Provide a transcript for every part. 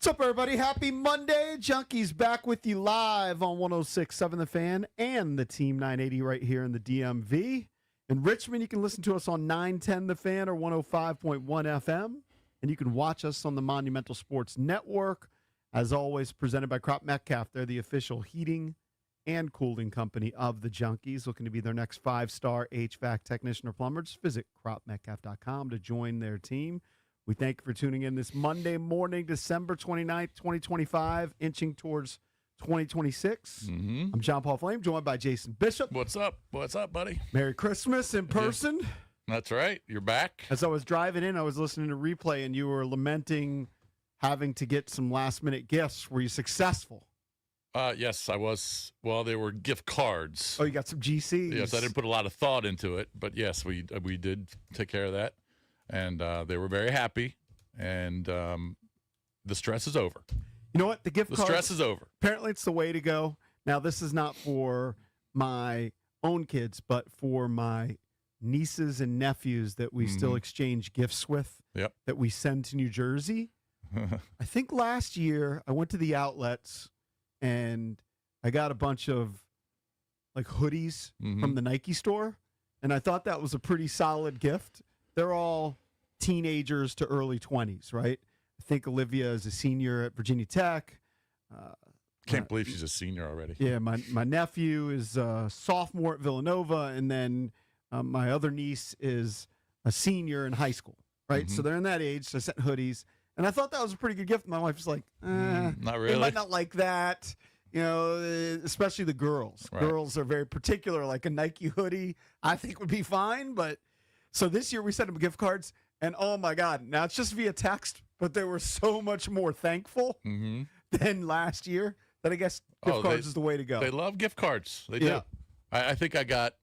What's up, everybody? Happy Monday. Junkies back with you live on 106.7 The Fan and the Team 980 right here in the DMV. In Richmond, you can listen to us on 910 The Fan or 105.1 FM. And you can watch us on the Monumental Sports Network. As always, presented by Crop Metcalf. They're the official heating and cooling company of the Junkies. Looking to be their next 5-star HVAC technician or plumber. Just visit cropmetcalf.com to join their team. We thank you for tuning in this Monday morning, December 29th, 2025, inching towards 2026. I'm John Paul Flame, joined by Jason Bishop. What's up? What's up, buddy? Merry Christmas in person. That's right. You're back. As I was driving in, I was listening to replay, and you were lamenting having to get some last-minute gifts. Were you successful? Yes, I was. Well, they were gift cards. Oh, you got some GCs. Yes, I didn't put a lot of thought into it, but yes, we did take care of that. And they were very happy, and the stress is over. You know what? The gift The cards, stress is over. apparently it's the way to go. Now, this is not for my own kids, but for my nieces and nephews that we still exchange gifts with, Yep. that we send to New Jersey. I think last year I went to the outlets, and I got a bunch of like hoodies from the Nike store, and I thought that was a pretty solid gift. They're all teenagers to early 20s, right? I think Olivia is a senior at Virginia Tech. Can't believe she's a senior already. Yeah, my nephew is a sophomore at Villanova, and then my other niece is a senior in high school, right? So they're in that age, so I sent hoodies. And I thought that was a pretty good gift. My wife was like, not really. They might not like that, you know, especially the girls. Right. Girls are very particular, like a Nike hoodie I think would be fine, but... So this year we sent them gift cards, and oh my God, now it's just via text, but they were so much more thankful than last year that I guess gift cards is the way to go. They love gift cards. They do. I think I got,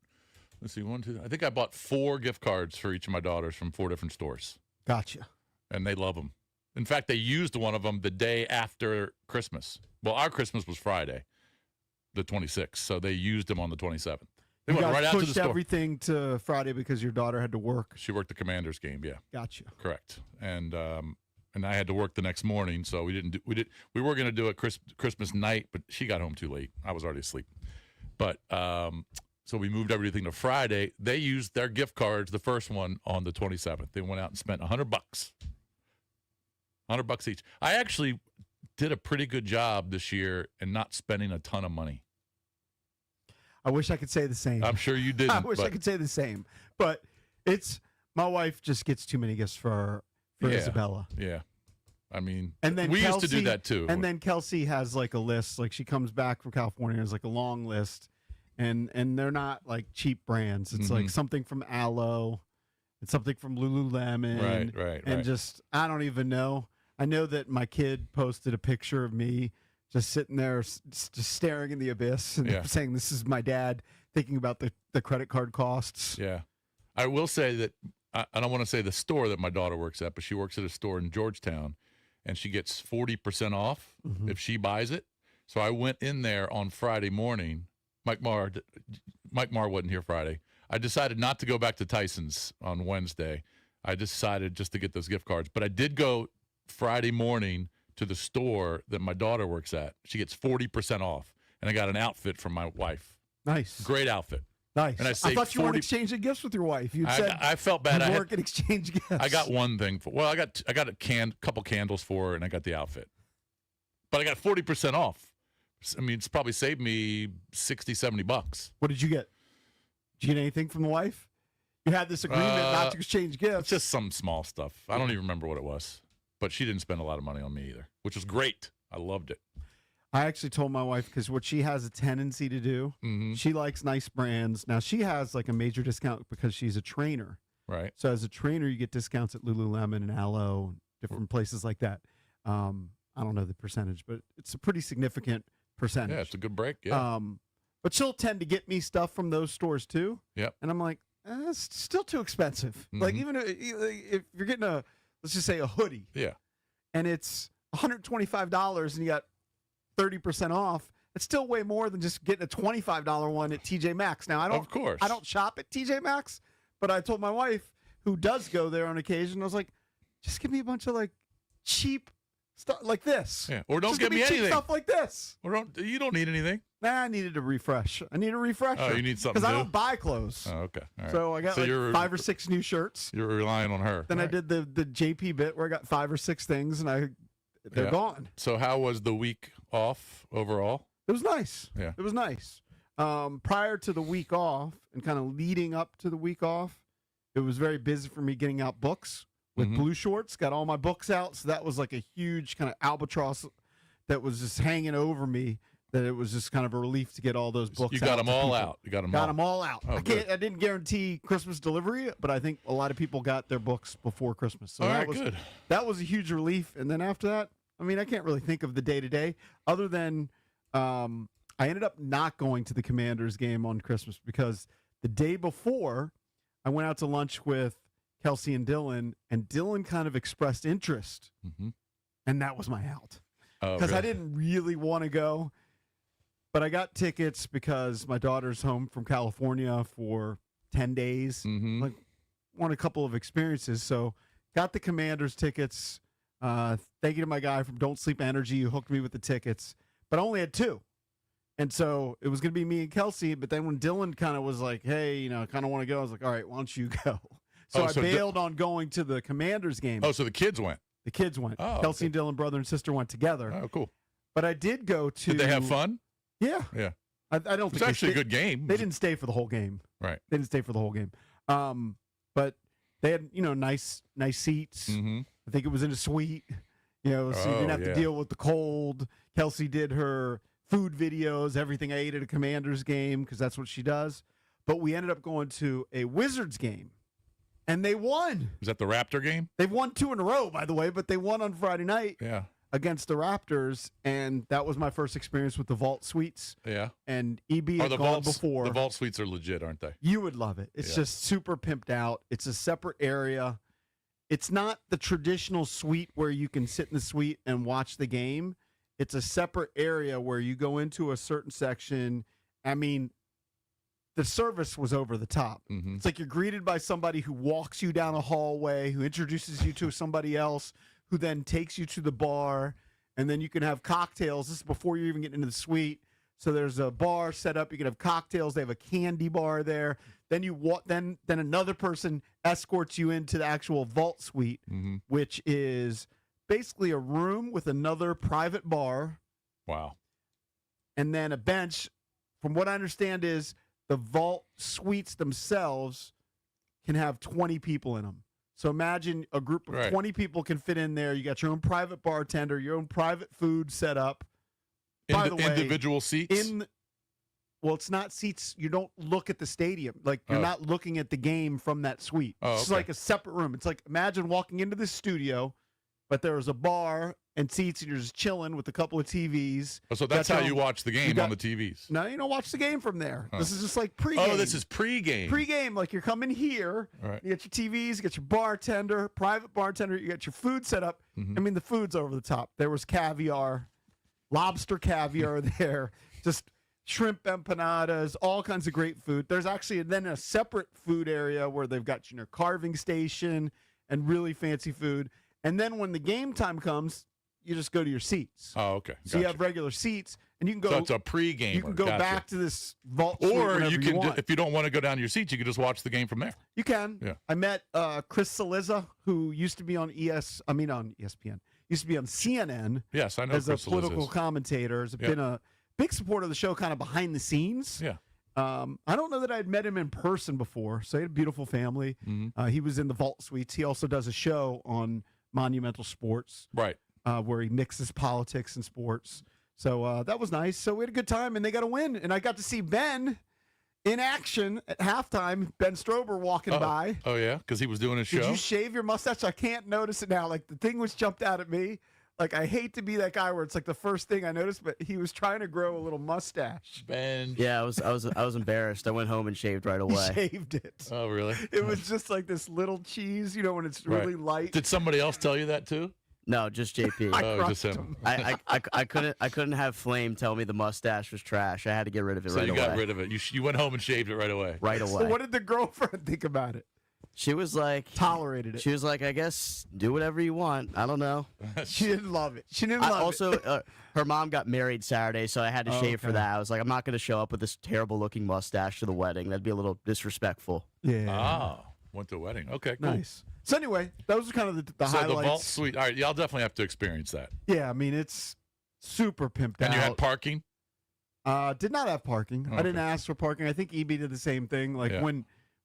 let's see, I think I bought 4 gift cards for each of my daughters from 4 different stores. Gotcha. And they love them. In fact, they used one of them the day after Christmas. Well, our Christmas was Friday, the 26th, so they used them on the 27th. They You went guys right out to the pushed store. Everything to Friday because your daughter had to work. She worked the Commanders game, yeah. Gotcha. Correct. And I had to work the next morning, so we were going to do it Christmas night, but she got home too late. I was already asleep. But so we moved everything to Friday. They used their gift cards, the first one on the 27th. They went out and spent $100. $100 each. I actually did a pretty good job this year in not spending a ton of money. I wish I could say the same. I'm sure you didn't. I wish I could say the same. But it's my wife just gets too many gifts for Isabella. Yeah. I mean, And then we Kelsey, used to do that too. And then Kelsey has like a list. Like she comes back from California, has like a long list, and they're not like cheap brands. It's like something from Aloe, it's something from Lululemon, Right. just I don't even know. I know that my kid posted a picture of me just sitting there, just staring in the abyss, and saying, "This is my dad," thinking about the credit card costs. Yeah, I will say that I don't want to say the store that my daughter works at, but she works at a store in Georgetown, and she gets 40% off if she buys it. So I went in there on Friday morning. Mike Marr wasn't here Friday. I decided not to go back to Tyson's on Wednesday. I decided just to get those gift cards, but I did go Friday morning to the store that my daughter works at. She gets 40% off, and I got an outfit from my wife. Nice, Great outfit. nice. And I thought you weren't exchanging gifts with your wife. You said I felt bad. you I weren't going to exchange gifts. I got one thing for. Well, I got a couple candles for her, and I got the outfit. But I got 40% off. I mean, it's probably saved me $60-$70. What did you get? Did you get anything from the wife? You had this agreement not to exchange gifts. Just some small stuff. I don't even remember what it was. But she didn't spend a lot of money on me either, which was great. I loved it. I actually told my wife, because what she has a tendency to do, she likes nice brands. Now, she has like a major discount because she's a trainer. Right. So as a trainer, you get discounts at Lululemon and Aloe and different places like that. I don't know the percentage, but it's a pretty significant percentage. Yeah, it's a good break. Yeah. But she'll tend to get me stuff from those stores too. Yep. And I'm like, it's still too expensive. Like even if you're getting let's just say a hoodie. Yeah. And it's $125 and you got 30% off. It's still way more than just getting a $25 one at TJ Maxx. Now I don't shop at TJ Maxx, but I told my wife, who does go there on occasion, I was like, just give me a bunch of like cheap Stuff like this. Yeah. Or don't Just give give me cheap anything. stuff like this. Or you don't need anything. Nah, I needed a refresh. I need a refresher. Oh, you need something because I new? don't buy clothes. Oh, okay. All right. So I got you're 5 or 6 new shirts. You're relying on her. Then All I right. did the JP bit where I got 5 or 6 things, and they're Yeah. gone. So how was the week off overall? It was nice. Yeah. It was nice. Prior to the week off and kind of leading up to the week off, it was very busy for me getting out books with Mhm. Blue Shorts. Got all my books out, so that was like a huge kind of albatross that was just hanging over me. That it was just kind of a relief to get all those books. You got out them to all people. out. You got them Got all. them all out. Oh, I good. didn't guarantee Christmas delivery, but I think a lot of people got their books before Christmas. So All that right, was good. that was a huge relief. And then after that, I mean, I can't really think of the day to day other than I ended up not going to the Commanders game on Christmas because the day before I went out to lunch with Kelsey and Dylan kind of expressed interest, Mm-hmm. and that was my out Oh, because I really? didn't really want to go. But I got tickets because my daughter's home from California for 10 days. Mhm. Like, want a couple of experiences. So got the Commanders tickets. Thank you to my guy from Don't Sleep Energy who hooked me with the tickets. But I only had 2. And so it was going to be me and Kelsey. But then when Dylan kind of was like, hey, I kind of want to go, I was like, all right, why don't you go? So Oh, I so bailed on going to the Commanders game. Oh, so the kids went. The kids went. Oh, Kelsey okay. and Dylan, brother and sister, went together. Oh, cool. But I did go to. Did they have fun? Yeah. Yeah. I don't It's think they actually a stayed- good game. They didn't stay for the whole game. Right. They didn't stay for the whole game. But they had, nice seats. Mm-hmm. I think it was in a suite. So you didn't Oh, have yeah. to deal with the cold. Kelsey did her food videos, everything I ate at a Commanders game, because that's what she does. But we ended up going to a Wizards game, and they won. Was that the Raptor game? They've won 2 in a row, by the way, but they won on Friday night Yeah. against the Raptors, and that was my first experience with the Vault Suites. Yeah. And EB Are had the gone vaults before. The vault suites are legit, aren't they? You would love it. It's Yeah. just super pimped out. It's a separate area. It's not the traditional suite where you can sit in the suite and watch the game. It's a separate area where you go into a certain section. I mean, the service was over the top. Mm-hmm. It's like you're greeted by somebody who walks you down a hallway, who introduces you to somebody else, who then takes you to the bar, and then you can have cocktails. This is before you even get into the suite. So there's a bar set up. You can have cocktails. They have a candy bar there. Then you then another person escorts you into the actual Vault Suite, Mm-hmm. which is basically a room with another private bar Wow. and then a bench. From what I understand is the Vault Suites themselves can have 20 people in them. So imagine a group of Right. 20 people can fit in there. You got your own private bartender, your own private food set up. By the way, Individual seats. Well, it's not seats. You don't look at the stadium. Like, you're Oh. not looking at the game from that suite. Oh, It's okay. like a separate room. It's like, imagine walking into the studio, but there was a bar and seats, and you're just chilling with a couple of TVs. Oh, so that's got how your you own- watch the game got- on the TVs. No, you don't watch the game from there. Oh. This is just like pregame. Oh, this is pregame. pregame. Like, you're coming here. All right. You get your TVs, you get your bartender, private bartender. You got your food set up. Mhm. I mean, the food's over the top. There was caviar, lobster caviar there, just shrimp empanadas, all kinds of great food. There's actually then a separate food area where they've got carving station and really fancy food. And then when the game time comes, you just go to your seats. Oh, okay. So you Gotcha. have regular seats, and you can go. So it's a pregame. you can go back to this vault, suite Or whenever you can, want. if you don't want to go down to your seats, you can just watch the game from there. You can. Yeah. I met Chris Saliza, who used to be on on ESPN, used to be on CNN Yes, I know. as a Chris political Liz is. commentator. Has Yeah. been a big supporter of the show, kind of behind the scenes. Yeah. I don't know that I'd met him in person before. So he had a beautiful family. Mhm. He was in the Vault Suites. He also does a show on Monumental Sports Right. where he mixes politics and sports. So that was nice. So we had a good time, and they got a win. And I got to see Ben in action at halftime. Ben Strober walking by. Oh, yeah? Because he was doing his Did show? you shave your mustache? I can't notice it now. Like, the thing was jumped out at me. Like, I hate to be that guy where it's like the first thing I noticed, but he was trying to grow a little mustache. Ben. Yeah, I was embarrassed. I went home and shaved right He away. shaved it. Oh, really? It was just like this little cheese, when it's really light. Did somebody else tell you that, too? No, just JP. I Oh, just crushed him. him. I couldn't have Flame tell me the mustache was trash. I had to get rid of it So right you away. got rid of it. You went home and shaved it right away. right So away. what did the girlfriend think about it? She was like, tolerated it. she was like, I guess do whatever you want. I don't know. She didn't love it. She didn't I love also, it. her mom got married Saturday, so I had to shave for Okay. that. I was like, I'm not going to show up with this terrible looking mustache to the wedding. That'd be a little disrespectful. Yeah. Ah, went to a wedding. Okay, cool. Nice. So anyway, those are kind of the So the highlights. vault suite. All right, y'all definitely have to experience that. Yeah, I mean it's super pimped And out. you had parking. Did not have parking. I didn't Okay. ask for parking. I think EB did the same thing. Like Yeah.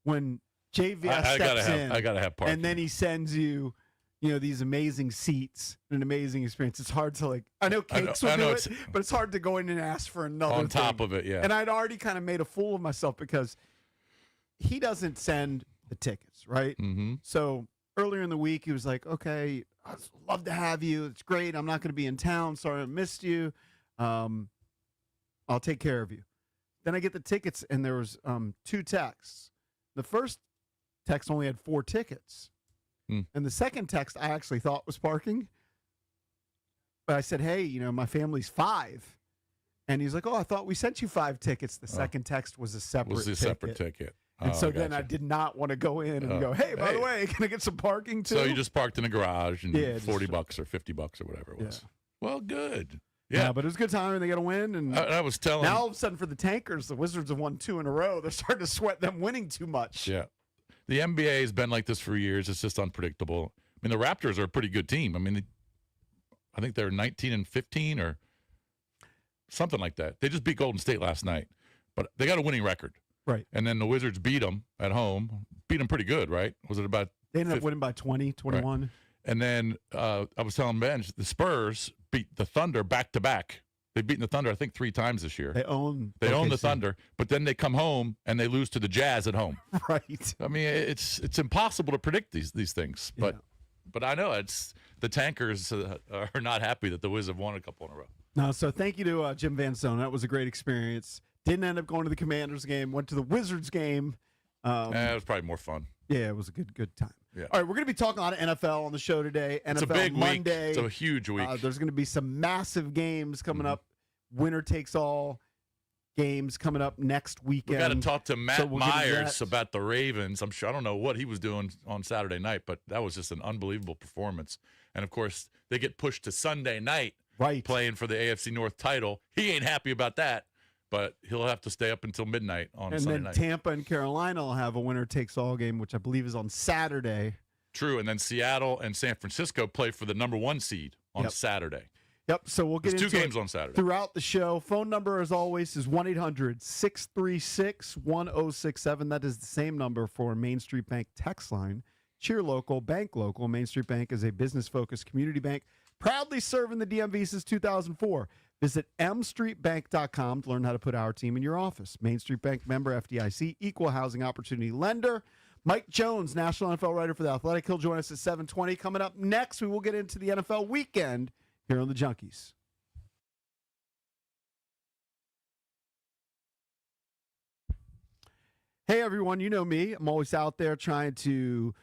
when JVS I gotta steps have. in, I gotta have parking. and then he sends you, these amazing seats, an amazing experience. It's hard to like. I know I know- Cakes I will know do it's- it, but it's hard to go in and ask for another on top thing. of it, yeah. And I'd already kind of made a fool of myself because he doesn't send the tickets, right? Mm-hmm. So earlier in the week, he was like, "Okay, I'd love to have you. It's great. I'm not going to be in town. Sorry I missed you. I'll take care of you." Then I get the tickets, and there was 2 texts. The first text only had 4 tickets, Hmm. and the second text I actually thought was parking. But I said, "Hey, my family's 5," and he's like, "Oh, I thought we sent you 5 tickets." The second text was a separate. Was the ticket. separate ticket. And Oh, so then I gotcha. did not want to go in and Oh, go, "Hey, by the hey. way, can I get some parking too?" So you just parked in a garage and Yeah, just- $40 or $50 or whatever it was. Yeah. Well, good. Yeah, Yeah. but it was a good time, and they got to win. And I was telling. now all of a sudden, for the Tankers, the Wizards have won 2 in a row. They're starting to sweat them winning too much. Yeah. The NBA has been like this for years. It's just unpredictable. I mean, the Raptors are a pretty good team. I mean, I think they're 19-15 or something like that. They just beat Golden State last night, but they got a winning record. Right. And then the Wizards beat them at home. Beat them pretty good, right? Was it about? They ended up 50 winning by 20, 21. And then I was telling Ben, the Spurs beat the Thunder back to back. They've beaten the Thunder, I think, 3 times this year. They own They own the OKC. Thunder, but then they come home and they lose to the Jazz at home. Right. I mean, it's impossible to predict these things. But Yeah. but I know it's the Tankers are not happy that the Wiz have won a couple in a row. No, so thank you to Jim Van Stone. That was a great experience. Didn't end up going to the Commanders game. Went to the Wizards game. It was probably more fun. Yeah, it was a good time. Yeah. All right, we're going to be talking a lot of NFL on the show today. It's NFL a big Monday. week. It's a huge week. There's going to be some massive games coming Mhm. up. Winner takes all games coming up next We weekend. got to talk to Matt so we'll get into Myers that. about the Ravens. I'm sure I don't know what he was doing on Saturday night, but that was just an unbelievable performance. And of course, they get pushed to Sunday night Right. playing for the AFC North title. He ain't happy about that, but he'll have to stay up until midnight on And Sunday then night. Tampa and Carolina will have a winner takes all game, which I believe is on Saturday. True. And then Seattle and San Francisco play for the number 1 seed on Yep. Saturday. Yep. So we'll get There's 2 into games it on Saturday. throughout the show. Phone number, as always, is 1-800-636-1067. That is the same number for Main Street Bank text line. Cheer local, bank local. Main Street Bank is a business-focused community bank proudly serving the DMV since 2004. Visit mstreetbank.com to learn how to put our team in your office. Main Street Bank member FDIC, equal housing opportunity lender. Mike Jones, national NFL writer for The Athletic. He'll join us at 7:20. Coming up next, we will get into the NFL weekend here on the Junkies. Hey, everyone, you know me. I'm always out there trying to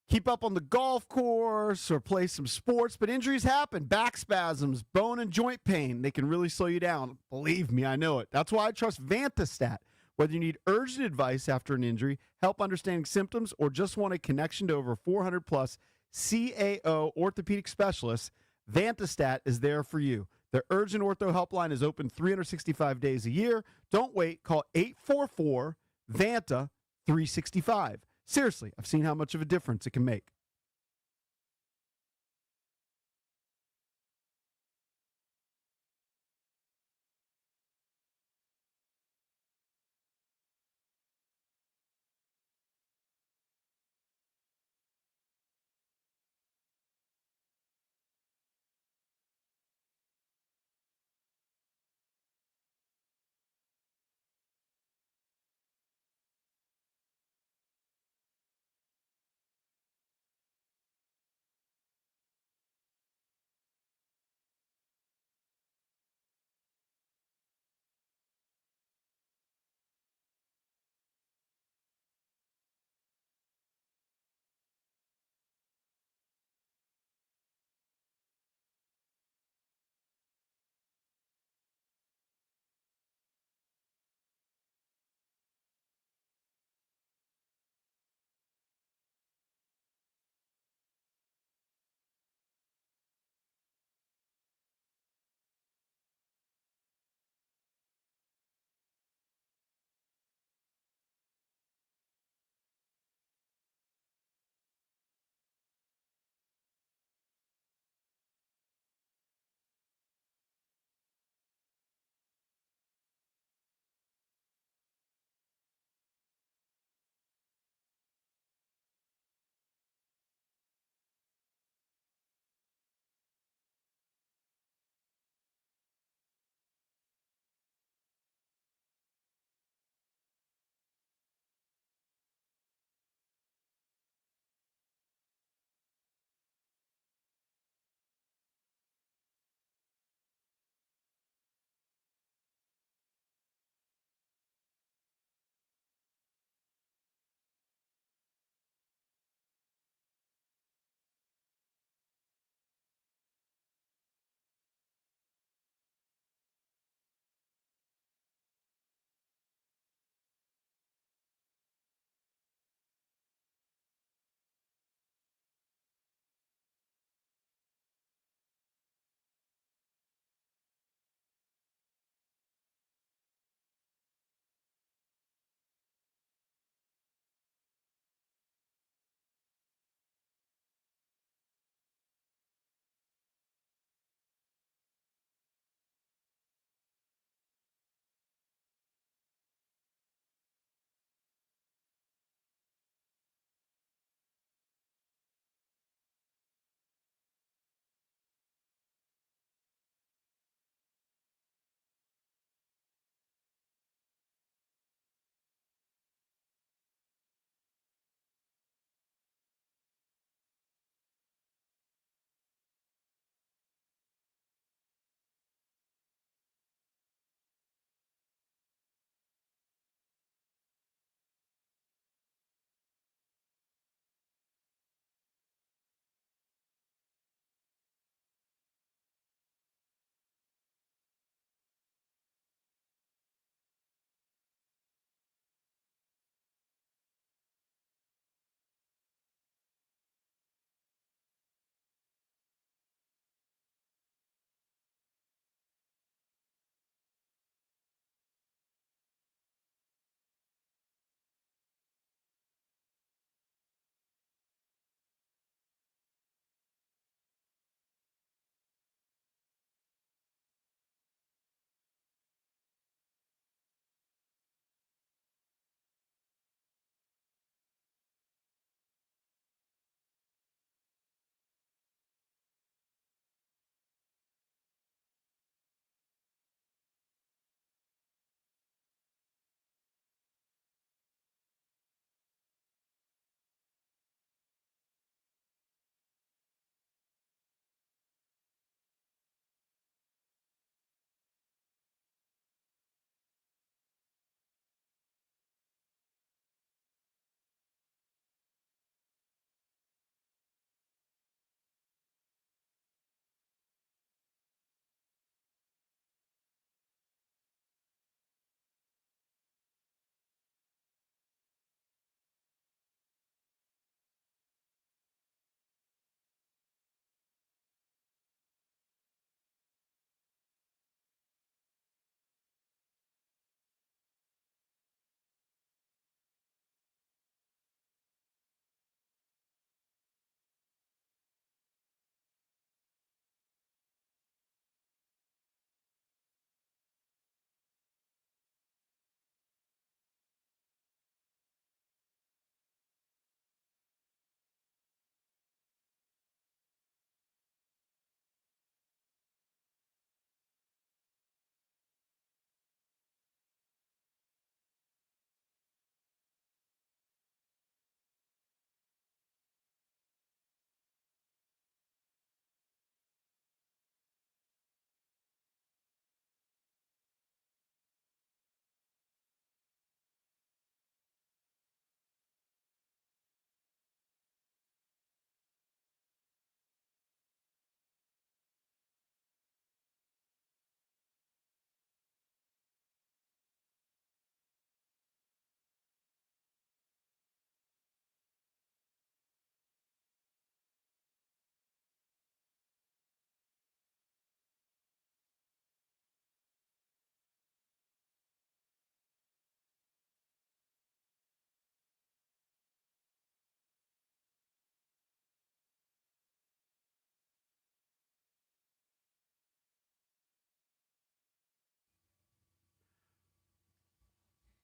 keep up on the golf course or play some sports, but injuries happen. Back spasms, bone and joint pain, they can really slow you down. Believe me, I know it. That's why I trust Vantastat. Whether you need urgent advice after an injury, help understanding symptoms, or just want a connection to over 400 plus CAO orthopedic specialists, Vantastat is there for you. Their urgent ortho helpline is open 365 days a year. Don't wait. Call 844-VANTA-365. Seriously, I've seen how much of a difference it can make.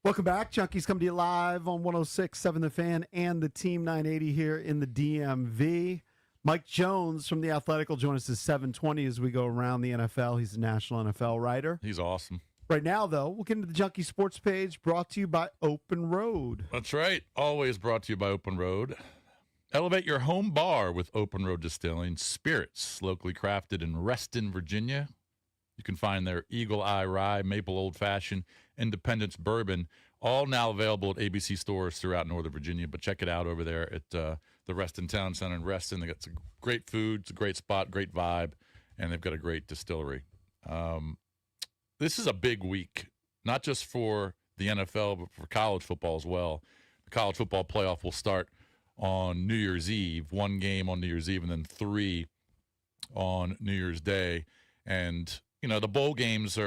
Welcome back. Junkies come to you live on 106.7 The Fan and the Team 980 here in the DMV. Mike Jones from The Athletic will join us at 7:20 as we go around the NFL. He's a national NFL writer. He's awesome. Right now, though, we'll get into the Junkie Sports page brought to you by Open Road. That's right. Always brought to you by Open Road. Elevate your home bar with Open Road Distilling Spirits, locally crafted in Reston, Virginia. You can find their Eagle Eye Rye, Maple Old Fashioned, Independence Bourbon, all now available at ABC stores throughout Northern Virginia. But check it out over there at the Reston Town Center in Reston. They got some great food, it's a great spot, great vibe, and they've got a great distillery. This is a big week, not just for the NFL, but for college football as well. The college football playoff will start on New Year's Eve, one game on New Year's Eve, and then 3 on New Year's Day. And, you know, the bowl games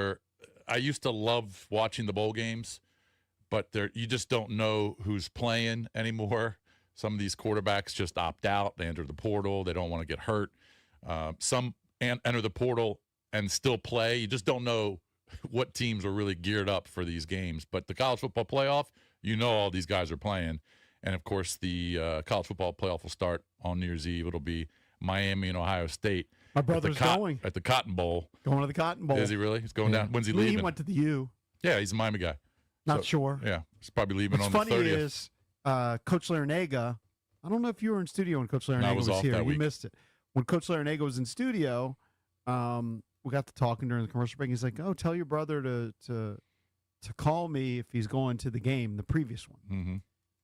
I used to love watching the bowl games, but you just don't know who's playing anymore. Some of these quarterbacks just opt out. They enter the portal. They don't want to get hurt. Some enter the portal and still play. You just don't know what teams are really geared up for these games. But the college football playoff, you know all these guys are playing. And, of course, the college football playoff will start on New Year's Eve. It'll be Miami and Ohio State. My brother's going. At the Cotton Bowl. Going to the Cotton Bowl. Is he really? He's going down. When's he leaving? He went to the U. Yeah, he's a Miami guy. Not sure. Yeah, he's probably leaving What's on the 30th. funny is Coach Larinaga, I don't know if you were in studio when Coach Larinaga was off here. that You week. missed it. When Coach Larinaga was in studio, we got to talking during the commercial break. He's like, "Oh, tell your brother to call me if he's going to the game, the previous one." Mm-hmm.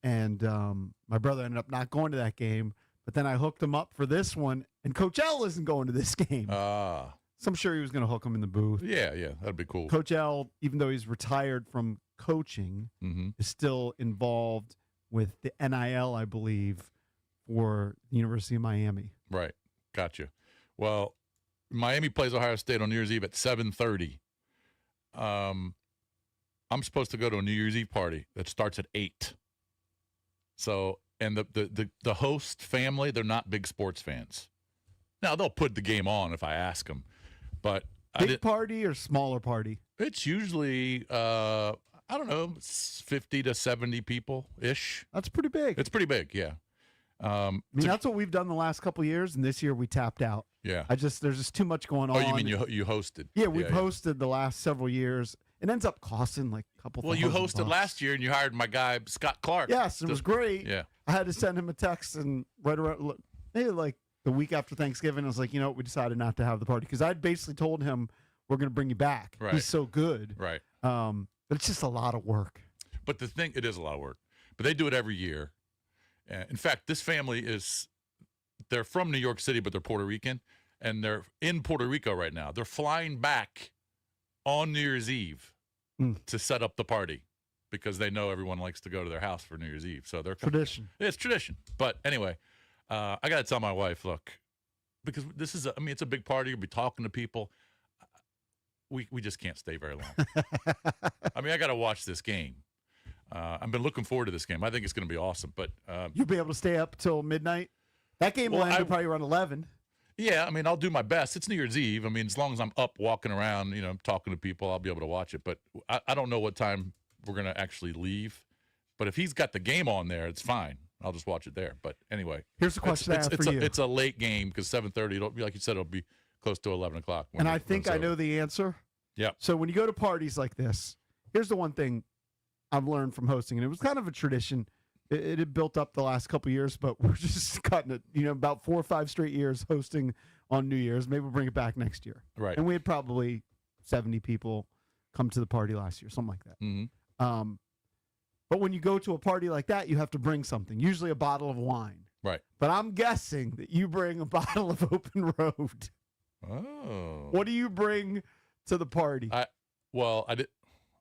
And my brother ended up not going to that game, but then I hooked him up for this one, and Coach L isn't going to this game. Ah. So I'm sure he was going to hook him in the booth. Yeah, that'd be cool. Coach L, even though he's retired from coaching, Mm-hmm. is still involved with the NIL, I believe, for the University of Miami. Right. Gotcha. Well, Miami plays Ohio State on New Year's Eve at 7:30. I'm supposed to go to a New Year's Eve party that starts at 8. So, and the host family, they're not big sports fans. Now, they'll put the game on if I ask them, but Big party or smaller party? it's usually, I don't know, 50 to 70 people-ish. That's pretty big. It's pretty big, yeah. I mean, that's what we've done the last couple of years, and this year we tapped out. Yeah. There's just too much going on. Oh, you mean you hosted? Yeah, we've hosted the last several years. It ends up costing like a couple. Well, you $1,000 hosted last year, and you hired my guy Scott Clark. Yes, it was great. Yeah. I had to send him a text, and right around maybe like the week after Thanksgiving, I was like, you know what, we decided not to have the party because I'd basically told him we're going to bring you back. Right. He's so good. Right. But it's just a lot of work. But it is a lot of work. But they do it every year. In fact, this family they're from New York City, but they're Puerto Rican, and they're in Puerto Rico right now. They're flying back on New Year's Eve to set up the party because they know everyone likes to go to their house for New Year's Eve. So they're Tradition. It's tradition. But anyway, I got to tell my wife, look, because this is, it's a big party. You'll be talking to people. We just can't stay very long. I mean, I got to watch this game. I've been looking forward to this game. I think it's going to be awesome. But You'll be able to stay up till midnight? That game will end probably around 11. yeah, I mean, I'll do my best. It's New Year's Eve. I mean, as long as I'm up walking around, talking to people, I'll be able to watch it. But I don't know what time we're going to actually leave. But if he's got the game on there, it's fine. I'll just watch it there. But anyway. Here's the question I have for you. It's a late game because 7:30, it'll be, like you said, it'll be close to 11 o'clock. And I think I know the answer. Yeah. So when you go to parties like this, here's the one thing I've learned from hosting, and it was kind of a tradition. It had built up the last couple of years, but we're just cutting it. About 4 or 5 straight years hosting on New Year's. Maybe we'll bring it back next year. Right. And we had probably 70 people come to the party last year, something like that. Mm-hmm. But when you go to a party like that, you have to bring something, usually a bottle of wine. Right. But I'm guessing that you bring a bottle of Open Road. Oh. What do you bring to the party?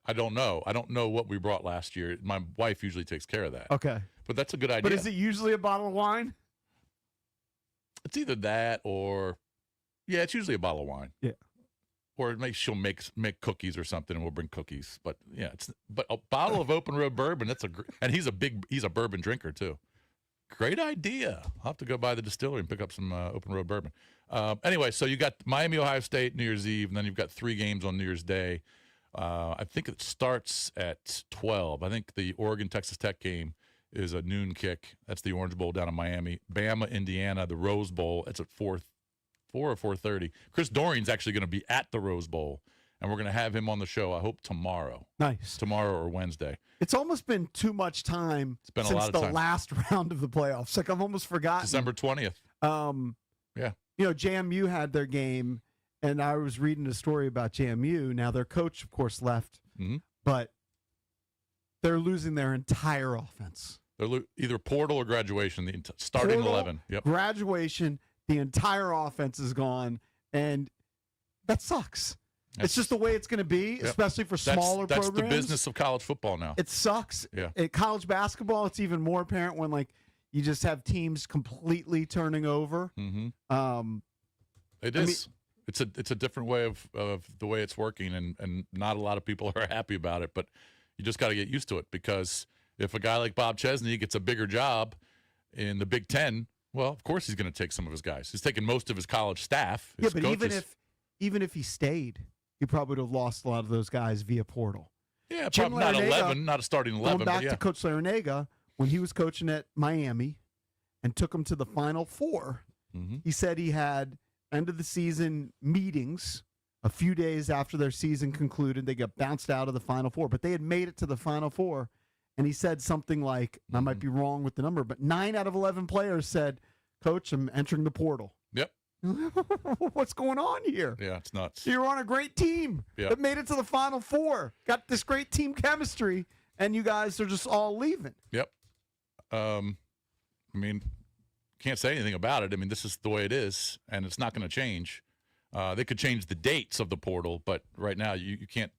I don't know. I don't know what we brought last year. My wife usually takes care of that. Okay. But that's a good idea. But is it usually a bottle of wine? It's either that or, yeah, it's usually a bottle of wine. Yeah. Or maybe she'll make cookies or something, and we'll bring cookies. But yeah, but a bottle of Open Road bourbon. And he's a bourbon drinker too. Great idea. I'll have to go by the distillery and pick up some Open Road bourbon. Anyway, so you got Miami, Ohio State, New Year's Eve, and then you've got 3 games on New Year's Day. I think it starts at 12. I think the Oregon-Texas Tech game is a noon kick. That's the Orange Bowl down in Miami. Bama, Indiana, the Rose Bowl. It's at 4 or 4:30. Chris Doreen's actually going to be at the Rose Bowl, and we're going to have him on the show, I hope, tomorrow. Nice. Tomorrow or Wednesday. It's almost been too much time Been a since lot of the time. last round of the playoffs. Like, I've almost forgotten. December 20th. Yeah. You know, JMU had their game, and I was reading a story about JMU. Now, their coach, of course, left, but they're losing their entire offense. They're either portal or graduation, starting Portal, 11. Yep. Graduation, the entire offense is gone, and that sucks. It's just the way it's going to be, especially for smaller that's programs. the business of college football now. It sucks. Yeah. At college basketball, it's even more apparent when, like, you just have teams completely turning over. It is. It's a different way of the way it's working, and not a lot of people are happy about it. But you just got to get used to it, because if a guy like Bob Chesney gets a bigger job in the Big Ten, well, of course he's going to take some of his guys. He's taking most of his college staff. Yeah, His but coaches. even if he stayed, he probably would have lost a lot of those guys via portal. Yeah, Jim probably not Larinaga, 11, not a starting 11. Going back but yeah. to Coach Larinaga, when he was coaching at Miami and took them to the Final Four, he said he had end of the season meetings a few days after their season concluded. They got bounced out of the Final Four, but they had made it to the Final Four. And he said something like, I might be wrong with the number, but 9 out of 11 players said, Coach, I'm entering the portal. Yep. What's going on here? Yeah, it's nuts. You're on a great team that made it to the Final Four, got this great team chemistry, and you guys are just all leaving. Yep. I mean, can't say anything about it. I mean, this is the way it is, and it's not going to change. They could change the dates of the portal, but right now you can't.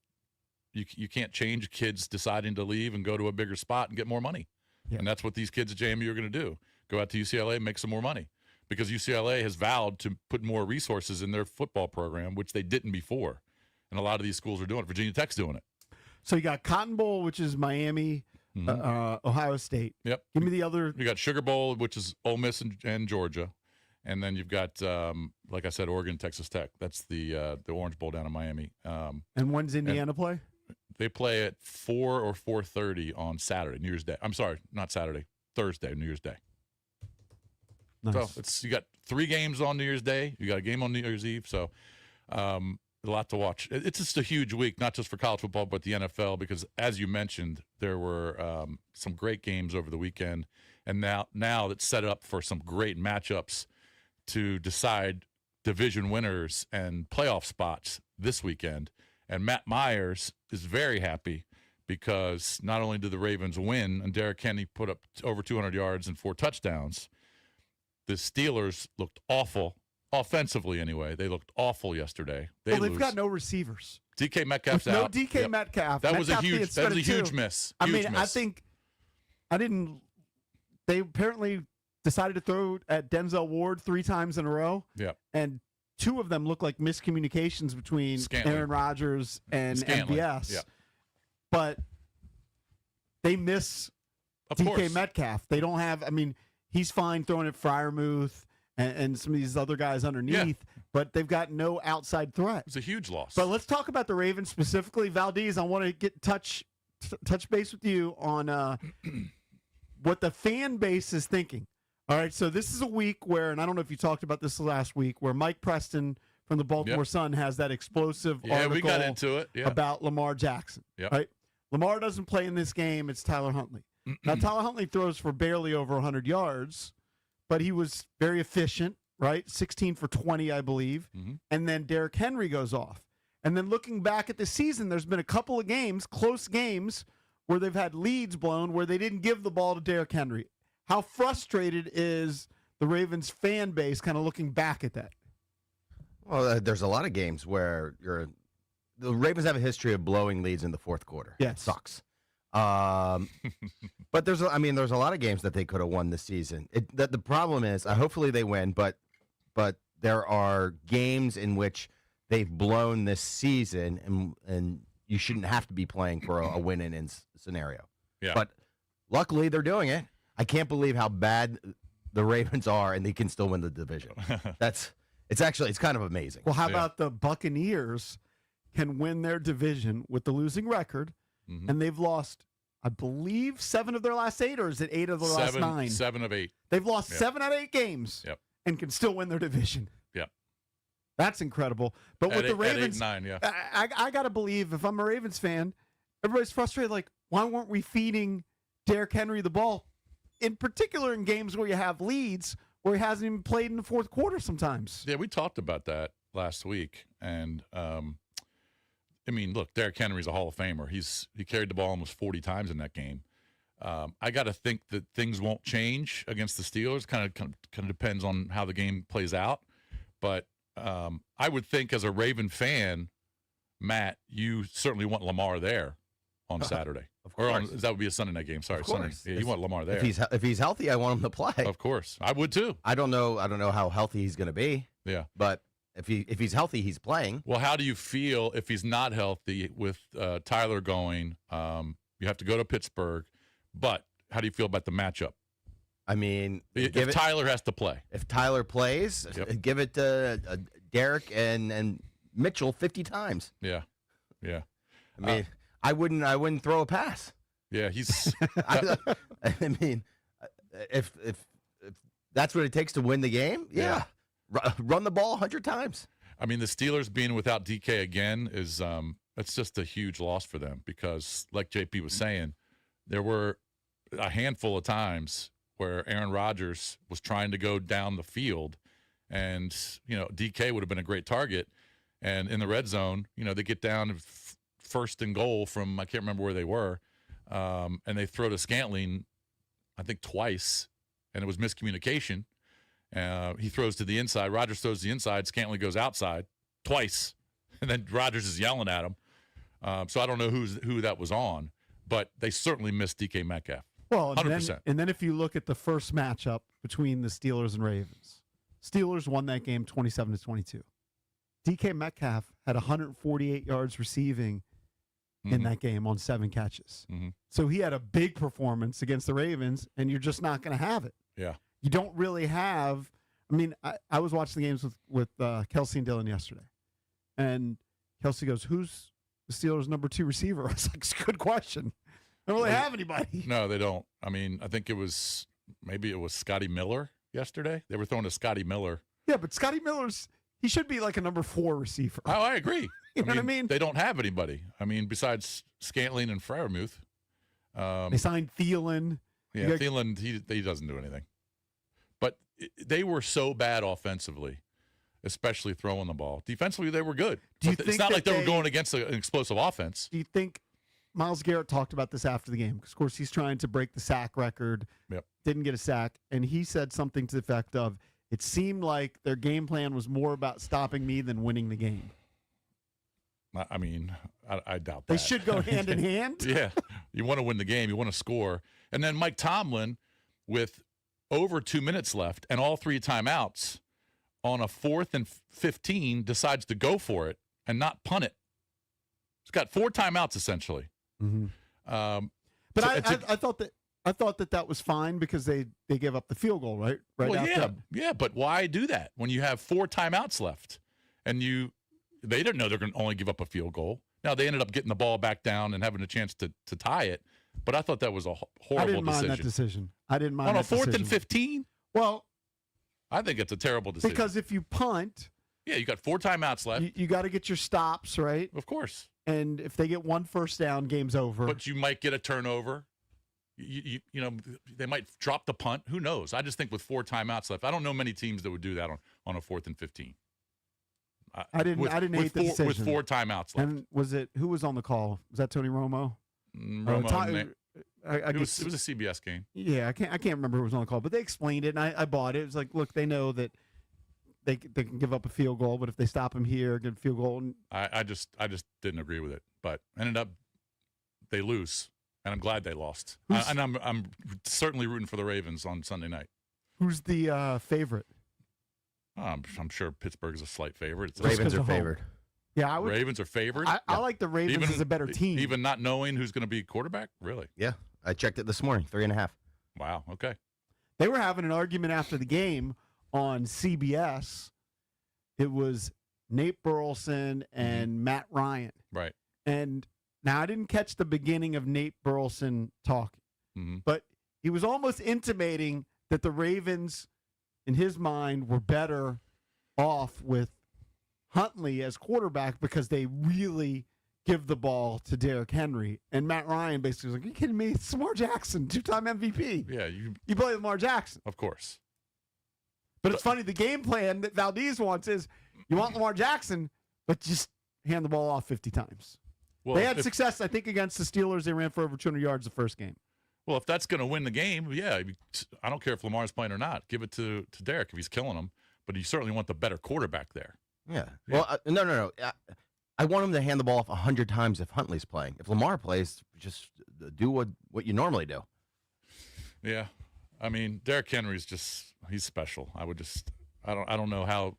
You can't change kids deciding to leave and go to a bigger spot and get more money. Yeah. And that's what these kids at JMU are going to do. Go out to UCLA and make some more money, because UCLA has vowed to put more resources in their football program, which they didn't before. And a lot of these schools are doing it. Virginia Tech's doing it. So you got Cotton Bowl, which is Miami, Ohio State. Yep. Give me the other. You got Sugar Bowl, which is Ole Miss and Georgia. And then you've got, like I said, Oregon, Texas Tech. That's the Orange Bowl down in Miami. And when's Indiana play? They play at 4 or 4:30 on Saturday, New Year's Day. I'm sorry, not Saturday, Thursday, New Year's Day. Nice. So you got 3 games on New Year's Day. You got a game on New Year's Eve. So a lot to watch. It's just a huge week, not just for college football, but the NFL, because as you mentioned, there were some great games over the weekend, and now that's set up for some great matchups to decide division winners and playoff spots this weekend. And Matt Myers is very happy, because not only did the Ravens win and Derrick Henry put up over 200 yards and 4 touchdowns, the Steelers looked awful, offensively anyway. They looked awful yesterday. They've got no receivers. DK Metcalf's With no out. DK Yep. Metcalf. That was a Metcalf being huge suspended too. miss. I Huge mean, miss. I think they apparently decided to throw at Denzel Ward 3 times in a row. Yep. And 2 of them look like miscommunications between Scantling. Aaron Rodgers and Scantling. MVS. Yep. But they miss Of DK course. Metcalf. They don't have, I mean, he's fine throwing at Fryermuth and some of these other guys underneath, but they've got no outside threat. It was a huge loss. But let's talk about the Ravens specifically. Valdez, I want to get touch base with you on what the fan base is thinking. All right, so this is a week where, and I don't know if you talked about this last week, where Mike Preston from the Baltimore Sun has that explosive article we got into it. Yeah. about Lamar Jackson. Yep. Right? Lamar doesn't play in this game. It's Tyler Huntley. Now, Tyler Huntley throws for barely over 100 yards, but he was very efficient, right? 16 for 20, I believe. And then Derrick Henry goes off. And then looking back at the season, there's been a couple of games, close games, where they've had leads blown where they didn't give the ball to Derrick Henry. How frustrated is the Ravens fan base kind of looking back at that? Well, there's a lot of games where the Ravens have a history of blowing leads in the fourth quarter. Yes. It sucks. But there's a lot of games that they could have won this season. The problem is, hopefully they win, but there are games in which they've blown this season, and you shouldn't have to be playing for a win-in scenario. Yeah. But luckily they're doing it. I can't believe how bad the Ravens are, and they can still win the division. It's kind of amazing. Well, how about the Buccaneers can win their division with the losing record, Mhm. and they've lost, I believe, 7 of their last 8, or is it 8 of their last 9? 7 of 8. They've lost Yep. 7 out of 8 games Yep. and can still win their division. Yep. That's incredible. But with the At Ravens, 8-9, yeah. I got to believe, if I'm a Ravens fan, everybody's frustrated. Like, why weren't we feeding Derrick Henry the ball? In particular, in games where you have leads, where he hasn't even played in the fourth quarter sometimes. Yeah, we talked about that last week, and I mean, look, Derrick Henry's a Hall of Famer. He carried the ball almost 40 times in that game. I got to think that things won't change against the Steelers. Kind of depends on how the game plays out. But I would think, as a Raven fan, Matt, you certainly want Lamar there on Saturday. Of Or course. that would be a Sunday night game. Sorry, Of Sunday. course. Yeah, you want Lamar there. If he's healthy, I want him to play. Of course. I would too. I don't know how healthy he's going to be, Yeah. but if he's healthy, he's playing. Well, how do you feel if he's not healthy with Tyler going? You have to go to Pittsburgh, but how do you feel about the matchup? I mean, If Tyler has to play. if Tyler plays, Yep. give it to Derek and Mitchell 50 times. Yeah. Yeah. I mean, I wouldn't throw a pass. Yeah, he's I mean, if that's what it takes to win the game, yeah. Run the ball 100 times. I mean, the Steelers being without DK again is it's just a huge loss for them because, like JP was saying, there were a handful of times where Aaron Rodgers was trying to go down the field, and DK would have been a great target. And in the red zone, they get down first and goal from, I can't remember where they were, and they throw to Scantling, I think twice, and it was miscommunication. He throws to the inside. Rodgers throws to the inside. Scantling goes outside twice, and then Rodgers is yelling at him. So I don't know who that was on, but they certainly missed DK Metcalf. Well, 100%. And then if you look at the first matchup between the Steelers and Ravens, Steelers won that game 27-22. DK Metcalf had 148 yards receiving in Mhm. that game on 7 catches. Mhm. So he had a big performance against the Ravens, and you're just not going to have it. Yeah. You don't really have. I mean, I was watching the games with Kelsey and Dylan yesterday, and Kelsey goes, "Who's the Steelers' number 2 receiver?" I was like, "It's a good question. I don't really Well, have anybody." No, they don't. I mean, I think it was Scotty Miller yesterday. They were throwing to Scotty Miller. Yeah, but Scotty he should be like a number 4 receiver. Oh, I agree. You know what I mean? They don't have anybody. I mean, besides Scantling and Freiermuth. They signed Thielen. Yeah, You got- Thielen, he doesn't do anything. But they were so bad offensively, especially throwing the ball. Defensively, they were good. Do you But think it's not that like they were they- going against an explosive offense. Do you think Myles Garrett talked about this after the game? Because, of course, he's trying to break the sack record. Yep. Didn't get a sack. And he said something to the effect of, it seemed like their game plan was more about stopping me than winning the game. I mean, I doubt that. They should go hand in hand. Yeah. You want to win the game. You want to score. And then Mike Tomlin, with over 2 minutes left and all 3 timeouts, on a 4th and 15, decides to go for it and not punt it. He's got 4 timeouts, essentially. Mm-hmm. But So I thought that was fine because they gave up the field goal, right? Well, after. yeah, but why do that when you have 4 timeouts left and they didn't know they're going to only give up a field goal. Now they ended up getting the ball back down and having a chance to tie it, but I thought that was a horrible I didn't mind decision. that decision. I didn't mind On a that 4th decision. and 15, Well, I think it's a terrible decision. because if you punt, yeah, you got 4 timeouts left, you got to get your stops, right? of course, And if they get 1 first down, game's over. but you might get a turnover. You know, they might drop the punt. Who knows? I just think with 4 timeouts left, I don't know many teams that would do that on a 4th and 15. I didn't hate the decision. With 4 timeouts left. And who was on the call? Was that Tony Romo? Romo, Ty- Nick- I it guess was a CBS game. Yeah, I can't remember who was on the call, but they explained it, and I bought it. It was like, look, they know that they can give up a field goal, but if they stop him here, get a field goal. And I just didn't agree with it, but ended up they lose, and I'm glad they lost. And I'm certainly rooting for the Ravens on Sunday night. who's the favorite? I'm sure Pittsburgh is a slight favorite. It's Ravens Ravens are are home. favored. Yeah, I would. Ravens are favored. I like the Ravens as a better team. Even not knowing who's going to be quarterback. Really? Yeah, I checked it this morning. 3.5. Wow. Okay. They were having an argument after the game on CBS. It was Nate Burleson, and Matt Ryan. Right. And now I didn't catch the beginning of Nate Burleson talking, but he was almost intimating that the Ravens, in his mind, were better off with Huntley as quarterback because they really give the ball to Derrick Henry. And Matt Ryan basically was like, "Are you kidding me? It's Lamar Jackson, 2-time MVP. Yeah, You play with Lamar Jackson." of course. But it's funny, the game plan that Valdez wants is you want Lamar Jackson, but just hand the ball off 50 times. Well, They had success, I think, against the Steelers. They ran for over 200 yards the first game. Well, if that's going to win the game, yeah, I don't care if Lamar's playing or not. Give it to Derek if he's killing him. But you certainly want the better quarterback there. Yeah. Well, no. I want him to hand the ball off 100 times if Huntley's playing. If Lamar plays, just do what you normally do. Yeah, I mean, Derrick Henry's he's special. I don't know how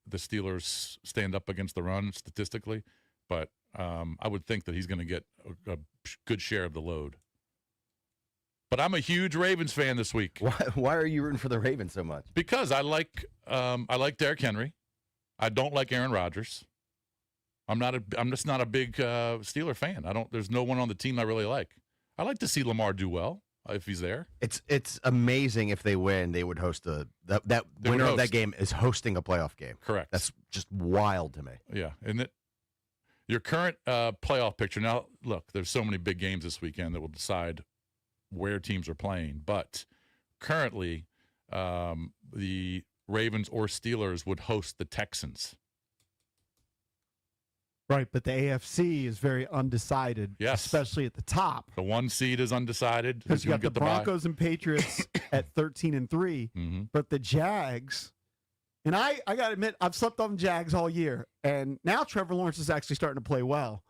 the Steelers stand up against the run statistically, but I would think that he's going to get a good share of the load. But I'm a huge Ravens fan this week. Why are you rooting for the Ravens so much? Because I like Derrick Henry. I don't like Aaron Rodgers. I'm just not a big Steeler fan. There's no one on the team I really like. I like to see Lamar do well if he's there. It's amazing if they win, they would host that winner of that game is hosting a playoff game. Correct. That's just wild to me. Yeah, and your current playoff picture. Now, look, there's so many big games this weekend that will decide where teams are playing. But currently, the Ravens or Steelers would host the Texans. Right, but the AFC is very undecided, Yes. especially at the top. The 1 seed is undecided. Because you got the get bye? Broncos and Patriots at 13-3, but the Jags, and I got to admit, I've slept on the Jags all year, and now Trevor Lawrence is actually starting to play well.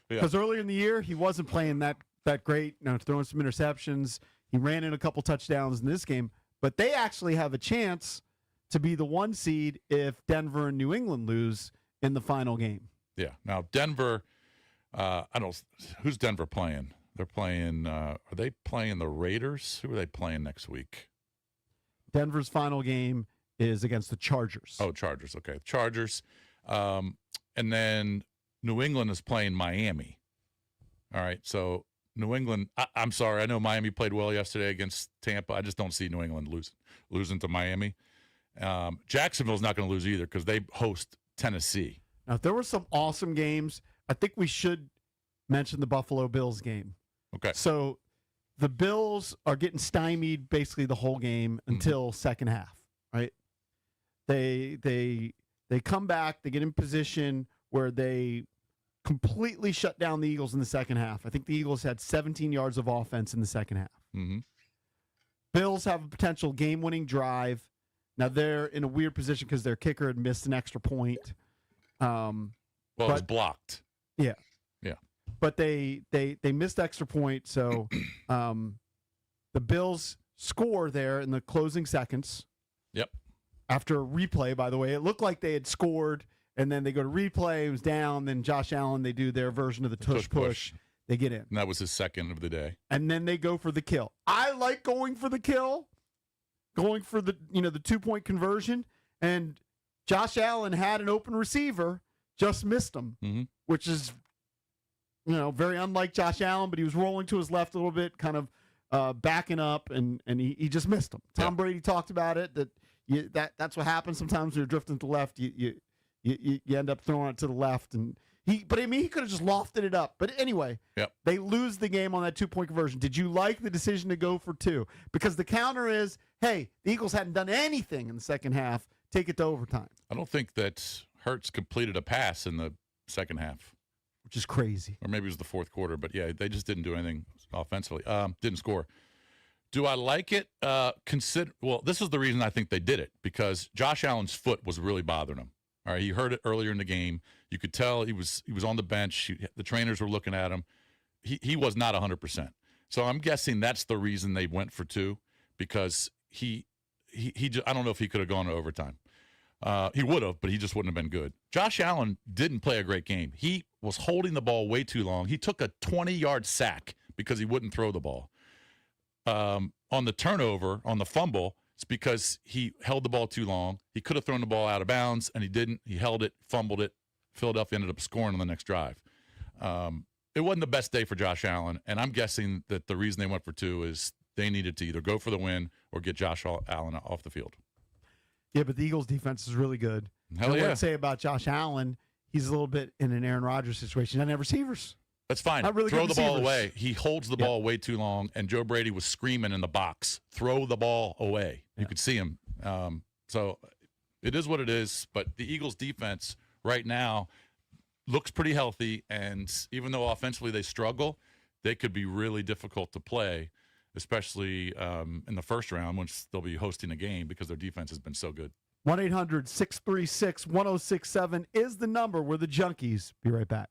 Because earlier in the year, he wasn't playing that great, throwing some interceptions. He ran in a couple touchdowns in this game, but they actually have a chance to be the 1 seed if Denver and New England lose in the final game. Yeah. Now Denver, who's Denver playing? They're playing. Are they playing the Raiders? Who are they playing next week? Denver's final game is against the Chargers. Oh, Chargers. Okay, Chargers. And then New England is playing Miami. All right. So New England. I'm sorry. I know Miami played well yesterday against Tampa. I just don't see New England losing to Miami. Jacksonville's not going to lose either because they host Tennessee. Now, if there were some awesome games, I think we should mention the Buffalo Bills game. Okay. So the Bills are getting stymied basically the whole game until second half, right? They come back, they get in position where they completely shut down the Eagles in the second half. I think the Eagles had 17 yards of offense in the second half. Mm-hmm. Bills have a potential game-winning drive. Now they're in a weird position because their kicker had missed an extra point. Well, it was blocked. Yeah. Yeah. But they missed extra point, so the Bills score there in the closing seconds. Yep. After a replay, by the way, it looked like they had scored, and then they go to replay. It was down. Then Josh Allen, they do their version of the tush push. They get in. And that was his second of the day. And then they go for the kill. I like going for the kill, going for the 2-point conversion, and Josh Allen had an open receiver, just missed him, which is, very unlike Josh Allen, but he was rolling to his left a little bit, kind of backing up, and he just missed him. Tom Brady talked about it, that's what happens sometimes when you're drifting to the left. You end up throwing it to the left, and he could have just lofted it up. But anyway, they lose the game on that 2-point conversion. Did you like the decision to go for 2? Because the counter is, hey, the Eagles hadn't done anything in the second half. Take it to overtime. I don't think that Hurts completed a pass in the second half. Which is crazy. Or maybe it was the fourth quarter, but yeah, they just didn't do anything offensively. Didn't score. Do I like it? Well, this is the reason I think they did it, because Josh Allen's foot was really bothering him. All right, he hurt it earlier in the game. You could tell he was on the bench. The trainers were looking at him. He was not 100%. So I'm guessing that's the reason they went for 2, because he I don't know if he could have gone to overtime. He would have, but he just wouldn't have been good. Josh Allen didn't play a great game. He was holding the ball way too long. He took a 20-yard sack because he wouldn't throw the ball. On the turnover, on the fumble, It's because he held the ball too long. He could have thrown the ball out of bounds, and he didn't. He held it, fumbled it. Philadelphia ended up scoring on the next drive. It wasn't the best day for Josh Allen, and I'm guessing that the reason they went for 2 is they needed to either go for the win or get Josh Allen off the field. Yeah, but the Eagles' defense is really good. Hell and yeah. What I'd say about Josh Allen, he's a little bit in an Aaron Rodgers situation. He doesn't have receivers. That's fine. Not really Throw good the ball receivers. away. He holds the ball way too long, and Joe Brady was screaming in the box, throw the ball away. You could see him. So it is what it is, but the Eagles' defense right now looks pretty healthy, and even though offensively they struggle, they could be really difficult to play, especially in the first round once they'll be hosting a game because their defense has been so good. 1-800-636-1067 is the number. We're the Junkies. Be right back.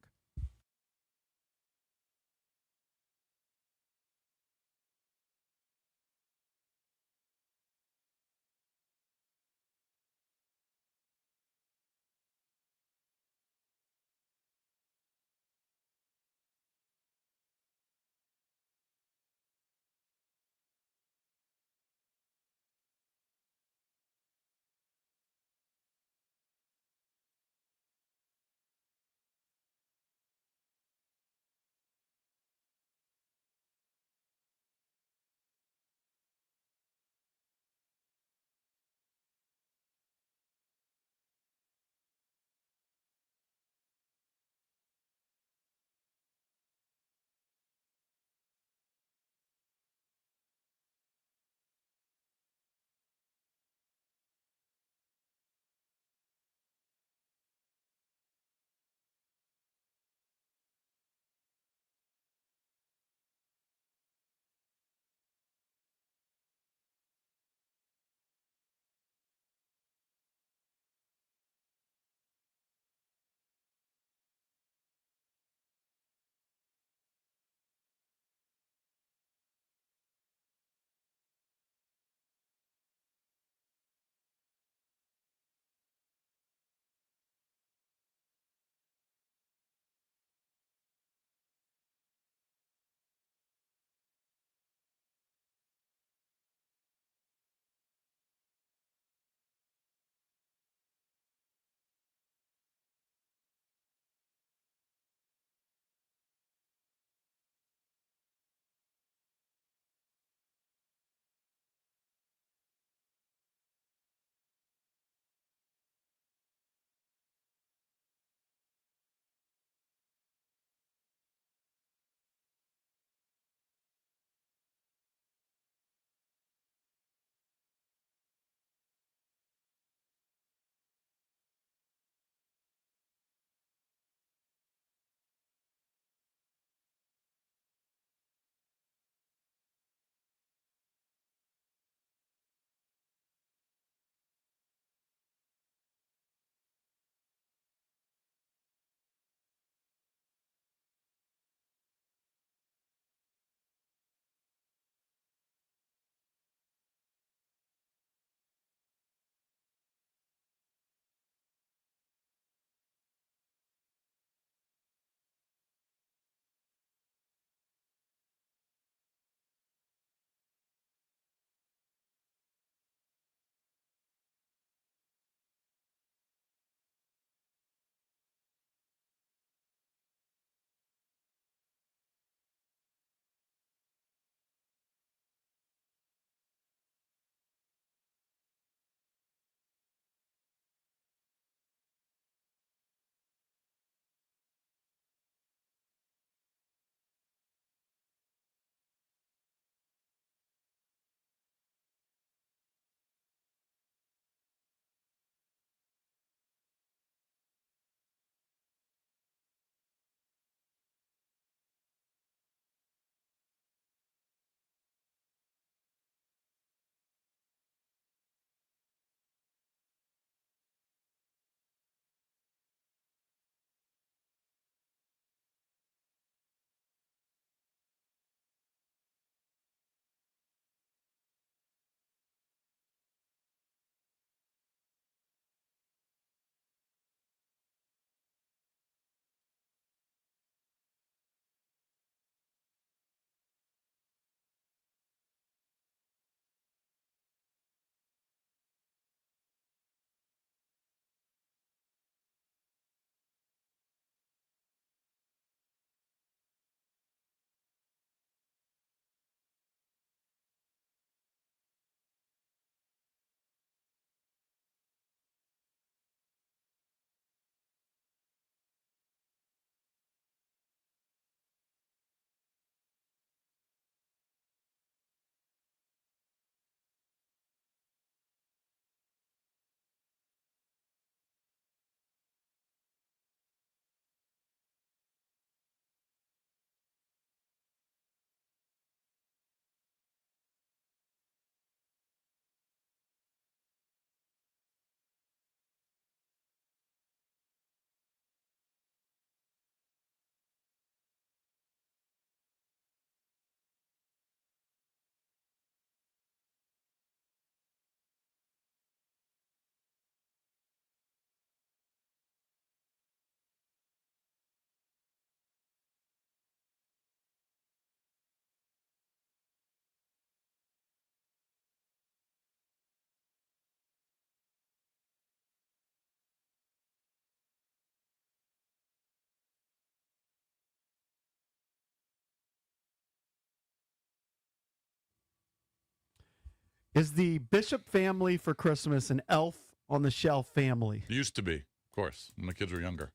Is the Bishop family for Christmas an Elf on the Shelf family? Used to be, of course, when the kids were younger.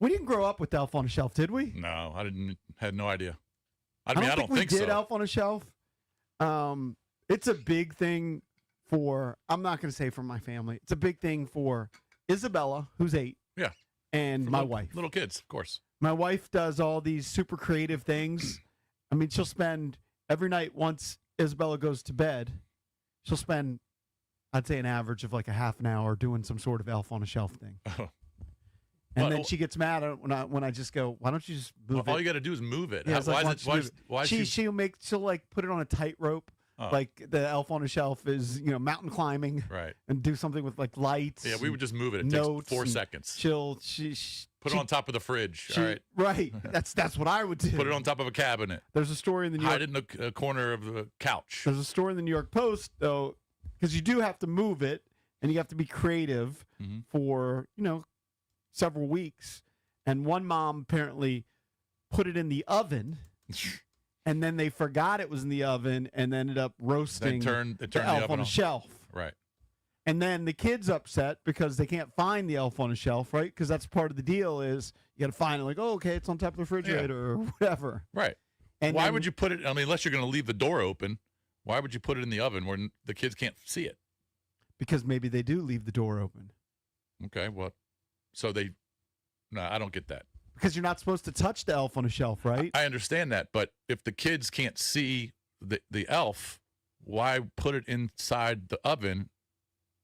We didn't grow up with Elf on a Shelf, did we? No, I didn't. Had no idea. I don't think we did so. Elf on a Shelf. It's a big thing for, I'm not going to say for my family. It's a big thing for Isabella, who's 8. Yeah. And For my little- wife. Little kids, of course. My wife does all these super creative things. I mean, she'll spend every night once Isabella goes to bed, she'll spend, I'd say, an average of like a half an hour doing some sort of Elf on a Shelf thing. And Well, then she gets mad at when I just go, why don't you just move All it? you got to do is move it. Yeah, it's like, why is it? Why is she? She'll like put it on a tightrope, Oh. like the Elf on a Shelf is mountain climbing, Right. and do something with like lights. Yeah, we would just move it. It notes takes 4 and seconds. She Put it on top of the fridge. All right. Right. That's what I would do. Put it on top of a cabinet. There's a story in the New York. Hide it in the corner of the couch. There's a story in the New York Post though, because you do have to move it, and you have to be creative Mhm. for several weeks. And one mom apparently put it in the oven, and then they forgot it was in the oven, and ended up roasting They turned the the Elf oven on a on. Shelf. Right. And then the kid's upset because they can't find the Elf on a Shelf, right? Because that's part of the deal is you got to find it. Like, oh, okay, it's on top of the refrigerator or whatever. Right. And Why then- would you put it? I mean, unless you're going to leave the door open, why would you put it in the oven where the kids can't see it? Because maybe they do leave the door open. Okay. Well, so no, I don't get that. Because you're not supposed to touch the Elf on a Shelf, right? I understand that, but if the kids can't see the elf, why put it inside the oven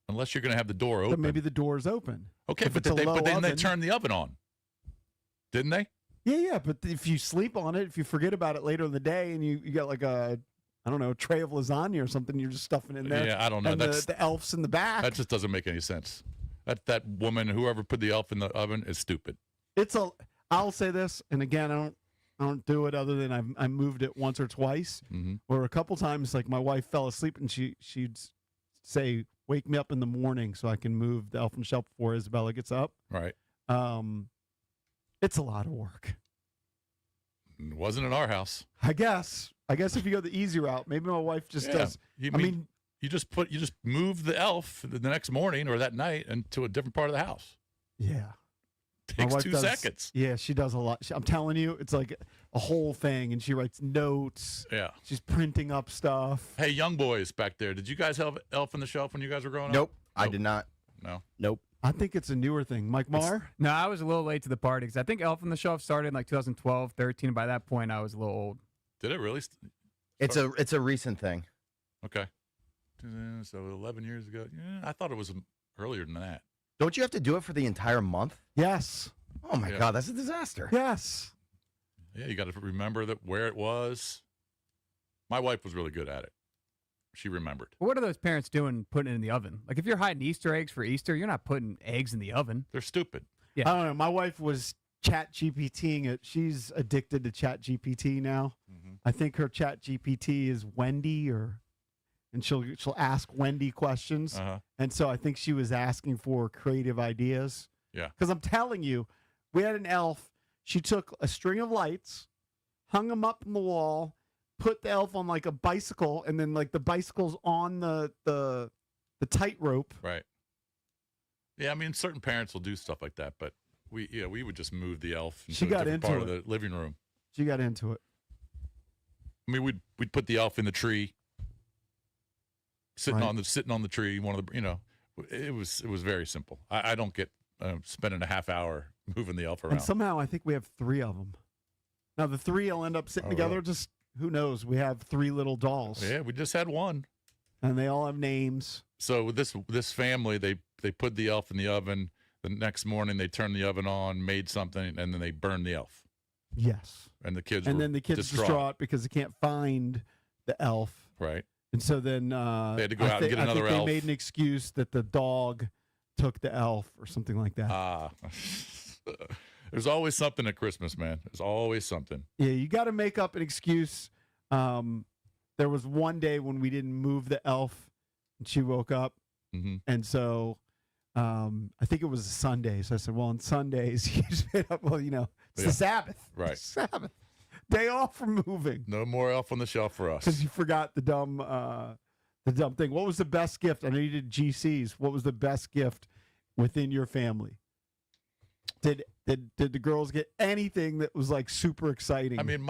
unless you're going to have the door But open? maybe the door's open. Okay, if but it's a low then they oven- turned the oven on, didn't they? Yeah. But if you sleep on it, if you forget about it later in the day, and you got like a, I don't know, tray of lasagna or something, you're just stuffing it in there. Yeah, I don't know. And the elf's in the back. That just doesn't make any sense. That woman, whoever put the elf in the oven, is stupid. I'll say this, and again, I don't do it other than I moved it once or twice, Mm-hmm. or a couple times. Like my wife fell asleep, and she'd say, "Wake me up in the morning so I can move the Elf on the Shelf before Isabella gets up." Right. It's a lot of work. It wasn't in our house. I guess if you go the easy route, maybe my wife just Yeah. does. You I mean, you just move the elf the next morning or that night into a different part of the house. yeah. My Takes wife 2 does- seconds. Yeah, she does a lot. I'm telling you, it's like a whole thing, and she writes notes. Yeah. She's printing up stuff. Hey, young boys back there, did you guys have Elf on the Shelf when you guys were growing Nope, up? I did not. No. Nope. I think it's a newer thing. Mike Marr? No, I was a little late to the party because I think Elf on the Shelf started in like 2012, 13. By that point, I was a little old. Did it really? It's a recent thing. Okay. So 11 years ago. Yeah, I thought it was earlier than that. Don't you have to do it for the entire month? Yes. Oh my Yeah. God, that's a disaster. Yes. Yeah, you got to remember where it was. My wife was really good at it. She remembered. But what are those parents doing putting it in the oven? Like if you're hiding Easter eggs for Easter, you're not putting eggs in the oven. They're stupid. Yeah. I don't know. My wife was chat GPTing it. She's addicted to chat GPT now. Mm-hmm. I think her chat GPT is Wendy and she'll ask Wendy questions. Uh-huh. And so I think she was asking for creative ideas. Yeah. Because I'm telling you, we had an elf. She took a string of lights, hung them up on the wall, put the elf on like a bicycle, and then like the bicycle's on the tightrope. Right. Yeah, I mean, certain parents will do stuff like that, but we would just move the elf into She a got different into part of it. the living room. She got into it. I mean, we'd put the elf in the tree, sitting Right. on the tree. One of the it was very simple. I don't get spending a half hour moving the elf around. And somehow I think we have 3 of them. Now the 3 will end up sitting Oh, together. really? Just who knows? We have 3 little dolls, Yeah, we just had one. and they all have names. So with this family, they put the elf in the oven. The next morning, they turned the oven on, made something, and then they burned the elf. Yes. And the kids And were then the kids distraught because they can't find the elf. Right. And so then They had to go out and get another I think elf. They made an excuse that the dog took the elf or something like that. Ah. There's always something at Christmas, man. There's always something. Yeah, you got to make up an excuse. There was one day when we didn't move the elf, and she woke up, Mm-hmm. and so I think it was a Sunday. So I said, "Well, on Sundays, you just made up. Well, it's Yeah. the Sabbath, Right. It's Sabbath, day off from moving, No more elf on the shelf for us. because you forgot the The dumb thing. What was the best gift? I know you did GCs. What was the best gift within your family? Did the girls get anything that was like super exciting? I mean,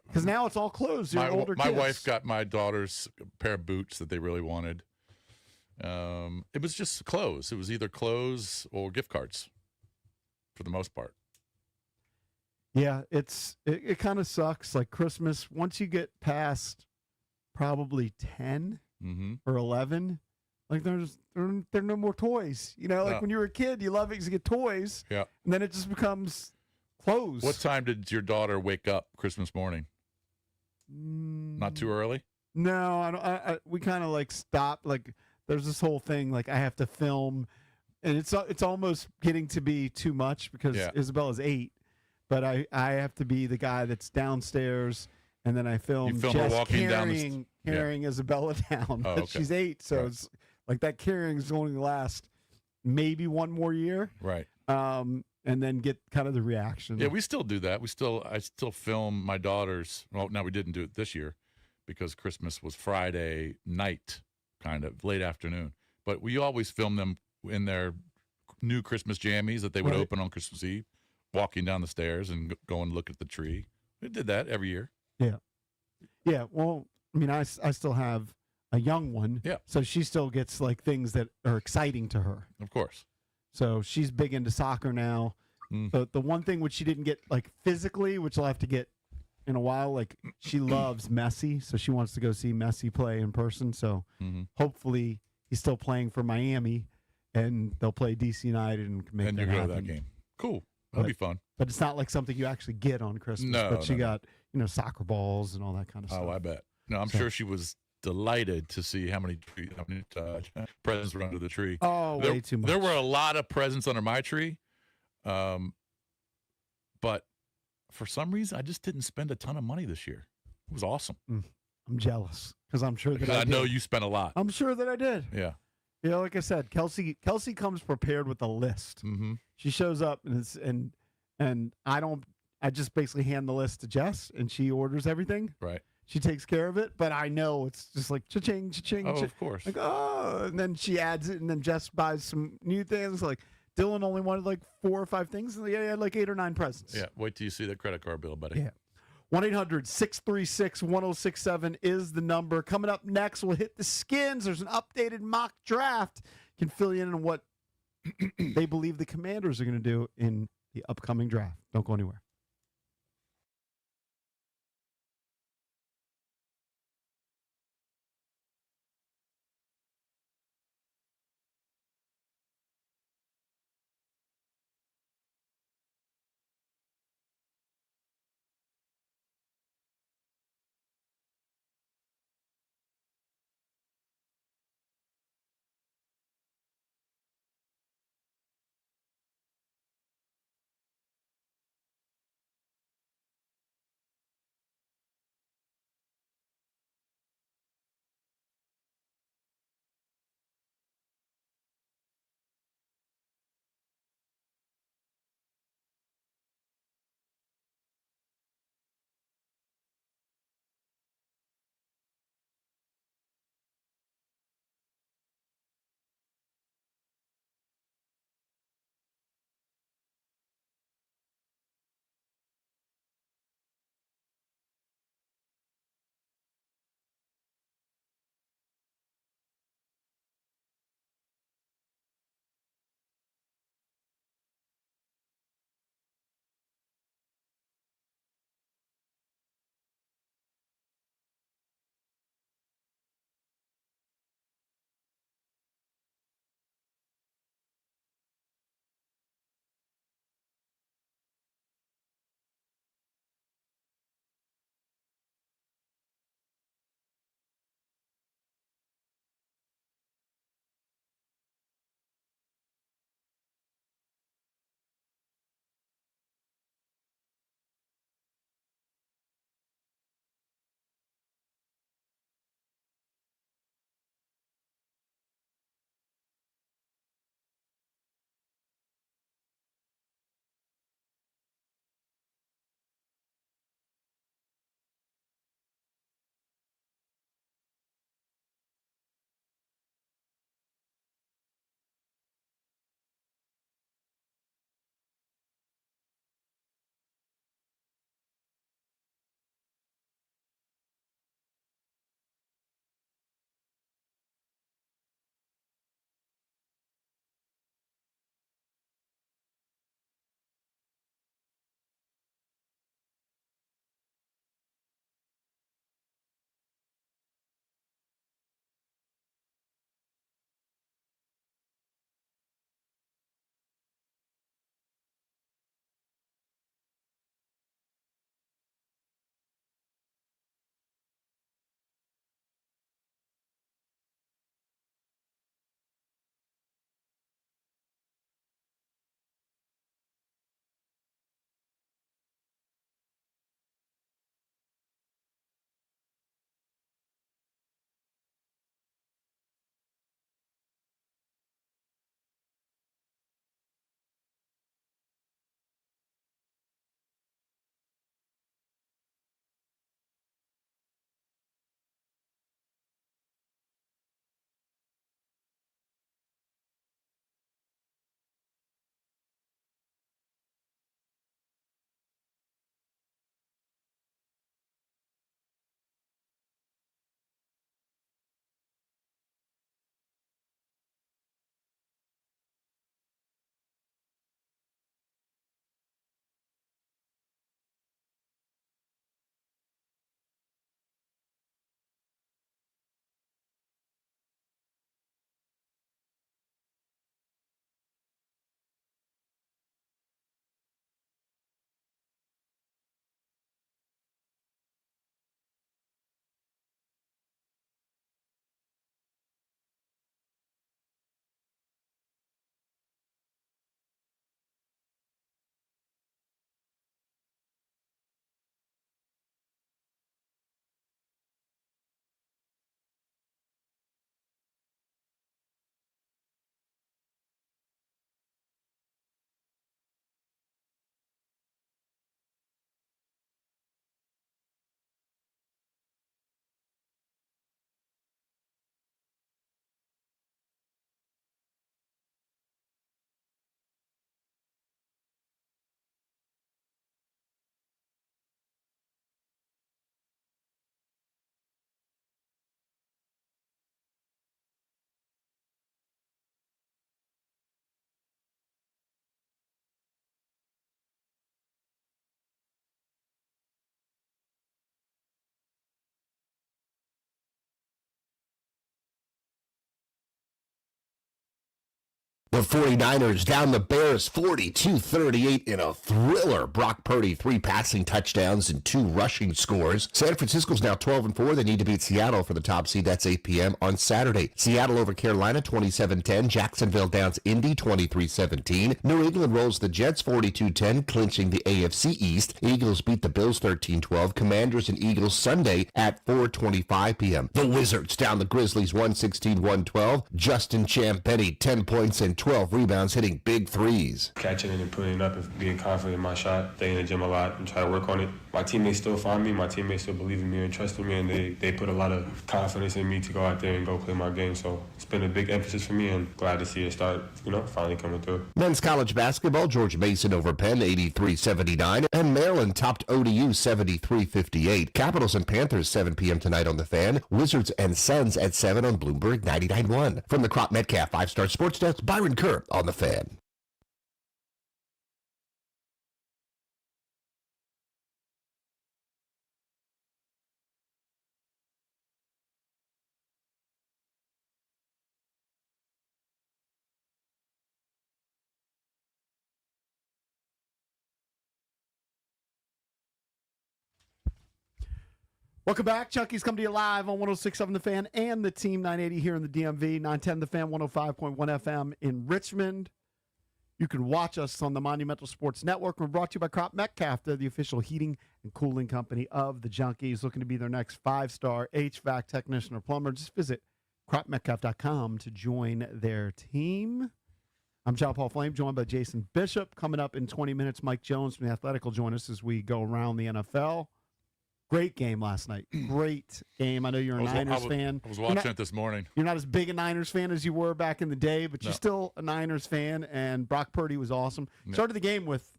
because now it's all clothes. You're older my kids. wife got my daughters a pair of boots that they really wanted. It was just clothes. It was either clothes or gift cards, for the most part. Yeah, it kind of sucks. Like Christmas, once you get past probably 10 Mm-hmm. or 11, like there are no more toys. You know, like No. when you were a kid, you love it because you get toys. Yeah. And then it just becomes clothes. What time did your daughter wake up Christmas morning? Not too early? No, I don't. We kind of like stopped. Like there's this whole thing. Like I have to film, and it's almost getting to be too much because Yeah. Isabella's 8, but I have to be the guy that's downstairs, and then I film, film her just walking down the carrying Isabella down. Oh, But okay. she's 8, so Right. it's like that carrying is going to last maybe one more year, Right. and then get kind of the reaction. Yeah, we still do that. I still film my daughters. Well, now we didn't do it this year because Christmas was Friday night, kind of late afternoon. But we always film them in their new Christmas jammies that they would Right. open on Christmas Eve, walking down the stairs and go and look at the tree. We did that every year. Yeah, well, I mean, I still have a young one. Yeah. So she still gets like things that are exciting to her. Of course. So she's big into soccer now. Mm. The one thing which she didn't get like physically, which I'll have to get in a while, like she loves Messi, so she wants to go see Messi play in person. So hmm hopefully he's still playing for Miami, and they'll play DC United and can make And that you go to happen. that game. Cool. That'll But- be fun. But it's not like something you actually get on Christmas. No, but she no, no. got soccer balls and all that kind of stuff. Oh, I bet. No, I'm So- sure she was delighted to see how many presents were under the tree. Oh, way too much. There were a lot of presents under my tree, but for some reason, I just didn't spend a ton of money this year. It was awesome. I'm jealous because I'm sure that Because I did. know you spent a lot. I'm sure that I did. Yeah. You know, like I said, Kelsey comes prepared with a list. Mm-hmm. She shows up and I just basically hand the list to Jess and she orders everything. Right. She takes care of it, but I know it's just like cha-ching, cha-ching, Oh, cha- of course. like and then she adds it, and then Jess buys some new things. Like Dylan only wanted like 4 or 5 things, and he had like 8 or 9 presents. Yeah. Wait till you see that credit card bill, buddy. Yeah. 1-800-636-1067 is the number. Coming up next, we'll hit the Skins. There's an updated mock draft. Can fill you in on what they believe the Commanders are going to do in the upcoming draft. Don't go anywhere. The 49ers down the Bears 42-38 in a thriller. Brock Purdy, 3 passing touchdowns and 2 rushing scores. San Francisco's now 12-4. They need to beat Seattle for the top seed. That's 8 p.m. on Saturday. Seattle over Carolina 27-10. Jacksonville downs Indy 23-17. New England rolls the Jets 42-10, clinching the AFC East. Eagles beat the Bills 13-12. Commanders and Eagles Sunday at 4:25 p.m. The Wizards down the Grizzlies 116-112. Justin Champagnie 10 points and 12 rebounds, hitting big threes. Catching it and putting it up and being confident in my shot, stay in the gym a lot and try to work on it. My teammates still find me, my teammates still believe in me and trust in me, and they put a lot of confidence in me to go out there and go play my game. So it's been a big emphasis for me, and glad to see it start, finally coming through. Men's college basketball, George Mason over Penn 83-79, and Maryland topped ODU 73-58. Capitals and Panthers 7 p.m. tonight on The Fan. Wizards and Suns at 7 on Bloomberg 99.1. From the Crop Metcalf 5-Star Sports Desk, Byron Kerr on The Fan. Welcome back. Chunky's come to you live on 106.7 The Fan and the Team 980 here in the DMV, 910 The Fan, 105.1 FM in Richmond. You can watch us on the Monumental Sports Network. We're brought to you by Crop Metcalf. They're the official heating and cooling company of the Junkies. Looking to be their next 5-star HVAC technician or plumber. Just visit cropmetcalf.com to join their team. I'm John Paul Flame, joined by Jason Bishop. Coming up in 20 minutes, Mike Jones from The Athletic will join us as we go around the NFL. Great game last night. Great game. I know you're a Niners fan. I was watching it this morning. You're not as big a Niners fan as you were back in the day, but you're still a Niners fan, and Brock Purdy was awesome. Started the game with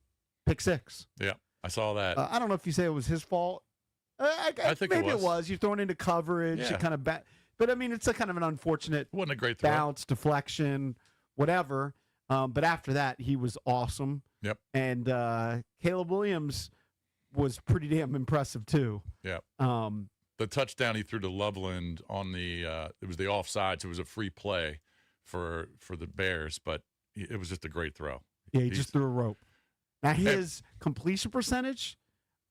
pick 6. Yeah, I saw that. I don't know if you say it was his fault. I think maybe it was. You're thrown into coverage. Yeah. You kind of but, I mean, it's a kind of an unfortunate It wasn't a great throw. bounce, deflection, whatever. But after that, he was awesome. Yep. And Caleb Williams was pretty damn impressive too. Yeah. The touchdown he threw to Loveland on the it was the offside, so it was a free play for the Bears, but it was just a great throw. Yeah, he just threw a rope. Now his completion percentage,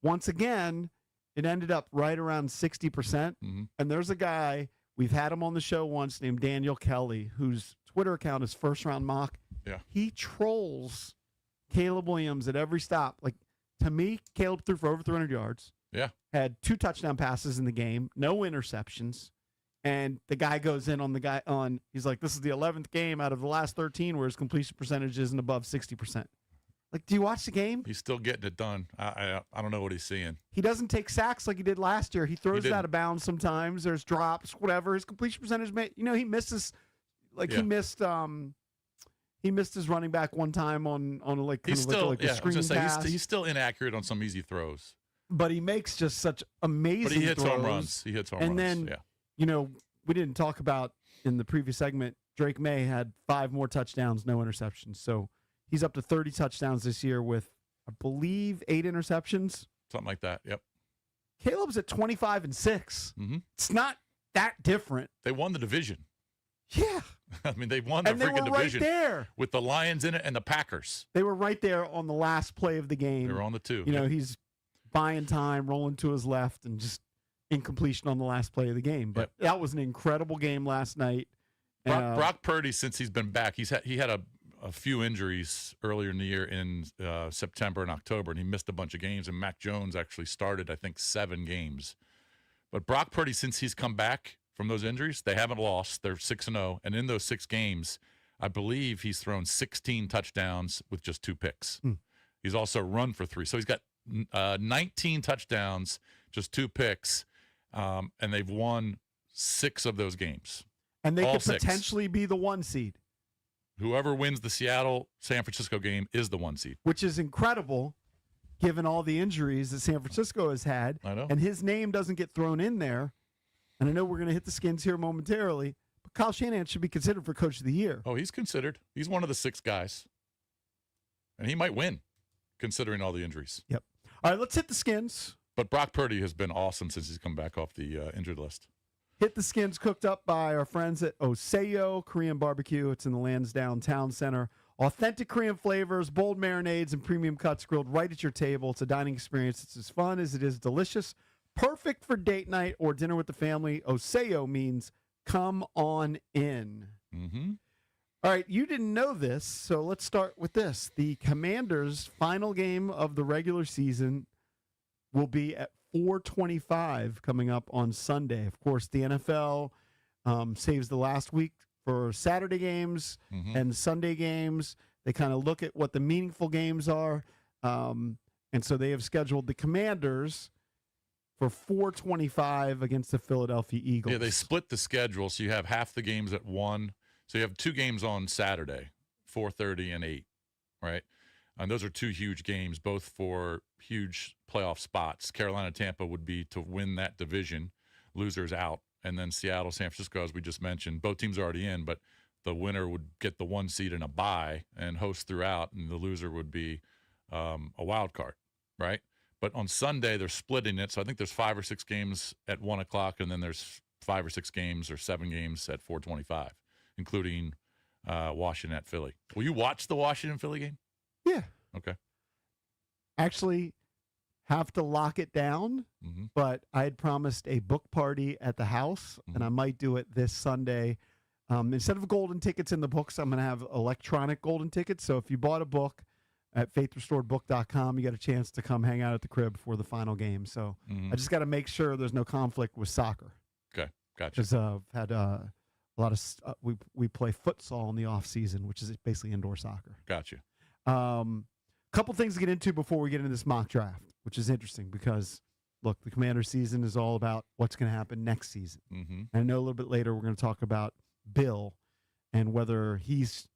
once again, it ended up right around 60%. Mm-hmm. And there's a guy, we've had him on the show once, named Daniel Kelly, whose Twitter account is First Round Mock. Yeah. He trolls Caleb Williams at every stop. Like, to me, Caleb threw for over 300 yards. Yeah. Had 2 touchdown passes in the game, no interceptions. And the guy goes in on he's like, this is the 11th game out of the last 13 where his completion percentage isn't above 60%. Like, do you watch the game? He's still getting it done. I don't know what he's seeing. He doesn't take sacks like he did last year. He throws it out of bounds sometimes. There's drops, whatever. His completion percentage, he misses. Like he missed his running back one time on like He's still a screen pass. he's still inaccurate on some easy throws. But he makes just such amazing But he hits throws. home runs. He hits home and runs. then, yeah. We didn't talk about in the previous segment, Drake May had 5 more touchdowns, no interceptions. So he's up to 30 touchdowns this year with, I believe, 8 interceptions. Something like that. Yep. Caleb's at 25-6. Mm-hmm. It's not that different. They won the division. Yeah. I mean, they won the And they freaking were division right there. with the Lions in it and the Packers. They were right there on the last play of the game. They were on the 2. He's buying time, rolling to his left, and just incompletion on the last play of the game. But that was an incredible game last night. Brock Purdy, since he's been back, he had a few injuries earlier in the year in September and October, and he missed a bunch of games. And Mac Jones actually started, I think, 7 games. But Brock Purdy, since he's come back from those injuries, they haven't lost. They're 6-0, and in those 6 games, I believe he's thrown 16 touchdowns with just 2 picks. He's also run for 3, so he's got 19 touchdowns, just 2 picks, and they've won 6 of those games. And they All could 6. potentially be the 1 seed. Whoever wins the Seattle-San Francisco game is the 1 seed. Which is incredible, given all the injuries that San Francisco has had. I know. And his name doesn't get thrown in there. And I know we're going to hit the Skins here momentarily, but Kyle Shanahan should be considered for Coach of the Year. Oh, he's considered. He's one of the 6 guys. And he might win, considering all the injuries. Yep. All right, let's hit the Skins. But Brock Purdy has been awesome since he's come back off the injured list. Hit the Skins cooked up by our friends at Oseyo Korean Barbecue. It's in the Lansdowne Town Center. Authentic Korean flavors, bold marinades, and premium cuts grilled right at your table. It's a dining experience. It's as fun as it is delicious. Perfect for date night or dinner with the family. Oseyo means come on in. Mm-hmm. All right, you didn't know this, so let's start with this. The Commanders' final game of the regular season will be at 4:25 coming up on Sunday. Of course, the NFL saves the last week for Saturday games and Sunday games. They kind of look at what the meaningful games are, and so they have scheduled the Commanders for 4:25 against the Philadelphia Eagles. Yeah, they split the schedule, so you have half the games at 1. So you have 2 games on Saturday, 4:30 and 8, right? And those are 2 huge games, both for huge playoff spots. Carolina-Tampa would be to win that division. Losers out. And then Seattle-San Francisco, as we just mentioned. Both teams are already in, but the winner would get the 1 seed and a bye and host throughout, and the loser would be a wild card, right? But on Sunday, they're splitting it. So I think there's 5 or 6 games at 1 o'clock, and then there's 5 or 6 games or 7 games at 4:25, including Washington at Philly. Will you watch the Washington-Philly game? Yeah. Okay. Actually have to lock it down, but I had promised a book party at the house, and I might do it this Sunday. Instead of golden tickets in the books, I'm going to have electronic golden tickets. So if you bought a book at faithrestoredbook.com, you got a chance to come hang out at the crib for the final game. So I just got to make sure there's no conflict with soccer. Okay, gotcha. Because I've had a lot of we play futsal in the off season, which is basically indoor soccer. Gotcha. Couple things to get into before we get into this mock draft, which is interesting because, look, the Commander season is all about what's going to happen next season. And I know a little bit later we're going to talk about Bill and whether he's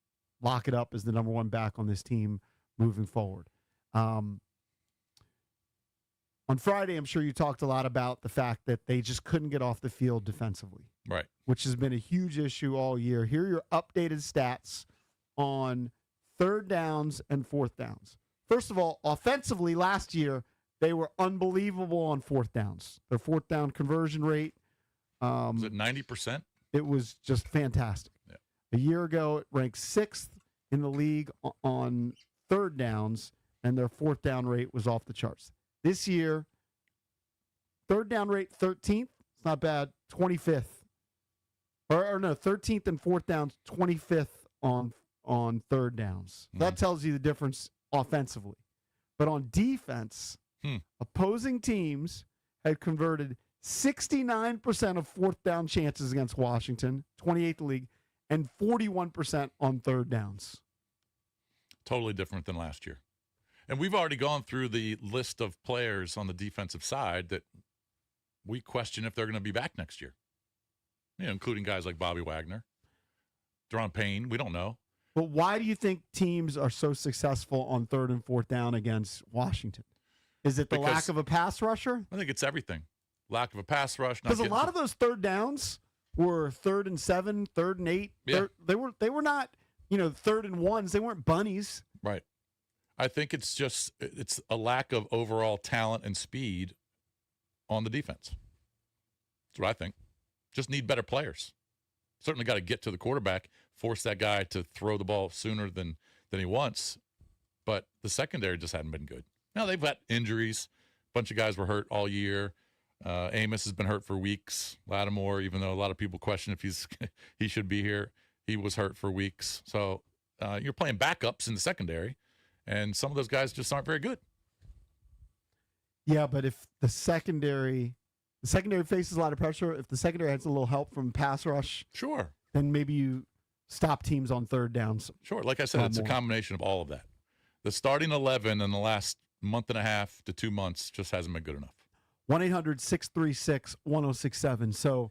lock it up as the number 1 back on this team moving forward. On Friday, I'm sure you talked a lot about the fact that they just couldn't get off the field defensively. Right. Which has been a huge issue all year. Here are your updated stats on 3rd downs and 4th downs. First of all, offensively, last year, they were unbelievable on 4th downs. Their 4th down conversion rate. Was it 90%? It was just fantastic. Yeah. A year ago, it ranked 6th in the league on 3rd downs, and their 4th down rate was off the charts. This year, 3rd down rate 13th. It's not bad. 25th. Or no, 13th and 4th downs, 25th on 3rd downs. That tells you the difference offensively. But on defense, opposing teams had converted 69% of 4th down chances against Washington, 28th league, and 41% on 3rd downs. Totally different than last year. And we've already gone through the list of players on the defensive side that we question if they're going to be back next year. You know, including guys like Bobby Wagner, Deron Payne. We don't know. But why do you think teams are so successful on 3rd and 4th down against Washington? Is it the lack of a pass rusher? I think it's everything. Lack of a pass rush. Because a lot of those 3rd downs were 3rd and 7, 3rd and 8. Yeah. They were not, 3rd and 1s. They weren't bunnies. Right. I think it's a lack of overall talent and speed on the defense. That's what I think. Just need better players. Certainly got to get to the quarterback, force that guy to throw the ball sooner than he wants. But the secondary just hadn't been good. Now, they've got injuries. A bunch of guys were hurt all year. Amos has been hurt for weeks. Lattimore, even though a lot of people question if he should be here, he was hurt for weeks. So you're playing backups in the secondary, and some of those guys just aren't very good. Yeah, but if the secondary faces a lot of pressure, if the secondary has a little help from pass rush, Sure. then maybe you stop teams on 3rd downs. Sure. Like I said, it's a combination of all of that. The starting 11 in the last month and a half to 2 months just hasn't been good enough. 1-800-636-1067. So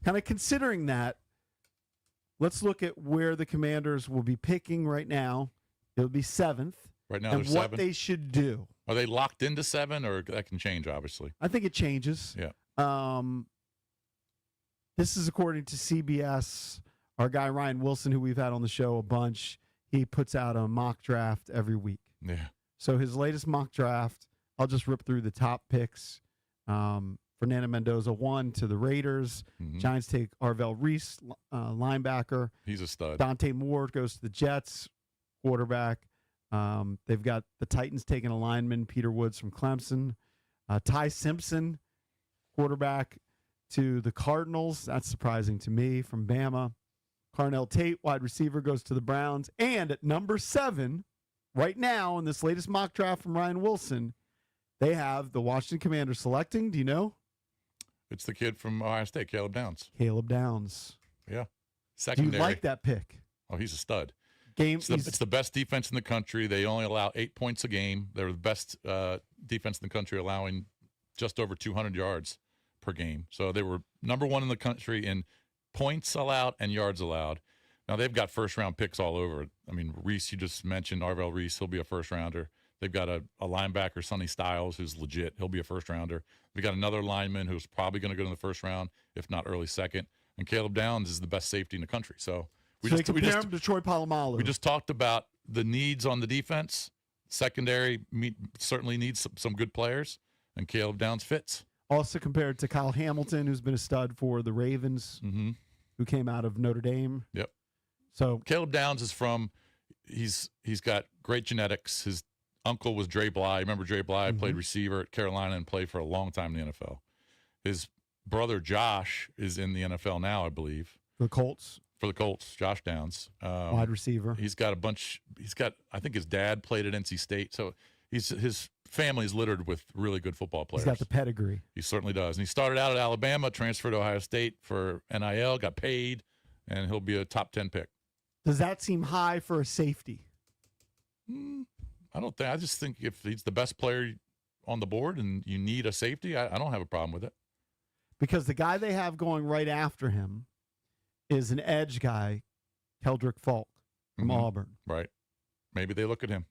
kind of considering that, let's look at where the Commanders will be picking right now. It'll be 7th. Right now, and they're what 7. they should do. Are they locked into 7, or that can change, obviously? I think it changes. Yeah. This is according to CBS. Our guy Ryan Wilson, who we've had on the show a bunch, he puts out a mock draft every week. Yeah. So his latest mock draft, I'll just rip through the top picks. Fernando Mendoza 1 to the Raiders. Mhm. Giants take Arvell Reese, linebacker. He's a stud. Dante Moore goes to the Jets, quarterback. They've got the Titans taking a lineman, Peter Woods from Clemson. Ty Simpson, quarterback, to the Cardinals. That's surprising to me, from Bama. Carnell Tate, wide receiver, goes to the Browns. And at number 7, right now in this latest mock draft from Ryan Wilson, they have the Washington Commanders selecting, do you know? It's the kid from Ohio State, Caleb Downs. Caleb Downs. Yeah. Do Secondary. you like that pick? Oh, he's a stud. He's- It's the best defense in the country. They only allow 8 points a game. They're the best defense in the country, allowing just over 200 yards per game. So they were number 1 in the country in points allowed and yards allowed. Now they've got first-round picks all over it. I mean, Reese, you just mentioned Arvell Reese. He'll be a first-rounder. They've got a linebacker, Sonny Styles, who's legit. He'll be a first-rounder. We got another lineman who's probably going to go in the first round, if not early second. And Caleb Downs is the best safety in the country. So so they compare him to Troy Polamalu. we just talked about the needs on the defense. Secondary certainly needs some good players, and Caleb Downs fits. Also compared to Kyle Hamilton, who's been a stud for the Ravens, Mm-hmm. who came out of Notre Dame. Yep. So Caleb Downs is he's got great genetics. His uncle was Dre Bly. Remember Dre Bly played receiver at Carolina and played for a long time in the NFL. His brother Josh is in the NFL now, I believe, the Colts, for the Colts. Josh Downs, wide receiver. He's got a bunch. I think his dad played at NC State, so his family is littered with really good football players. He's got the pedigree. He certainly does. And he started out at Alabama, transferred to Ohio State for NIL, got paid, and he'll be a top 10 pick. Does that seem high for a safety? I don't think. I just think if he's the best player on the board and you need a safety, I don't have a problem with it. Because the guy they have going right after him is an edge guy, Keldrick Falk from Mhm. Auburn. Right. Maybe they look at him.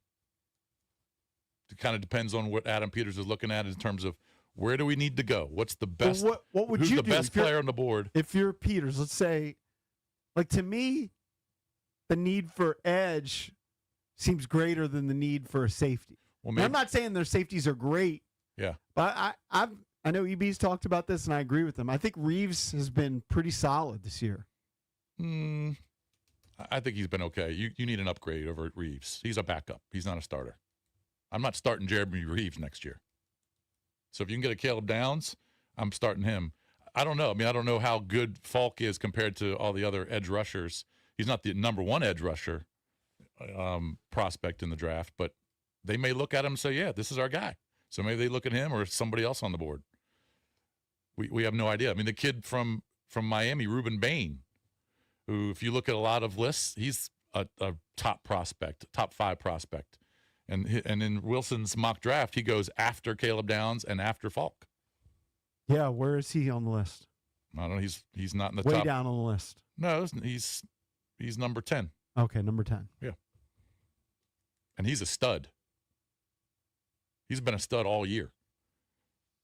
It kind of depends on what Adam Peters is looking at in terms of where do we need to go? What's the best? Well, what would who's you the do best if you're- player on the board? If you're Peters, let's say, like, to me, the need for edge seems greater than the need for a safety. Well, And I'm not saying their safeties are great. Yeah. But I know EB's talked about this, and I agree with him. I think Reeves has been pretty solid this year. I think he's been okay. You need an upgrade over at Reeves. He's a backup. He's not a starter. I'm not starting Jeremy Reeves next year. So if you can get a Caleb Downs, I'm starting him. I don't know. I mean, I don't know how good Falk is compared to all the other edge rushers. He's not the number one edge rusher prospect in the draft, but they may look at him and say, yeah, this is our guy. So maybe they look at him or somebody else on the board. We have no idea. I mean, the kid from Miami, Reuben Bain, who, if you look at a lot of lists, he's a top prospect, top 5 prospect. And in Wilson's mock draft, he goes after Caleb Downs and after Falk. Yeah, where is he on the list? I don't know. He's not in the Way top. down on the list. No, he's number 10, Okay, number 10. and he's a stud. He's been a stud all year.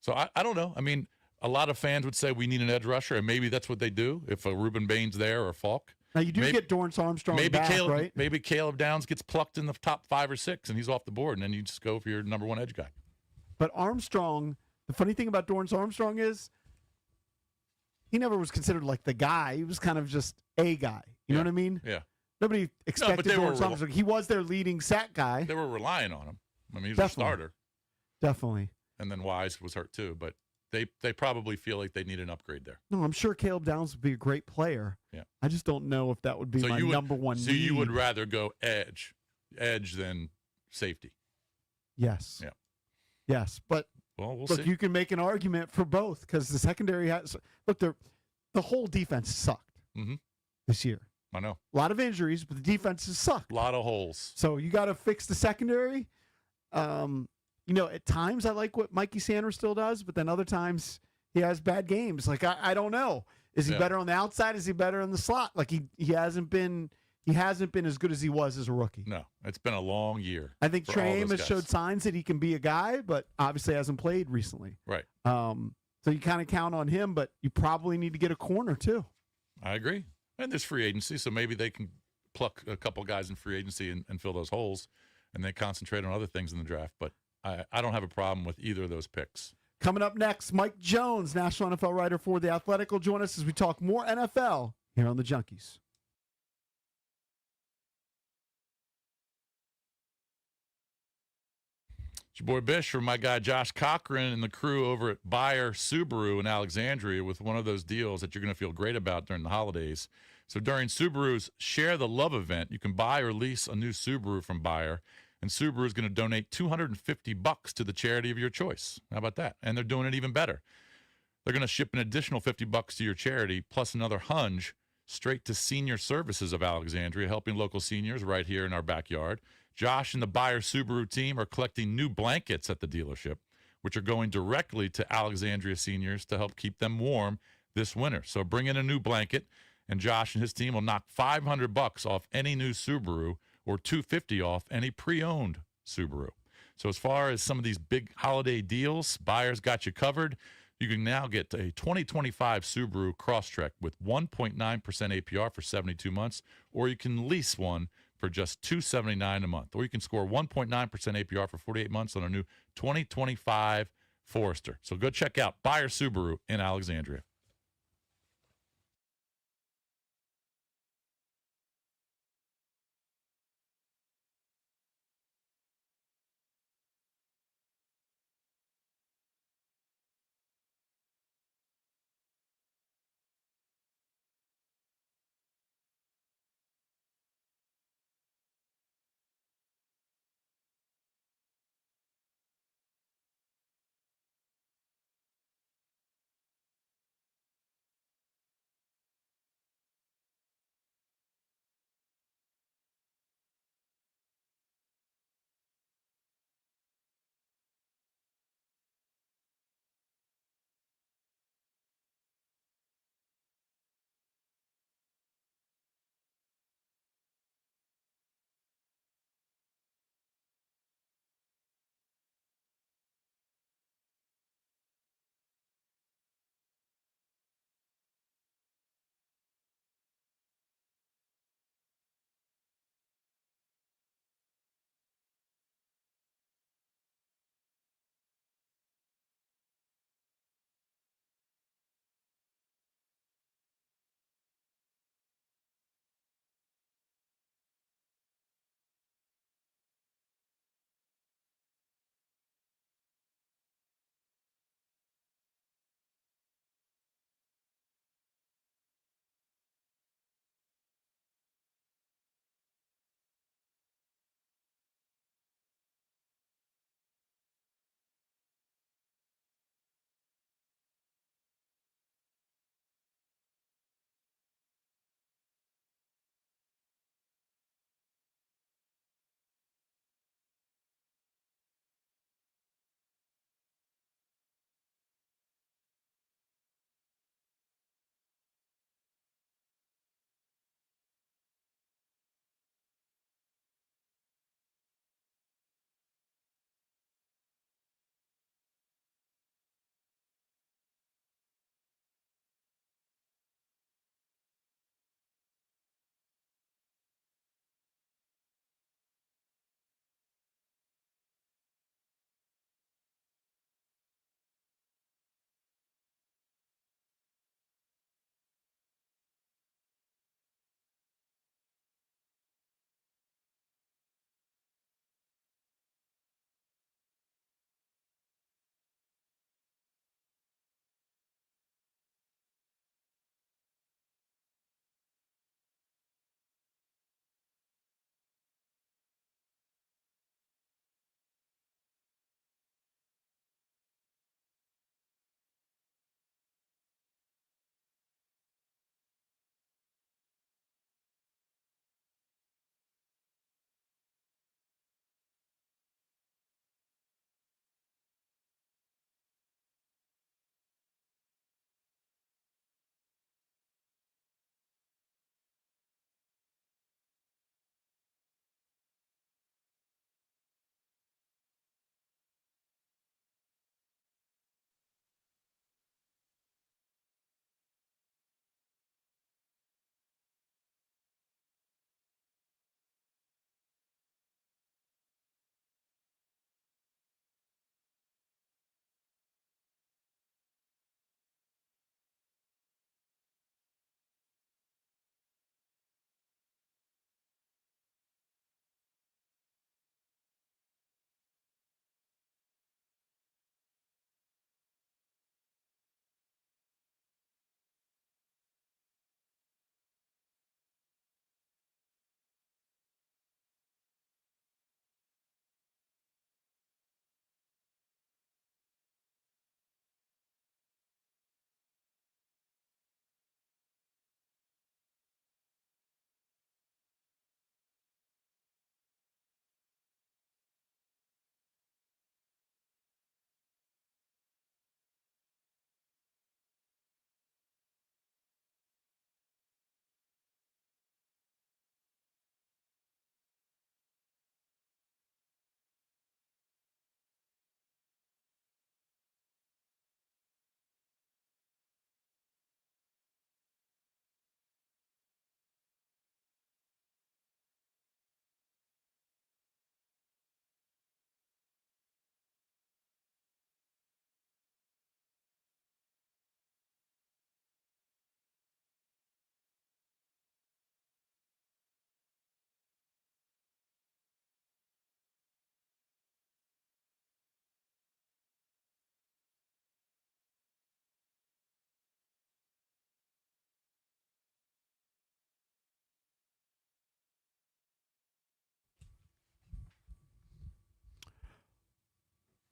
So I don't know. I mean, a lot of fans would say we need an edge rusher, and maybe that's what they do if a Reuben Bain's there or Falk. Now, you do Maybe- get Dorrance Armstrong back, right? Maybe Caleb Downs gets plucked in the top 5 or 6, and he's off the board, and then you just go for your number 1 edge guy. But Armstrong, the funny thing about Dorrance Armstrong is he never was considered like the guy. He was kind of just a guy. You know Yeah. what I mean? Yeah, Nobody expected they were Dorrance Armstrong. He was their leading sack guy. they were relying on him. I mean, he was Definitely. a starter, Definitely. and then Wise was hurt too. But they probably feel like they need an upgrade there. No, I'm sure Caleb Downs would be a great player. Yeah. I just don't know if that would be my number one So need. you would rather go edge than safety. Yes. Yeah. Yes, but Well, we'll look, see. you can make an argument for both because the secondary has look. The whole defense sucked Mhm. this year. I know. A lot of injuries, but the defense has sucked. A lot of holes. So you got to fix the secondary. At times I like what Mikey Sanders still does, but then other times he has bad games. Like I don't know. Is he Yeah. better on the outside? Is he better in the slot? Like he hasn't been as good as he was as a rookie. No, it's been a long year. I think for all Trey those Amos guys. showed signs that he can be a guy, but obviously hasn't played recently. Right. So you kind of count on him, but you probably need to get a corner too. I agree. And there's free agency, so maybe they can pluck a couple guys in free agency and fill those holes, and they concentrate on other things in the draft. But I don't have a problem with either of those picks. Coming up next, Mike Jones, national NFL writer for The Athletic, will join us as we talk more NFL here on the Junkies. It's your boy Bish for my guy Josh Cochran and the crew over at Buyer Subaru in Alexandria with one of those deals that you're going to feel great about during the holidays. So during Subaru's Share the Love event, you can buy or lease a new Subaru from Buyer, and Subaru is going to donate $250 to the charity of your choice. How about that? And they're doing it even better. They're going to ship an additional $50 to your charity plus another hunch straight to Senior Services of Alexandria, helping local seniors right here in our backyard. Josh and the Buyer Subaru team are collecting new blankets at the dealership, which are going directly to Alexandria seniors to help keep them warm this winter. So bring in a new blanket, and Josh and his team will knock $500 off any new Subaru or $250 off any pre-owned Subaru. So as far as some of these big holiday deals, Buyer's got you covered. You can now get a 2025 Subaru Crosstrek with 1.9% APR for 72 months, or you can lease one for just $279 a month, or you can score 1.9% APR for 48 months on a new 2025 Forester. So go check out Buyer Subaru in Alexandria.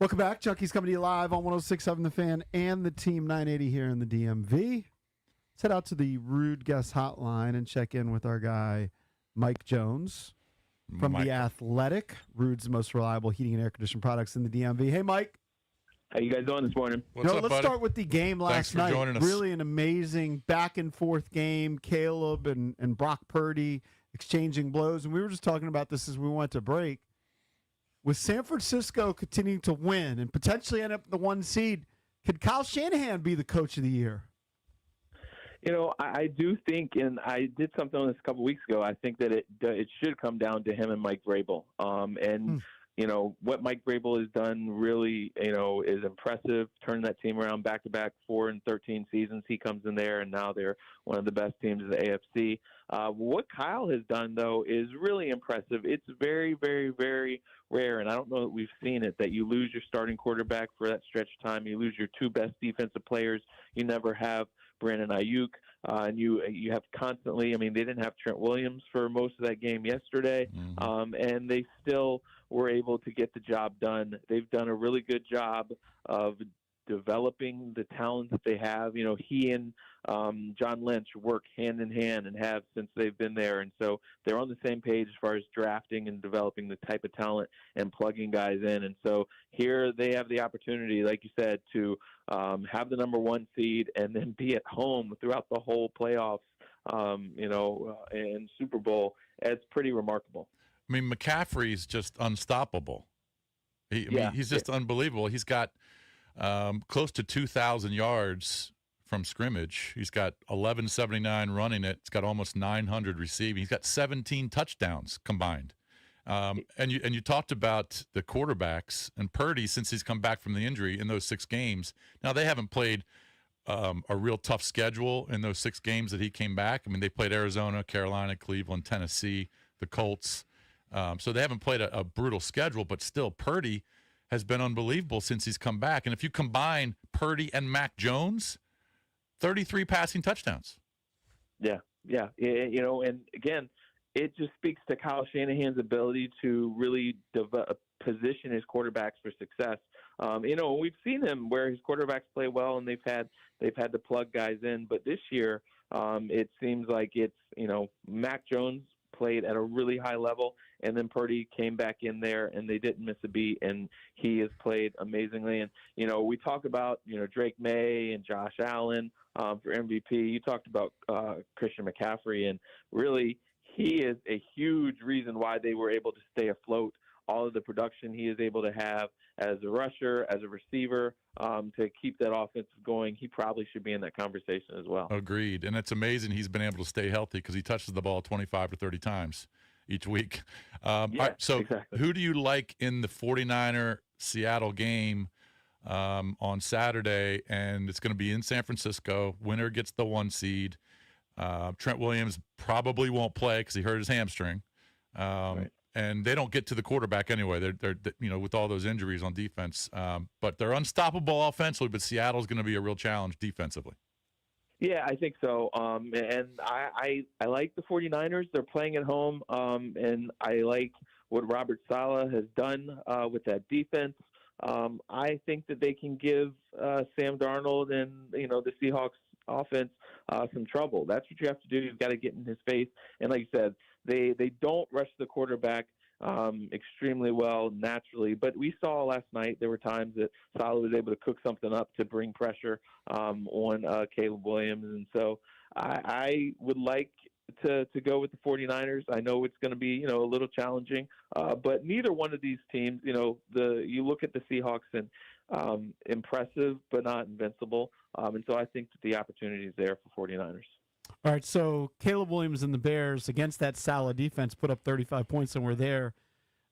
Welcome back. Junkies coming to you live on 106.7 The Fan and the Team 980 here in the DMV. Let's head out to the Rude Guest Hotline and check in with our guy, Mike Jones from Mike. The Athletic, Rude's most reliable heating and air conditioning products in the DMV. Hey, Mike. How you guys doing this morning? What's up, let's buddy? start with the game Thanks last for night. joining us. Really an amazing back and forth game. Caleb and Brock Purdy exchanging blows. And we were just talking about this as we went to break. With San Francisco continuing to win and potentially end up the 1 seed, could Kyle Shanahan be the coach of the year? You know, I do think, and I did something on this a couple weeks ago. I think that it should come down to him and Mike Vrabel. You know, what Mike Vrabel has done really, you know, is impressive. Turning that team around back-to-back 4-13 seasons. He comes in there, and now they're one of the best teams in the AFC. What Kyle has done, though, is really impressive. It's very, very, very rare, and I don't know that we've seen it, that you lose your starting quarterback for that stretch of time. You lose your two best defensive players. You never have Brandon Ayuk. And you have constantly, I mean, they didn't have Trent Williams for most of that game yesterday, and they still were able to get the job done. They've done a really good job of developing the talent that they have. You know, he and John Lynch work hand in hand and have since they've been there. And so they're on the same page as far as drafting and developing the type of talent and plugging guys in. And so here they have the opportunity, like you said, to have the number 1 seed and then be at home throughout the whole playoffs, and Super Bowl. It's pretty remarkable. I mean, McCaffrey's just unstoppable. He's just unbelievable. He's got close to 2,000 yards from scrimmage. He's got 1,179 running it. He's got almost 900 receiving. He's got 17 touchdowns combined. And you talked about the quarterbacks and Purdy since he's come back from the injury in those 6 games. Now they haven't played a real tough schedule in those 6 games that he came back. I mean, they played Arizona, Carolina, Cleveland, Tennessee, the Colts. So they haven't played a brutal schedule, but still Purdy has been unbelievable since he's come back. And if you combine Purdy and Mac Jones, 33 passing touchdowns. Yeah. You know, and again, it just speaks to Kyle Shanahan's ability to really position his quarterbacks for success. You know, we've seen him where his quarterbacks play well, and they've had to plug guys in. But this year, it seems like it's, you know, Mac Jones played at a really high level, and then Purdy came back in there, and they didn't miss a beat, and he has played amazingly. And, you know, we talk about, you know, Drake May and Josh Allen for MVP. You talked about Christian McCaffrey, and really he is a huge reason why they were able to stay afloat. All of the production he is able to have as a rusher, as a receiver, to keep that offense going, he probably should be in that conversation as well. Agreed. And it's amazing he's been able to stay healthy because he touches the ball 25 to 30 times each week. Exactly. Who do you like in the 49er Seattle game on Saturday? And it's going to be in San Francisco. Winner gets the 1 seed. Trent Williams probably won't play because he hurt his hamstring. Right. And they don't get to the quarterback anyway. They're you know, with all those injuries on defense. But they're unstoppable offensively, but Seattle's going to be a real challenge defensively. Yeah, I think so. And I like the 49ers. They're playing at home, and I like what Robert Saleh has done with that defense. I think that they can give Sam Darnold and, you know, the Seahawks offense some trouble. That's what you have to do. You've got to get in his face. And like you said, they don't rush the quarterback extremely well naturally. But we saw last night there were times that Saleh was able to cook something up to bring pressure on Caleb Williams. And so I would like to go with the 49ers. I know it's going to be, you know, a little challenging, but neither one of these teams, you know, you look at the Seahawks and impressive but not invincible. And so I think that the opportunity is there for 49ers. All right, so Caleb Williams and the Bears against that Saleh defense put up 35 points, and we're there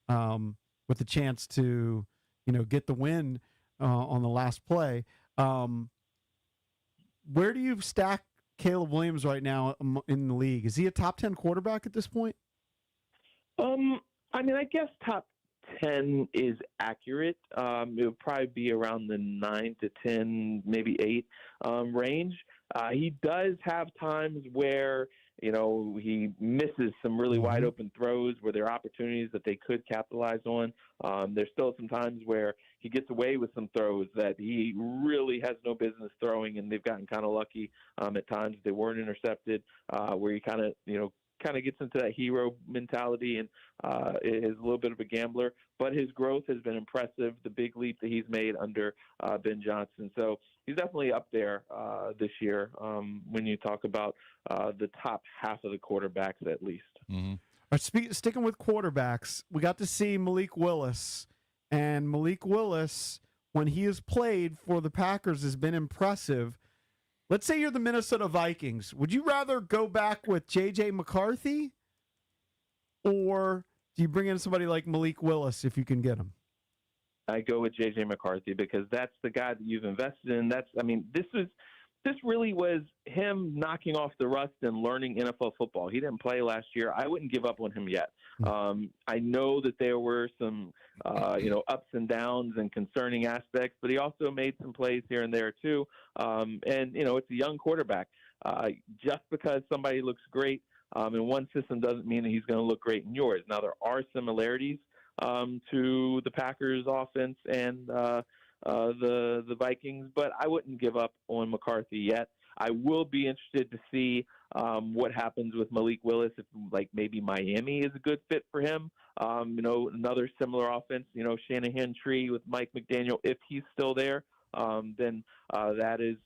with a chance to, you know, get the win on the last play. Where do you stack Caleb Williams right now in the league? Is he a top 10 quarterback at this point? I mean, I guess top 10 is accurate. It would probably be around the 9 to 10, maybe 8 range. He does have times where he misses some really wide open throws where there are opportunities that they could capitalize on. There's still some times where he gets away with some throws that he really has no business throwing, and they've gotten kind of lucky at times. They weren't intercepted, where he kind of gets into that hero mentality and is a little bit of a gambler. But his growth has been impressive, the big leap that he's made under Ben Johnson. So he's definitely up there this year when you talk about the top half of the quarterbacks at least. Mm-hmm. All right, sticking with quarterbacks, we got to see Malik Willis. And Malik Willis, when he has played for the Packers, has been impressive. Let's say you're the Minnesota Vikings. Would you rather go back with J.J. McCarthy, or do you bring in somebody like Malik Willis if you can get him? I go with J.J. McCarthy because that's the guy that you've invested in. This really was him knocking off the rust and learning NFL football. He didn't play last year. I wouldn't give up on him yet. I know that there were some, ups and downs and concerning aspects, but he also made some plays here and there too. It's a young quarterback. Just because somebody looks great in one system doesn't mean that he's going to look great in yours. Now, there are similarities to the Packers offense and the Vikings, but I wouldn't give up on McCarthy yet. I will be interested to see what happens with Malik Willis, if maybe Miami is a good fit for him. Another similar offense, Shanahan tree with Mike McDaniel, if he's still there, then that is,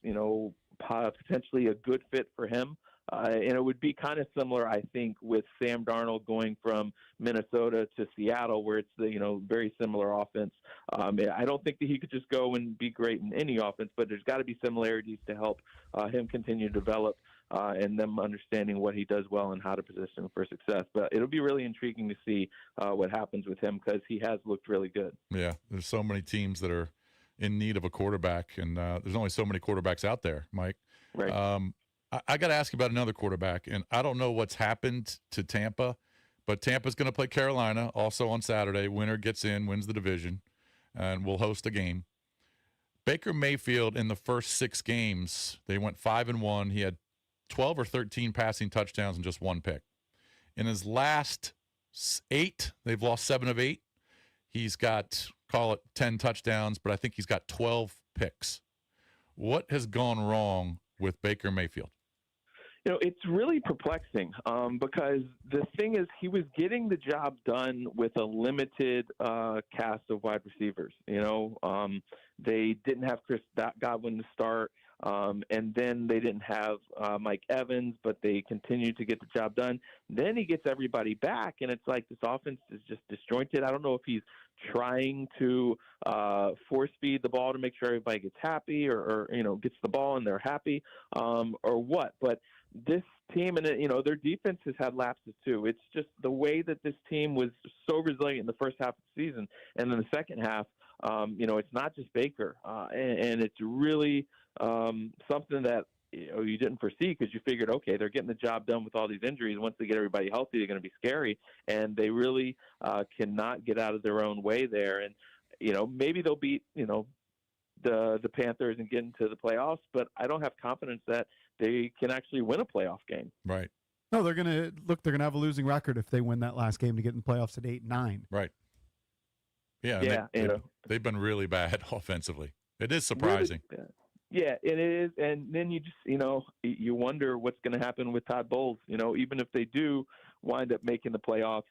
potentially a good fit for him. And it would be kind of similar, I think, with Sam Darnold going from Minnesota to Seattle, where it's the very similar offense. I don't think that he could just go and be great in any offense, but there's got to be similarities to help him continue to develop and them understanding what he does well and how to position him for success. But it'll be really intriguing to see what happens with him because he has looked really good. Yeah, there's so many teams that are in need of a quarterback, and there's only so many quarterbacks out there, Mike. Right. I got to ask you about another quarterback, and I don't know what's happened to Tampa, but Tampa's going to play Carolina also on Saturday. Winner gets in, wins the division, and will host a game. Baker Mayfield, in the first 6 games, they went 5-1. He had 12 or 13 passing touchdowns and just 1 pick. In his last 8, they've lost 7 of 8. He's got, call it 10 touchdowns, but I think he's got 12 picks. What has gone wrong with Baker Mayfield? It's really perplexing because the thing is he was getting the job done with a limited cast of wide receivers. They didn't have Chris Godwin to start, and then they didn't have Mike Evans, but they continued to get the job done. Then he gets everybody back, and it's like this offense is just disjointed. I don't know if he's trying to force feed the ball to make sure everybody gets happy or gets the ball and they're happy or what. But this team and their defense has had lapses too. It's just the way that this team was so resilient in the first half of the season, and in the second half, it's not just Baker, and it's really something that you didn't foresee because you figured, okay, they're getting the job done with all these injuries. Once they get everybody healthy, they're going to be scary, and they really cannot get out of their own way there. And maybe they'll beat the Panthers and get into the playoffs, but I don't have confidence that they can actually win a playoff game. Right. No, they're gonna have a losing record if they win that last game to get in the playoffs at 8-9. Right. Yeah. Yeah. They've been really bad offensively. It is surprising. Really, yeah, it is. And then you just, you wonder what's going to happen with Todd Bowles. Even if they do wind up making the playoffs,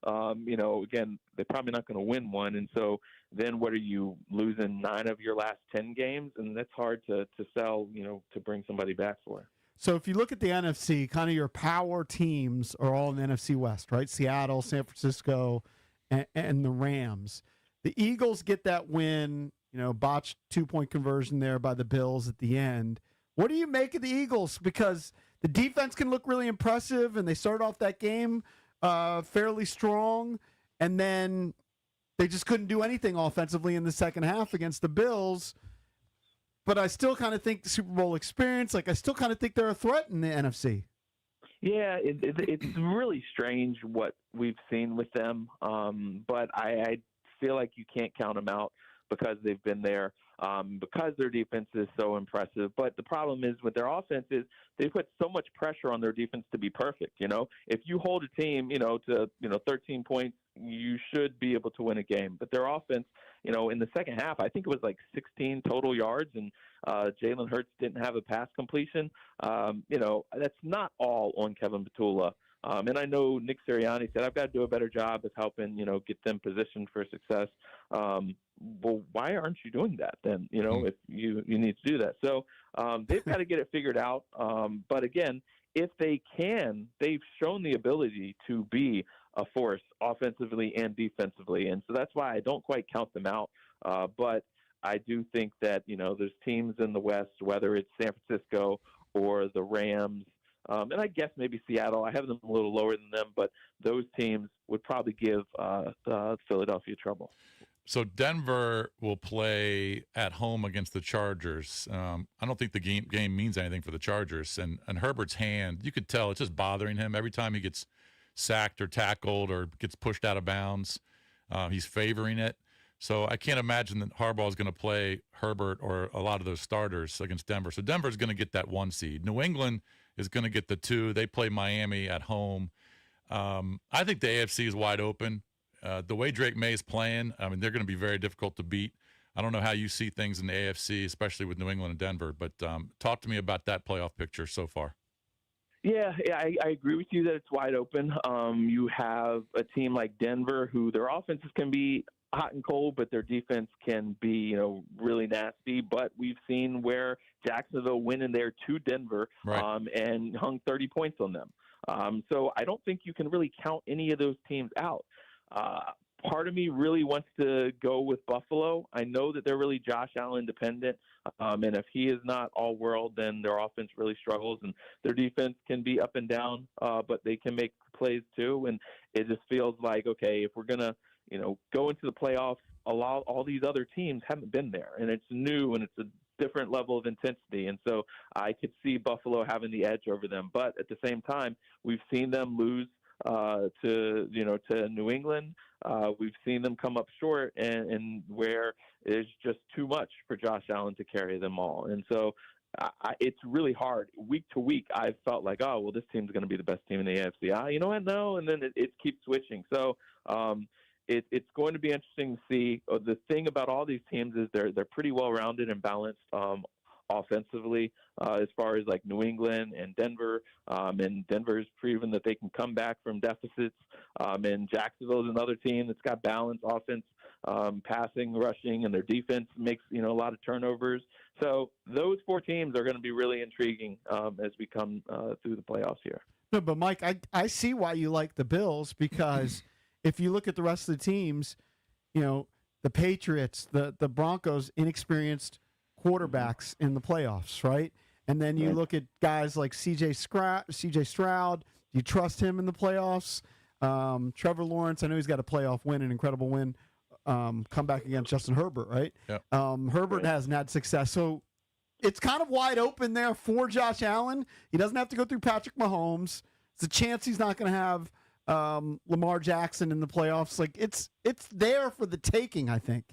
again, they're probably not going to win one. And so then what are you losing 9 of your last 10 games? And that's hard to sell, to bring somebody back for. So if you look at the NFC, kind of your power teams are all in the NFC West, right? Seattle, San Francisco, and the Rams. The Eagles get that win, botched 2-point conversion there by the Bills at the end. What do you make of the Eagles? Because the defense can look really impressive, and they start off that game fairly strong, and then they just couldn't do anything offensively in the second half against the Bills. But I still kind of think the Super Bowl experience, I still kind of think they're a threat in the NFC. Yeah, it's really strange what we've seen with them, but I feel like you can't count them out because they've been there. because their defense is so impressive. But the problem is with their offense is they put so much pressure on their defense to be perfect. If you hold a team, to 13 points, you should be able to win a game. But their offense, in the second half, I think it was like 16 total yards, and Jalen Hurts didn't have a pass completion. That's not all on Kevin Petula. And I know Nick Sirianni said, I've got to do a better job of helping, get them positioned for success. Well, why aren't you doing that then, if you need to do that? So they've got to get it figured out. But again, if they can, they've shown the ability to be a force offensively and defensively. And so that's why I don't quite count them out. But I do think that, there's teams in the West, whether it's San Francisco or the Rams, and I guess maybe Seattle. I have them a little lower than them, but those teams would probably give Philadelphia trouble. So Denver will play at home against the Chargers. I don't think the game means anything for the Chargers. And Herbert's hand, you could tell it's just bothering him every time he gets sacked or tackled or gets pushed out of bounds. He's favoring it. So I can't imagine that Harbaugh is going to play Herbert or a lot of those starters against Denver. So Denver's going to get that 1 seed. New England is going to get the 2. They play Miami at home. I think the AFC is wide open. The way Drake May is playing, they're going to be very difficult to beat. I don't know how you see things in the AFC, especially with New England and Denver, but talk to me about that playoff picture so far. Yeah, I agree with you that it's wide open. You have a team like Denver who their offenses can be hot and cold, but their defense can be, really nasty. But we've seen where Jacksonville went in there to Denver Right. And hung 30 points on them. So I don't think you can really count any of those teams out. Part of me really wants to go with Buffalo. I know that they're really Josh Allen dependent, and if he is not all world, then their offense really struggles, and their defense can be up and down, but they can make plays too. And it just feels like, okay, if we're gonna, go into the playoffs, all these other teams haven't been there, and it's new and it's a different level of intensity. And so I could see Buffalo having the edge over them, but at the same time, we've seen them lose to New England. We've seen them come up short and where it's just too much for Josh Allen to carry them all. And so it's really hard. Week to week, I've felt like, oh, well, this team's going to be the best team in the AFC. You know what? No. And then it keeps switching. So it's going to be interesting to see. The thing about all these teams is they're pretty well-rounded and balanced offensively, as far as like New England and Denver. And Denver's proven that they can come back from deficits. And Jacksonville is another team that's got balanced offense, passing, rushing, and their defense makes, a lot of turnovers. So those 4 teams are going to be really intriguing as we come through the playoffs here. No, but Mike, I see why you like the Bills, because if you look at the rest of the teams, the Patriots, the Broncos, inexperienced quarterbacks in the playoffs, right? And then you look at guys like C.J. Stroud. Do you trust him in the playoffs? Trevor Lawrence, I know he's got a playoff win, an incredible win, come back against Justin Herbert, right? Yep. Herbert hasn't had success. So it's kind of wide open there for Josh Allen. He doesn't have to go through Patrick Mahomes. It's a chance he's not going to have Lamar Jackson in the playoffs. Like it's there for the taking, I think.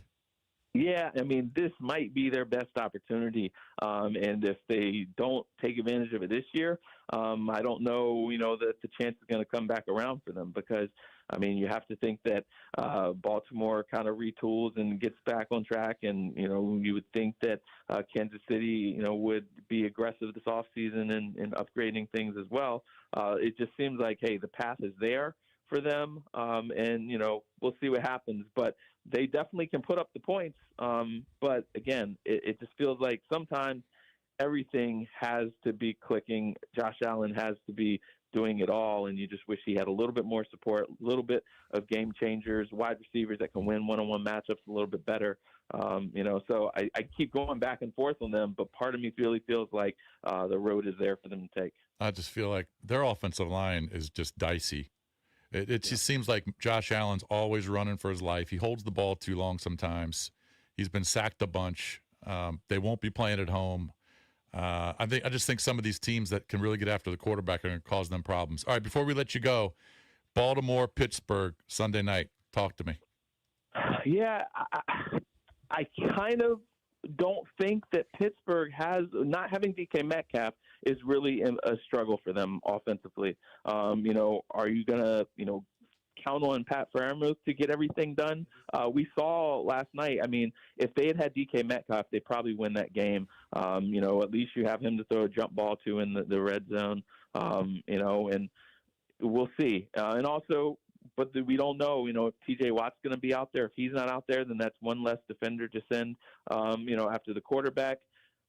Yeah, this might be their best opportunity, and if they don't take advantage of it this year, I don't know, that the chance is going to come back around for them, because, you have to think that Baltimore kind of retools and gets back on track, and, you would think that Kansas City, would be aggressive this offseason and upgrading things as well. It just seems like, hey, the path is there for them, and, we'll see what happens. But they definitely can put up the points. But, again, it just feels like sometimes everything has to be clicking. Josh Allen has to be doing it all, and you just wish he had a little bit more support, a little bit of game changers, wide receivers that can win one-on-one matchups a little bit better. So I keep going back and forth on them, but part of me really feels like the road is there for them to take. I just feel like their offensive line is just dicey. It just seems like Josh Allen's always running for his life. He holds the ball too long sometimes. He's been sacked a bunch. They won't be playing at home. I just think some of these teams that can really get after the quarterback are going to cause them problems. All right, before we let you go, Baltimore, Pittsburgh, Sunday night. Talk to me. Yeah, I kind of don't think that Pittsburgh has not having DK Metcalf is really a struggle for them offensively. Are you gonna count on Pat Freiermuth to get everything done? We saw last night. I mean, if they had DK Metcalf, they probably win that game. At least you have him to throw a jump ball to in the red zone. And we'll see. And also, but we don't know, if TJ Watt's going to be out there. If he's not out there, then that's one less defender to send, after the quarterback.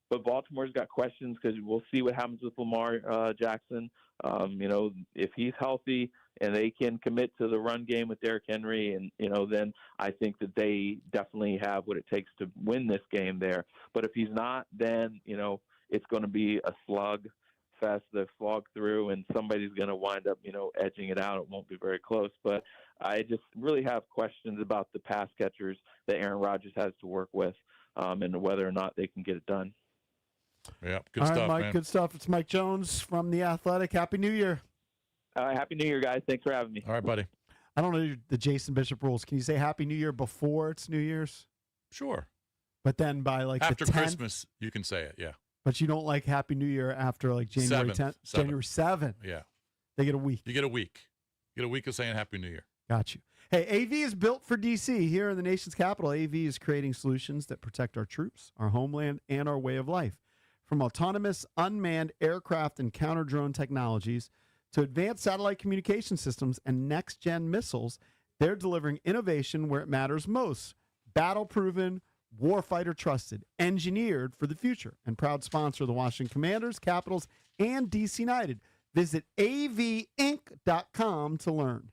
But Baltimore's got questions because we'll see what happens with Lamar Jackson. If he's healthy and they can commit to the run game with Derrick Henry, and then I think that they definitely have what it takes to win this game there. But if he's not, then it's going to be a slug fest, the slog through, and somebody's going to wind up edging it out. It won't be very close. But I just really have questions about the pass catchers that Aaron Rodgers has to work with, and whether or not they can get it done. Yeah, good All right, stuff, Mike, man. good stuff. It's Mike Jones from The Athletic. Happy New Year. Happy New Year, guys. Thanks for having me. All right, buddy. I don't know the Jason Bishop rules. Can you say Happy New Year before it's New Year's? Sure. But then by like After the 10th, Christmas, you can say it. Yeah. but you don't like Happy New Year after like January 10th, Seventh. January 7th. Yeah. They get a week. You get a week. You get a week of saying Happy New Year. Got you. Hey, AV is built for DC. Here in the nation's capital, AV is creating solutions that protect our troops, our homeland, and our way of life. From autonomous unmanned aircraft and counter drone technologies to advanced satellite communication systems and next-gen missiles, they're delivering innovation where it matters most. Battle-proven, warfighter trusted, engineered for the future, and proud sponsor of the Washington Commanders, Capitals, and DC United. Visit avinc.com to learn.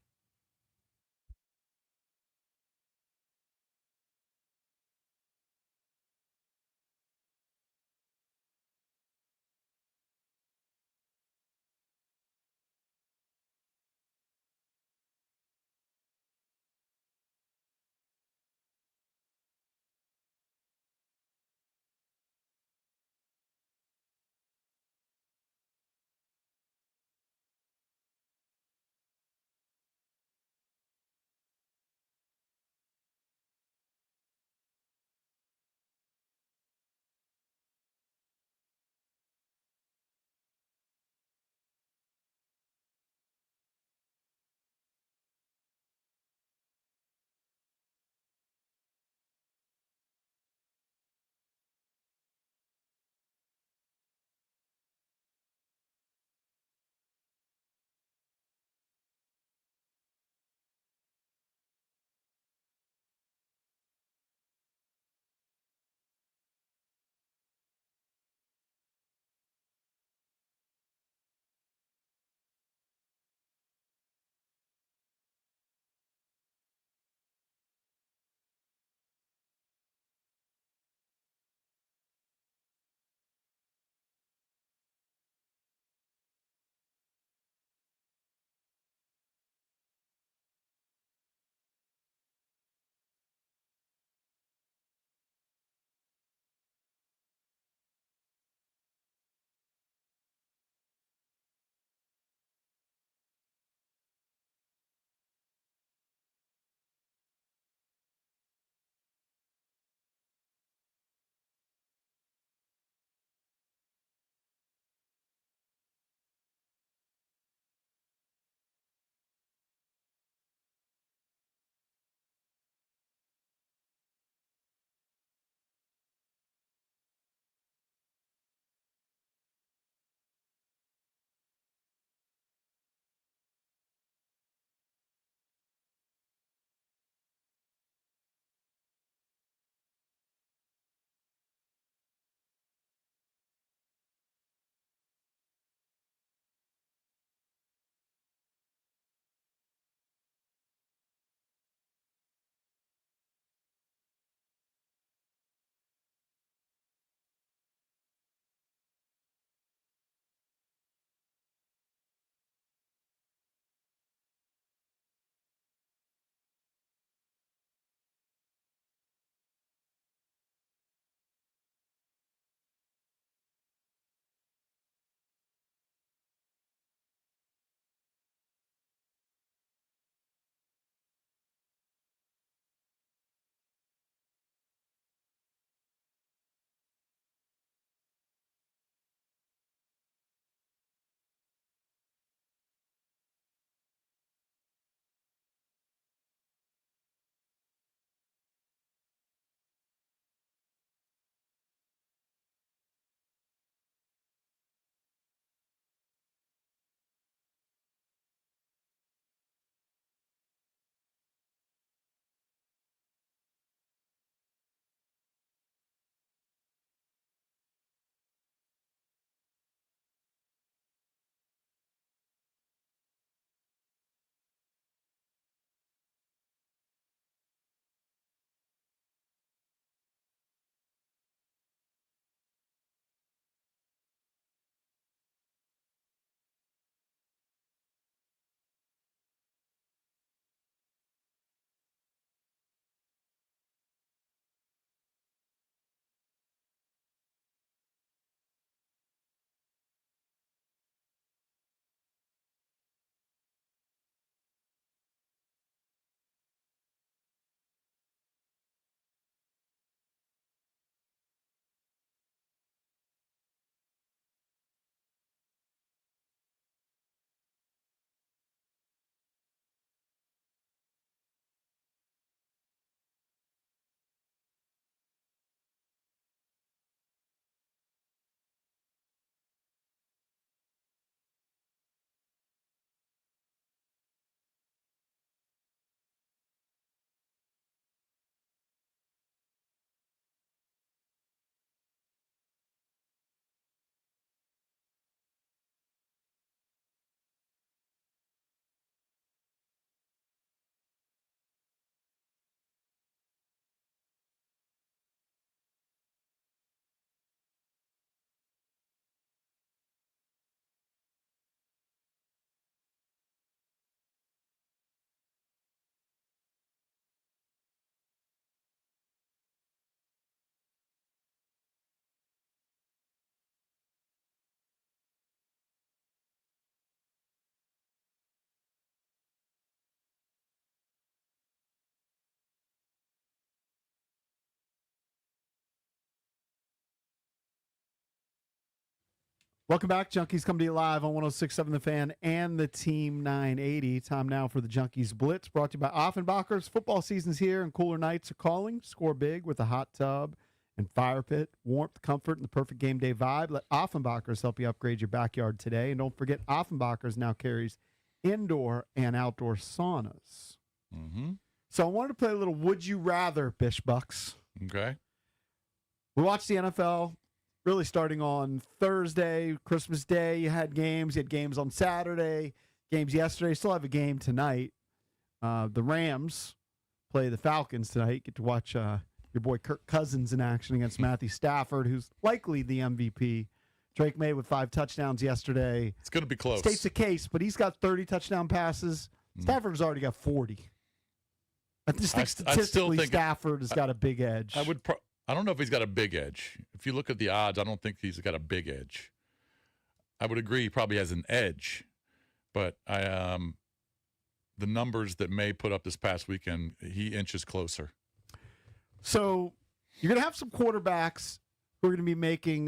Welcome back. Junkies come to you live on 106.7 The Fan and the Team 980. Time now for the Junkies Blitz, brought to you by Offenbachers. Football season's here and cooler nights are calling. Score big with a hot tub and fire pit. Warmth, comfort, and the perfect game day vibe. Let Offenbachers help you upgrade your backyard today. And don't forget, Offenbachers now carries indoor and outdoor saunas. Mm-hmm. So I wanted to play a little Would You Rather, Bish Bucks. Okay. We watched the NFL really starting on Thursday, Christmas Day. You had games. You had games on Saturday, games yesterday. Still have a game tonight. The Rams play the Falcons tonight. Get to watch your boy Kirk Cousins in action against Matthew Stafford, who's likely the MVP. Drake May with 5 touchdowns yesterday. It's going to be close. States the case, but he's got 30 touchdown passes. Stafford's already got 40. I just think statistically Stafford has got a big edge. I don't know if he's got a big edge. If you look at the odds, I don't think he's got a big edge. I would agree he probably has an edge, but the numbers that May put up this past weekend, he inches closer. So you're going to have some quarterbacks who are going to be making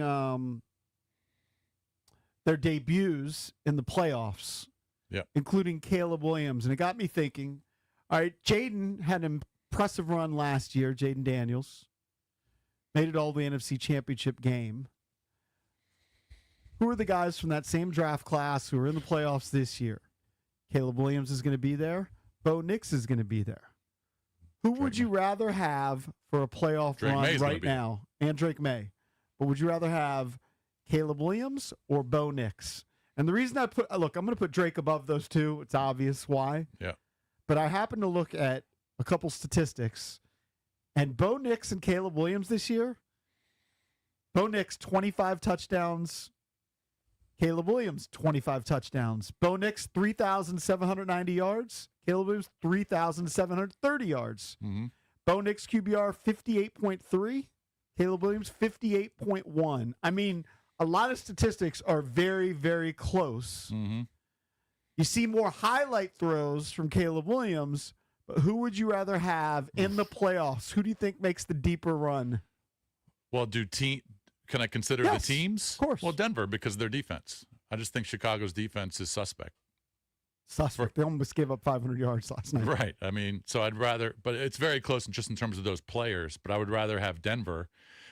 their debuts in the playoffs, including Caleb Williams. And it got me thinking, all right, Jaden had an impressive run last year, Jaden Daniels. Made it all the NFC Championship game. Who are the guys from that same draft class who are in the playoffs this year? Caleb Williams is going to be there. Bo Nix is going to be there. Who would you rather have for a playoff run right now? And Drake May. But would you rather have Caleb Williams or Bo Nix? And the reason I'm going to put Drake above those two. It's obvious why. Yeah. But I happen to look at a couple statistics. And Bo Nix and Caleb Williams this year, Bo Nix, 25 touchdowns. Caleb Williams, 25 touchdowns. Bo Nix, 3,790 yards. Caleb Williams, 3,730 yards. Mm-hmm. Bo Nix QBR, 58.3. Caleb Williams, 58.1. I mean, a lot of statistics are very, very close. Mm-hmm. You see more highlight throws from Caleb Williams. But who would you rather have in the playoffs? Who do you think makes the deeper run? Well, can I consider the teams? Of course. Well, Denver, because of their defense. I just think Chicago's defense is suspect. They almost gave up 500 yards last night. Right. I mean, so I'd rather, but it's very close just in terms of those players, but I would rather have Denver.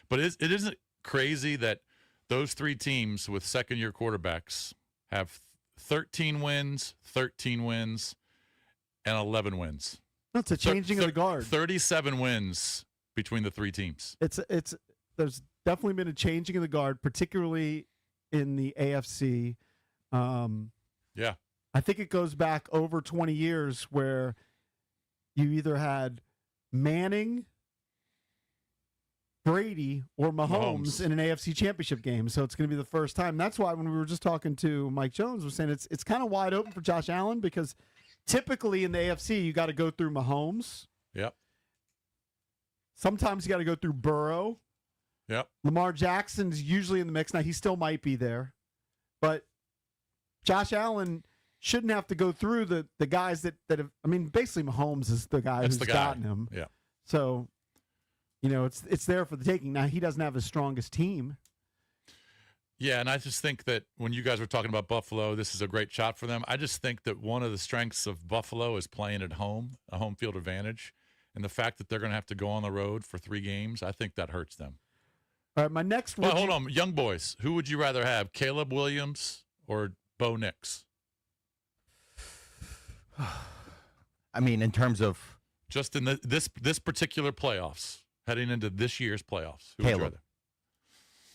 But it isn't crazy that those 3 teams with second-year quarterbacks have 13 wins, and 11 wins. It's a changing of the guard. 37 wins between the 3 teams. There's definitely been a changing of the guard, particularly in the AFC. Yeah. I think it goes back over 20 years where you either had Manning, Brady, or Mahomes in an AFC championship game. So it's going to be the first time. That's why when we were just talking to Mike Jones, we're saying it's kind of wide open for Josh Allen because typically in the AFC, you got to go through Mahomes. Yep. Sometimes you got to go through Burrow. Yep. Lamar Jackson's usually in the mix. Now, he still might be there. But Josh Allen shouldn't have to go through the guys that have – I mean, basically Mahomes is the guy who's gotten him. Yeah. So, it's there for the taking. Now, he doesn't have the strongest team. Yeah, and I just think that when you guys were talking about Buffalo, this is a great shot for them. I just think that one of the strengths of Buffalo is playing at home, a home field advantage. And the fact that they're going to have to go on the road for 3 games, I think that hurts them. All right, my next one. Well, hold on. Young boys, who would you rather have, Caleb Williams or Bo Nix? I mean, in terms of just in this particular playoffs, heading into this year's playoffs, who would you Caleb. rather?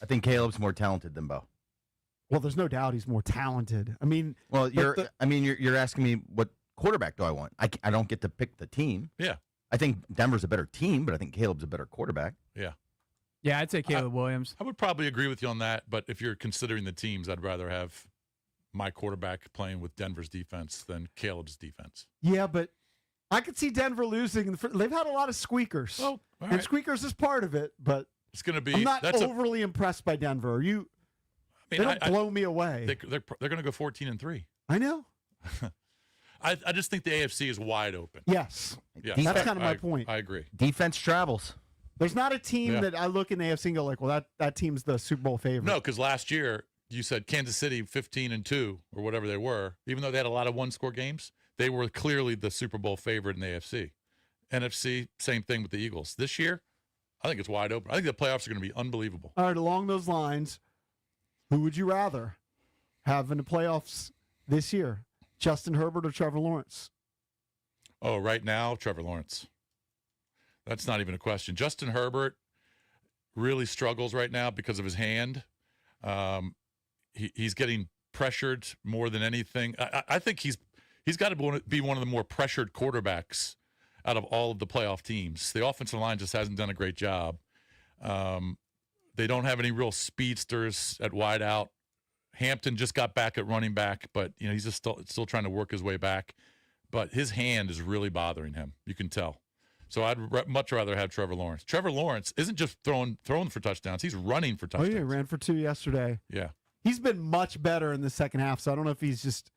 I think Caleb's more talented than Bo. Well, there's no doubt he's more talented. I mean, well, you're asking me what quarterback do I want? I don't get to pick the team. Yeah. I think Denver's a better team, but I think Caleb's a better quarterback. Yeah. Yeah, I'd say Caleb Williams. I would probably agree with you on that, but if you're considering the teams, I'd rather have my quarterback playing with Denver's defense than Caleb's defense. Yeah, but I could see Denver losing. They've had a lot of squeakers. Oh, and squeakers is part of it, but it's going to be. I'm not overly impressed by Denver. Are you? They don't blow me away. They're going to go 14-3. I know. I just think the AFC is wide open. Yes. That's kind of my point. I agree. Defense travels. There's not a team that I look in the AFC and go like, well, that team's the Super Bowl favorite. No, because last year you said Kansas City 15-2 or whatever they were, even though they had a lot of one-score games, they were clearly the Super Bowl favorite in the AFC. NFC, same thing with the Eagles. This year, I think it's wide open. I think the playoffs are going to be unbelievable. All right, along those lines, who would you rather have in the playoffs this year, Justin Herbert or Trevor Lawrence? Oh, right now, Trevor Lawrence. That's not even a question. Justin Herbert really struggles right now because of his hand. He's getting pressured more than anything. I think he's got to be one of the more pressured quarterbacks out of all of the playoff teams. The offensive line just hasn't done a great job. They don't have any real speedsters at wide out. Hampton just got back at running back, but he's just still trying to work his way back. But his hand is really bothering him. You can tell. So I'd much rather have Trevor Lawrence. Trevor Lawrence isn't just throwing for touchdowns. He's running for touchdowns. Oh, yeah, he ran for 2 yesterday. Yeah. He's been much better in the second half, so I don't know if he's just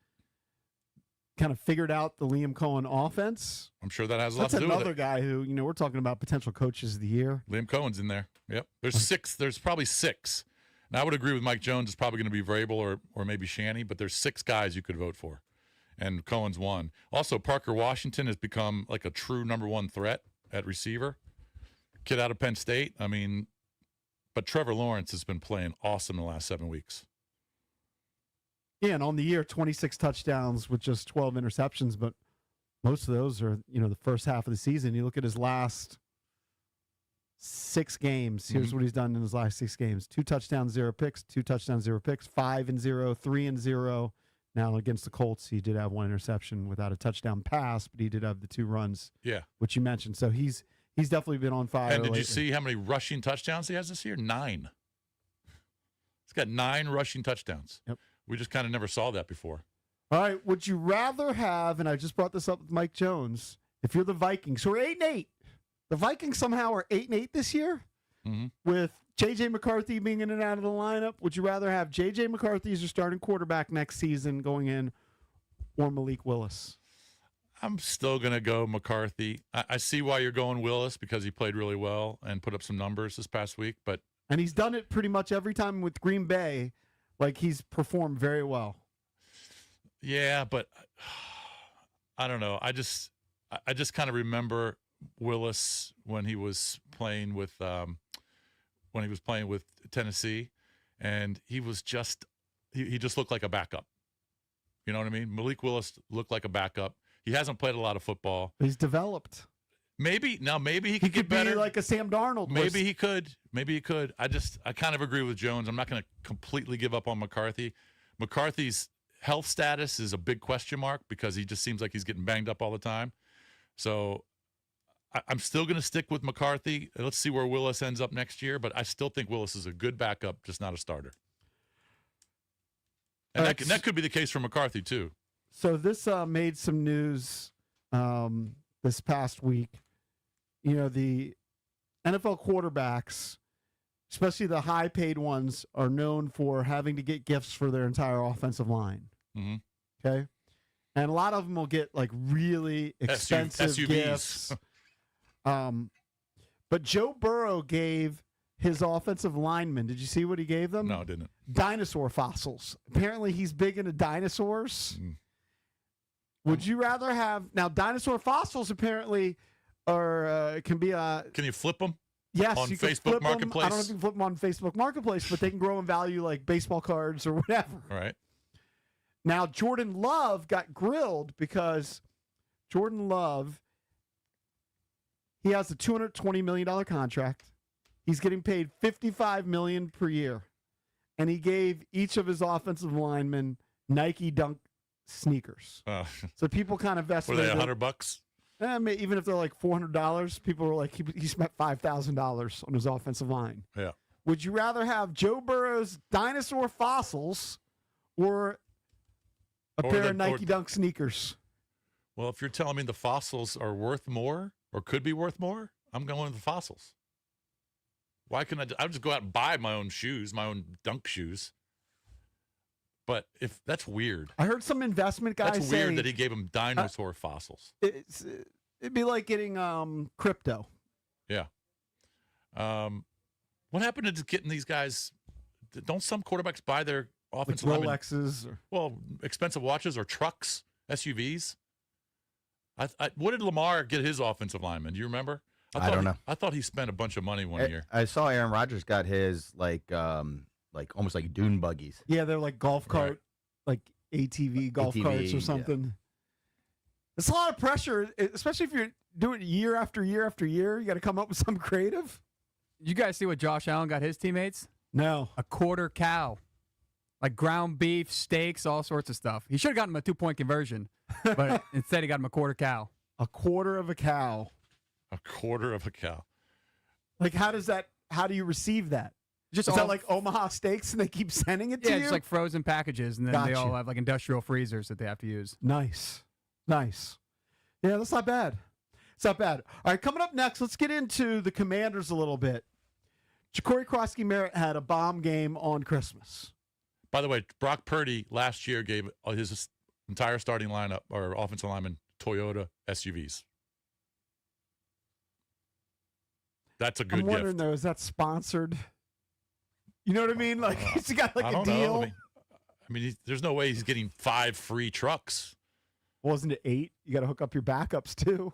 kind of figured out the Liam Cohen offense. I'm sure that has a lot That's to do with another it. guy who, we're talking about potential coaches of the year. Liam Cohen's in there. Yep. There's probably 6. And I would agree with Mike Jones. It's probably going to be Vrabel or maybe Shanny, but there's 6 guys you could vote for. And Cohen's one. Also, Parker Washington has become like a true number 1 threat at receiver. Kid out of Penn State. I mean, but Trevor Lawrence has been playing awesome the last 7 weeks. Yeah, and on the year, 26 touchdowns with just 12 interceptions, but most of those are, the first half of the season. You look at his last 6 games. Here's what he's done in his last 6 games. 2 touchdowns, 0 picks, 2 touchdowns, 0 picks, 5-0, 3-0. Now, against the Colts, he did have 1 interception without a touchdown pass, but he did have the 2 runs, which you mentioned. So he's definitely been on fire. And did lately. you see how many rushing touchdowns he has this year? 9. He's got 9 rushing touchdowns. Yep. We just kind of never saw that before. All right, would you rather have, and I just brought this up with Mike Jones, if you're the Vikings, who are 8-8, the Vikings somehow are 8-8 this year with J.J. McCarthy being in and out of the lineup. Would you rather have J.J. McCarthy as your starting quarterback next season going in or Malik Willis? I'm still going to go McCarthy. I see why you're going Willis because he played really well and put up some numbers this past week. And he's done it pretty much every time with Green Bay. Like, he's performed very well. Yeah, but I don't know. I just kind of remember Willis when he was playing with Tennessee, and he was just he just looked like a backup. You know what I mean? Malik Willis looked like a backup. He hasn't played a lot of football. He's developed. Maybe he could get be better. like a Sam Darnold. Maybe he could. I kind of agree with Jones. I'm not going to completely give up on McCarthy. McCarthy's health status is a big question mark because he just seems like he's getting banged up all the time. So I'm still going to stick with McCarthy. Let's see where Willis ends up next year, but I still think Willis is a good backup, just not a starter. And that could be the case for McCarthy too. So this made some news this past week. The NFL quarterbacks, especially the high-paid ones, are known for having to get gifts for their entire offensive line. Mm-hmm. Okay? And a lot of them will get, like, really expensive SUVs. gifts. But Joe Burrow gave his offensive linemen, did you see what he gave them? No, I didn't. Dinosaur fossils. Apparently he's big into dinosaurs. Would you rather have... Now, dinosaur fossils apparently... Or can be Can you flip them? Yes, on you can Facebook flip Marketplace. Them. I don't know if you can flip them on Facebook Marketplace, but they can grow in value like baseball cards or whatever. All right. Now Jordan Love got grilled because Jordan Love, he has a $220 million contract. He's getting paid $55 million per year, and he gave each of his offensive linemen Nike Dunk sneakers. So people kind of Were estimated they $100? Even if they're like $400, people were like, he spent $5,000 on his offensive line. Yeah. Would you rather have Joe Burrow's dinosaur fossils or a pair of Nike Dunk sneakers? Well, if you're telling me the fossils are worth more or could be worth more, I'm going with the fossils. Why couldn't I'll just go out and buy my own shoes, my own Dunk shoes. But if that's weird. I heard some investment guys That's weird that he gave him dinosaur fossils. It'd be like getting crypto. Yeah. What happened to just getting these guys? Don't some quarterbacks buy their Like offensive linemen. Rolexes. Well, expensive watches or trucks, SUVs. What did Lamar get his offensive lineman? Do you remember? I don't know. I thought he spent a bunch of money one year. I saw Aaron Rodgers got his like almost like dune buggies. Yeah, they're like golf cart, Right. like ATV golf carts or yeah. something. It's a lot of pressure, especially if you're doing it year after year after year. You got to come up with some creative. You guys see what Josh Allen got his teammates? No. A quarter cow. Like ground beef, steaks, all sorts of stuff. He should have gotten him a 2-point conversion, but instead he got him a quarter cow. A quarter of a cow. A quarter of a cow. Like, how do you receive that? Just Is all, that like Omaha Steaks and they keep sending it to yeah, you? just like frozen packages, and then they all Gotcha. have like industrial freezers that they have to use. Nice. Nice. Yeah, that's not bad. It's not bad. All right, coming up next, let's get into the Commanders a little bit. Ja'Cory Krosky-Merritt had a bomb game on Christmas. By the way, Brock Purdy last year gave his entire starting lineup or offensive lineman Toyota SUVs. That's a good I'm wondering gift. though, is that sponsored? You know what I mean? Like he's got like I a don't deal. know. I mean, there's no way he's getting 5 free trucks. Wasn't it 8? You got to hook up your backups too.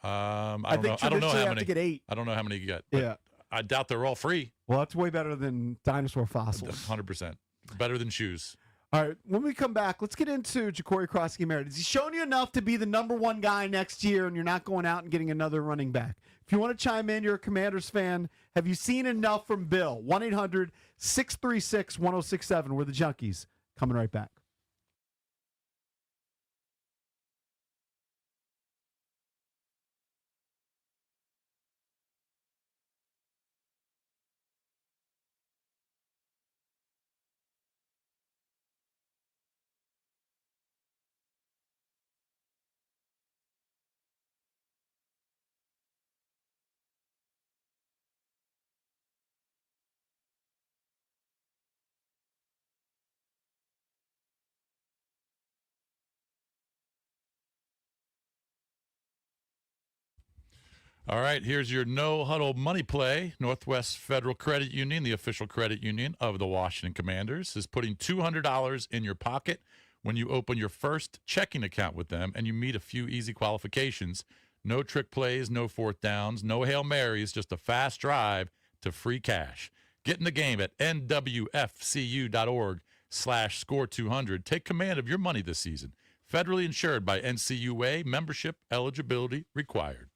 I I don't think know. I don't know traditionally you how have many. to get 8. I don't know how many you get. But Yeah. I doubt they're all free. Well, that's way better than dinosaur fossils. 100%. Better than shoes. All right, when we come back, let's get into Ja'Cory Krosky-Merritt. Has he shown you enough to be the number 1 guy next year and you're not going out and getting another running back? If you want to chime in, you're a Commanders fan. Have you seen enough from Bill? 1-800-636-1067. We're the Junkies. Coming right back. All right, here's your no huddle money play. Northwest Federal Credit Union, the official credit union of the Washington Commanders, is putting $200 in your pocket when you open your first checking account with them and you meet a few easy qualifications. No trick plays, no fourth downs, no Hail Marys, just a fast drive to free cash. Get in the game at nwfcu.org/score200. Take command of your money this season. Federally insured by NCUA. Membership eligibility required.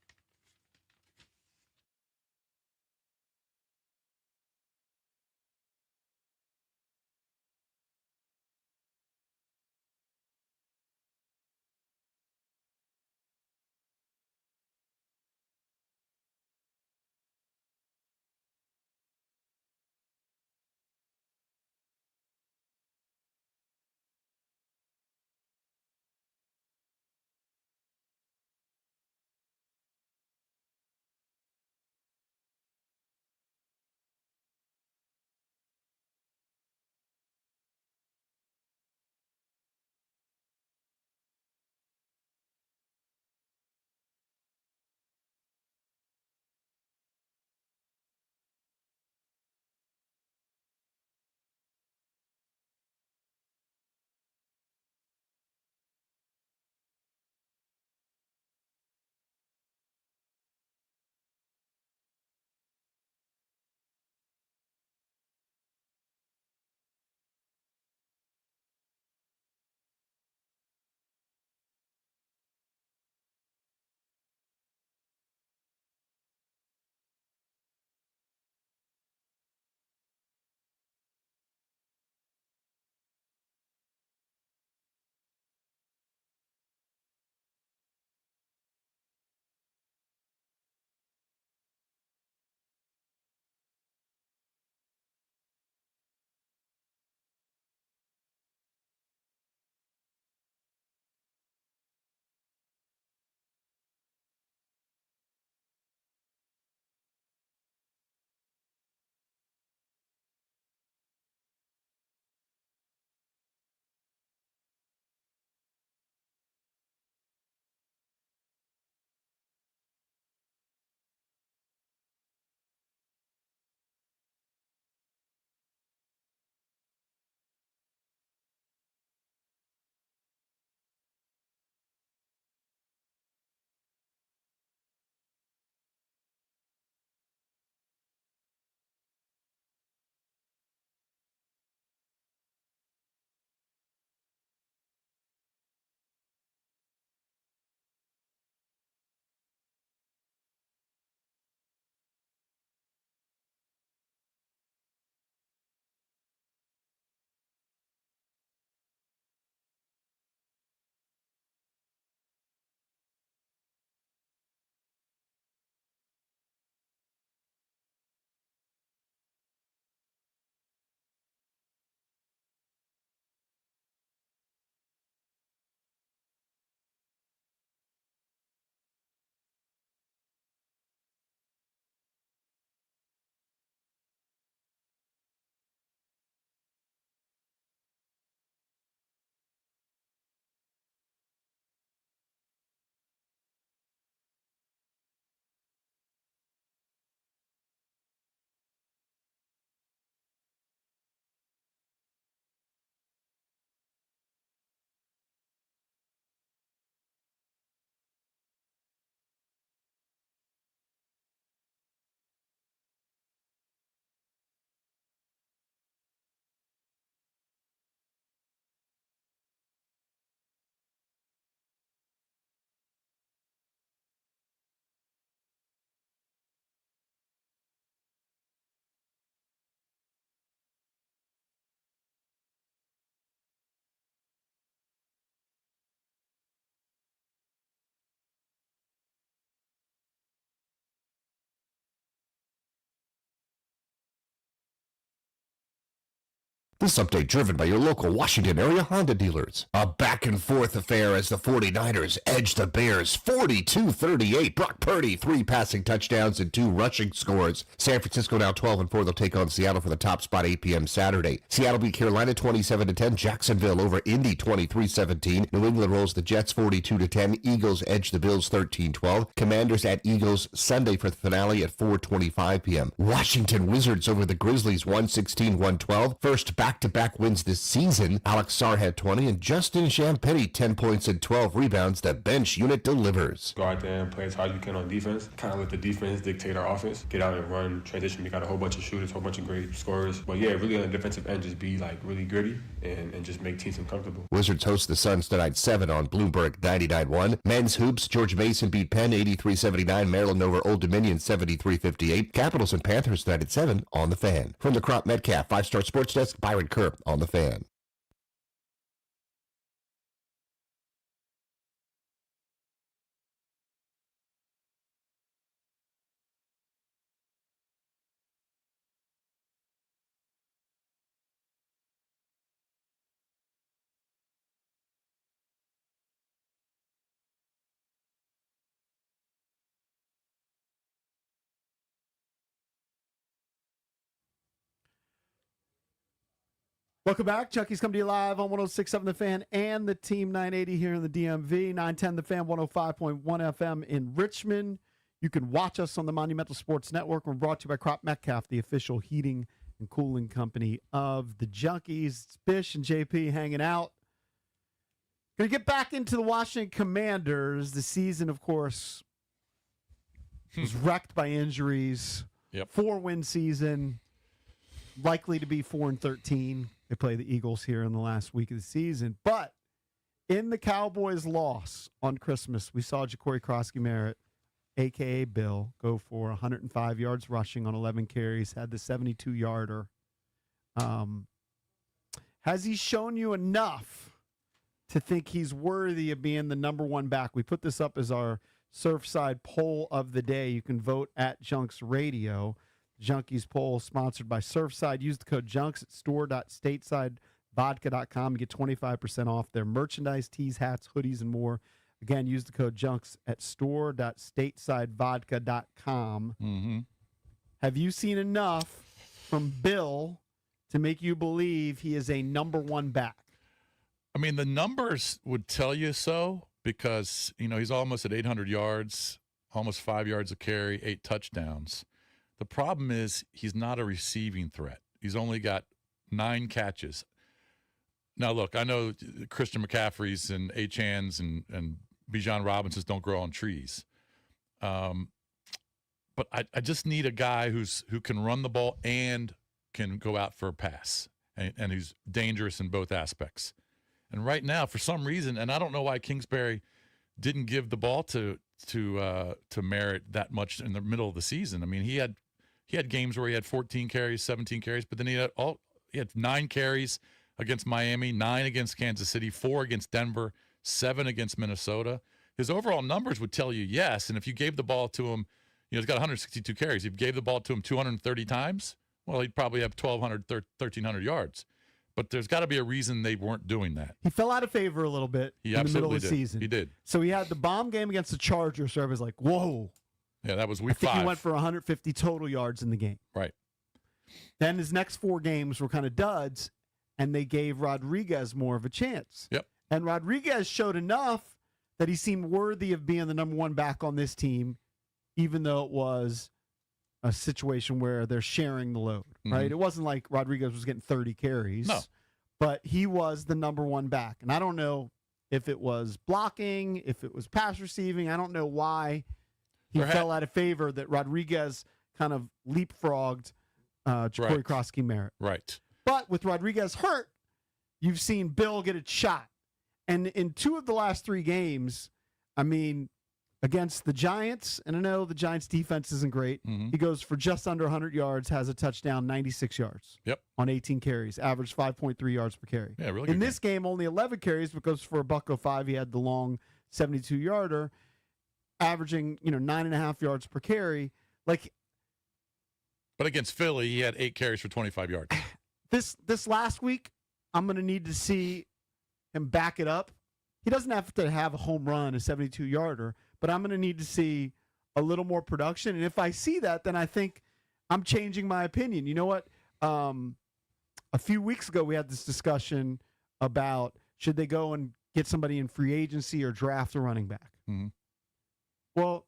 This update driven by your local Washington area Honda dealers. A back-and-forth affair as the 49ers edge the Bears 42-38. Brock Purdy, 3 passing touchdowns and 2 rushing scores. San Francisco now 12-4. They'll take on Seattle for the top spot 8 p.m. Saturday. Seattle beat Carolina 27-10. Jacksonville over Indy 23-17. New England rolls the Jets 42-10. Eagles edge the Bills 13-12. Commanders at Eagles Sunday for the finale at 4:25 p.m. Washington Wizards over the Grizzlies 116-112. First back-to-back wins this season. Alex Sarr had 20 and Justin Champetti 10 points and 12 rebounds. The bench unit delivers. Go out there and play as hard as you can on defense. Kind of let the defense dictate our offense. Get out and run, transition. We got a whole bunch of shooters, a whole bunch of great scorers. But yeah, really on the defensive end, just be like really gritty and just make teams uncomfortable. Wizards host the Suns tonight 7 on Bloomberg 99.1. Men's hoops, George Mason beat Penn 83-79. Maryland over Old Dominion 73-58. Capitals and Panthers tonight at 7 on The Fan. From the Crop Metcalf 5-Star Sports Desk, Byron Kerr on The Fan. Welcome back. Chucky's come to you live on 106.7 The Fan and the Team 980 here in the DMV. 910 The Fan, 105.1 FM in Richmond. You can watch us on the Monumental Sports Network. We're brought to you by Crop Metcalf, the official heating and cooling company of the Junkies. It's Bish and JP hanging out. Going to get back into the Washington Commanders. The season, of course, was wrecked by injuries. Yep. 4-win season, likely to be 4-13. They play the Eagles here in the last week of the season. But in the Cowboys' loss on Christmas, we saw Ja'Cory Krosky-Merritt, a.k.a. Bill, go for 105 yards rushing on 11 carries, had the 72-yarder. Has he shown you enough to think he's worthy of being the number one back? We put this up as our Surfside poll of the day. You can vote at Junks Radio. Junkies poll sponsored by Surfside. Use the code JUNKS at store.statesidevodka.com to get 25% off their merchandise, tees, hats, hoodies, and more. Again, use the code JUNKS at store.statesidevodka.com. Mm-hmm. Have you seen enough from Bill to make you believe he is a number one back? I mean, the numbers would tell you so because, he's almost at 800 yards, almost 5 yards a carry, 8 touchdowns. The problem is he's not a receiving threat. He's only got 9 catches. Now, look, I know Christian McCaffrey's and Achans and Bijan Robinsons don't grow on trees. But I just need a guy who can run the ball and can go out for a pass and who's dangerous in both aspects. And right now, for some reason, and I don't know why Kingsbury didn't give the ball to Merritt that much in the middle of the season. I mean, he had games where he had 14 carries, 17 carries, but then he had 9 carries against Miami, 9 against Kansas City, 4 against Denver, 7 against Minnesota. His overall numbers would tell you yes, and if you gave the ball to him, he's got 162 carries. If you gave the ball to him 230 times, well, he'd probably have 1,200, 1,300 yards. But there's got to be a reason they weren't doing that. He fell out of favor a little bit in the middle of the season. He did. So he had the bomb game against the Chargers, so I was like, whoa. Yeah, that was week 5. I think he went for 150 total yards in the game. Right. Then his next 4 games were kind of duds, and they gave Rodriguez more of a chance. Yep. And Rodriguez showed enough that he seemed worthy of being the number one back on this team, even though it was a situation where they're sharing the load, right? Mm-hmm. It wasn't like Rodriguez was getting 30 carries. No. But he was the number one back. And I don't know if it was blocking, if it was pass receiving. I don't know why he fell out of favor, that Rodriguez kind of leapfrogged Ja'Cory Krosky-Merritt. Right. But with Rodriguez hurt, you've seen Bill get a shot. And in 2 of the last 3 games, I mean, against the Giants, and I know the Giants' defense isn't great, Mm-hmm. he goes for just under 100 yards, has a touchdown, 96 yards. Yep. On 18 carries, averaged 5.3 yards per carry. Yeah, really good In this game, only 11 carries because for a $105, he had the long 72-yarder, averaging 9.5 yards per carry. But against Philly, he had 8 carries for 25 yards. this last week, I'm going to need to see him back it up. He doesn't have to have a home run, a 72-yarder, but I'm going to need to see a little more production. And if I see that, then I think I'm changing my opinion. You know what? A few weeks ago, we had this discussion about should they go and get somebody in free agency or draft a running back. Mm-hmm. Well,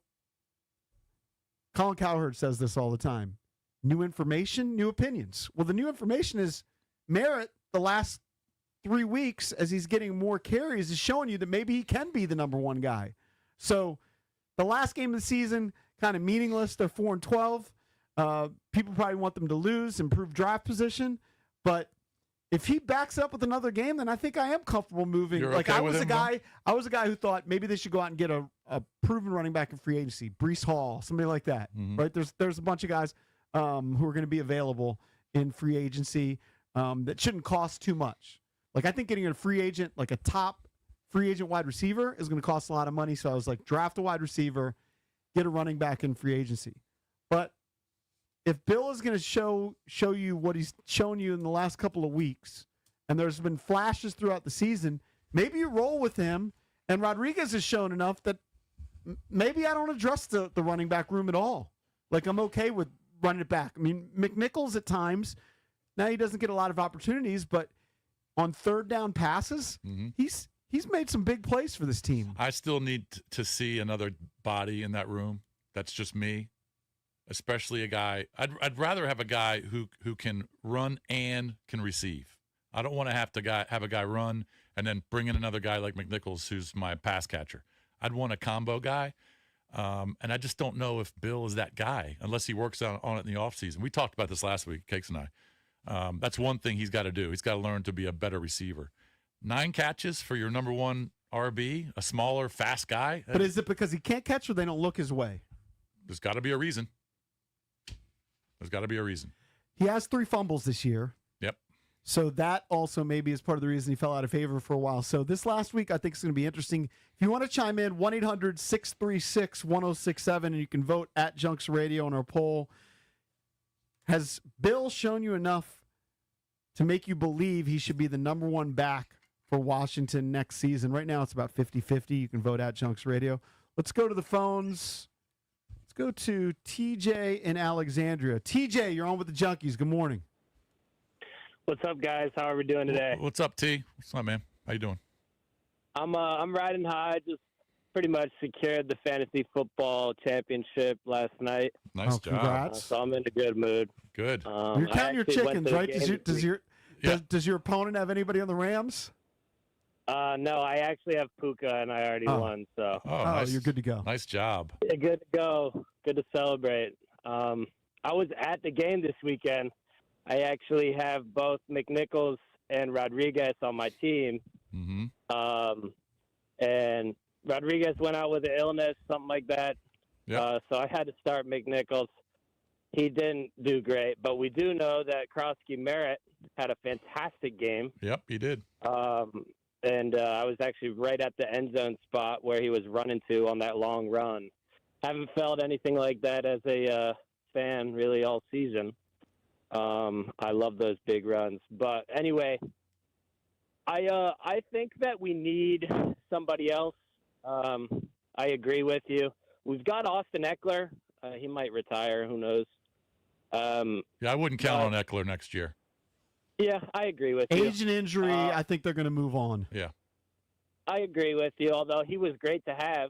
Colin Cowherd says this all the time. New information, new opinions. Well, the new information is Merritt, the last 3 weeks, as he's getting more carries, is showing you that maybe he can be the number one guy. So the last game of the season, kind of meaningless. They're 4-12. People probably want them to lose, improve draft position. But if he backs up with another game, then I think I am comfortable moving. You're Like okay I with was him, I was a guy who thought maybe they should go out and get a proven running back in free agency, Breece Hall, somebody like that. Mhm. Right? There's a bunch of guys who are going to be available in free agency that shouldn't cost too much. Like I think getting a free agent, like a top free agent wide receiver, is going to cost a lot of money. So I was like, draft a wide receiver, get a running back in free agency. But if Bill is going to show you what he's shown you in the last couple of weeks, and there's been flashes throughout the season, maybe you roll with him. And Rodriguez has shown enough that maybe I don't address the running back room at all. Like I'm okay with running it back. I mean, McNichols at times, now he doesn't get a lot of opportunities, but on third down passes, he's made some big plays for this team. I still need to see another body in that room. That's just me. Especially a guy. I'd rather have a guy who can run and can receive. I don't want to have a guy run and then bring in another guy like McNichols, who's my pass catcher. I'd want a combo guy, and I just don't know if Bill is that guy unless he works on it in the offseason. We talked about this last week, Cakes and I. That's one thing he's got to do. He's got to learn to be a better receiver. 9 catches for your number one RB, a smaller, fast guy. But is it because he can't catch or they don't look his way? There's got to be a reason. There's got to be a reason. He has 3 fumbles this year. Yep. So that also maybe is part of the reason he fell out of favor for a while. So this last week, I think is going to be interesting. If you want to chime in, 1-800-636-1067, and you can vote at Junks Radio on our poll. Has Bill shown you enough to make you believe he should be the number one back for Washington next season? Right now, it's about 50-50. You can vote at Junks Radio. Let's go to the phones. Let's go to TJ in Alexandria. TJ, you're on with the Junkies. Good morning. What's up, guys? How are we doing today? What's up, T? What's up, man? How you doing? I'm riding high. Just pretty much secured the fantasy football championship last night. Nice job. Congrats. So I'm in a good mood. Good. You're counting your chickens, right? Does your opponent have anybody on the Rams? No, I actually have Puka, and I already won. So nice. You're good to go. Nice job. yeah, good to go. Good to celebrate. I was at the game this weekend. I actually have both McNichols and Rodriguez on my team. Mm-hmm. And Rodriguez went out with an illness, something like that. Yep. So I had to start McNichols. He didn't do great, but we do know that Krosky Merritt had a fantastic game. Yep, he did. And I was actually right at the end zone spot where he was running to on that long run. Haven't felt anything like that as a fan really all season. I love those big runs. But anyway, I think that we need somebody else. I agree with you. We've got Austin Eckler. He might retire. Who knows? Yeah, I wouldn't count on Eckler next year. Yeah, I agree with you. Age and injury, I think they're going to move on. Yeah. I agree with you, although he was great to have.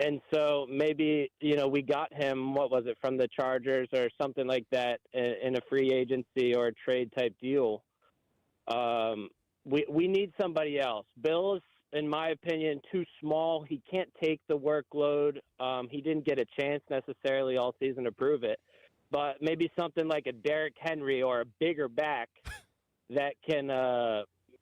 And so maybe, we got him, what was it, from the Chargers or something like that in a free agency or a trade type deal. We need somebody else. Bill's, in my opinion, too small. He can't take the workload. He didn't get a chance necessarily all season to prove it. But maybe something like a Derrick Henry or a bigger back that can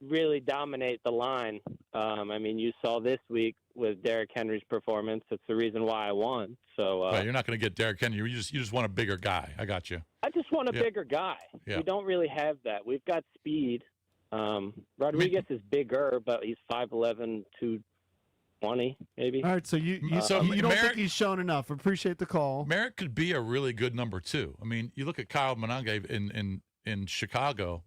really dominate the line. I mean, you saw this week with Derrick Henry's performance. That's the reason why I won. So Right, you're not going to get Derrick Henry. You just want a bigger guy. I got you. I just want a bigger guy. Yeah. We don't really have that. We've got speed. Rodriguez is bigger, but he's 5'11", 220 maybe. All right, so you don't think he's shown enough. Appreciate the call. Merritt could be a really good number 2. I mean, you look at Kyle Monange in in Chicago,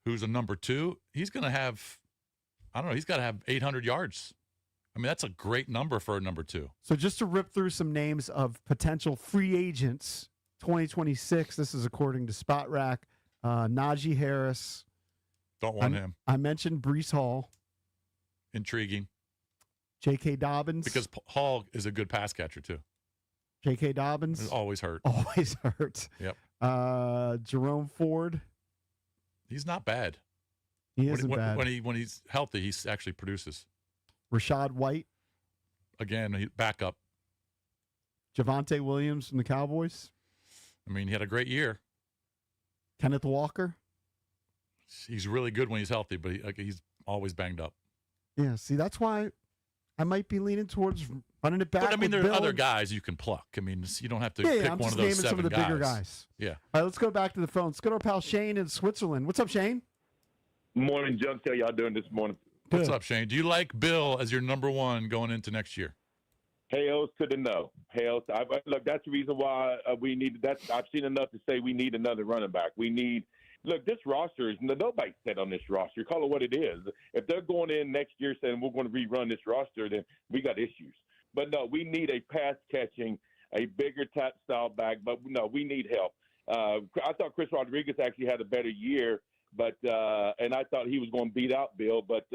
who's a number 2, he's going to have, I don't know, he's got to have 800 yards. I mean, that's a great number for a number 2. So just to rip through some names of potential free agents, 2026. This is according to Spot Rack. Najee Harris. Don't want him. I mentioned Brees Hall. Intriguing. J.K. Dobbins. Because Hall is a good pass catcher, too. J.K. Dobbins. He's always hurt. Always hurt. Yep. Jerome Ford. He's not bad. He isn't bad. When he's healthy, he actually produces. Rashad White. Again, back up. Javonte Williams from the Cowboys. I mean, he had a great year. Kenneth Walker. He's really good when he's healthy, but he's always banged up. Yeah, see, that's why I might be leaning towards running it back. But I mean, with there are Bill. other guys you can pluck. I mean, you don't have to Yeah, pick I'm one just of those naming 7 some of the guys. bigger guys. Yeah. All right, let's go back to the phone. Let's go to our pal Shane in Switzerland. What's up, Shane? Morning, Junk. How y'all doing this morning? What's Good. up, Shane? Do you like Bill as your number 1 going into next year? Hails to the no. Hails. Look, that's the reason why we need that. I've seen enough to say we need another running back. We need. Look, this roster is nobody's set on this roster. Call it what it is. If they're going in next year saying we're going to rerun this roster, then we got issues. But no, we need a pass catching, a bigger type style back. But no, we need help. I thought Chris Rodriguez actually had a better year, but and I thought he was going to beat out Bill, but.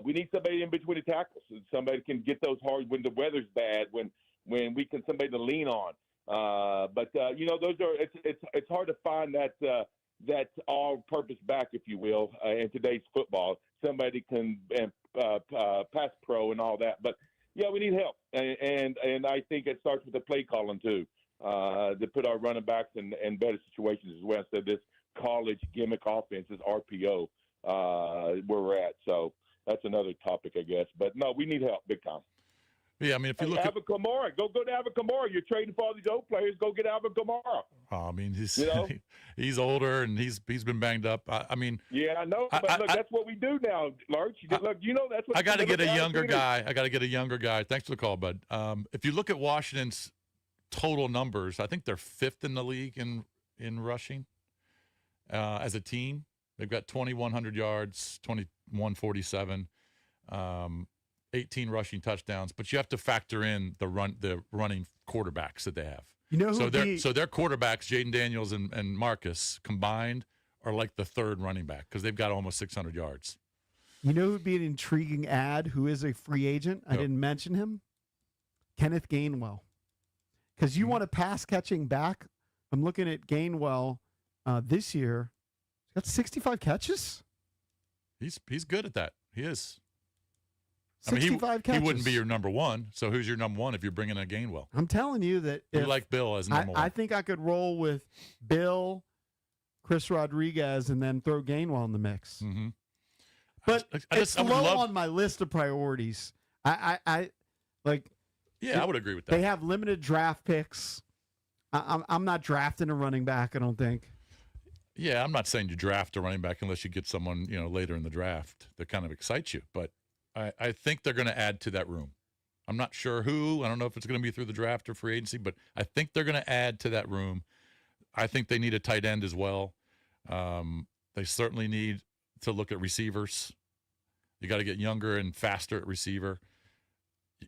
We need somebody in between the tackles. Somebody can get those hard when the weather's bad. When we can somebody to lean on. But those are it's hard to find that all-purpose back, if you will, in today's football. Somebody can pass pro and all that. But yeah, we need help, and I think it starts with the play calling too. To put our running backs in better situations as well. Instead of this college gimmick offenses, RPO, where we're at. So. That's another topic, I guess. But, no, we need help big time. Yeah, I mean, if you look at Alvin Kamara, go to Alvin Kamara. You're trading for all these old players. Go get Alvin Kamara. I mean, he's older and he's been banged up. I mean, yeah, I know. But look, that's what we do now, Lurch. Look, that's what I got to get a younger guy. guy. I got to get a younger guy. Thanks for the call, bud. If you look at Washington's total numbers, I think they're 5th in the league in rushing as a team. They've got 2,100 yards, 2,147, 18 rushing touchdowns. But you have to factor in the running quarterbacks that they have. You know who so their quarterbacks, Jaden Daniels and Marcus combined, are like the 3rd running back because they've got almost 600 yards. You know who would be an intriguing ad who is a free agent? I didn't mention him. Kenneth Gainwell. Because you want a pass-catching back. I'm looking at Gainwell this year. He's got 65 catches. He's good at that. He is. 65 catches. He wouldn't be your number 1. So who's your number 1 if you're bringing in Gainwell? I'm telling you that You like Bill as number 1. I think I could roll with Bill, Chris Rodriguez, and then throw Gainwell in the mix. Mm-hmm. But I it's low on my list of priorities. I like. Yeah, I would agree with that. They have limited draft picks. I'm not drafting a running back, I don't think. Yeah, I'm not saying you draft a running back unless you get someone, later in the draft that kind of excites you. But I think they're going to add to that room. I'm not sure who. I don't know if it's going to be through the draft or free agency, but I think they're going to add to that room. I think they need a tight end as well. They certainly need to look at receivers. You got to get younger and faster at receiver.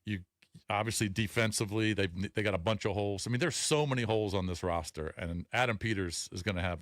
You obviously defensively, they got a bunch of holes. I mean, there's so many holes on this roster, and Adam Peters is going to have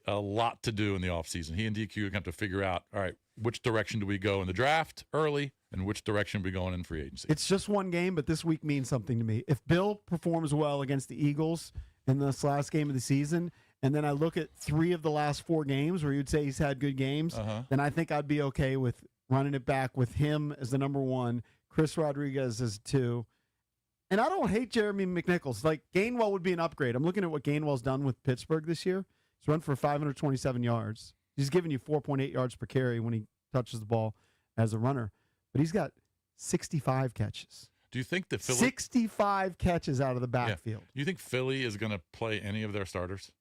a lot to do in the offseason. He and DQ are going to have to figure out, all right, which direction do we go in the draft early and which direction are we going in free agency? It's just one game, but this week means something to me. If Bill performs well against the Eagles in this last game of the season, and then I look at 3 of the last 4 games where you'd say he's had good games, then I think I'd be okay with running it back with him as the number 1, Chris Rodriguez as 2. And I don't hate Jeremy McNichols. Like, Gainwell would be an upgrade. I'm looking at what Gainwell's done with Pittsburgh this year. He's run for 527 yards. He's giving you 4.8 yards per carry when he touches the ball as a runner. But he's got 65 catches. Do you think that Philly 65 catches out of the backfield? Do you think Philly is going to play any of their starters?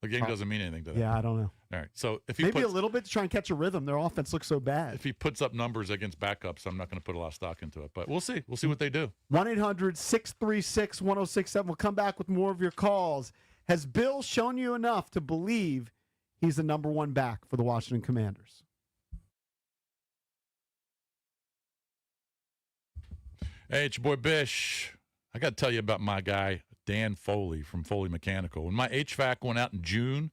The game doesn't mean anything to them. Yeah, I don't know. All right. So if he Maybe a little bit to try and catch a rhythm. Their offense looks so bad. If he puts up numbers against backups, I'm not going to put a lot of stock into it. But we'll see. We'll see what they do. 1-800-636-1067. We'll come back with more of your calls. Has Bill shown you enough to believe he's the number one back for the Washington Commanders? Hey, it's your boy Bish. I got to tell you about my guy, Dan Foley from Foley Mechanical. When my HVAC went out in June,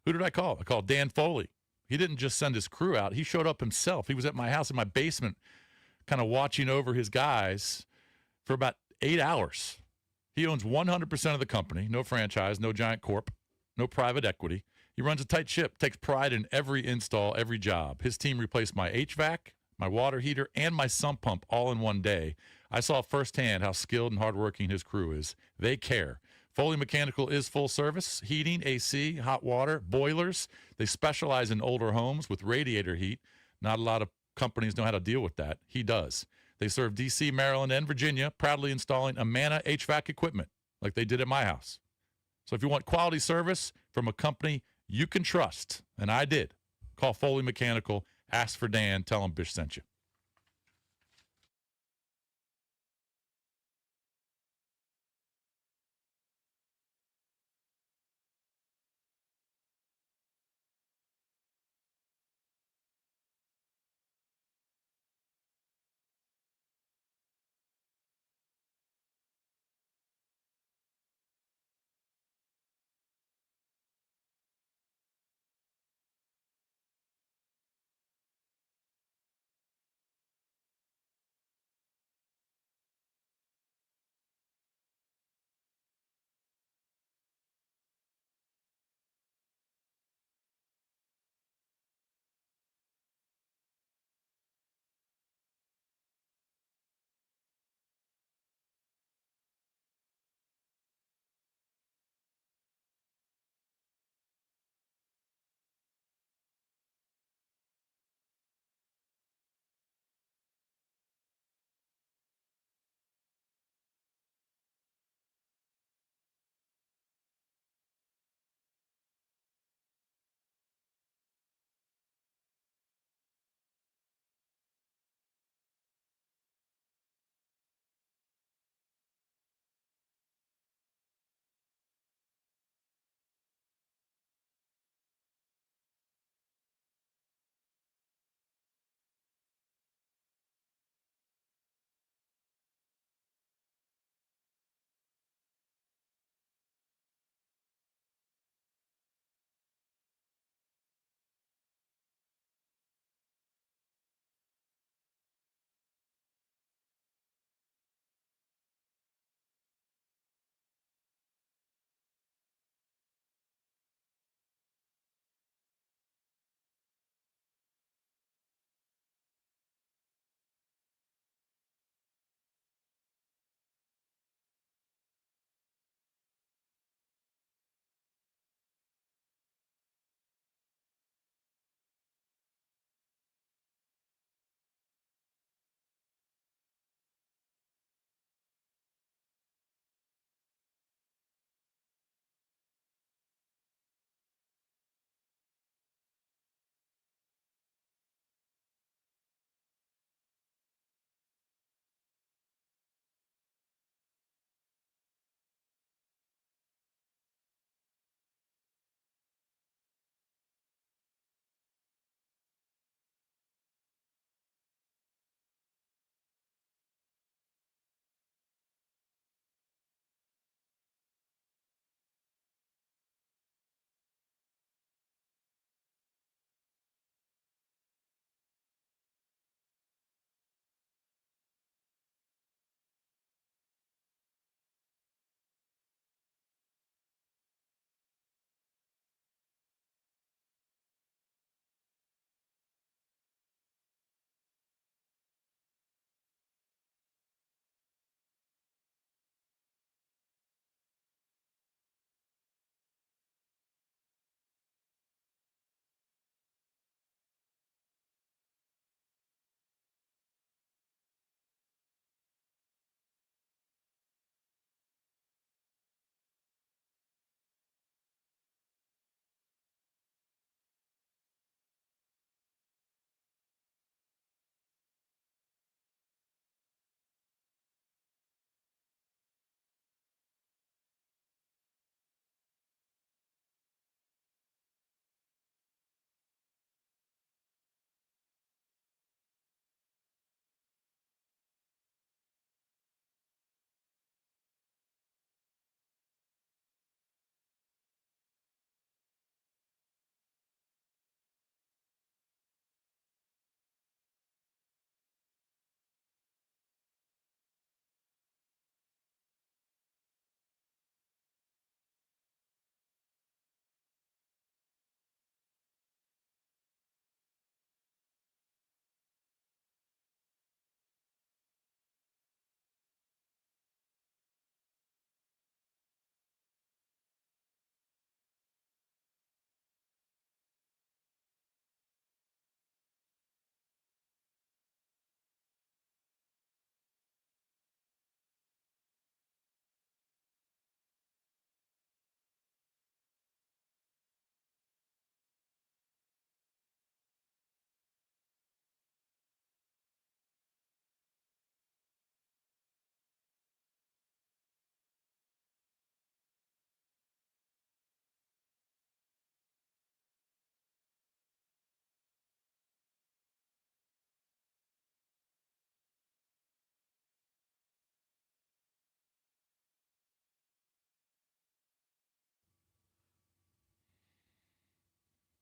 who did I call? I called Dan Foley. He didn't just send his crew out. He showed up himself. He was at my house in my basement kind of watching over his guys for about 8 hours. He owns 100% of the company, no franchise, no giant corp, no private equity. He runs a tight ship, takes pride in every install, every job. His team replaced my HVAC, my water heater, and my sump pump all in one day. I saw firsthand how skilled and hardworking his crew is. They care. Foley Mechanical is full service, heating, AC, hot water, boilers. They specialize in older homes with radiator heat. Not a lot of companies know how to deal with that. He does. They serve D.C., Maryland, and Virginia, proudly installing Amana HVAC equipment like they did at my house. So if you want quality service from a company you can trust, and I did, call Foley Mechanical, ask for Dan, tell him Bish sent you.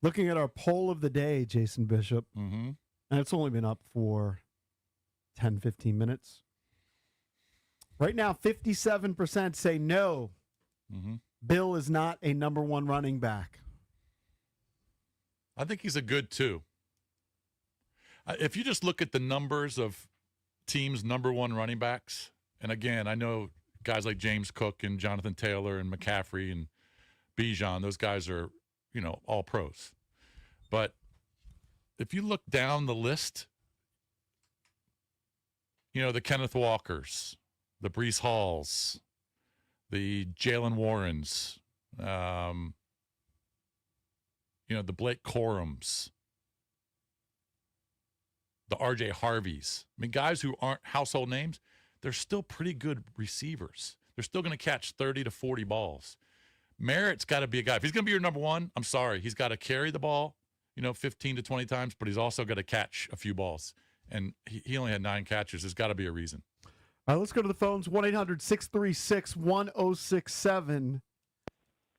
Looking at our poll of the day, Jason Bishop, Mm-hmm. and it's only been up for 10, 15 minutes. Right now, 57% say no. Mm-hmm. Bill is not a number one running back. I think he's a good 2. If you just look at the numbers of teams' number 1 running backs, and again, I know guys like James Cook and Jonathan Taylor and McCaffrey and Bijan, those guys are, all pros. But if you look down the list, the Kenneth Walkers, the Breece Halls, the Jalen Warrens, the Blake Corums, the R.J. Harveys. I mean, guys who aren't household names, they're still pretty good receivers. They're still going to catch 30 to 40 balls. Merritt's got to be a guy. If he's going to be your number 1, I'm sorry. He's got to carry the ball, 15 to 20 times, but he's also got to catch a few balls. And he only had 9 catches. There's got to be a reason. All right, let's go to the phones. 1-800-636-1067.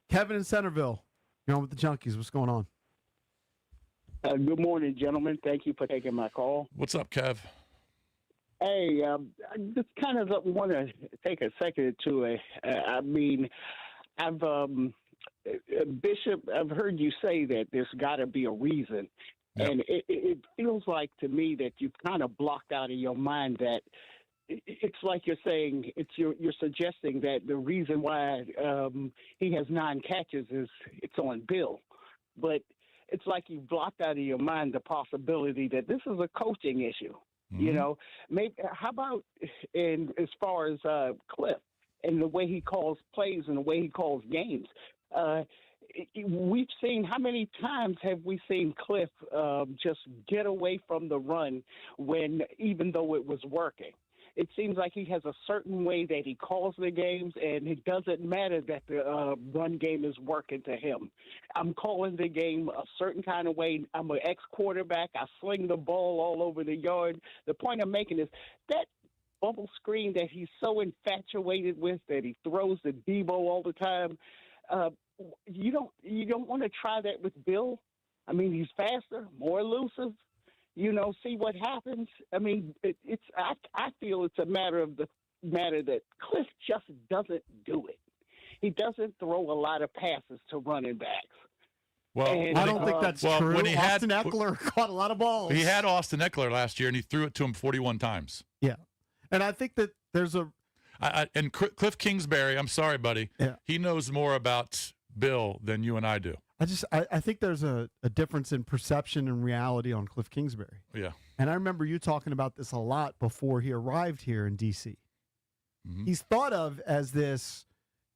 Kevin in Centerville. You're on with the Junkies. What's going on? Good morning, gentlemen. Thank you for taking my call. What's up, Kev? Hey, I just kind of want to take a second to Bishop, I've heard you say that there's got to be a reason. Yep. And it feels like to me that you've kind of blocked out of your mind that it's like you're saying you're suggesting that the reason why he has 9 catches is it's on Bill. But it's like you blocked out of your mind the possibility that this is a coaching issue. Mm-hmm. Maybe how about as far as Cliff and the way he calls plays and the way he calls games? We've seen, how many times have we seen Cliff just get away from the run even though it was working? It seems like he has a certain way that he calls the games, and it doesn't matter that the run game is working to him. I'm calling the game a certain kind of way. I'm an ex-quarterback. I sling the ball all over the yard. The point I'm making is that bubble screen that he's so infatuated with, that he throws the Debo all the time. You don't want to try that with Bill? I mean, he's faster, more elusive. See what happens. I mean, I feel it's a matter that Cliff just doesn't do it. He doesn't throw a lot of passes to running backs. Well, I don't think that's true. When he Austin Eckler caught a lot of balls. He had Austin Eckler last year, and he threw it to him 41 times. Yeah, and I think that there's and Cliff Kingsbury, I'm sorry, buddy. Yeah. He knows more about Bill than you and I do. I think there's a difference in perception and reality on Cliff Kingsbury. Yeah. And I remember you talking about this a lot before he arrived here in D.C. Mm-hmm. He's thought of as this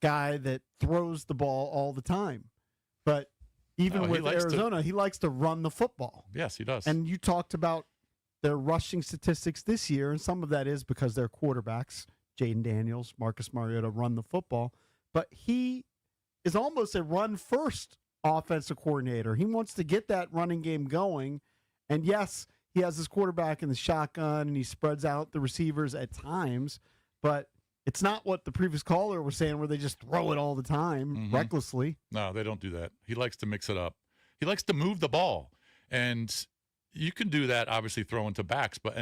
guy that throws the ball all the time. But even with Arizona, he likes to run the football. Yes, he does. And you talked about their rushing statistics this year, and some of that is because their quarterbacks, Jaden Daniels, Marcus Mariota, run the football. But he is almost a run-first offensive coordinator. He wants to get that running game going. And yes, he has his quarterback in the shotgun and he spreads out the receivers at times, but it's not what the previous caller was saying where they just throw it all the time recklessly. No, they don't do that. He likes to mix it up. He likes to move the ball. And you can do that obviously throwing to backs, but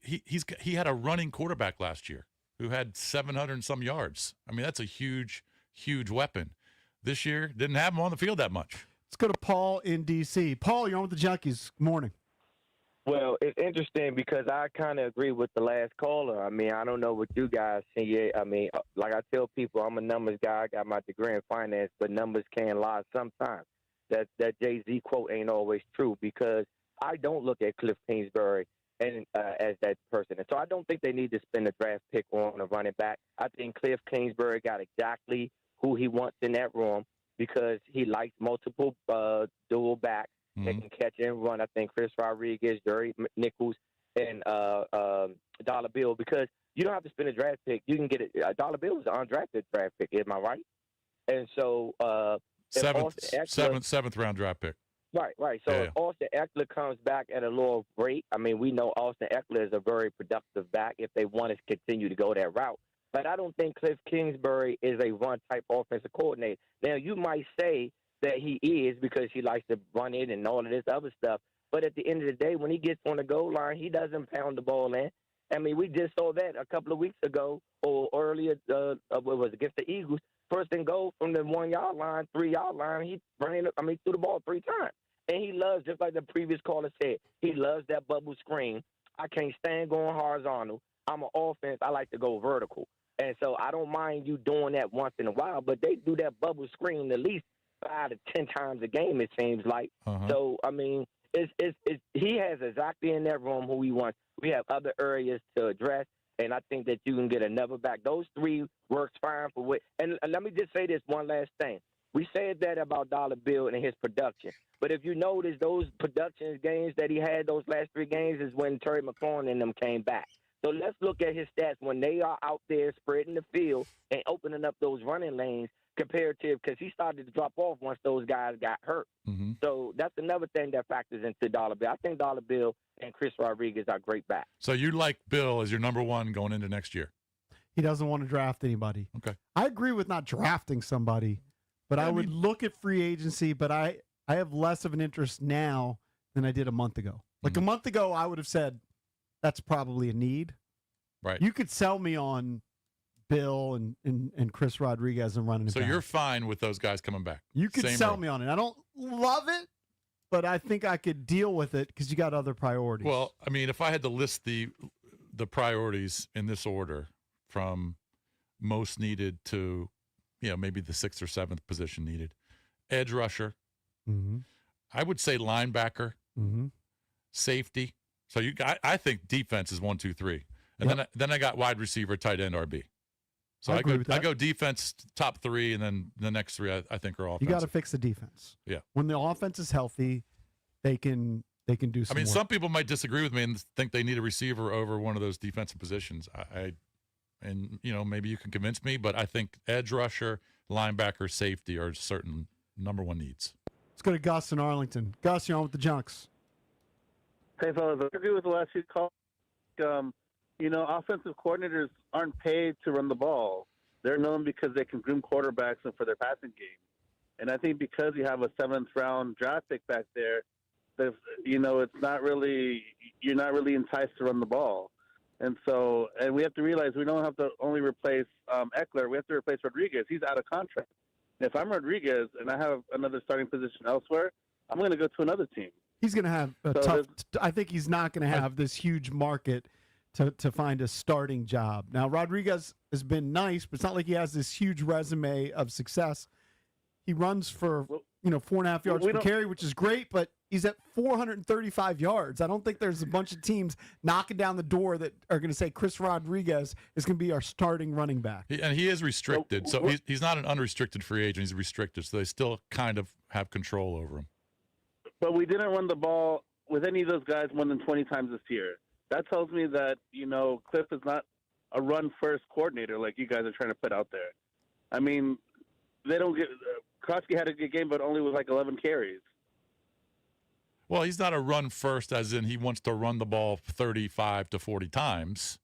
he had a running quarterback last year who had 700 and some yards. I mean, that's a huge weapon. This year, didn't have him on the field that much. Let's go to Paul in D.C. Paul, you're on with the Junkies. Good morning. Well, it's interesting because I kind of agree with the last caller. I mean, I don't know what you guys see. I mean, like I tell people, I'm a numbers guy. I got my degree in finance, but numbers can lie sometimes. That Jay-Z quote ain't always true because I don't look at Cliff Kingsbury and as that person. And so I don't think they need to spend a draft pick on a running back. I think Cliff Kingsbury got exactly who he wants in that room because he likes multiple dual backs that can catch and run. I think Chris Rodriguez, Jerry Nichols, and Dollar Bill, because you don't have to spend a draft pick. You can get it. Dollar Bill is an undrafted draft pick. Am I right? And so seventh round draft pick. Right. So if Austin Eckler comes back at a lower rate, I mean, we know Austin Eckler is a very productive back if they want to continue to go that route. But I don't think Cliff Kingsbury is a run-type offensive coordinator. Now, you might say that he is because he likes to run it and all of this other stuff. But at the end of the day, when he gets on the goal line, he doesn't pound the ball in. I mean, we just saw that a couple of weeks ago or earlier, what was it, against the Eagles. First and goal from the 1 yard line, 3 yard line, he threw the ball 3 times. And he loves, just like the previous caller said, he loves that bubble screen. I can't stand going horizontal. I'm an offense. I like to go vertical. And so I don't mind you doing that once in a while, but they do that bubble screen at least 5 to 10 times a game, it seems like. So, I mean, he has exactly in that room who he wants. We have other areas to address, and I think that you can get another back. Those 3 works fine for what. And let me just say this one last thing. We said that about Dollar Bill and his production. But if you notice, those production games that he had, those last 3 games, is when Terry McLaurin and them came back. So let's look at his stats when they are out there spreading the field and opening up those running lanes comparative, because he started to drop off once those guys got hurt. So that's another thing that factors into Dollar Bill. I think Dollar Bill and Chris Rodriguez are great backs. So you like Bill as your number 1 going into next year? He doesn't want to draft anybody. Okay. I agree with not drafting somebody, but I would look at free agency, but I have less of an interest now than I did a month ago. Like a month ago, I would have said that's probably a need. Right. You could sell me on Bill and Chris Rodriguez and running it So down. you're fine with those guys coming back? You could Same sell row. me on it. I don't love it, but I think I could deal with it because you got other priorities. Well, I mean, if I had to list the priorities in this order from most needed to, maybe the 6th or 7th position needed, edge rusher, I would say linebacker, safety. So I think defense is 1, 2, 3, and then I got wide receiver, tight end, RB. So I go defense top 3, and then the next 3 I think are offensive. you got to fix the defense. Yeah. When the offense is healthy, they can do some. I mean, work. some people might disagree with me and think they need a receiver over one of those defensive positions. And maybe you can convince me, but I think edge rusher, linebacker, safety are certain number 1 needs. Let's go to Gus in Arlington. Gus, you're on with the Junks. Hey, fellas, I agree with the last few calls. Offensive coordinators aren't paid to run the ball. They're known because they can groom quarterbacks and for their passing game. And I think because you have a 7th-round draft pick back there, it's not really you're not really enticed to run the ball. And we have to realize we don't have to only replace Eckler. We have to replace Rodriguez. He's out of contract. If I'm Rodriguez and I have another starting position elsewhere, I'm going to go to another team. He's going to have a tough. I think he's not going to have this huge market to find a starting job. Now, Rodriguez has been nice, but it's not like he has this huge resume of success. He runs for 4.5 yards per carry, which is great, but he's at 435 yards. I don't think there's a bunch of teams knocking down the door that are going to say Chris Rodriguez is going to be our starting running back. And he is restricted, so he's not an unrestricted free agent. He's restricted, so they still kind of have control over him. But we didn't run the ball with any of those guys more than 20 times this year. That tells me that, Cliff is not a run-first coordinator like you guys are trying to put out there. I mean, they don't get Krotsky had a good game, but only with like 11 carries. Well, he's not a run first, as in he wants to run the ball 35 to 40 times,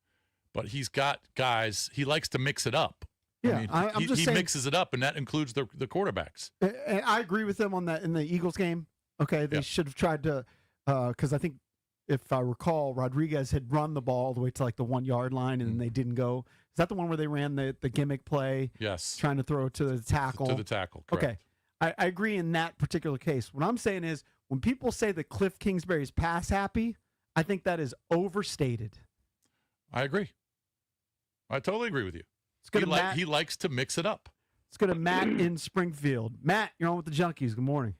but he's got guys. He likes to mix it up. Yeah, I'm just saying, he mixes it up, and that includes the quarterbacks. And I agree with them on that in the Eagles game. Okay, they should have tried to, because I think if I recall, Rodriguez had run the ball all the way to like the 1 yard line, and then they didn't go. Is that the one where they ran the gimmick play? Yes. Trying to throw it to the tackle. To the tackle, correct. Okay. I agree in that particular case. What I'm saying is when people say that Cliff Kingsbury is pass happy, I think that is overstated. I agree. I totally agree with you. He likes to mix it up. Let's go to Matt in Springfield. Matt, you're on with the Junkies. Good morning.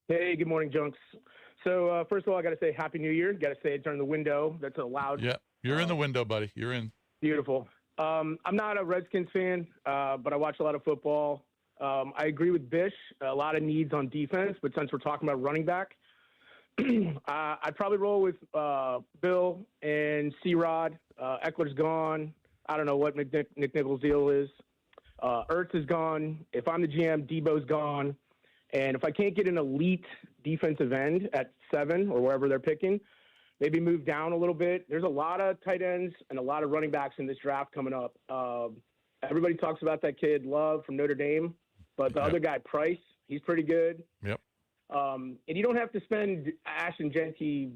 Hey, good morning, Junks. So, first of all, I got to say Happy New Year. Got to say it during the window. That's a loud. Yeah, you're in the window, buddy. You're in. Beautiful. I'm not a Redskins fan, but I watch a lot of football. I agree with Bish. A lot of needs on defense, but since we're talking about running back, I'd probably roll with Bill and C-Rod. Eckler's gone. I don't know what Nick Nichols' deal is. Ertz is gone. If I'm the GM, Debo's gone. And if I can't get an elite defensive end at 7 or wherever they're picking, maybe move down a little bit. There's a lot of tight ends and a lot of running backs in this draft coming up. Everybody talks about that kid Love from Notre Dame, but the other guy, Price, He's pretty good. Yep. And you don't have to spend Ashton Genty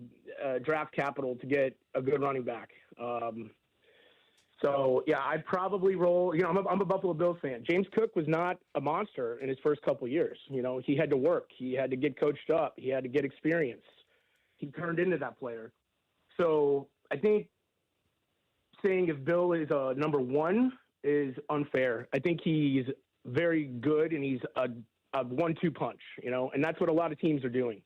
draft capital to get a good running back. So, yeah, I'd probably roll. You know, I'm a Buffalo Bills fan. James Cook was not a monster in his first couple of years. You know, he had to work. He had to get coached up. He had to get experience. He turned into that player. So I think saying if Bill is a number one is unfair. I think he's very good, and he's a 1-2 punch, you know, and that's what a lot of teams are doing.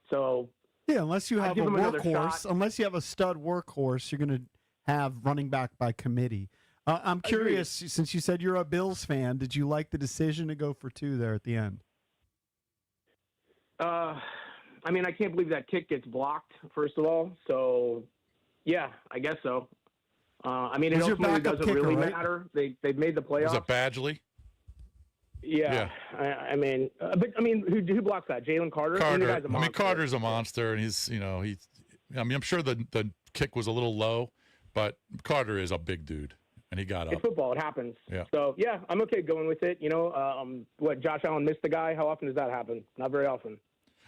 So yeah, unless you have a give him another workhorse, shot. unless you have a stud workhorse, you're going to have running back by committee. I'm curious, since you said you're a Bills fan, did you like the decision to go for 2 there at the end? I mean, I can't believe that kick gets blocked, first of all. So, yeah, I guess so. I mean, it Who's your ultimately backup doesn't kicker, really right? matter. They've made the playoffs. Was it Badgley? Yeah. I mean, who blocks that? Jalen Carter? I mean, the Carter. guy's a monster. Carter's a monster, and he's. I mean, I'm sure the kick was a little low, but Carter is a big dude, and he got up. It's football. It happens. Yeah. So, yeah, I'm okay going with it. You know, Josh Allen missed the guy? How often does that happen? Not very often.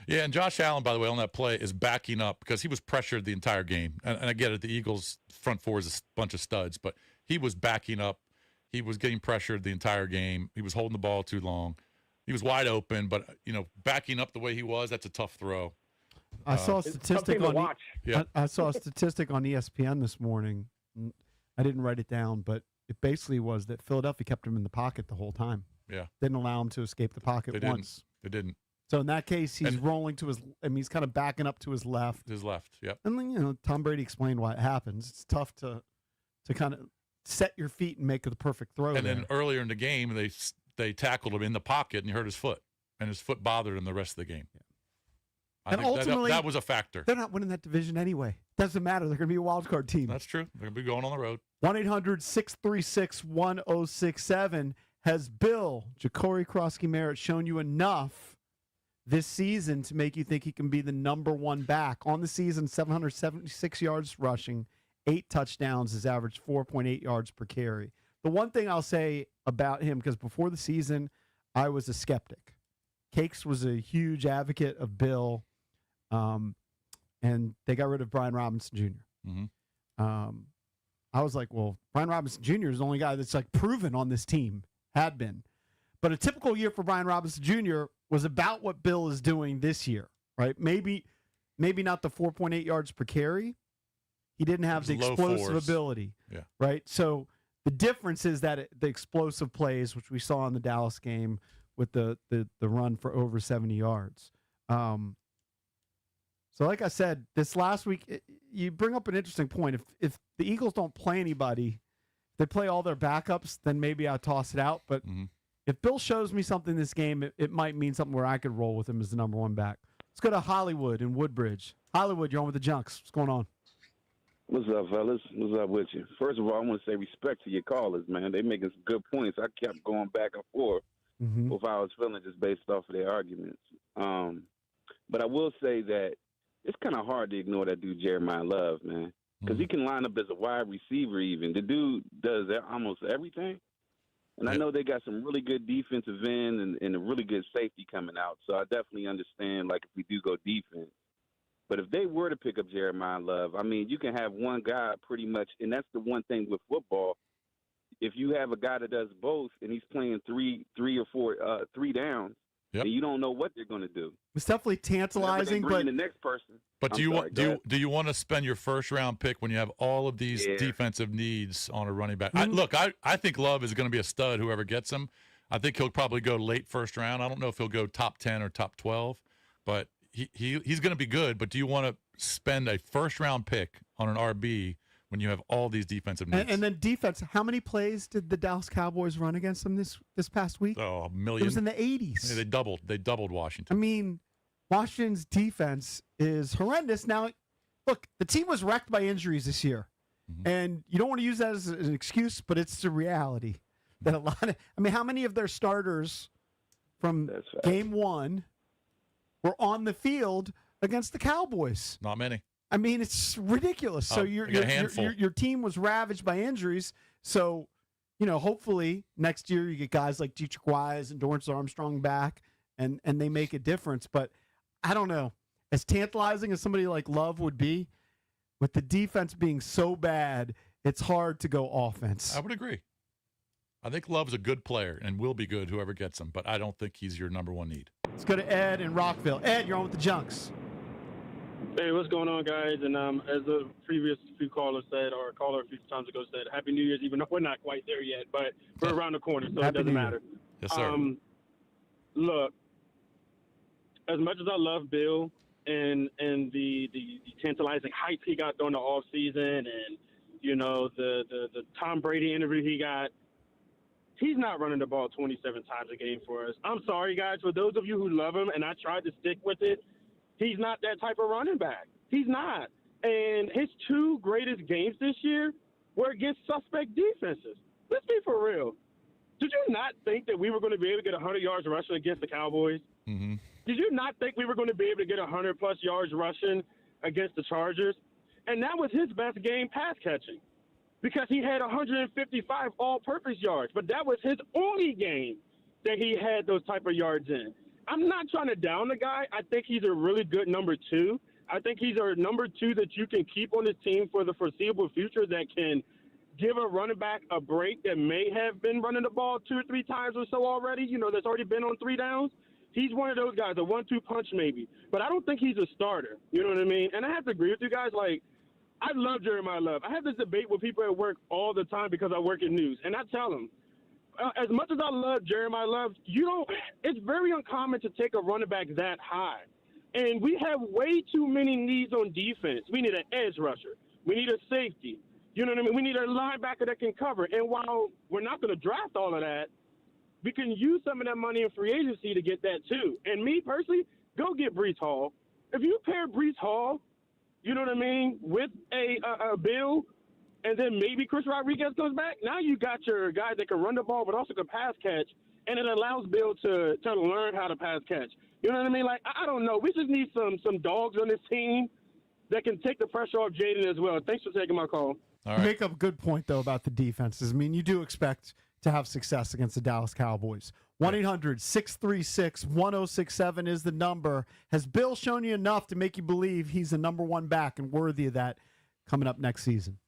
Yeah, and Josh Allen, by the way, on that play is backing up because he was pressured the entire game. And I get it, the Eagles' front four is a bunch of studs, but he was backing up. He was getting pressured the entire game. He was holding the ball too long. He was wide open, but, backing up the way he was, that's a tough throw. I saw a statistic on I saw a statistic on ESPN this morning. I didn't write it down, but it basically was that Philadelphia kept him in the pocket the whole time. Yeah. Didn't allow him to escape the pocket once. They didn't. So in that case, he's rolling to his. I mean, he's kind of backing up to his left. His left, yep. And then Tom Brady explained why it happens. It's tough to kind of set your feet and make the perfect throw. And then earlier in the game, they tackled him in the pocket and he hurt his foot, and his foot bothered him the rest of the game. I And think ultimately, that was a factor. They're not winning that division anyway. Doesn't matter. They're going to be a wild card team. That's true. They're going to be going on the road. 1-800-636-1067. Has Bill Ja'Cory Krosky-Merritt shown you enough this season to make you think he can be the number one back? On the season, 776 yards rushing, 8 touchdowns, his average 4.8 yards per carry. The one thing I'll say about him, because before the season, I was a skeptic. Cakes was a huge advocate of Bill, and they got rid of Brian Robinson Jr. Mm-hmm. I was like, well, Brian Robinson Jr. is the only guy that's like proven on this team, had been. But a typical year for Brian Robinson Jr. was about what Bill is doing this year, right? Maybe not the 4.8 yards per carry. He didn't have the explosive ability, right? So the difference is that the explosive plays, which we saw in the Dallas game with the run for over 70 yards. So like I said, this last week, you bring up an interesting point. If the Eagles don't play anybody, they play all their backups, then maybe I'll toss it out. But if Bill shows me something this game, it might mean something where I could roll with him as the number one back. Let's go to Hollywood in Woodbridge. Hollywood, you're on with the Junks. What's going on? What's up, fellas? What's up with you? First of all, I want to say respect to your callers, man. They making some good points. I kept going back and forth with how I was feeling just based off of their arguments. But I will say that it's kind of hard to ignore that dude Jeremiah Love, man, because he can line up as a wide receiver even. The dude does almost everything. And I know they got some really good defensive end and a really good safety coming out. So I definitely understand, like, if we do go defense. But if they were to pick up Jeremiah Love, I mean, you can have one guy pretty much, and that's the one thing with football. If you have a guy that does both and he's playing three downs, and you don't know what they're going to do. It's definitely tantalizing, but the next person. But do you want to spend your first round pick when you have all of these defensive needs on a running back? I think Love is going to be a stud. Whoever gets him, I think he'll probably go late first round. I don't know if he'll go top 10 or top 12, but he's going to be good. But do you want to spend a first round pick on an RB when you have all these defensive needs? And then defense. How many plays did the Dallas Cowboys run against them this past week? Oh, a million. It was in the 80s. Yeah, they doubled Washington. I mean, Washington's defense is horrendous. Now, look, the team was wrecked by injuries this year. And you don't want to use that as an excuse, but it's the reality that how many of their starters from game one were on the field against the Cowboys? Not many. I mean, it's ridiculous. So your team was ravaged by injuries. So, hopefully next year you get guys like Dietrich Wise and Dorrance Armstrong back, and they make a difference. But I don't know. As tantalizing as somebody like Love would be, with the defense being so bad, it's hard to go offense. I would agree. I think Love's a good player and will be good, whoever gets him, but I don't think he's your number one need. Let's go to Ed in Rockville. Ed, you're on with the Junks. Hey, what's going on, guys? And as the previous few callers said, or a caller a few times ago said, Happy New Year's, even though we're not quite there yet, but we're around the corner, so Happy it doesn't New Year. matter. Yes, sir. Look, as much as I love Bill and the tantalizing hype he got during the off season, and the Tom Brady interview he got, he's not running the ball 27 times a game for us. I'm sorry, guys, for those of you who love him, and I tried to stick with it. He's not that type of running back. He's not. And his 2 greatest games this year were against suspect defenses. Let's be for real. Did you not think that we were going to be able to get 100 yards rushing against the Cowboys? Mm-hmm. Did you not think we were going to be able to get 100-plus yards rushing against the Chargers? And that was his best game pass catching because he had 155 all-purpose yards. But that was his only game that he had those type of yards in. I'm not trying to down the guy. I think he's a really good number 2. I think he's a number 2 that you can keep on this team for the foreseeable future that can give a running back a break that may have been running the ball 2 or 3 times or so already, that's already been on 3 downs. He's one of those guys, a 1-2 punch maybe. But I don't think he's a starter. You know what I mean? And I have to agree with you guys. Like, I love Jeremiah Love. I have this debate with people at work all the time because I work in news. And I tell them, as much as I love Jeremiah Love, it's very uncommon to take a running back that high. And we have way too many needs on defense. We need an edge rusher. We need a safety. You know what I mean? We need a linebacker that can cover. And while we're not going to draft all of that, we can use some of that money in free agency to get that too. And me personally, go get Breece Hall. If you pair Breece Hall, you know what I mean, with a Bill, and then maybe Chris Rodriguez comes back, now you got your guy that can run the ball but also can pass catch, and it allows Bill to learn how to pass catch. You know what I mean? Like, I don't know. We just need some dogs on this team that can take the pressure off Jaden as well. Thanks for taking my call. You make up a good point, though, about the defenses. I mean, you do expect to have success against the Dallas Cowboys. 1-800-636-1067 is the number. Has Bill shown you enough to make you believe he's the number 1 back and worthy of that coming up next season?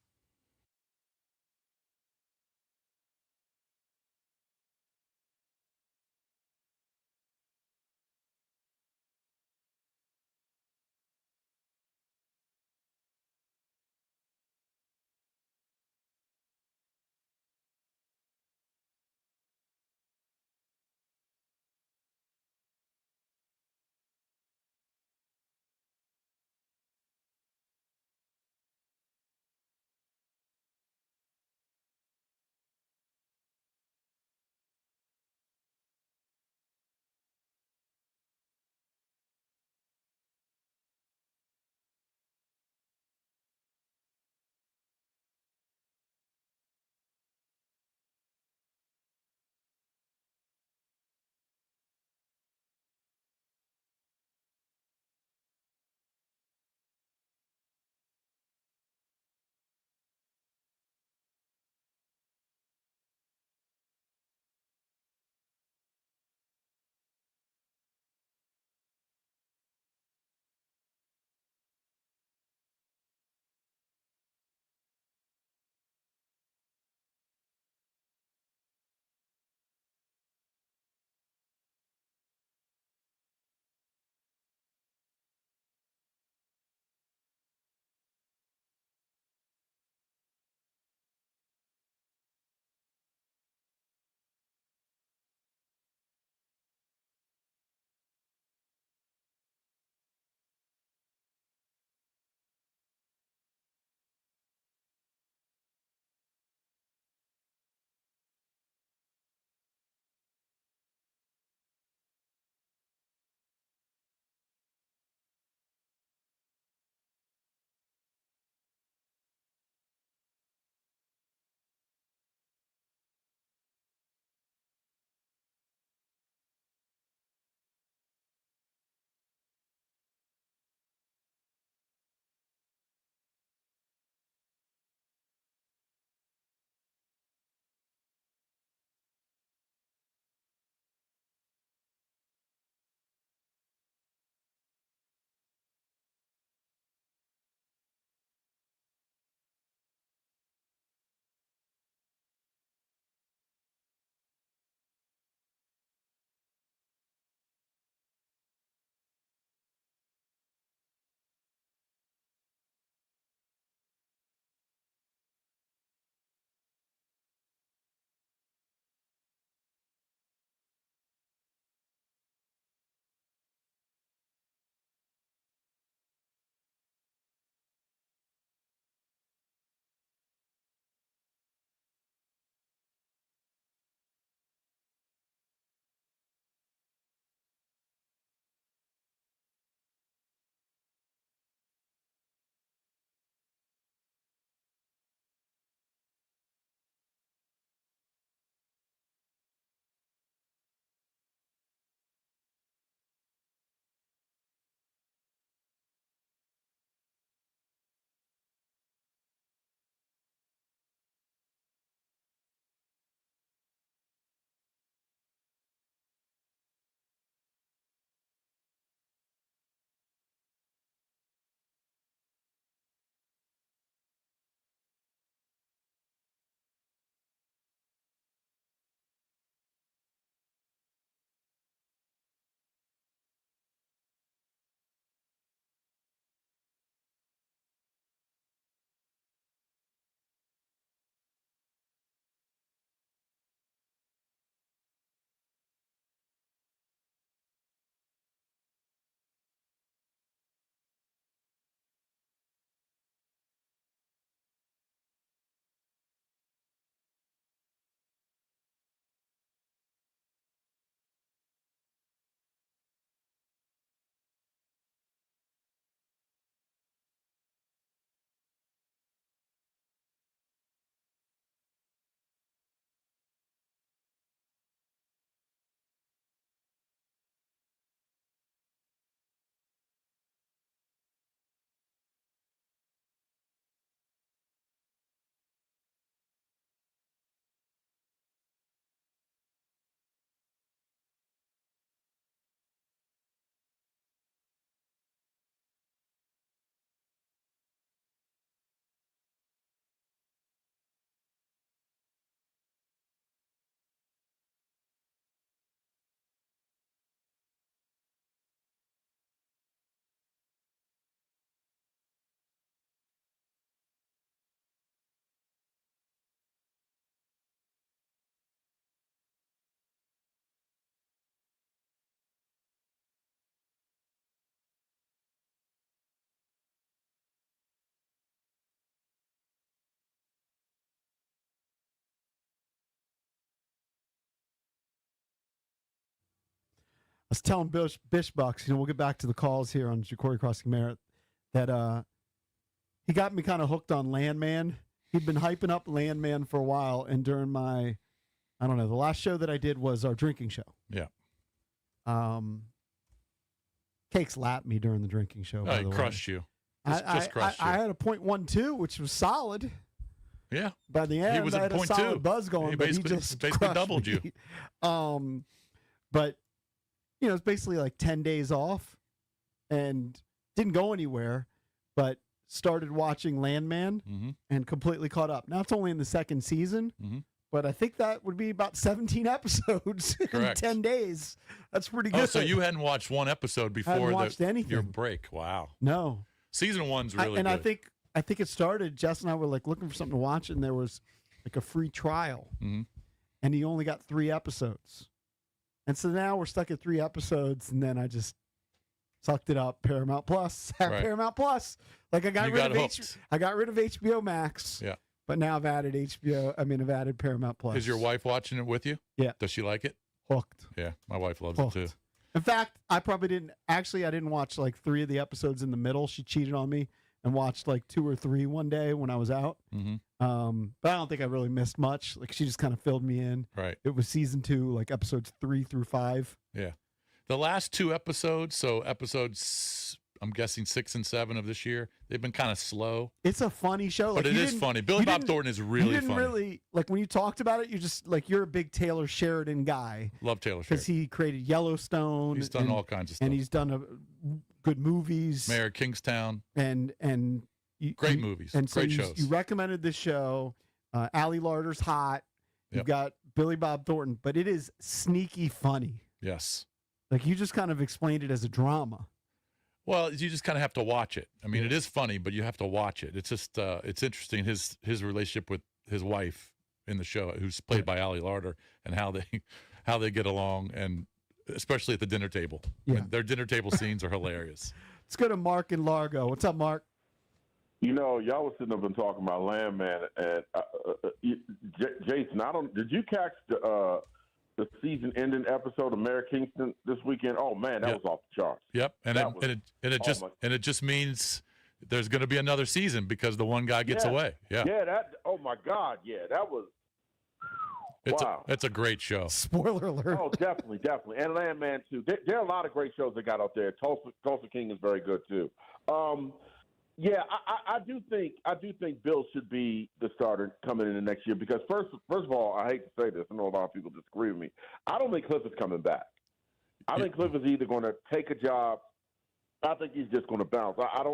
was telling Bishbucks, we'll get back to the calls here on Jacory Crossing Merit, that he got me kind of hooked on Landman. He'd been hyping up Landman for a while, and during the last show that I did was our drinking show. Yeah. Cakes lapped me during the drinking show. Oh, he crushed you. Just crushed you. I had a .12, which was solid. Yeah. By the end, he was I at had a solid .2. buzz going, but he just basically doubled me. you. But it's basically like 10 days off, and didn't go anywhere, but started watching Landman and completely caught up. Now it's only in the second season, but I think that would be about 17 episodes in 10 days. That's pretty good. Oh, so you hadn't watched one episode before your break? Wow. No. Season 1's really good. And I think it started, Jess and I were like looking for something to watch, and there was like a free trial, and he only got 3 episodes. And so now we're stuck at 3 episodes, and then I just sucked it up. Paramount Plus. Paramount Plus. Like I got rid of HBO Max. Yeah. But now I've added I've added Paramount Plus. Is your wife watching it with you? Yeah. Does she like it? Hooked. Yeah, my wife loves it too. In fact, I didn't watch like 3 of the episodes in the middle. She cheated on me and watched like 2 or 3 one day when I was out. But I don't think I really missed much. Like she just kind of filled me in. Right. It was season 2, like episodes 3 through 5. Yeah. The last 2 episodes, so episodes, I'm guessing 6 and 7 of this year, they've been kind of slow. It's a funny show. But it is funny. Billy Bob Thornton is really funny. You didn't really, like when you talked about it, you're just like, you're a big Taylor Sheridan guy. Love Taylor Sheridan. Because he created Yellowstone. He's done all kinds of stuff. And he's done good movies. Mayor of Kingstown. And great movies. And so great shows. You recommended this show. Allie Larder's hot. You've got Billy Bob Thornton, but it is sneaky funny. Yes. Like you just kind of explained it as a drama. Well, you just kind of have to watch it. I mean, it is funny, but you have to watch it. It's just it's interesting his relationship with his wife in the show, who's played by Allie Larder, and how they get along, and especially at the dinner table. Yeah. I mean, their dinner table scenes are hilarious. Let's go to Mark in Largo. What's up, Mark? Y'all was sitting up and talking about Landman, and Jason, did you catch the season-ending episode of Mayor Kingston this weekend? Oh man, that was off the charts. Yep, it just means there's going to be another season because the one guy gets away. Yeah. Yeah. Oh my God. Yeah, that was. Wow. It's a great show. Spoiler alert. Oh, definitely. And Landman too. There are a lot of great shows they got out there. Tulsa King is very good too. Yeah, I do think Bill should be the starter coming into next year because first of all, I hate to say this, I know a lot of people disagree with me. I don't think Cliff is coming back. I think Cliff is either going to take a job. I think he's just going to bounce. I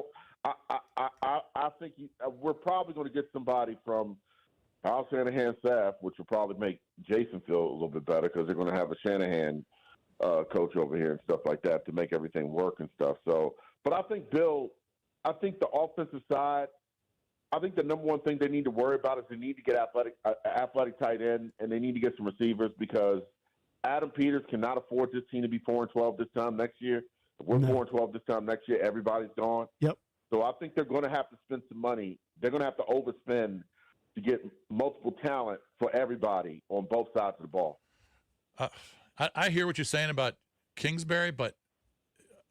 think we're probably going to get somebody from Al Shanahan's staff, which will probably make Jason feel a little bit better because they're going to have a Shanahan coach over here and stuff like that to make everything work and stuff. So, but I think Bill. I think the offensive side, I think the number one thing they need to worry about is they need to get athletic tight end, and they need to get some receivers because Adam Peters cannot afford this team to be 4-12 this time next year. If we're 4-12 this time next year, everybody's gone. Yep. So I think they're going to have to spend some money. They're going to have to overspend to get multiple talent for everybody on both sides of the ball. I hear what you're saying about Kingsbury, but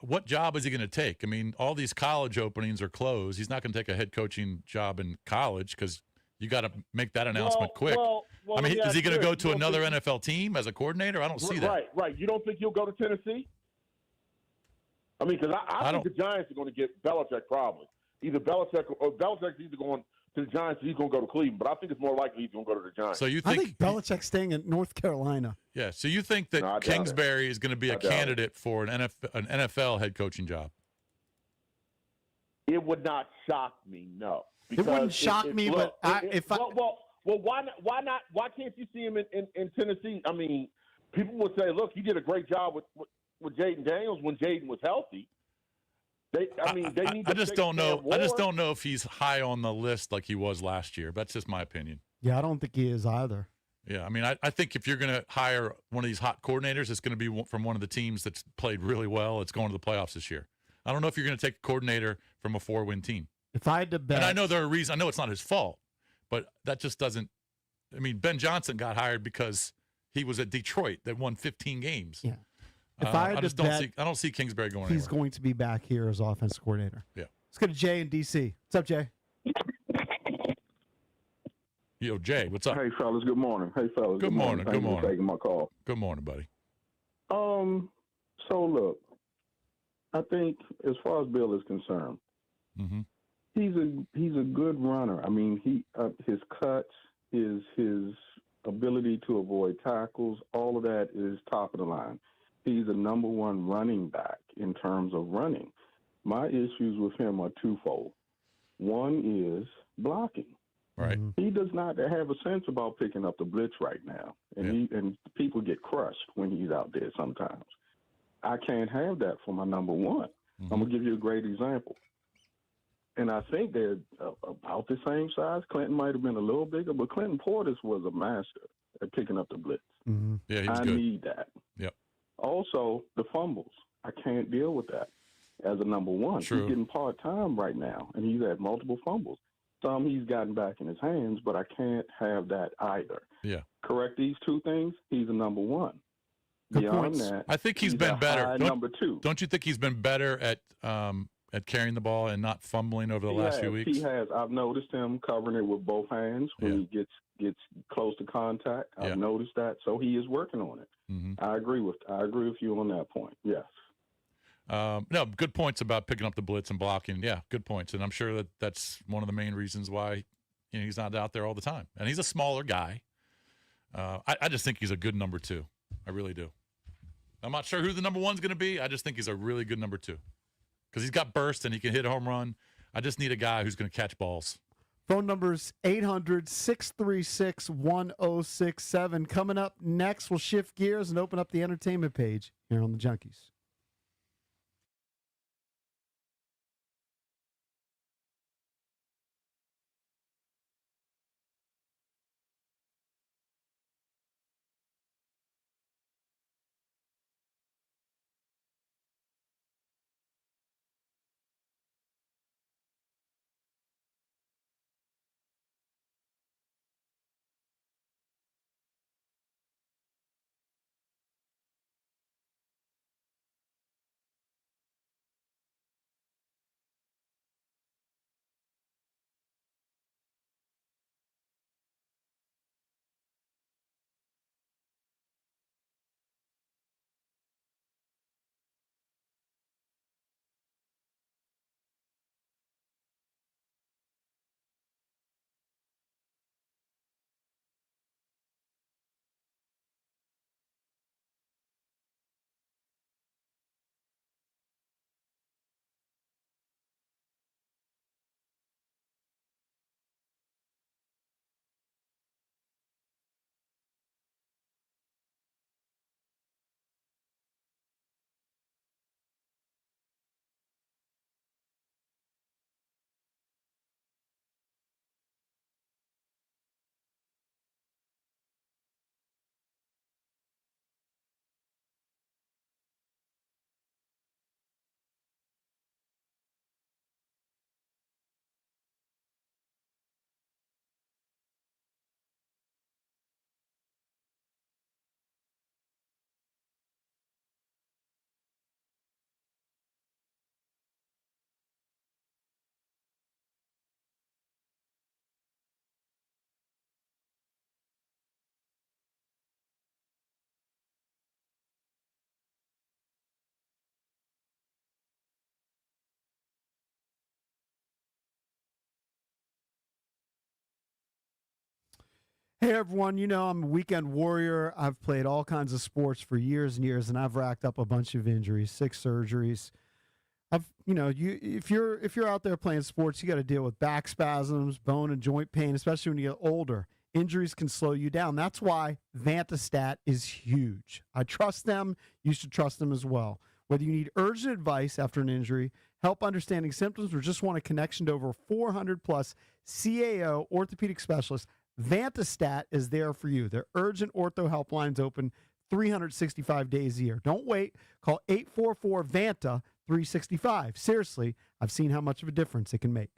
what job is he going to take? I mean, all these college openings are closed. He's not going to take a head coaching job in college because you got to make that announcement quick. I mean, is he going to go to another NFL team as a coordinator? I don't see that. Right. You don't think he'll go to Tennessee? I mean, because I think the Giants are going to get Belichick probably. Either Belichick or Belichick's either going to the Giants or he's going to go to Cleveland. But I think it's more likely he's going to go to the Giants. So I think Belichick's staying in North Carolina. Yeah. So you think that Kingsbury is going to be a candidate for an NFL head coaching job? It would not shock me, no. It wouldn't shock me, but why not? Why can't you see him in Tennessee? I mean, people would say, look, he did a great job with Jaden Daniels when Jaden was healthy. I just don't know. I just don't know if he's high on the list like he was last year. That's just my opinion. Yeah, I don't think he is either. Yeah, I mean, I think if you're going to hire one of these hot coordinators, it's going to be from one of the teams that's played really well. It's going to the playoffs this year. I don't know if you're going to take a coordinator from a 4-win team. If I had to bet, and I know there are reasons. I know it's not his fault, but that just doesn't. I mean, Ben Johnson got hired because he was at Detroit that won 15 games. Yeah. If I had I to just bet, don't see Kingsbury going he's anywhere. going to be back here as offense coordinator. Yeah. Let's go to Jay in DC. What's up, Jay? Yo, Jay, what's up? Hey, fellas. Good morning. Hey, fellas. Good morning. Thank Good you for morning. taking my call. Good morning, buddy. So look, I think as far as Bill is concerned, Mm-hmm. he's a good runner. I mean, his cuts, his ability to avoid tackles, all of that is top of the line. He's a number one running back in terms of running. My issues with him are twofold. One is blocking. Right. He does not have a sense about picking up the blitz right now, and people get crushed when he's out there sometimes. I can't have that for my number one. I'm gonna give you a great example, and I think they're about the same size. Clinton might have been a little bigger, but Clinton Portis was a master at picking up the blitz. Yeah, he was I good. need that. Yep. Also, the fumbles. I can't deal with that as a number one. True. He's getting part-time right now, and he's had multiple fumbles. Some he's gotten back in his hands, but I can't have that either. Yeah. Correct these two things, he's a number one. Good Beyond points. that, I think he's a been better. high Don't- number two. Don't you think he's been better at carrying the ball and not fumbling over the last few weeks? He has. I've noticed him covering it with both hands when he gets close to contact. I've noticed that, so he is working on it. Mm-hmm. I agree with you on that point. Yes. No, good points about picking up the blitz and blocking. Yeah, good points. And I'm sure that's one of the main reasons why he's not out there all the time. And he's a smaller guy. I just think he's a good number two. I really do. I'm not sure who the number one's going to be. I just think he's a really good number two because he's got burst and he can hit a home run. I just need a guy who's going to catch balls. Phone numbers 800-636-1067. Coming up next, we'll shift gears and open up the entertainment page here on the Junkies. Hey, everyone. You know, I'm a weekend warrior. I've played all kinds of sports for years and years, and I've racked up a bunch of injuries, 6 surgeries. If you're out there playing sports, you got to deal with back spasms, bone and joint pain, especially when you get older. Injuries can slow you down. That's why Vantastat is huge. I trust them. You should trust them as well. Whether you need urgent advice after an injury, help understanding symptoms, or just want a connection to over 400 plus CAO orthopedic specialists, Vantastat is there for you. Their urgent ortho helplines open 365 days a year. Don't wait. Call 844-VANTA-365. Seriously, I've seen how much of a difference it can make.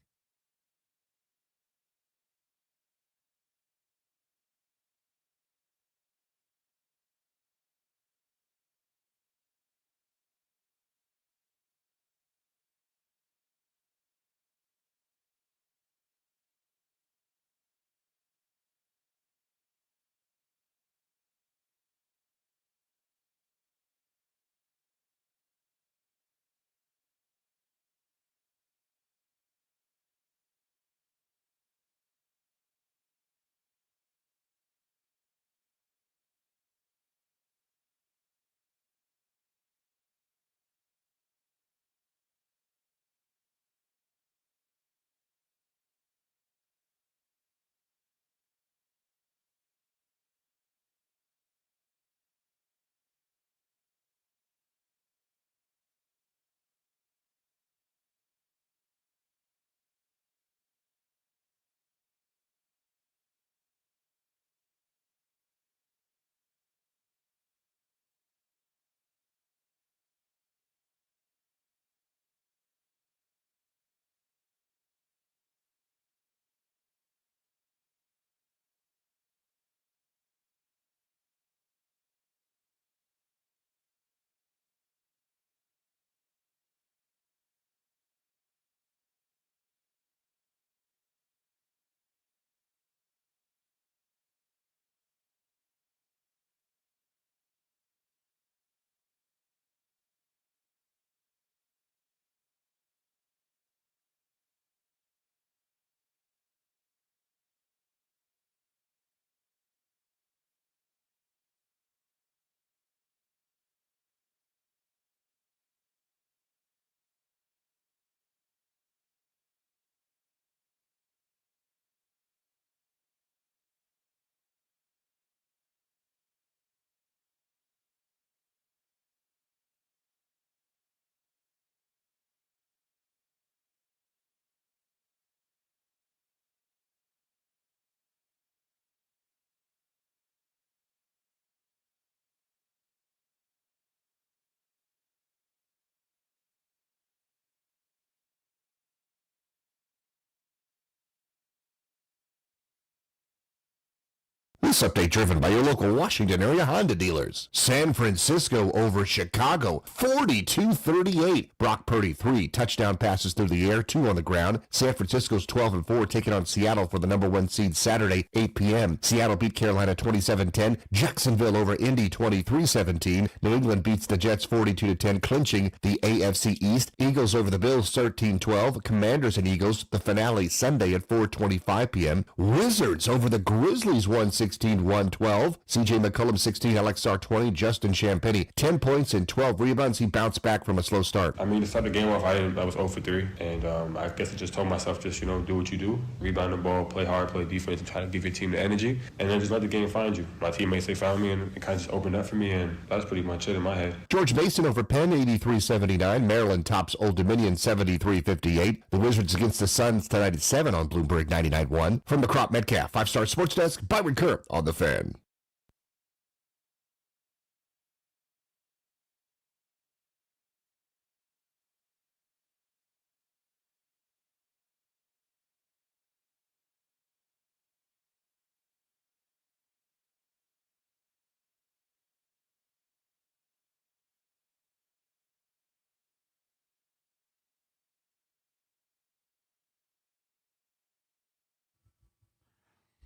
This update driven by your local Washington area Honda dealers. San Francisco over Chicago, 42-38. Brock Purdy, 3 touchdown passes through the air, 2 on the ground. San Francisco's 12-4, taking on Seattle for the number 1 seed Saturday, 8 p.m. Seattle beat Carolina 27-10. Jacksonville over Indy 23-17. New England beats the Jets 42-10, clinching the AFC East. Eagles over the Bills 13-12. Commanders and Eagles, the finale Sunday at 4:25 p.m. Wizards over the Grizzlies 116-112. CJ McCollum 16, Alexar 20, Justin Champagnie 10 points and 12 rebounds. He bounced back from a slow start. I mean, to start the game off, I was 0 for 3, and I guess I just told myself, just, do what you do, rebound the ball, play hard, play defense, and try to give your team the energy, and then just let the game find you. My teammates, they found me, and it kind of just opened up for me, and that's pretty much it in my head. George Mason over Penn 83-79. Maryland tops Old Dominion 73-58. The Wizards against the Suns tonight at 7 on Bloomberg 99.1. From the Crop Metcalf 5-Star Sports Desk, Byron Kerr on The Fan.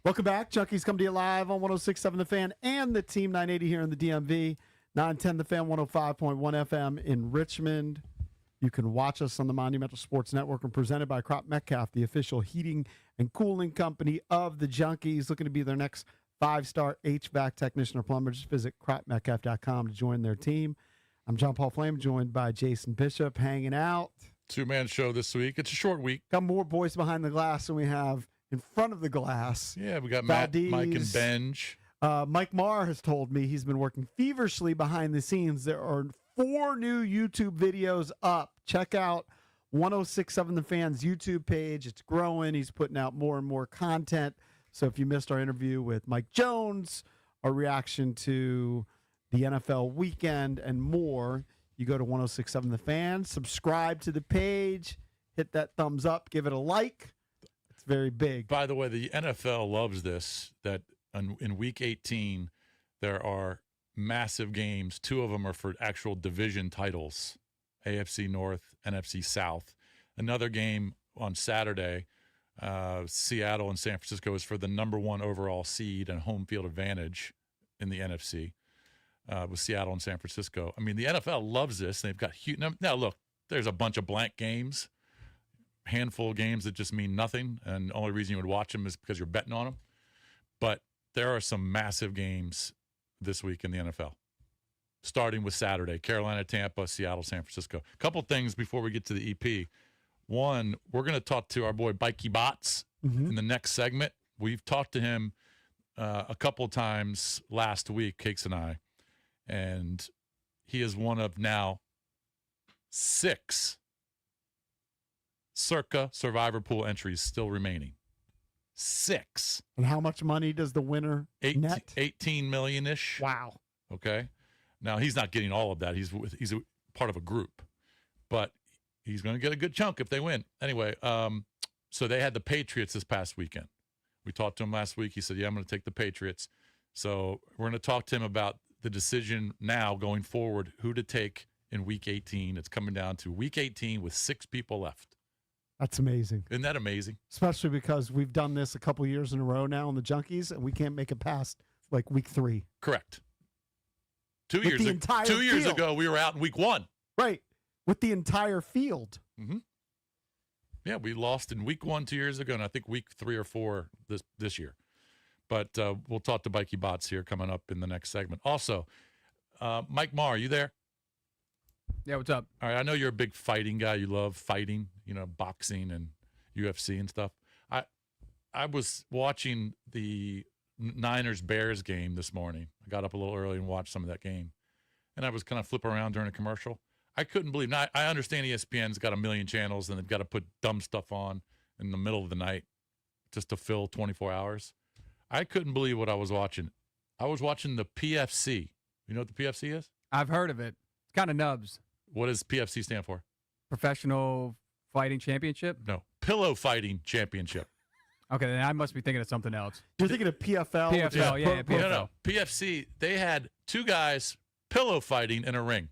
Welcome back. Junkies come to you live on 106.7 The Fan and the Team 980 here in the DMV. 910 The Fan, 105.1 FM in Richmond. You can watch us on the Monumental Sports Network and presented by Crop Metcalf, the official heating and cooling company of the Junkies. Looking to be their next 5-star HVAC technician or plumber. Just visit cropmetcalf.com to join their team. I'm John Paul Flame, joined by Jason Bishop, hanging out. 2-man show this week. It's a short week. Got more boys behind the glass than we have in front of the glass. Yeah, we got Valdez. Matt, Mike, and Benj. Mike Marr has told me he's been working feverishly behind the scenes. There are 4 new YouTube videos up. Check out 106.7 The Fan's YouTube page. It's growing. He's putting out more and more content. So if you missed our interview with Mike Jones, our reaction to the NFL weekend and more, you go to 106.7 The Fan, subscribe to the page, hit that thumbs up, give it a like. It's very big. By the way, the NFL loves this, that in Week 18, there are massive games. 2 of them are for actual division titles, AFC North, NFC South. Another game on Saturday, Seattle and San Francisco, is for the number 1 overall seed and home field advantage in the NFC with Seattle and San Francisco. I mean, the NFL loves this. They've got huge. Now, look, there's a bunch of blank games, handful of games that just mean nothing, and the only reason you would watch them is because you're betting on them. But there are some massive games this week in the NFL, starting with Saturday, Carolina, Tampa, Seattle, San Francisco. A couple things before we get to the EP. One, we're going to talk to our boy Bikey Bots in the next segment. We've talked to him a couple times last week, Cakes and I, and he is one of now 6 circa Survivor Pool entries still remaining. 6. And how much money does the winner net? 18 million-ish. Wow. Okay. Now, he's not getting all of that. He's a part of a group. But he's going to get a good chunk if they win. Anyway, so they had the Patriots this past weekend. We talked to him last week. He said, yeah, I'm going to take the Patriots. So we're going to talk to him about the decision now going forward, who to take in Week 18. It's coming down to Week 18 with 6 people left. That's amazing. Isn't that amazing? Especially because we've done this a couple years in a row now on the Junkies, and we can't make it past like Week 3. Correct. 2 With years, the entire 2 years field. ago, we were out in Week 1. Right. With the entire field. Mm-hmm. Yeah, we lost in Week 1 2 years ago, and I think Week 3 or 4 this year. But we'll talk to Bikey Bots here coming up in the next segment. Also, Mike Marr, are you there? Yeah, what's up? All right, I know you're a big fighting guy. You love fighting, boxing and UFC and stuff. I was watching the Niners-Bears game this morning. I got up a little early and watched some of that game. And I was kind of flipping around during a commercial. I couldn't believe. Now, I understand ESPN's got a million channels and they've got to put dumb stuff on in the middle of the night just to fill 24 hours. I couldn't believe what I was watching. I was watching the PFC. You know what the PFC is? I've heard of it. It's kind of nubs. What does PFC stand for? Professional Fighting Championship? No, Pillow Fighting Championship. Okay, then I must be thinking of something else. You're thinking of PFL. which is PFL, yeah, Pro- PFL. No. PFC, they had two guys pillow fighting in a ring.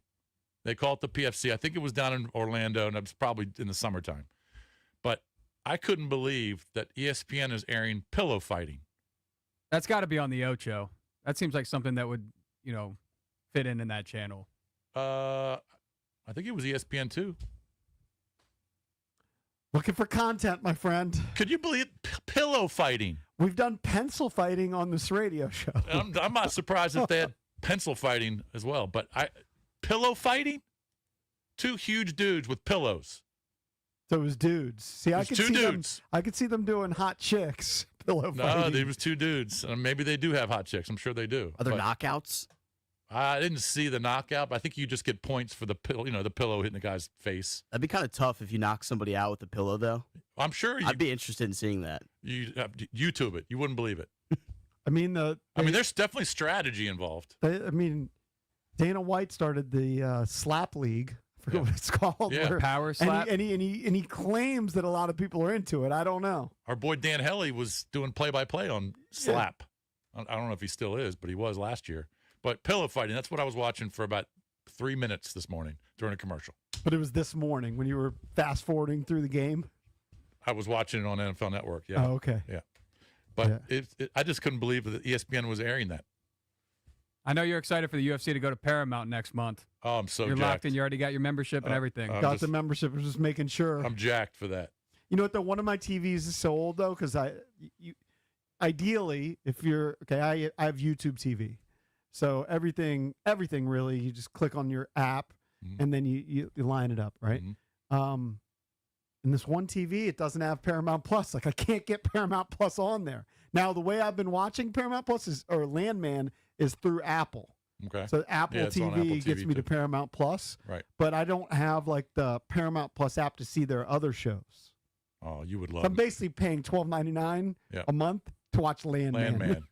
They call it the PFC. I think it was down in Orlando, and it was probably in the summertime. But I couldn't believe that ESPN is airing pillow fighting. That's got to be on the Ocho. That seems like something that would, fit in that channel. I think it was ESPN too. Looking for content, my friend. Could you believe pillow fighting? We've done pencil fighting on this radio show. I'm not surprised if they had pencil fighting as well. But pillow fighting? Two huge dudes with pillows. So it was dudes. See, I was could two see dudes. them. I could see them doing hot chicks pillow No, fighting. there was two dudes. Maybe they do have hot chicks. I'm sure they do. Are there But knockouts? I didn't see the knockout, but I think you just get points for the pillow. The pillow hitting the guy's face. That'd be kind of tough if you knock somebody out with a pillow, though. I'm sure I'd be interested in seeing that. you YouTube it. You wouldn't believe it. I mean, there's definitely strategy involved. Dana White started the slap league. I forget what it's called. Yeah. where- Power slap? And he claims that a lot of people are into it. I don't know. Our boy Dan Hellie was doing play-by-play on Slap. I don't know if he still is, but he was last year. But pillow fighting, that's what I was watching for about 3 minutes this morning during a commercial. But it was this morning when you were fast forwarding through the game. I was watching it on NFL Network. Yeah. Oh, okay. Yeah. But I just couldn't believe that ESPN was airing that. I know you're excited for the UFC to go to Paramount next month. Oh, I'm so You're jacked. locked in. You already got your membership and everything. Got the membership. I was just making sure. I'm jacked for that. You know what, though? One of my TVs is so old, though, because ideally, if you're I have YouTube TV, so everything really, you just click on your app and then you line it up, right? And this one TV, it doesn't have Paramount Plus. Like I can't get Paramount Plus on there. Now the way I've been watching Paramount Plus or Landman is through Apple. Okay. So Apple Yeah, it's on TV Apple gets TV me to too. Paramount Plus. Right. But I don't have like the Paramount Plus app to see their other shows. Oh, you would So love I'm basically paying $12.99 Yeah. a month to watch Landman. Landman.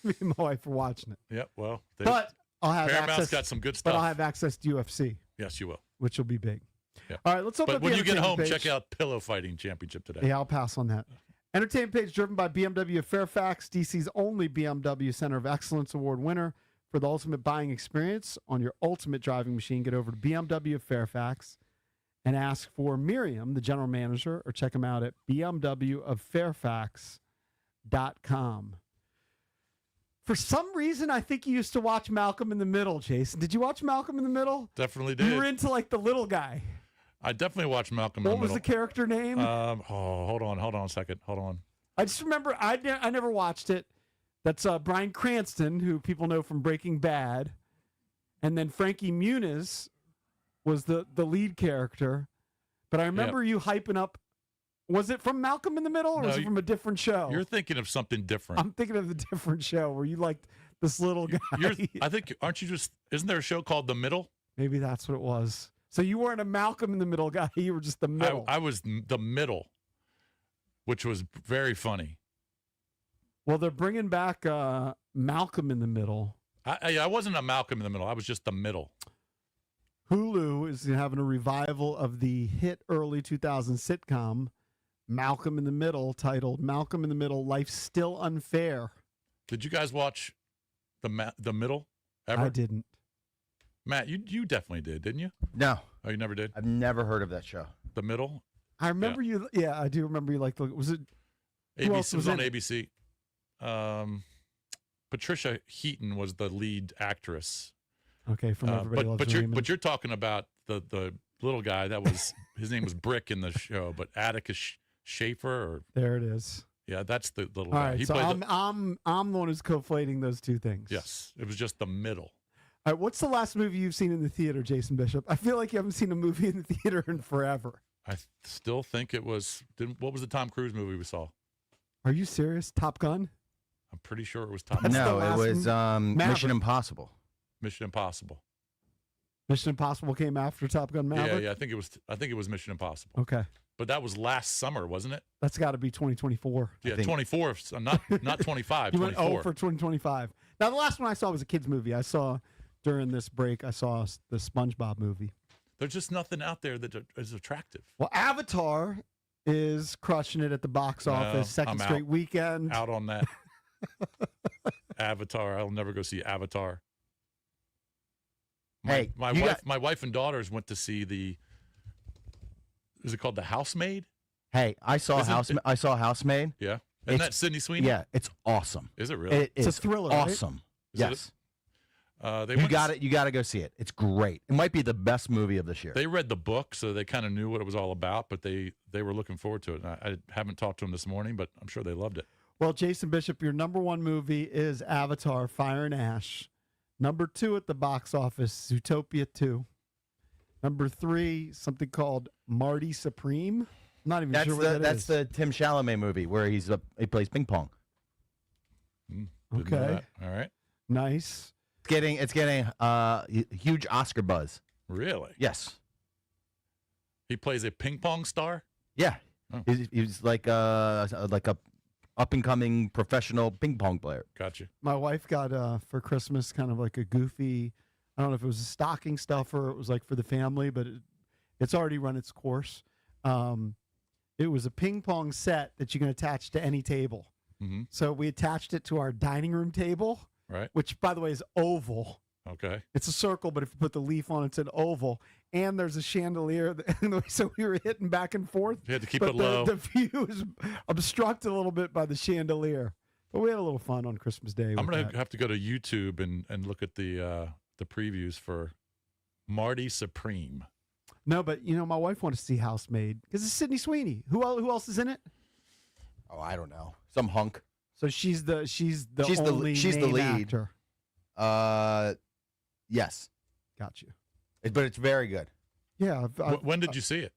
Me and my wife are watching it. Yeah, well. But I'll have Paramount's access. got some good But I'll stuff. have access to UFC, Yes, you will. which will be big. Yeah. All right, let's open But up when the you get home, entertainment check page. out Pillow Fighting Championship today. Yeah, I'll pass on that. Entertainment page driven by BMW of Fairfax, DC's only BMW Center of Excellence Award winner for the ultimate buying experience on your ultimate driving machine. Get over to BMW of Fairfax and ask for Miriam, the general manager, or check them out at bmwoffairfax.com. For some reason, I think you used to watch Malcolm in the Middle, Jason. Did you watch Malcolm in the Middle? Definitely did. You were into like the little guy. I definitely watched Malcolm in What the was Middle. the character name? Hold on a second. Hold on. I just remember I never watched it. That's Bryan Cranston, who people know from Breaking Bad, and then Frankie Muniz was the lead character. But I remember you hyping up. Was it from Malcolm in the Middle, or No, was it from a different show? You're thinking of something different. I'm thinking of a different show where you liked this little guy. Isn't there a show called The Middle? Maybe that's what it was. So you weren't a Malcolm in the Middle guy. You were just the middle. I was the middle, which was very funny. Well, they're bringing back Malcolm in the Middle. I wasn't a Malcolm in the Middle. I was just the middle. Hulu is having a revival of the hit early 2000 sitcom Malcolm in the Middle, titled Malcolm in the Middle: Life's Still Unfair. Did you guys watch the Middle ever? I didn't. Matt, you definitely did, didn't you? No. Oh, you never did? I've never heard of that show. The Middle? I remember you. Yeah, I do remember you. Like, was it? Who else ABC was on in it? ABC. Patricia Heaton was the lead actress. Okay, from Everybody Loves Raymond. But you're talking about the little guy that was his name was Brick in the show, but Atticus Schaefer or There it is. yeah, that's the little All guy. right, He so played I'm the one who's conflating those two things. yes, it was just the middle. All right, what's the last movie you've seen in the theater, Jason Bishop? I feel like you haven't seen a movie in the theater in forever. I still think it was. What was the Tom Cruise movie we saw? Are you serious? Top Gun? I'm pretty sure it was Tom. That's the No, it last was Maverick. Mission Impossible. Mission Impossible. Mission Impossible came after Top Gun Maverick? Yeah. I think it was Mission Impossible. Okay. But that was last summer, wasn't it? That's got to be 2024. Yeah, 24. Not 25. You went 24. for 2025. Now, the last one I saw was a kid's movie. I saw during this break, I saw the SpongeBob movie. There's just nothing out there that is attractive. Well, Avatar is crushing it at the box office. Second I'm straight out. weekend. Out on that. Avatar. I'll never go see Avatar. Hey, my you wife, got- my wife and daughters went to see the. Is it called The Housemaid? Hey, I saw Isn't it- Housemaid. Yeah, isn't It's- that Sydney Sweeney? Yeah, it's awesome. Is it really? It It's a is thriller, right? awesome. Is it? Yes. They You went to got it. You got to go see it. It's great. It might be the best movie of this year. They read the book, so they kind of knew what it was all about, but they were looking forward to it. And I haven't talked to them this morning, but I'm sure they loved it. Well, Jason Bishop, your number one movie is Avatar: Fire and Ash. Number 2 at the box office, Zootopia 2. Number 3, something called Marty Supreme. I'm not even sure what That's that is. the Tim Chalamet movie where he plays ping pong. Didn't know Okay. that. All right. Nice. It's getting huge Oscar buzz. Really? Yes. He plays a ping pong star? Yeah. Oh. He's like a up and coming professional ping pong player. Gotcha. My wife got for Christmas kind of like a goofy, I don't know if it was a stocking stuffer or it was like for the family, but it's already run its course. It was a ping pong set that you can attach to any table. Mm-hmm. So we attached it to our dining room table, Right. which, by the way, is oval. Okay. It's a circle, but if you put the leaf on, it's an oval. And there's a chandelier. So we were hitting back and forth. You had to keep but it low. The view is obstructed a little bit by the chandelier. But we had a little fun on Christmas Day. I'm with going that. to have to go to YouTube and look at the previews for Marty Supreme. No, but my wife wanted to see Housemaid because it's Sydney Sweeney. Who else is in it? Oh, I don't know. Some hunk. So she's the only she's the main lead. actor. Yes. Got you. But it's very good. Yeah. When did you see it?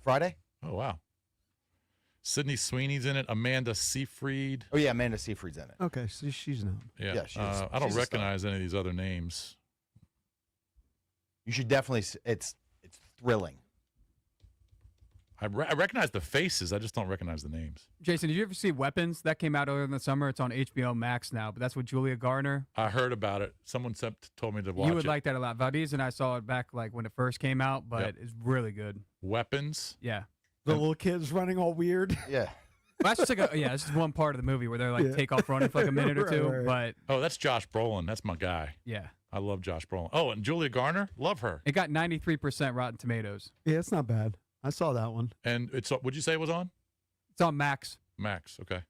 Friday. Oh, wow. Sydney Sweeney's in it. Amanda Seyfried. Oh yeah, Amanda Seyfried's in it. Okay, so she's known. Yeah. she is. I don't She's a star. recognize any of these other names. You should definitely. It's thrilling. I recognize the faces. I just don't recognize the names. Jason, did you ever see Weapons? That came out earlier in the summer. It's on HBO Max now, but that's with Julia Garner. I heard about it. Someone told me to watch You would it. like that a lot. Valdez and I saw it back like when it first came out, but Yep. it's really good. Weapons. Yeah. The little kids running all weird. Yeah. Well, that's just like this is one part of the movie where they're like Yeah. take off running for like a minute or Right, two. right. But Oh, that's Josh Brolin. That's my guy. yeah, I love Josh Brolin. Oh, and Julia Garner. Love her. it got 93% Rotten Tomatoes. Yeah, it's not bad. I saw that one. And it's. Would you say it was on It's on Max. Max? Okay.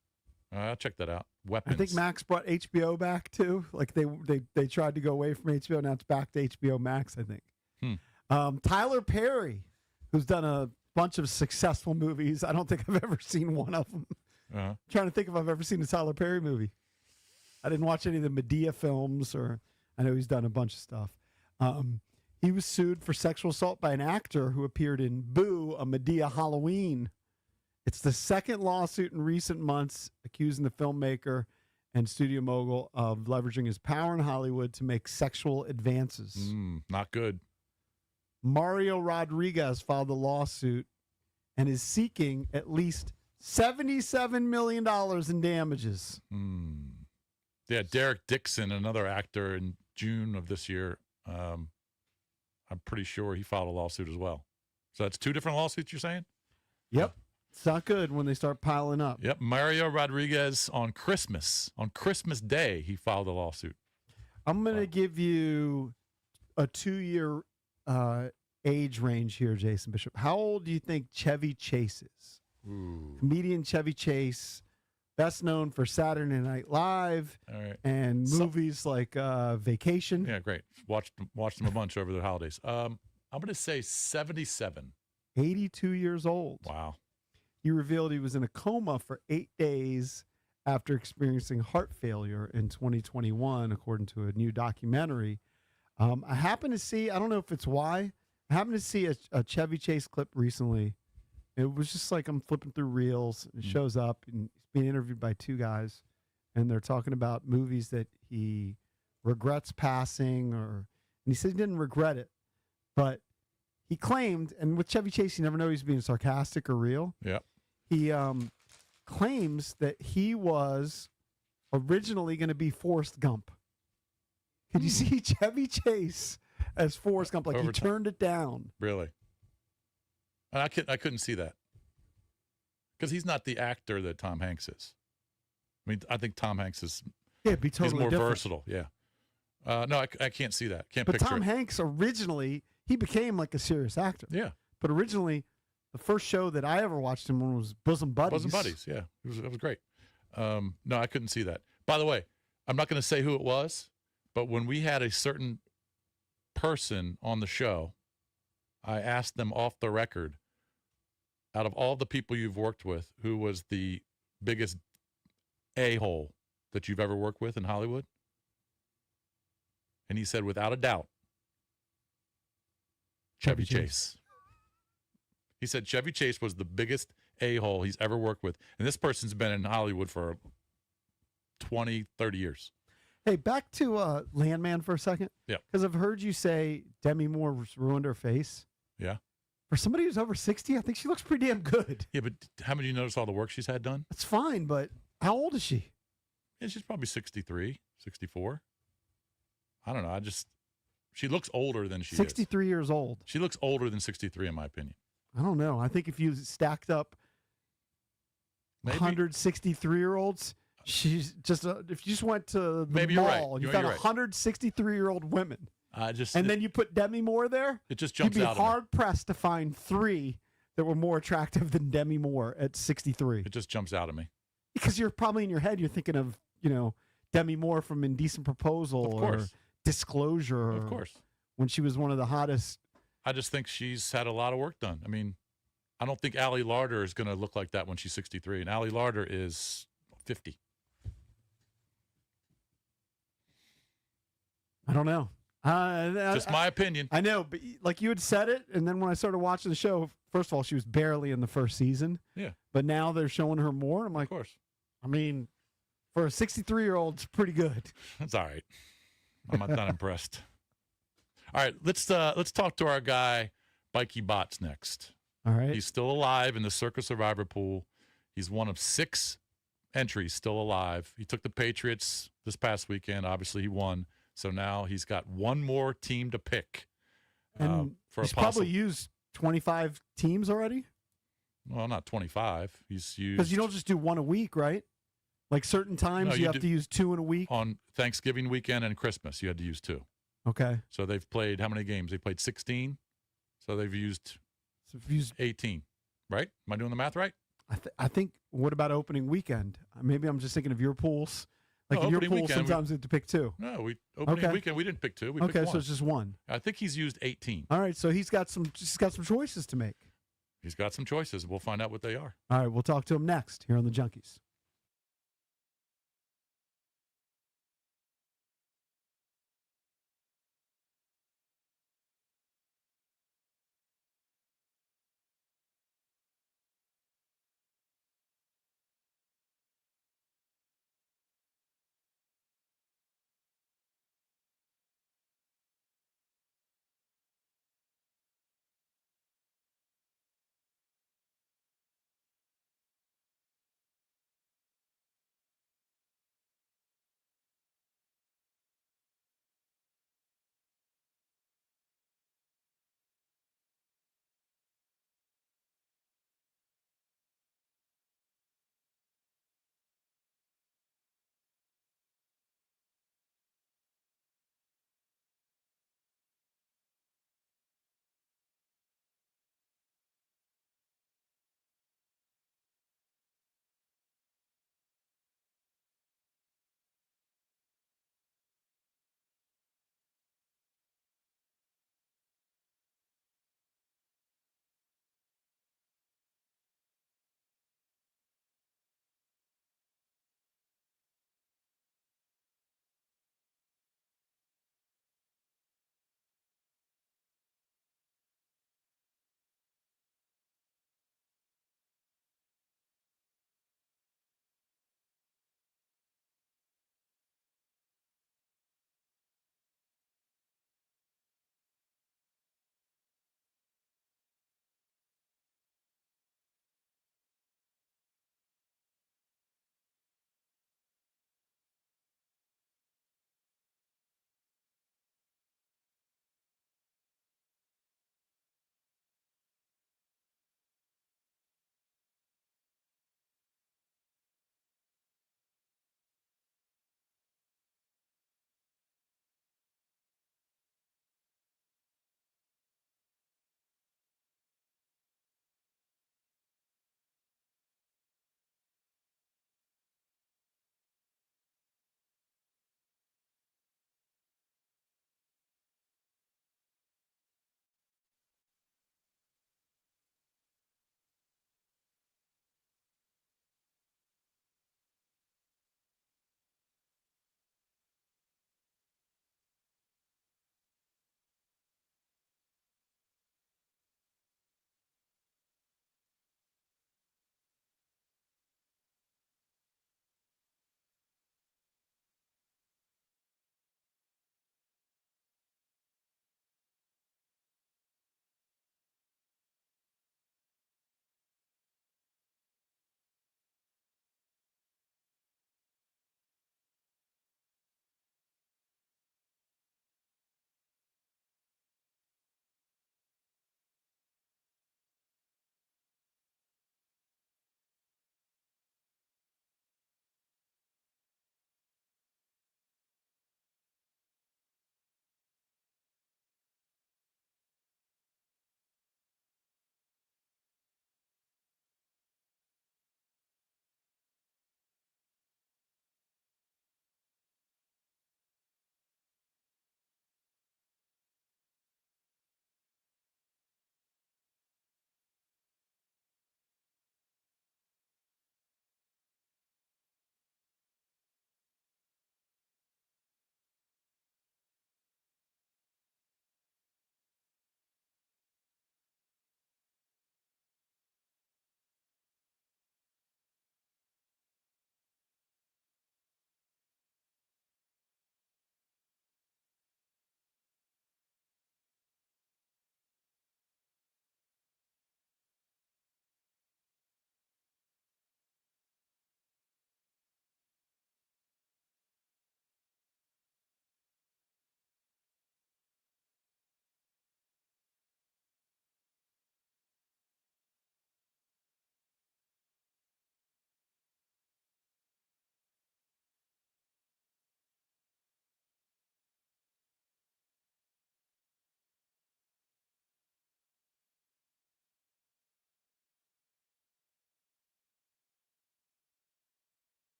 I'll check that out. I Weapons. think Max brought HBO back too. Like they tried to go away from HBO. Now it's back to HBO Max, I think. Tyler Perry, who's done a bunch of successful movies. I don't think I've ever seen one of them. Uh-huh. Trying to think if I've ever seen a Tyler Perry movie. I didn't watch any of the Medea films, or I know he's done a bunch of stuff. He was sued for sexual assault by an actor who appeared in Boo, a Medea Halloween. It's the second lawsuit in recent months accusing the filmmaker and studio mogul of leveraging his power in Hollywood to make sexual advances. Not good. Mario Rodriguez filed the lawsuit and is seeking at least $77 million in damages. Yeah, Derek Dixon, another actor, in June of this year. I'm pretty sure he filed a lawsuit as well. So that's two different lawsuits you're saying? Yep. It's not good when they start piling up. Yep. Mario Rodriguez on Christmas Day, he filed a lawsuit. I'm going to give you a 2-year age range here, Jason Bishop. How old do you think Chevy Chase is? Comedian Chevy Chase, best known for Saturday Night Live All right. and movies like Vacation. Yeah, great. Watched them a bunch over the holidays. I'm going to say 77. 82 years old. Wow. He revealed he was in a coma for 8 days after experiencing heart failure in 2021, according to a new documentary. I happened to see, I don't know if it's why, I happened to see a Chevy Chase clip recently. It was just like I'm flipping through reels. It shows up, and he's being interviewed by two guys, and they're talking about movies that he regrets passing, and he said he didn't regret it, but he claimed, and with Chevy Chase, you never know if he's being sarcastic or real. Yeah. He claims that he was originally going to be Forrest Gump. Could you see Chevy Chase as Forrest Gump? Like he Over time. turned it down. Really? And I couldn't see that because he's not the actor that Tom Hanks is. I mean, I think Tom Hanks is it'd be totally he's more different. versatile. Yeah. No, I can't see that. Can't But picture Tom it. Hanks originally, he became like a serious actor. Yeah. But originally, the first show that I ever watched him on was Bosom Buddies. Bosom Buddies, yeah. It was great. No, I couldn't see that. By the way, I'm not going to say who it was, but when we had a certain person on the show, I asked them off the record, out of all the people you've worked with, who was the biggest a-hole that you've ever worked with in Hollywood? And he said, without a doubt, Chevy Chase. He said Chevy Chase was the biggest a-hole he's ever worked with. And this person's been in Hollywood for 20, 30 years. Hey, back to Landman for a second. Yeah. Because I've heard you say Demi Moore ruined her face. Yeah. For somebody who's over 60, I think she looks pretty damn good. Yeah, but haven't you noticed all the work she's had done? That's fine, but how old is she? Yeah, she's probably 63, 64. I don't know. She looks older than she is. 63 years old. She looks older than 63, in my opinion. I don't know. I think if you stacked up Maybe. 163-year-olds, she's just if you just went to the Maybe you're right. mall and you You're found right. 163-year-old women, and then you put Demi Moore there, it just you'd jumps be out. hard pressed to find 3 that were more attractive than Demi Moore at 63. It just jumps out at me. Because you're probably in your head, you're thinking of Demi Moore from Indecent Proposal or Disclosure, Of course. when she was one of the hottest. I just think she's had a lot of work done. I mean, I don't think Allie Larder is going to look like that when she's 63, and Allie Larder is 50. I don't know. Just my opinion. I know, but like you had said it, and then when I started watching the show, first of all, she was barely in the first season. Yeah. But now they're showing her more. I'm like, Of course. I mean, for a 63-year-old, it's pretty good. That's all right. I'm not impressed. All right, let's talk to our guy, Bikey Bots, next. All right. He's still alive in the Circa Survivor pool. He's one of 6 entries still alive. He took the Patriots this past weekend. Obviously, he won. So now he's got one more team to pick. And for he's a possible, probably used 25 teams already. well, not 25. He's used Because you don't just do one a week, right? Like certain times No, you you have do- to use 2 in a week. on Thanksgiving weekend and Christmas. You had to use 2. Okay. So they've played how many games? They played 16. So they've used 18. Right? Am I doing the math right? I think, what about opening weekend? Maybe I'm just thinking of your pools. Like No, in your opening pool, weekend, we- sometimes you have to pick 2. No, opening Okay. weekend we didn't pick 2. We Okay, picked so 1. it's just 1. I think he's used 18. All right, so he's got some choices to make. He's got some choices. We'll find out what they are. All right, we'll talk to him next here on the Junkies.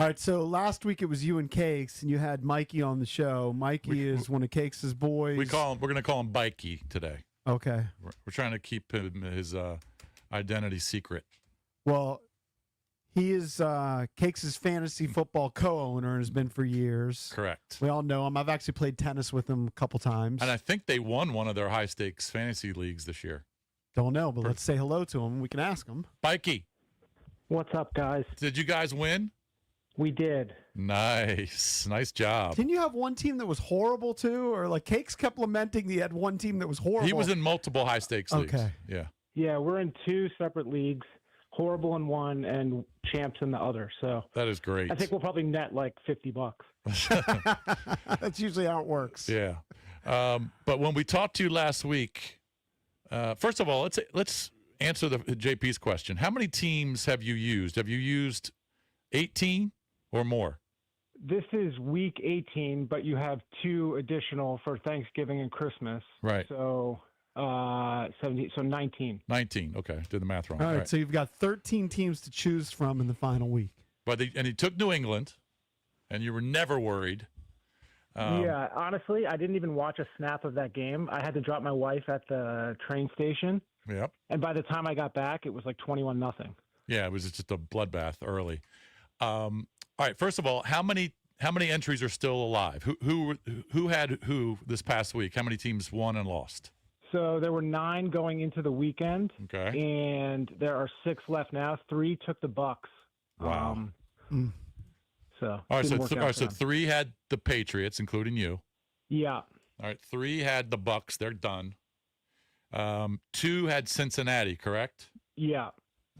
All right, so last week it was you and Cakes, and you had Mikey on the show. Mikey is one of Cakes' boys. We're going to call him Bikey today. Okay. We're trying to keep his identity secret. Well, he is Cakes' fantasy football co-owner and has been for years. Correct. We all know him. I've actually played tennis with him a couple times. And I think they won one of their high-stakes fantasy leagues this year. Don't know, but let's say hello to him. We can ask him. Bikey. What's up, guys? Did you guys win? We did. Nice job. Didn't you have one team that was horrible too, or like Cakes kept lamenting he had one team that was horrible? He was in multiple high-stakes leagues. Okay. Yeah. Yeah, we're in 2 separate leagues, horrible in one and champs in the other. So that is great. I think we'll probably net like $50. That's usually how it works. Yeah. But when we talked to you last week, first of all, let's answer the JP's question. How many teams have you used? Have you used 18 or more? This is week 18, but you have 2 additional for Thanksgiving and Christmas. Right. So 70, so 19. 19. Okay. Did the math wrong. All right, so you've got 13 teams to choose from in the final week. But he took New England, and you were never worried. Yeah, honestly, I didn't even watch a snap of that game. I had to drop my wife at the train station. Yep. And by the time I got back, it was like 21-0. Yeah, it was just a bloodbath early. All right. First of all, how many entries are still alive? Who had who this past week? How many teams won and lost? So there were 9 going into the weekend. Okay. And there are 6 left now. 3 took the Bucks. Wow. So All right. didn't work out So for them. 3 had the Patriots, including you. Yeah. All right. 3 had the Bucks. They're done. 2 had Cincinnati, correct? Yeah.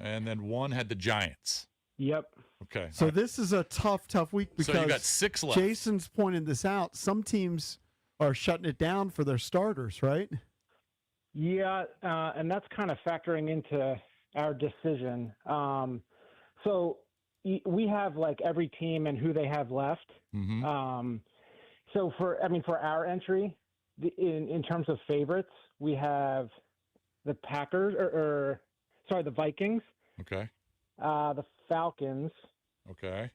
And then 1 had the Giants. Yep. Okay. So this is a tough week because So you got 6 left. Jason's pointed this out. Some teams are shutting it down for their starters, right? Yeah, and that's kind of factoring into our decision. So we have like every team and who they have left. So for our entry, in terms of favorites, we have the Packers the Vikings. Okay. The Falcons. Okay.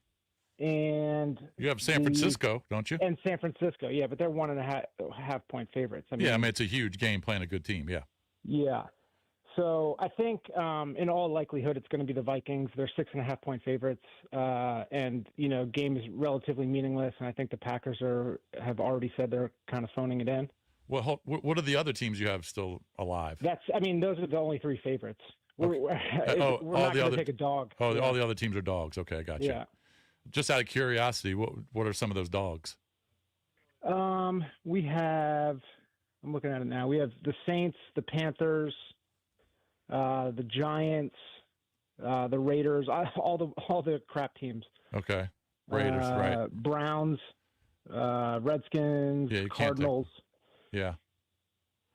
And You have San Francisco, don't you? And San Francisco, yeah, but they're 1.5 point favorites. Yeah, I mean, it's a huge game playing a good team. Yeah. Yeah. So I think in all likelihood it's going to be the Vikings. They're 6.5 point favorites, and game is relatively meaningless. And I think the Packers have already said they're kind of phoning it in. Well, what are the other teams you have still alive? Those are the only 3 favorites. Okay. We're not going to take a dog. Oh, all the other teams are dogs. Okay, I got you. Yeah. Just out of curiosity, what are some of those dogs? We have. I'm looking at it now. We have the Saints, the Panthers, the Giants, the Raiders, all the crap teams. Okay, Raiders, right? Browns, Redskins, Yeah, you can't Cardinals. Yeah.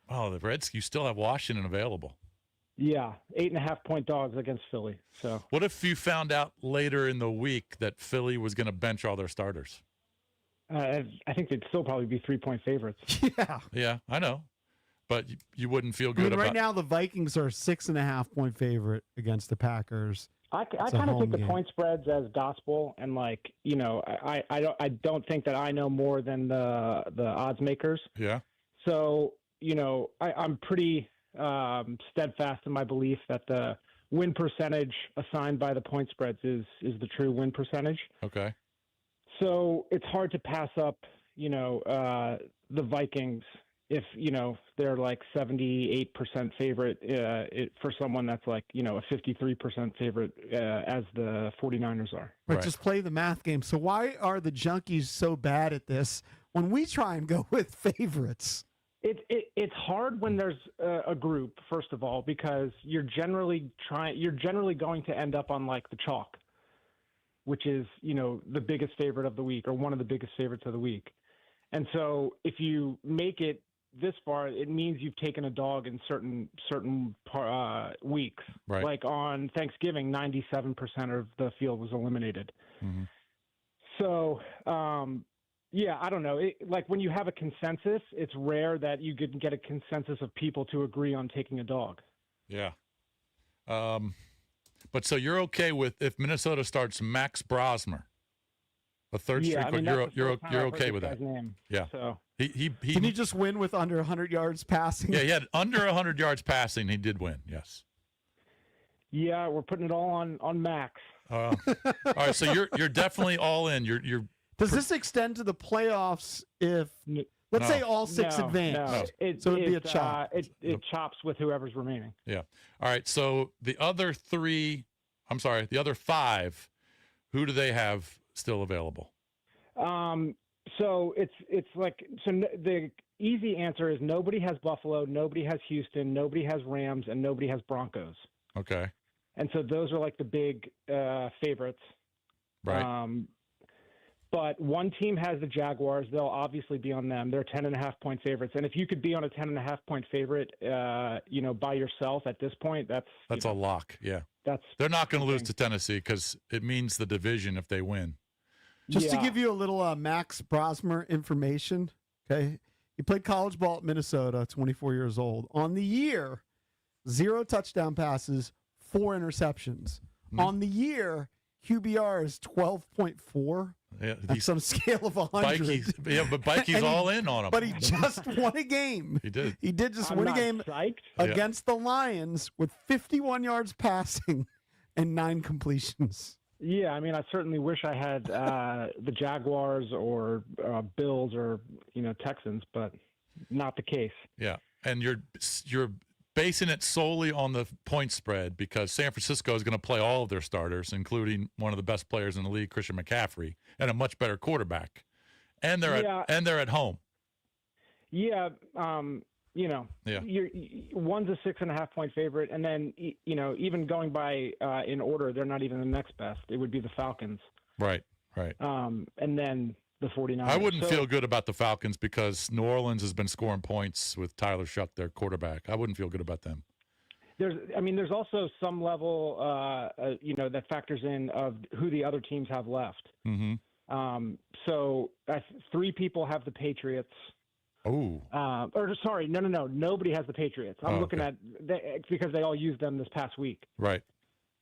Oh, the Reds. You still have Washington available. Yeah, 8.5 point dogs against Philly. So what if you found out later in the week that Philly was going to bench all their starters? I think they'd still probably be 3 point favorites. Yeah. Yeah, I know, but you wouldn't feel I good mean, about. right now the Vikings are 6.5 point favorite against the Packers. I It's a kind of home take the game. point spreads as gospel, and I don't think that I know more than the odds makers. Yeah. So I'm pretty steadfast in my belief that the win percentage assigned by the point spreads is the true win percentage. Okay. So it's hard to pass up, the Vikings if, they're like 78% favorite for someone that's like, a 53% favorite as the 49ers are. Right, just play the math game. So why are the Junkies so bad at this when we try and go with favorites? It's hard when there's a group, first of all, because you're generally going to end up on like the chalk, which is, the biggest favorite of the week or one of the biggest favorites of the week. And so if you make it this far, it means you've taken a dog in certain weeks. Right. Like on Thanksgiving, 97% of the field was eliminated. Mm-hmm. So, yeah, I don't know. Like when you have a consensus, it's rare that you can get a consensus of people to agree on taking a dog. Yeah. But so you're okay with if Minnesota starts Max Brosmer A third Yeah, straight I mean, quarter. that's the You're first time I've heard okay this with guy's that? name, Yeah. so. He Can he just win with under 100 yards passing? Yeah, he had under 100 yards passing. He did win. Yes. Yeah, we're putting it all on Max. All right, so you're definitely all in. You're Does this extend to the playoffs if, let's say all six advance? No. So it'd be a chop. It chops with whoever's remaining. Yeah. All right. So the other five, who do they have still available? So it's like the easy answer is nobody has Buffalo, nobody has Houston, nobody has Rams, and nobody has Broncos. Okay. And so those are like the big favorites. Right. But one team has the Jaguars. They'll obviously be on them. They're 10.5-point favorites. And if you could be on a 10.5-point favorite, by yourself at this point, that's a lock. Yeah. They're not going to lose to Tennessee because it means the division if they win. Just to give you a little Max Brosmer information, okay? He played college ball at Minnesota, 24 years old. On the year, 0 touchdown passes, 4 interceptions. On the year, QBR is 12.4. Yeah, that's on a scale of 100. But Bikey's all in on him. But he just won a game. He did. He did just I'm win a not game psyched. against the Lions with 51 yards passing and 9 completions. Yeah, I mean, I certainly wish I had the Jaguars or Bills or Texans, but not the case. Yeah, and you're basing it solely on the point spread because San Francisco is going to play all of their starters, including one of the best players in the league, Christian McCaffrey, and a much better quarterback, and they're at home. Yeah, Yeah. One's a 6.5-point favorite, and then even going by in order, they're not even the next best. It would be the Falcons. Right. And then the 49ers. I wouldn't feel good about the Falcons because New Orleans has been scoring points with Tyler Shuck, their quarterback. I wouldn't feel good about them. There's also some level, that factors in of who the other teams have left. Mm-hmm. So 3 people have the Patriots. Oh. No. Nobody has the Patriots. I'm looking at because they all used them this past week. Right.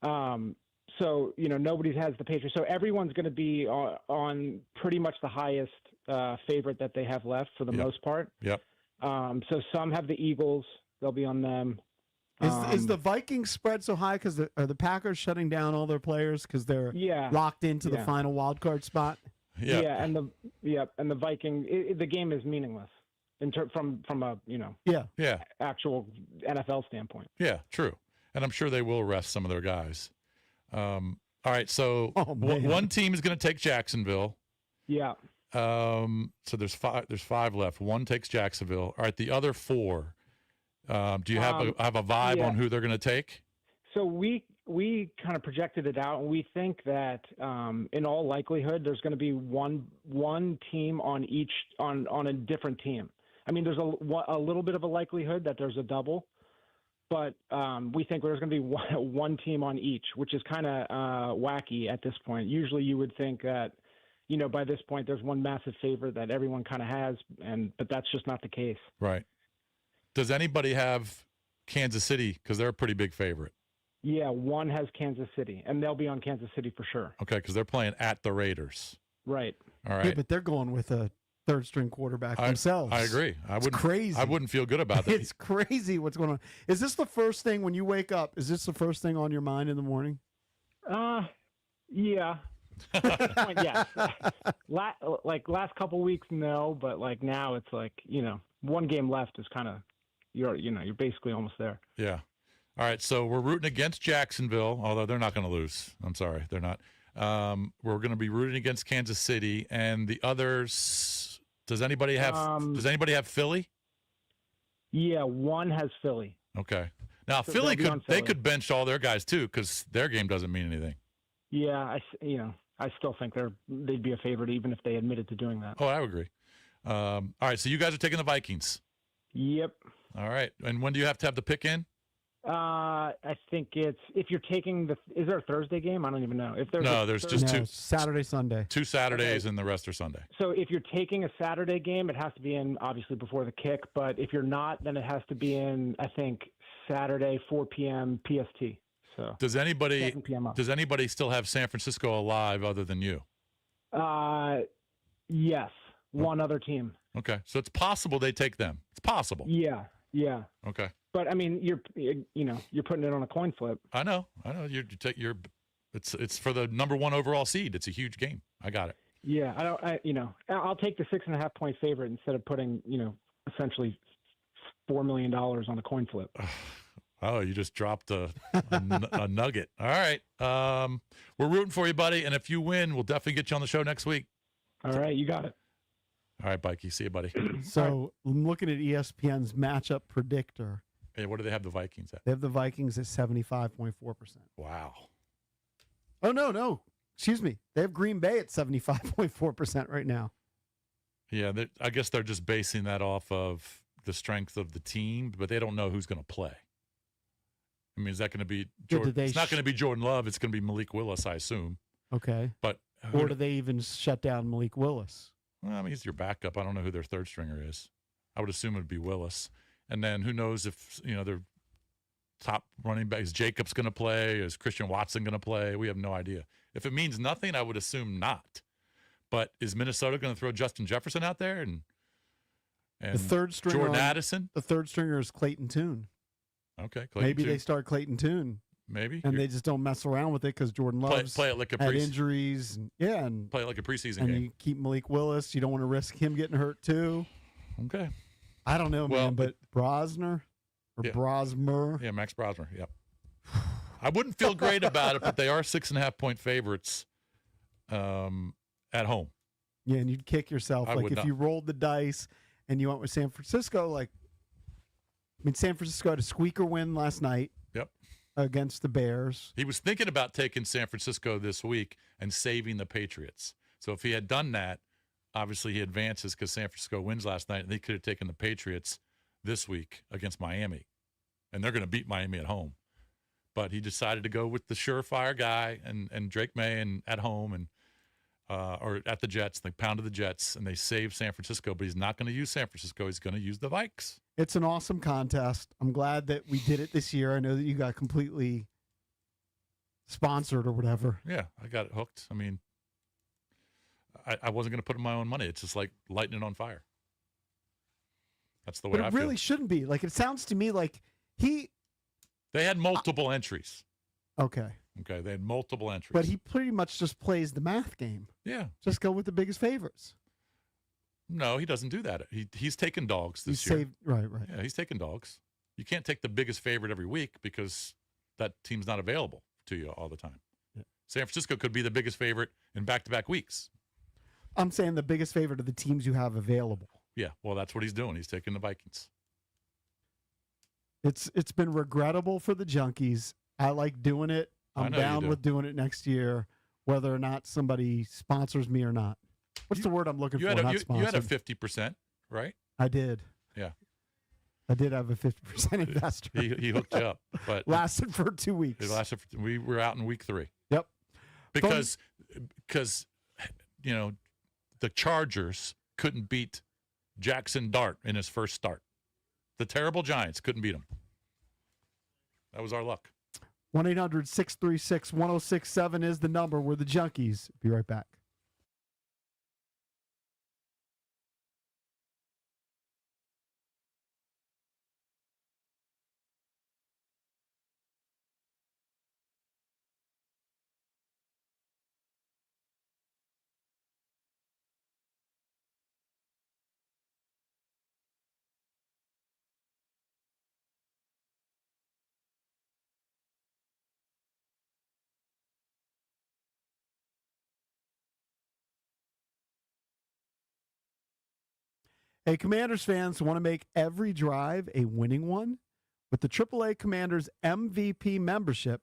So nobody has the Patriots. So everyone's going to be on pretty much the highest favorite that they have left for the most part. Yep. So some have the Eagles. They'll be on them. Is the Vikings spread so high because are the Packers shutting down all their players because they're locked into the final wild card spot? Yeah, and the Viking the game is meaningless from a actual NFL standpoint. Yeah, true. And I'm sure they will rest some of their guys. All right, so one team is going to take Jacksonville. Yeah. So there's 5 left. One takes Jacksonville. All right, the other 4. Do you have a vibe on who they're going to take? So we kind of projected it out, and we think that in all likelihood there's going to be one team on a different team. I mean, there's a little bit of a likelihood that there's a double, but we think there's going to be one team on each, which is kind of wacky at this point. Usually, you would think that by this point there's one massive favorite that everyone kind of has, but that's just not the case. Right. Does anybody have Kansas City? Because they're a pretty big favorite. Yeah, one has Kansas City, and they'll be on Kansas City for sure. Okay, because they're playing at the Raiders. Right. All right. Yeah, but they're going with a third-string quarterback themselves. I agree. It's crazy. I wouldn't feel good about that. It's crazy what's going on. Is this the first thing when you wake up? Is this the first thing on your mind in the morning? Yeah. Yes. Last couple weeks, no, but now it's one game left is kind of you're basically almost there. Yeah. All right, so we're rooting against Jacksonville, although they're not going to lose. I'm sorry, they're not. We're going to be rooting against Kansas City, and the others. Does anybody have Philly? Yeah, one has Philly. Okay. Now So Philly they'll be on they Philly. could bench all their guys too because their game doesn't mean anything. Yeah, I still think they'd be a favorite even if they admitted to doing that. Oh, I would agree. All right, so you guys are taking the Vikings. Yep. All right, and when do you have to have the pick in? I think it's if you're taking is there a Thursday game? I don't even know. If there's just two Saturday, Sunday. 2 Saturdays and the rest are Sunday. So if you're taking a Saturday game, it has to be in obviously before the kick. But if you're not, then it has to be in I think Saturday 4 p.m. PST. So Does anybody 7 p.m. up. still have San Francisco alive other than you? Yes, one other team. Okay, so it's possible they take them. It's possible. Yeah. Okay. But I mean, you're putting it on a coin flip. I know. It's for the number 1 overall seed. It's a huge game. I got it. Yeah, I'll take the 6.5 point favorite instead of putting, essentially $4 million on a coin flip. Oh, you just dropped a nugget. All right. We're rooting for you, buddy. And if you win, we'll definitely get you on the show next week. All right, you got it. All right, Bikey. See you, buddy. So I'm looking at ESPN's matchup predictor. Hey, what do they have the Vikings at? They have the Vikings at 75.4%. Wow. Oh, no. Excuse me. They have Green Bay at 75.4% right now. Yeah, I guess they're just basing that off of the strength of the team, but they don't know who's going to play. I mean, is that going to be Jordan? It's not going to be Jordan Love. It's going to be Malik Willis, I assume. Okay. But or do they even shut down Malik Willis? Well, I mean, he's your backup. I don't know who their third stringer is. I would assume it would be Willis. And then who knows if, their top running back, is Jacobs going to play? Is Christian Watson going to play? We have no idea. If it means nothing, I would assume not. But is Minnesota going to throw Justin Jefferson out there and the third stringer Jordan Addison? The third stringer is Clayton Tune. Okay, Maybe they start Clayton Tune. Maybe. And they just don't mess around with it because Jordan Love's play it like a had injuries. And play it like a preseason and game. you keep Malik Willis. You don't want to risk him getting hurt too. Okay. I don't know, man, but Brosner or Brosmer. Yeah, Max Brosmer. Yep. I wouldn't feel great about it, but they are 6.5 point favorites at home. Yeah, and you'd kick yourself. Like if you rolled the dice and you went with San Francisco, San Francisco had a squeaker win last night. Yep. Against the Bears. He was thinking about taking San Francisco this week and saving the Patriots. So if he had done that, obviously he advances because San Francisco wins last night, and he could have taken the Patriots this week against Miami. And they're going to beat Miami at home. But he decided to go with the surefire guy and Drake May and at home and or at the Jets. They pounded the Jets, and they saved San Francisco. But he's not going to use San Francisco. He's going to use the Vikes. It's an awesome contest. I'm glad that we did it this year. I know that you got completely sponsored or whatever. Yeah, I got it hooked. I mean, I wasn't going to put in my own money. It's just like lighting it on fire. That's the way I But it feel. really shouldn't be. Like, it sounds to me like They had multiple entries. Okay. Okay, they had multiple entries. But he pretty much just plays the math game. Yeah. Just go with the biggest favorites. No, he doesn't do that. He's taken dogs this year. Right. Yeah, he's taken dogs. You can't take the biggest favorite every week because that team's not available to you all the time. Yeah. San Francisco could be the biggest favorite in back-to-back weeks. I'm saying the biggest favorite of the teams you have available. Yeah, well, that's what he's doing. He's taking the Vikings. It's been regrettable for the Junkies. I like doing it. I'm down with doing it next year, whether or not somebody sponsors me or not. What's the word I'm looking for? You had a sponsored. 50%, right? I did. Yeah. I did have a 50% investor. He hooked you up, but lasted for 2 weeks. It lasted. We were out in week 3. Yep. Because the Chargers couldn't beat Jackson Dart in his first start. The terrible Giants couldn't beat him. That was our luck. 1-800-636-1067 is the number. We're the Junkies. Be right back. Hey, Commanders fans, want to make every drive a winning one? With the AAA Commanders MVP membership,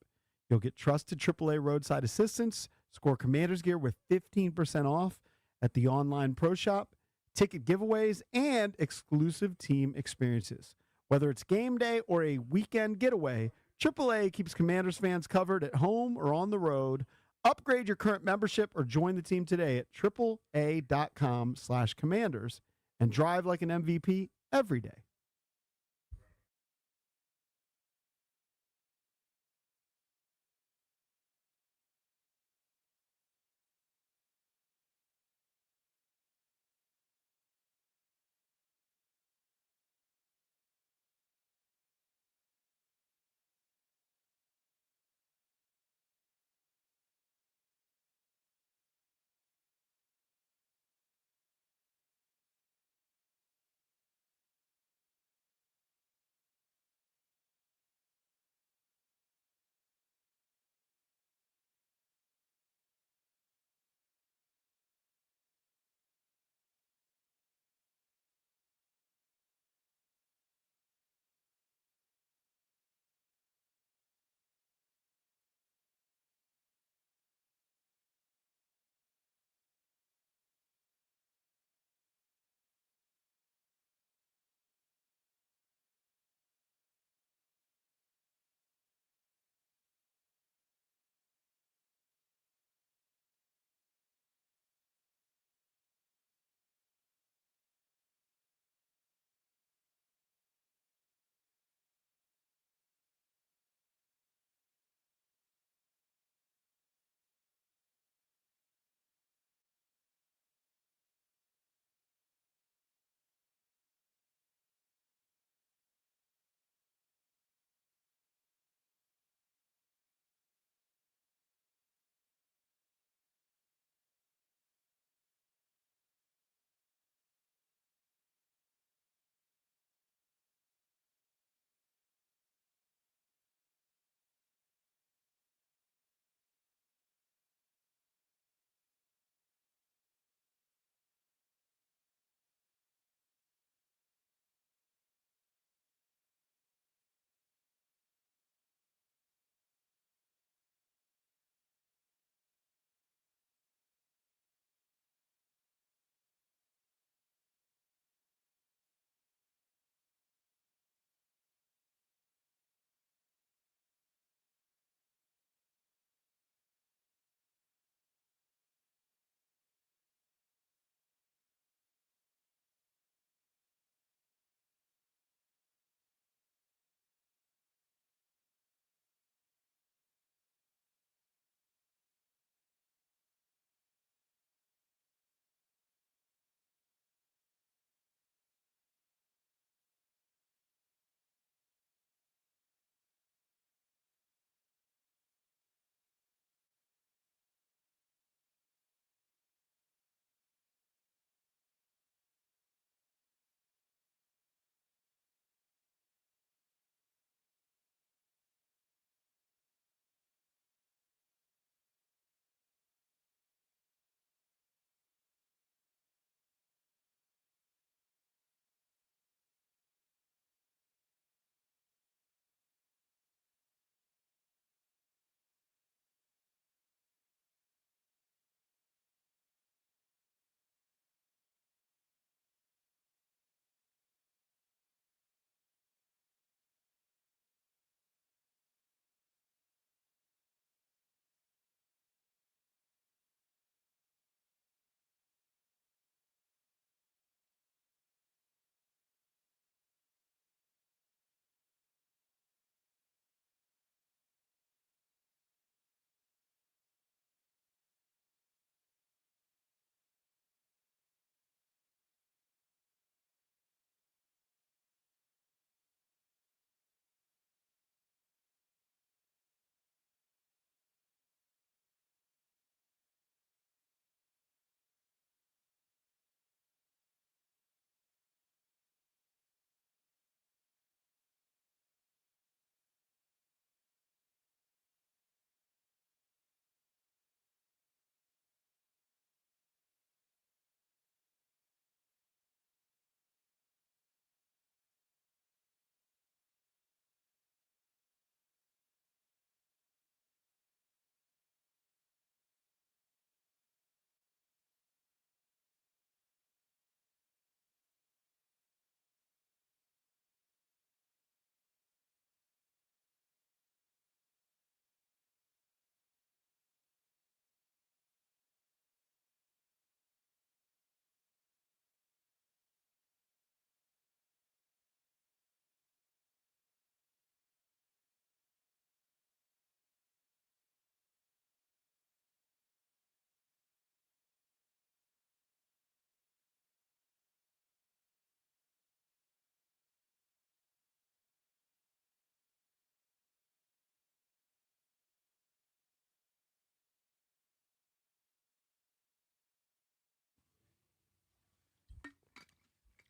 you'll get trusted AAA roadside assistance, score Commanders gear with 15% off at the online pro shop, ticket giveaways, and exclusive team experiences. Whether it's game day or a weekend getaway, AAA keeps Commanders fans covered at home or on the road. Upgrade your current membership or join the team today at AAA.com/Commanders. And drive like an MVP every day.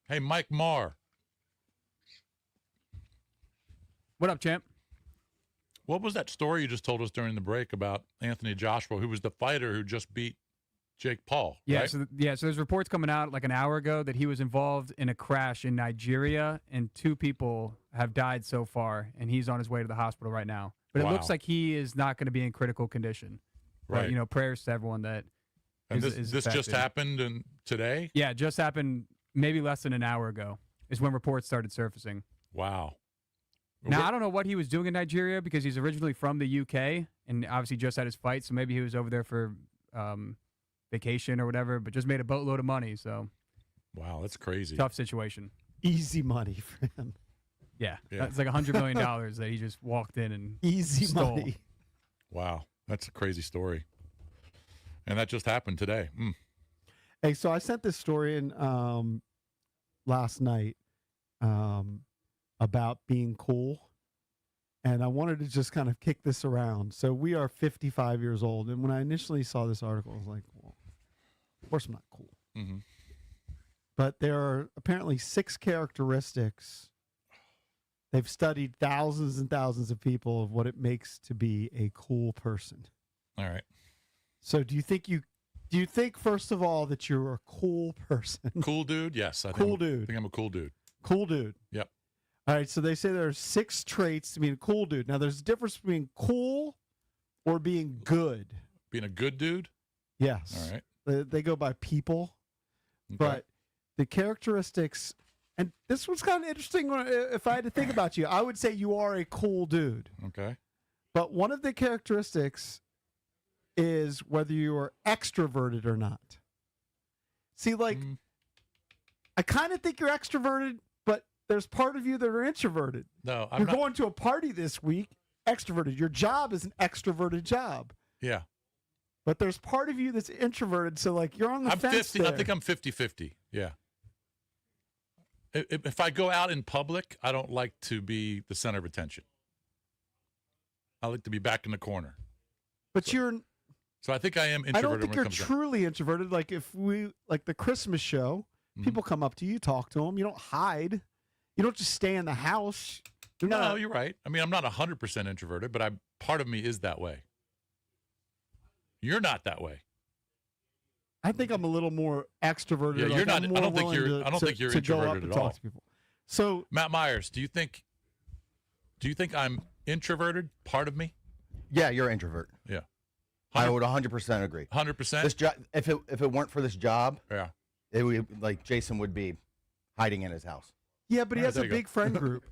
Hey, Mike Marr. What up, champ? What was that story you just told us during the break about Anthony Joshua, who was the fighter who just beat Jake Paul? Yeah, right? so there's reports coming out like an hour ago that he was involved in a crash in Nigeria, and 2 people have died so far, and he's on his way to the hospital right now. But it looks Wow. like he is not going to be in critical condition. Right. But, prayers to everyone that And is this just affected. happened today? Yeah, it just happened maybe less than an hour ago is when reports started surfacing. Wow. Now, I don't know what he was doing in Nigeria because he's originally from the UK and obviously just had his fight, so maybe he was over there for vacation or whatever, but just made a boatload of money, so Wow, that's crazy. tough situation. Easy money for him. Yeah, Yeah. it's like $100 million that he just walked in and Easy stole. money. Wow, that's a crazy story. And that just happened today. Hey, so I sent this story in last night about being cool, and I wanted to just kind of kick this around. So we are 55 years old, and when I initially saw this article, I was like, well, of course I'm not cool. Mm-hmm. But there are apparently 6 characteristics. They've studied thousands and thousands of people of what it makes to be a cool person. All right. So do you think first of all that you're a cool person? Cool dude? Yes. I Cool dude. I think I'm a cool dude. Cool dude. Yep. All right, so they say there are 6 traits to being a cool dude. Now, there's a difference between cool or being good. Being a good dude? Yes. All right. They go by people. Okay. But the characteristics, and this was kind of interesting. If I had to think about you, I would say you are a cool dude. Okay. But one of the characteristics is whether you are extroverted or not. See, like, I kind of think you're extroverted, but there's part of you that are introverted. No, I'm You're not. going to a party this week, extroverted. Your job is an extroverted job. Yeah. But there's part of you that's introverted, so like you're on the I'm fence 50. there. I think I'm 50-50. Yeah. If I go out in public, I don't like to be the center of attention. I like to be back in the corner. But So I think I am introverted. I don't think when you're it comes to- truly introverted. Like if we like the Christmas show, Mm-hmm. people come up to you, talk to them. You don't hide. You don't just stay in the house. You're No, not- you're right. I mean, I'm not 100% introverted, but part of me is that way. You're not that way. I think I'm a little more extroverted. Yeah, like you're not. I'm I more don't think willing you're. to- I don't to- think you're to go up introverted and at talk all. to people. So Matt Myers, do you think I'm introverted? Part of me? Yeah, you're an introvert. Yeah. I would 100% agree. 100%. This job, if it weren't for this job, Yeah. it would like Jason would be hiding in his house. yeah, but he All right, has there a you go. big friend group.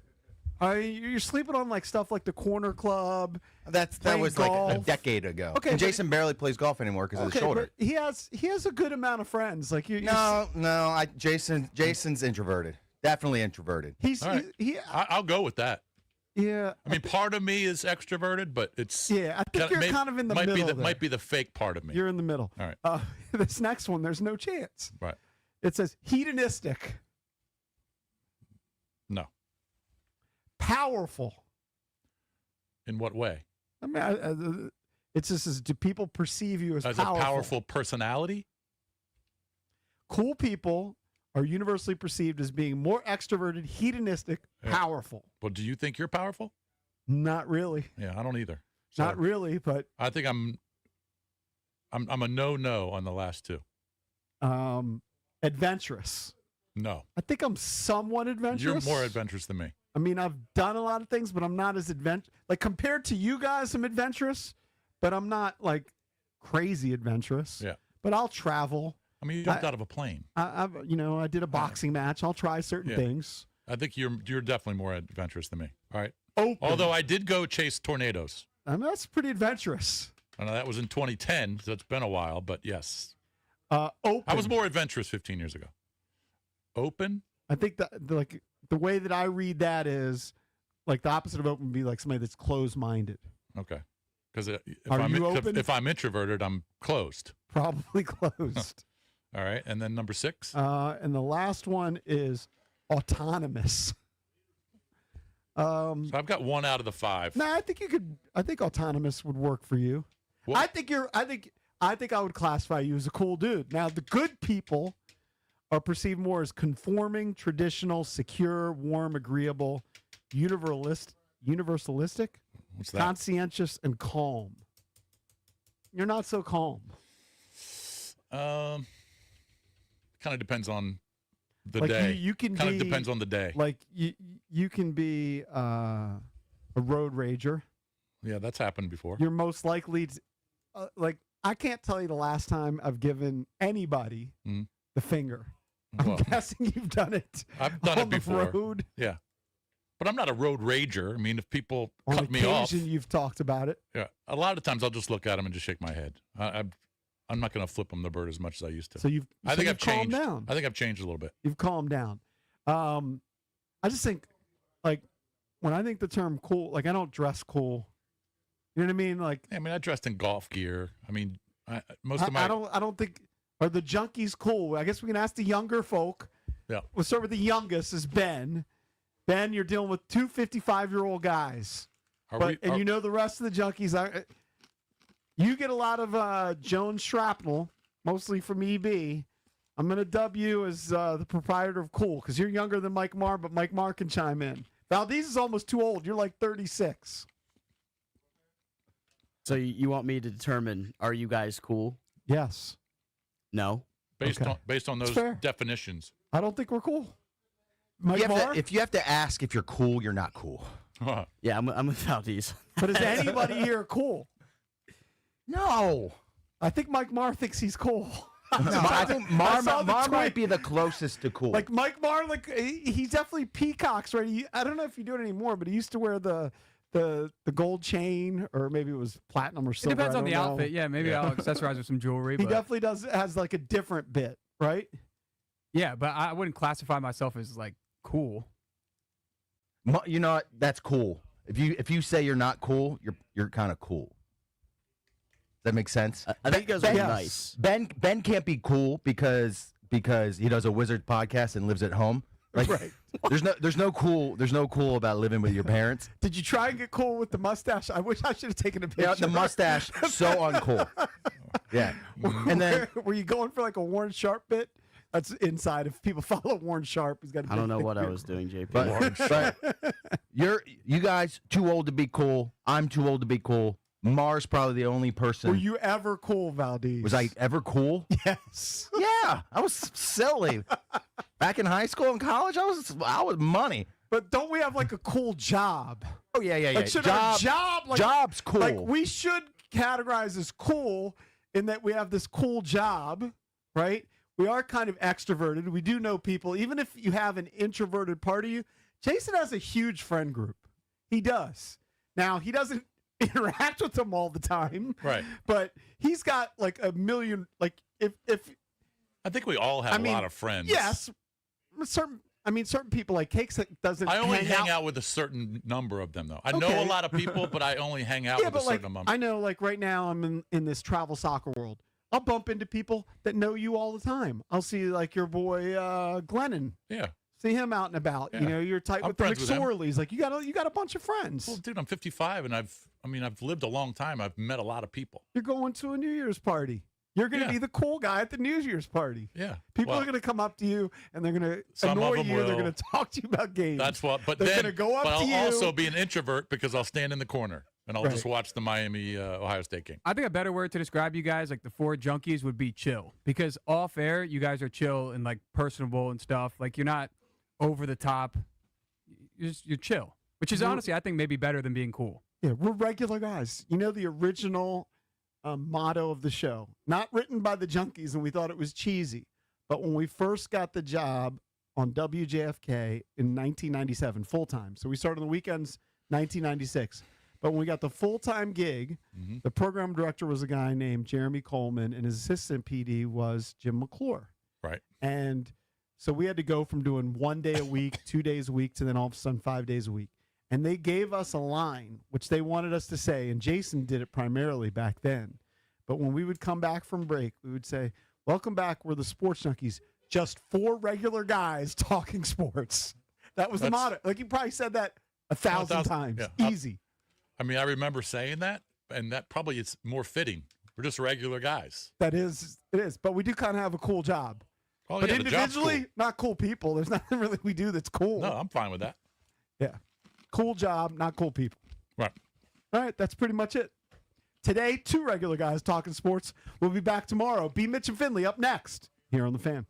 You're sleeping on like stuff like the Corner Club. That playing was like a golf. decade ago. Okay, and but- Jason barely plays golf anymore because of his shoulder. but he has a good amount of friends. Like you. No, Jason's introverted. Definitely introverted. He's All right. I'll go with that. Yeah. I mean, part of me is extroverted, but it's Yeah, I think you're kind of in the might middle Be there. might be the fake part of me. You're in the middle. All right. This next one, there's no chance. Right. It says hedonistic, No. powerful. In what way? I mean, it just says, do people perceive you as As powerful? a powerful personality? Cool people are universally perceived as being more extroverted, hedonistic, Yeah. powerful. Well, do you think you're powerful? Not really. Yeah, I don't either. Not really, but I think I'm a no on the last two. adventurous. No. I think I'm somewhat adventurous. You're more adventurous than me. I mean, I've done a lot of things, but I'm not as like compared to you guys, I'm adventurous, but I'm not like crazy adventurous. Yeah. But I'll travel. I mean, you jumped out of a plane. I did a boxing match. I'll try certain Yeah. things. I think you're definitely more adventurous than me. All right. Open. Although I did go chase tornadoes. I mean, that's pretty adventurous. I know that was in 2010, so it's been a while, but yes. Open. I was more adventurous 15 years ago. Open? I think that like the way that I read that is like the opposite of open would be like somebody that's closed-minded. Okay. Because Are you open? if I'm introverted, I'm closed. Probably closed. All right. And then number 6? And the last one is autonomous. So I've got 1 out of the 5. No, I think autonomous would work for you. I think I would classify you as a cool dude. Now the good people are perceived more as conforming, traditional, secure, warm, agreeable, universalistic, What's that? conscientious, and calm. You're not so calm. Kind of depends on the Like, day. you can kind of be- depends on the day. Like you can be a road rager. Yeah, that's happened before. You're most likely to, like, I can't tell you the last time I've given anybody the finger. I'm Well, guessing you've done it. I've done on it before. The road. Yeah, but I'm not a road rager. I mean, if people On cut me off, occasion, you've talked about it. yeah, a lot of times I'll just look at them and just shake my head. I'm not going to flip them the bird as much as I used to. So you've I think I've calmed changed. down. I think I've changed a little bit. You've calmed down. I just think, like, when I think the term cool, like, I don't dress cool. You know what I mean? Like, I mean, I dressed in golf gear. I mean, I don't think, are the junkies cool? I guess we can ask the younger folk. Yeah. We'll start with the youngest, is Ben. Ben, you're dealing with two 55-year-old guys. And you know the rest of the junkies. You get a lot of Jones shrapnel, mostly from EB. I'm going to dub you as the proprietor of Cool because you're younger than Mike Marr, but Mike Marr can chime in. Valdez is almost too old. You're like 36. So you want me to determine, are you guys cool? Yes. No. based on That's those fair. definitions. I don't think we're cool. Mike You have Marr? if you have to ask if you're cool, you're not cool. Yeah, I'm with Valdez. But is anybody here cool? No. I think Mike Marr thinks he's cool. I think I Marr saw the tweet. might be the closest to cool. Like Mike Marr, like he definitely peacocks, right? I don't know if you do it anymore, but he used to wear the gold chain, or maybe it was platinum or It silver. depends I on don't the know. outfit. Yeah, maybe I'll accessorize with some jewelry. He But definitely has like a different bit, right? yeah, but I wouldn't classify myself as like cool. You know what? That's cool. If you say you're not cool, you're kind of cool. Does that make sense? I think those are nice. Ben can't be cool because he does a Wizard podcast and lives at home. Like, Right. There's no cool about living with your parents. Did you try and get cool with the mustache? I wish I should have taken a picture. Yeah, the mustache so uncool. Yeah, and then were you going for like a Warren Sharp bit? That's inside. If people follow Warren Sharp, he's got. I don't know what I was doing, JP. but you guys too old to be cool. I'm too old to be cool. Mar's probably the only person. Were you ever cool, Valdez? Was I ever cool? Yes. Yeah, I was silly. Back in high school and college, I was money. But don't we have like a cool job? Oh yeah. Like, should our job, like, job's cool. Like, we should categorize as cool in that we have this cool job, right? We are kind of extroverted. We do know people. Even if you have an introverted part of you, Jason has a huge friend group. He does. Now, he doesn't interact with them all the time. Right. But he's got like a million, like if I think we all have a lot of friends. Yes. Certain people like Cakes doesn't. I only hang out with a certain number of them, though. I know Okay. a lot of people, but I only hang out with a certain amount. I know, like right now, I'm in this travel soccer world. I'll bump into people that know you all the time. I'll see like your boy Glennon. Yeah. See him out and about. Yeah. You know, you're tight I'm with the friends with him. McSorleys. Like you got a bunch of friends. Well, dude, I'm 55, and I've lived a long time. I've met a lot of people. You're going to a New Year's party. You're going to Yeah. be the cool guy at the New Year's party. Yeah. People Well, are going to come up to you and they're going to some annoy of them you. They're will. going to talk to you about games. That's what. But they're then, going to go up but to I'll you. also be an introvert because I'll stand in the corner and I'll just Right. watch the Miami Ohio State game. I think a better word to describe you guys, like the four junkies, would be chill. Because off air, you guys are chill and like personable and stuff. Like you're not over the top. You're chill, which is honestly, I think, maybe better than being cool. Yeah, we're regular guys. You know the original motto of the show, not written by the junkies, and we thought it was cheesy. But when we first got the job on WJFK in 1997, full time. So we started on the weekends, 1996. But when we got the full time gig, the program director was a guy named Jeremy Coleman, and his assistant PD was Jim McClure. Right. And so we had to go from doing 1 day a week, 2 days a week, to then all of a sudden 5 days a week. And they gave us a line, which they wanted us to say, and Jason did it primarily back then. But when we would come back from break, we would say, "Welcome back, we're the Sports Junkies. Just four regular guys talking sports." That was the That's- motto. Like you probably said that 1,000 times. yeah. Easy. I mean, I remember saying that, and that probably is more fitting. We're just regular guys. It is. But we do kind of have a cool job. Oh, but yeah, the job's individually, not cool people. There's nothing really we do that's cool. No, I'm fine with that. Yeah. Cool job, not cool people. Right. All right, that's pretty much it. Today, 2 regular guys talking sports. We'll be back tomorrow. B. Mitch and Finley up next here on The Fan.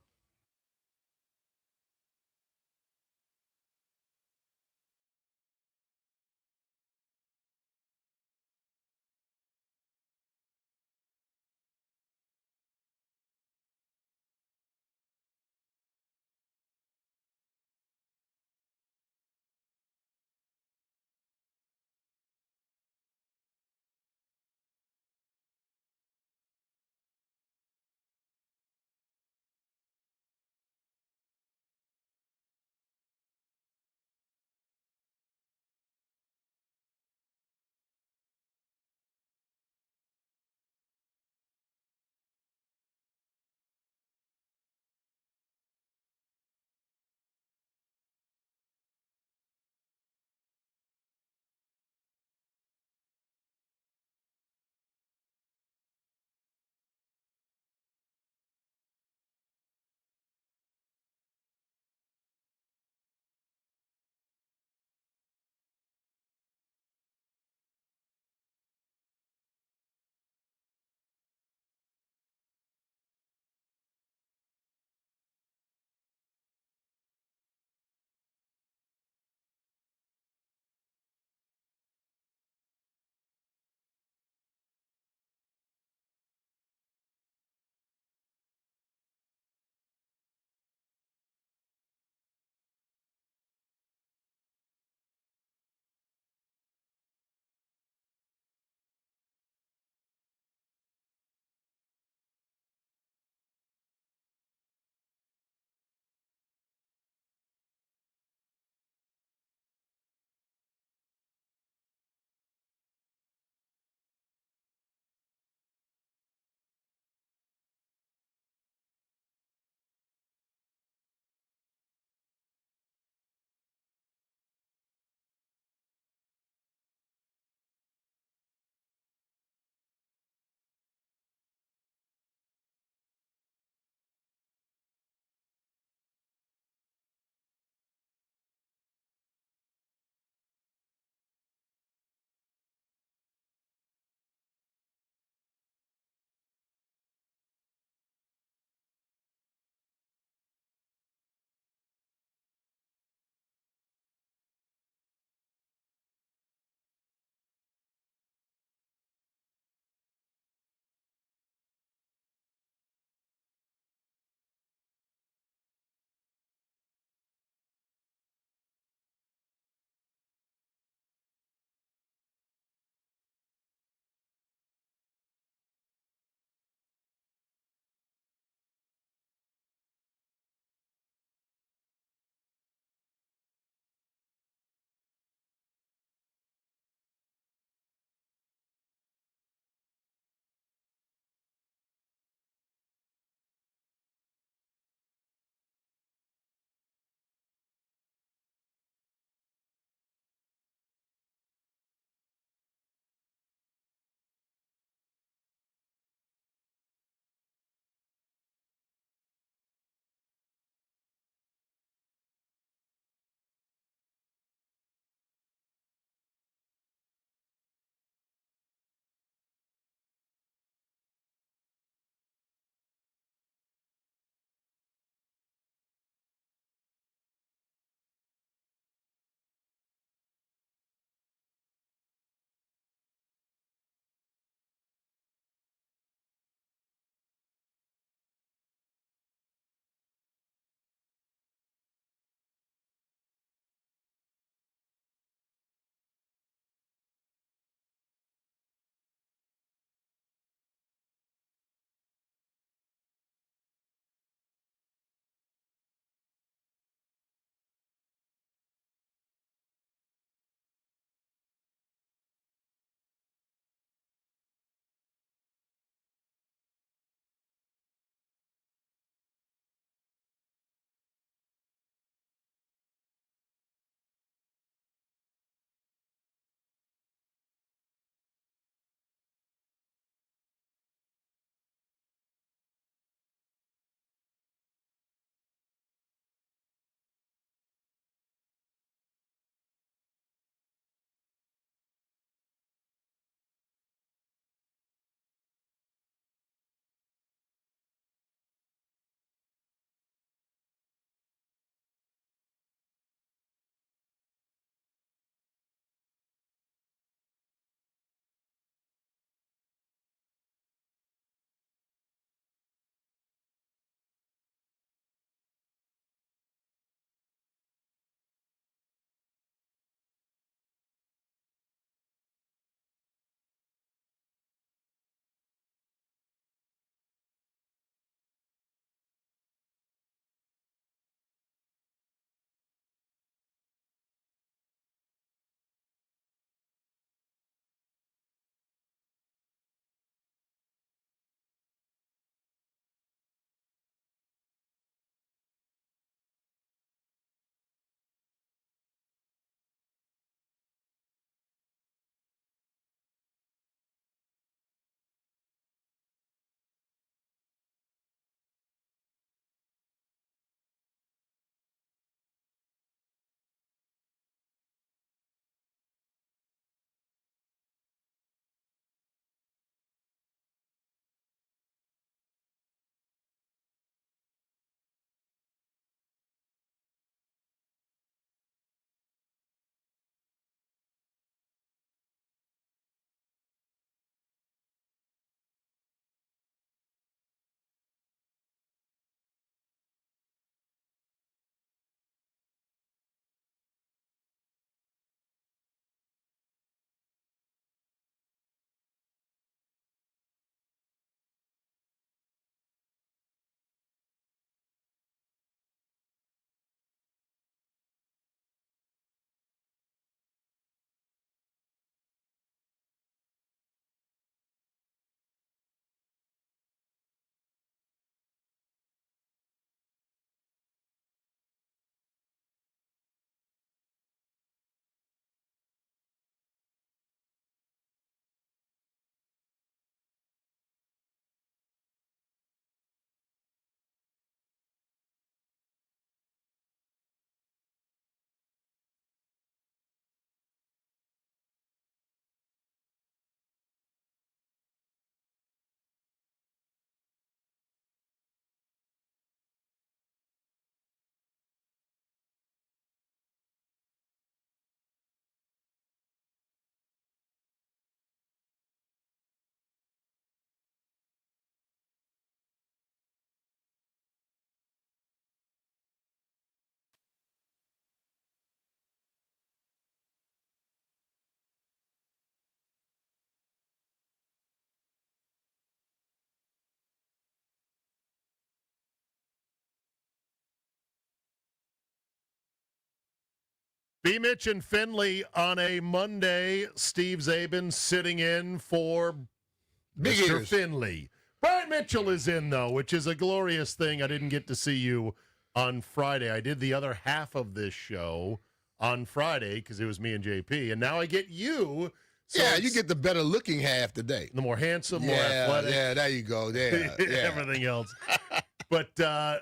B. Mitch and Finley on a Monday. Steve Zabin sitting in for Big Mr. ears. Finley. Brian Mitchell is in, though, which is a glorious thing. I didn't get to see you on Friday. I did the other half of this show on Friday because it was me and JP, and now I get you. So yeah, you get the better looking half today. the more handsome, more Yeah, athletic. yeah, there you go. Yeah, yeah. Everything else. But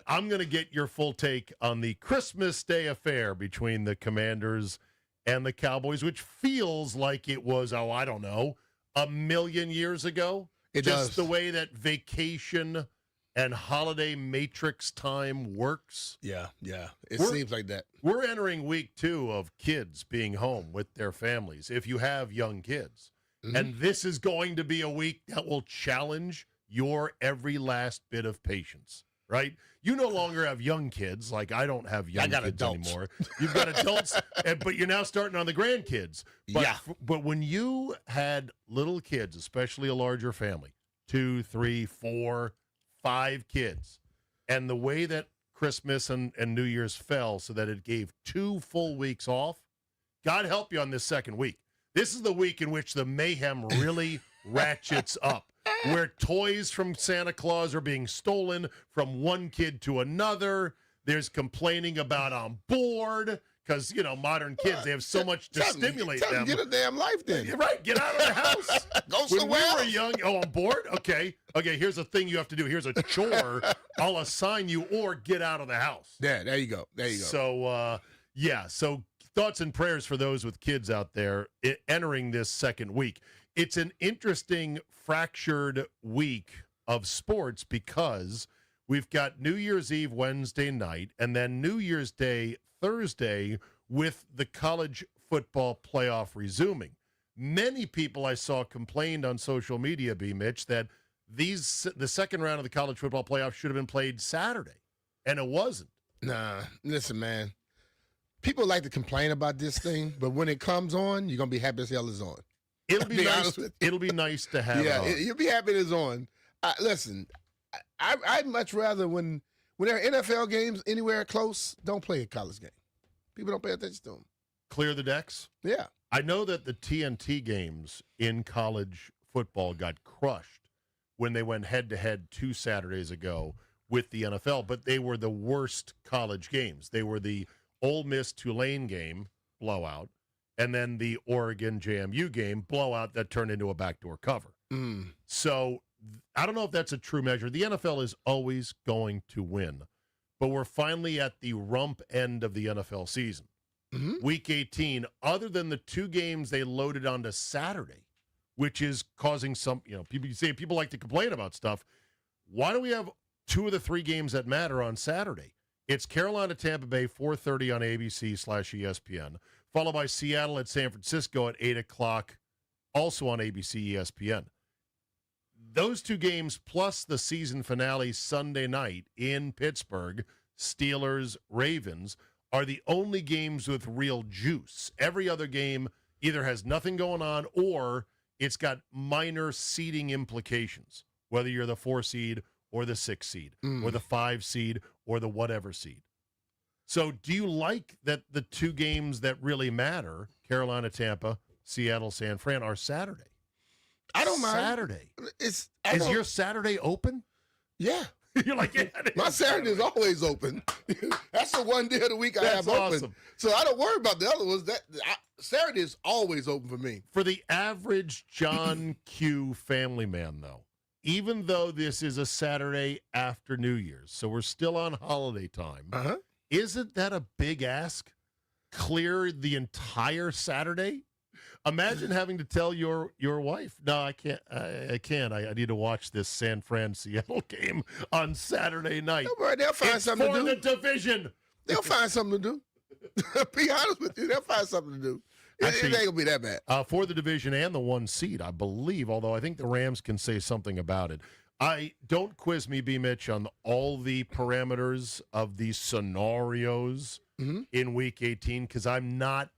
I'm going to get your full take on the Christmas Day affair between the Commanders and the Cowboys, which feels like it was, I don't know, a million years ago. It Just does. the way that vacation and holiday matrix time works. Yeah, yeah. It We're- seems like that. We're entering week 2 of kids being home with their families, if you have young kids. Mm-hmm. And this is going to be a week that will challenge your every last bit of patience, right? You no longer have young kids. Like, I don't have young got kids adults. anymore. You've got adults, but you're now starting on the grandkids. But, Yeah. But when you had little kids, especially a larger family, 2, 3, 4, 5 kids, and the way that Christmas and New Year's fell so that it gave 2 full weeks off, God help you on this second week. This is the week in which the mayhem really ratchets up, where toys from Santa Claus are being stolen from one kid to another. There's complaining about on board because, modern kids, they have so much to stimulate Tell them. Get a damn life then. You're right. Get out of the house. Go When somewhere we were else. young, on board? Okay, here's a thing you have to do. Here's a chore I'll assign you, or get out of the house. Yeah, there you go. There you go. So, so thoughts and prayers for those with kids out there entering this second week. It's an interesting fractured week of sports because we've got New Year's Eve Wednesday night and then New Year's Day Thursday with the college football playoff resuming. Many people I saw complained on social media, B. Mitch, that the second round of the college football playoff should have been played Saturday, and it wasn't. Nah, listen, man. People like to complain about this thing, but when it comes on, you're gonna be happy as hell it's on. It'll be Be nice. honest with It'll be nice to have. Yeah, it on. you'll be happy it's on. Listen, I'd much rather when there are NFL games anywhere close, don't play a college game. People don't pay attention to them. Clear the decks. Yeah. I know that the TNT games in college football got crushed when they went head-to-head 2 Saturdays ago with the NFL, but they were the worst college games. They were the Ole Miss Tulane game, blowout, and then the Oregon JMU game, blowout that turned into a backdoor cover. So I don't know if that's a true measure. The NFL is always going to win, but we're finally at the rump end of the NFL season. Week 18, other than the 2 games they loaded onto Saturday, which is causing some, people like to complain about stuff. Why do we have 2 of the 3 games that matter on Saturday? It's Carolina, Tampa Bay, 4:30 on ABC/ESPN, followed by Seattle at San Francisco at 8 o'clock, also on ABC, ESPN. Those 2 games plus the season finale Sunday night in Pittsburgh, Steelers, Ravens, are the only games with real juice. Every other game either has nothing going on or it's got minor seeding implications, whether you're the 4 seed or the 6 seed or the 5 seed or the whatever seed. So do you like that the 2 games that really matter, Carolina, Tampa, Seattle, San Fran, are Saturday? I don't mind. Saturday. Is your Saturday open? Yeah. You're like, yeah, my Saturday is always open. That's the one day of the week I That's have open. awesome. So I don't worry about the other ones. Saturday is always open for me. For the average John Q family man, though, even though this is a Saturday after New Year's, so we're still on holiday time, isn't that a big ask? Clear the entire Saturday? Imagine having to tell your wife, no, I can't. I can't. I need to watch this San Fran Seattle game on Saturday night. Don't worry, they'll find It's something to for do. the division. They'll find something to do. Be honest with you, they'll find something to do. Actually, it ain't gonna be that bad. For the division and the 1 seed, I believe, although I think the Rams can say something about it. Don't quiz me, B. Mitch, on all the parameters of these scenarios in Week 18 because I'm not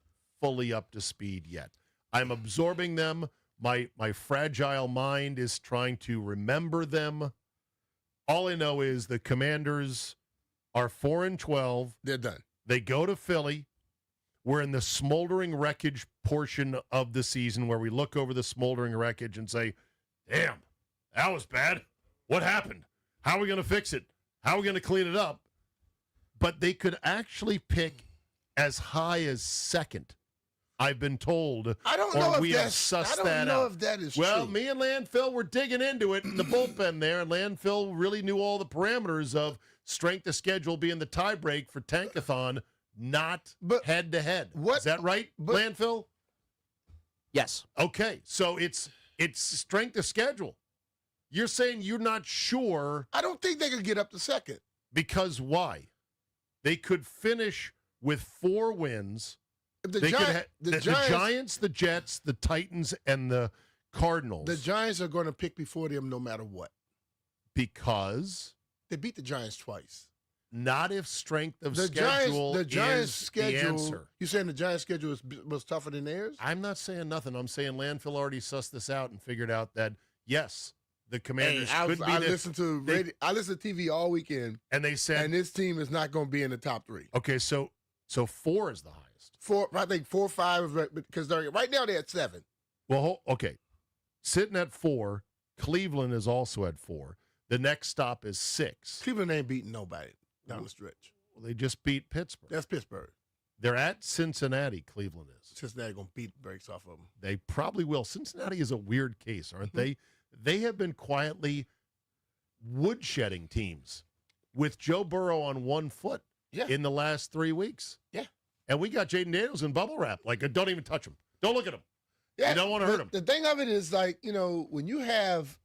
fully up to speed yet. I'm absorbing them. My fragile mind is trying to remember them. All I know is the Commanders are 4-12. They're done. They go to Philly. we're in the smoldering wreckage portion of the season where we look over the smoldering wreckage and say, damn, that was bad. What happened? How are we going to fix it? How are we going to clean it up? But they could actually pick as high as second. I've been told. I don't know if we have that's. sussed I don't that know out. if that is Well, true. me and Landfill were digging into it in the bullpen there, and Landfill really knew all the parameters of strength of schedule being the tiebreak for Tankathon, not head-to-head. Is that right, Landfill? Yes. Okay, so it's strength of schedule. You're saying you're not sure. I don't think they could get up to second. Because why? They could finish with 4 wins. If the They could Giants, the Giants, the Jets, the Titans, and the Cardinals. the Giants are going to pick before them no matter what. Because They beat the Giants twice. not if strength of The schedule Giants, the Giants is schedule. the answer. You saying the Giants schedule was tougher than theirs? I'm not saying nothing. I'm saying Landfill already sussed this out and figured out that, yes, the Commanders Hey, could be I the, listened to radio, I listened to TV all weekend, and they said, and this team is not going to be in the top 3. okay, so 4 is the highest. 4, I think 4 or 5, because right now they're at 7. Well, okay. Sitting at 4, Cleveland is also at 4. The next stop is 6. Cleveland ain't beating nobody down the stretch. Well, they just beat Pittsburgh. That's Pittsburgh. They're at Cincinnati, Cleveland is. Cincinnati going to beat the brakes off of them. They probably will. Cincinnati is a weird case, aren't they? They have been quietly woodshedding teams with Joe Burrow on one foot in the last 3 weeks. Yeah. And we got Jaden Daniels in bubble wrap. Like, don't even touch him. Don't look at him. You don't want to hurt him. The thing of it is, like, when you have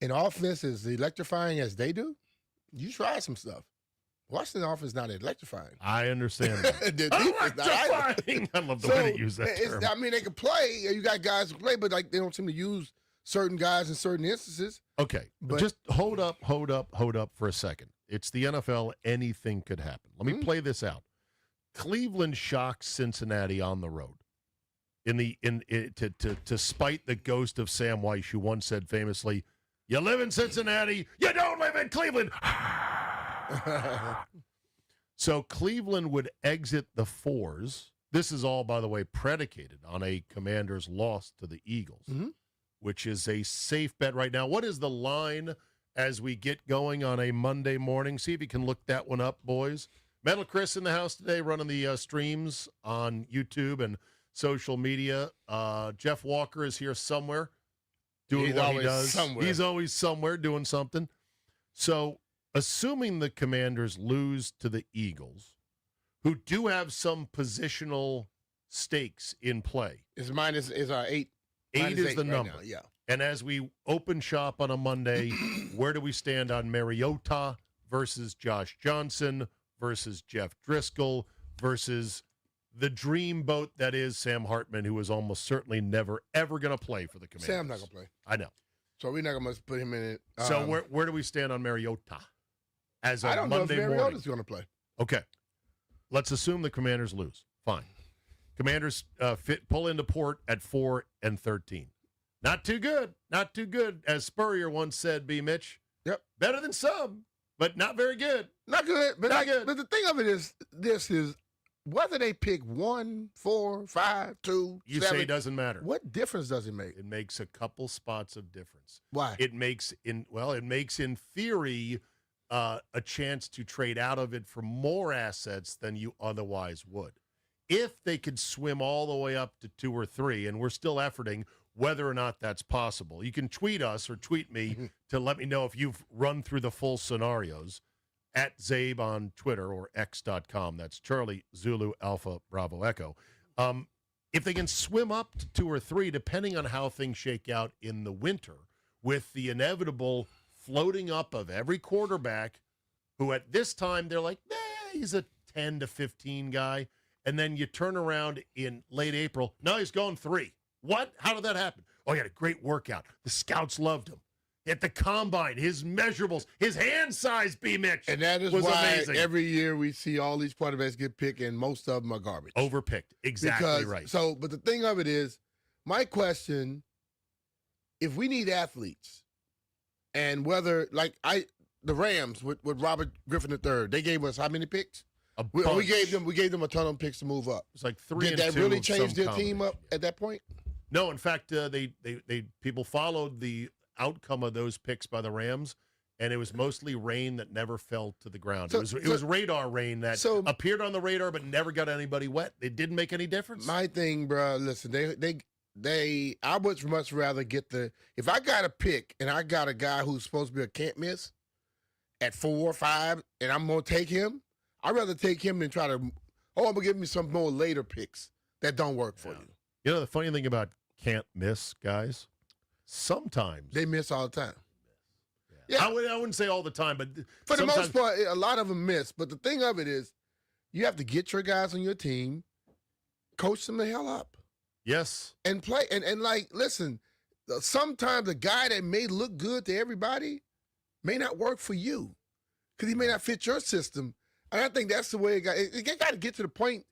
an offense as electrifying as they do, you try some stuff. Washington offense is not electrifying. I understand that. The defense not either. Electrifying. I love the way they use that term. I mean, they can play. You got guys who play, but like they don't seem to use certain guys in certain instances. Okay, but just hold up for a second. It's the NFL. Anything could happen. Let me play this out. Cleveland shocks Cincinnati on the road. To spite the ghost of Sam Weiss, who once said famously, "You live in Cincinnati, you don't live in Cleveland." So Cleveland would exit the 4s. This is all, by the way, predicated on a Commanders loss to the Eagles, which is a safe bet right now. What is the line as we get going on a Monday morning? See if you can look that one up, boys. Metal Chris in the house today, running the streams on YouTube and social media. Jeff Walker is here somewhere doing He's what he always does. somewhere. He's always somewhere doing something. So, assuming the Commanders lose to the Eagles, who do have some positional stakes in play. Is 8. 8 Minus is 8 the right number. now, yeah. And as we open shop on a Monday, where do we stand on Mariota versus Josh Johnson versus Jeff Driscoll versus the dreamboat that is Sam Hartman, who is almost certainly never, ever going to play for the Commanders? Sam's not going to play. I know. So we're not going to put him in it. So where do we stand on Mariota as of I don't Monday know if morning? Mariota's going to play. Okay. Let's assume the Commanders lose. Fine. Commanders pull into port at 4-13. Not too good. Not too good. As Spurrier once said, B. Mitch. Yep. Better than some, but not very good. Not good. But Not good. But the thing of it is, this is whether they pick 1, 4, 5, 2, You 7, say it doesn't matter. What difference does it make? It makes a couple spots of difference. Why? It makes in theory a chance to trade out of it for more assets than you otherwise would. If they could swim all the way up to 2 or 3, and we're still efforting whether or not that's possible. You can tweet us or tweet me to let me know if you've run through the full scenarios at Zabe on Twitter or x.com. That's Charlie Zulu Alpha Bravo Echo. If they can swim up to 2 or 3, depending on how things shake out in the winter, with the inevitable floating up of every quarterback who at this time they're like, he's a 10 to 15 guy. And then you turn around in late April. No, he's going 3. What? How did that happen? Oh, he had a great workout. The scouts loved him. At the combine, his measurables, his hand size, B. Mitch, And that is was why amazing. every year we see all these quarterbacks get picked, and most of them are garbage. Overpicked. Exactly Because- right. So, but the thing of it is, my question, if we need athletes, and whether, the Rams with Robert Griffin III, they gave us how many picks? We gave them a ton of picks to move up. It's like 3 Did and that 2 really of change some their team up at that point? No, in fact, they people followed the outcome of those picks by the Rams, and it was mostly rain that never fell to the ground. It was radar rain that appeared on the radar but never got anybody wet. It didn't make any difference. My thing, bro, listen, I would much rather get if I got a pick and I got a guy who's supposed to be a can't miss at 4 or 5, and I'm gonna take him, I'd rather take him than try to. Oh, I'm gonna give me some more later picks that don't work for you. You know the funny thing about can't miss guys, sometimes they miss all the time. Yeah, I wouldn't say all the time, but for the most part, a lot of them miss. But the thing of it is, you have to get your guys on your team, coach them the hell up. Yes. And play. And like, listen, sometimes a guy that may look good to everybody may not work for you because he may not fit your system. And I think that's the way it got to get to the point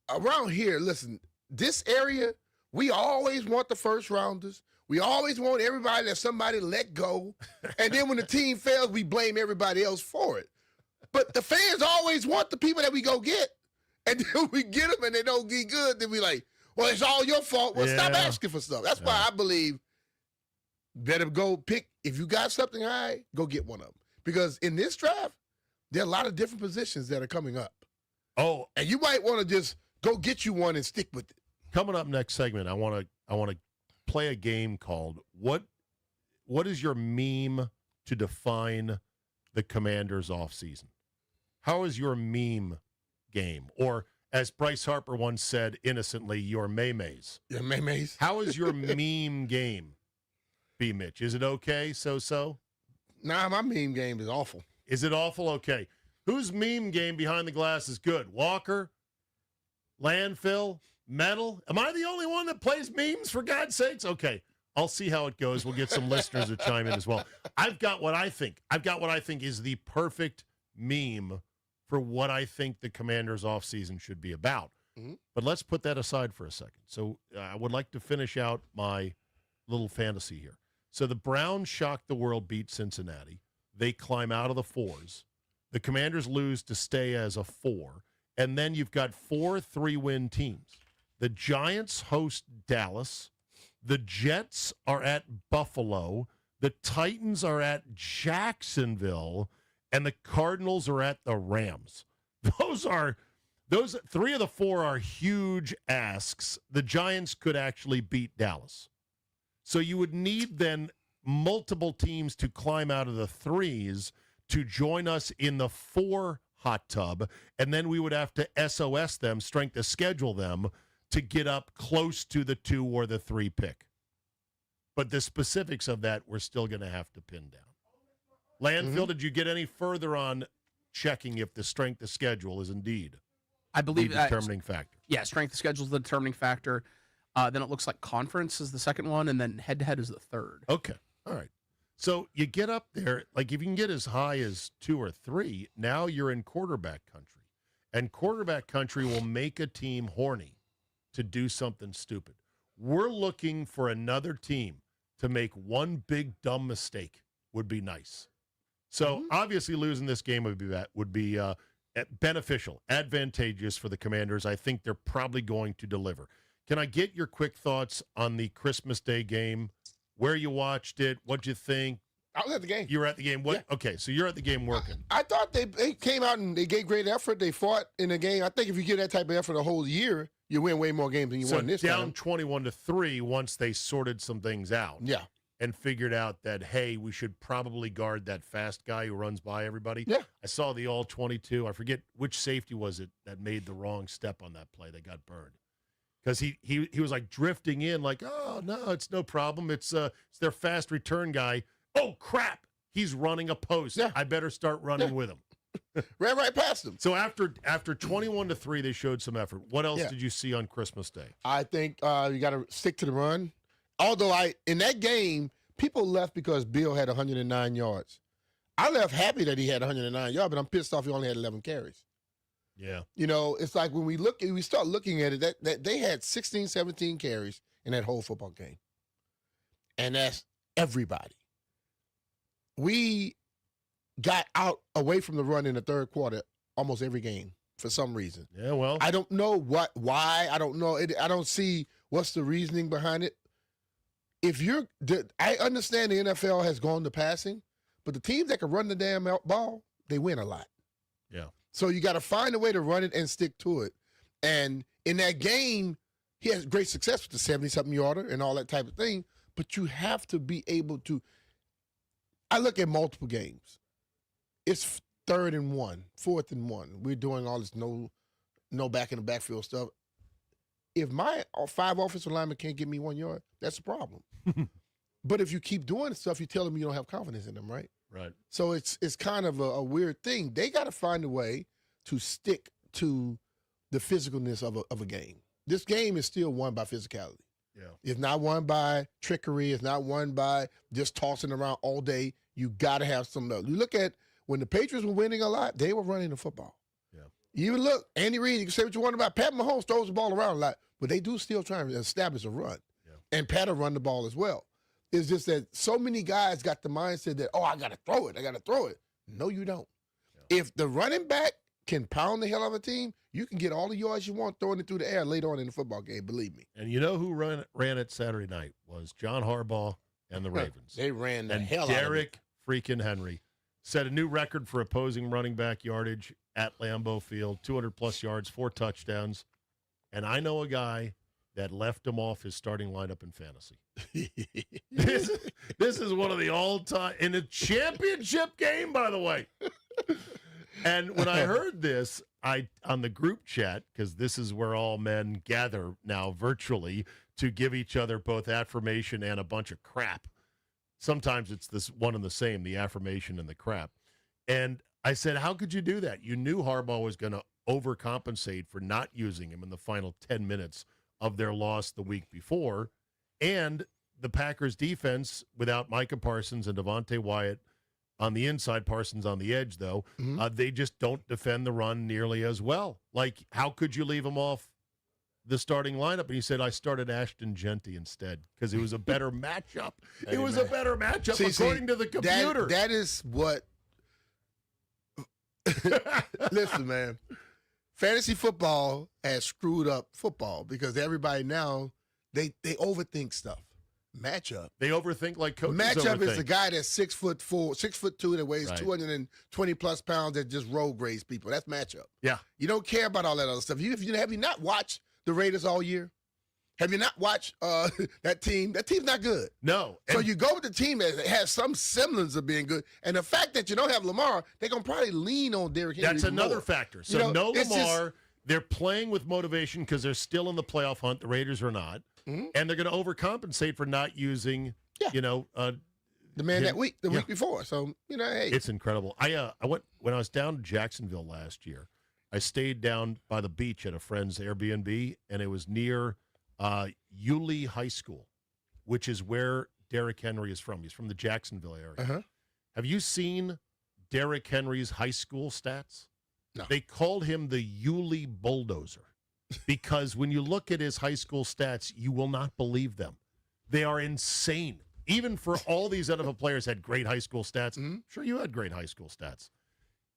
around here. Listen, this area, we always want the first rounders. We always want everybody that somebody let go. And then when the team fails, we blame everybody else for it. But the fans always want the people that we go get. And then we get them and they don't get good. Then we like, well, it's all your fault. Well, stop asking for stuff. That's why I believe better go pick. If you got something high, go get one of them. Because in this draft, there are a lot of different positions that are coming up. Oh. And you might want to just go get you one and stick with it. Coming up next segment, I want to play a game called What is your meme to define the Commanders offseason? How is your meme game? Or as Bryce Harper once said innocently, your maymays. Your maymays? How is your meme game, B. Mitch? Is it okay, so-so? Nah, my meme game is awful. Is it awful? Okay. Whose meme game behind the glass is good? Walker? Landfill? Metal? Am I the only one that plays memes, for God's sakes? Okay. I'll see how it goes. We'll get some listeners to chime in as well. I've got what I think is the perfect meme for what I think the Commanders' offseason should be about. Mm-hmm. But let's put that aside for a second. So I would like to finish out my little fantasy here. So the Browns shock the world, beat Cincinnati. They climb out of the 4s. The Commanders lose to stay as a 4. And then you've got 4 3-win teams. The Giants host Dallas. The Jets are at Buffalo. The Titans are at Jacksonville. And the Cardinals are at the Rams. Those 3 of the 4 are huge asks. The Giants could actually beat Dallas. So you would need then multiple teams to climb out of the 3s to join us in the 4 hot tub. And then we would have to SOS them, strength to schedule them, to get up close to the 2 or the 3 pick. But the specifics of that we're still going to have to pin down. Landfill, did you get any further on checking if the strength of schedule is indeed I believe the determining factor? Yeah, strength of schedule is the determining factor. Then it looks like conference is the second one, and then head-to-head is the third. Okay. All right. So you get up there, like if you can get as high as 2 or 3, now you're in quarterback country. And quarterback country will make a team horny to do something stupid. We're looking for another team to make one big dumb mistake would be nice. So obviously losing this game would be beneficial, advantageous for the Commanders. I think they're probably going to deliver. Can I get your quick thoughts on the Christmas Day game? Where you watched it? What'd you think? I was at the game. You were at the game. What? Yeah. Okay, so you're at the game working. I thought they came out and they gave great effort. They fought in the game. I think if you give that type of effort a whole year, you win way more games than you won this down time. 21-3 once they sorted some things out. Yeah. And figured out that, hey, we should probably guard that fast guy who runs by everybody. Yeah. I saw the all-22. I forget which safety was it that made the wrong step on that play that got burned. Because he was like drifting in like, oh, no, it's no problem. It's their fast return guy. Oh, crap. He's running a post. Yeah. I better start running with him. Ran right past him. So after 21-3, they showed some effort. What else did you see on Christmas Day? I think you got to stick to the run. Although in that game, people left because Bill had 109 yards. I left happy that he had 109 yards, but I'm pissed off he only had 11 carries. Yeah. You know, it's like when we start looking at it, that they had 16, 17 carries in that whole football game. And that's everybody. We got out away from the run in the third quarter almost every game. for some reason. Yeah, well, I don't know why. I don't know. I don't see what's the reasoning behind it. I understand the NFL has gone to passing, but the teams that can run the damn ball, they win a lot. Yeah. So you got to find a way to run it and stick to it. And in that game, he has great success with the 70-something yarder and all that type of thing. But you have to be able to. I look at multiple games. It's 3rd and 1, 4th and 1. We're doing all this no back in the backfield stuff. If my 5 offensive linemen can't get me 1 yard, that's a problem. But if you keep doing stuff, you tell them you don't have confidence in them, right? Right. So it's kind of a weird thing. They got to find a way to stick to the physicalness of a game. This game is still won by physicality. Yeah. It's not won by trickery. It's not won by just tossing around all day. You got to have some. You look at when the Patriots were winning a lot, they were running the football. Yeah. You look, Andy Reid, you can say what you want about Pat Mahomes throws the ball around a lot, but they do still try to establish a run. Yeah. And Pat will run the ball as well. It's just that so many guys got the mindset that, I got to throw it. I got to throw it. No, you don't. Yeah. If the running back can pound the hell out of a team, you can get all the yards you want throwing it through the air later on in the football game, believe me. And you know who ran it Saturday night was John Harbaugh and the Ravens. They ran the and hell out of it. Derrick freaking Henry set a new record for opposing running back yardage at Lambeau Field, 200-plus yards, 4 touchdowns. And I know a guy that left him off his starting lineup in fantasy. This is one of the all-time – in a championship game, by the way. And when I heard this, on the group chat, because this is where all men gather now virtually to give each other both affirmation and a bunch of crap. Sometimes it's this one and the same, the affirmation and the crap. And I said, how could you do that? You knew Harbaugh was going to overcompensate for not using him in the final 10 minutes of their loss the week before. And the Packers defense, without Micah Parsons and Devontae Wyatt on the inside, Parsons on the edge, though, they just don't defend the run nearly as well. Like, how could you leave him off the starting lineup? And he said, I started Ashton Genty instead because it was a better matchup. It was a better matchup according to the computer. That is what – listen, man. Fantasy football has screwed up football because everybody now, they overthink stuff. Matchup. They overthink like coaches Matchup overthink. is the guy that's 6'4", 6'2", that weighs 220+ pounds that just road grades people. That's matchup. Yeah. You don't care about all that other stuff. Have you not watched the Raiders all year? Have you not watched that team? That team's not good. No. So you go with the team that has some semblance of being good. And the fact that you don't have Lamar, they're going to probably lean on Derrick Henry. That's another more. factor. So no Lamar. They're playing with motivation because they're still in the playoff hunt. The Raiders are not. Mm-hmm. And they're going to overcompensate for not using, the man the week before. So, hey. It's incredible. I went when I was down to Jacksonville last year. I stayed down by the beach at a friend's Airbnb, and it was near Yulee High School, which is where Derrick Henry is from. He's from the Jacksonville area. Uh-huh. Have you seen Derrick Henry's high school stats? No. They called him the Yulee Bulldozer because when you look at his high school stats, you will not believe them. They are insane. Even for all these NFL players had great high school stats. Mm-hmm. Sure, you had great high school stats.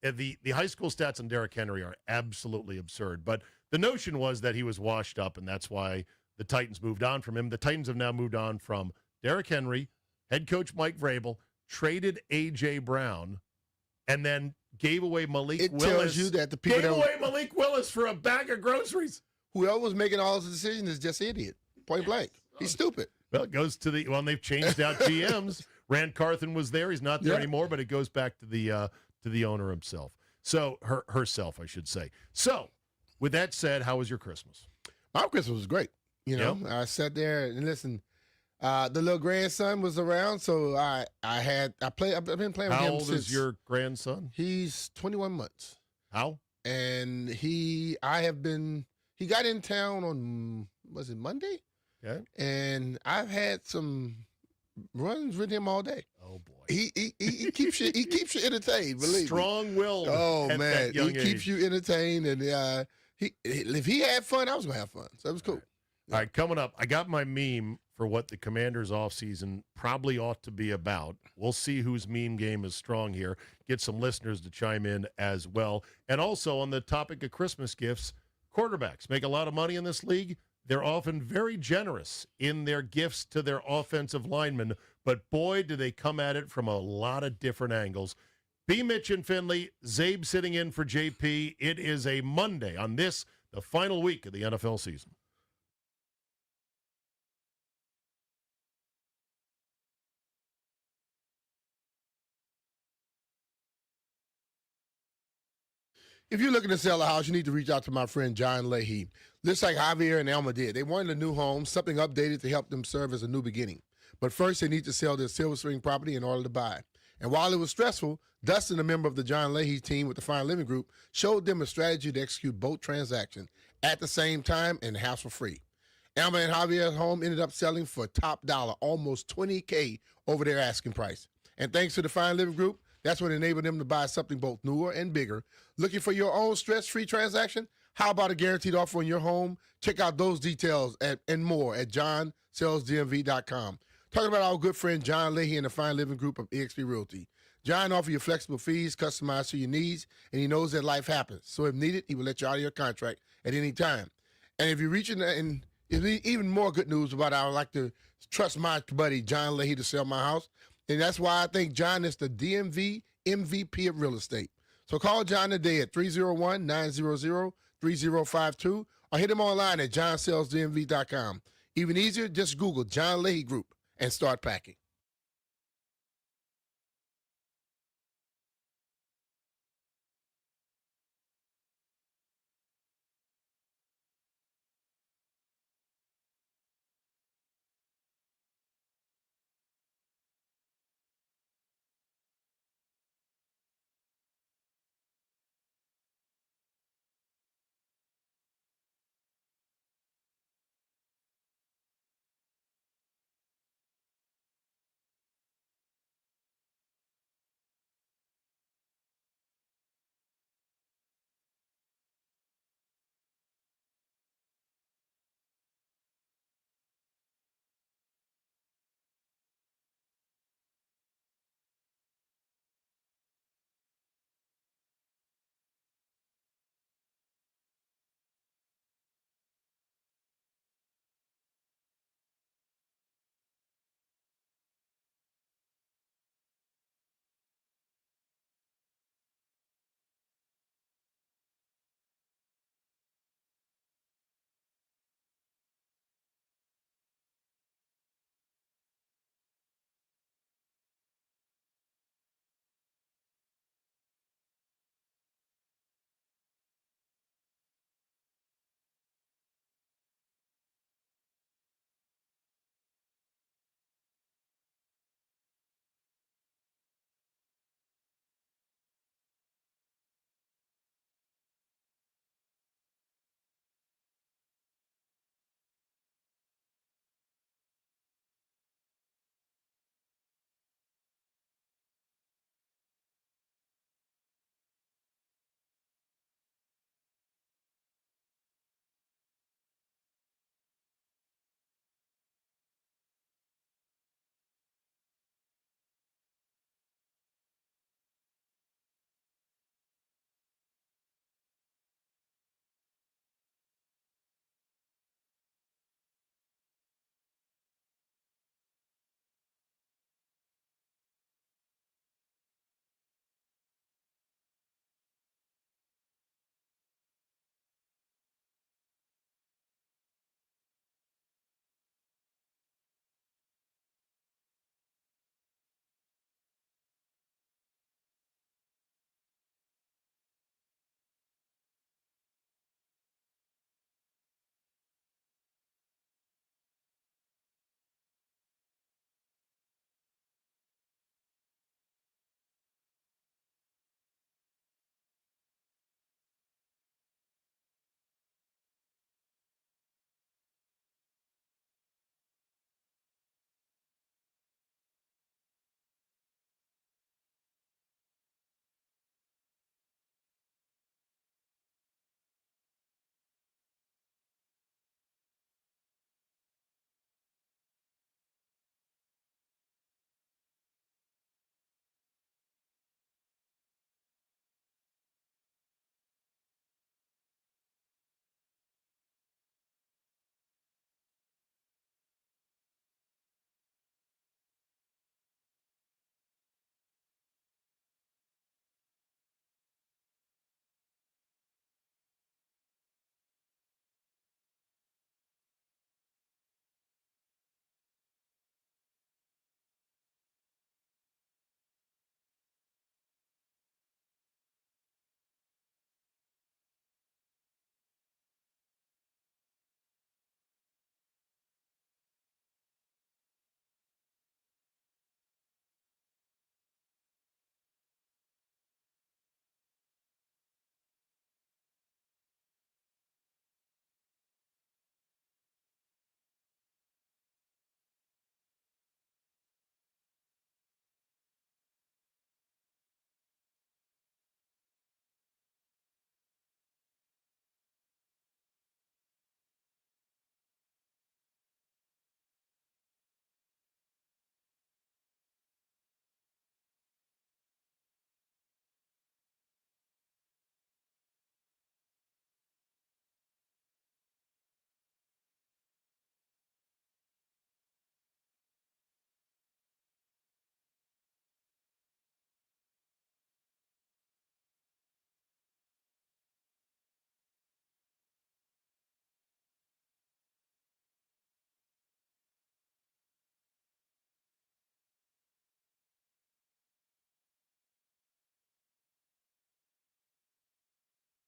The high school stats on Derrick Henry are absolutely absurd. But the notion was that he was washed up, and that's why the Titans moved on from him. The Titans have now moved on from Derrick Henry, head coach Mike Vrabel, traded A.J. Brown, and then gave away Malik Willis. It tells you that the people gave away Malik Willis for a bag of groceries. Whoever was making all those decisions is just an idiot. Point blank. He's stupid. Well, it goes to they've changed out GMs. Rand Carthen was there. He's not there anymore, but it goes back to the owner himself. So herself, I should say. So, with that said, how was your Christmas? My Christmas was great. I sat there and listen. The little grandson was around, so I've been playing with him. How old is your grandson? He's 21 months. How? And he got in town on, was it Monday? Okay. And I've had some runs with him all day. Oh boy. He keeps you entertained, believe me. Strong-willed. Oh at man, that young he keeps you entertained, and if he had fun, I was gonna have fun. So it was cool. All right, coming up, I got my meme for what the Commanders' offseason probably ought to be about. We'll see whose meme game is strong here. Get some listeners to chime in as well. And also on the topic of Christmas gifts, quarterbacks make a lot of money in this league. They're often very generous in their gifts to their offensive linemen, but boy, do they come at it from a lot of different angles. B. Mitch and Finley, Zabe sitting in for JP. It is a Monday on this, the final week of the NFL season. If you're looking to sell a house, you need to reach out to my friend John Leahy. Just like Javier and Elma did. They wanted a new home, something updated to help them serve as a new beginning. But first, they need to sell their Silver Spring property in order to buy. And while it was stressful, Dustin, a member of the John Leahy team with the Fine Living Group, showed them a strategy to execute both transactions at the same time and hassle-free. Elma and Javier's home ended up selling for top dollar, almost $20K over their asking price. And thanks to the Fine Living Group, that's what enabled them to buy something both newer and bigger. Looking for your own stress-free transaction? How about a guaranteed offer on your home? Check out those details and more at johnsellsdmv.com. Talking about our good friend John Leahy and the Fine Living Group of eXp Realty. John offers you flexible fees customized to your needs, and he knows that life happens. So if needed, he will let you out of your contract at any time. And if you're reaching, and even more good news about I would like to trust my buddy John Leahy to sell my house. And that's why I think John is the DMV MVP of real estate. So call John today at 301-900-3052 or hit him online at johnsellsdmv.com. Even easier, just Google John Leahy Group and start packing.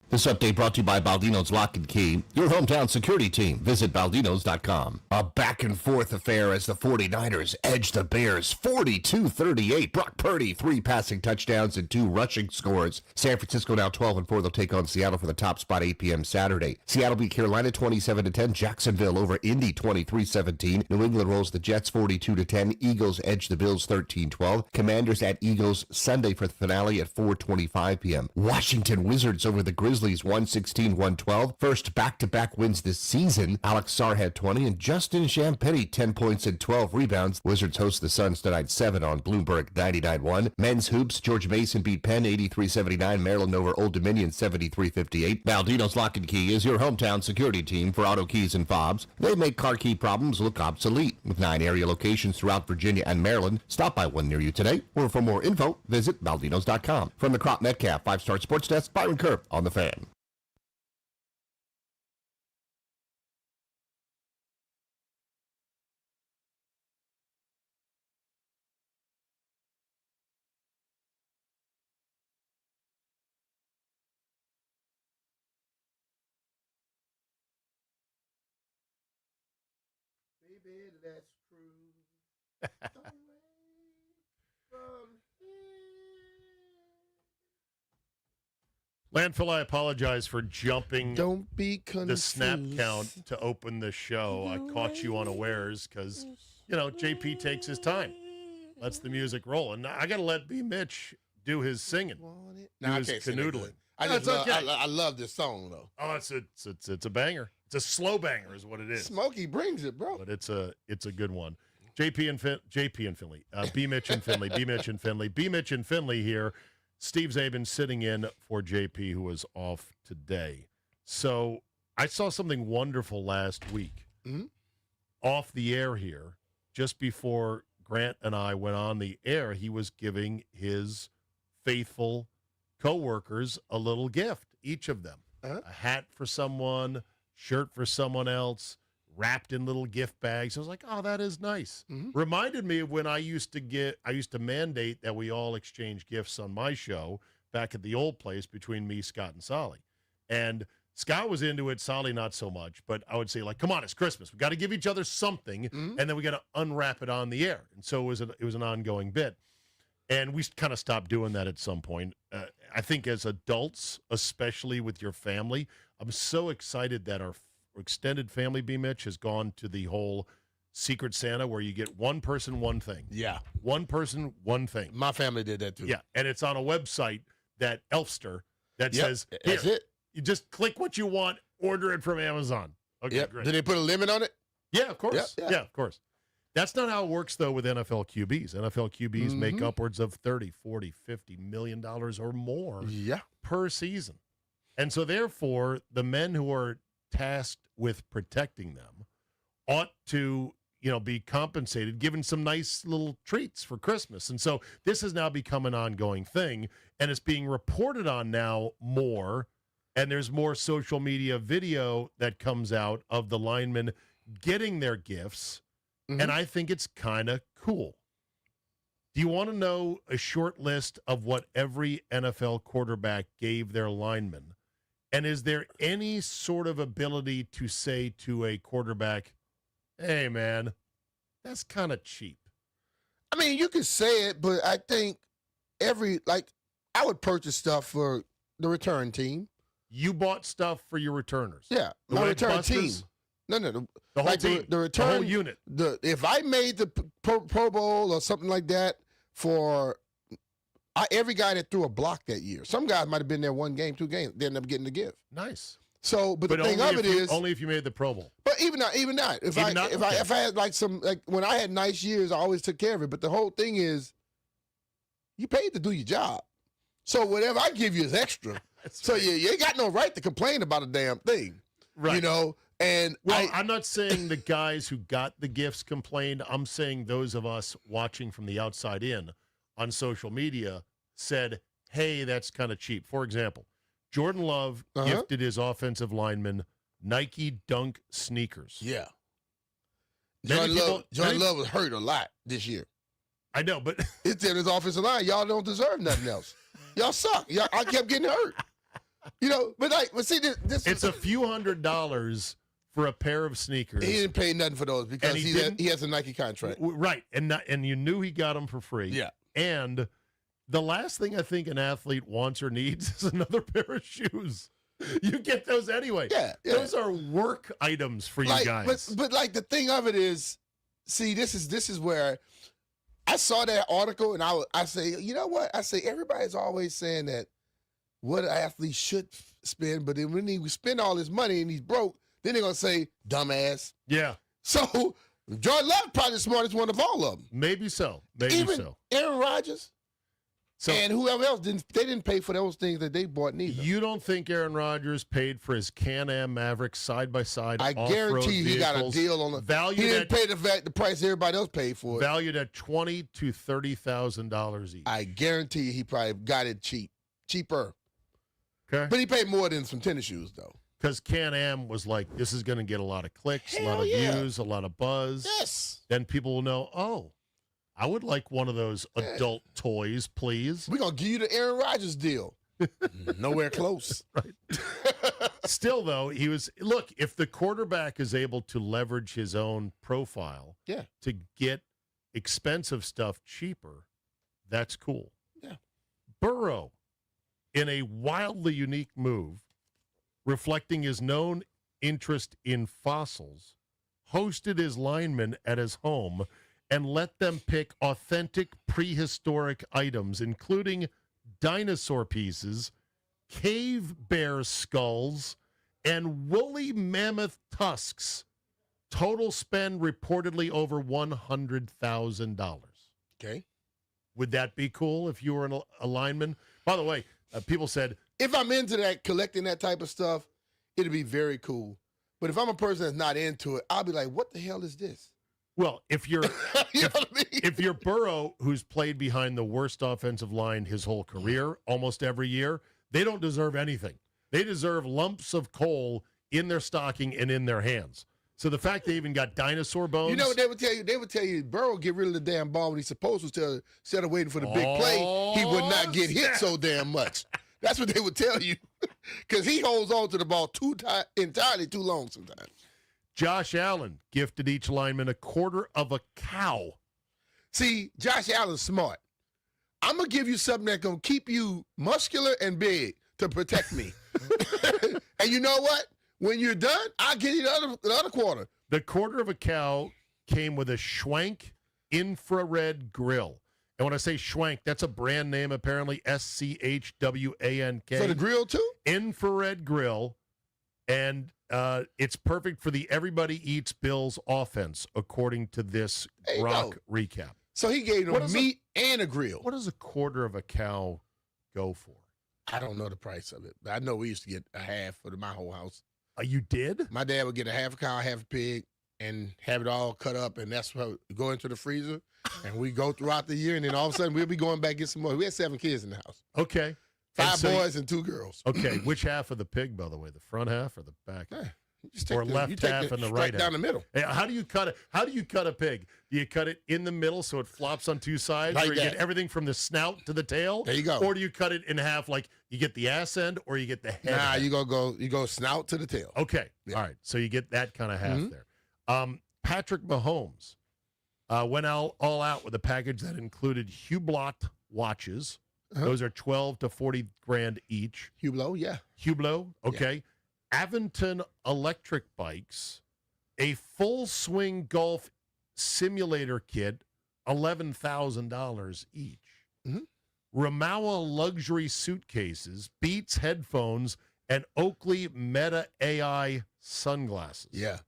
This update brought to you by Baldino's Lock and Key, your hometown security team. Visit baldinos.com. A back-and-forth affair as the 49ers edge the Bears 42-38. Brock Purdy, 3 passing touchdowns and 2 rushing scores. San Francisco now 12-4. They'll take on Seattle for the top spot 8 p.m. Saturday. Seattle beat Carolina 27-10. Jacksonville over Indy 23-17. New England rolls the Jets 42-10. Eagles edge the Bills 13-12. Commanders at Eagles Sunday for the finale at 4:25 p.m. Washington Wizards over the Grizzlies 116-112. First back-to-back wins this season. Alex Sarr had 20 and Justin Champagnie 10 points and 12 rebounds. Wizards host the Suns tonight 7 on Bloomberg 99.1. Men's hoops, George Mason beat Penn 83-79. Maryland over Old Dominion 73-58. Baldino's Lock and Key is your hometown security team for auto keys and fobs. They make car key problems look obsolete. With 9 area locations throughout Virginia and Maryland, stop by one near you today. Or for more info, visit baldinos.com. From the Crop Metcalf 5-Star Sports Desk, Byron Kerr on the Fan. Baby, that's true. Landfill, I apologize for jumping Don't be confused. the snap count to open the show. I caught you unawares because, JP takes his time. Lets the music roll. And I got to let B. Mitch do his singing. No, I do his can't sing that canoodling. good. I love this song, though. Oh, it's a banger. It's a slow banger is what it is. Smokey brings it, bro. But it's a good one. JP and Finley. B. Mitch and Finley. B. Mitch and Finley. B. Mitch and Finley here. Steve Zabin sitting in for JP, who was off today. So I saw something wonderful last week off the air here. Just before Grant and I went on the air, he was giving his faithful coworkers a little gift, each of them. A hat for someone, shirt for someone else, wrapped in little gift bags. I was like, oh, that is nice. Reminded me of when I used to mandate that we all exchange gifts on my show back at the old place between me, Scott, and Solly. And Scott was into it, Solly not so much, but I would say, like, come on, it's Christmas. We got to give each other something, and then we got to unwrap it on the air. And so it was an ongoing bit. And we kind of stopped doing that at some point. I think as adults, especially with your family, I'm so excited that our extended family, B. Mitch, has gone to the whole Secret Santa where you get one person, one thing. Yeah. One person, one thing. My family did that, too. Yeah, and it's on a website, that Elfster, that Yep, says, that's here, it. You just click what you want, order it from Amazon. Okay, Yep. great. Did they put a limit on it? Yeah, of course. Yep, Yeah, of course. That's not how it works, though, with NFL QBs. NFL QBs make upwards of $30, $40, $50 million or more per season. And so, therefore, the men who are tasked with protecting them ought to, be compensated, given some nice little treats for Christmas. And so this has now become an ongoing thing, and it's being reported on now more, and there's more social media video that comes out of the linemen getting their gifts, and I think it's kind of cool. Do you want to know a short list of what every NFL quarterback gave their linemen? And is there any sort of ability to say to a quarterback, hey, man, that's kind of cheap? I mean, you could say it, but I think I would purchase stuff for the return team. You bought stuff for your returners? Yeah, The my Red return Busters? team. No, the whole like team, the return the whole unit. If I made the Pro Bowl or something like that for every guy that threw a block that year. Some guys might have been there 1 game, 2 games. They ended up getting the gift. Nice. So, but the thing of it is, only if you made the Pro Bowl. But even not. If I had when I had nice years, I always took care of it. But the whole thing is, you paid to do your job. So whatever I give you is extra. So right. you ain't got no right to complain about a damn thing. Right. And I'm not saying the guys who got the gifts complained. I'm saying those of us watching from the outside in on social media said, hey, that's kind of cheap. For example, Jordan Love gifted his offensive lineman Nike Dunk sneakers. Yeah. Jordan Love was hurt a lot this year. I know, but it's in his offensive line. Y'all don't deserve nothing else. Y'all suck. I kept getting hurt. But see, this It's a few $100s for a pair of sneakers. he didn't pay nothing for those because And he has a Nike contract. Right, and you knew he got them for free. Yeah. And the last thing I think an athlete wants or needs is another pair of shoes. You get those anyway. Yeah. Those are work items for you guys. But like the thing of it is, see, this is where I saw that article and I say, you know what? I say everybody's always saying that what an athlete should spend, but then when he spend all his money and he's broke, then they're gonna say dumbass. Yeah. So Jordan Love probably the smartest one of all of them. Maybe so. Even Aaron Rodgers. And whoever else didn't pay for those things that they bought neither. You don't think Aaron Rodgers paid for his Can-Am Maverick side-by-side I guarantee he got a deal on the He didn't pay the price everybody else paid for it. Valued at $20,000 to $30,000 each. I guarantee he probably got it cheaper. Okay. But he paid more than some tennis shoes, though. Because Can-Am was like, this is going to get a lot of clicks, a lot of views, a lot of buzz. Yes. Then people will know, oh, I would like one of those adult toys, please. We're going to give you the Aaron Rodgers deal. Nowhere close. Right. Still, though, look, if the quarterback is able to leverage his own profile to get expensive stuff cheaper, that's cool. Yeah. Burrow, in a wildly unique move, reflecting his known interest in fossils, hosted his linemen at his home and let them pick authentic prehistoric items, including dinosaur pieces, cave bear skulls, and woolly mammoth tusks. Total spend reportedly over $100,000. Okay. Would that be cool if you were a lineman? By the way, people said, if I'm into that, collecting that type of stuff, it'd be very cool. But if I'm a person that's not into it, I'll be like, what the hell is this? well, if you're if you're Burrow, who's played behind the worst offensive line his whole career, almost every year, they don't deserve anything. They deserve lumps of coal in their stocking and in their hands. So the fact they even got dinosaur bones. You know what they would tell you? They would tell you Burrow get rid of the damn ball when he's supposed to. Instead of waiting for the big play, he would not get hit so damn much. That's what they would tell you, because he holds on to the ball entirely too long sometimes. Josh Allen gifted each lineman a quarter of a cow. See, Josh Allen's smart. I'm going to give you something that's going to keep you muscular and big to protect me. And you know what? When you're done, I'll give you the other quarter. The quarter of a cow came with a Schwank infrared grill. And when I say Schwank, that's a brand name, apparently, SCHWANK. For the grill, too? Infrared grill. And it's perfect for the Everybody Eats Bills offense, according to this Rock recap. So he gave them meat and a grill. What does a quarter of a cow go for? I don't know the price of it, but I know we used to get a half for my whole house. You did? My dad would get a half a cow, half a pig, and have it all cut up, and that's what go into the freezer, and we go throughout the year, and then all of a sudden we'll be going back and get some more. We had 7 kids in the house. Okay. 5 boys and 2 girls. Okay, which half of the pig, by the way, the front half or the back? Or left half and the right half? Down the middle. Hey, how do you cut it? How do you cut a pig? Do you cut it in the middle so it flops on 2 sides, like where you that. get everything from the snout to the tail? There you go. Or do you cut it in half, like you get the ass end, or you get the head? Nah, end? you go snout to the tail. Okay, all right. So you get that kind of half there. Patrick Mahomes went all out with a package that included Hublot watches. Those are $12,000 to $40,000 each. Hublot, yeah. Hublot, okay. Aventon electric bikes, a full swing golf simulator kit, $11,000 each. Ramawa luxury suitcases, Beats headphones, and Oakley Meta AI sunglasses. Yeah.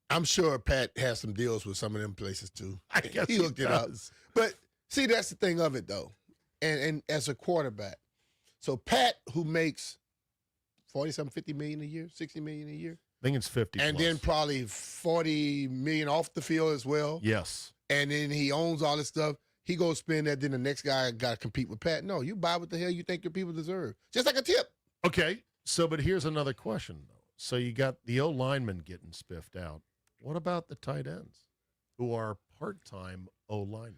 I'm sure Pat has some deals with some of them places too. I guess he looked it up. does. But see, that's the thing of it though. And as a quarterback, so Pat, who makes 40-something, 50 million a year, 60 million a year. I think it's 50 And plus. then probably 40 million off the field as well. Yes. And then he owns all this stuff. He goes spend that, then the next guy got to compete with Pat. No, you buy what the hell you think your people deserve. Just like a tip. Okay, so but here's another question, though. So you got the O-linemen getting spiffed out. What about the tight ends who are part-time O-linemen?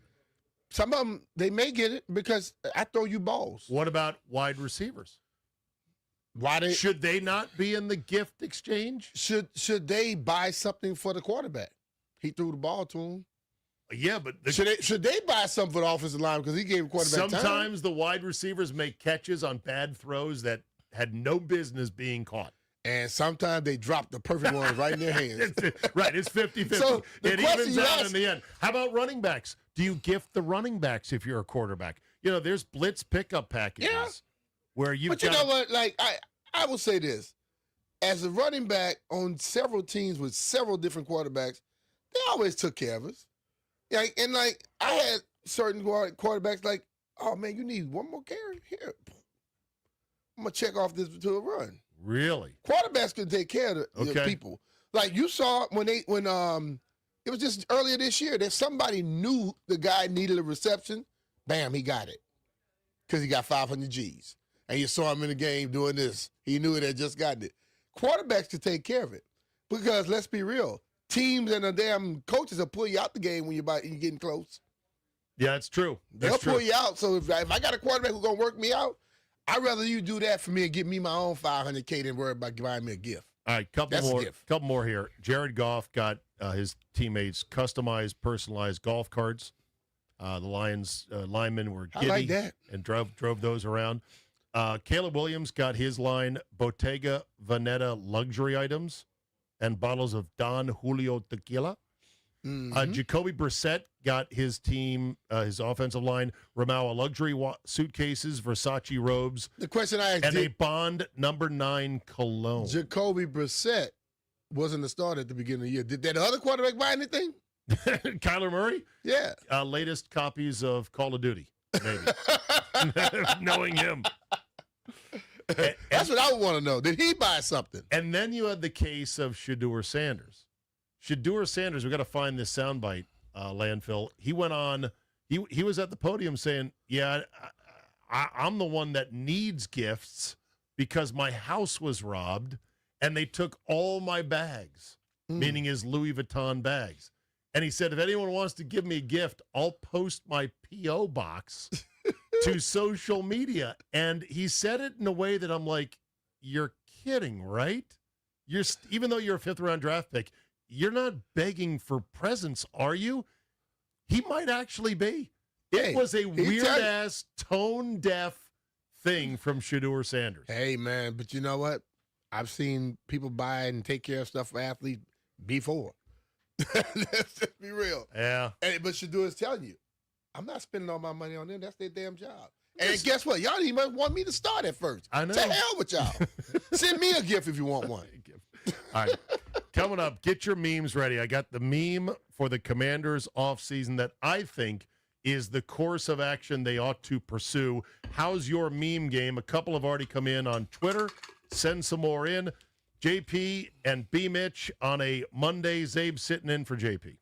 Some of them, they may get it because I throw you balls. What about wide receivers? Should they not be in the gift exchange? Should they buy something for the quarterback? He threw the ball to him. Yeah, but should they buy something for the offensive line because he gave the quarterback time? Sometimes the wide receivers make catches on bad throws that had no business being caught. And sometimes they drop the perfect ones right in their hands. Right, it's 50-50. So it evens out in the end. How about running backs? Do you gift the running backs if you're a quarterback? You know, there's blitz pickup packages where you've But you know what? Like, I will say this. As a running back on several teams with several different quarterbacks, they always took care of us. And I had certain quarterbacks like, oh, man, you need one more carry? Here. I'm going to check off this to a run. Really? Quarterbacks can take care of the people. Like you saw when it was just earlier this year that somebody knew the guy needed a reception. Bam, he got it. Because he got 500 G's. And you saw him in the game doing this. He knew it had just gotten it. Quarterbacks can take care of it. Because let's be real. Teams and the damn coaches will pull you out the game when you're getting close. Yeah, it's true. They'll pull you out. So if I got a quarterback who's going to work me out, I'd rather you do that for me and give me my own $500K than worry about buying me a gift. All right, couple more here. Jared Goff got his teammates customized, personalized golf carts. The Lions linemen were giddy like that. and drove those around. Caleb Williams got his line Bottega Veneta luxury items and bottles of Don Julio tequila. Jacoby Brissett got his team, his offensive line, Ramawa luxury suitcases, Versace robes. The question I asked, and a Bond number 9 cologne. Jacoby Brissett wasn't the starter at the beginning of the year. Did that other quarterback buy anything? Kyler Murray? Yeah. Latest copies of Call of Duty, maybe. Knowing him. That's what I want to know. Did he buy something? And then you had the case of Shedeur Sanders. Shedeur Sanders, we got to find this soundbite, Landfill. He went on, he was at the podium saying, yeah, I'm the one that needs gifts because my house was robbed and they took all my bags, meaning his Louis Vuitton bags. And he said, if anyone wants to give me a gift, I'll post my P.O. box to social media. And he said it in a way that I'm like, you're kidding, right? Even though you're a 5th-round draft pick, you're not begging for presents, are you? He might actually be. It was a weird-ass, tone-deaf thing from Shedeur Sanders. Hey, man, but you know what? I've seen people buy and take care of stuff for athletes before. Let's just be real. Yeah. But Shedeur is telling you, I'm not spending all my money on them. That's their damn job. And guess what? Y'all didn't even want me to start at first. I know. To hell with y'all. Send me a gift if you want one. All right. Coming up, get your memes ready. I got the meme for the Commanders offseason that I think is the course of action they ought to pursue. How's your meme game? A couple have already come in on Twitter. Send some more in. JP and B. Mitch on a Monday. Zabe sitting in for JP.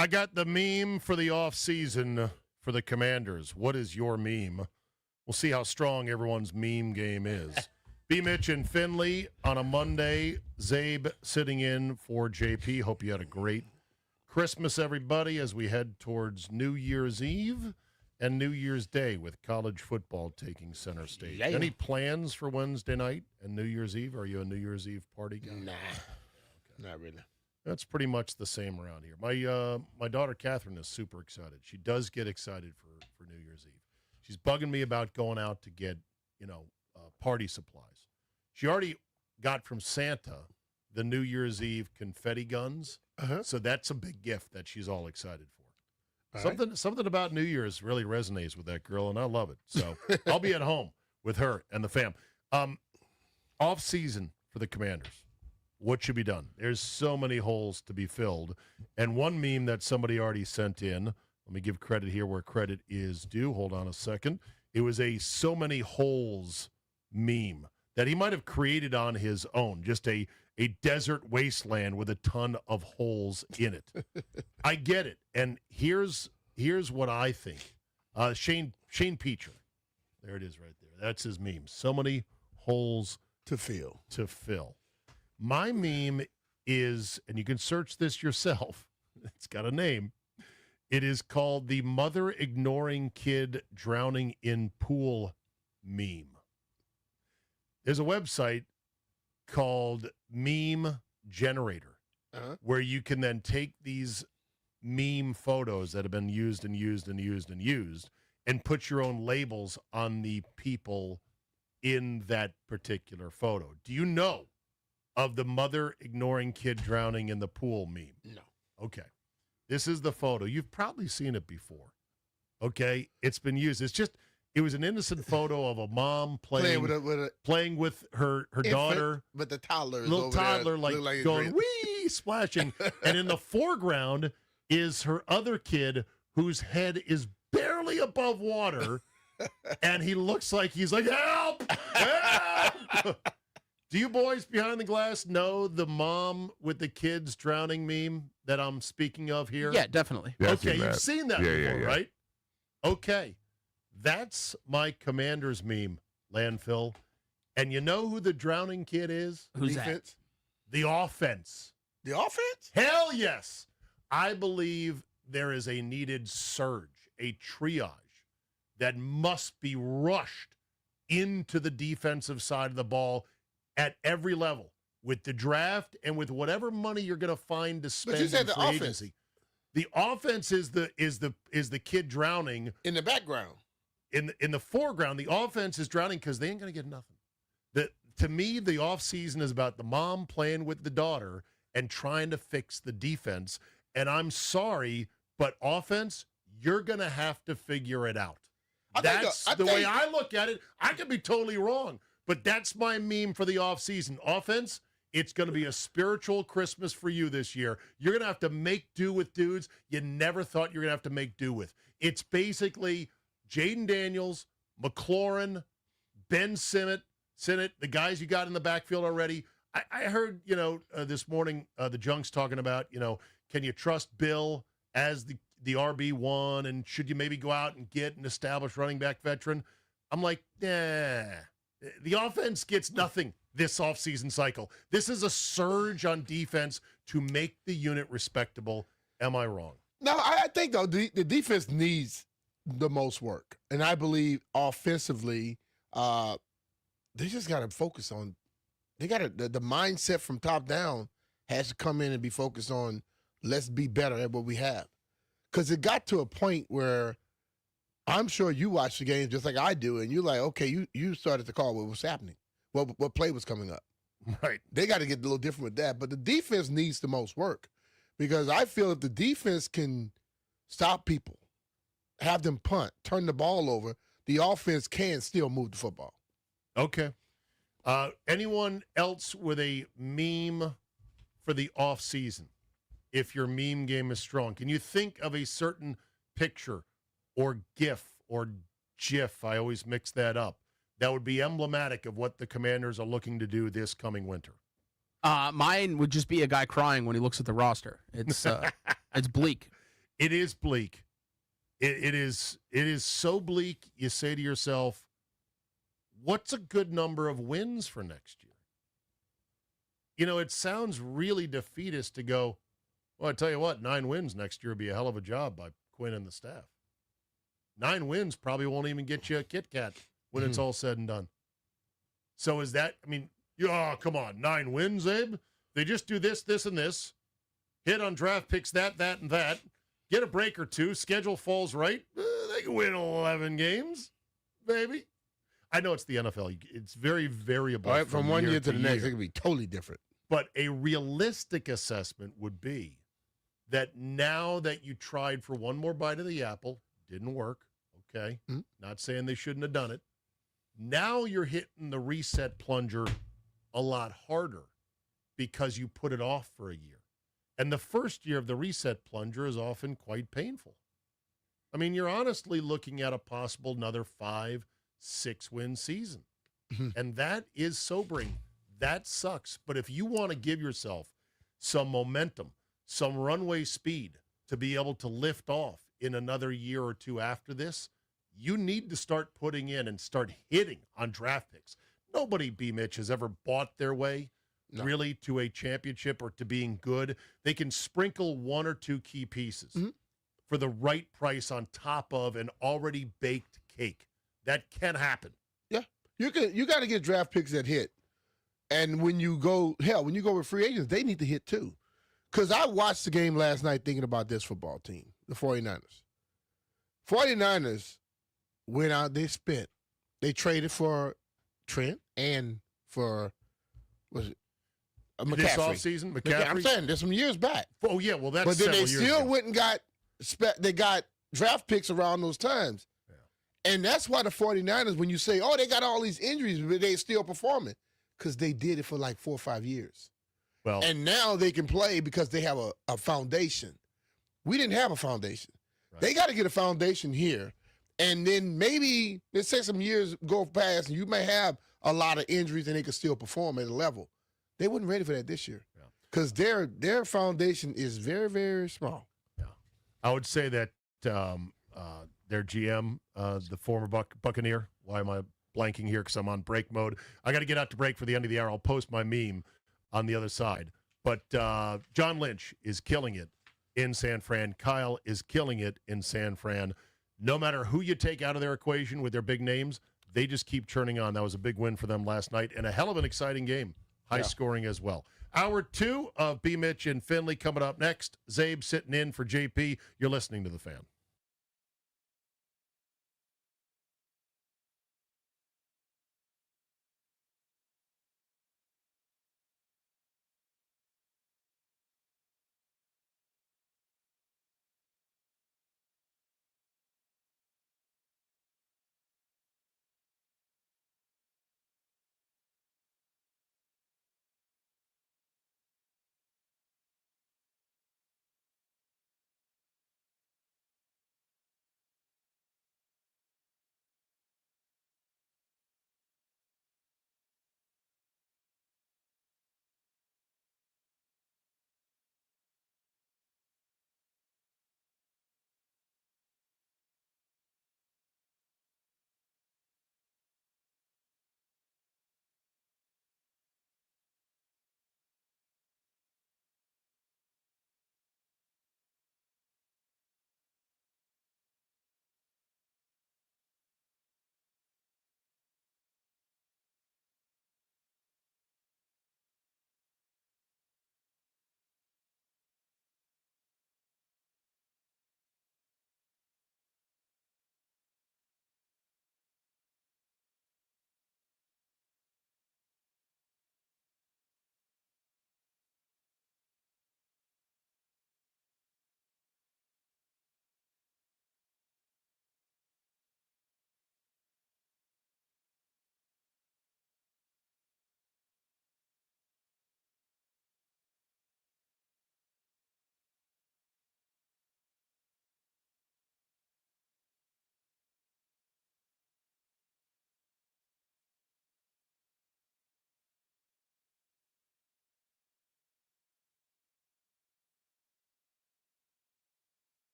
I got the meme for the off season for the Commanders. What is your meme? We'll see how strong everyone's meme game is. B. Mitch and Finley on a Monday. Zabe sitting in for JP. Hope you had a great Christmas, everybody, as we head towards New Year's Eve and New Year's Day with college football taking center stage. Yeah. Any plans for Wednesday night and New Year's Eve? Are you a New Year's Eve party guy? Nah, not really. That's pretty much the same around here. My daughter Catherine is super excited. She does get excited for New Year's Eve. She's bugging me about going out to get party supplies. She already got from Santa the New Year's Eve confetti guns, so that's a big gift that she's all excited for. Something about New Year's really resonates with that girl, and I love it. So I'll be at home with her and the fam. Off season for the Commanders. What should be done? There's so many holes to be filled. And one meme that somebody already sent in, let me give credit here where credit is due. Hold on a second. It was a so many holes meme that he might have created on his own, just a desert wasteland with a ton of holes in it. I get it. And here's what I think. Shane Peacher. There it is right there. That's his meme. So many holes to fill. My meme is, and you can search this yourself, it's got a name. It is called the mother ignoring kid drowning in pool meme. There's a website called Meme Generator where you can then take these meme photos that have been used and put your own labels on the people in that particular photo. Do you know of the mother ignoring kid drowning in the pool meme? No. Okay. This is the photo. You've probably seen it before. Okay. It's been used. It was an innocent photo of a mom playing with her infant, daughter. But the toddler is little over toddler there, like look it's going red. wee, splashing. And in the foreground is her other kid whose head is barely above water. And he looks like he's like, help! Help! Do you boys behind the glass know the mom with the kids drowning meme that I'm speaking of here? Yeah, definitely. Yeah, okay, you've seen that Yeah, before, yeah. right? Okay. That's my Commanders meme, Landfill. And you know who the drowning kid is? Who's that? Defense? The offense. The offense? Hell yes. I believe there is a needed surge, a triage that must be rushed into the defensive side of the ball at every level with the draft and with whatever money you're going to find to spend But you said in the free offense. agency. The offense is the kid drowning In the background. in the foreground. The offense is drowning because they ain't going to get nothing. To me, the offseason is about the mom playing with the daughter and trying to fix the defense. And I'm sorry, but offense, you're going to have to figure it out. That's the way I look at it. I could be totally wrong, but that's my meme for the offseason. Offense, it's going to be a spiritual Christmas for you this year. You're going to have to make do with dudes you never thought you were going to have to make do with. It's basically Jaden Daniels, McLaurin, Ben Sinnott, the guys you got in the backfield already. I heard, this morning, the Junks talking about, can you trust Bill as the RB1, and should you maybe go out and get an established running back veteran? I'm like, nah. The offense gets nothing this offseason cycle. This is a surge on defense to make the unit respectable. Am I wrong? No, I think, though, the defense needs the most work. And I believe offensively, they just got to focus on – the mindset from top down has to come in and be focused on let's be better at what we have. Because it got to a point where I'm sure you watch the game just like I do, and you're like, okay, you started to call what was happening, what play was coming up. Right. They got to get a little different with that. But the defense needs the most work because I feel if the defense can stop people, have them punt, turn the ball over, the offense can still move the football. Okay. Anyone else with a meme for the offseason? If your meme game is strong, can you think of a certain picture or GIF or GIF? I always mix that up. That would be emblematic of what the Commanders are looking to do this coming winter. Mine would just be a guy crying when he looks at the roster. It's it's bleak. It is bleak. It is so bleak. You say to yourself, what's a good number of wins for next year? You know, it sounds really defeatist to go, well, I tell you what, 9 wins next year would be a hell of a job by Quinn and the staff. 9 wins probably won't even get you a Kit Kat when it's all said and done. So is that, I mean, oh, come on, 9 wins, Abe? They just do this, this, and this. Hit on draft picks, that, and that. Get a break or two. Schedule falls right. They can win 11 games, baby. I know it's the NFL. It's very variable. All right, from one year to the next, it can be totally different. But a realistic assessment would be that now that you tried for one more bite of the apple, didn't work, okay? Not saying they shouldn't have done it. Now you're hitting the reset plunger a lot harder because you put it off for a year. And the first year of the reset plunger is often quite painful. I mean, you're honestly looking at a possible another 5-6 win season. And that is sobering. That sucks. But if you want to give yourself some momentum, some runway speed to be able to lift off in another year or two after this, you need to start putting in and start hitting on draft picks. Nobody, B. Mitch, has ever bought their way really to a championship or to being good. They can sprinkle 1 or 2 key pieces for the right price on top of an already baked cake. That can happen. Yeah, you got to get draft picks that hit. And when you go with free agents, they need to hit too. Because I watched the game last night thinking about this football team, the 49ers. 49ers went out, they traded for Trent and for, McCaffrey. This offseason, McCaffrey? I'm saying, there's some years back. Oh, yeah, well, that's But then they several years still ago. went and got draft picks around those times. Yeah. And that's why the 49ers, when you say, oh, they got all these injuries, but they still performing, because they did it for like 4 or 5 years. Well, and now they can play because they have a foundation. We didn't have a foundation. Right. They got to get a foundation here. And then maybe, let's say some years go past, and you may have a lot of injuries and they can still perform at a level. They wasn't ready for that this year because their foundation is very, very small. Yeah, I would say that their GM, the former Buccaneer. Why am I blanking here? Because I'm on break mode. I got to get out to break for the end of the hour. I'll post my meme on the other side. But John Lynch is killing it in San Fran. Kyle is killing it in San Fran. No matter who you take out of their equation with their big names, they just keep churning on. That was a big win for them last night and a hell of an exciting game. High scoring as well. Hour 2 of B. Mitch and Finley coming up next. Zabe sitting in for JP. You're listening to The Fan.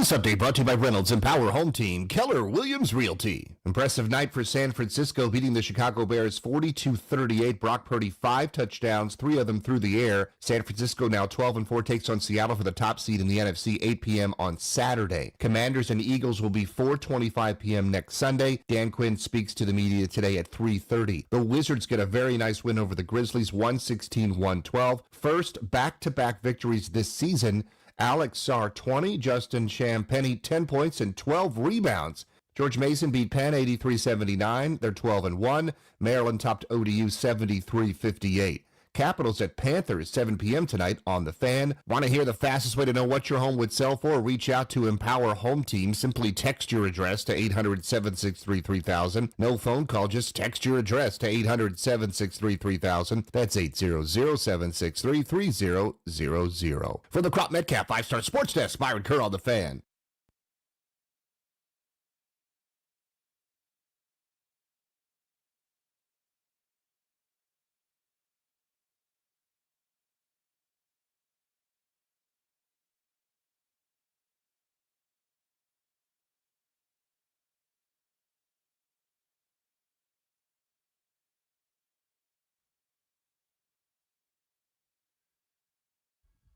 This update brought to you by Reynolds Empower Home Team, Keller Williams Realty. Impressive night for San Francisco, beating the Chicago Bears 42-38. Brock Purdy 5 touchdowns, 3 of them through the air. San Francisco now 12-4 takes on Seattle for the top seed in the NFC, 8 p.m. on Saturday. Commanders and Eagles will be 4:25 p.m. next Sunday. Dan Quinn speaks to the media today at 3:30. The Wizards get a very nice win over the Grizzlies, 116-112. First back-to-back victories this season. Alex Sarr, 20. Justin Champagnie, 10 points and 12 rebounds. George Mason beat Penn 83-79. They're 12-1. Maryland topped ODU 73-58. Capitals at Panthers, 7 p.m. tonight on The Fan. Want to hear the fastest way to know what your home would sell for? Reach out to Empower Home Team. Simply text your address to 800-763-3000. No phone call, just text your address to 800-763-3000. That's 800-763-3000. For the Crop Metcalf 5-Star Sports Desk, Byron Kerr on The Fan.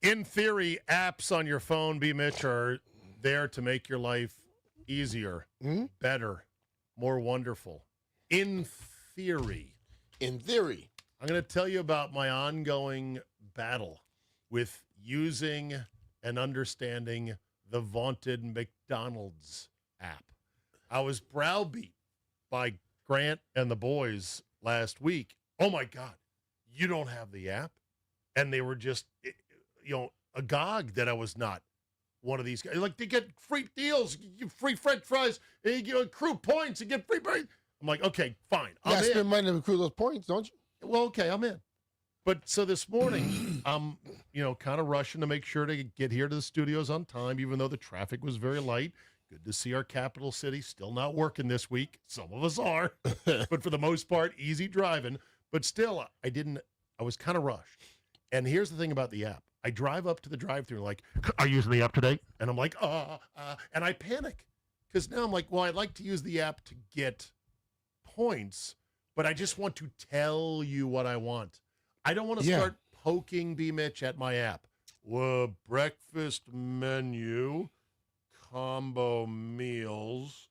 In theory, apps on your phone, B-Mitch, are there to make your life easier, better, more wonderful. In theory. In theory. I'm going to tell you about my ongoing battle with using and understanding the vaunted McDonald's app. I was browbeat by Grant and the boys last week. Oh, my God, you don't have the app? And they were just... agog that I was not one of these guys. Like, they get free deals, free French fries, and you get accrue points and get free bread. I'm like, okay, fine. You gotta spend money to accrue those points, don't you? Well, okay, I'm in. But so this morning, I'm, kind of rushing to make sure to get here to the studios on time, even though the traffic was very light. Good to see our capital city still not working this week. Some of us are, but for the most part, easy driving. But still, I was kind of rushed. And here's the thing about the app. I drive up to the drive-thru like, are you using the app today? And I'm like, and I panic. Because now I'm like, well, I'd like to use the app to get points, but I just want to tell you what I want. I don't want to start poking B-Mitch at my app. Well, breakfast menu, combo meals,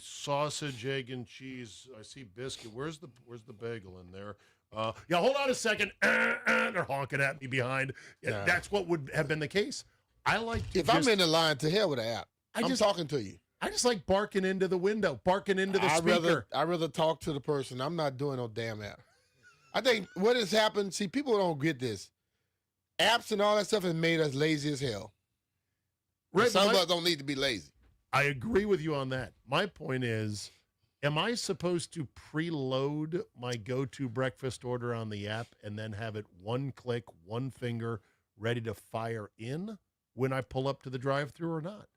sausage, egg, and cheese. I see biscuit. Where's the bagel in there? Hold on a second. They're honking at me behind. Yeah. That's what would have been the case. I like to I'm in the line, to hell with the app. I'm talking to you. I just like barking into the window, barking into the speaker. I'd rather talk to the person. I'm not doing no damn app. I think what has happened, see, people don't get this. Apps and all that stuff has made us lazy as hell. Right, some of us don't need to be lazy. I agree with you on that. My point is, am I supposed to preload my go-to breakfast order on the app and then have it one click, one finger, ready to fire in when I pull up to the drive-thru or not?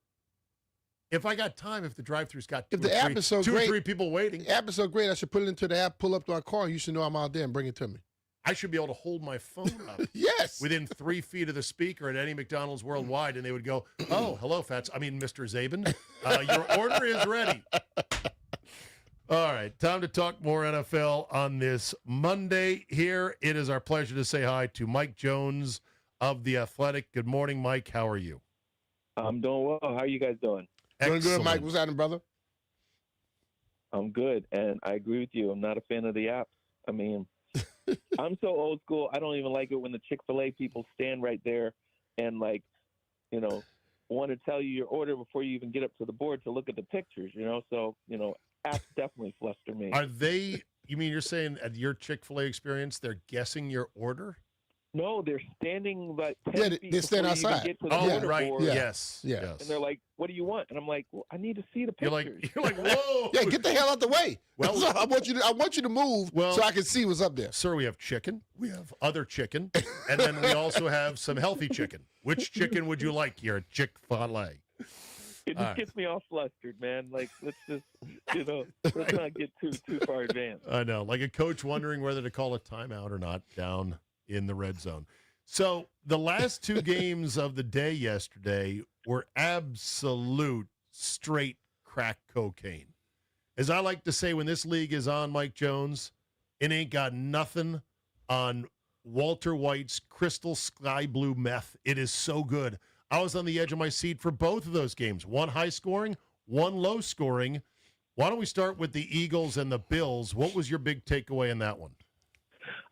If I got time, if the drive-thru's got two or three people waiting. The app is so great, I should put it into the app, pull up to our car, and you should know I'm out there and bring it to me. I should be able to hold my phone up yes, within 3 feet of the speaker at any McDonald's worldwide, and they would go, oh, hello, Mr. Zabin. Your order is ready. All right, time to talk more NFL on this Monday here. It is our pleasure to say hi to Mike Jones of The Athletic. Good morning, Mike. How are you? I'm doing well. How are you guys doing? Doing good, Mike. What's happening, brother? I'm good, and I agree with you. I'm not a fan of the app. I mean, I'm so old school. I don't even like it when the Chick-fil-A people stand right there and, want to tell you your order before you even get up to the board to look at the pictures, So, apps definitely fluster me. Are they, you're saying at your Chick-fil-A experience, they're guessing your order? No, they're standing like 10 feet they stand before you outside. even get to the order right. board. Yes. And they're like, what do you want? And I'm like, well, I need to see the pictures. You're like, whoa. Yeah, get the hell out the way. Well, I want you to move so I can see what's up there. Sir, we have chicken. We have other chicken. And then we also have some healthy chicken. Which chicken would you like here at Chick-fil-A? It just gets me all flustered, man. Like, let's just, let's not get too far advanced. I know. Like a coach wondering whether to call a timeout or not down in the red zone. So the last two games of the day yesterday were absolute straight crack cocaine. As I like to say, when this league is on, Mike Jones, it ain't got nothing on Walter White's crystal sky blue meth. It is so good. I was on the edge of my seat for both of those games. One high scoring, one low scoring. Why don't we start with the Eagles and the Bills? What was your big takeaway in that one?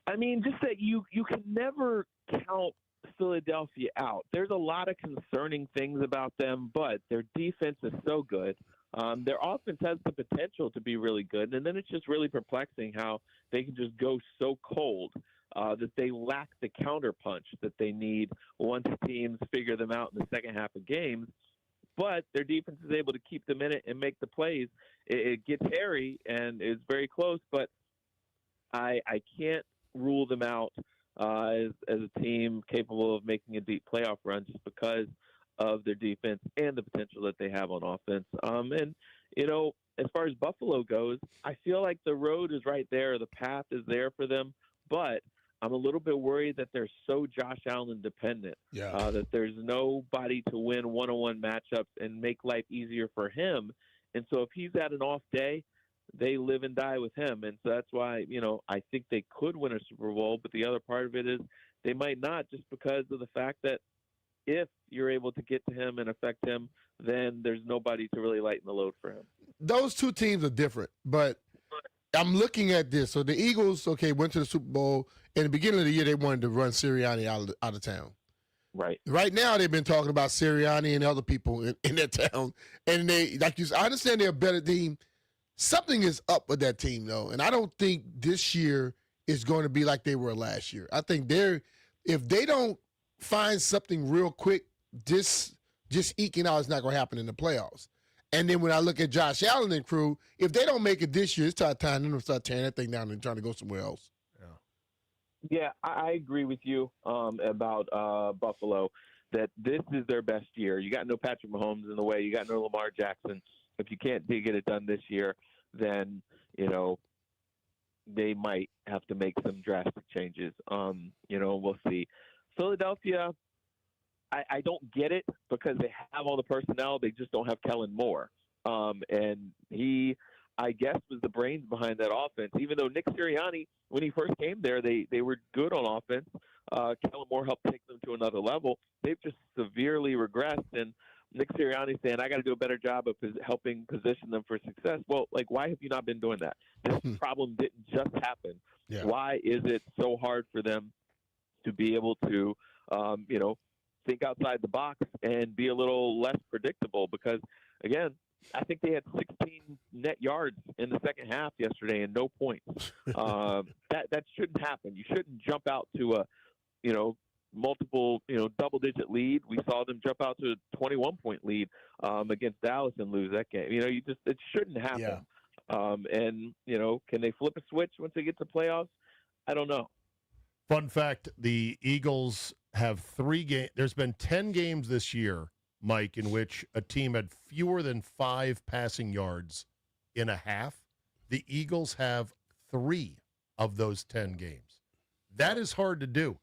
I mean, just that you can never count Philadelphia out. There's a lot of concerning things about them, but their defense is so good. Their offense has the potential to be really good, and then it's just really perplexing how they can just go so cold that they lack the counterpunch that they need once teams figure them out in the second half of games. But their defense is able to keep them in it and make the plays. It gets hairy and is very close, but I can't rule them out as a team capable of making a deep playoff run just because of their defense and the potential that they have on offense. And, you know, as far as Buffalo goes, I feel like the road is right there. The path is there for them, but I'm a little bit worried that they're so Josh Allen dependent, that there's nobody to win one-on-one matchups and make life easier for him. And so if he's at an off day, they live and die with him. And so that's why, you know, I think they could win a Super Bowl, but the other part of it is they might not, just because of the fact that if you're able to get to him and affect him, then there's nobody to really lighten the load for him. Those two teams are different, but I'm looking at this. So the Eagles, went to the Super Bowl. In the beginning of the year, they wanted to run Sirianni out of town. Right. Right now, they've been talking about Sirianni and other people in their town. And they, like you said, I understand they're a better team. Something is up with that team, though. And I don't think this year is going to be like they were last year. I think if they don't find something real quick, just eking out is not going to happen in the playoffs. And then when I look at Josh Allen and crew, if they don't make it this year, it's time for them to start tearing that thing down and trying to go somewhere else. Yeah, I agree with you about Buffalo, that this is their best year. You got no Patrick Mahomes in the way. You got no Lamar Jackson. If you can't get it done this year, then, you know, they might have to make some drastic changes. You know, we'll see. Philadelphia, I don't get it because they have all the personnel. They just don't have Kellen Moore. And he, I guess, was the brains behind that offense. Even though Nick Sirianni, when he first came there, they were good on offense. Kellen Moore helped take them to another level. They've just severely regressed. And Nick Sirianni saying, I got to do a better job of helping position them for success. Well, like, why have you not been doing that? This problem didn't just happen. Yeah. Why is it so hard for them to be able to, you know, think outside the box and be a little less predictable? Because, again, I think they had 16 net yards in the second half yesterday and no points. That shouldn't happen. You shouldn't jump out to a, you know, multiple, you know, double-digit lead. We saw them jump out to a 21-point lead against Dallas and lose that game. You know, it shouldn't happen. Yeah. And, you know, can they flip a switch once they get to playoffs? I don't know. Fun fact, the Eagles have 3 games. There's been 10 games this year, Mike, in which a team had fewer than 5 passing yards in a half. The Eagles have 3 of those 10 games. That is hard to do.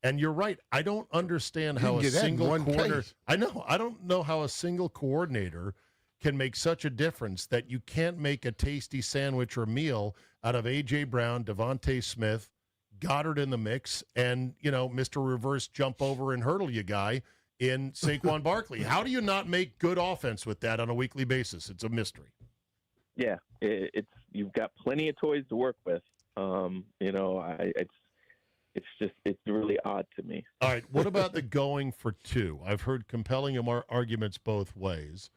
And you're right. I don't understand how a single coordinator. I know. I don't know how a single coordinator can make such a difference that you can't make a tasty sandwich or meal out of A.J. Brown, Devontae Smith, Goddard in the mix, and, you know, Mr. Reverse jump over and hurdle you guy in Saquon Barkley. How do you not make good offense with that on a weekly basis? It's a mystery. Yeah, it's you've got plenty of toys to work with. You know, it's really odd to me. All right, what about the going for 2? I've heard compelling arguments both ways.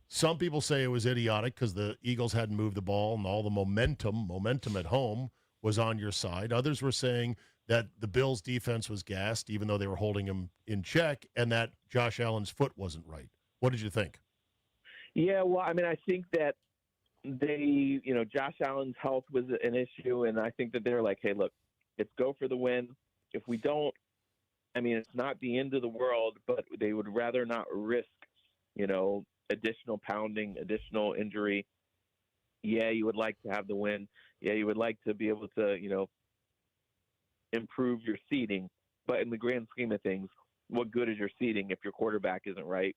Some people say it was idiotic because the Eagles hadn't moved the ball and all the momentum at home was on your side. Others were saying that the Bills' defense was gassed, even though they were holding him in check, and that Josh Allen's foot wasn't right. What did you think? Yeah, well, I mean, I think that Josh Allen's health was an issue, and I think that they're like, hey, look, let's go for the win. If we don't, I mean, it's not the end of the world, but they would rather not risk, you know, additional pounding, additional injury. Yeah, you would like to have the win. Yeah, you would like to be able to, you know, improve your seeding. But, you know, if you're going to go for it, But in the grand scheme of things, what good is your seeding if your quarterback isn't right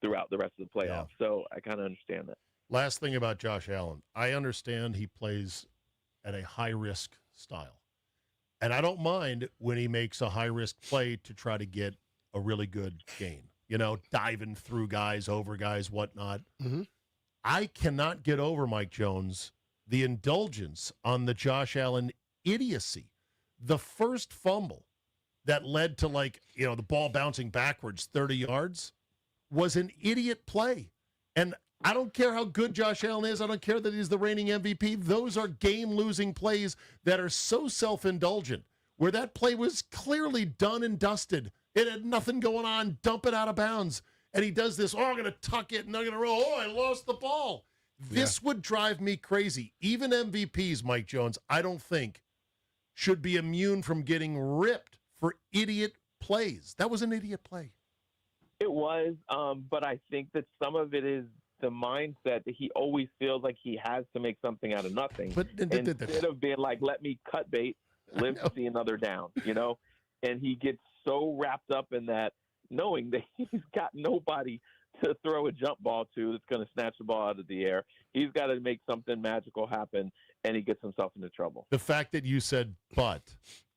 throughout the rest of the playoffs? So I kind of understand that. Last thing about Josh Allen. I understand he plays at a high-risk style. And I don't mind when he makes a high-risk play to try to get a really good gain. Diving through guys, over guys, whatnot. Mm-hmm. I cannot get over, Mike Jones, the indulgence on the Josh Allen idiocy. The first fumble that led to, the ball bouncing backwards 30 yards was an idiot play. And I don't care how good Josh Allen is. I don't care that he's the reigning MVP. Those are game-losing plays that are so self-indulgent, where that play was clearly done and dusted. It had nothing going on. Dump it out of bounds. And he does this, I'm going to tuck it, and I'm going to roll. I lost the ball. This would drive me crazy. Even MVPs, Mike Jones, I don't think, should be immune from getting ripped for idiot plays. That was an idiot play. It was, but I think that some of it is the mindset that he always feels like he has to make something out of nothing. But instead of being like, let me cut bait, live to see another down, And he gets so wrapped up in that, knowing that he's got nobody to throw a jump ball to that's going to snatch the ball out of the air. He's got to make something magical happen, and he gets himself into trouble. The fact that you said "but"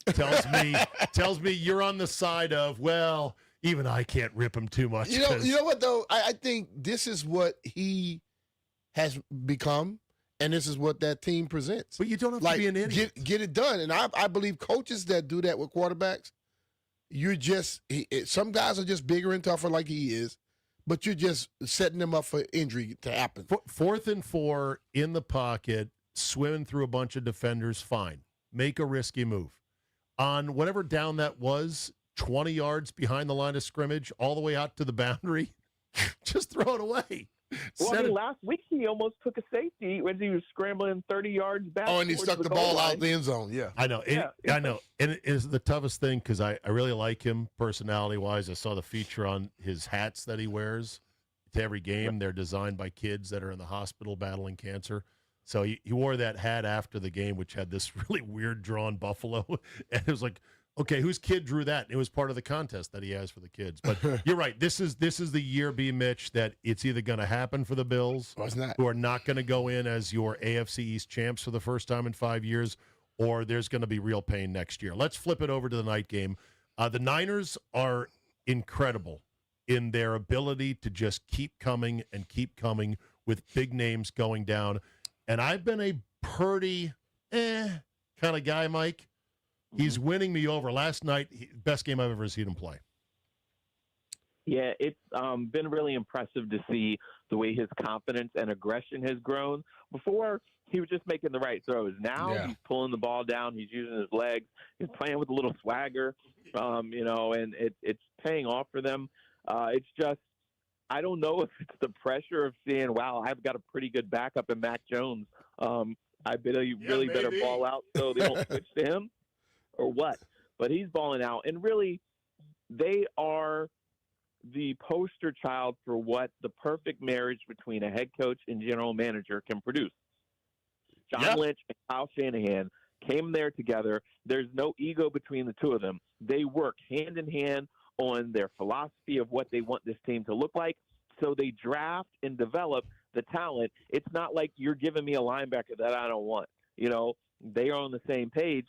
tells me you're on the side of, well, even I can't rip him too much. You know what, though? I think this is what he has become, and this is what that team presents. But you don't have to be an idiot. Get it done. And I believe coaches that do that with quarterbacks, some guys are just bigger and tougher like he is, but you're just setting them up for injury to happen. 4th and 4 in the pocket, swimming through a bunch of defenders, fine. Make a risky move. On whatever down that was, 20 yards behind the line of scrimmage, all the way out to the boundary, just throw it away. Well, last week he almost took a safety when he was scrambling 30 yards back. Oh, and he stuck the ball out the end zone. Yeah, I know. I know. And it is the toughest thing because I really like him personality-wise. I saw the feature on his hats that he wears to every game. They're designed by kids that are in the hospital battling cancer. So he wore that hat after the game, which had this really weird drawn buffalo. And it was like, okay, whose kid drew that? It was part of the contest that he has for the kids. But you're right. This is the year, B. Mitch, that it's either going to happen for the Bills, who are not going to go in as your AFC East champs for the first time in 5 years, or there's going to be real pain next year. Let's flip it over to the night game. The Niners are incredible in their ability to just keep coming and keep coming with big names going down. And I've been a Purdy kind of guy, Mike. He's winning me over. Last night, best game I've ever seen him play. Yeah, it's been really impressive to see the way his confidence and aggression has grown. Before, he was just making the right throws. Now he's pulling the ball down. He's using his legs. He's playing with a little swagger, and it's paying off for them. It's just, I don't know if it's the pressure of seeing, wow, I've got a pretty good backup in Mac Jones. I bet you really better ball out so they don't switch to him. Or what, but he's balling out, and really, they are the poster child for what the perfect marriage between a head coach and general manager can produce. John Lynch and Kyle Shanahan came there together. There's no ego between the two of them. They work hand in hand on their philosophy of what they want this team to look like, so they draft and develop the talent. It's not like you're giving me a linebacker that I don't want. They are on the same page.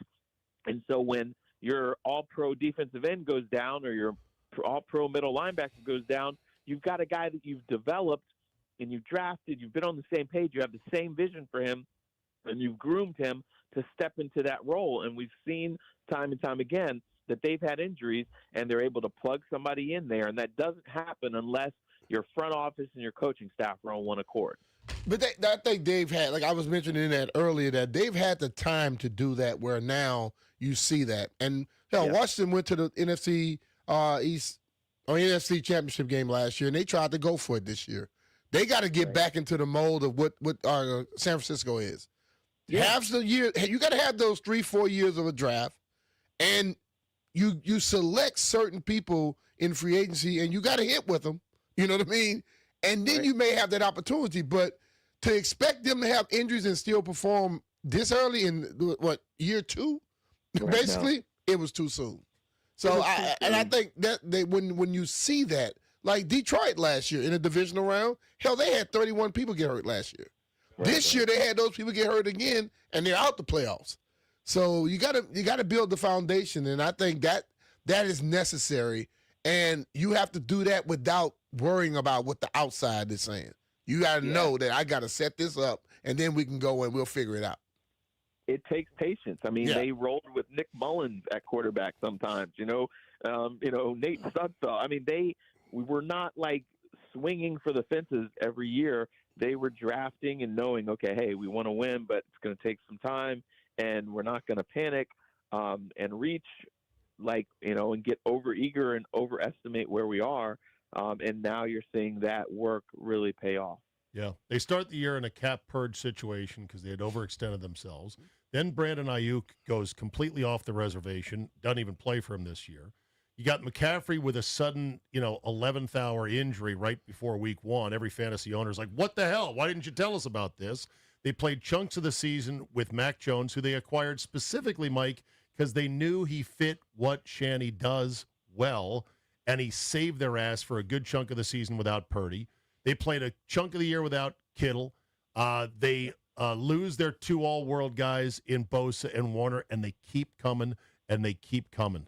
And so when your all-pro defensive end goes down or your all-pro middle linebacker goes down, you've got a guy that you've developed and you've drafted, you've been on the same page, you have the same vision for him, and you've groomed him to step into that role. And we've seen time and time again that they've had injuries and they're able to plug somebody in there, and that doesn't happen unless your front office and your coaching staff are on one accord. But I think they've had, like I was mentioning that earlier, that they've had the time to do that where now you see that. And Washington went to the NFC East or NFC Championship game last year, and they tried to go for it this year. They got to get back into the mold of what San Francisco is. Half the year, you got to have those 3-4 years of a draft, and you select certain people in free agency, and you got to hit with them. You know what I mean? And then you may have that opportunity, but to expect them to have injuries and still perform this early in, year 2, basically, it was too soon. So I think that when you see that, like Detroit last year in the divisional round, hell, they had 31 people get hurt last year. This year they had those people get hurt again, and they're out the playoffs. So you gotta build the foundation, and I think that is necessary. And you have to do that without worrying about what the outside is saying. You got to know that I got to set this up, and then we can go and we'll figure it out. It takes patience. I mean, they rolled with Nick Mullins at quarterback sometimes. Nate Sudfeld. I mean, we were not like swinging for the fences every year. They were drafting and knowing, okay, hey, we want to win, but it's going to take some time, and we're not going to panic and reach and get overeager and overestimate where we are. And now you're seeing that work really pay off. Yeah. They start the year in a cap purge situation because they had overextended themselves. Then Brandon Ayuk goes completely off the reservation, doesn't even play for him this year. You got McCaffrey with a sudden, 11th hour injury right before week 1. Every fantasy owner is like, what the hell? Why didn't you tell us about this? They played chunks of the season with Mac Jones, who they acquired specifically, Mike, because they knew he fit what Shanny does well, and he saved their ass for a good chunk of the season without Purdy. They played a chunk of the year without Kittle. They lose their 2 all-world guys in Bosa and Warner, and they keep coming, and they keep coming.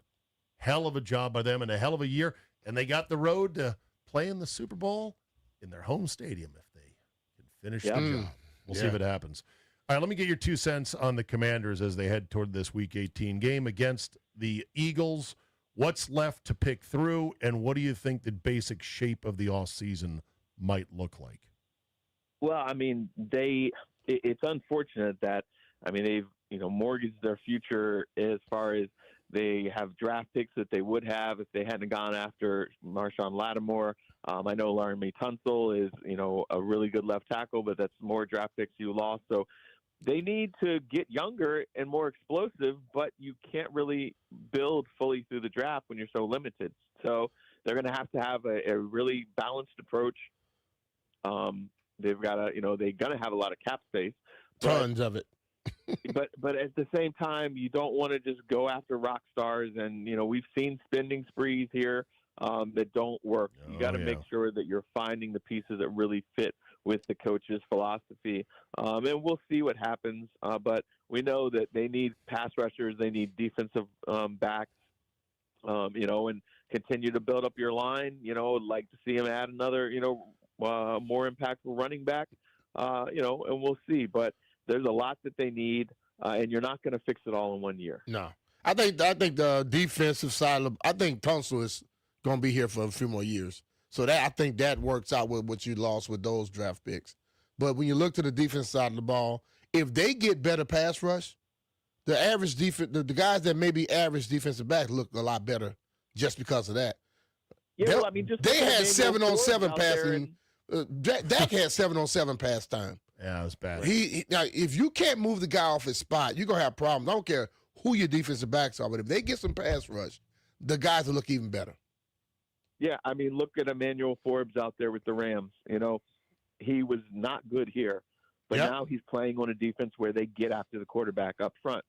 Hell of a job by them and a hell of a year, and they got the road to play in the Super Bowl in their home stadium if they can finish the job. We'll see if it happens. All right, let me get your 2 cents on the Commanders as they head toward this Week 18 game against the Eagles. What's left to pick through, and what do you think the basic shape of the offseason might look like? Well, I mean, it's unfortunate that, they've, mortgaged their future as far as they have draft picks that they would have if they hadn't gone after Marshawn Lattimore. I know Laremy Tunsil is, a really good left tackle, but that's more draft picks you lost. So they need to get younger and more explosive, but you can't really build fully through the draft when you're so limited. So they're going to have a really balanced approach. They've got they're going to have a lot of cap space. Tons of it. but at the same time, you don't want to just go after rock stars. And, we've seen spending sprees here that don't work. You got to make sure that you're finding the pieces that really fit with the coach's philosophy. And we'll see what happens. But we know that they need pass rushers. They need defensive backs, and continue to build up your line. Like to see them add another, more impactful running back, and we'll see. But there's a lot that they need, and you're not going to fix it all in 1 year. No. I think the defensive side I think Tunsil is going to be here for a few more years. So I think that works out with what you lost with those draft picks. But when you look to the defense side of the ball, if they get better pass rush, the average the guys that may be average defensive backs look a lot better just because of that. Yeah, they had 7-on-7 passing. Dak had 7-on-7 pass time. Yeah, it was bad. Now, if you can't move the guy off his spot, you're going to have problems. I don't care who your defensive backs are, but if they get some pass rush, the guys will look even better. Yeah, look at Emmanuel Forbes out there with the Rams. He was not good here, but now he's playing on a defense where they get after the quarterback up front,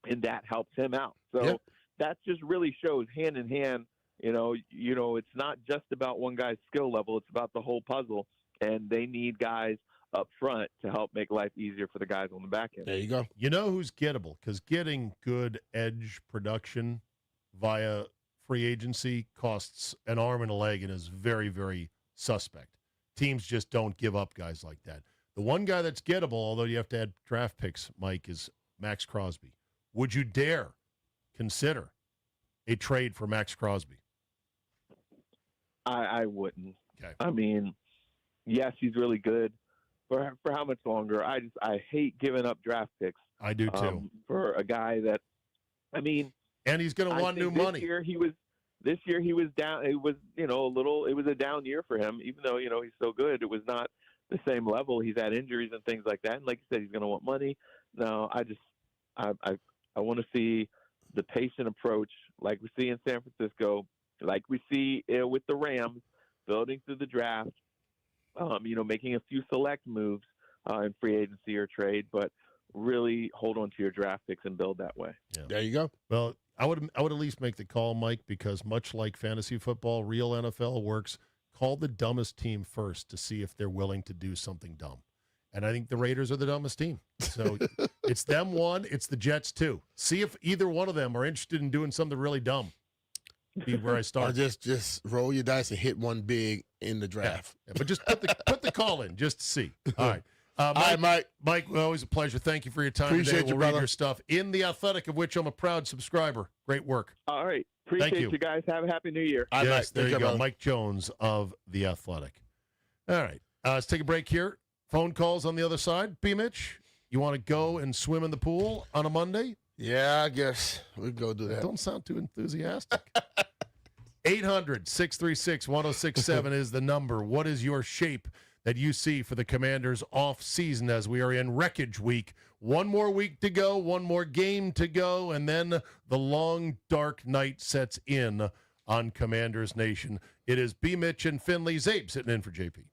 and that helps him out. So that just really shows hand in hand. It's not just about one guy's skill level; it's about the whole puzzle, and they need guys up front to help make life easier for the guys on the back end. There you go. You know who's gettable? Because getting good edge production via free agency costs an arm and a leg and is very, very suspect. Teams just don't give up guys like that. The one guy that's gettable, although you have to add draft picks, Mike, is Max Crosby. Would you dare consider a trade for Max Crosby? I wouldn't. Okay. Yes, he's really good. For how much longer? I hate giving up draft picks. I do too. For a guy that, and he's going to want new money. This year he was down. It was it was a down year for him. Even though he's so good, it was not the same level. He's had injuries and things like that. And like you said, he's going to want money. No, I want to see the patient approach, like we see in San Francisco, like we see with the Rams, building through the draft. Making a few select moves in free agency or trade, but really hold on to your draft picks and build that way. Yeah. There you go. Well, I would at least make the call, Mike, because much like fantasy football, real NFL works. Call the dumbest team first to see if they're willing to do something dumb. And I think the Raiders are the dumbest team. So it's them one, it's the Jets two. See if either one of them are interested in doing something really dumb. Be where I start. Or just roll your dice and hit one big in the draft. Yeah, but just put the call in just to see. All right. All right, Mike. Mike, always a pleasure. Thank you for your time Appreciate today. you, We'll read brother. your stuff in The Athletic, of which I'm a proud subscriber. Great work. All right. Thank Appreciate you. guys. Have a happy new year. All right, Yes, Mike. there Take you care, go. brother. Mike Jones of The Athletic. All right. Let's take a break here. Phone calls on the other side. B. Mitch, you want to go and swim in the pool on a Monday? Yeah, I guess we'll go do that. Don't sound too enthusiastic. 800-636-1067 is the number. What is your shape that you see for the Commanders off season as we are in wreckage week? One more week to go, one more game to go, and then the long, dark night sets in on Commanders Nation. It is B. Mitch and Finley Zabe sitting in for JP.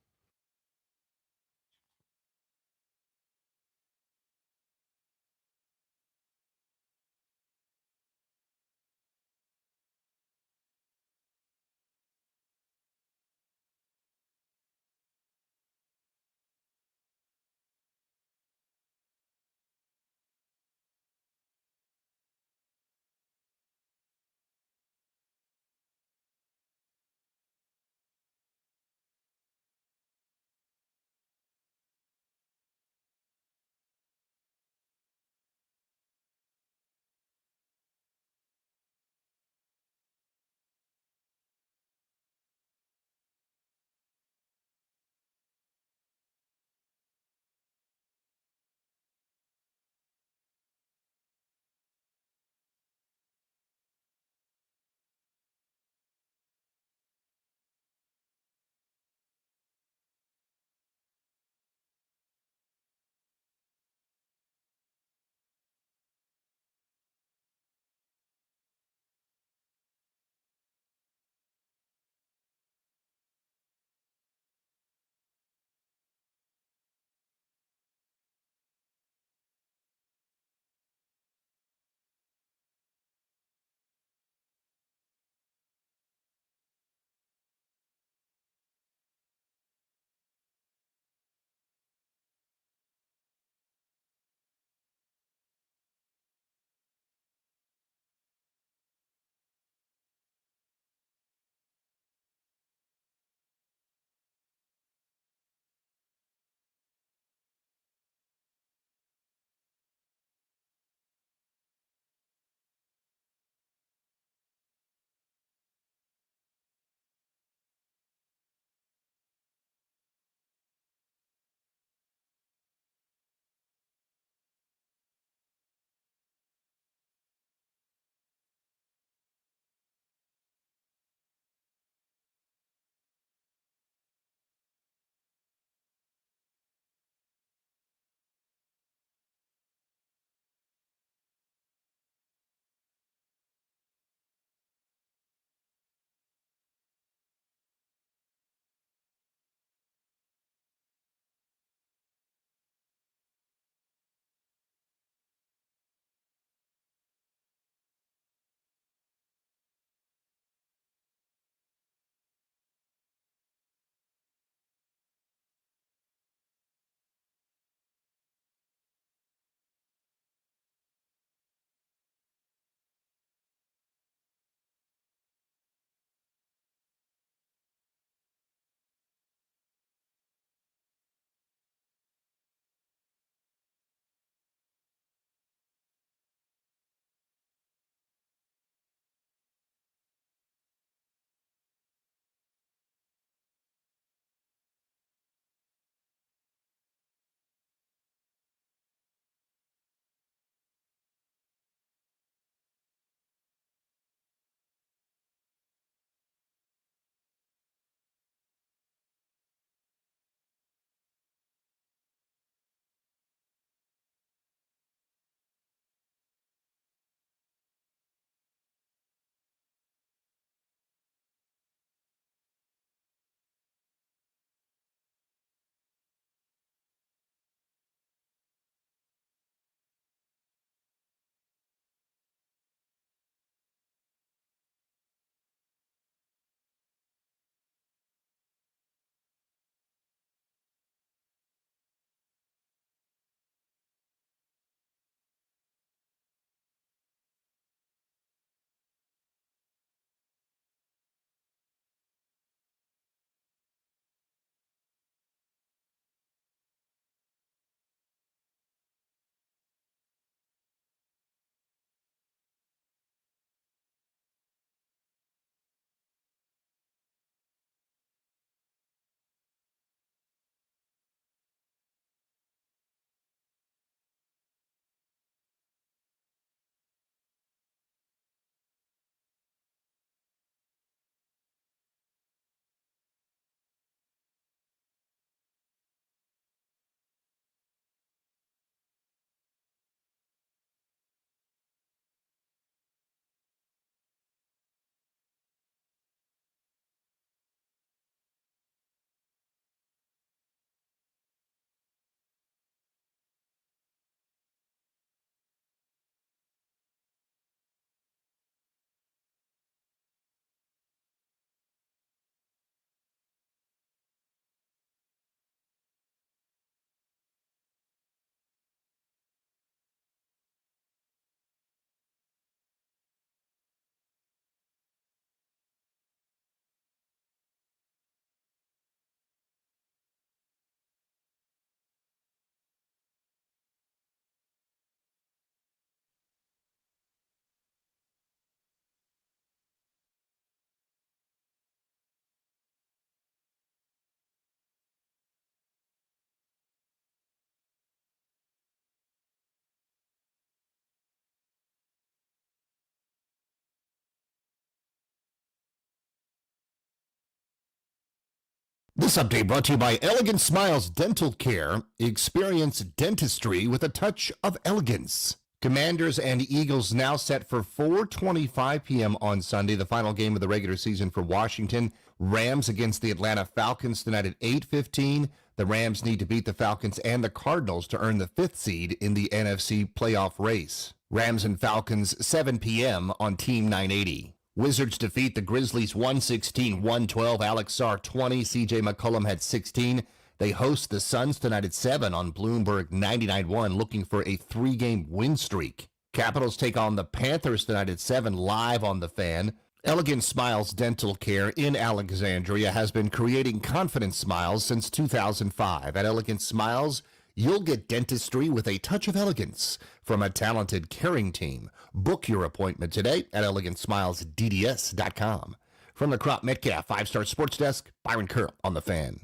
This update brought to you by Elegant Smiles Dental Care. Experience dentistry with a touch of elegance. Commanders and Eagles now set for 4:25 p.m. on Sunday, the final game of the regular season for Washington. Rams against the Atlanta Falcons tonight at 8:15. The Rams need to beat the Falcons and the Cardinals to earn the 5th seed in the NFC playoff race. Rams and Falcons, 7 p.m. on Team 980. Wizards defeat the Grizzlies 116-112. Alex Sarr 20. C.J. McCollum had 16. They host the Suns tonight at 7 on Bloomberg 99.1, looking for a 3-game win streak. Capitals take on the Panthers tonight at 7, live on The Fan. Elegant Smiles Dental Care in Alexandria has been creating confident smiles since 2005. At Elegant Smiles, you'll get dentistry with a touch of elegance from a talented, caring team. Book your appointment today at elegantsmilesdds.com. From the Crop Metcalf 5-Star Sports Desk, Byron Kerr on The Fan.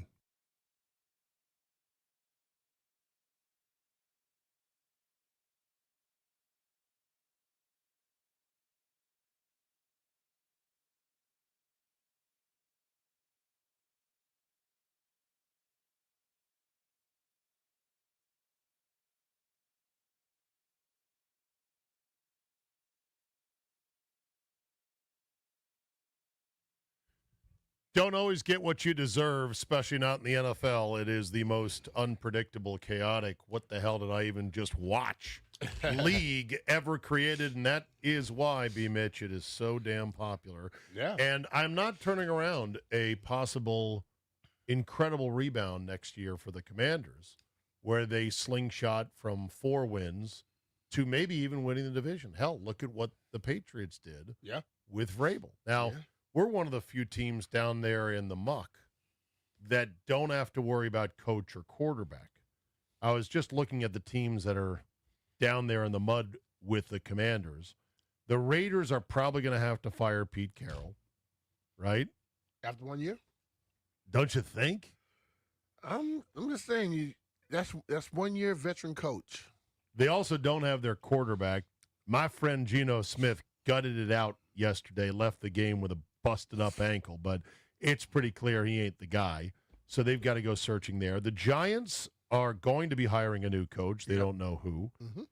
Don't always get what you deserve, especially not in the NFL. It is the most unpredictable, chaotic, what the hell did I even just watch league ever created, and that is why, B. Mitch, it is so damn popular. Yeah. And I'm not turning around a possible incredible rebound next year for the Commanders, where they slingshot from 4 wins to maybe even winning the division. Hell, look at what the Patriots did with Vrabel. Now, we're one of the few teams down there in the muck that don't have to worry about coach or quarterback. I was just looking at the teams that are down there in the mud with the Commanders. The Raiders are probably going to have to fire Pete Carroll, right? After 1 year? Don't you think? I'm just saying, that's 1 year veteran coach. They also don't have their quarterback. My friend Geno Smith gutted it out yesterday, left the game with a busted up ankle, but it's pretty clear he ain't the guy. So they've got to go searching there. The Giants are going to be hiring a new coach. They don't know who. Mm-hmm.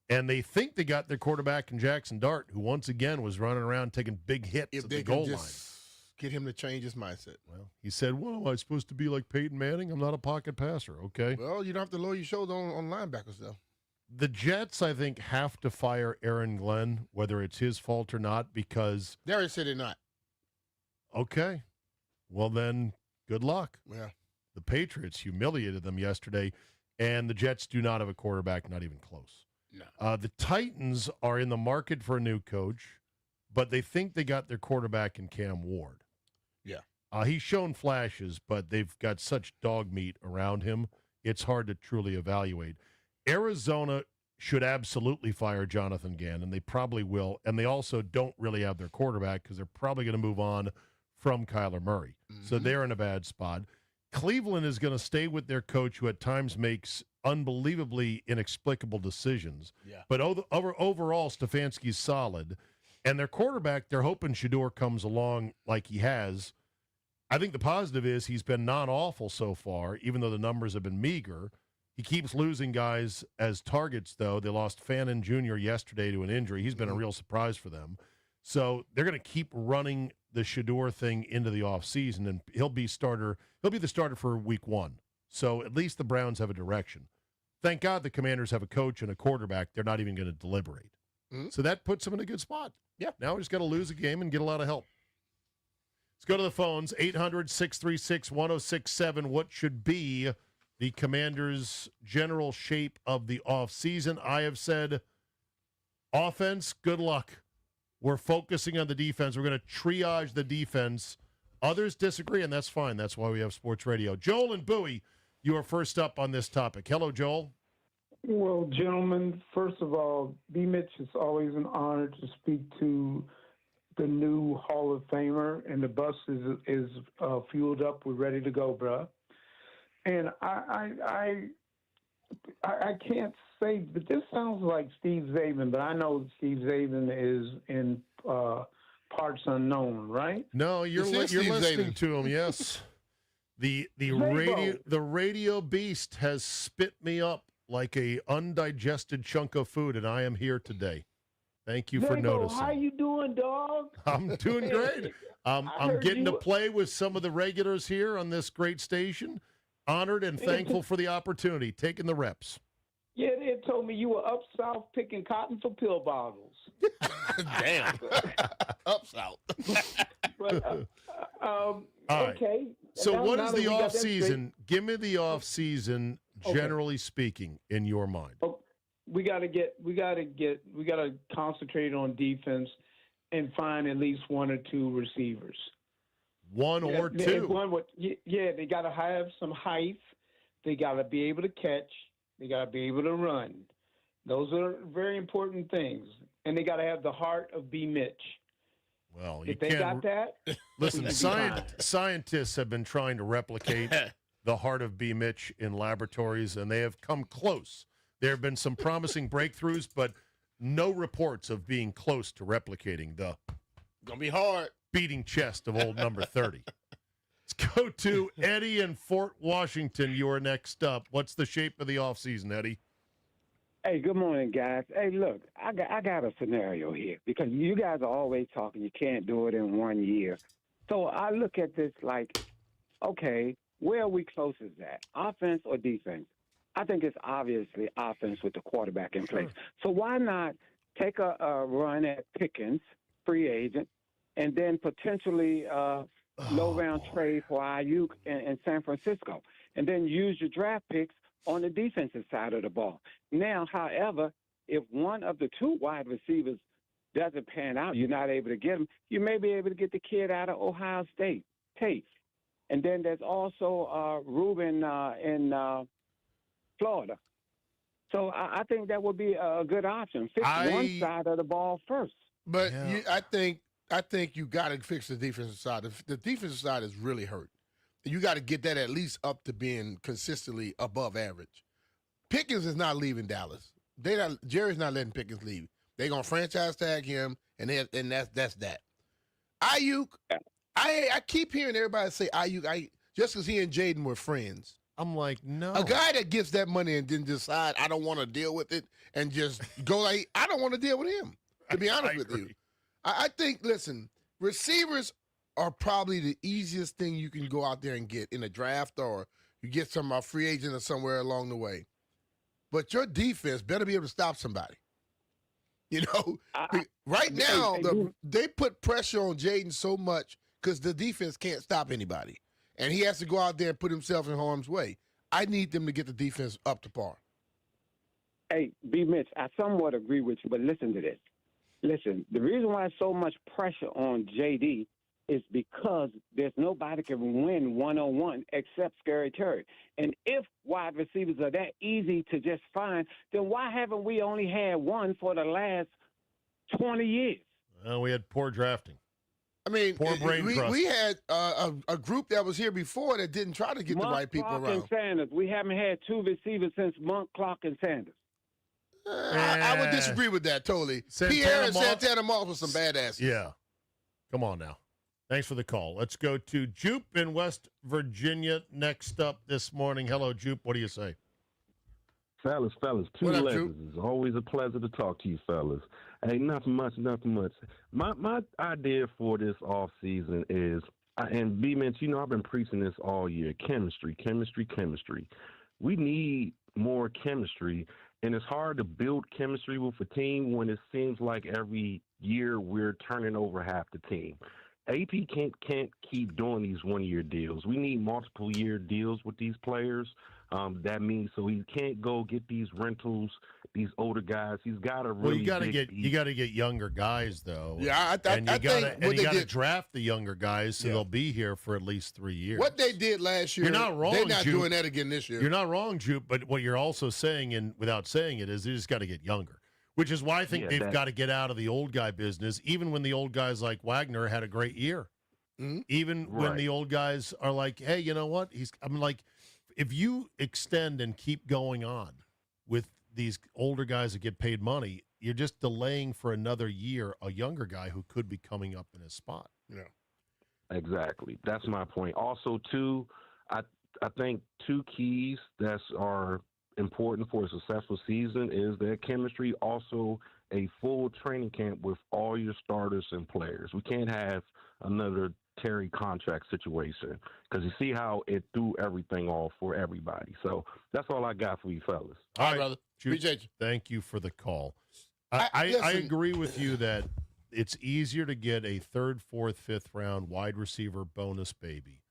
And they think they got their quarterback in Jackson Dart, who once again was running around taking big hits If at they the can goal line. just get him to change his mindset. Well, he said, well, am I supposed to be like Peyton Manning? I'm not a pocket passer, okay? Well, you don't have to lower your shoulder on linebackers, though. The Jets, I think, have to fire Aaron Glenn, whether it's his fault or not, because... They already said they're not. Okay. Well, then, good luck. Yeah. The Patriots humiliated them yesterday, and the Jets do not have a quarterback, not even close. No. The Titans are in the market for a new coach, but they think they got their quarterback in Cam Ward. Yeah. He's shown flashes, but they've got such dog meat around him, it's hard to truly evaluate. Arizona should absolutely fire Jonathan Gannon. They probably will, and they also don't really have their quarterback because they're probably going to move on from Kyler Murray. So they're in a bad spot. Cleveland is going to stay with their coach, who at times makes unbelievably inexplicable decisions. Yeah. But overall, Stefanski's solid. And their quarterback, they're hoping Shedeur comes along like he has. I think the positive is he's been non-awful so far, even though the numbers have been meager. He keeps losing guys as targets, though. They lost Fannin Jr. yesterday to an injury. He's been a real surprise for them. So they're going to keep running the Shedeur thing into the offseason, and he'll be the starter for week 1. So at least the Browns have a direction. Thank God the Commanders have a coach and a quarterback. They're not even going to deliberate. So that puts them in a good spot. Yeah. Now we just got to lose a game and get a lot of help. Let's go to the phones. 800-636-1067. What should be the Commanders' general shape of the offseason? I have said offense, good luck. We're focusing on the defense. We're going to triage the defense. Others disagree, and that's fine. That's why we have sports radio. Joel and Bowie, you are first up on this topic. Hello, Joel. Well, gentlemen, first of all, B. Mitch, it's always an honor to speak to the new Hall of Famer, and the bus is fueled up. We're ready to go, bruh. And I can't say, but this sounds like Steve Zabin, but I know Steve Zabin is in parts unknown, right? No, you're listening to him, yes. The Zabo. radio beast has spit me up like a undigested chunk of food, and I am here today. Thank you for Zabo, noticing. how you doing, dog? I'm doing great. I'm heard getting to you- play with some of the regulars here on this great station. Honored and thankful for the opportunity, taking the reps. Yeah, they told me you were up south picking cotton for pill bottles. Damn. Up south. But, All right. okay. So Now- what now is that the we got that off season? Give me the off season, Okay. generally speaking, in your mind. we got to concentrate on defense and find at least one or two receivers. One or Yeah, two. they got to have some height. They got to be able to catch. They got to be able to run. Those are very important things. And they got to have the heart of B. Mitch. Well, you If they can't. got that, Listen, we should be fine. scientists have been trying to replicate the heart of B. Mitch in laboratories, and they have come close. There have been some promising breakthroughs, but no reports of being close to replicating the Gonna be hard. beating chest of old number 30. Let's go to Eddie in Fort Washington. You are next up. What's the shape of the offseason, Eddie? Hey, good morning, guys. Hey, look, I got a scenario here because you guys are always talking you can't do it in 1 year. So I look at this like, okay, where are we closest at, offense or defense? I think it's obviously offense with the quarterback in place. So why not take a run at Pickens, free agent, and then potentially low-round trade for Ayuk in San Francisco, and then use your draft picks on the defensive side of the ball. Now, however, if one of the two wide receivers doesn't pan out, you're not able to get him, you may be able to get the kid out of Ohio State, Tate. And then there's also Ruben in Florida. So I think that would be a good option. Fix one side of the ball first. But I think you got to fix the defensive side. The defensive side is really hurt. You got to get that at least up to being consistently above average. Pickens is not leaving Dallas. Jerry's not letting Pickens leave. They're gonna franchise tag him, and that's that. Ayuk, I keep hearing everybody say Ayuk. Just because he and Jaden were friends. I'm like, no. A guy that gets that money and then decide I don't want to deal with it and just go like I don't want to deal with him. To be honest with you, I think. Listen, receivers are probably the easiest thing you can go out there and get in a draft, or you get some free agent or somewhere along the way. But your defense better be able to stop somebody. You know, right now they put pressure on Jaden so much because the defense can't stop anybody, and he has to go out there and put himself in harm's way. I need them to get the defense up to par. Hey, B. Mitch, I somewhat agree with you, but listen to this. Listen, the reason why so much pressure on JD is because there's nobody can win one-on-one except Scary Terry. And if wide receivers are that easy to just find, then why haven't we only had one for the last 20 years? Well, we had poor drafting. I mean, Poor brain trust. we had a group that was here before that didn't try to get the right people Clark around. and Sanders. We haven't had two receivers since Monk, Clark, and Sanders. I would disagree with that totally. Santana Pierre and Moss? Santana Moss was some badasses. Yeah. Come on now. Thanks for the call. Let's go to Jupe in West Virginia next up this morning. Hello, Jupe. What do you say? Fellas, two What up, letters. Jupe? It's always a pleasure to talk to you, fellas. Hey, nothing much. My idea for this off season is, and B-Mitch, you know, I've been preaching this all year, chemistry. We need more chemistry, and it's hard to build chemistry with a team when it seems like every year we're turning over half the team. AP can't keep doing these one-year deals. We need multiple-year deals with these players. That means so he can't go get these rentals, these older guys. He's got to really. Well, you got to get younger guys though. Yeah, and you got to did. draft the younger guys so they'll be here for at least 3 years. What they did last year, You're not wrong. They're not Jupe. doing that again this year. You're not wrong, Jupe. But what you're also saying, and without saying it, is they just got to get younger. Which is why I think they've got to get out of the old guy business, even when the old guys like Wagner had a great year. Mm-hmm. Even when the old guys are like, hey, you know what? I'm like, if you extend and keep going on with these older guys that get paid money, you're just delaying for another year a younger guy who could be coming up in his spot. Yeah. Exactly. That's my point. Also, too, I think two keys that are important for a successful season is that chemistry, also a full training camp with all your starters and players. We can't have another Terry contract situation because you see how it threw everything off for everybody. So that's all I got for you fellas. All right, brother. Jude, Appreciate you. Thank you for the call. I- I listen. agree with you that it's easier to get a third, fourth, fifth round wide receiver bonus baby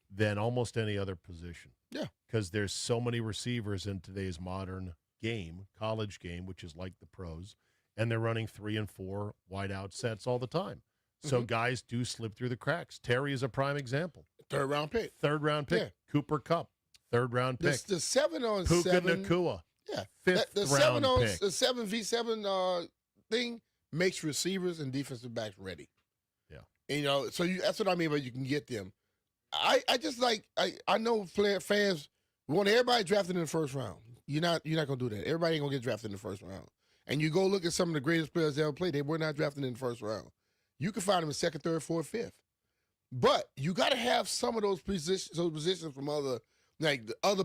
than almost any other position. Yeah. Because there's so many receivers in today's modern game, college game, which is like the pros, and they're running 3 and 4 wide out sets all the time. So guys do slip through the cracks. Terry is a prime example. Third round pick. Third round pick. Yeah. Cooper Kupp, third round pick. The 7-on-7. Puka Nakua. Yeah. Fifth the round 7 on pick. the 7v7 thing makes receivers and defensive backs ready. Yeah. And, so that's what I mean by you can get them. I just I know fans want everybody drafted in the first round. You're not gonna do that. Everybody ain't gonna get drafted in the first round. And you go look at some of the greatest players ever played, they were not drafted in the first round. You can find them in second, third, fourth, fifth. But you got to have some of those positions from other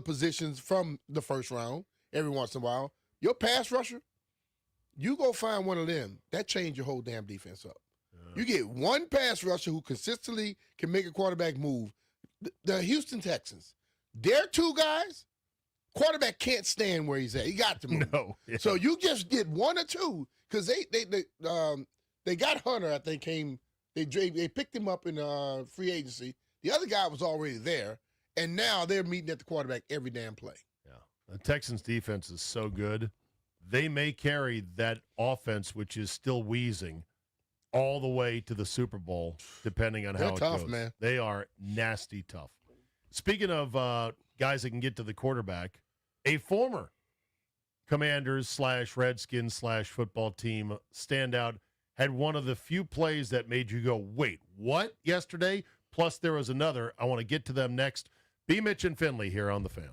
positions from the first round every once in a while. Your pass rusher, you go find one of them. That changed your whole damn defense up. You get one pass rusher who consistently can make a quarterback move. The Houston Texans, their two guys, quarterback can't stand where he's at. He got to move. No. Yeah. So you just get one or two because they got Hunter. I think they picked him up in free agency. The other guy was already there, and now they're meeting at the quarterback every damn play. Yeah. The Texans defense is so good. They may carry that offense, which is still wheezing, all the way to the Super Bowl, depending on how They're it tough, goes. man. They are nasty tough. Speaking of guys that can get to the quarterback, a former Commanders / Redskins / football team standout had one of the few plays that made you go, wait, what, yesterday? Plus, there was another. I want to get to them next. B. Mitch and Finley here on The Fan.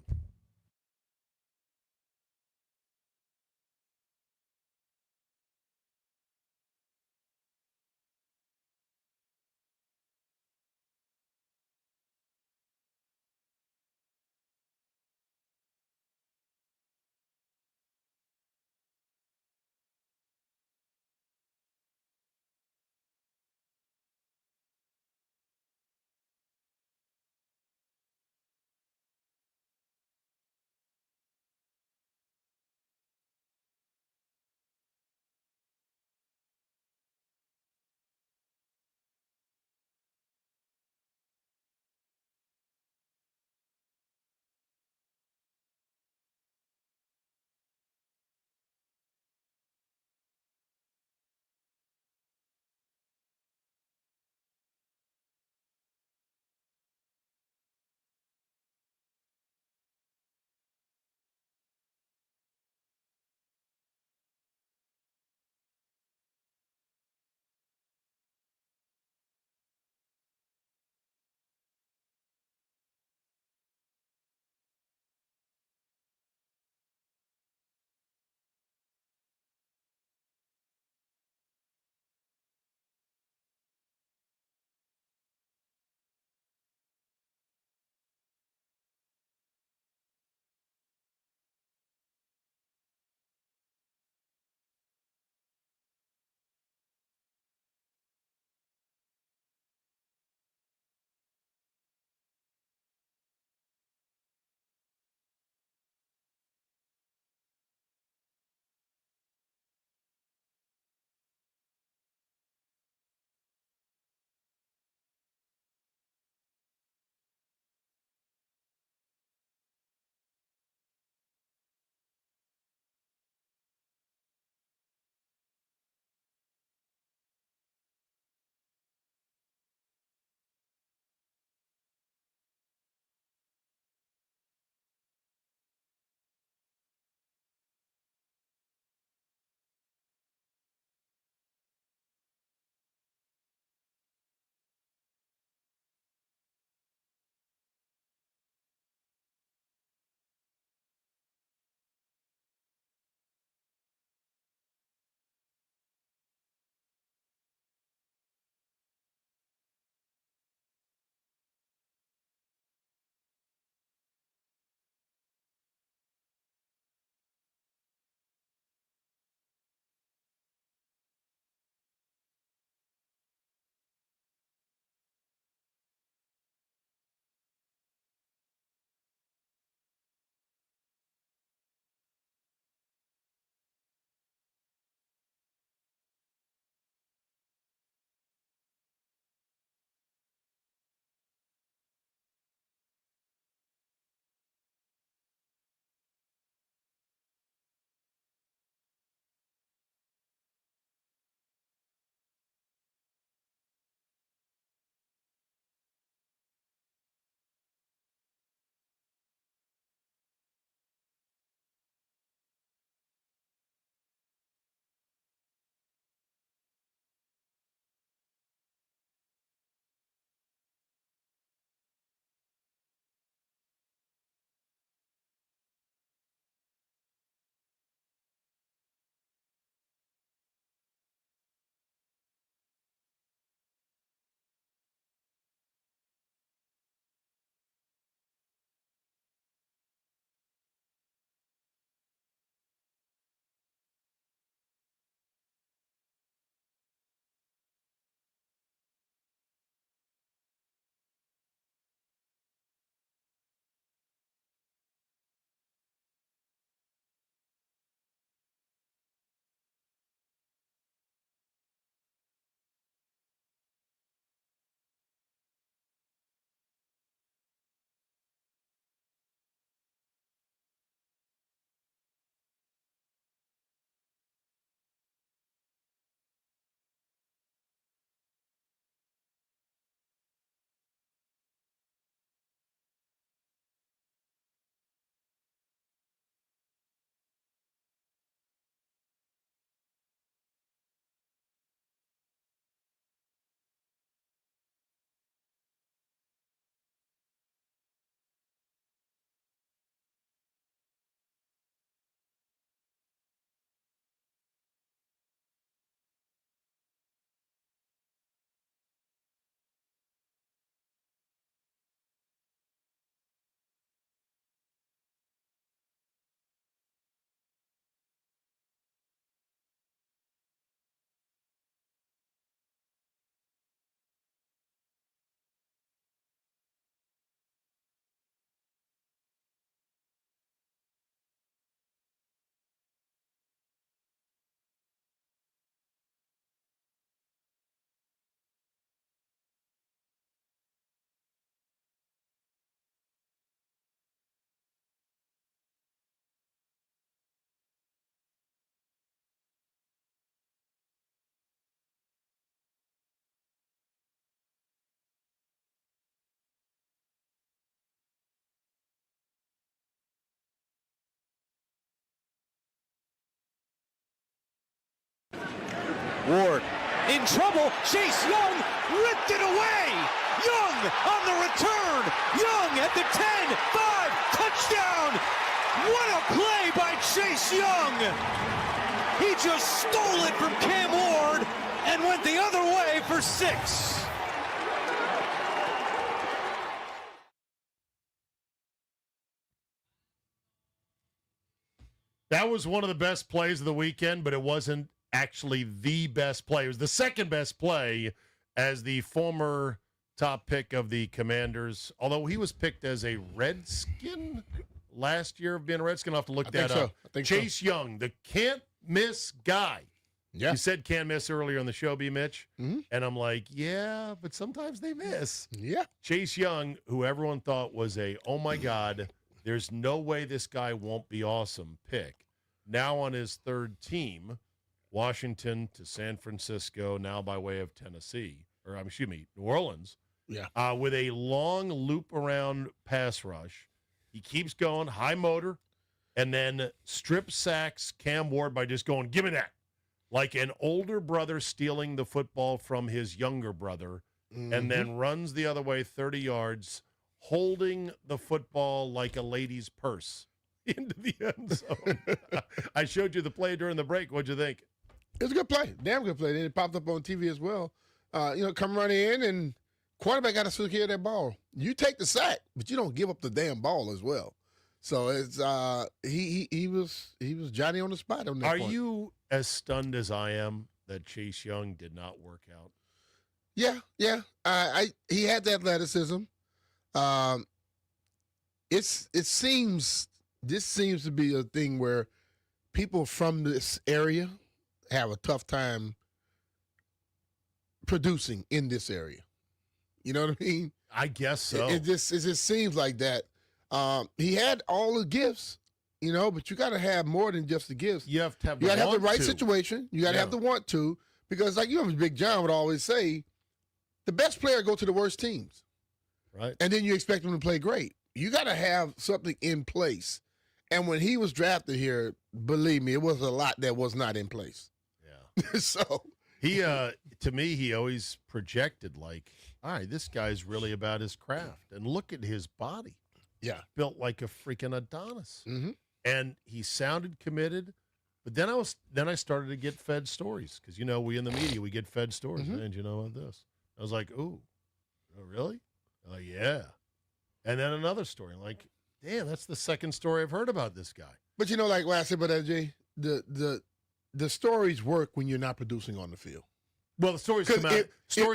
Ward in trouble. Chase Young ripped it away. Young on the return. Young at the 10-5 touchdown. What a play by Chase Young. He just stole it from Cam Ward and went the other way for 6. That was one of the best plays of the weekend, but it wasn't actually the best play. It was the second best play as the former top pick of the Commanders, although he was picked as a Redskin last year of being a Redskin. I'll have to look that up. I think Chase Young, the can't-miss guy. Yeah. You said can't miss earlier on the show, B. Mitch. Mm-hmm. And I'm like, yeah, but sometimes they miss. Yeah. Chase Young, who everyone thought was oh my God, there's no way this guy won't be awesome pick. Now on his third team, Washington to San Francisco, now by way of Tennessee, New Orleans. Yeah. With a long loop around pass rush. He keeps going, high motor, and then strip sacks Cam Ward by just going, give me that. Like an older brother stealing the football from his younger brother, and then runs the other way 30 yards, holding the football like a lady's purse into the end zone. I showed you the play during the break. What'd you think? It was a good play. Damn good play. Then it popped up on TV as well. Come running in, and quarterback got to secure that ball. You take the sack, but you don't give up the damn ball as well. So it's he was Johnny on the spot on that point. Are you as stunned as I am that Chase Young did not work out? Yeah. He had the athleticism. This seems to be a thing where people from this area have a tough time producing in this area. You know what I mean? I guess so. It just seems like that. He had all the gifts, but you got to have more than just the gifts. You have to have You got to have the right situation. You got to have the want to, because like Big John would always say, the best player go to the worst teams. Right. And then you expect them to play great. You got to have something in place. And when he was drafted here, believe me, it was a lot that was not in place. Yeah. So he, to me, he always projected like, all right, this guy's really about his craft. And look at his body. Yeah. Built like a freaking Adonis. Mm-hmm. And he sounded committed. But then I started to get fed stories because, we in the media, we get fed stories. Mm-hmm. And you know about this? I was like, ooh, oh, really? I'm like, yeah. And then another story. Like, damn, that's the second story I've heard about this guy. But like what I said about that, Jay, the stories work when you're not producing on the field. Well, the stories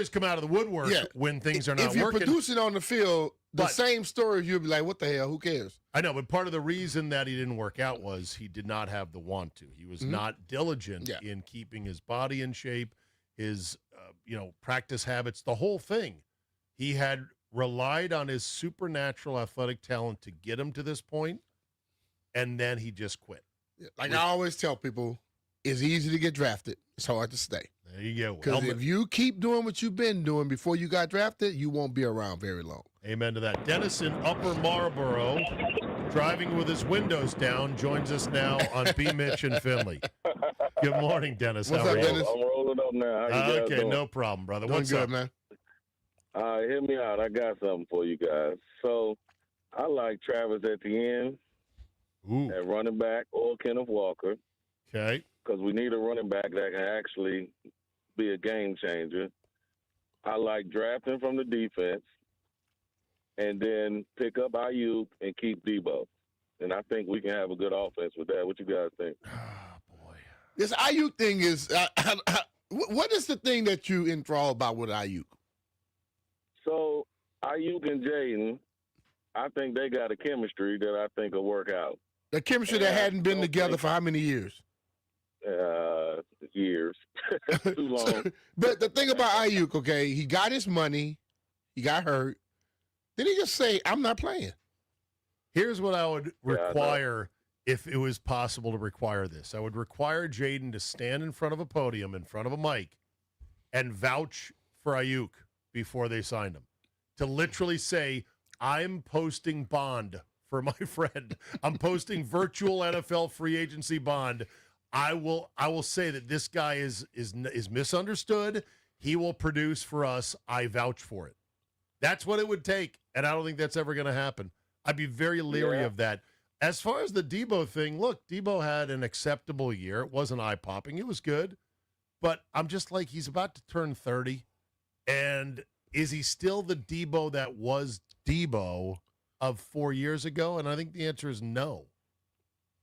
come out of the woodwork when things are not working. If you're producing on the field, the same story, you'll be like, what the hell? Who cares? I know, but part of the reason that he didn't work out was he did not have the want to. He was not diligent in keeping his body in shape, his practice habits, the whole thing. He had relied on his supernatural athletic talent to get him to this point, and then he just quit. Like I always tell people, it's easy to get drafted. It's hard to stay. There you go. Because if you keep doing what you've been doing before you got drafted, you won't be around very long. Amen to that. Dennis in Upper Marlboro, driving with his windows down, joins us now on B. Mitch and Finley. Good morning, Dennis. What's How up, are you? Dennis? I'm rolling up now. How you guys Okay, doing? no problem, brother. Doing What's good, up, man? Hear me out. I got something for you guys. So I like Travis Etienne at running back or Kenneth Walker. Okay. Because we need a running back that can actually be a game changer. I like drafting from the defense and then pick up Ayuk and keep Debo. And I think we can have a good offense with that. What you guys think? This Ayuk thing is, what is the thing that you enthralled about with Ayuk? So Ayuk and Jaden, I think they got a chemistry that I think will work out. The chemistry that hadn't been together for how many years? Years. Too long. But the thing about Ayuk, okay, he got his money, he got hurt. Then he just say, I'm not playing. Here's what I would require if it was possible to require this. I would require Jaden to stand in front of a podium, in front of a mic, and vouch for Ayuk before they signed him. To literally say, I'm posting bond for my friend. I'm posting virtual NFL free agency bond. I will say that this guy is misunderstood. He will produce for us. I vouch for it. That's what it would take, and I don't think that's ever going to happen. I'd be very leery of that. As far as the Debo thing, look, Debo had an acceptable year. It wasn't eye-popping. It was good. But I'm just like, he's about to turn 30, and is he still the Debo that was Debo of 4 years ago? And I think the answer is no.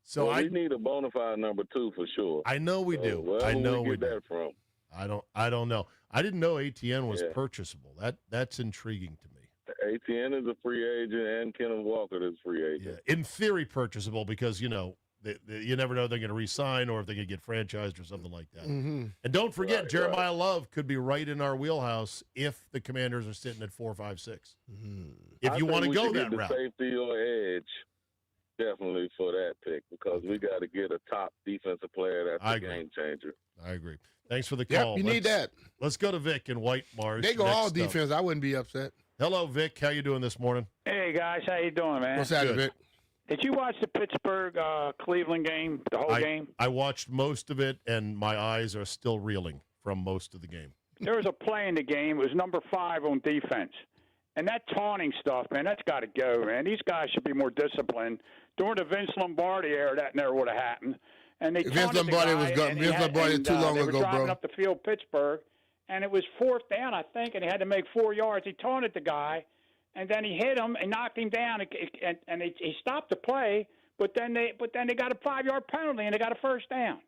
So we need a bona fide number 2 for sure. I know we do. Where I know we we get do. that from? I don't know. I didn't know ATN was purchasable. That's intriguing to me. ATN is a free agent, and Kenneth Walker is a free agent. Yeah. In theory, purchasable because, you know, you never know if they're going to re-sign or if they're going to get franchised or something like that. Mm-hmm. And don't forget, Jeremiah Love could be right in our wheelhouse if the Commanders are sitting at 4, 5, 6. If you want to go that route. Safety or edge, definitely for that pick, because we got to get a top defensive player that's a game changer. I agree. Thanks for the Yep, call. you need that. Let's go to Vic in White Marsh. They go Next all up. defense. I wouldn't be upset. Hello, Vic. How you doing this morning? Hey guys, how you doing, man? What's happening, Vic? Did you watch the Pittsburgh Cleveland game, the whole game? I watched most of it, and my eyes are still reeling from most of the game. There was a play in the game. It was number 5 on defense. And that taunting stuff, man, that's got to go, man. These guys should be more disciplined. During the Vince Lombardi era, that never would have happened. And they Vince Lombardi was gone. Vince Lombardi too long they ago, were driving bro. up the field, Pittsburgh, and it was 4th down, I think, and he had to make 4 yards. He taunted the guy, and then he hit him and knocked him down, and he stopped the play. But then they got a 5-yard penalty and they got a first down.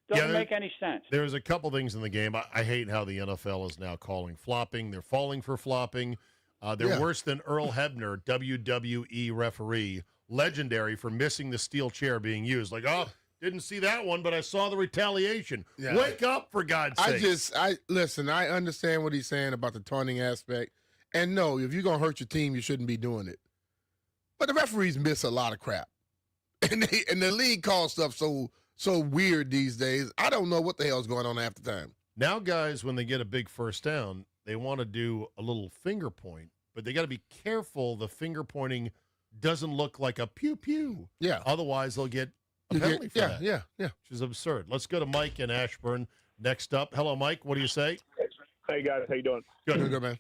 Doesn't make any sense. There's a couple things in the game. I hate how the NFL is now calling flopping. They're falling for flopping. They're worse than Earl Hebner, WWE referee, legendary for missing the steel chair being used. Like, didn't see that one, but I saw the retaliation. Yeah. Wake up, for God's sake. Listen, I understand what he's saying about the taunting aspect. And no, if you're going to hurt your team, you shouldn't be doing it. But the referees miss a lot of crap. And the league calls stuff so weird these days. I don't know what the hell's going on half the time. Now, guys, when they get a big first down, they want to do a little finger point, but they got to be careful the finger pointing doesn't look like a pew-pew. Yeah. Otherwise, they'll get a penalty for that. Yeah. Which is absurd. Let's go to Mike in Ashburn next up. Hello, Mike. What do you say? Hey, guys. How you doing? Good. Good, man.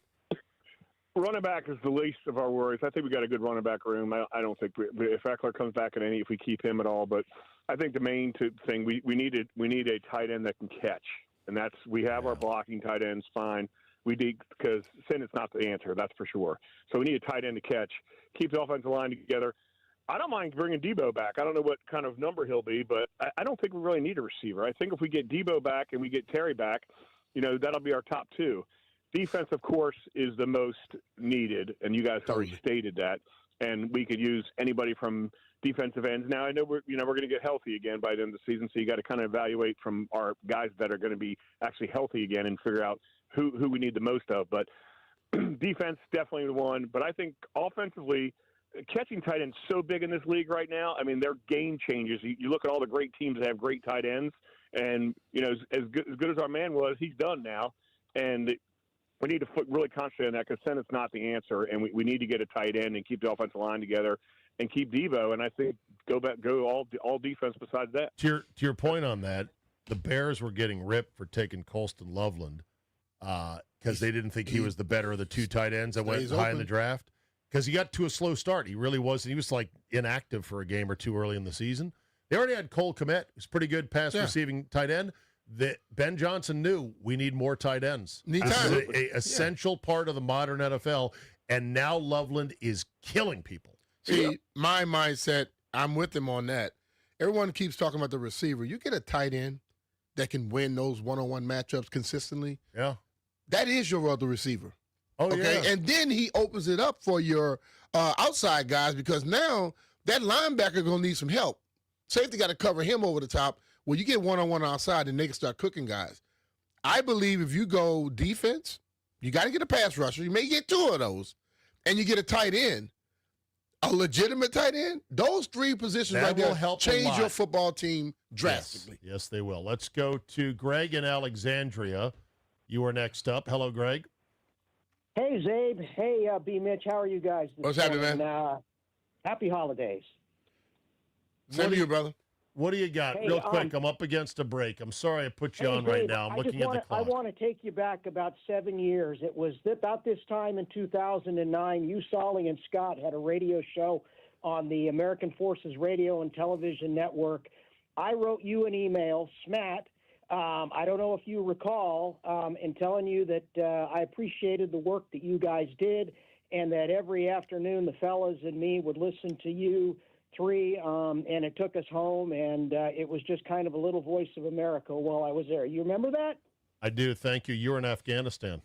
Running back is the least of our worries. I think we got a good running back room. I don't think if Eckler comes back if we keep him at all. But I think the main thing we need a tight end that can catch, and we have our blocking tight ends fine. We need because Sinnett's not the answer, that's for sure. So we need a tight end to catch, keep the offensive line together. I don't mind bringing Debo back. I don't know what kind of number he'll be, but I don't think we really need a receiver. I think if we get Debo back and we get Terry back, that'll be our top 2. Defense, of course, is the most needed, and you guys already stated that. And we could use anybody from defensive ends. Now, I know we're going to get healthy again by the end of the season, so you got to kind of evaluate from our guys that are going to be actually healthy again and figure out who we need the most of. But defense, definitely the one. But I think offensively, catching tight ends so big in this league right now. I mean, they're game changers. You look at all the great teams that have great tight ends, and as good as our man was, he's done now, and we need to really concentrate on that because Sennett's not the answer, and we need to get a tight end and keep the offensive line together and keep Devo. And I think go all defense besides that. To your point on that, the Bears were getting ripped for taking Colston Loveland because they didn't think he was the better of the 2 tight ends that went high in the draft because he got to a slow start. He really wasn't. He was like inactive for a game or 2 early in the season. They already had Cole Kmet, who's pretty good pass receiving tight end. That Ben Johnson knew we need more tight ends. This is an essential part of the modern NFL, and now Loveland is killing people. See, my mindset, I'm with him on that. Everyone keeps talking about the receiver. You get a tight end that can win those one-on-one matchups consistently. Yeah. That is your other receiver. Oh, okay? yeah. And then he opens it up for your outside guys because now that linebacker going to need some help. Safety got to cover him over the top. Well, you get one-on-one outside, and they can start cooking guys. I believe if you go defense, you got to get a pass rusher. You may get 2 of those, and you get a tight end, a legitimate tight end. Those 3 positions That right there will help a change lot. your football team drastically. Yes, they will. Let's go to Greg in Alexandria. You are next up. Hello, Greg. Hey, Zabe. Hey, B. Mitch. How are you guys? What's happening, man? Happy holidays. Same to you, brother. What do you got? Hey, Real quick, I'm up against a break. I'm sorry I put you on right Dave, now. I'm I looking just at the wanna- clock. I want to take you back about 7 years. It was about this time in 2009. You, Solly, and Scott had a radio show on the American Forces Radio and Television Network. I wrote you an email, Smat. I don't know if you recall, in telling you that I appreciated the work that you guys did, and that every afternoon the fellas and me would listen to you three, and it took us home, and it was just kind of a little voice of America while I was there. You remember that? I do. Thank you. You were in Afghanistan.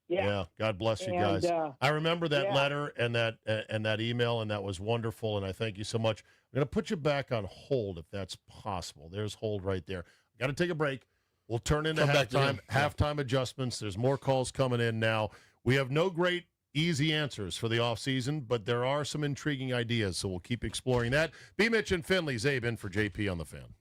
Yeah. God bless you And, guys. I remember that letter and that email, and that was wonderful. And I thank you so much. I'm going to put you back on hold if that's possible. There's hold right there. Got to take a break. We'll turn into Come back to him. halftime adjustments. There's more calls coming in now. We have no great easy answers for the offseason, but there are some intriguing ideas, so we'll keep exploring that. B. Mitch and Finley, Zabe in for JP on the Fan.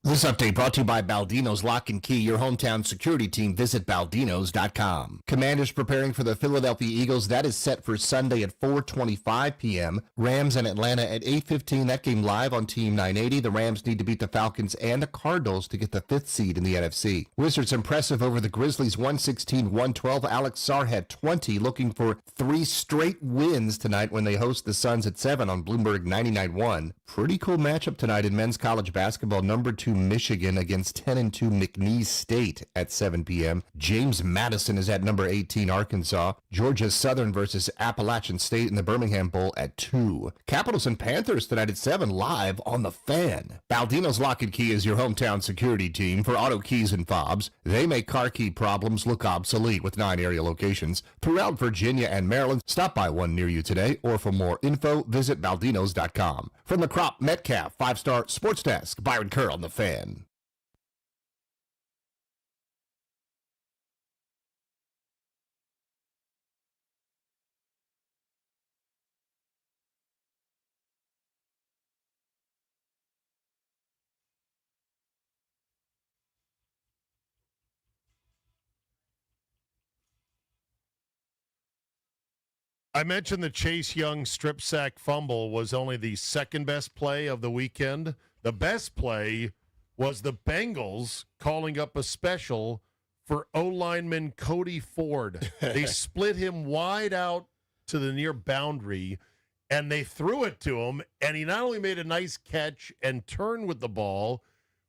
This update brought to you by Baldino's Lock and Key, your hometown security team. Visit baldinos.com. Commanders preparing for the Philadelphia Eagles. That is set for Sunday at 4:25 p.m. Rams and Atlanta at 8:15. That game live on Team 980. The Rams need to beat the Falcons and the Cardinals to get the 5th seed in the NFC. Wizards impressive over the Grizzlies 116-112. Alex Sarr had 20, looking for 3 straight wins tonight when they host the Suns at 7 on Bloomberg 99.1. Pretty cool matchup tonight in men's college basketball. Number 2 Michigan against 10-2 McNeese State at 7 p.m. James Madison is at number 18 Arkansas. Georgia Southern versus Appalachian State in the Birmingham Bowl at 2. Capitals and Panthers tonight at 7 live on The Fan. Baldino's Lock and Key is your hometown security team for auto keys and fobs. They make car key problems look obsolete with 9 area locations throughout Virginia and Maryland. Stop by one near you today, or for more info, visit baldinos.com. From the Crop Metcalf 5-star Sports Desk, Byron Kerr on The Fan. I mentioned the Chase Young strip sack fumble was only the second best play of the weekend. The best play was the Bengals calling up a special for O-lineman Cody Ford. They split him wide out to the near boundary, and they threw it to him, and he not only made a nice catch and turn with the ball,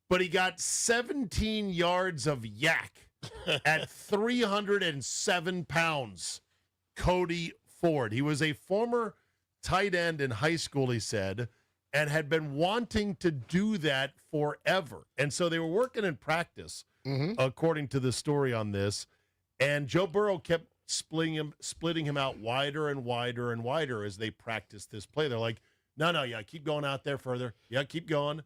but he got 17 yards of yak at 307 pounds. Cody Ford. He was a former tight end in high school, he said, and had been wanting to do that forever. And so they were working in practice, according to the story on this. And Joe Burrow kept splitting him out wider and wider and wider as they practiced this play. They're like, no, yeah, keep going out there further. Yeah, keep going.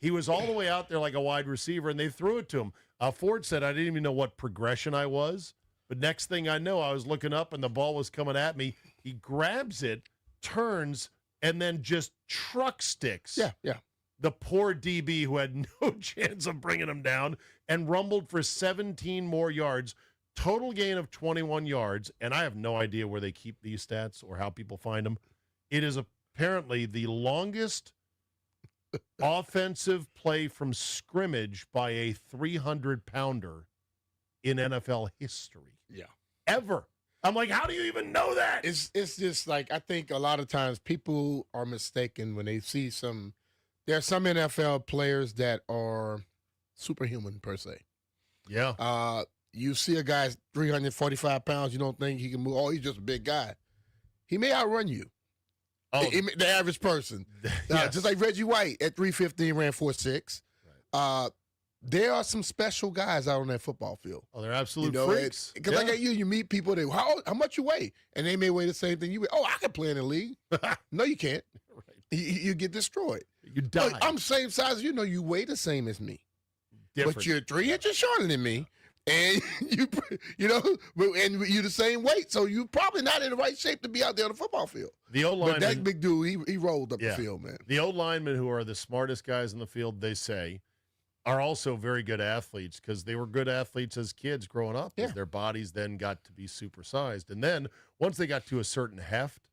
He was all the way out there like a wide receiver, and they threw it to him. Ford said, I didn't even know what progression I was. But next thing I know, I was looking up and the ball was coming at me. He grabs it, turns, and then just truck sticks. Yeah. The poor DB who had no chance of bringing him down and rumbled for 17 more yards. Total gain of 21 yards. And I have no idea where they keep these stats or how people find them. It is apparently the longest offensive play from scrimmage by a 300-pounder in NFL history. Yeah. Ever. I'm like, how do you even know that? It's just like, I think a lot of times people are mistaken when they see there are some NFL players that are superhuman per se. Yeah. You see a guy's 345 pounds, you don't think he can move. Oh, he's just a big guy. He may outrun you. Oh, the average person. Yes. Just like Reggie White at 315 ran 4.6. Right. There are some special guys out on that football field. Oh, they're absolute freaks. Because like at you meet people that, how much you weigh? And they may weigh the same thing you weigh. Oh, I can play in the league. No, you can't. Right. You get destroyed. You die. Look, I'm same size as you. Know you weigh the same as me. Different. But you're 3 inches shorter than me. And and you're the same weight. So you're probably not in the right shape to be out there on the football field. The O-lineman, but that big dude, he rolled up the field, man. The O-linemen who are the smartest guys in the field, they say, are also very good athletes because they were good athletes as kids growing up. Yeah. Their bodies then got to be supersized. And then once they got to a certain heft,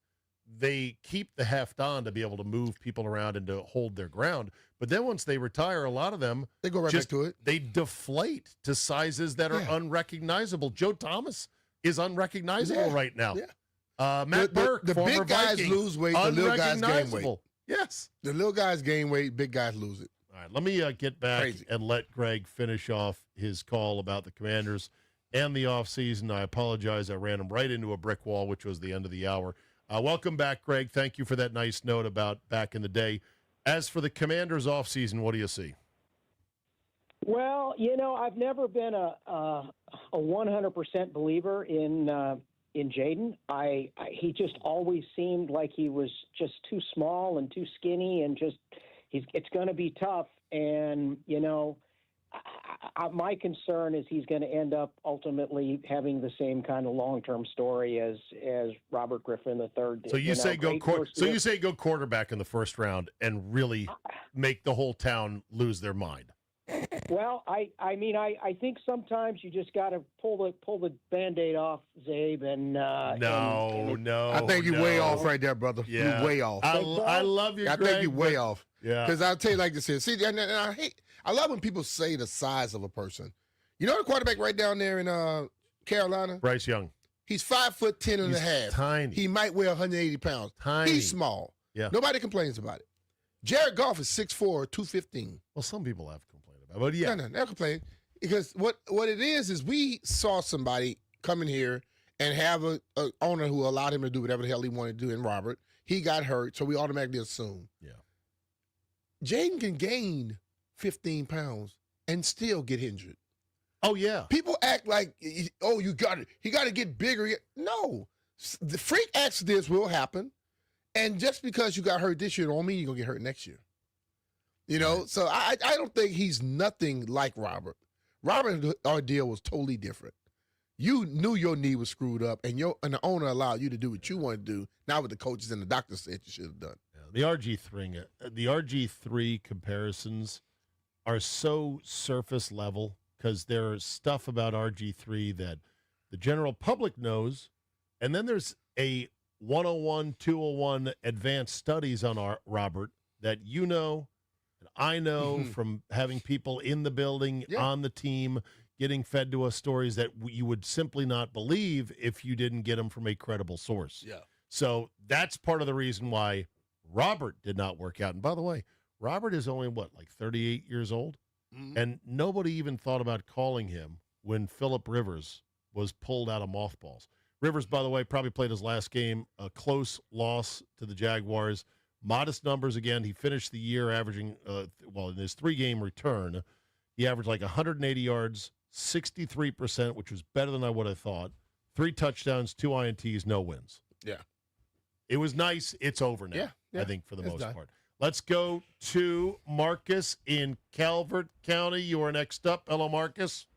they keep the heft on to be able to move people around and to hold their ground. But then once they retire, a lot of them, they go right back to it. They deflate to sizes that are unrecognizable. Joe Thomas is unrecognizable right now. Yeah. Matt Burke, the former big guys Viking, lose weight, the little guys gain weight. Yes. The little guys gain weight, big guys lose it. All right, let me get back and let Greg finish off his call about the Commanders and the offseason. I apologize. I ran him right into a brick wall, which was the end of the hour. Welcome back, Greg. Thank you for that nice note about back in the day. As for the Commanders offseason, what do you see? Well, I've never been a 100% believer in Jaden. He just always seemed like he was just too small and too skinny, and it's going to be tough. And my concern is he's going to end up ultimately having the same kind of long-term story as Robert Griffin III did. So you say go quarterback in the first round and really make the whole town lose their mind. Well, I mean, I think sometimes you just got to pull the Band-Aid off, Zabe, and No. I think you're way off right there, brother. Yeah. You're way off. I love you, I Greg, think you're way but- off. Yeah. Because I'll tell you like this here. See, and I love when people say the size of a person. You know the quarterback right down there in Carolina? Bryce Young. He's 5'10" and a He's half. tiny. He might weigh 180 pounds. Tiny. He's small. Yeah. Nobody complains about it. Jared Goff is 6'4", 215. Well, some people have complained about it, but yeah. No, they'll complain. Because what it is we saw somebody come in here and have a owner who allowed him to do whatever the hell he wanted to do in Robert. He got hurt, so we automatically assume. Yeah. Jaden can gain 15 pounds and still get injured. Oh, yeah. People act like, oh, he got to get bigger. No. The freak accidents will happen. And just because you got hurt this year don't mean you're going to get hurt next year. You know, so I don't think he's nothing like Robert. Robert's ordeal was totally different. You knew your knee was screwed up, and the owner allowed you to do what you wanted to do, not what the coaches and the doctors said you should have done. Yeah, the RG3 comparisons are so surface level because there's stuff about RG3 that the general public knows, and then there's a 101, 201 advanced studies on Robert that you know, and I know from having people in the building, on the team, getting fed to us stories that you would simply not believe if you didn't get them from a credible source. Yeah. So that's part of the reason why Robert did not work out. And by the way, Robert is only, 38 years old? Mm-hmm. And nobody even thought about calling him when Phillip Rivers was pulled out of mothballs. Rivers, by the way, probably played his last game, a close loss to the Jaguars. Modest numbers again. He finished the year averaging, in his 3-game return, he averaged 180 yards, 63%, which was better than I would have thought. 3 touchdowns, 2 INTs, no wins. Yeah. It was nice. It's over now, Yeah, I think, for the it's most done. part. Let's go to Marcus in Calvert County. You are next up. Hello, Marcus.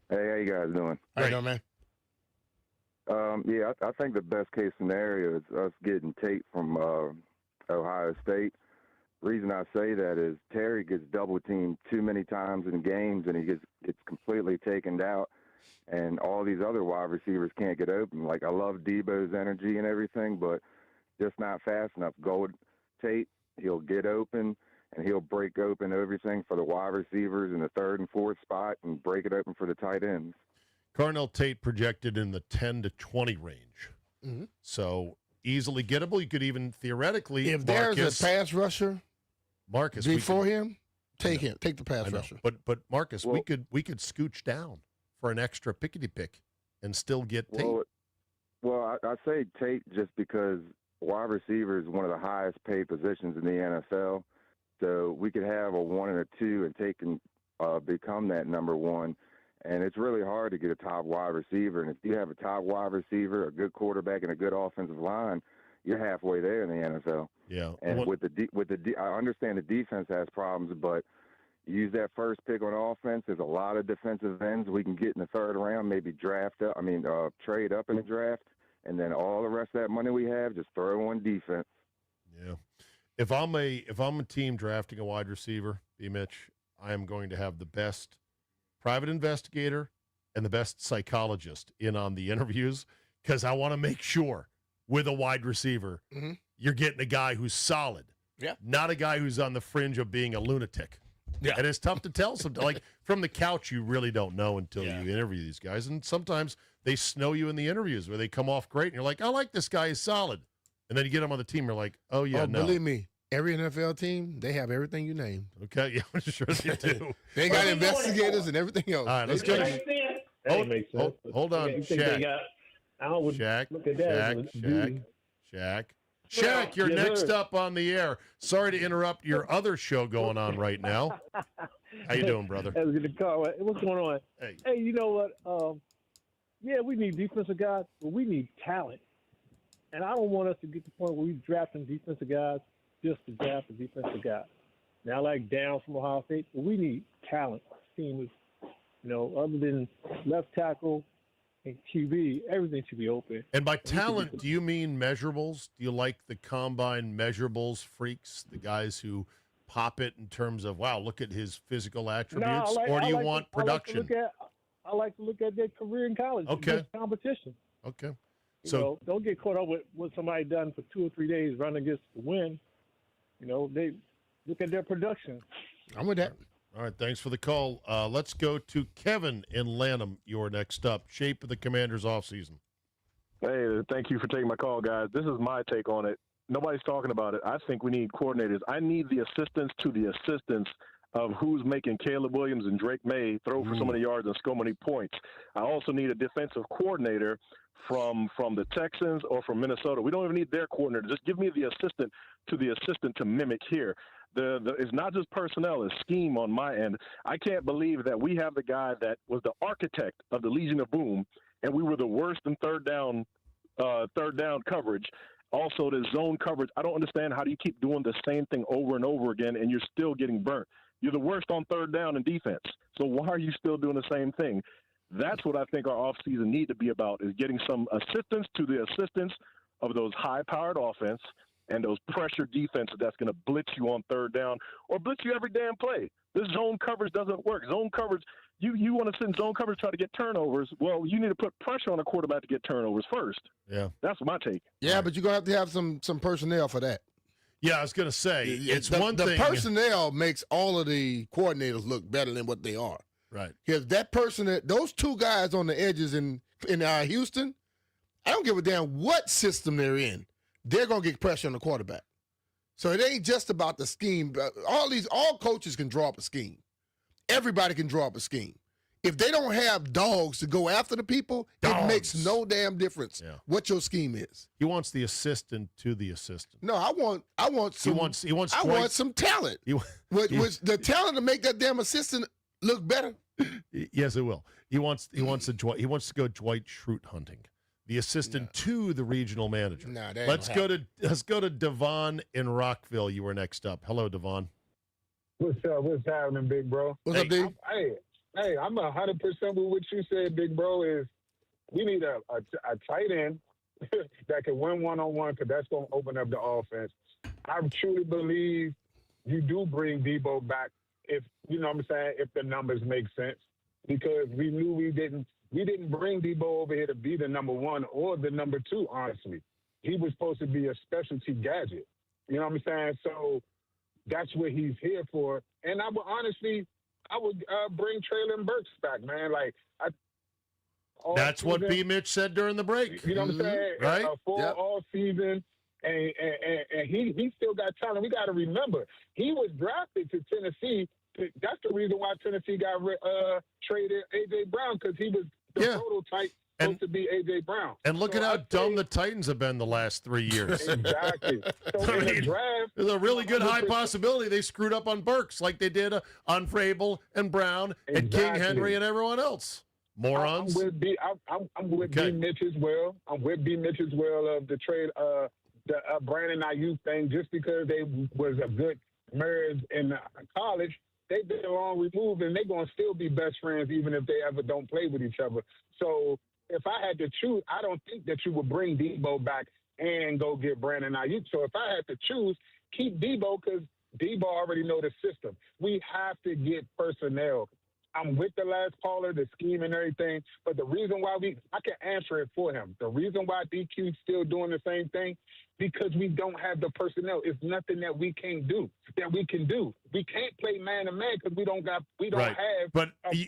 Hey, how you guys doing? How you doing, man? I think the best case scenario is us getting Tate from Ohio State. Reason I say that is Terry gets double teamed too many times in games, and he gets completely taken out, and all these other wide receivers can't get open. Like, I love Debo's energy and everything, but just not fast enough. Gold Tate, he'll get open, and he'll break open everything for the wide receivers in the 3rd and 4th spot and break it open for the tight ends. Carnell Tate projected in the 10 to 20 range. Mhm. So easily gettable. You could even theoretically, If there's Marcus, a pass rusher Marcus before we him, take I know. him. Take the pass could, I know. rusher. But Marcus, we could scooch down for an extra pickety pick and still get Tate. Well, I say Tate just because wide receiver is one of the highest paid positions in the NFL. So we could have a 1 and a 2, and Tate can become that number 1. And it's really hard to get a top wide receiver. And if you have a top wide receiver, a good quarterback, and a good offensive line, you're halfway there in the NFL. Yeah. And I understand the defense has problems, but use that first pick on offense. There's a lot of defensive ends we can get in the 3rd round, maybe trade up in the draft, and then all the rest of that money we have, just throw on defense. Yeah. If I'm a team drafting a wide receiver, B. Mitch, I am going to have the best private investigator and the best psychologist in on the interviews, because I want to make sure with a wide receiver you're getting a guy who's solid, not a guy who's on the fringe of being a lunatic. Yeah. And it's tough to tell sometimes. Like, from the couch, you really don't know until you interview these guys. And sometimes they snow you in the interviews where they come off great, and you're like, I like this guy, he's solid. And then you get him on the team, you're like, oh, yeah, no. Believe me, every NFL team, they have everything you named. Okay, yeah, sure they do. They got investigators and everything else. All right, let's go. Hold on, Shaq. Shaq, you're next up on the air. Sorry to interrupt your other show going on right now. How you doing, brother? I was in the car. What's going on? Hey, you know what? We need defensive guys, but we need talent. And I don't want us to get to the point where we're drafting defensive guys just to draft a defensive guy. Now, I like Down from Ohio State, but we need talent. Our team is, other than left tackle and QB, everything should be open. And by talent, do you mean measurables? Do you like the combine measurables freaks, the guys who pop it in terms of, wow, look at his physical No, attributes, or do you want production? I like to look at their career in college. Okay. It's competition. Okay. You know, don't get caught up with what somebody done for 2 or 3 days running against the wind. You know, they look at their production. I'm with that. All right, thanks for the call. Let's go to Kevin in Lanham. You're next up. Shape of the Commanders offseason. Hey, thank you for taking my call, guys. This is my take on it. Nobody's talking about it. I think we need coordinators. I need the assistants to the assistants of who's making Caleb Williams and Drake May throw for so many yards and score many points. I also need a defensive coordinator from the Texans or from Minnesota. We don't even need their coordinator. Just give me the assistant to mimic here. It's not just personnel, it's scheme on my end. I can't believe that we have the guy that was the architect of the Legion of Boom, and we were the worst in third down coverage. Also, the zone coverage. I don't understand, how do you keep doing the same thing over and over again and you're still getting burnt? You're the worst on third down in defense. So why are you still doing the same thing? That's what I think our offseason need to be about, is getting some assistance to the assistants of those high-powered offense and those pressure defenses that's going to blitz you on third down or blitz you every damn play. This zone coverage doesn't work. Zone coverage, you want to sit in zone coverage, try to get turnovers. Well, you need to put pressure on a quarterback to get turnovers first. Yeah. That's my take. Yeah, but you're going to have some personnel for that. Yeah, I was going to say, it's one the thing. The personnel makes all of the coordinators look better than what they are. Right. Because that person, those two guys on the edges in Houston, I don't give a damn what system they're in. They're going to get pressure on the quarterback. So it ain't just about the scheme. All coaches can draw up a scheme. Everybody can draw up a scheme. If they don't have dogs to go after the people, it makes no damn difference what your scheme is. He wants the assistant to the assistant. No, I want some. He wants. I want some talent. With the talent to make that damn assistant look better. Yes, it will. He wants to go Dwight Schrute hunting. The assistant to the regional manager. Nah, that let's go to Devon in Rockville. You were next up. Hello, Devon. What's up? What's happening, big bro? What's up, D? Hey, I'm 100% with what you said, big bro. Is we need a tight end that can win one-on-one, because that's going to open up the offense. I truly believe you do bring Debo back, if you know what I'm saying, if the numbers make sense, because we knew we didn't bring Debo over here to be the number one or the number two, honestly. He was supposed to be a specialty gadget. You know what I'm saying? So that's what he's here for. And I would bring Traylon Burks back, man. That's what B. Mitch said during the break. You know what I'm saying? Right? All season. And he still got talent. We got to remember, he was drafted to Tennessee. That's the reason why Tennessee got traded A.J. Brown, because he was the prototype supposed to be A.J. Brown. And look at how dumb the Titans have been the last 3 years. Exactly. So in the draft, there's a really good high possibility they screwed up on Burks like they did on Vrabel and Brown and King Henry and everyone else. Morons. I'm with B. Mitch as well. I'm with B. Mitch as well of the trade, the Brandon Ayuk thing, just because they was a good marriage in college. They've been long removed, and they're going to still be best friends even if they ever don't play with each other. So if I had to choose, I don't think that you would bring Debo back and go get Brandon Ayuk. So if I had to choose, keep Debo, because Debo already know the system. We have to get personnel. I'm with the last caller, the scheme and everything, but the reason why I can answer it for him. The reason why DQ's still doing the same thing, because we don't have the personnel. It's nothing that we can't do, that we can do. We can't play man to man because we don't have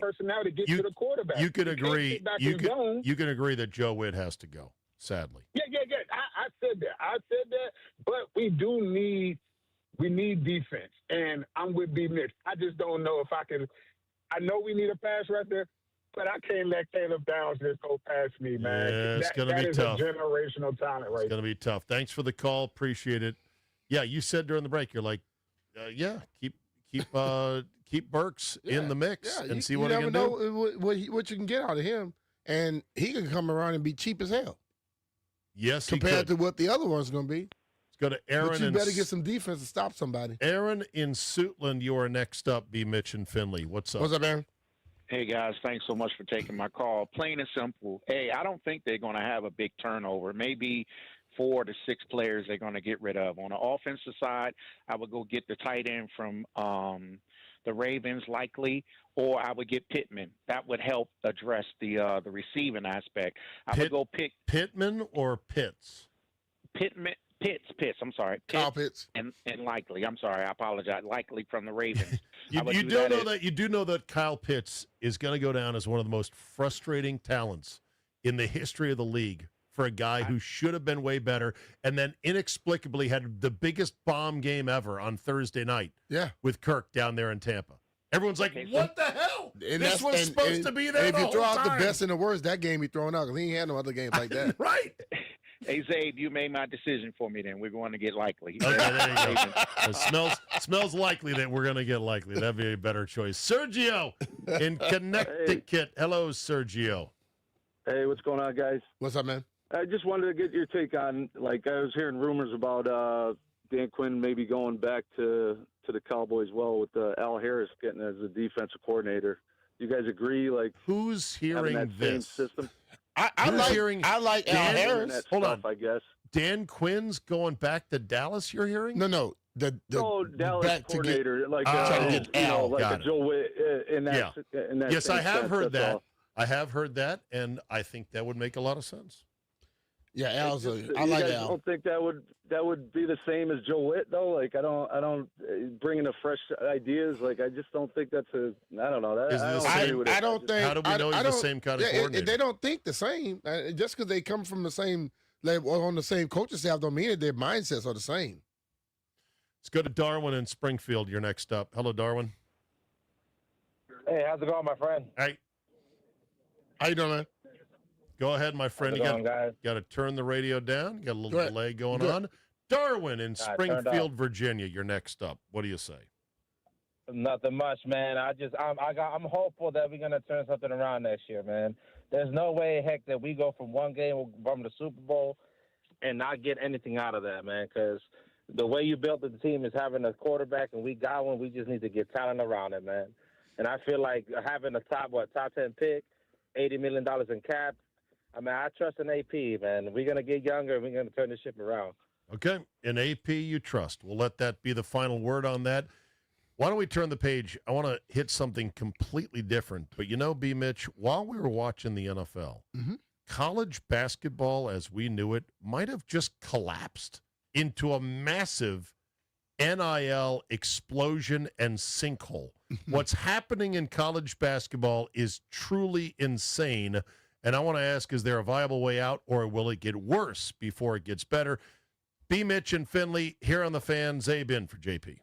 personnel to get to the quarterback. You could agree. You can agree that Joe Witt has to go. Sadly. Yeah. I said that. But we need defense, and I'm with B. Mitch. I just don't know if I can. I know we need a pass rusher, but I can't let Caleb Downs just go past me, man. Yeah, it's going to be tough. That is a generational talent, right? It's going to be tough. Thanks for the call. Appreciate it. Yeah, you said during the break, you're like, keep Burks in the mix and see what he can do. You never know what you can get out of him, and he can come around and be cheap as hell. Yes, compared to what the other one's going to be. Let's go to Aaron. But you better get some defense to stop somebody. Aaron in Suitland, you are next up. B. Mitch and Finley. What's up? What's up, Aaron? Hey, guys. Thanks so much for taking my call. Plain and simple. Hey, I don't think they're going to have a big turnover. Maybe 4 to 6 players they're going to get rid of. On the offensive side, I would go get the tight end from the Ravens likely, or I would get Pittman. That would help address the receiving aspect. I would go pick Pittman or Pitts. Pitts. I'm sorry, Kyle Pitts and likely. I'm sorry, I apologize. Likely from the Ravens. You do know that Kyle Pitts is going to go down as one of the most frustrating talents in the history of the league for a guy who should have been way better and then inexplicably had the biggest bomb game ever on Thursday night. Yeah, with Kirk down there in Tampa. Everyone's like, "What the hell? And this was supposed to be there." If the you throw whole out time. the best and the worst, that game he throwing out because he ain't had no other games like that. Right. Hey, Zabe, you made my decision for me then. We're going to get likely. Okay, there you go. It smells likely that we're going to get likely. That'd be a better choice. Sergio in Connecticut. Hello, Sergio. Hey, what's going on, guys? What's up, man? I just wanted to get your take on, like, I was hearing rumors about Dan Quinn maybe going back to the Cowboys, with Al Harris getting as a defensive coordinator. You guys agree? Like, who's hearing that this? Same system? I like Al Harris. Hold on. I guess Dan Quinn's going back to Dallas. You're hearing? No. Dallas back coordinator, to get, like trying to get Al. like a Joe Witt in that. In that yes, same I have sense, heard that's that. all. I have heard that, and I think that would make a lot of sense. Yeah, Al's. I You like guys Al. don't think that would be the same as Joe Witt though? Like I don't bringing a fresh ideas. Like I just don't think that's a. I don't know. I don't think. How do we know he's the same kind of coordinator? They don't think the same. Just because they come from the same level or on the same coaching staff, don't mean that their mindsets are the same. Let's go to Darwin in Springfield. You're next up. Hello, Darwin. Hey, how's it going, my friend? Hey. How you doing, man? Go ahead, my friend. How's it You going, got to turn the radio down. You got a little Go delay going Go on. Darwin in turned Springfield, Virginia. You're next up. What do you say? Nothing much, man. I'm hopeful that we're gonna turn something around next year, man. There's no way, heck, that we go from one game from the Super Bowl and not get anything out of that, man. Because the way you built the team is having a quarterback, and we got one. We just need to get talent around it, man. And I feel like having a top 10 pick, $80 million in cap. I mean, I trust in AP, man. We're gonna get younger, and we're gonna turn this ship around. Okay, in AP you trust. We'll let that be the final word on that. Why don't we turn the page? I want to hit something completely different. But B. Mitch, while we were watching the NFL, college basketball as we knew it might have just collapsed into a massive NIL explosion and sinkhole. What's happening in college basketball is truly insane. And I want to ask, is there a viable way out, or will it get worse before it gets better? B. Mitch and Finley here on the Fan. Zabe in for JP.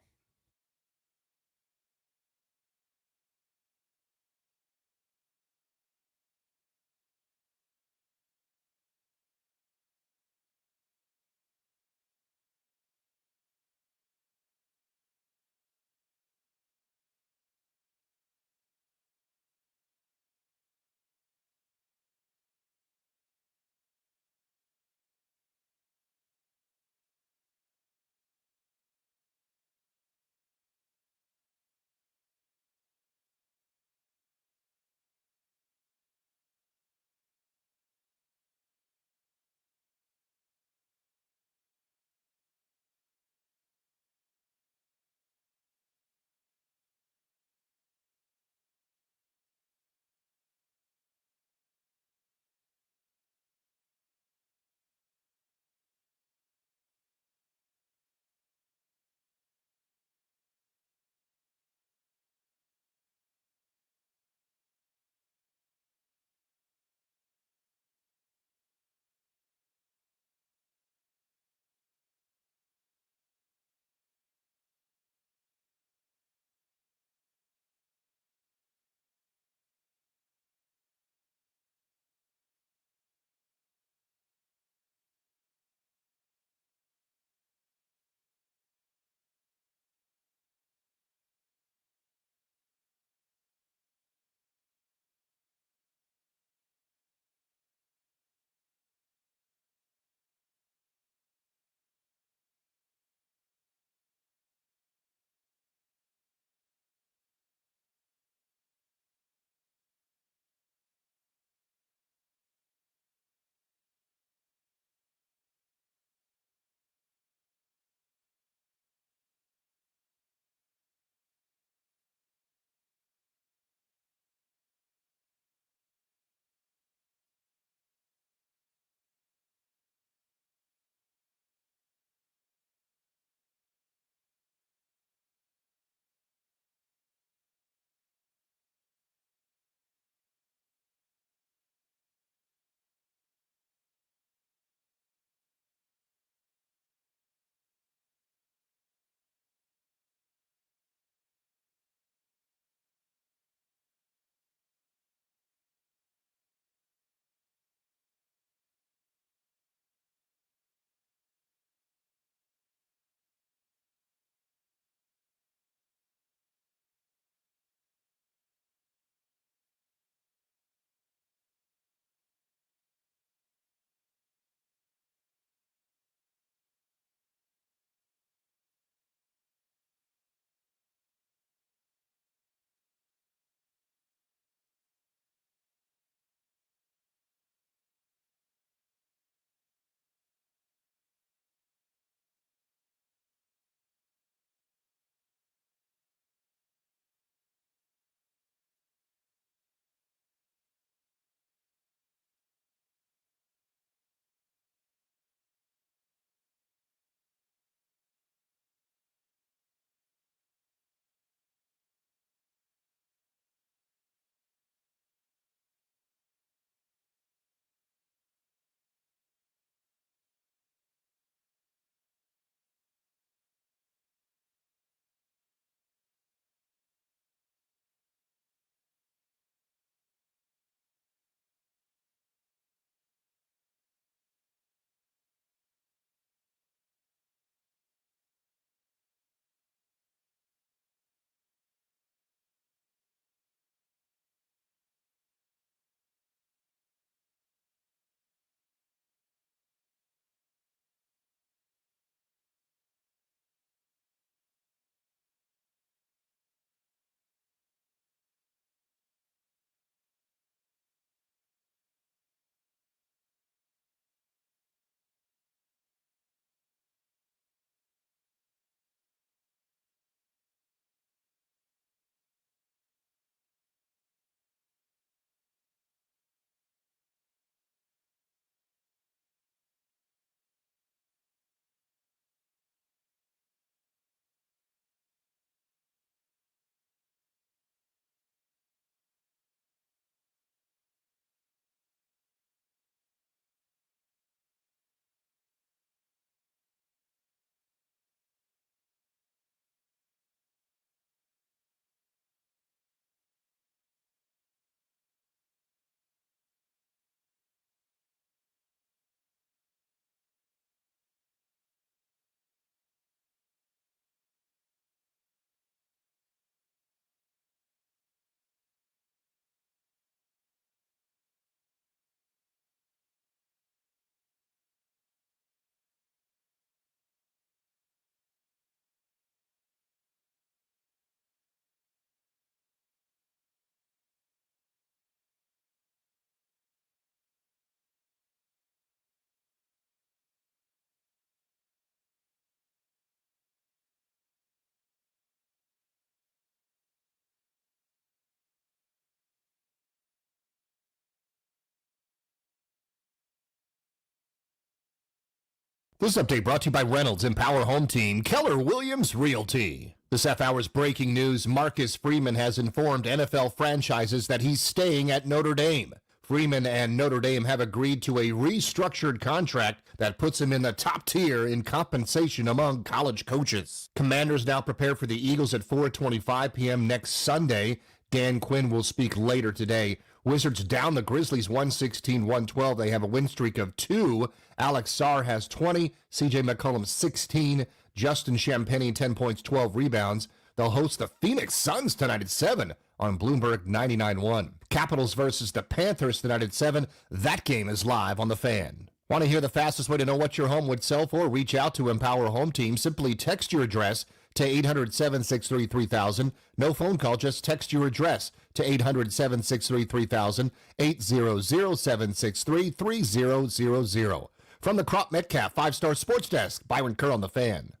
This update brought to you by Reynolds Empower Home Team, Keller Williams Realty. This half hour's breaking news, Marcus Freeman has informed NFL franchises that he's staying at Notre Dame. Freeman and Notre Dame have agreed to a restructured contract that puts him in the top tier in compensation among college coaches. Commanders now prepare for the Eagles at 4:25 p.m. next Sunday. Dan Quinn will speak later today. Wizards down the Grizzlies 116-112. They have a win streak of 2. Alex Sarr has 20. C.J. McCollum 16. Justin Champagnie 10 points, 12 rebounds. They'll host the Phoenix Suns tonight at 7 on Bloomberg 99.1. Capitals versus the Panthers tonight at 7. That game is live on The Fan. Want to hear the fastest way to know what your home would sell for? Reach out to Empower Home Team. Simply text your address to 800-763-3000. No phone call, just text your address to 800-763-3000, 800-763-3000. From the Crop Metcalf 5-Star Sports Desk, Byron Kerr on The Fan.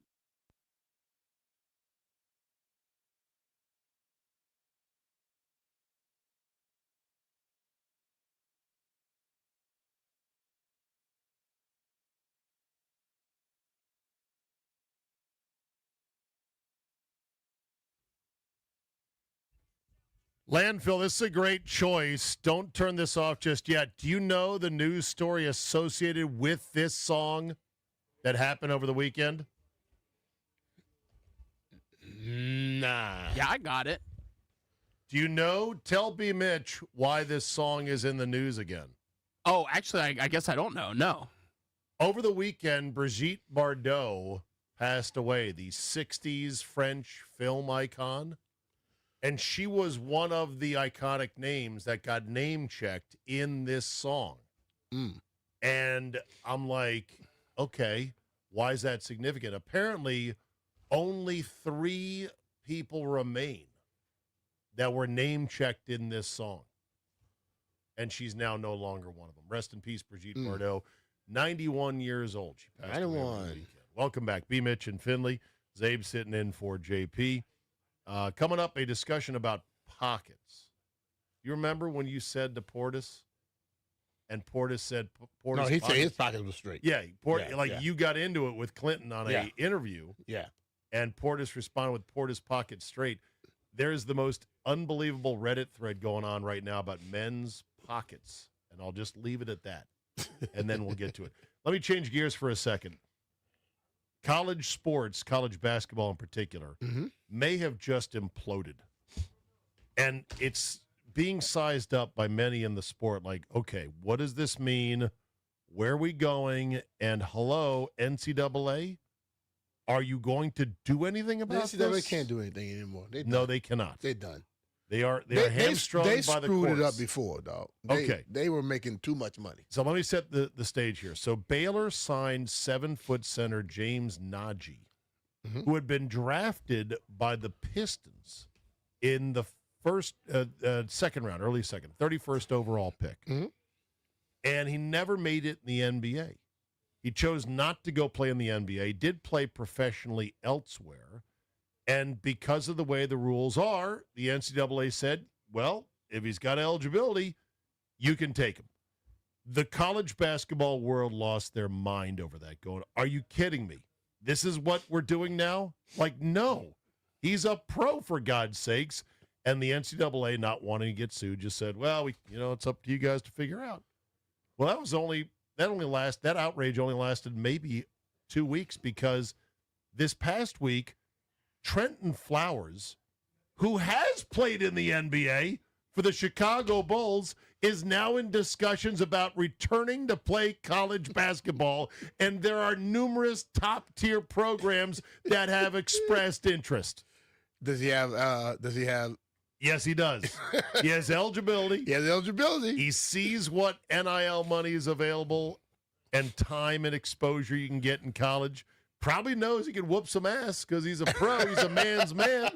Landfill, this is a great choice. Don't turn this off just yet. Do you know the news story associated with this song that happened over the weekend? Nah. Yeah, I got it. Do you know, tell B. Mitch, why this song is in the news again? Oh, actually, I guess I don't know. No. Over the weekend, Brigitte Bardot passed away, the 60s French film icon. And she was one of the iconic names that got name-checked in this song. And I'm like, okay, why is that significant? Apparently, only 3 people remain that were name-checked in this song. And she's now no longer one of them. Rest in peace, Brigitte Bardot. 91 years old. She passed away over the weekend. Welcome back, B. Mitch and Finley. Zabe sitting in for JP. Coming up, a discussion about pockets. You remember when you said to Portis, and Portis said Portis? No, he said his pocket was straight. Yeah, you got into it with Clinton on a interview. Yeah, and Portis responded with Portis pocket straight. There's the most unbelievable Reddit thread going on right now about men's pockets, and I'll just leave it at that, and then we'll get to it. Let me change gears for a second. College sports, college basketball in particular, may have just imploded. And it's being sized up by many in the sport like, okay, what does this mean? Where are we going? And hello, NCAA, are you going to do anything about the this? NCAA can't do anything anymore. No, they cannot. They're done. They are hamstrung they by the screwed courts. it up before, dog. They were making too much money. So let me set the stage here. So Baylor signed 7-foot center James Nagy, who had been drafted by the Pistons in the second round, early second, 31st overall pick. And he never made it in the NBA. He chose not to go play in the NBA. He did play professionally elsewhere. And because of the way the rules are, the NCAA said, well, if he's got eligibility, you can take him. The college basketball world lost their mind over that, going, are you kidding me? This is what we're doing now? Like, no. He's a pro, for God's sakes. And the NCAA, not wanting to get sued, just said, well, it's up to you guys to figure out. Well, that outrage only lasted maybe 2 weeks, because this past week, Trenton Flowers, who has played in the NBA for the Chicago Bulls, is now in discussions about returning to play college basketball, and there are numerous top-tier programs that have expressed interest. Does he have Yes, he does. He has eligibility. He He sees what NIL money is available and time and exposure you can get in college. Probably knows he can whoop some ass because he's a pro. He's a man's man.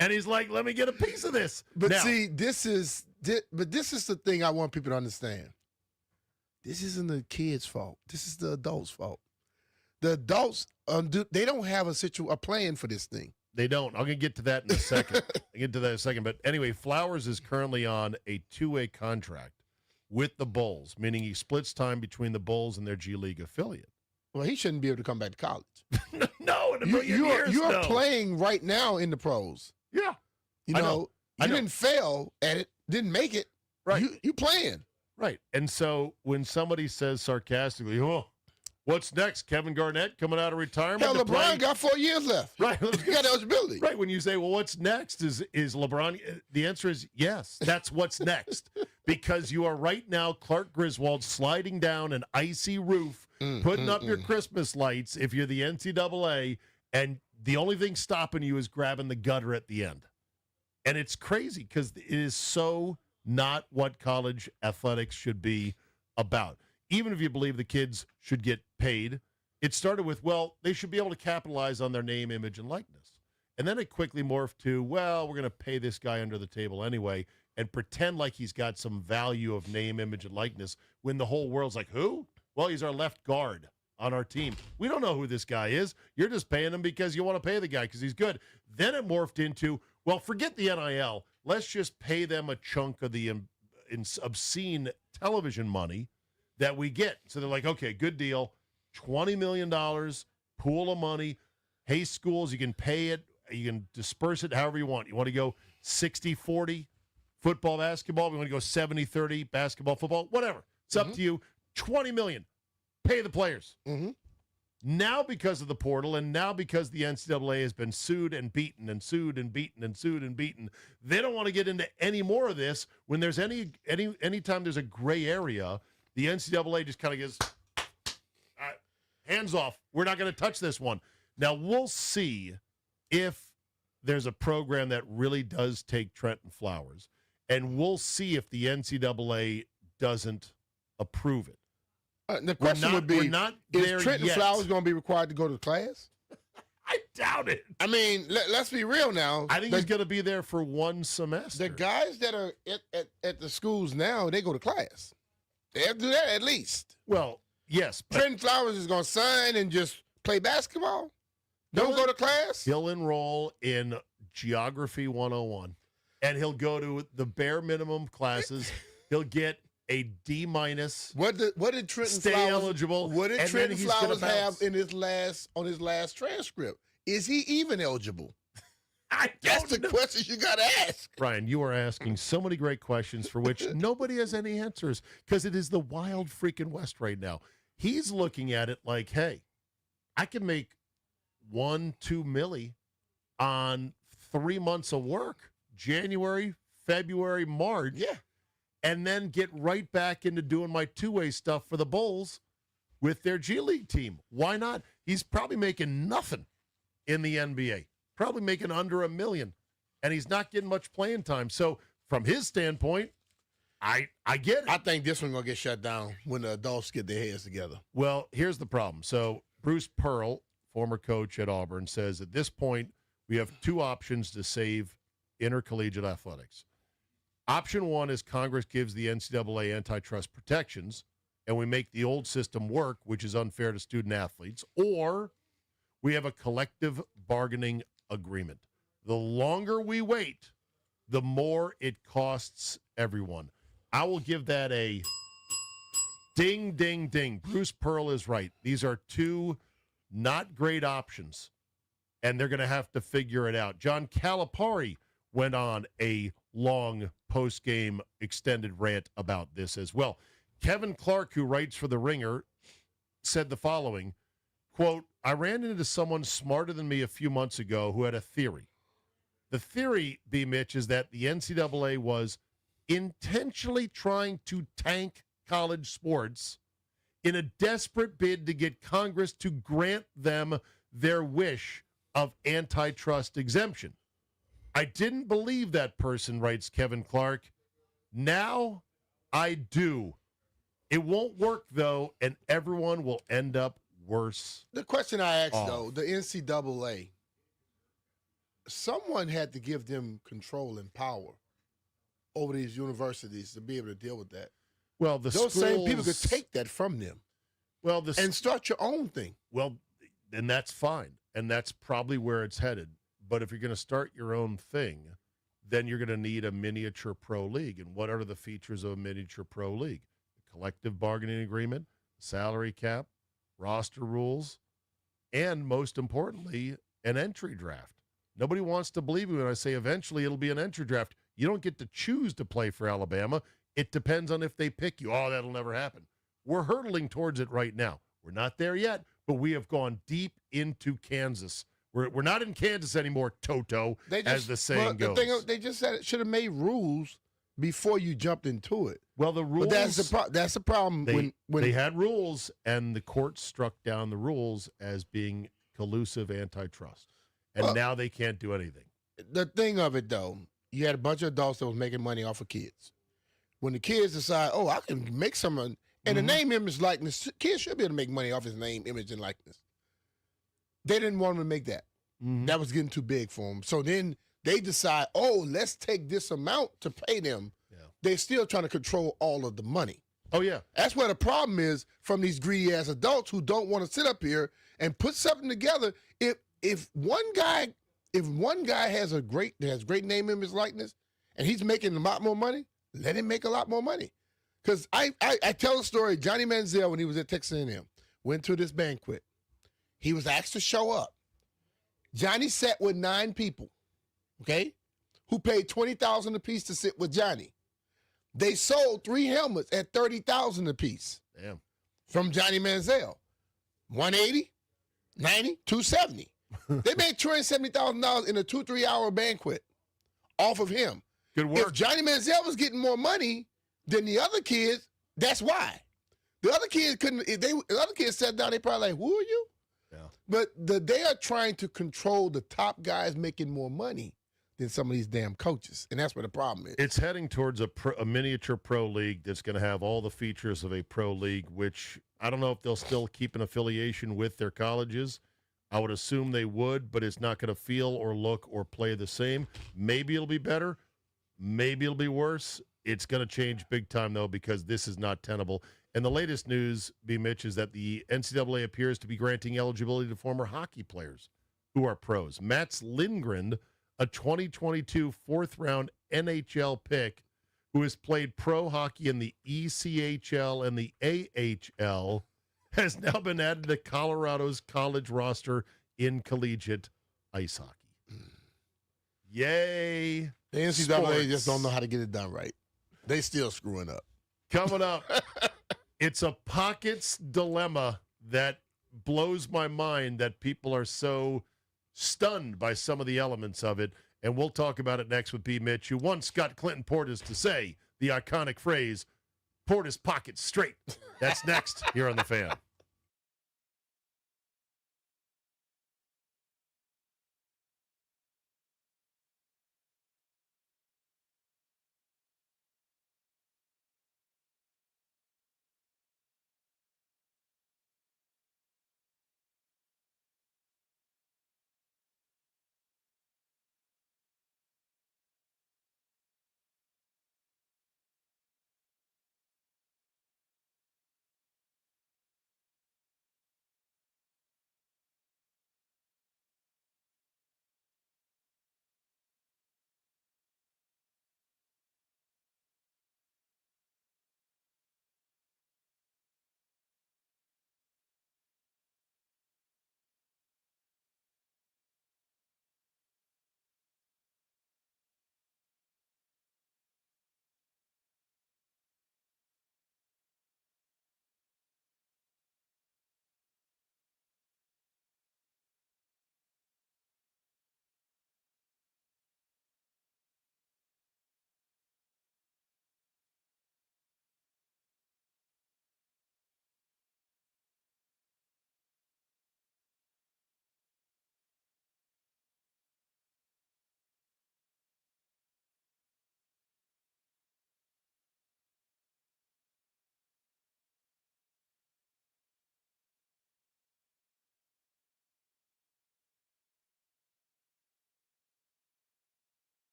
And he's like, let me get a piece of this. But now, see, this is the thing I want people to understand. This isn't the kids' fault. This is the adults' fault. The adults, they don't have a plan for this thing. They don't. I'm going to get to that in a second. But anyway, Flowers is currently on a 2-way contract with the Bulls, meaning he splits time between the Bulls and their G League affiliate. Well, he shouldn't be able to come back to college. No, in a million years, You're no. playing right now in the pros. Yeah. You I know, know. you didn't fail at it, didn't make it. Right. You playing. Right. And so when somebody says sarcastically, oh, what's next? Kevin Garnett coming out of retirement? Hell, to LeBron play? got 4 years left. Right. He got eligibility. Right. When you say, well, what's next? Is LeBron? The answer is yes. That's what's next. Because you are right now, Clark Griswold, sliding down an icy roof, putting up your Christmas lights if you're the NCAA, and the only thing stopping you is grabbing the gutter at the end. And it's crazy because it is so not what college athletics should be about. Even if you believe the kids should get paid, it started with, well, they should be able to capitalize on their name, image, and likeness. And then it quickly morphed to, well, we're going to pay this guy under the table anyway and pretend like he's got some value of name, image, and likeness when the whole world's like, who? Well, he's our left guard on our team. We don't know who this guy is. You're just paying him because you want to pay the guy because he's good. Then it morphed into, well, forget the NIL. Let's just pay them a chunk of the obscene television money that we get. So they're like, okay, good deal. $20 million, pool of money. Hey, schools, you can pay it. You can disperse it however you want. You want to go 60-40 football, basketball. We want to go 70-30 basketball, football, whatever. It's up to you. $20 million. Pay the players. Now, because of the portal, and now because the NCAA has been sued and beaten and sued and beaten and sued and beaten, they don't want to get into any more of this. When there's anytime there's a gray area, the NCAA just kind of goes, all right, hands off. We're not going to touch this one. Now, we'll see if there's a program that really does take Trenton Flowers, and we'll see if the NCAA doesn't approve it. The question would be, is Trenton yet. Flowers going to be required to go to class? I doubt it. I mean, let's be real now. I think he's going to be there for one semester. The guys that are at the schools now, they go to class. They have to do that at least. Well, yes. Trenton Flowers is going to sign and just play basketball? Don't go to class? He'll enroll in Geography 101, and he'll go to the bare minimum classes. He'll get a D-. What did Trenton stay Flowers, eligible? What did Trenton Flowers have bounce. in on his last transcript? Is he even eligible? That's the question you got to ask. Brian, you are asking so many great questions for which nobody has any answers because it is the wild freaking West right now. He's looking at it like, hey, I can make 1-2 milli on 3 months of work, January, February, March. Yeah. And then get right back into doing my two-way stuff for the Bulls with their G League team. Why not? He's probably making nothing in the NBA, probably making under $1 million, and he's not getting much playing time. So from his standpoint, I get it. I think this one's going to get shut down when the adults get their heads together. Well, here's the problem. So Bruce Pearl, former coach at Auburn, says at this point we have two options to save intercollegiate athletics. Option one is Congress gives the NCAA antitrust protections, and we make the old system work, which is unfair to student athletes, or we have a collective bargaining agreement. The longer we wait, the more it costs everyone. I will give that a ding, ding, ding. Bruce Pearl is right. These are two not great options, and they're going to have to figure it out. John Calipari went on a long post-game extended rant about this as well. Kevin Clark, who writes for The Ringer, said the following, quote, I ran into someone smarter than me a few months ago who had a theory. The theory, B. Mitch, is that the NCAA was intentionally trying to tank college sports in a desperate bid to get Congress to grant them their wish of antitrust exemption. I didn't believe that person, writes Kevin Clark. Now I do. It won't work, though, and everyone will end up worse. The question I asked, though, the NCAA, someone had to give them control and power over these universities to be able to deal with that. Well, those same people could take that from them. Well, and start your own thing. Well, and that's fine, and that's probably where it's headed. But if you're going to start your own thing, then you're going to need a miniature pro league. And what are the features of a miniature pro league? A collective bargaining agreement, salary cap, roster rules, and most importantly, an entry draft. Nobody wants to believe me when I say eventually it'll be an entry draft. You don't get to choose to play for Alabama. It depends on if they pick you. Oh, that'll never happen. We're hurtling towards it right now. We're not there yet, but we have gone deep into Kansas. We're not in Kansas anymore, Toto, as the saying goes. They just said it should have made rules before you jumped into it. Well, the rules. But that's the problem. When they had rules, and the court struck down the rules as being collusive antitrust, and now they can't do anything. The thing of it, though, you had a bunch of adults that was making money off of kids. When the kids decide, oh, I can make some, and the name, image, likeness, kids should be able to make money off his name, image, and likeness. They didn't want him to make that. That was getting too big for them. So then they decide, oh, let's take this amount to pay them. Yeah. They're still trying to control all of the money. Oh, yeah. That's where the problem is from these greedy-ass adults who don't want to sit up here and put something together. If one guy has great name, image, likeness, and he's making a lot more money, let him make a lot more money. Because I tell a story, Johnny Manziel, when he was at Texas A&M, went to this banquet. He was asked to show up. Johnny sat with 9 people, okay, who paid $20,000 apiece to sit with Johnny. They sold 3 helmets at $30,000 apiece. Damn. From Johnny Manziel. 180, 90, 270. They made $270,000 in a 2-3 hour banquet off of him. Good work. If Johnny Manziel was getting more money than the other kids, that's why. The other kids couldn't. If the other kids sat down, they probably like, "Who are you?" Yeah. But they are trying to control the top guys making more money than some of these damn coaches, and that's where the problem is. It's heading towards a miniature pro league that's going to have all the features of a pro league, which I don't know if they'll still keep an affiliation with their colleges. I would assume they would, but it's not going to feel or look or play the same. Maybe it'll be better. Maybe it'll be worse. It's going to change big time, though, because this is not tenable. And the latest news, B. Mitch, is that the NCAA appears to be granting eligibility to former hockey players who are pros. Mats Lindgren, a 2022 fourth-round NHL pick who has played pro hockey in the ECHL and the AHL, has now been added to Colorado's college roster in collegiate ice hockey. Yay. The NCAA just don't know how to get it done right. They still screwing up. Coming up, it's a pockets dilemma that blows my mind that people are so stunned by some of the elements of it. And we'll talk about it next with B. Mitch, who once got Clinton Portis to say the iconic phrase, Portis pockets straight. That's next here on The Fan.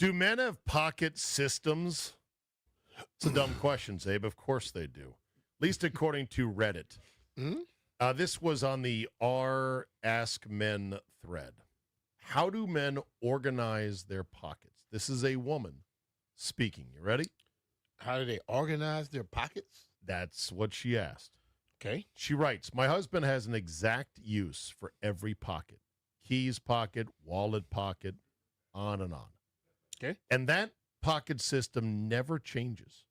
Do men have pocket systems? It's a dumb question, Zabe. Of course they do. At least according to Reddit. This was on the r Ask Men thread. How do men organize their pockets? This is a woman speaking. You ready? How do they organize their pockets? That's what she asked. Okay. She writes, my husband has an exact use for every pocket. Keys pocket, wallet pocket, on and on. Okay. And that pocket system never changes.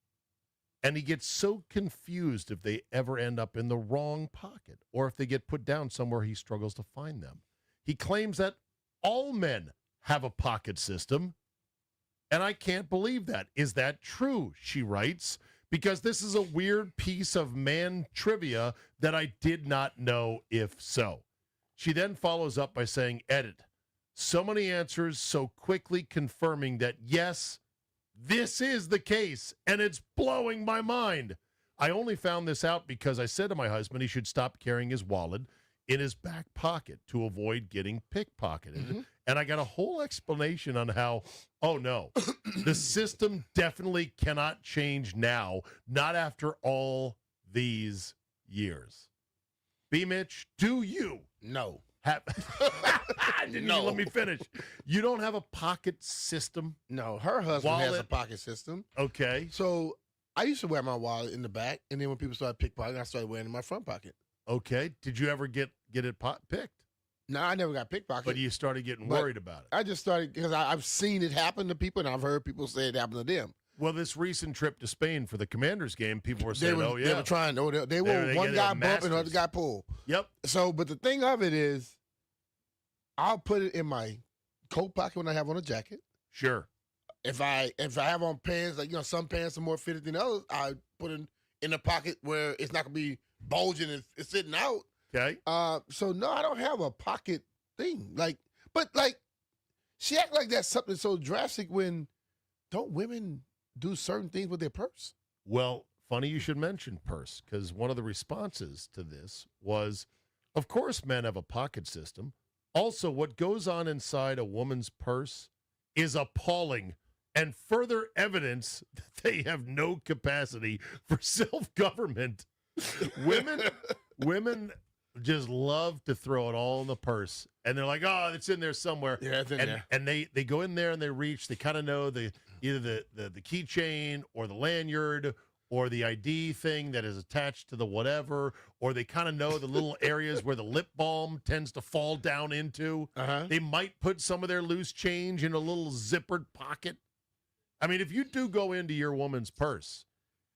And he gets so confused if they ever end up in the wrong pocket or if they get put down somewhere he struggles to find them. He claims that all men have a pocket system, and I can't believe that. Is that true? She writes, because this is a weird piece of man trivia that I did not know if so. She then follows up by saying, edit. So many answers so quickly confirming that, yes, this is the case, and it's blowing my mind. I only found this out because I said to my husband he should stop carrying his wallet in his back pocket to avoid getting pickpocketed. And I got a whole explanation on how, oh no, the system definitely cannot change now, not after all these years. B. Mitch, do you? No. Didn't even let me finish. You don't have a pocket system? No, her husband has a pocket system. Okay. So I used to wear my wallet in the back, and then when people started pickpocketing, I started wearing it in my front pocket. Okay. Did you ever get it picked? No, I never got pickpocketed. But you started getting worried about it. I just started because I've seen it happen to people, and I've heard people say it happened to them. Well, this recent trip to Spain for the Commanders game, people were saying, they were trying. They were one guy bump and the other guy pull. Yep. So, but the thing of it is, I'll put it in my coat pocket when I have on a jacket. Sure. If I have on pants, like some pants are more fitted than others, I put it in a pocket where it's not gonna be bulging and it's sitting out. Okay. So no, I don't have a pocket thing. But she act like that's something so drastic when don't women do certain things with their purse? Well, funny you should mention purse, because one of the responses to this was, of course men have a pocket system. Also, what goes on inside a woman's purse is appalling and further evidence that they have no capacity for self-government. Women just love to throw it all in the purse, and they're like, "Oh, it's in there somewhere." Yeah, it's in there. And they go in there and they reach. They kind of know either the keychain or the lanyard or the ID thing that is attached to the whatever, or they kind of know the little areas where the lip balm tends to fall down into. They might put some of their loose change in a little zippered pocket. I mean, if you do go into your woman's purse,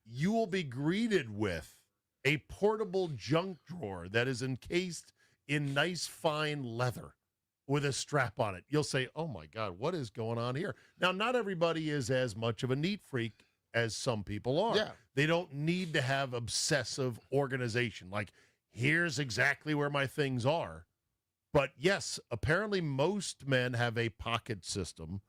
you will be greeted with a portable junk drawer that is encased in nice fine leather with a strap on it. You'll say, oh my God, what is going on here? Now, not everybody is as much of a neat freak as some people are. Yeah. They don't need to have obsessive organization. Like, here's exactly where my things are. But yes, apparently most men have a pocket system,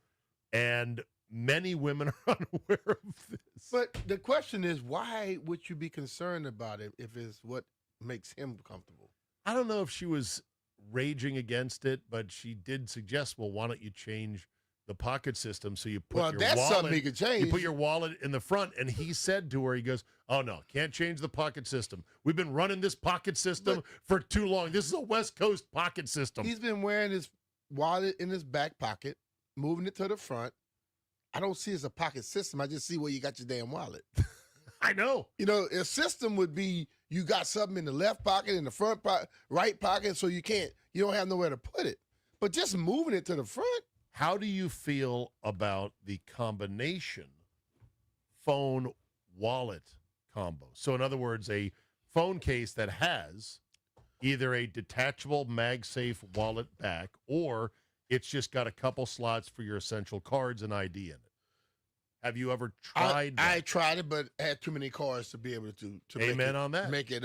and many women are unaware of this. But the question is, why would you be concerned about it if it's what makes him comfortable? I don't know if she was raging against it, but she did suggest, well, why don't you change the pocket system so you put your that's wallet, something he could change. You put your wallet in the front, and he said to her, he goes, oh no, can't change the pocket system. We've been running this pocket system for too long. This is a West Coast pocket system. He's been wearing his wallet in his back pocket, moving it to the front. I don't see it as a pocket system. I just see where you got your damn wallet. I know. You know, a system would be you got something in the left pocket, in the front pocket, right pocket, so you don't have nowhere to put it. But just moving it to the front. How do you feel about the combination phone wallet combo? So in other words, a phone case that has either a detachable MagSafe wallet back, or it's just got a couple slots for your essential cards and ID in it. Have you ever tried that? I tried it, but I had too many cards to be able to Amen on that. Make it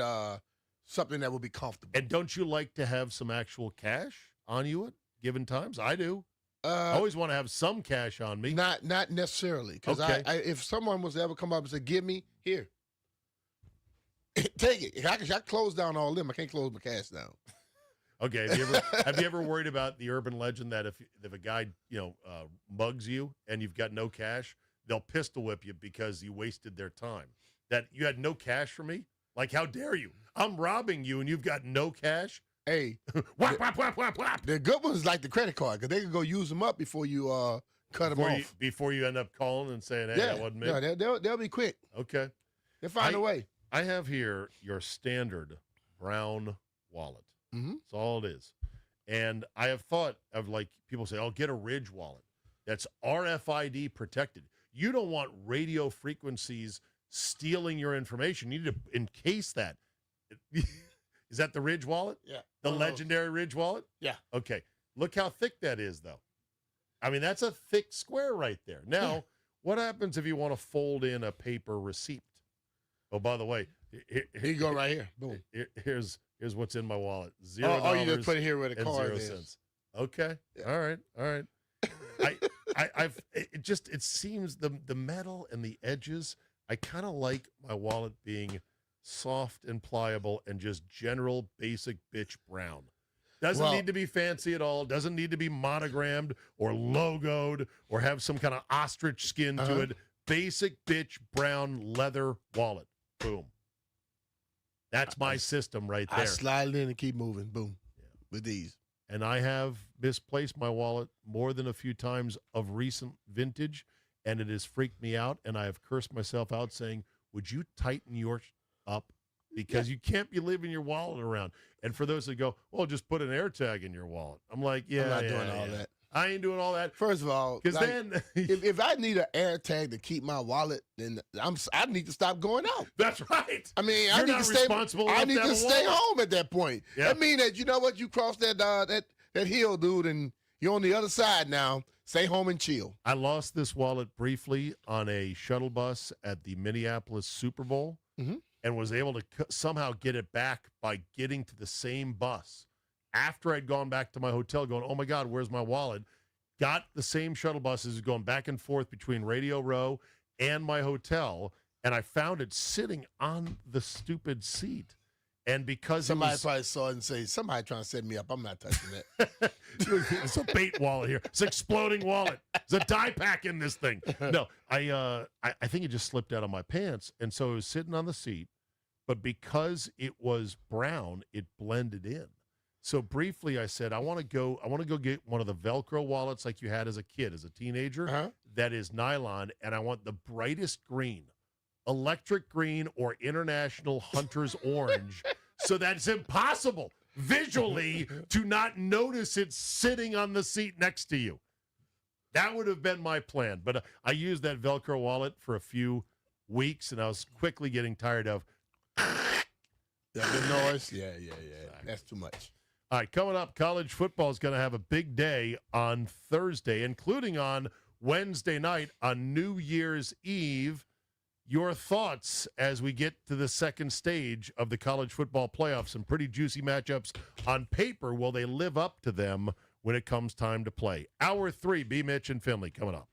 something that would be comfortable. And don't you like to have some actual cash on you at given times? I do. I always want to have some cash on me. Not necessarily, because Okay. if someone was to ever come up and say, "Give me here, take it," I close down all them. I can't close my cash down. Okay. Have you ever worried about the urban legend that if a guy mugs you and you've got no cash, they'll pistol whip you because you wasted their time? That you had no cash for me? Like, how dare you? I'm robbing you and you've got no cash? Hey, whap, whap, whap, whap, whap. The good ones like the credit card because they can go use them up before you cut them off. Before you end up calling and saying, hey, that wasn't me. Yeah, they'll be quick. Okay. They'll find a way. I have here your standard brown wallet. Mm-hmm. That's all it is. And I have thought of, like, people say, get a Ridge wallet. That's RFID protected. You don't want radio frequencies stealing your information. You need to encase that. Is that the Ridge wallet? Yeah. The legendary Ridge wallet? Yeah. Okay. Look how thick that is, though. I mean, that's a thick square right there. Now, what happens if you want to fold in a paper receipt? Oh, by the way, here you go right here. Boom. Here's what's in my wallet. $0. Oh, you just put it here where the card 0 is. cents. Okay. Yeah. All right. It seems the metal and the edges, I kind of like my wallet being soft and pliable and just general basic bitch brown. Doesn't need to be fancy at all. Doesn't need to be monogrammed or logoed or have some kind of ostrich skin to it. Basic bitch brown leather wallet. Boom. That's my system right there. I slide it in and keep moving. Boom. Yeah. With these. And I have misplaced my wallet more than a few times of recent vintage, and it has freaked me out, and I have cursed myself out saying, would you tighten yours up? Because you can't be leaving your wallet around. And for those that go, well, just put an AirTag in your wallet. I'm like, I'm not doing all that. I ain't doing all that. First of all, because then if I need an AirTag to keep my wallet, then I need to stop going out. That's right. I mean, I need to stay home at that point. Yep. That means that, you know what, you cross that hill, dude, and you're on the other side now. Stay home and chill. I lost this wallet briefly on a shuttle bus at the Minneapolis Super Bowl and was able to somehow get it back by getting to the same bus. After I'd gone back to my hotel going, oh, my God, where's my wallet? Got the same shuttle buses going back and forth between Radio Row and my hotel, and I found it sitting on the stupid seat. And because somebody probably saw it and say, somebody trying to set me up, I'm not touching that. It's a bait wallet here. It's an exploding wallet. There's a die pack in this thing. No, I think it just slipped out of my pants, and so it was sitting on the seat, but because it was brown, it blended in. So briefly, I said, I want to go get one of the Velcro wallets like you had as a kid, as a teenager, that is nylon, and I want the brightest green, electric green or international hunter's orange, so that it's impossible visually to not notice it sitting on the seat next to you. That would have been my plan. But I used that Velcro wallet for a few weeks, and I was quickly getting tired of the noise. Yeah. That's too much. All right, coming up, college football is going to have a big day on Thursday, including on Wednesday night on New Year's Eve. Your thoughts as we get to the second stage of the college football playoffs. Some pretty juicy matchups on paper. Will they live up to them when it comes time to play? Hour 3, B. Mitch and Finley coming up.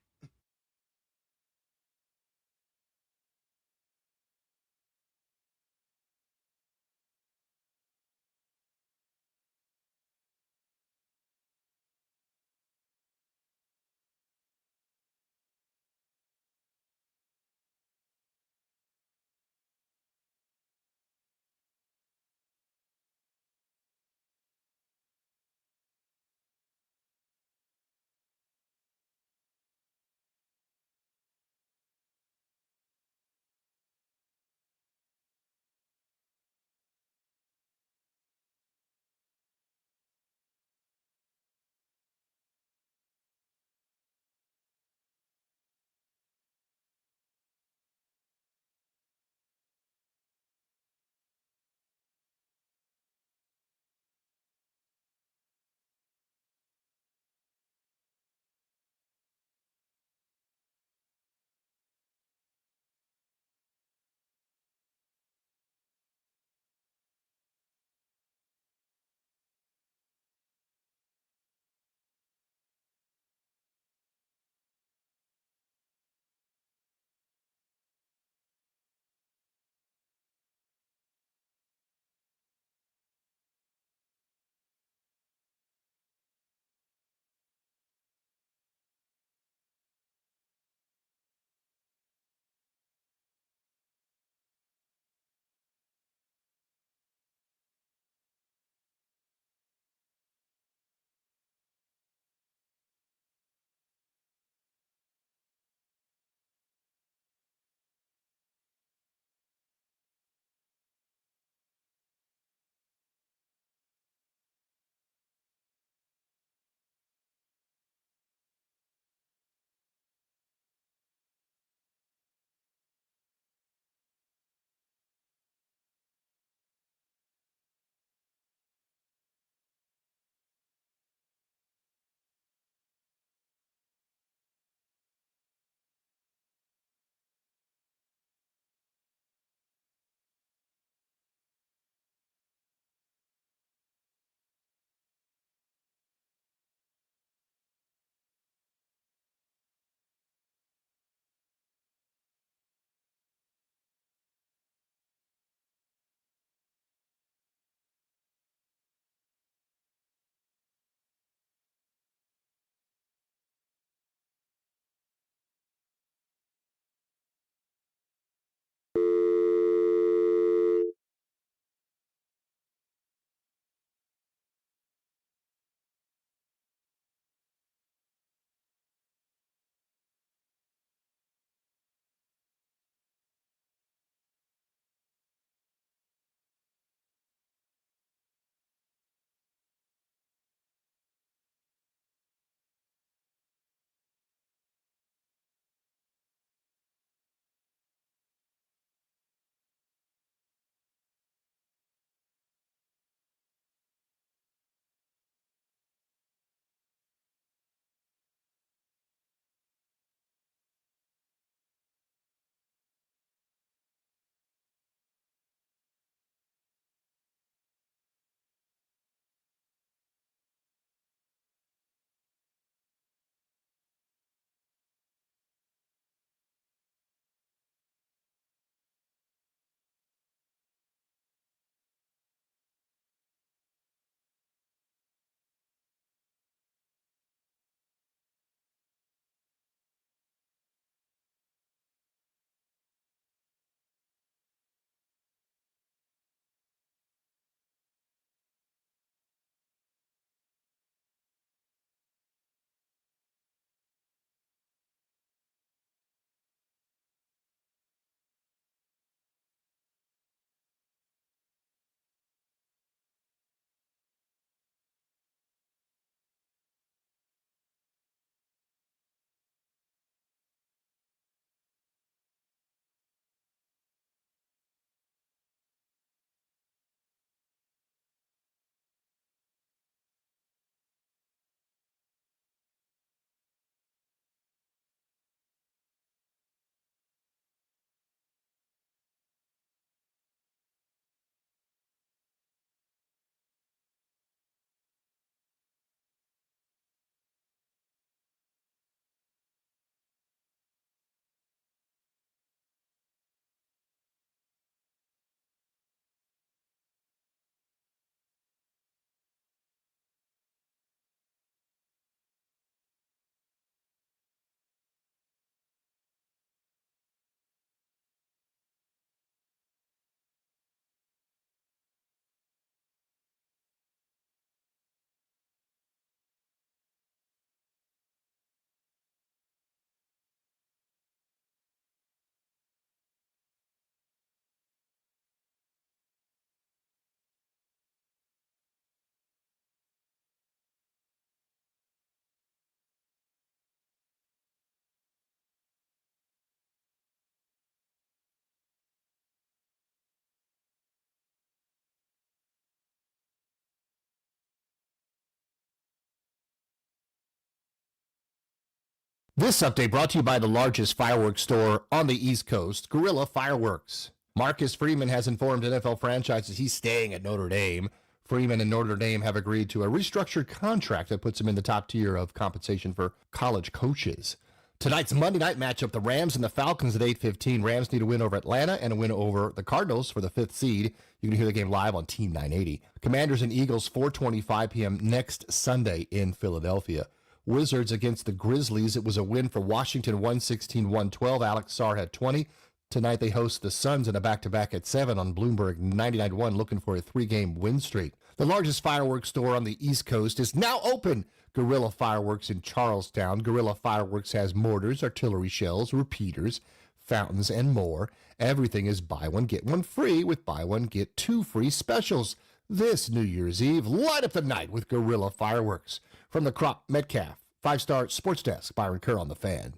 This update brought to you by the largest fireworks store on the East Coast, Guerrilla Fireworks. Marcus Freeman has informed NFL franchises he's staying at Notre Dame. Freeman and Notre Dame have agreed to a restructured contract that puts him in the top tier of compensation for college coaches. Tonight's Monday night matchup, the Rams and the Falcons at 8:15. Rams need a win over Atlanta and a win over the Cardinals for the 5th seed. You can hear the game live on Team 980. Commanders and Eagles, 4:25 p.m. next Sunday in Philadelphia. Wizards against the Grizzlies. It was a win for Washington, 116-112. Alex Sarr had 20. Tonight they host the Suns in a back-to-back at 7 on Bloomberg 99.1, looking for a 3-game win streak. The largest fireworks store on the East Coast is now open. Guerrilla Fireworks in Charlestown. Guerrilla Fireworks has mortars, artillery shells, repeaters, fountains, and more. Everything is buy one, get one free with buy one, get two free specials. This New Year's Eve, light up the night with Guerrilla Fireworks. From the Crop Metcalf 5-Star Sports Desk, Byron Kerr on the Fan.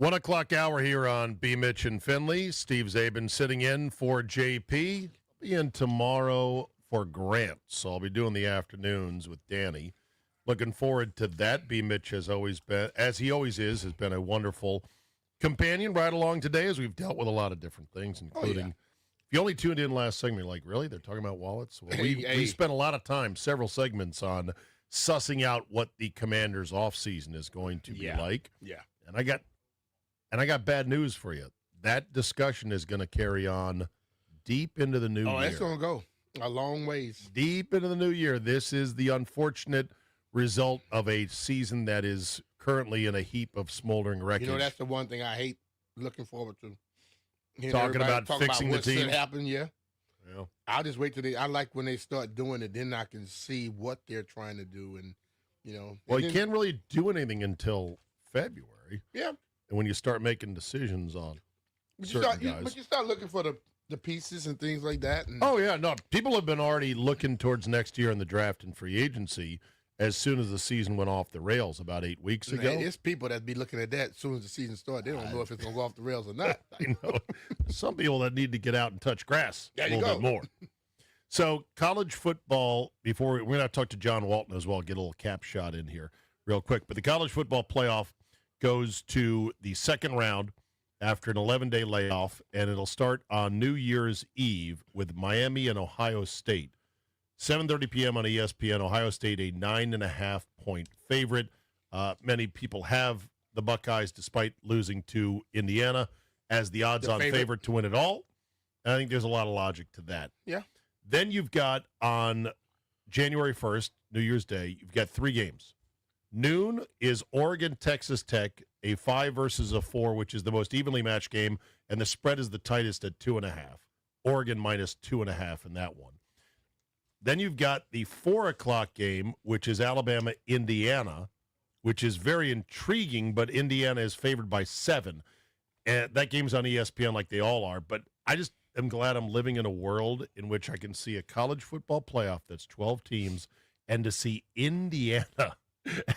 One o'clock hour here on B. Mitch and Finley. Steve Zabin sitting in for JP. I'll be in tomorrow for Grant, so I'll be doing the afternoons with Danny. Looking forward to that. B. Mitch has always been, as he always is, has been a wonderful companion right along today as we've dealt with a lot of different things, including, if you only tuned in last segment, you're like, really? They're talking about wallets? Well, we spent a lot of time, several segments on sussing out what the Commanders' offseason is going to be like. Yeah. And I got bad news for you. That discussion is going to carry on deep into the new year. Oh, it's going to go a long ways. Deep into the new year. This is the unfortunate result of a season that is currently in a heap of smoldering wreckage. You know, that's the one thing I hate looking forward to. Talking about fixing the team. What happen, yeah. I'll just wait till I like when they start doing it, then I can see what they're trying to do. And, Well, you can't really do anything until February. Yeah. And when you start making decisions on certain guys. But you start looking for the pieces and things like that. And, Oh, yeah. No, people have been already looking towards next year in the draft and free agency as soon as the season went off the rails about 8 weeks ago. It's people that be looking at that as soon as the season starts. They don't know if it's going to go off the rails or not. I know. Some people that need to get out and touch grass a little bit more. So college football, we're going to talk to John Walton as well, get a little cap shot in here real quick. But the college football playoff goes to the second round after an 11-day layoff, and it'll start on New Year's Eve with Miami and Ohio State. 7:30 p.m. on ESPN. Ohio State, a 9.5-point favorite. Many people have the Buckeyes, despite losing to Indiana, as the odds-on favorite to win it all. And I think there's a lot of logic to that. Yeah. Then you've got on January 1st, New Year's Day, you've got 3 games. Noon is Oregon, Texas Tech, a 5 versus a 4, which is the most evenly matched game, and the spread is the tightest at 2.5. Oregon minus 2.5 in that one. Then you've got the 4 o'clock game, which is Alabama, Indiana, which is very intriguing, but Indiana is favored by 7. And that game's on ESPN like they all are, but I just am glad I'm living in a world in which I can see a college football playoff that's 12 teams and to see Indiana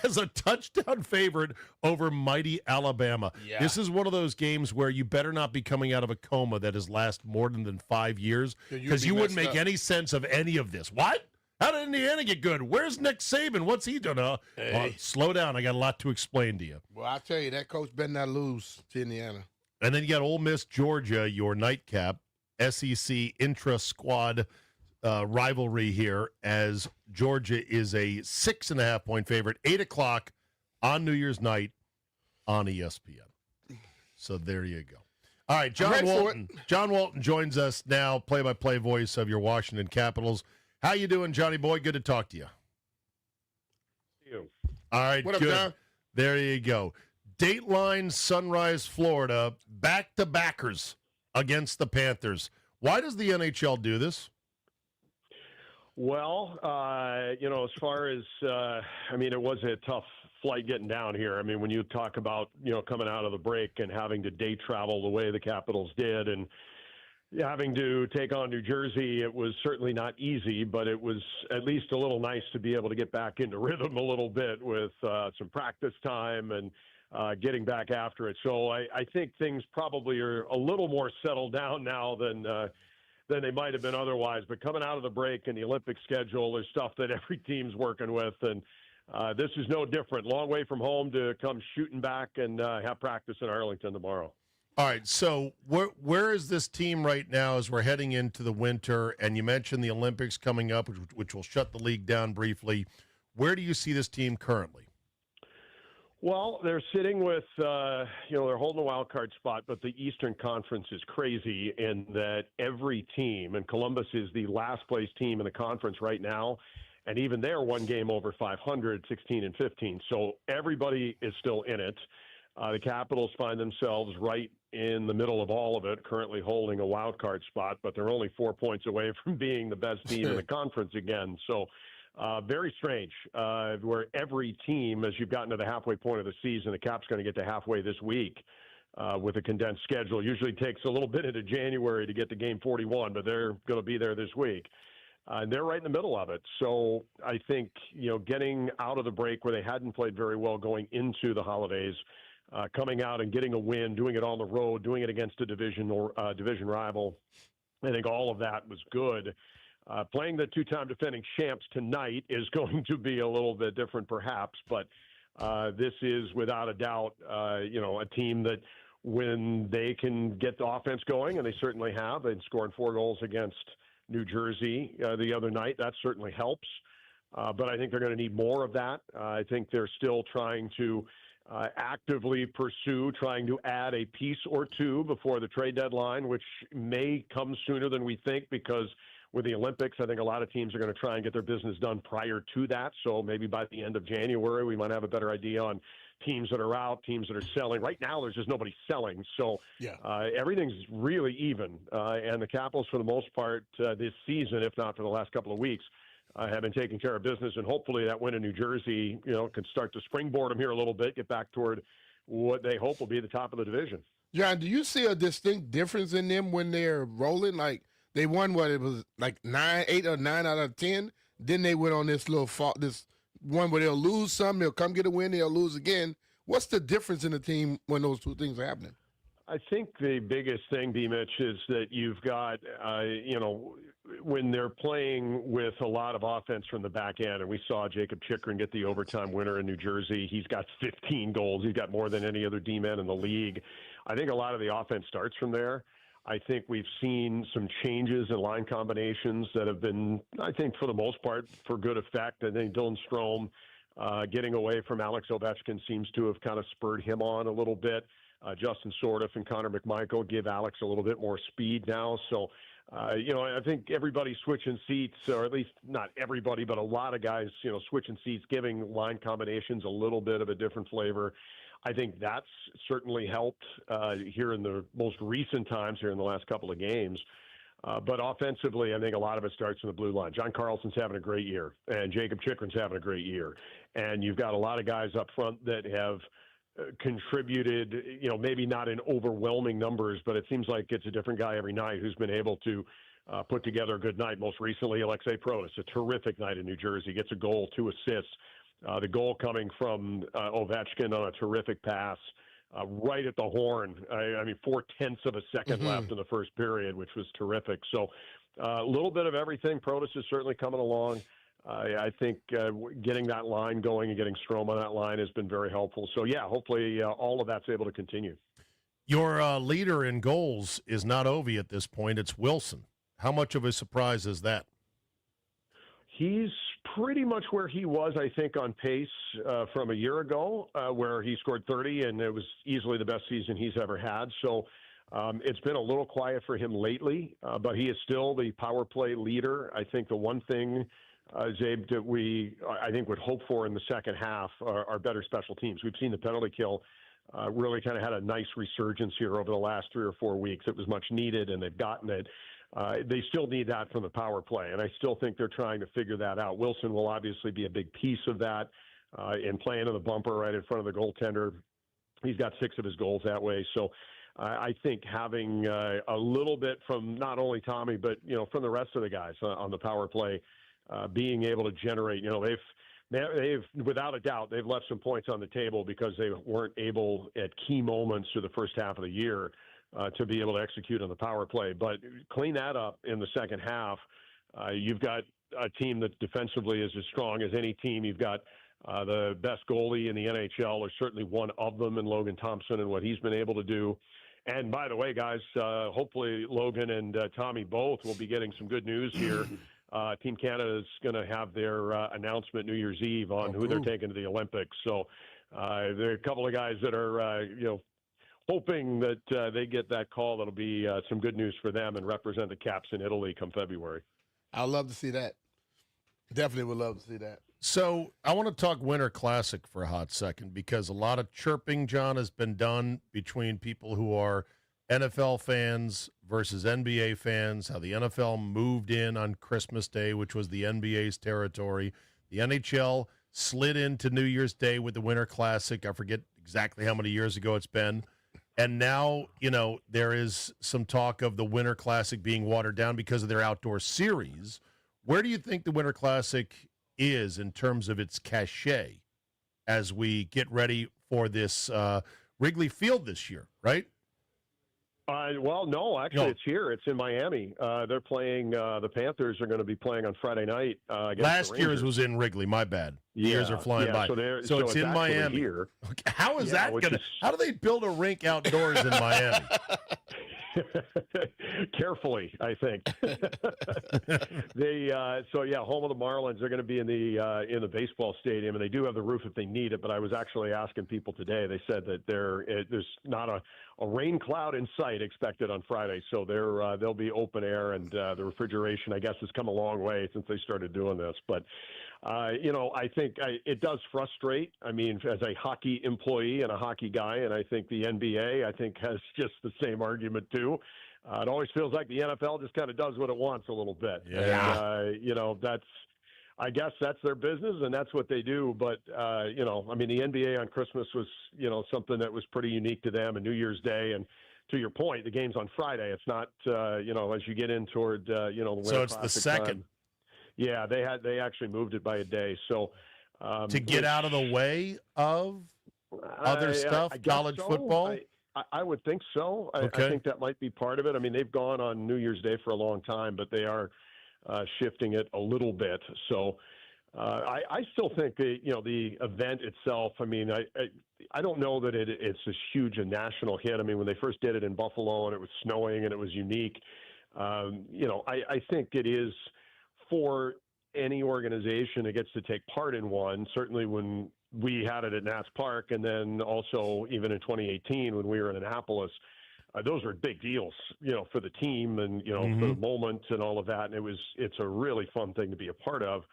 as a touchdown favorite over mighty Alabama. Yeah. This is one of those games where you better not be coming out of a coma that has lasted more than 5 years, because you wouldn't make any sense of any of this. What? How did Indiana get good? Where's Nick Saban? What's he doing? Well, slow down. I got a lot to explain to you. Well, I'll tell you, that coach better not lose to Indiana. And then you got Ole Miss, Georgia, your nightcap, SEC intra-squad rivalry here, as Georgia is a 6.5-point favorite, 8 o'clock on New Year's night on ESPN. So there you go. All right, John Walton. John Walton joins us now, play-by-play voice of your Washington Capitals. How you doing, Johnny boy? Good to talk to you. All right, what up, good. John? There you go. Dateline, Sunrise, Florida, back-to-backers against the Panthers. Why does the NHL do this? Well, as far as, it was a tough flight getting down here. I mean, when you talk about, coming out of the break and having to day travel the way the Capitals did and having to take on New Jersey, it was certainly not easy, but it was at least a little nice to be able to get back into rhythm a little bit with some practice time and getting back after it. So I think things probably are a little more settled down now than they might have been otherwise. But coming out of the break and the Olympic schedule, there's stuff that every team's working with, and this is no different. Long way from home to come shooting back and have practice in Arlington tomorrow. All right, so where is this team right now as we're heading into the winter? And you mentioned the Olympics coming up, which will shut the league down briefly. Where do you see this team currently? Well, they're sitting with, they're holding a wild card spot, but the Eastern Conference is crazy in that every team, and Columbus is the last place team in the conference right now, and even they're one game over 500, 16-15. So everybody is still in it. The Capitals find themselves right in the middle of all of it, currently holding a wild card spot, but they're only 4 points away from being the best team in the conference again. So very strange, where every team, as you've gotten to the halfway point of the season, the Caps going to get to halfway this week with a condensed schedule. Usually takes a little bit into January to get to game 41, but they're going to be there this week. And they're right in the middle of it. So I think, getting out of the break where they hadn't played very well going into the holidays, coming out and getting a win, doing it on the road, doing it against a division rival, I think all of that was good. Playing the two-time defending champs tonight is going to be a little bit different perhaps, but this is without a doubt, a team that when they can get the offense going, and they certainly have, and scoring 4 goals against New Jersey the other night, that certainly helps. But I think they're going to need more of that. I think they're still trying to actively pursue trying to add a piece or two before the trade deadline, which may come sooner than we think because with the Olympics, I think a lot of teams are going to try and get their business done prior to that. So maybe by the end of January, we might have a better idea on teams that are out, teams that are selling. Right now, there's just nobody selling. So everything's really even. And the Capitals, for the most part, this season, if not for the last couple of weeks, have been taking care of business. And hopefully that win in New Jersey, can start to springboard them here a little bit, get back toward what they hope will be the top of the division. John, do you see a distinct difference in them when they're rolling? Like, they won it was like 8 or 9 out of 10. Then they went on this this one where they'll lose some, they'll come get a win, they'll lose again. What's the difference in the team when those two things are happening? I think the biggest thing, B-Mitch, is that you've got, when they're playing with a lot of offense from the back end, and we saw Jacob Chikrin get the overtime winner in New Jersey. He's got 15 goals. He's got more than any other D-man in the league. I think a lot of the offense starts from there. I think we've seen some changes in line combinations that have been, I think, for the most part, for good effect. I think Dylan Strome getting away from Alex Ovechkin seems to have kind of spurred him on a little bit. Justin Sourdif and Connor McMichael give Alex a little bit more speed now. So, I think everybody's switching seats, or at least not everybody, but a lot of guys, switching seats, giving line combinations a little bit of a different flavor. I think that's certainly helped here in the most recent times, here in the last couple of games. But offensively, I think a lot of it starts in the blue line. John Carlson's having a great year, and Jacob Chikrin's having a great year. And you've got a lot of guys up front that have contributed, maybe not in overwhelming numbers, but it seems like it's a different guy every night who's been able to put together a good night. Most recently, Alexei Protas, a terrific night in New Jersey, gets a goal, 2 assists. The goal coming from Ovechkin on a terrific pass right at the horn. 4/10 of a second left in the first period, which was terrific. So a little bit of everything. Protas is certainly coming along. I think getting that line going and getting Strome on that line has been very helpful. So, hopefully all of that's able to continue. Your leader in goals is not Ovi at this point. It's Wilson. How much of a surprise is that? He's pretty much where he was, I think, on pace from a year ago, where he scored 30, and it was easily the best season he's ever had. So it's been a little quiet for him lately, but he is still the power play leader. I think the one thing, Zabe, that we, I think, would hope for in the second half are better special teams. We've seen the penalty kill really kind of had a nice resurgence here over the last 3 or 4 weeks. It was much needed, and they've gotten it. They still need that from the power play, and I still think they're trying to figure that out. Wilson will obviously be a big piece of that in playing in the bumper right in front of the goaltender. He's got 6 of his goals that way. So I think having a little bit from not only Tommy, but, from the rest of the guys on the power play, being able to generate, they've without a doubt, they've left some points on the table because they weren't able at key moments through the first half of the year to be able to execute on the power play. But clean that up in the second half. You've got a team that defensively is as strong as any team. You've got the best goalie in the NHL, or certainly one of them, in Logan Thompson and what he's been able to do. And by the way, guys, hopefully Logan and Tommy both will be getting some good news here. Team Canada is going to have their announcement New Year's Eve on who they're taking to the Olympics. So there are a couple of guys that are, hoping that they get that call. That'll be some good news for them and represent the Caps in Italy come February. I'd love to see that. Definitely would love to see that. So I want to talk Winter Classic for a hot second, because a lot of chirping, John, has been done between people who are NFL fans versus NBA fans, how the NFL moved in on Christmas Day, which was the NBA's territory. The NHL slid into New Year's Day with the Winter Classic. I forget exactly how many years ago it's been. And now, there is some talk of the Winter Classic being watered down because of their outdoor series. Where do you think the Winter Classic is in terms of its cachet as we get ready for this Wrigley Field this year, right? Well, no, actually, it's here. It's in Miami. They're playing. The Panthers are going to be playing on Friday night. Last year's was in Wrigley. My bad. Years are flying by. So it's in Miami. Here. Okay. How is that going to? How do they build a rink outdoors in Miami? Carefully, I think. Home of the Marlins. They're going to be in the baseball stadium, and they do have the roof if they need it. But I was actually asking people today. They said that there's not a rain cloud in sight expected on Friday, so they'll be open air, and the refrigeration, I guess, has come a long way since they started doing this. But I think it does frustrate. I mean, as a hockey employee and a hockey guy, and I think the NBA, has just the same argument too. It always feels like the NFL just kind of does what it wants a little bit. Yeah. And, I guess that's their business and that's what they do. But, the NBA on Christmas was, something that was pretty unique to them, and New Year's Day. And to your point, the game's on Friday. It's not, as you get in toward, the Winter So it's Classic the second. time. Yeah, they actually moved it by a day. So to get out of the way of other stuff, college football? I would think so. Okay. I think that might be part of it. I mean, they've gone on New Year's Day for a long time, but they are shifting it a little bit. So I still think the event itself, I don't know that it's as huge a national hit. I mean, when they first did it in Buffalo and it was snowing and it was unique, I think it is for any organization that gets to take part in one. Certainly when we had it at Nats Park, and then also even in 2018 when we were in Annapolis, those are big deals, for the team and, for the moment and all of that. And it's a really fun thing to be a part of.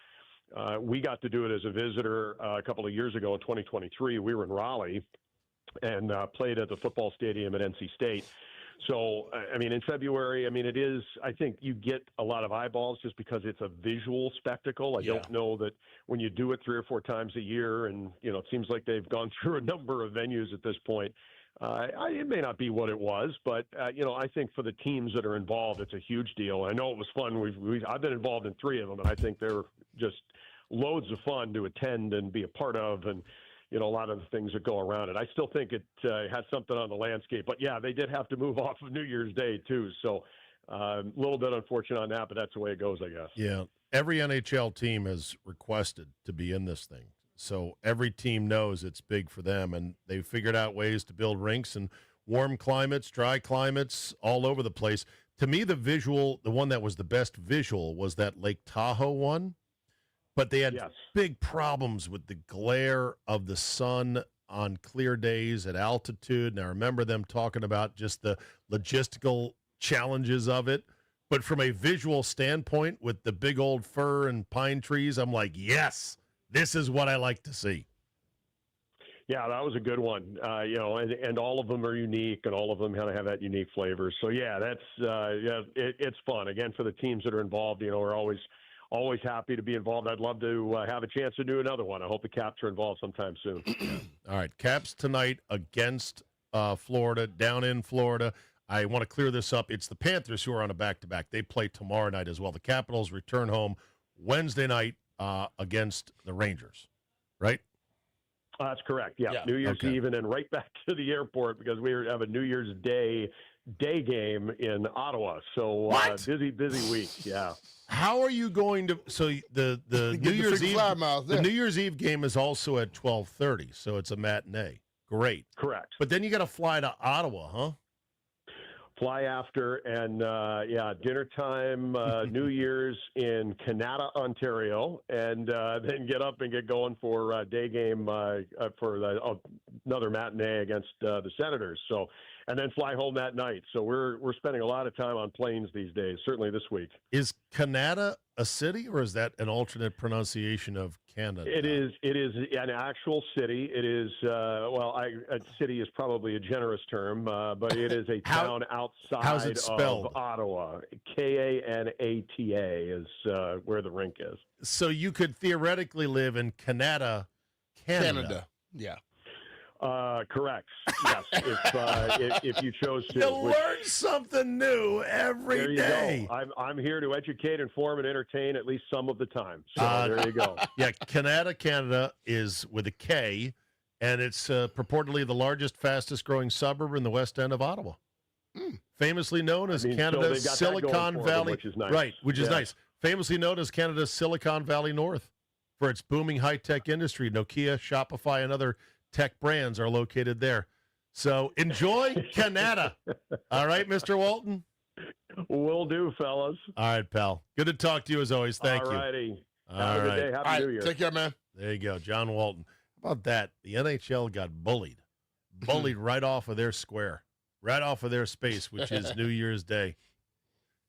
We got to do it as a visitor a couple of years ago in 2023. We were in Raleigh and played at the football stadium at NC State. So, in February, it is, I think you get a lot of eyeballs just because it's a visual spectacle. I don't know that when you do it 3 or 4 times a year, and, it seems like they've gone through a number of venues at this point. It may not be what it was, but, I think for the teams that are involved, it's a huge deal. I know it was fun. I've been involved in 3 of them, and I think they're just loads of fun to attend and be a part of, and, a lot of the things that go around it. I still think it has something on the landscape. But, yeah, they did have to move off of New Year's Day, too. So a little bit unfortunate on that, but that's the way it goes, I guess. Yeah. Every NHL team has requested to be in this thing. So every team knows it's big for them, and they've figured out ways to build rinks in warm climates, dry climates, all over the place. To me, the one that was the best visual was that Lake Tahoe one. But they had big problems with the glare of the sun on clear days at altitude. And I remember them talking about just the logistical challenges of it. But from a visual standpoint, with the big old fir and pine trees, I'm like, yes, this is what I like to see. Yeah, that was a good one. And all of them are unique, and all of them kind of have that unique flavor. So yeah, it's fun. Again, for the teams that are involved, we're always happy to be involved. I'd love to have a chance to do another one. I hope the Caps are involved sometime soon. All right, Caps tonight against Florida, down in Florida. I want to clear this up. It's the Panthers who are on a back-to-back. They play tomorrow night as well. The Capitals return home Wednesday night against the Rangers, right? That's correct. Yeah. New Year's Eve and then right back to the airport because we have a New Year's Day game in Ottawa. So busy week. Yeah. How are you going to? So the New Year's Eve the New Year's Eve game is also at 12:30, so it's a matinee. Great. Correct. But then you got to fly to Ottawa, huh? Fly after and dinner time, New Year's in Canada, Ontario, and then get up and get going for a day game for another matinee against the Senators. So, and then fly home that night. So we're spending a lot of time on planes these days. Certainly this week. Is Canada a city, or is that an alternate pronunciation of Canada? It is an actual city. It is a city is probably a generous term, but it is a town outside of Ottawa. Kanata is where the rink is. So you could theoretically live in Canada. Yeah. Correct. Yes, if you chose to. You learn something new every day. Go. I'm here to educate, inform, and entertain at least some of the time. So there you go. Yeah, Canada is with a K, and it's purportedly the largest, fastest-growing suburb in the west end of Ottawa. Famously known as Canada's Silicon Valley, which is nice. Right, which is nice. Famously known as Canada's Silicon Valley North for its booming high-tech industry. Nokia, Shopify, and other tech brands are located there. So enjoy Canada. All right, Mr. Walton? Will do, fellas. All right, pal. Good to talk to you as always. Thank you. All righty. Have a good day. Happy New Year. Take care, man. There you go, John Walton. How about that? The NHL got bullied right off of their square, right off of their space, which is New Year's Day.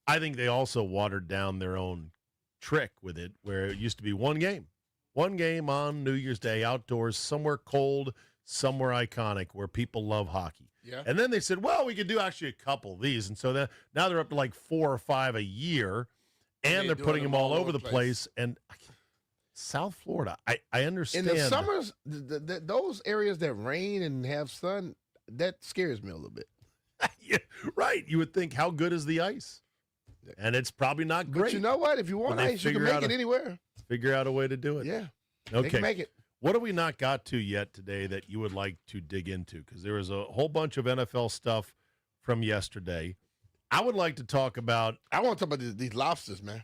I think they also watered down their own trick with it, where it used to be one game on New Year's Day outdoors, somewhere cold, somewhere iconic, where people love hockey. Yeah. And then they said, well, we could do actually a couple of these. And so now they're up to like 4 or 5 a year, and they're putting them all over the place. And South Florida, I understand. In the summers, those areas that rain and have sun, that scares me a little bit. Yeah, right. You would think, how good is the ice? And it's probably not great. But you know what? If you want ice, you can make it anywhere. Figure out a way to do it. Yeah. Okay. They can make it. What have we not got to yet today that you would like to dig into? Because there was a whole bunch of NFL stuff from yesterday. I would like to talk about. I want to talk about these lobsters, man.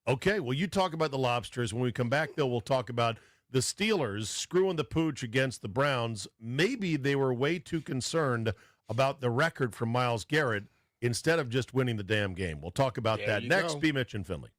Okay. Well, you talk about the lobsters. When we come back, though, we'll talk about the Steelers screwing the pooch against the Browns. Maybe they were way too concerned about the record from Myles Garrett instead of just winning the damn game. We'll talk about that next. B. Mitch and Finley.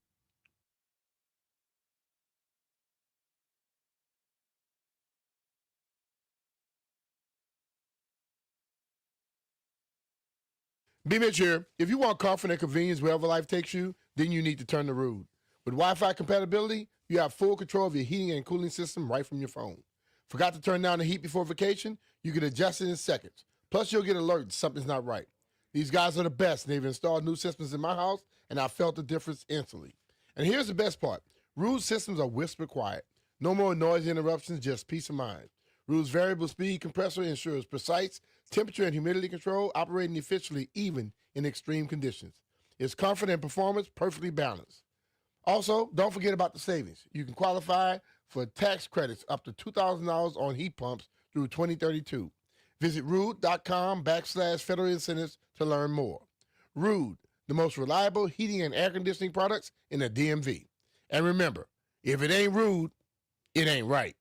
B. Mitch here. If you want comfort and convenience wherever life takes you, then you need to turn to Rude. With Wi-Fi compatibility, you have full control of your heating and cooling system right from your phone. Forgot to turn down the heat before vacation? You can adjust it in seconds. Plus, you'll get alerts something's not right. These guys are the best. They've installed new systems in my house, and I felt the difference instantly. And here's the best part. Rude's systems are whisper quiet. No more noise interruptions, just peace of mind. Rude's variable speed compressor ensures precise temperature and humidity control, operating efficiently even in extreme conditions. It's comfort and performance perfectly balanced. Also, don't forget about the savings. You can qualify for tax credits up to $2,000 on heat pumps through 2032. Visit rude.com/federal incentives to learn more. Rude, the most reliable heating and air conditioning products in the DMV. And remember, if it ain't Rude, it ain't right.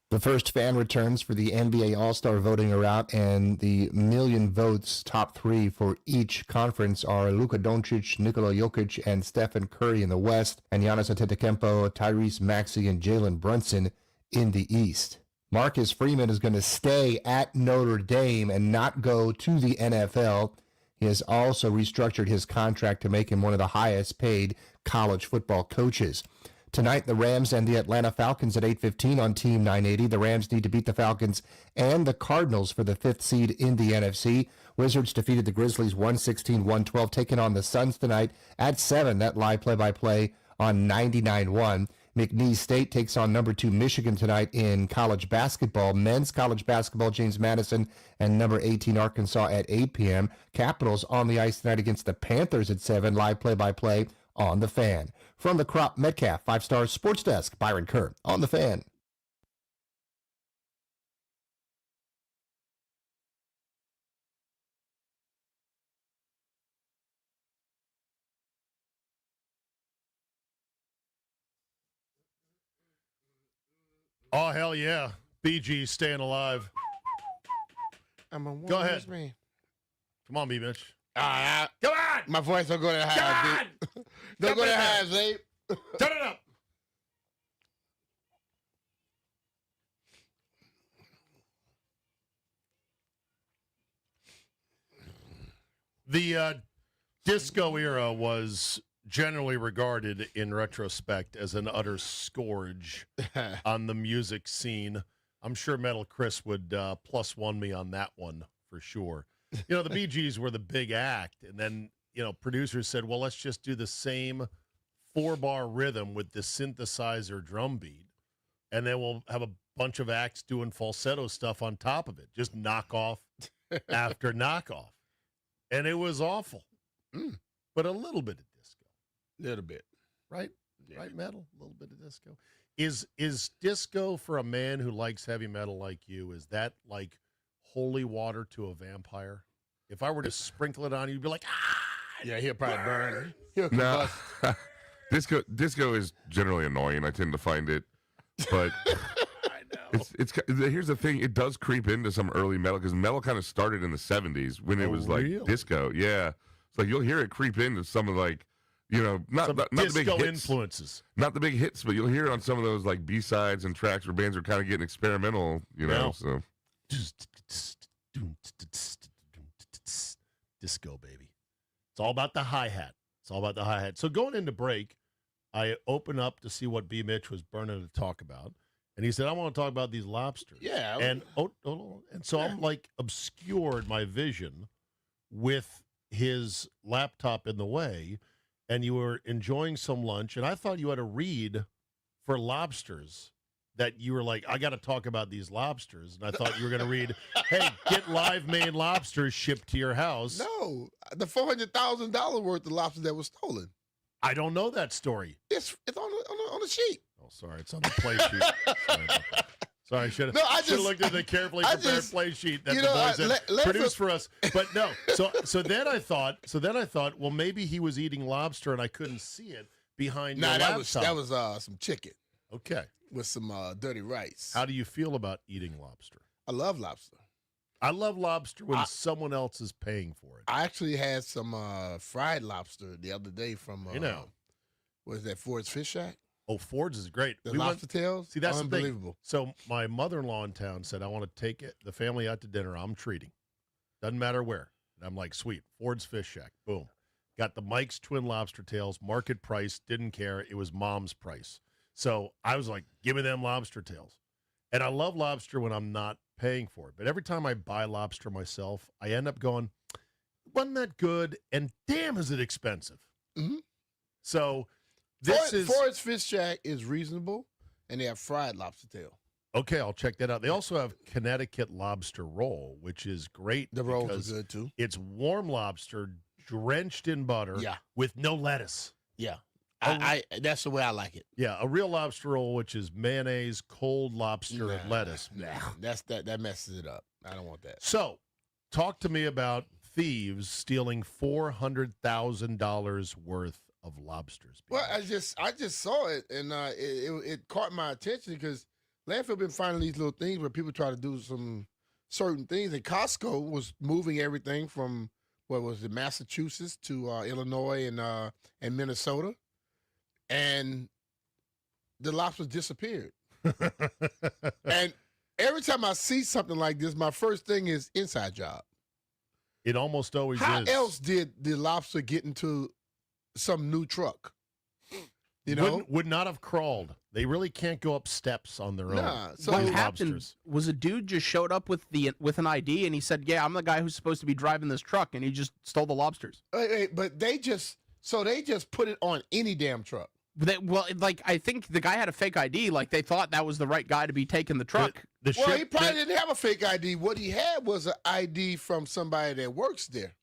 The first fan returns for the NBA All-Star voting are out, and the million votes top three for each conference are Luka Doncic, Nikola Jokic, and Stephen Curry in the West, and Giannis Antetokounmpo, Tyrese Maxey, and Jalen Brunson in the East. Marcus Freeman is going to stay at Notre Dame and not go to the NFL. He has also restructured his contract to make him one of the highest paid college football coaches. Tonight, the Rams and the Atlanta Falcons at 8:15 on Team 980. The Rams need to beat the Falcons and the Cardinals for the 5th seed in the NFC. Wizards defeated the Grizzlies 116-112, taking on the Suns tonight at 7. That live play-by-play on 99.1. McNeese State takes on number 2 Michigan tonight in college basketball. Men's college basketball, James Madison and number 18 Arkansas at 8 p.m. Capitals on the ice tonight against the Panthers at 7. Live play-by-play on The Fan. From the Crop Metcalf 5-Star Sports Desk, Byron Kerr on The Fan. Oh, hell yeah. BG staying alive. Go ahead. Man. Come on, B-Mitch. Come on! My voice don't go that high. Don't go that high, Zabe. Turn it up. The disco era was generally regarded in retrospect as an utter scourge on the music scene. I'm sure Metal Chris would +1 me on that one for sure. You know, the Bee Gees were the big act, and then, you know, producers said, well, let's just do the same 4-bar rhythm with the synthesizer drum beat, and then we'll have a bunch of acts doing falsetto stuff on top of it. Just knockoff after knockoff. And it was awful. But a little bit of disco. Little bit. Right? Yeah. Right, metal? A little bit of disco. Is disco for a man who likes heavy metal like you, is that like holy water to a vampire? If I were to sprinkle it on you, you'd be like, ah! Yeah, he'll probably burn. No. Disco is generally annoying. I tend to find it, but I know. Here's the thing: it does creep into some early metal because metal kind of started in the '70s when it was like disco. Yeah, it's like you'll hear it creep into some of like, you know, not the big hits, influences, not the big hits, but you'll hear it on some of those like B-sides and tracks where bands are kind of getting experimental. You know, so disco, baby. It's all about the hi-hat. It's all about the hi-hat. So going into break, I open up to see what B. Mitch was burning to talk about. And he said, I want to talk about these lobsters. Yeah. And so I'm like obscured my vision with his laptop in the way, and you were enjoying some lunch, and I thought you had a read for lobsters that you were like, I got to talk about these lobsters. And I thought you were going to read, hey, get live Maine lobsters shipped to your house. No, the $400,000 worth of lobster that was stolen. I don't know that story. It's on the sheet. Oh, sorry, it's on the play sheet. Sorry, I should have looked at the carefully prepared play sheet that the boys had produced for us. But no, so then I thought, well, maybe he was eating lobster and I couldn't see it behind your laptop. That was some chicken. Okay. With some dirty rice. How do you feel about eating lobster? I love lobster. I love lobster when someone else is paying for it. I actually had some fried lobster the other day from, what is that, Ford's Fish Shack? Oh, Ford's is great. The lobster tails? See, that's unbelievable. The thing. So my mother-in-law in town said, I want to take the family out to dinner. I'm treating. Doesn't matter where. And I'm like, sweet. Ford's Fish Shack. Boom. Got the Mike's twin lobster tails, market price, didn't care. It was mom's price. So I was like, give me them lobster tails. And I love lobster when I'm not paying for it. But every time I buy lobster myself, I end up going, wasn't that good? And damn, is it expensive. Mm-hmm. So Ford's Fish Shack is reasonable, and they have fried lobster tail. Okay, I'll check that out. They also have Connecticut lobster roll, which is great. The rolls are good, too. It's warm lobster drenched in butter with no lettuce. Yeah. That's the way I like it. Yeah, a real lobster roll, which is mayonnaise, cold lobster, and lettuce. That messes it up. I don't want that. So, talk to me about thieves stealing $400,000 worth of lobsters. Well, I just saw it, and it caught my attention because landfill been finding these little things where people try to do some certain things. And Costco was moving everything from what was it, Massachusetts to Illinois and Minnesota, and the lobsters disappeared. And every time I see something like this, my first thing is inside job. It almost always How is. else did the lobster get into some new truck? You know, Would not have crawled. They really can't go up steps on their own. Nah, so What Those happened lobsters. was a dude just showed up with an ID and he said, "Yeah, I'm the guy who's supposed to be driving this truck," and he just stole the lobsters. But they just put it on any damn truck. I think the guy had a fake ID. Like they thought that was the right guy to be taking the truck. He probably didn't have a fake ID. What he had was an ID from somebody that works there.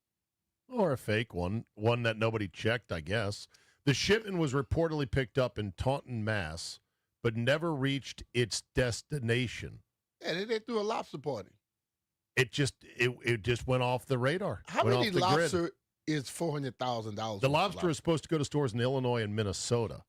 Or a fake one that nobody checked, I guess. The shipment was reportedly picked up in Taunton, Mass., but never reached its destination. Yeah, they threw a lobster party. It just went off the radar. How went many off the grid. lobster is $400,000? The lobster is supposed to go to stores in Illinois and Minnesota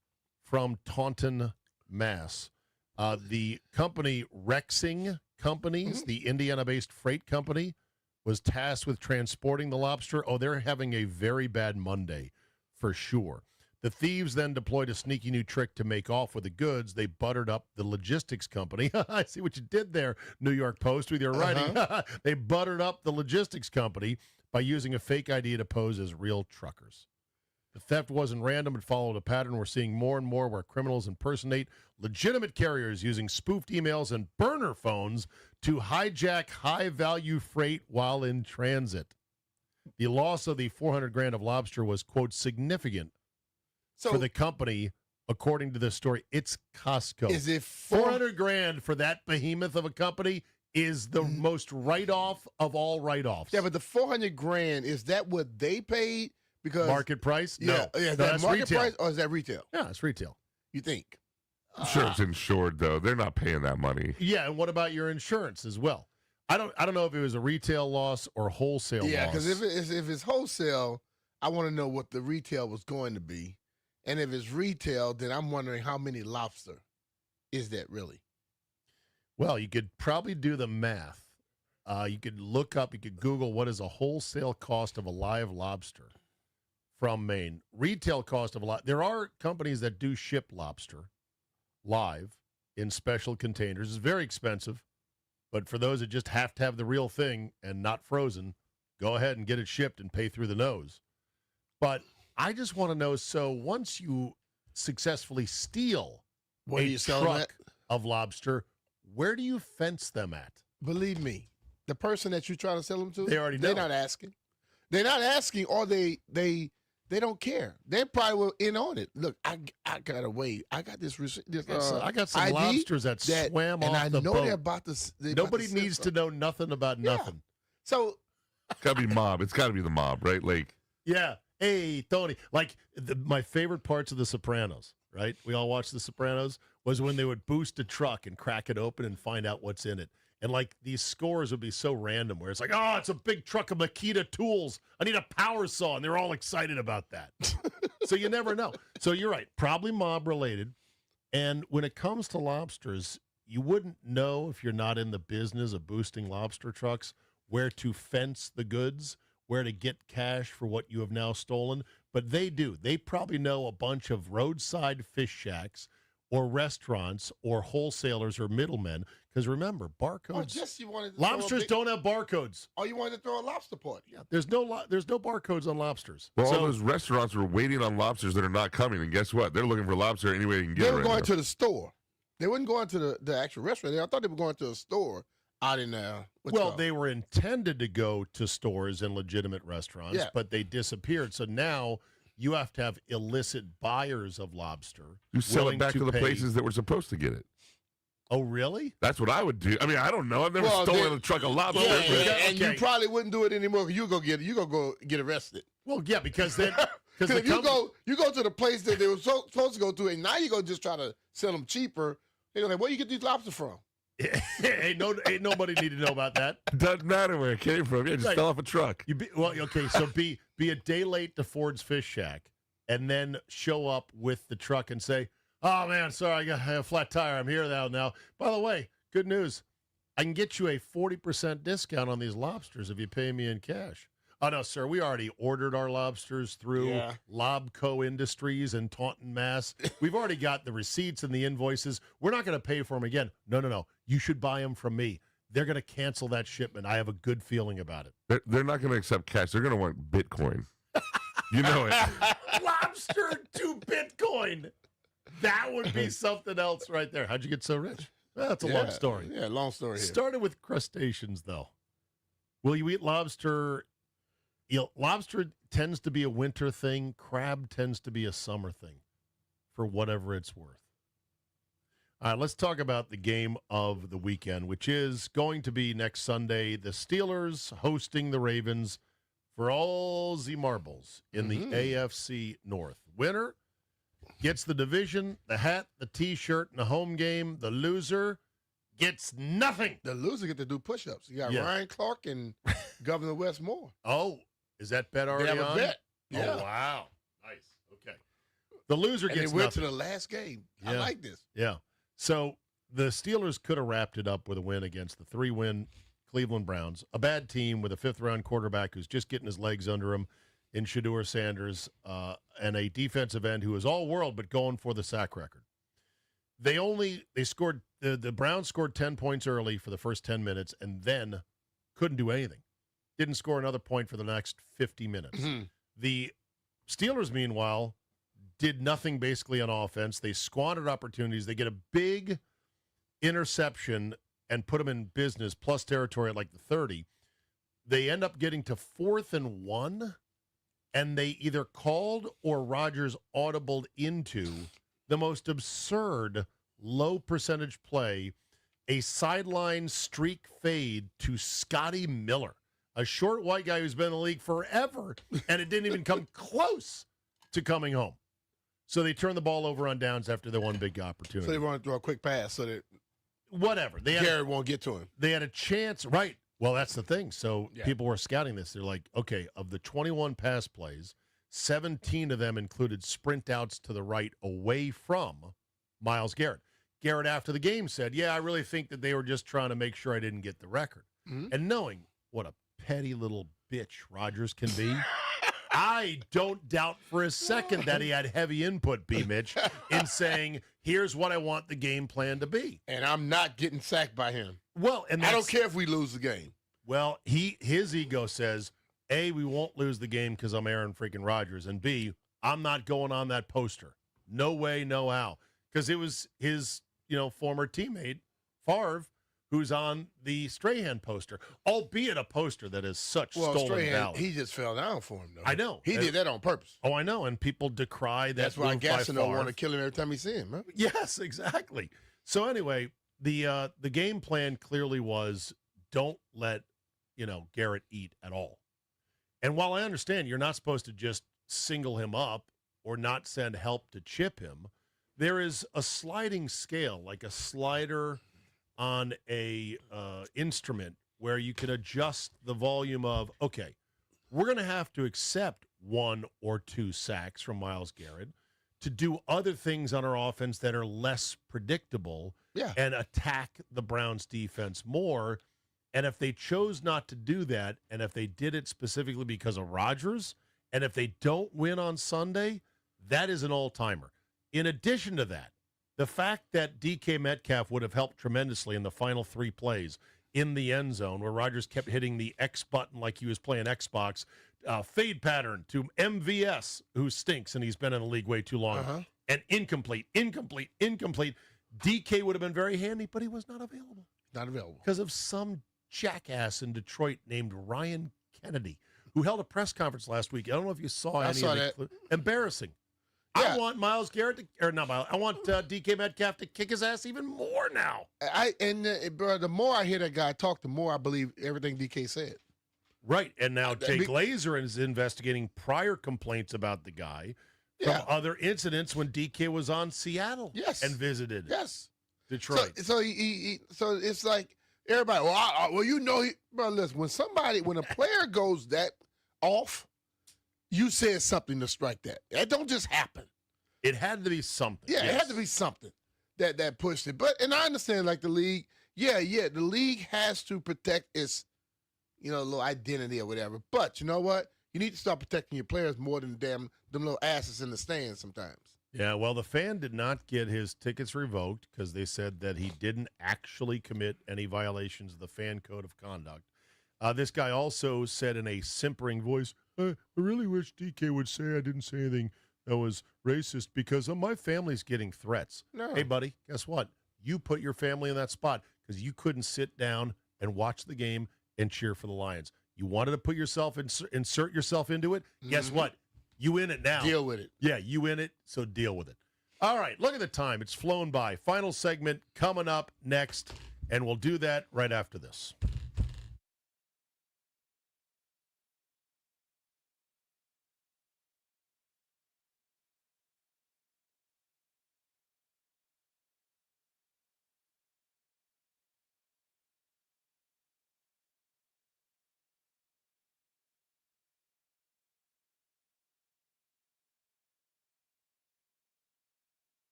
from Taunton, Mass. The company Rexing Companies, the Indiana-based freight company, was tasked with transporting the lobster. Oh, they're having a very bad Monday for sure. The thieves then deployed a sneaky new trick to make off with the goods. They buttered up the logistics company. I see what you did there, New York Post, with your writing. They buttered up the logistics company by using a fake ID to pose as real truckers. The theft wasn't random. It followed a pattern we're seeing more and more where criminals impersonate legitimate carriers using spoofed emails and burner phones to hijack high-value freight while in transit. The loss of the $400,000 of lobster was, quote, significant for the company, according to this story. It's Costco. Is it $400,000 for that behemoth of a company is the most write-off of all write-offs. Yeah, but the $400,000, is that what they paid? Because Market price? No. Yeah, is No, that that's market retail. price or is that retail? Yeah, it's retail. You think? I'm sure it's insured though. They're not paying that money. Yeah, and what about your insurance as well? I don't know if it was a retail loss or wholesale Yeah, loss. because if it's wholesale, I want to know what the retail was going to be. And if it's retail, then I'm wondering how many lobster is that really? Well, you could probably do the math. You could Google what is a wholesale cost of a live lobster from Maine. Retail cost of a lot. There are companies that do ship lobster live in special containers. It's very expensive, but for those that just have to have the real thing and not frozen, go ahead and get it shipped and pay through the nose. But I just want to know, so once you successfully steal Where do a you sell them truck of lobster, where do you fence them at? Believe me, the person that you're trying to sell them to, They already they're know. not asking. They're not asking, or they don't care. They probably will in on it. Look, I got a way. I got this. I got some ID lobsters that swam and off I the know boat. they're about to. Nobody needs to know nothing about nothing. So It's got to be mob. It's got to be the mob, right? Like, Yeah. Hey, Tony. Like my favorite parts of The Sopranos, right? We all watched The Sopranos, was when they would boost a truck and crack it open and find out what's in it. And like these scores would be so random where it's like, oh, it's a big truck of Makita tools. I need a power saw. And they're all excited about that. So you never know. So you're right. Probably mob related. And when it comes to lobsters, you wouldn't know if you're not in the business of boosting lobster trucks where to fence the goods, where to get cash for what you have now stolen. But they do. They probably know a bunch of roadside fish shacks or restaurants or wholesalers or middlemen. Because remember, barcodes. just you wanted to Lobsters don't have barcodes. Oh, you wanted to throw a lobster party? Yeah, there's no barcodes on lobsters. well, all So- those restaurants were waiting on lobsters that are not coming, and guess what? They're looking for lobster any way they can get They it were right going now. to the store. They weren't going to the actual restaurant. I thought they were going to a store out in they were intended to go to stores and legitimate restaurants, Yeah. but they disappeared. So now you have to have illicit buyers of lobster You sell willing it back to the pay- places that were supposed to get it. Oh, really? That's what I would do. I mean, I don't know. I've never Well, stolen they- a truck of lobster. Yeah, but- and you probably wouldn't do it anymore. You go get arrested. Well, yeah, because then because if you go to the place that they were supposed to go to, and now you go just try to sell them cheaper. They're gonna like, where you get these lobster from? ain't nobody need to know about that. Doesn't matter where it came from. Yeah, just Right. fell off a truck. So be a day late to Ford's Fish Shack, and then show up with the truck and say, Oh, man, sorry, I got a flat tire. I'm here now. By the way, good news. I can get you a 40% discount on these lobsters if you pay me in cash. Oh, no, sir, we already ordered our lobsters through Lobco Industries in Taunton, Mass. We've already got the receipts and the invoices. We're not going to pay for them again. No. You should buy them from me. They're going to cancel that shipment. I have a good feeling about it. They're not going to accept cash. They're going to want Bitcoin. You know it. Lobster to Bitcoin. That would be something else right there. How'd you get so rich? Well, that's a long story. Yeah, long story here. Started with crustaceans, though. Will you eat lobster? Lobster tends to be a winter thing. Crab tends to be a summer thing, for whatever it's worth. All right, let's talk about the game of the weekend, which is going to be next Sunday. The Steelers hosting the Ravens for all the marbles in the AFC North. Winner gets the division, the hat, the T-shirt, and the home game. The loser gets nothing. The loser get to do push-ups. You got Ryan Clark and Governor Wes Moore. Oh, is that bet already They have on? a bet. Yeah. Oh, wow. Nice. Okay. The loser And gets they went nothing. to the last game. I Yeah. like this. Yeah. So the Steelers could have wrapped it up with a win against the 3-win Cleveland Browns, a bad team with a fifth-round quarterback who's just getting his legs under him in Shedeur Sanders, and a defensive end who is all-world but going for the sack record. The Browns scored 10 points early for the first 10 minutes and then couldn't do anything. Didn't score another point for the next 50 minutes. The Steelers, meanwhile, did nothing basically on offense. They squandered opportunities. They get a big interception and put them in business, plus territory at like the 30. They end up getting to 4th and 1, and they either called or Rodgers audibled into the most absurd low percentage play, a sideline streak fade to Scotty Miller, a short white guy who's been in the league forever, and it didn't even come close to coming home. So they turned the ball over on downs after the one big opportunity. So they want to throw a quick pass so that whatever. Gary won't get to him. They had a chance. Right. Well, that's the thing. So people were scouting this. They're like, okay, of the 21 pass plays, 17 of them included sprint outs to the right away from Myles Garrett. Garrett, after the game, said, I really think that they were just trying to make sure I didn't get the record. And knowing what a petty little bitch Rodgers can be, I don't doubt for a second that he had heavy input, B. Mitch, in saying, here's what I want the game plan to be. And I'm not getting sacked by him. Well, and I don't care if we lose the game. Well, his ego says, A, we won't lose the game because I'm Aaron freaking Rodgers, and B, I'm not going on that poster. No way, no how. Because it was his, former teammate, Favre, who's on the Strahan poster, albeit a poster that is such stolen Strahan, valor. he just fell down for him, though. I know. He did that on purpose. Oh, I know, and people decry that. That's why move by Gastineau Favre. want to kill him every time he see him, huh? Yes, exactly. So anyway, the game plan clearly was don't let Garrett eat at all. And while I understand you're not supposed to just single him up or not send help to chip him, there is a sliding scale, like a slider on a instrument where you can adjust the volume of, okay, we're going to have to accept 1 or 2 sacks from Myles Garrett to do other things on our offense that are less predictable and attack the Browns defense more. And if they chose not to do that, and if they did it specifically because of Rodgers, and if they don't win on Sunday, that is an all-timer. In addition to that, the fact that DK Metcalf would have helped tremendously in the final 3 plays in the end zone where Rodgers kept hitting the X button like he was playing Xbox, fade pattern to MVS, who stinks, and he's been in the league way too long, and incomplete. DK would have been very handy, but he was not available. Not available. Because of some jackass in Detroit named Ryan Kennedy, who held a press conference last week. I don't know if you saw any saw of that. it. Embarrassing. I want Myles Garrett I want DK Metcalf to kick his ass even more now. Bro, the more I hear that guy talk, the more I believe everything DK said. Right, and now Jay Glazer is investigating prior complaints about the guy from other incidents when DK was on Seattle and visited Detroit. So it's like everybody, bro, listen, when a player goes that off, you said something to strike that. That don't just happen. It had to be something. Yeah, it had to be something that pushed it. But and I understand like the league. Yeah, the league has to protect its, little identity or whatever. But you know what? You need to start protecting your players more than them little asses in the stands sometimes. Yeah, well, the fan did not get his tickets revoked because they said that he didn't actually commit any violations of the fan code of conduct. This guy also said in a simpering voice, I really wish DK would say I didn't say anything that was racist because my family's getting threats. No. Hey, buddy, guess what? You put your family in that spot because you couldn't sit down and watch the game and cheer for the Lions. You wanted to put yourself, insert yourself into it. Guess what? You in it now. Deal with it. Yeah, you in it, so deal with it. All right, look at the time. It's flown by. Final segment coming up next, and we'll do that right after this.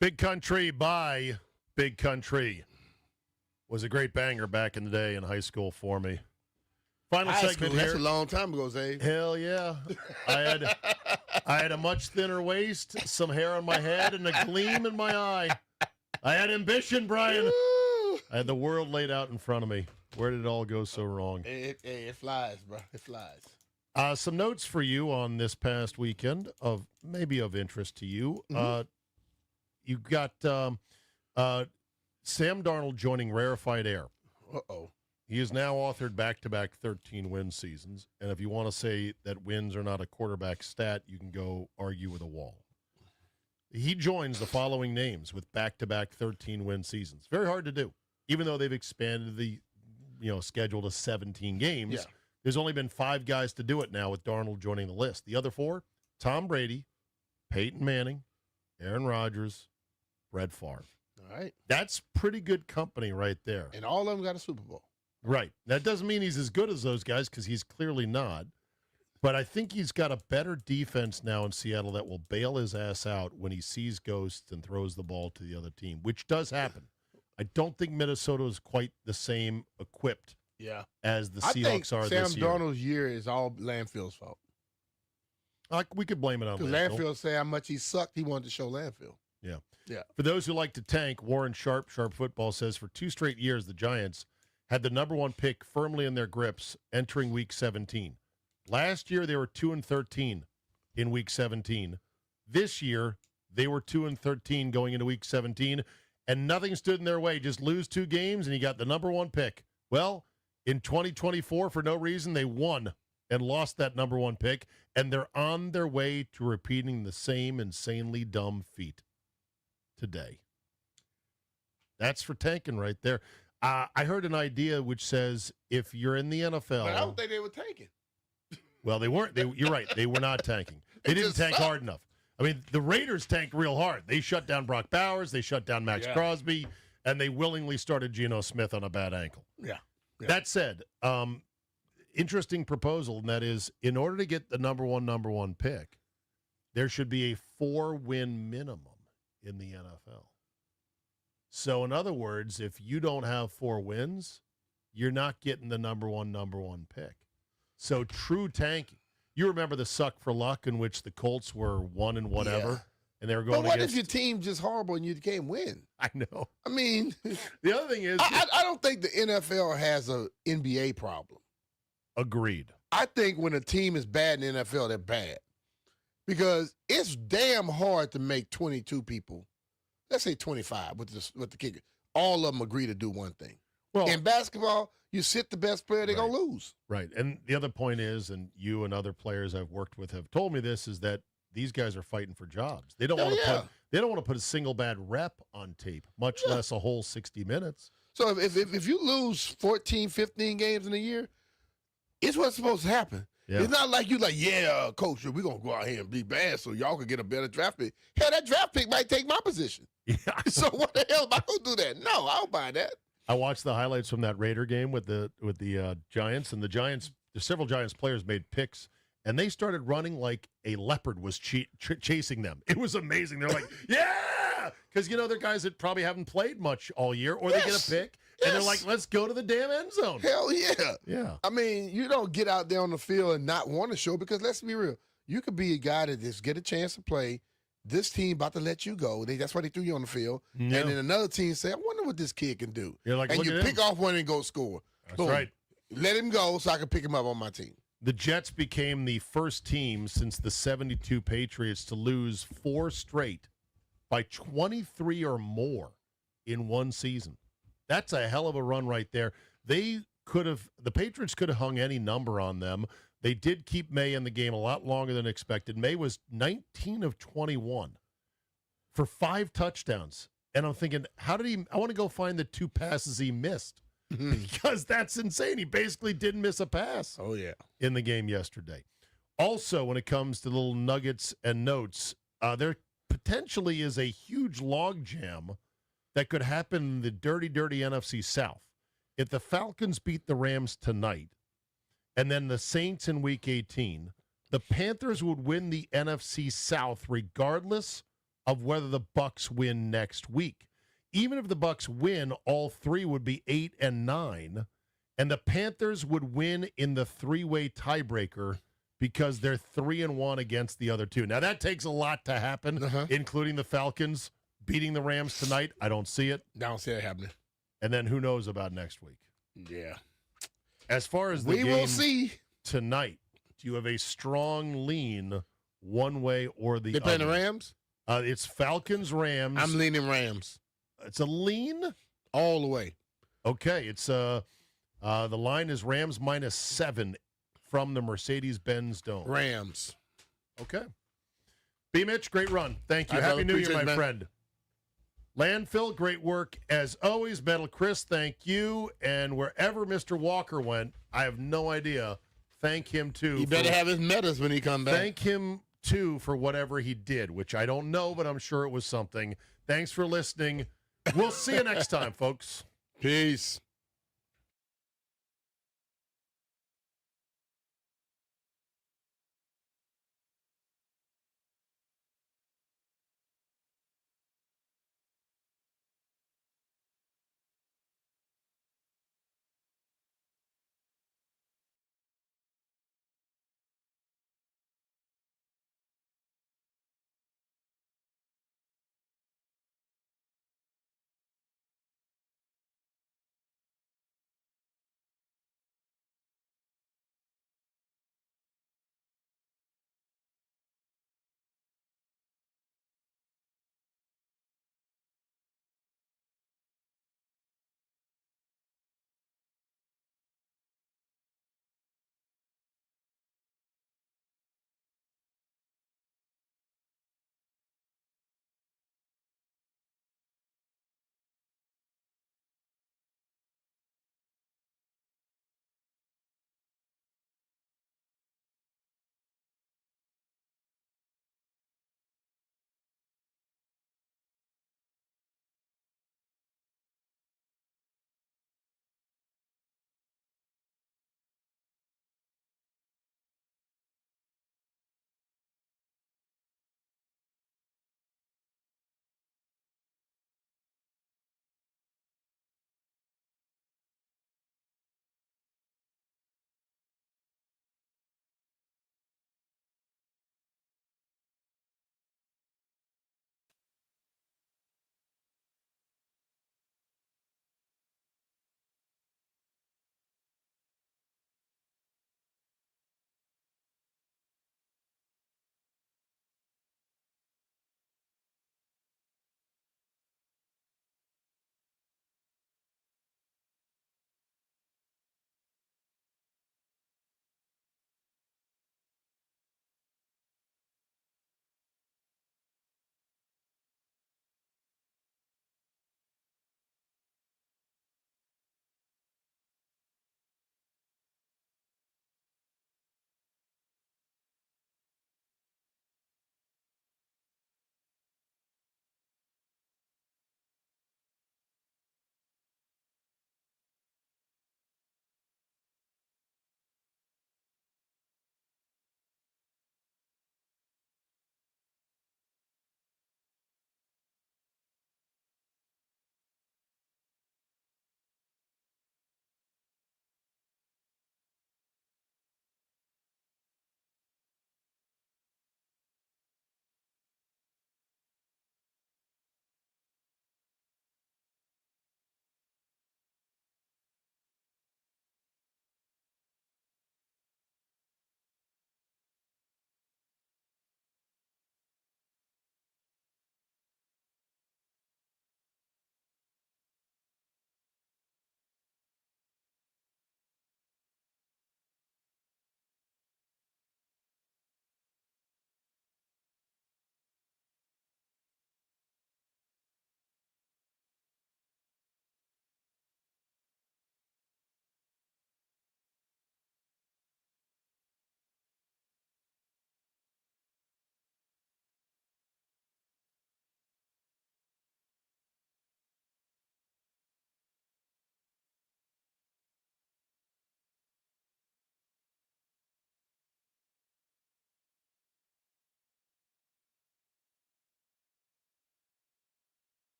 Big Country by Big Country was a great banger back in the day in high school for me. Final segment here. That's a long time ago, Zay. Hell yeah. I had a much thinner waist, some hair on my head, and a gleam in my eye. I had ambition, Brian. I had the world laid out in front of me. Where did it all go so wrong? It flies, bro. It flies. Some notes for you on this past weekend of maybe of interest to you. You got Sam Darnold joining Rarefied Air. Uh-oh. He has now authored back-to-back 13-win seasons. And if you want to say that wins are not a quarterback stat, you can go argue with a wall. He joins the following names with back-to-back 13-win seasons. Very hard to do. Even though they've expanded the schedule to 17 games, Yeah. there's only been 5 guys to do it now with Darnold joining the list. The other 4, Tom Brady, Peyton Manning, Aaron Rodgers, Brett Favre. All right. That's pretty good company right there. And all of them got a Super Bowl. Right. That doesn't mean he's as good as those guys because he's clearly not. But I think he's got a better defense now in Seattle that will bail his ass out when he sees ghosts and throws the ball to the other team, which does happen. I don't think Minnesota is quite the same equipped as the Seahawks are Sam this year. Darnold's year is all Landfill's fault. We could blame it on Because Landfill. Landfill say how much he sucked, he wanted to show Landfill. Yeah. Yeah. For those who like to tank, Warren Sharp Football says for 2 straight years, the Giants had the number 1 pick firmly in their grips entering Week 17. Last year, they were 2-13 in Week 17. This year, they were 2-13 going into Week 17, and nothing stood in their way. Just lose 2 games, and you got the number 1 pick. Well, in 2024, for no reason, they won and lost that number 1 pick, and they're on their way to repeating the same insanely dumb feat today. That's for tanking right there. I heard an idea which says if you're in the NFL, But I don't think they were tanking. well, they weren't. You're right. They were not tanking. They didn't tank hard enough. I mean, the Raiders tanked real hard. They shut down Brock Bowers. They shut down Max Crosby, and they willingly started Geno Smith on a bad ankle. Yeah. That said, interesting proposal, and that is in order to get the number one pick, there should be a 4-win minimum in the NFL. So, in other words, if you don't have 4 wins, you're not getting the number one pick. So, true tanking. You remember the suck for luck in which the Colts were 1 and whatever, and they were going But what against. if your team's just horrible and you can't win? I know. I mean, the other thing is, I don't think the NFL has a NBA problem. Agreed. I think when a team is bad in the NFL, they're bad. Because it's damn hard to make 22 people, let's say 25 with the kicker, all of them agree to do one thing. Well, in basketball, you sit the best player, they're going to lose. Right. And the other point is, and you and other players I've worked with have told me this, is that these guys are fighting for jobs. They don't want to put a single bad rep on tape, much less a whole 60 minutes. So if you lose 14, 15 games in a year, it's what's supposed to happen. Yeah. It's not like you coach, we're going to go out here and be bad so y'all can get a better draft pick. Hell, that draft pick might take my position. Yeah. So what the hell am I going to do that? No, I don't buy that. I watched the highlights from that Raider game with the Giants, and there's several Giants players made picks, and they started running like a leopard was chasing them. It was amazing. They're like, yeah, because they're guys that probably haven't played much all year, or they get a pick, and they're like, let's go to the damn end zone. Hell yeah. Yeah. I mean, you don't get out there on the field and not want to show, because let's be real. You could be a guy that just get a chance to play. This team about to let you go. That's why they threw you on the field. Yeah. And then another team say, I wonder what this kid can do. You're like, and look you at pick him. off one and go score. That's Boom. right. Let him go so I can pick him up on my team. The Jets became the first team since the 72 Patriots to lose 4 straight by 23 or more in one season. That's a hell of a run right there. The Patriots could have hung any number on them. They did keep May in the game a lot longer than expected. May was 19 of 21 for 5 touchdowns. And I'm thinking, I want to go find the 2 passes he missed, because that's insane. He basically didn't miss a pass. Oh, yeah. In the game yesterday. Also, when it comes to little nuggets and notes, there potentially is a huge logjam that could happen in the dirty, dirty NFC South. If the Falcons beat the Rams tonight, and then the Saints in Week 18, the Panthers would win the NFC South regardless of whether the Bucks win next week. Even if the Bucks win, all three would be 8 and 9, and the Panthers would win in the three-way tiebreaker because they're 3 and 1 against the other two. Now that takes a lot to happen, including the Falcons beating the Rams tonight. I don't see it. I don't see it happening. And then who knows about next week? Yeah. As far as the we game will see tonight, do you have a strong lean one way or the They playing other? the Rams? It's Falcons Rams. I'm leaning Rams. It's a lean all the way. Okay, it's the line is Rams -7 from the Mercedes-Benz Dome. Rams. Okay. B. Mitch, great run. Thank you. I Happy New Year, appreciate my it, man. friend. Landfill, great work as always. Metal Chris, thank you. And wherever Mr. Walker went, I have no idea. Thank him too. He better have his metas when he come back. Thank him too for whatever he did, which I don't know, but I'm sure it was something. Thanks for listening. We'll see you next time, folks. Peace.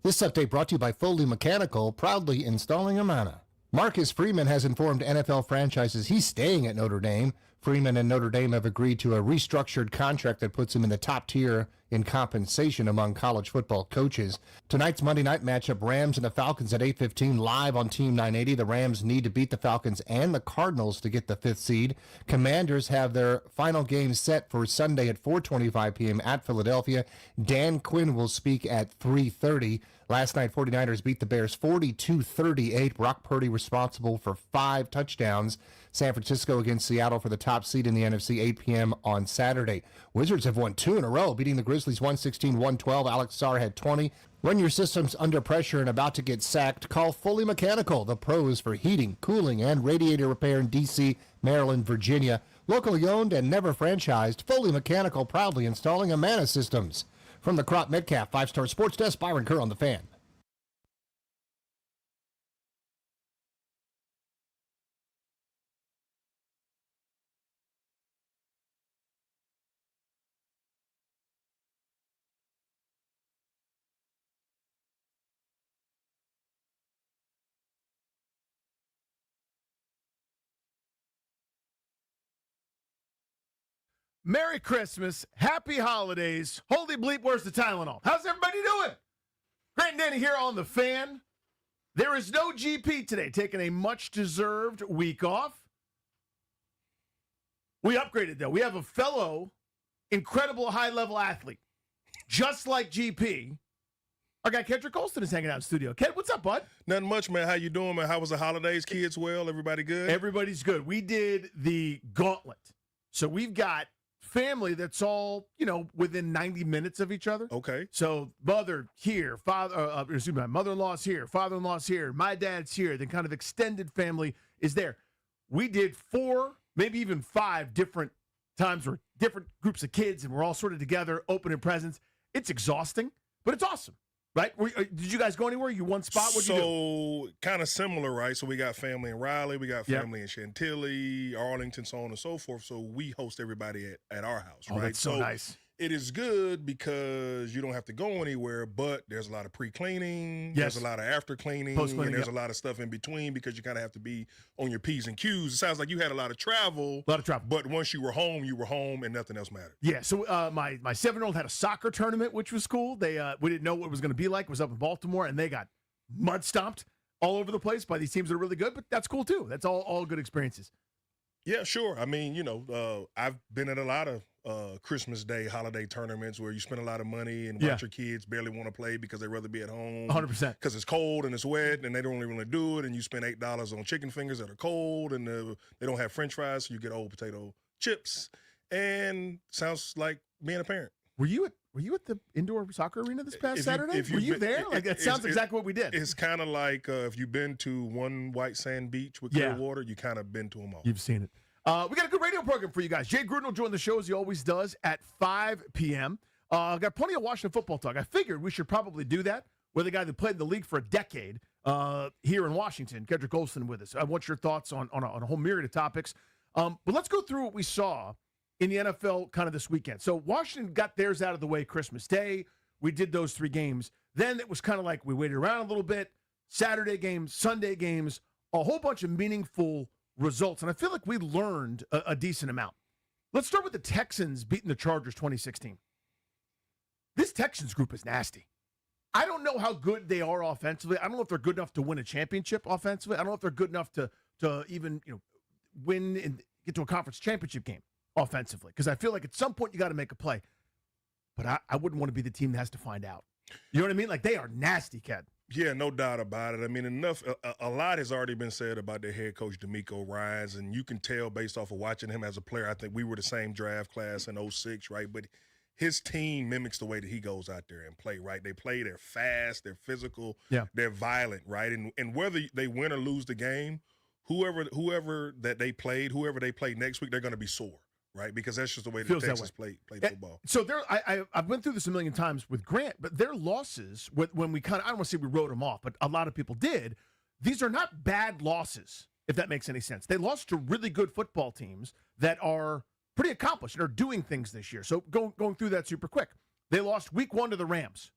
This update brought to you by Foley Mechanical, proudly installing Amana. Marcus Freeman has informed NFL franchises he's staying at Notre Dame. Freeman and Notre Dame have agreed to a restructured contract that puts him in the top tier in compensation among college football coaches. Tonight's Monday night matchup, Rams and the Falcons at 8:15 live on Team 980. The Rams need to beat the Falcons and the Cardinals to get the 5th seed. Commanders have their final game set for Sunday at 4:25 p.m. at Philadelphia. Dan Quinn will speak at 3:30. Last night, 49ers beat the Bears 42-38. Brock Purdy responsible for 5 touchdowns. San Francisco against Seattle for the top seed in the NFC, 8 p.m. on Saturday. Wizards have won 2 in a row, beating the Grizzlies 116-112. Alex Sarr had 20. When your system's under pressure and about to get sacked, call Fully Mechanical, the pros for heating, cooling, and radiator repair in D.C., Maryland, Virginia. Locally owned and never franchised, Fully Mechanical proudly installing Amana systems. From the Crop Metcalf 5-Star Sports Desk, Byron Kerr on the Fan. Merry Christmas, Happy Holidays, holy bleep, where's the Tylenol? How's everybody doing? Grant and Danny here on The Fan. There is no GP today, taking a much-deserved week off. We upgraded, though. We have a fellow incredible high-level athlete, just like GP. Our guy Kendrick Colston is hanging out in studio. Ken, what's up, bud? Nothing much, man. How you doing, man? How was the holidays? Kids well? Everybody good? Everybody's good. We did the gauntlet. So we've got family that's all, within 90 minutes of each other. Okay. So mother here, mother-in-law's here, father-in-law's here, my dad's here, then kind of extended family is there. We did 4, maybe even 5 different times where different groups of kids, and we're all sort of together, opening presents. It's exhausting, but it's awesome. Right? Did you guys go anywhere? You one spot? What'd you do? So kind of similar, right? So we got family in Raleigh, we got family in Chantilly, Arlington, so on and so forth. So we host everybody at our house, right? That's so nice. It is good because you don't have to go anywhere, but there's a lot of pre-cleaning, Yes. there's a lot of after-cleaning, Post-cleaning, and there's yep. a lot of stuff in between because you kind of have to be on your P's and Q's. It sounds like you had a lot of travel. But once you were home, and nothing else mattered. Yeah, so my 7-year-old had a soccer tournament, which was cool. We didn't know what it was going to be like. It was up in Baltimore, and they got mud stomped all over the place by these teams that are really good, but that's cool, too. That's all good experiences. Yeah, sure. I mean, I've been at a lot of Christmas Day holiday tournaments where you spend a lot of money and watch your kids barely want to play because they'd rather be at home. 100%. Because it's cold and it's wet and they don't really want to do it, and you spend $8 on chicken fingers that are cold and they don't have French fries, so you get old potato chips. And sounds like being a parent. Were you at the indoor soccer arena this past Saturday? Were you there? That sounds exactly what we did. It's kind of like if you've been to one white sand beach with clear water, you kind of been to them all. You've seen it. We got a good radio program for you guys. Jay Gruden will join the show as he always does at 5 p.m. Got plenty of Washington football talk. I figured we should probably do that with a guy that played in the league for a decade here in Washington, Kendrick Colston, with us. I want your thoughts on a whole myriad of topics. But let's go through what we saw in the NFL kind of this weekend. So Washington got theirs out of the way Christmas Day. We did those 3 games. Then it was kind of like we waited around a little bit. Saturday games, Sunday games, a whole bunch of meaningful results. And I feel like we learned a decent amount. Let's start with the Texans beating the Chargers 2016. This Texans group is nasty. I don't know how good they are offensively. I don't know if they're good enough to win a championship offensively. I don't know if they're good enough to even win and get to a conference championship game offensively, because I feel like at some point you got to make a play. But I wouldn't want to be the team that has to find out. You know what I mean? Like, they are nasty, Ken. Yeah, no doubt about it. I mean, a lot has already been said about their head coach, DeMeco Ryans, and you can tell based off of watching him as a player. I think we were the same draft class in 06, right? But his team mimics the way that he goes out there and play, right? They're fast, they're physical, they're violent, right? And whether they win or lose the game, whoever that they played, whoever they play next week, they're going to be sore. Right, because that's just the way the Texans play football. So I've went through this a million times with Grant, but their losses, when we I don't want to say we wrote them off, but a lot of people did. These are not bad losses, if that makes any sense. They lost to really good football teams that are pretty accomplished and are doing things this year. So going through that super quick. They lost week 1 to the Rams.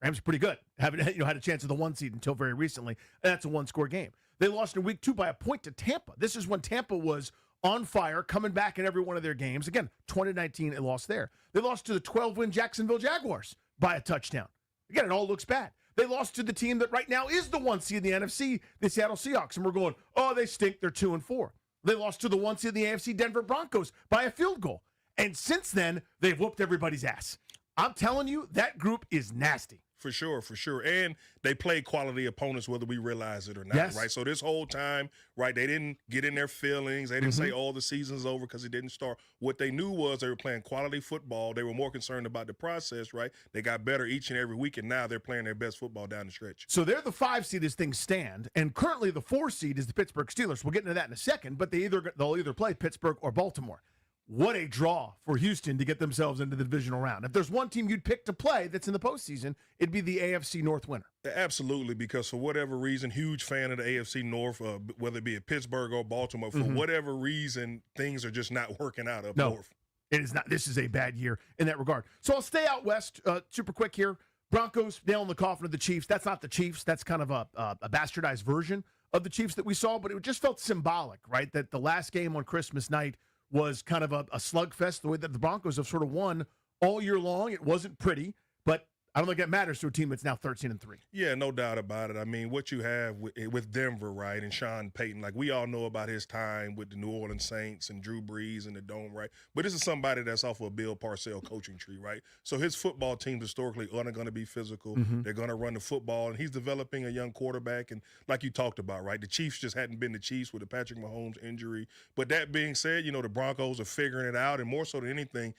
Rams are pretty good. Haven't had a chance of the 1 seed until very recently. And that's a one-score game. They lost in week 2 by a point to Tampa. This is when Tampa was on fire, coming back in every one of their games. Again, 2019, they lost there. They lost to the 12-win Jacksonville Jaguars by a touchdown. Again, it all looks bad. They lost to the team that right now is the 1 seed in the NFC, the Seattle Seahawks. And we're going, oh, they stink. They're 2-4. They lost to the 1 seed in the AFC, Denver Broncos, by a field goal. And since then, they've whooped everybody's ass. I'm telling you, that group is nasty. For sure. And they play quality opponents whether we realize it or not, Yes. right? So this whole time, right, they didn't get in their feelings. They didn't say, oh, the season's over because it didn't start. What they knew was they were playing quality football. They were more concerned about the process, right? They got better each and every week, and now they're playing their best football down the stretch. So they're the 5 seed as things stand, and currently the 4 seed is the Pittsburgh Steelers. We'll get into that in a second, but they'll either play Pittsburgh or Baltimore. What a draw for Houston to get themselves into the divisional round. If there's one team you'd pick to play that's in the postseason, it'd be the AFC North winner. Absolutely, because for whatever reason, huge fan of the AFC North, whether it be at Pittsburgh or Baltimore, for whatever reason, things are just not working out up north. It is not. This is a bad year in that regard. So I'll stay out west super quick here. Broncos, nail in the coffin of the Chiefs. That's not the Chiefs. That's kind of a bastardized version of the Chiefs that we saw, but it just felt symbolic, right? That the last game on Christmas night was kind of a slugfest, the way that the Broncos have sort of won all year long. It wasn't pretty, but I don't think that matters to a team that's now 13-3. Yeah, no doubt about it. I mean, what you have with Denver, right, and Sean Payton, like we all know about his time with the New Orleans Saints and Drew Brees and the Dome, right? But this is somebody that's off of a Bill Parcells coaching tree, right? So his football teams historically are going to be physical. They're going to run the football, and he's developing a young quarterback. And like you talked about, right, the Chiefs just hadn't been the Chiefs with the Patrick Mahomes injury. But that being said, the Broncos are figuring it out, and more so than anything,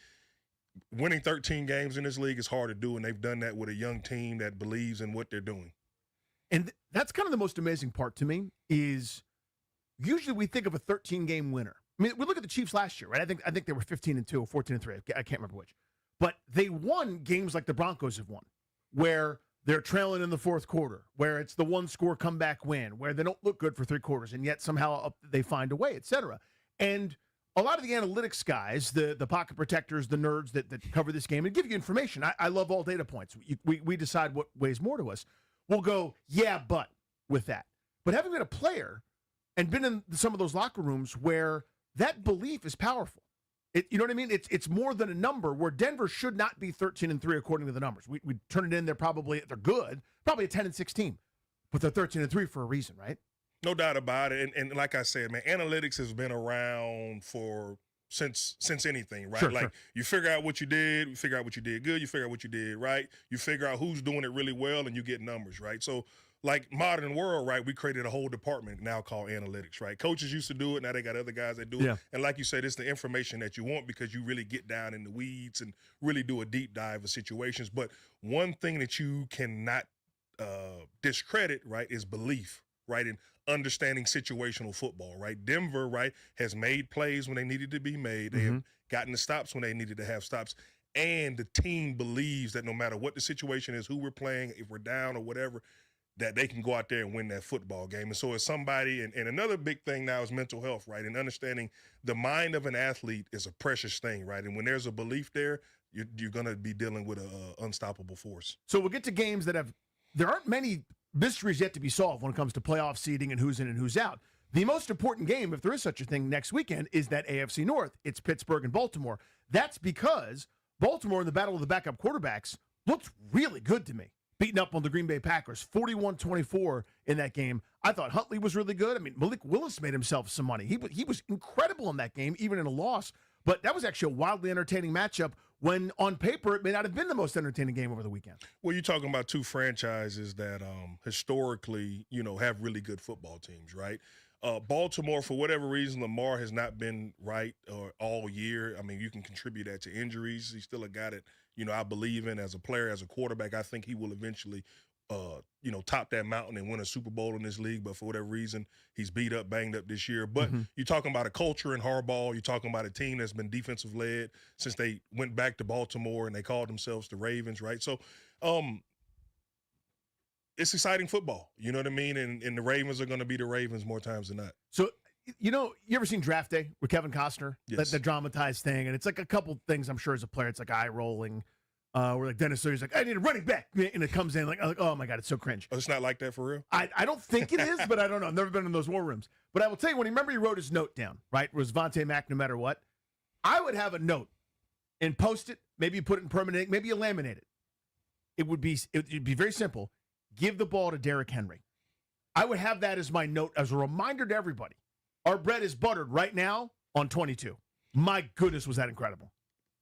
winning 13 games in this league is hard to do, and they've done that with a young team that believes in what they're doing. And that's kind of the most amazing part to me is usually we think of a 13-game winner. I mean, we look at the Chiefs last year, right? I think they were 15-2 or 14-3. I can't remember which. But they won games like the Broncos have won, where they're trailing in the fourth quarter, where it's the one-score comeback win, where they don't look good for 3 quarters, and yet somehow they find a way, et cetera. And a lot of the analytics guys, the pocket protectors, the nerds that cover this game and give you information. I love all data points. We decide what weighs more to us. We'll go, yeah, but with that. But having been a player and been in some of those locker rooms where that belief is powerful. You know what I mean? It's more than a number where Denver should not be 13-3 according to the numbers. We turn it in, they're good, probably a 10-6 team. But they're 13-3 for a reason, right? No doubt about it. And like I said, man, analytics has been around since anything, right? Sure. You figure out what you did, you figure out what you did good, you figure out what you did right, you figure out who's doing it really well, and you get numbers, right? So like modern world, right, we created a whole department now called analytics, right? Coaches used to do it, now they got other guys that do it. And like you said, it's the information that you want because you really get down in the weeds and really do a deep dive of situations. But one thing that you cannot discredit, right, is belief, right, and understanding situational football, right? Denver, right, has made plays when they needed to be made. They have gotten the stops when they needed to have stops. And the team believes that no matter what the situation is, who we're playing, if we're down or whatever, that they can go out there and win that football game. And so it's somebody, and another big thing now is mental health, right? And understanding the mind of an athlete is a precious thing, right? And when there's a belief there, you're going to be dealing with an unstoppable force. So we'll get to games that there aren't many mysteries yet to be solved when it comes to playoff seeding and who's in and who's out. The most important game, if there is such a thing, next weekend is that AFC North. It's Pittsburgh and Baltimore. That's because Baltimore in the battle of the backup quarterbacks looked really good to me. Beating up on the Green Bay Packers, 41-24 in that game. I thought Huntley was really good. I mean, Malik Willis made himself some money. He was incredible in that game, even in a loss. But that was actually a wildly entertaining matchup when, on paper, it may not have been the most entertaining game over the weekend. Well, you're talking about two franchises that historically, have really good football teams, right? Baltimore, for whatever reason, Lamar has not been right all year. I mean, you can contribute that to injuries. He's still a guy that, I believe in as a player, as a quarterback. I think he will eventually, top that mountain and win a Super Bowl in this league. But for whatever reason, he's beat up, banged up this year. But you're talking about a culture in Harbaugh. You're talking about a team that's been defensive-led since they went back to Baltimore and they called themselves the Ravens, right? So it's exciting football. You know what I mean? And the Ravens are going to be the Ravens more times than not. So, you ever seen Draft Day with Kevin Costner? Yes. The dramatized thing. And it's like a couple things, I'm sure, as a player. It's like eye-rolling. Where like Dennis Leary's like, I need a running back, and it comes in like, oh my God, it's so cringe. Oh, it's not like that for real? I don't think it is, but I don't know. I've never been in those war rooms. But I will tell you, when he wrote his note down, right, was Vontae Mack no matter what, I would have a note and post it, maybe you put it in permanent ink, maybe you laminate it. It would be very simple. Give the ball to Derrick Henry. I would have that as my note, as a reminder to everybody. Our bread is buttered right now on 22. My goodness, was that incredible.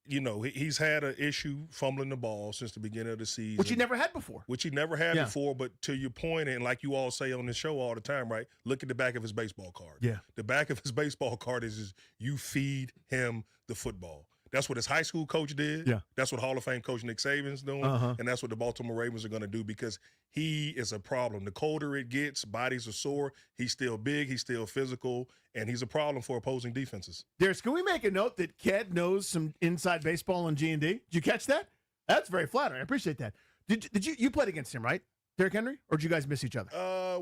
You know, he's had an issue fumbling the ball since the beginning of the season. Which he never had before. Before, but to your point, and like you all say on this show all the time, right? Look at the back of his baseball card. Yeah. The back of his baseball card is you feed him the football. That's what his high school coach did. Yeah. That's what Hall of Fame coach Nick Saban's doing. And that's what the Baltimore Ravens are going to do because he is a problem. The colder it gets, bodies are sore. He's still big. He's still physical. And he's a problem for opposing defenses. Darius, can we make a note that Ked knows some inside baseball on G&D? Did you catch that? That's very flattering. I appreciate that. Did you played against him, right? Derrick Henry? Or did you guys miss each other?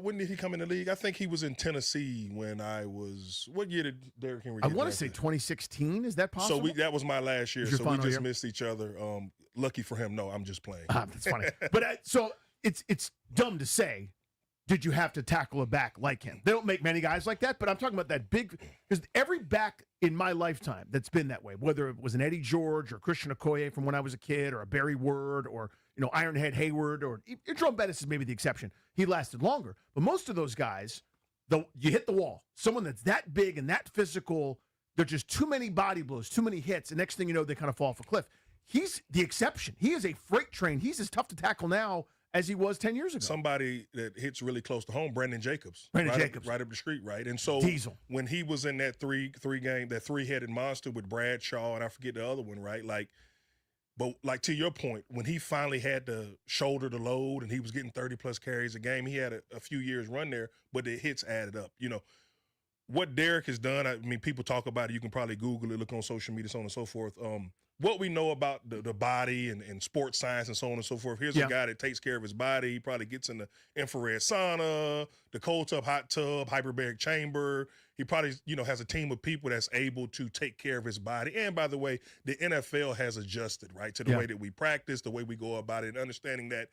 When did he come in the league? I think he was in Tennessee when I was. What year did Derrick Henry? I want to say 2016. Is that possible? So that was my last year. So we just year? missed each other. Lucky for him. No, I'm just playing. That's funny. But so it's dumb to say. Did you have to tackle a back like him? They don't make many guys like that. But I'm talking about that big. Because every back in my lifetime that's been that way, whether it was an Eddie George or Christian Okoye from when I was a kid, or a Barry Word, or Ironhead Hayward, or Jerome Bettis is maybe the exception. He lasted longer. But most of those guys, you hit the wall. Someone that's that big and that physical, they're just too many body blows, too many hits, and next thing you know, they kind of fall off a cliff. He's the exception. He is a freight train. He's as tough to tackle now as he was 10 years ago. Somebody that hits really close to home, Brandon Jacobs. Right up the street, right? And so Diesel. When he was in that that three-headed monster with Bradshaw, and I forget the other one, right? But to your point, when he finally had to shoulder the load and he was getting 30-plus carries a game, he had a few years run there, but the hits added up. You know, what Derrick has done, I mean, people talk about it. You can probably Google it, look on social media, so on and so forth. What we know about the body and sports science and so on and so forth, here's a guy that takes care of his body. He probably gets in the infrared sauna, the cold tub, hot tub, hyperbaric chamber. He probably, has a team of people that's able to take care of his body. And by the way, the NFL has adjusted, right, to the way that we practice, the way we go about it, and understanding that,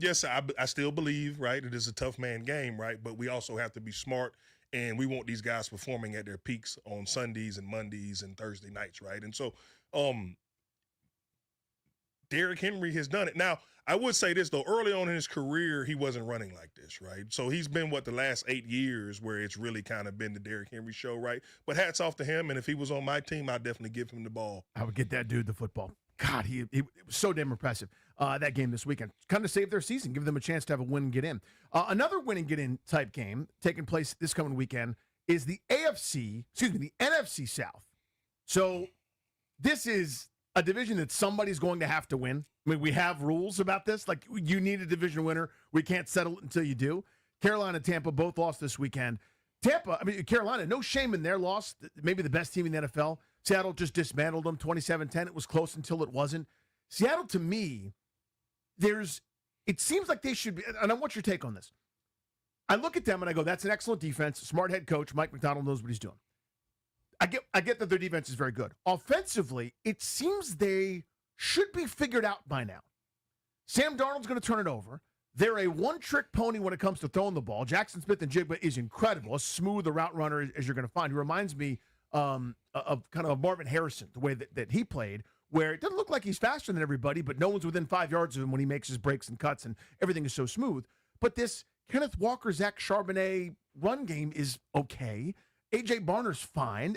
yes, I still believe, right, it is a tough man game, right, but we also have to be smart, and we want these guys performing at their peaks on Sundays and Mondays and Thursday nights, right? And so Derrick Henry has done it. Now, I would say this, though. Early on in his career, he wasn't running like this, right? So he's been, the last 8 years where it's really kind of been the Derrick Henry show, right? But hats off to him, and if he was on my team, I'd definitely give him the ball. I would get that dude the football. God, he was so damn impressive, that game this weekend. Kind of saved their season, give them a chance to have a win and get in. Another win and get in type game taking place this coming weekend is the NFC South. So this is a division that somebody's going to have to win. I mean, we have rules about this. Like, you need a division winner. We can't settle it until you do. Carolina and Tampa both lost this weekend. Carolina, no shame in their loss. Maybe the best team in the NFL. Seattle just dismantled them 27-10. It was close until it wasn't. Seattle, to me, it seems like they should be, and I want your take on this. I look at them and I go, that's an excellent defense. Smart head coach. Mike McDonald knows what he's doing. I get that their defense is very good. Offensively, it seems they should be figured out by now. Sam Darnold's going to turn it over. They're a one-trick pony when it comes to throwing the ball. Jackson Smith-Njigba is incredible, as smooth a route runner as you're going to find. He reminds me of kind of Marvin Harrison, the way that he played, where it doesn't look like he's faster than everybody, but no one's within 5 yards of him when he makes his breaks and cuts, and everything is so smooth. But this Kenneth Walker, Zach Charbonnet run game is okay. A.J. Barner's fine.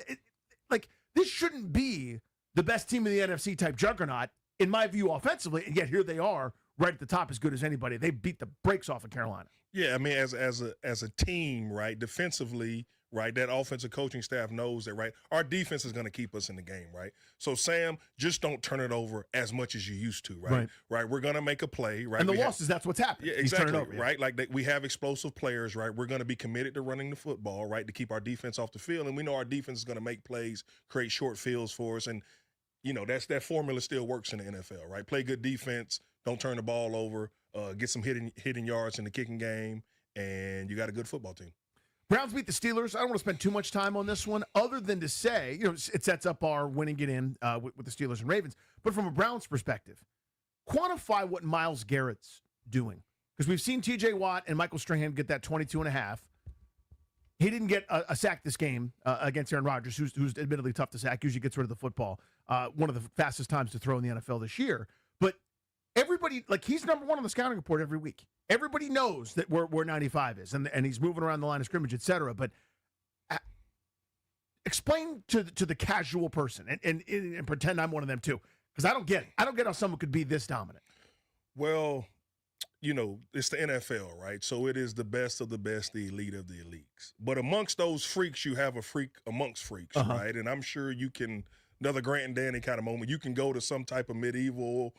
This shouldn't be the best team in the NFC type juggernaut, in my view, offensively, and yet here they are right at the top, as good as anybody. They beat the brakes off of Carolina. Yeah, I mean, as a team, right, defensively, right, that offensive coaching staff knows that, right, our defense is going to keep us in the game, right? So, Sam, just don't turn it over as much as you used to, right? Right, we're going to make a play, right? And the losses, that's what's happened. Yeah, exactly, right? Like, we have explosive players, right? We're going to be committed to running the football, right, to keep our defense off the field, and we know our defense is going to make plays, create short fields for us, and, that formula still works in the NFL, right? Play good defense, don't turn the ball over, get some hitting yards in the kicking game, and you got a good football team. Browns beat the Steelers. I don't want to spend too much time on this one, other than to say, it sets up our win and get in with the Steelers and Ravens. But from a Browns perspective, quantify what Myles Garrett's doing. Because we've seen T.J. Watt and Michael Strahan get that 22.5. He didn't get a sack this game against Aaron Rodgers, who's admittedly tough to sack, usually gets rid of the football. One of the fastest times to throw in the NFL this year. But everybody, like, he's number one on the scouting report every week. Everybody knows that where 95 is, and he's moving around the line of scrimmage, et cetera. But explain to the casual person, and pretend I'm one of them too, because I don't get it. I don't get how someone could be this dominant. Well, you know, it's the NFL, right? So it is the best of the best, the elite of the elites. But amongst those freaks, you have a freak amongst freaks, right? And I'm sure you can, another Grant and Danny kind of moment, you can go to some type of medieval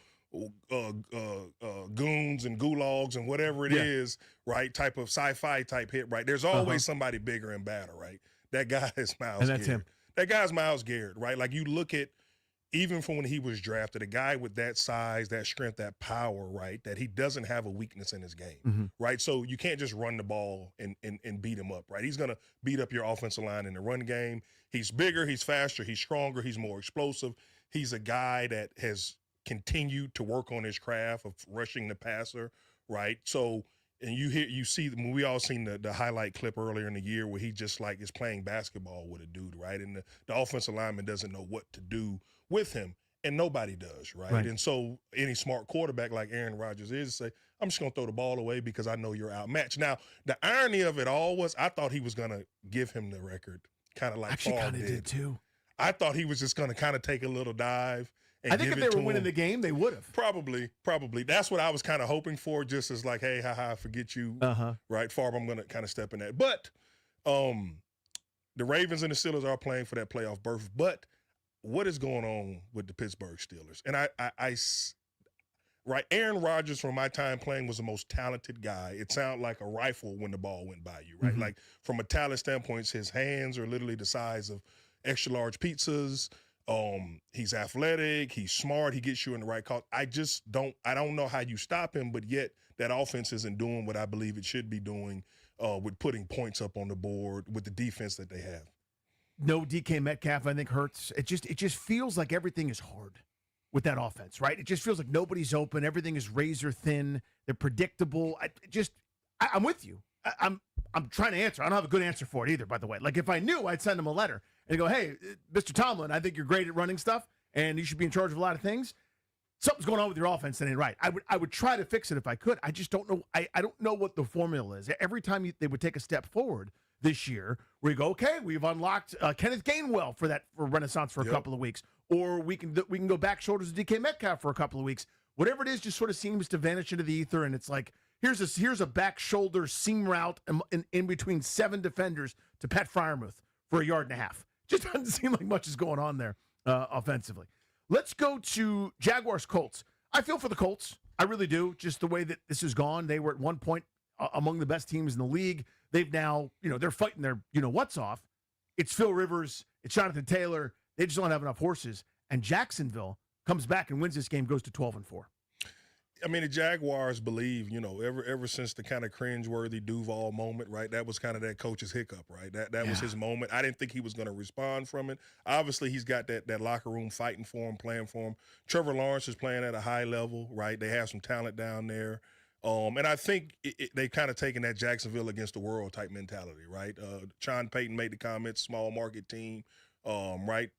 goons and gulags and whatever it is, right? Type of sci-fi type hit, right? There's always somebody bigger and badder, right? That guy is Myles Garrett. And that's him. That guy's Myles Garrett, right? Like, you look at, even from when he was drafted, a guy with that size, that strength, that power, right, that he doesn't have a weakness in his game, right? So you can't just run the ball and beat him up, right? He's going to beat up your offensive line in the run game. He's bigger, he's faster, he's stronger, he's more explosive. He's a guy that has continued to work on his craft of rushing the passer, right? So, and you see, when we all seen the highlight clip earlier in the year where he just like is playing basketball with a dude, right? And the offensive lineman doesn't know what to do with him, and nobody does, right? And so any smart quarterback like Aaron Rodgers is say, I'm just going to throw the ball away because I know you're outmatched. Now, the irony of it all was I thought he was going to give him the record, kind of like Actually Favre kind of did too. I thought he was just going to kind of take a little dive. And I think give if it they were to winning him. the game, they would have. Probably. That's what I was kind of hoping for, just as like, hey, haha, forget you, right? Favre, I'm going to kind of step in that. But the Ravens and the Steelers are playing for that playoff berth. But what is going on with the Pittsburgh Steelers? And right, Aaron Rodgers from my time playing was the most talented guy. It sounded like a rifle when the ball went by you, right? Like, from a talent standpoint, his hands are literally the size of extra large pizzas. He's athletic, he's smart, he gets you in the right call. I don't know how you stop him, but yet that offense isn't doing what I believe it should be doing with putting points up on the board with the defense that they have. No DK Metcalf, I think, hurts. It just feels like everything is hard with that offense, right? It just feels like nobody's open. Everything is razor thin. They're predictable. I'm with you. I'm trying to answer. I don't have a good answer for it either, by the way. Like, if I knew, I'd send him a letter and go, hey, Mr. Tomlin, I think you're great at running stuff and you should be in charge of a lot of things. Something's going on with your offense that ain't right. I would try to fix it if I could. I just don't know. I don't know what the formula is. Every time they would take a step forward this year, where you go, okay, we've unlocked Kenneth Gainwell for Renaissance for a couple of weeks, or we can go back shoulders to DK Metcalf for a couple of weeks. Whatever it is, just sort of seems to vanish into the ether, and it's like, here's a back shoulder seam route in between 7 defenders to Pat Freiermuth for 1.5 yards. Just doesn't seem like much is going on there offensively. Let's go to Jaguars Colts. I feel for the Colts. I really do. Just the way that this has gone. They were at one point among the best teams in the league. They've now, they're fighting their, what's off. It's Phil Rivers. It's Jonathan Taylor. They just don't have enough horses. And Jacksonville comes back and wins this game, goes to 12-4. I mean, the Jaguars believe, ever since the kind of cringeworthy Duval moment, right? That was kind of that coach's hiccup, right? That was his moment. I didn't think he was going to respond from it. Obviously, he's got that locker room fighting for him, playing for him. Trevor Lawrence is playing at a high level, right? They have some talent down there. And I think they've kind of taken that Jacksonville against the world type mentality, right? Sean Payton made the comments, small market team, right?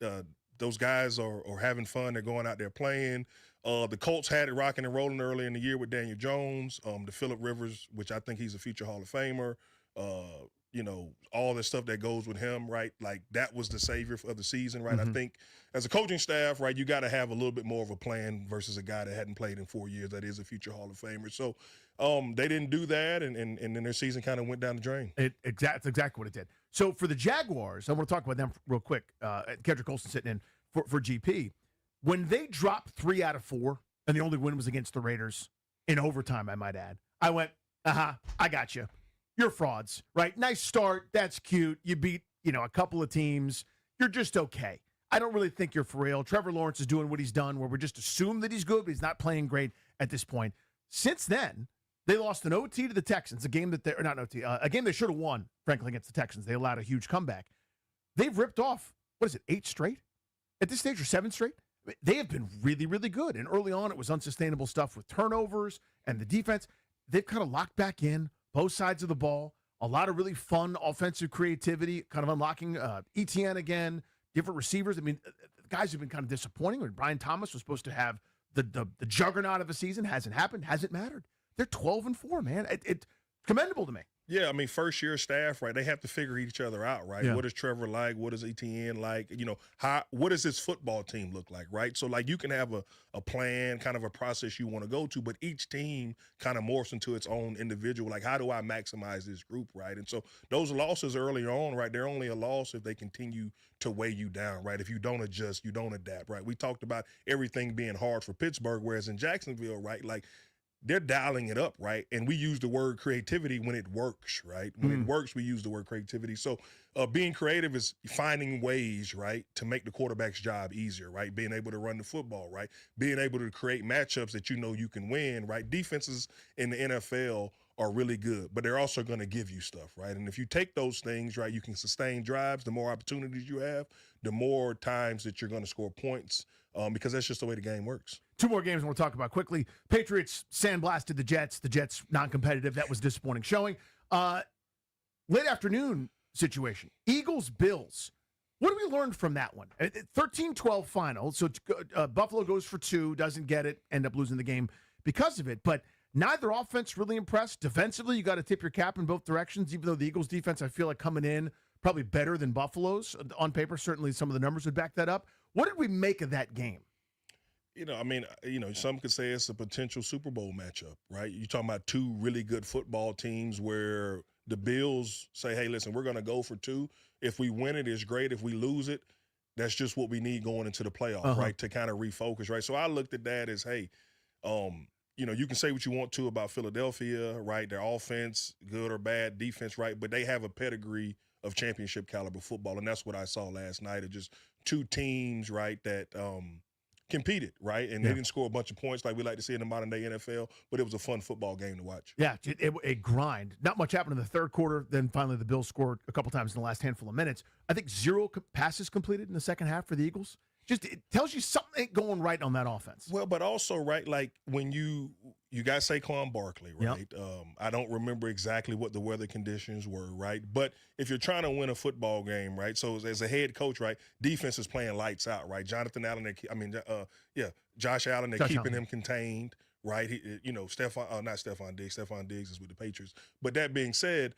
Those guys are having fun. They're going out there playing. The Colts had it rocking and rolling early in the year with Daniel Jones, the Phillip Rivers, which I think he's a future Hall of Famer. All the stuff that goes with him, right? Like, that was the savior of the season, right? I think as a coaching staff, right, you got to have a little bit more of a plan versus a guy that hadn't played in 4 years that is a future Hall of Famer. So they didn't do that, and then their season kind of went down the drain. That's exactly what it did. So for the Jaguars, I want to talk about them real quick. Kendrick Olsen sitting in for GP. When they dropped 3 out of 4, and the only win was against the Raiders in overtime, I might add, I went, I got you. You're frauds, right? Nice start. That's cute. You beat, a couple of teams. You're just okay. I don't really think you're for real. Trevor Lawrence is doing what he's done, where we just assume that he's good, but he's not playing great at this point. Since then, they lost an OT to the Texans, a game that they're not OT, a game they should have won, frankly, against the Texans. They allowed a huge comeback. They've ripped off, 8 straight? At this stage, or 7 straight? They have been really, really good. And early on, it was unsustainable stuff with turnovers and the defense. They've kind of locked back in both sides of the ball. A lot of really fun offensive creativity, kind of unlocking ETN again, different receivers. I mean, guys have been kind of disappointing. When Brian Thomas was supposed to have the juggernaut of a season, hasn't happened, hasn't mattered. They're 12-4, man. It's commendable to me. Yeah, I mean, first-year staff, right? They have to figure each other out, right? Yeah. What is Trevor like? What is ETN like? You know, what does this football team look like, right? So, like, you can have a plan, kind of a process you want to go to, but each team kind of morphs into its own individual. Like, how do I maximize this group, right? And so those losses early on, right, they're only a loss if they continue to weigh you down, right? If you don't adjust, you don't adapt, right? We talked about everything being hard for Pittsburgh, whereas in Jacksonville, right, like, they're dialing it up, right? And we use the word creativity when it works, right? When it works, we use the word creativity. So being creative is finding ways, right, to make the quarterback's job easier, right? Being able to run the football, right? Being able to create matchups that you know you can win, right? Defenses in the NFL are really good, but they're also going to give you stuff, right? And if you take those things, right, you can sustain drives. The more opportunities you have, the more times that you're going to score points, because that's just the way the game works. Two more games we'll talk about quickly. Patriots sandblasted the Jets. The Jets non-competitive. That was disappointing showing. Late afternoon situation. Eagles-Bills. What do we learn from that one? 13-12 final. So Buffalo goes for 2, doesn't get it, end up losing the game because of it. But neither offense really impressed. Defensively, you got to tip your cap in both directions, even though the Eagles' defense, I feel like coming in probably better than Buffalo's. On paper, certainly some of the numbers would back that up. What did we make of that game? You know, I mean, you know, some could say it's a potential Super Bowl matchup, right? You're talking about two really good football teams where the Bills say, hey, listen, we're going to go for 2. If we win it, it's great. If we lose it, that's just what we need going into the playoff, right, to kind of refocus, right? So I looked at that as, hey, you know, you can say what you want to about Philadelphia, right? Their offense, good or bad, defense, right? But they have a pedigree of championship caliber football, and that's what I saw last night. Of just two teams, right, that competed, right? And they didn't score a bunch of points like we like to see in the modern day NFL, but it was a fun football game to watch. Yeah, a grind. Not much happened in the third quarter. Then finally the Bills scored a couple times in the last handful of minutes. I think 0 passes completed in the second half for the Eagles. Just it tells you something ain't going right on that offense. Well, but also, right, like when you got Saquon Barkley, right? I don't remember exactly what the weather conditions were, right? But if you're trying to win a football game, right? So as a head coach, right, defense is playing lights out, right? Josh Allen, they're keeping him contained, right? Stephon Diggs is with the Patriots. But that being said,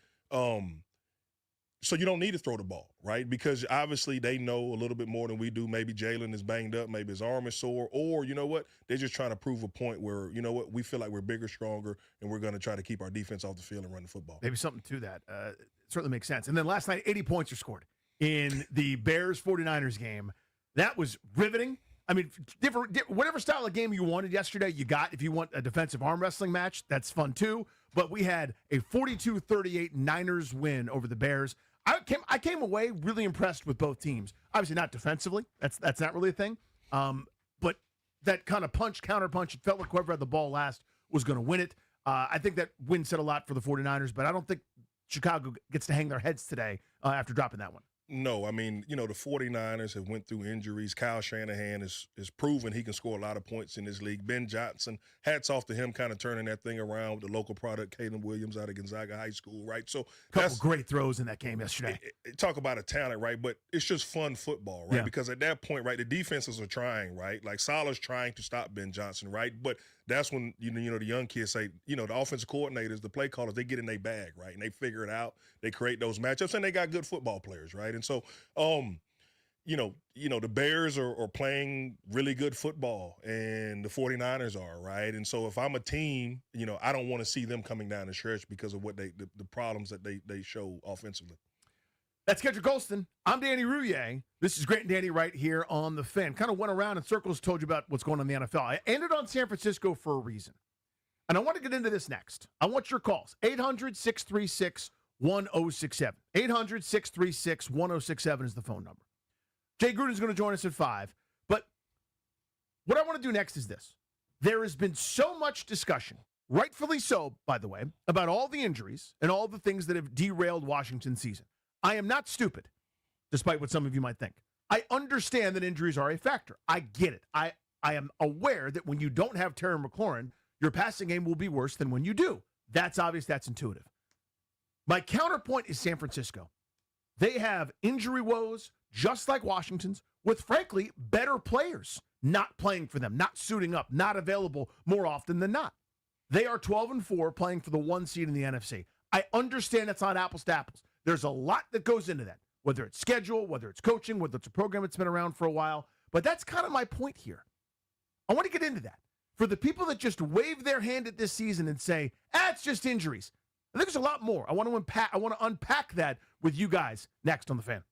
so you don't need to throw the ball, right? Because obviously they know a little bit more than we do. Maybe Jalen is banged up. Maybe his arm is sore. Or, you know what? They're just trying to prove a point where, you know what? We feel like we're bigger, stronger, and we're going to try to keep our defense off the field and run the football. Maybe something to that. It certainly makes sense. And then last night, 80 points are scored in the Bears-49ers game. That was riveting. I mean, whatever style of game you wanted yesterday, you got. If you want a defensive arm wrestling match, that's fun too. But we had a 42-38 Niners win over the Bears. I came away really impressed with both teams. Obviously not defensively. That's not really a thing. But that kind of counterpunch, it felt like whoever had the ball last was going to win it. I think that win said a lot for the 49ers, but I don't think Chicago gets to hang their heads today after dropping that one. No, I mean, you know, the 49ers have went through injuries. Kyle Shanahan is proven he can score a lot of points in this league. Ben Johnson, hats off to him kind of turning that thing around with the local product, Caleb Williams out of Gonzaga High School, right? So couple great throws in that game yesterday. Talk about a talent, right? But it's just fun football, right? Because at that point, right, the defenses are trying, right? Like Salah's trying to stop Ben Johnson, right? But that's when, you know, the young kids say, you know, the offensive coordinators, the play callers, they get in their bag, right? And they figure it out. They create those matchups, and they got good football players, right? And so, you know, the Bears are playing really good football, and the 49ers are, right? And so if I'm a team, you know, I don't want to see them coming down the stretch because of what the problems that they show offensively. That's Kendrick Golston. I'm Danny Rouhier. This is Grant and Danny right here on The Fan. Kind of went around in circles, told you about what's going on in the NFL. I ended on San Francisco for a reason. And I want to get into this next. I want your calls. 800-636-1067. 800-636-1067 is the phone number. Jay Gruden's going to join us at 5. But what I want to do next is this. There has been so much discussion, rightfully so, by the way, about all the injuries and all the things that have derailed Washington's season. I am not stupid, despite what some of you might think. I understand that injuries are a factor. I get it. I am aware that when you don't have Terry McLaurin, your passing game will be worse than when you do. That's obvious. That's intuitive. My counterpoint is San Francisco. They have injury woes, just like Washington's, with, frankly, better players not playing for them, not suiting up, not available more often than not. They are 12-4 playing for the 1 seed in the NFC. I understand it's not apples to apples. There's a lot that goes into that, whether it's schedule, whether it's coaching, whether it's a program that's been around for a while. But that's kind of my point here. I want to get into that. For the people that just wave their hand at this season and say, it's just injuries. I think there's a lot more. I want to unpack that with you guys next on The Fan.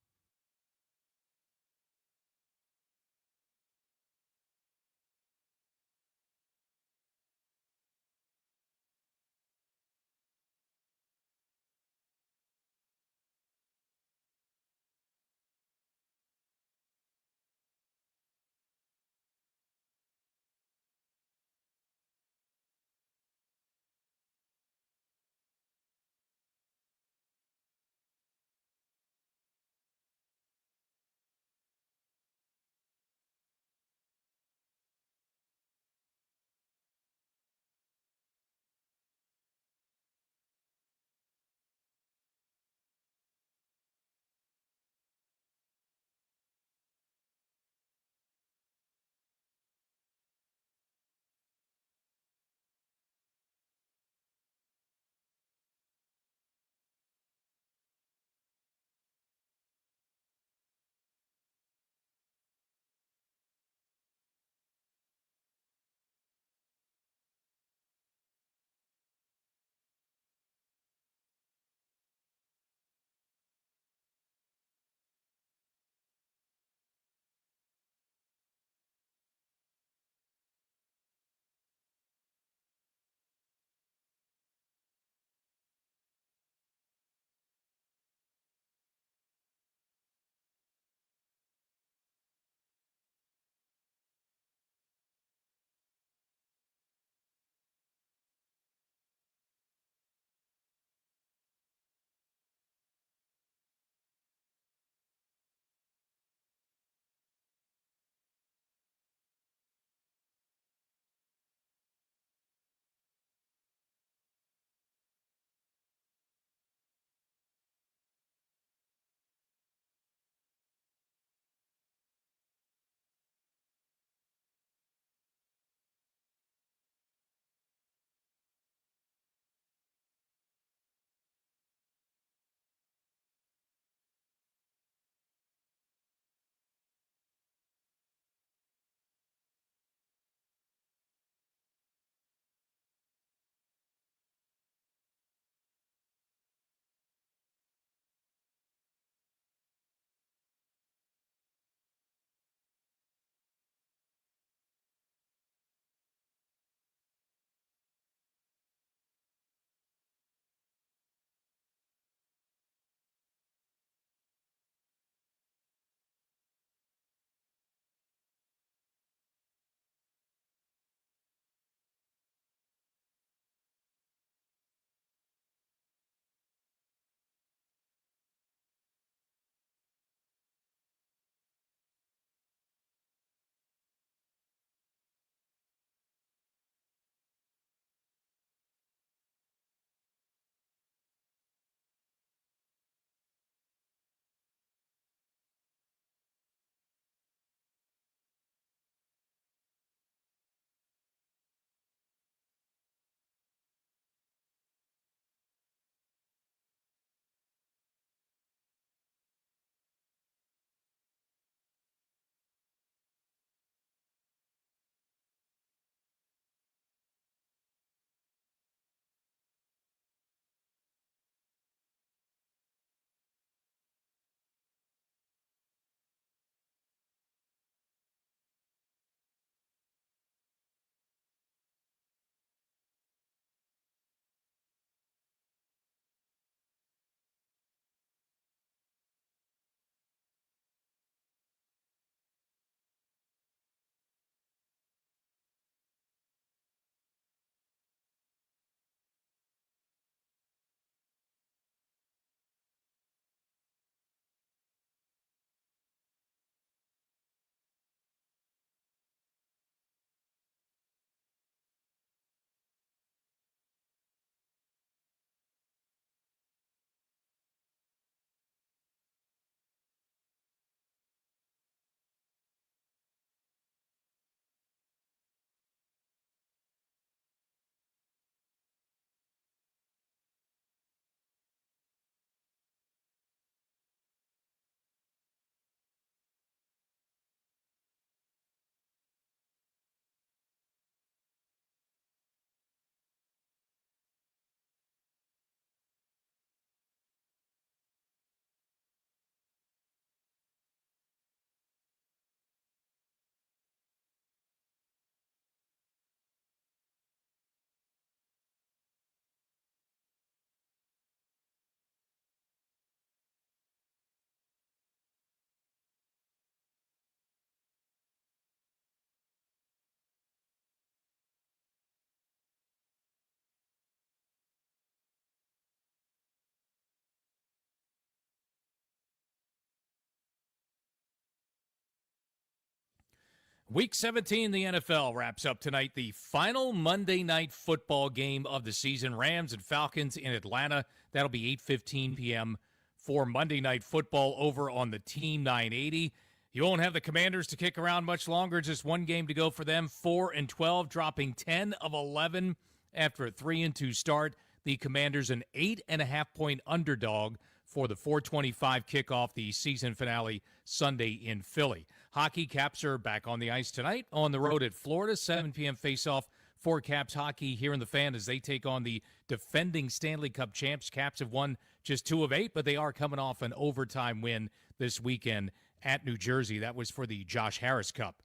Week 17 in the NFL wraps up tonight. The final Monday night football game of the season, Rams and Falcons in Atlanta. That'll be 8:15 p.m. for Monday Night Football over on the Team 980. You won't have the Commanders to kick around much longer. Just one game to go for them, 4-12, dropping 10 of 11 after a 3-2 start. The Commanders an 8.5-point underdog for the 4:25 kickoff, the season finale Sunday in Philly. Hockey, Caps are back on the ice tonight on the road at Florida. 7 p.m. face-off for Caps hockey here in the Fan as they take on the defending Stanley Cup champs. Caps have won just 2 of 8, but they are coming off an overtime win this weekend at New Jersey. That was for the Josh Harris Cup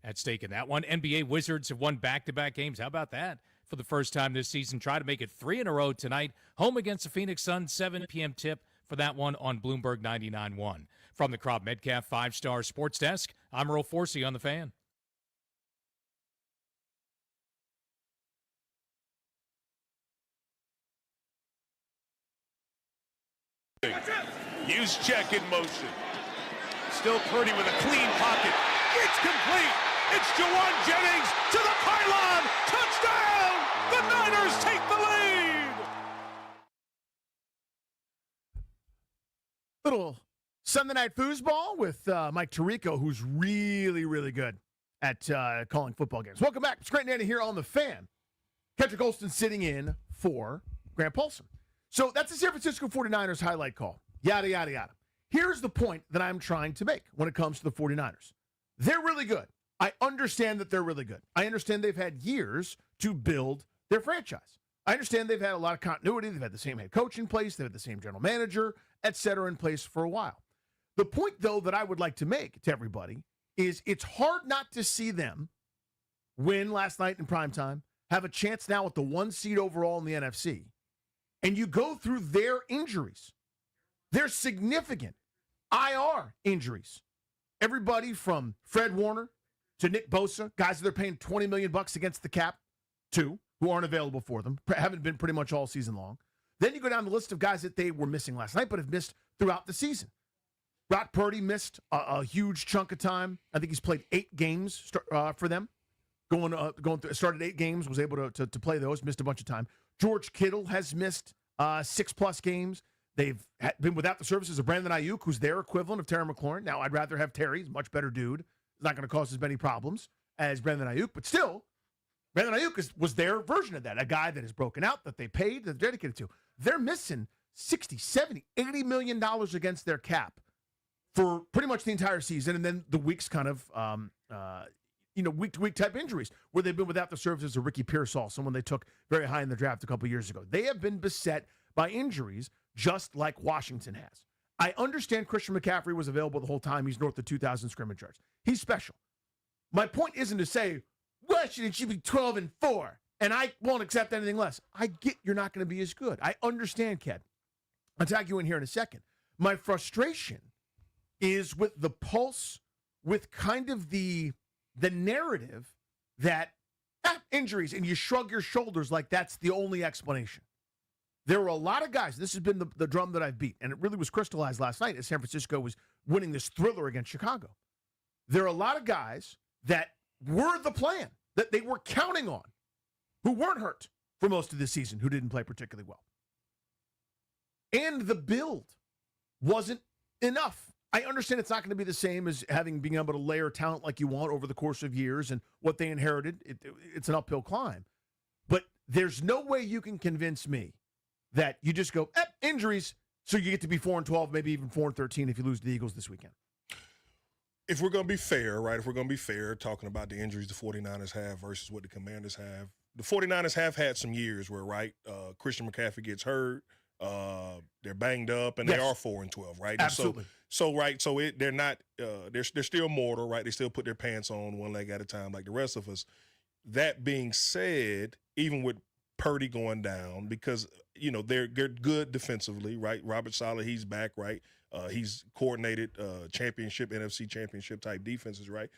at stake in that one. NBA Wizards have won back-to-back games. How about that? For the first time this season, try to make it 3 in a row tonight. Home against the Phoenix Suns, 7 p.m. tip for that one on Bloomberg 99.1. From the Krav Metcalf 5-Star Sports Desk, I'm Earl Forsey on the Fan. Use check in motion. Still Purdy with a clean pocket. It's complete. It's Jawan Jennings to the pylon. Touchdown! The Niners take the lead. Little Sunday Night Foosball with Mike Tirico, who's really, really good at calling football games. Welcome back. It's Grant Nanny here on The Fan. Kendrick Olson sitting in for Grant Paulson. So that's the San Francisco 49ers highlight call. Yada, yada, yada. Here's the point that I'm trying to make when it comes to the 49ers. They're really good. I understand that they're really good. I understand they've had years to build their franchise. I understand they've had a lot of continuity. They've had the same head coach in place. They've had the same general manager, et cetera, in place for a while. The point, though, that I would like to make to everybody is it's hard not to see them win last night in primetime, have a chance now at the 1 seed overall in the NFC, and you go through their injuries. They're significant IR injuries. Everybody from Fred Warner to Nick Bosa, guys that they're paying $20 million against the cap to, who aren't available for them, haven't been pretty much all season long. Then you go down the list of guys that they were missing last night but have missed throughout the season. Brock Purdy missed a huge chunk of time. I think he's played 8 games for them. Going through, started 8 games, was able to play those, missed a bunch of time. George Kittle has missed 6+ games. They've been without the services of Brandon Ayuk, who's their equivalent of Terry McLaurin. Now, I'd rather have Terry. He's a much better dude. He's not going to cause as many problems as Brandon Ayuk. But still, Brandon Ayuk was their version of that, a guy that is broken out, that they paid, that they're dedicated to. They're missing $60, $70, $80 million against their cap for pretty much the entire season. And then the weeks kind of, week-to-week type injuries where they've been without the services of Ricky Pearsall, someone they took very high in the draft a couple years ago. They have been beset by injuries just like Washington has. I understand Christian McCaffrey was available the whole time. He's north of 2,000 scrimmage yards. He's special. My point isn't to say, Washington should be 12-4, and I won't accept anything less. I get you're not going to be as good. I understand, Ked. I'll tag you in here in a second. My frustration is with the pulse, with kind of the narrative that injuries, and you shrug your shoulders like that's the only explanation. There were a lot of guys, this has been the drum that I've beat, and it really was crystallized last night as San Francisco was winning this thriller against Chicago. There are a lot of guys that were the plan, that they were counting on, who weren't hurt for most of the season, who didn't play particularly well. And the build wasn't enough. I understand it's not going to be the same as being able to layer talent like you want over the course of years and what they inherited. It's an uphill climb. But there's no way you can convince me that you just go, injuries, so you get to be 4-12, maybe even 4-13 if you lose the Eagles this weekend. If we're going to be fair, right, talking about the injuries the 49ers have versus what the Commanders have, the 49ers have had some years where, right, Christian McCaffrey gets hurt, they're banged up, and they are 4-12, right? Absolutely. They're not, they're still mortal, right? They still put their pants on one leg at a time like the rest of us. That being said, even with Purdy going down, because they're good defensively, right? Robert Saleh, he's back, right? He's coordinated NFC championship type defenses, right?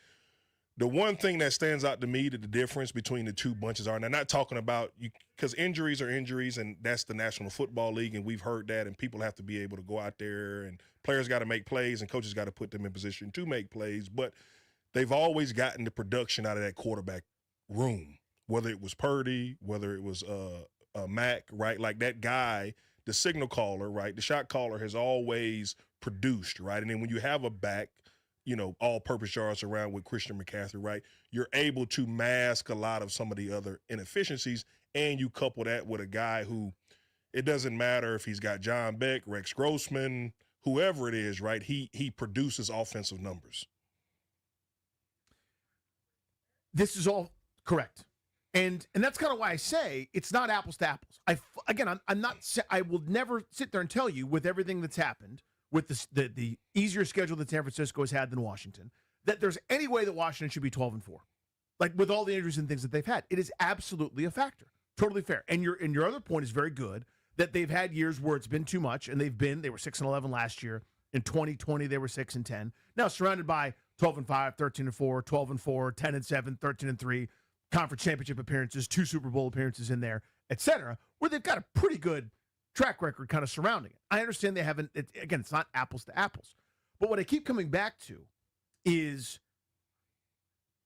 The one thing that stands out to me, that the difference between the two bunches are, and I'm not talking about you, because injuries are injuries, and that's the National Football League, and we've heard that, and people have to be able to go out there, and players got to make plays, and coaches got to put them in position to make plays. But they've always gotten the production out of that quarterback room, whether it was Purdy, whether it was Mac, right? Like that guy, the signal caller, right? The shot caller has always produced, right? And then when you have a back, all-purpose yards around with Christian McCaffrey, right? You're able to mask a lot of some of the other inefficiencies, and you couple that with a guy who, it doesn't matter if he's got John Beck, Rex Grossman, whoever it is, right? He produces offensive numbers. This is all correct. And that's kind of why I say it's not apples to apples. I will never sit there and tell you with everything that's happened, with the easier schedule that San Francisco has had than Washington, that there's any way that Washington should be 12-4. Like with all the injuries and things that they've had. It is absolutely a factor. Totally fair. And your other point is very good, that they've had years where it's been too much, and they were 6-11 last year. In 2020, they were 6-10. Now surrounded by 12-5, 13-4, 12-4, 10-7, 13-3, conference championship appearances, 2 Super Bowl appearances in there, etc., where they've got a pretty good track record kind of surrounding it. I understand they haven't, it's not apples to apples. But what I keep coming back to is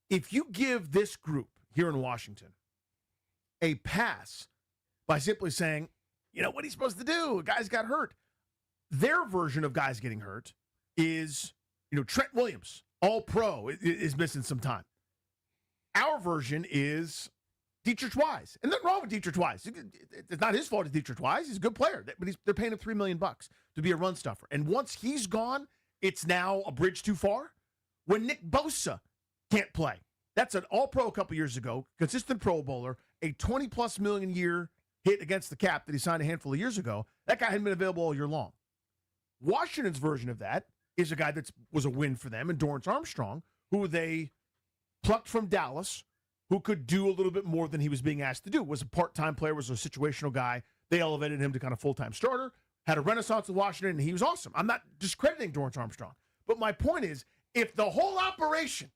if you give this group here in Washington a pass by simply saying, what he's supposed to do, a guy's got hurt. Their version of guys getting hurt is, Trent Williams, all-pro, is missing some time. Our version is Dietrich Wise. And nothing wrong with Dietrich Wise. It's not his fault it's Dietrich Wise. He's a good player. But they're paying him $3 million to be a run stuffer. And once he's gone, it's now a bridge too far. When Nick Bosa can't play, that's an all-pro a couple years ago, consistent Pro Bowler, a $20+ million year hit against the cap that he signed a handful of years ago. That guy hadn't been available all year long. Washington's version of that is a guy that was a win for them, and Dorrance Armstrong, who they plucked from Dallas, who could do a little bit more than he was being asked to do, was a part-time player, was a situational guy. They elevated him to kind of full-time starter, had a renaissance in Washington, and he was awesome. I'm not discrediting Dorrance Armstrong. But my point is, if the whole operation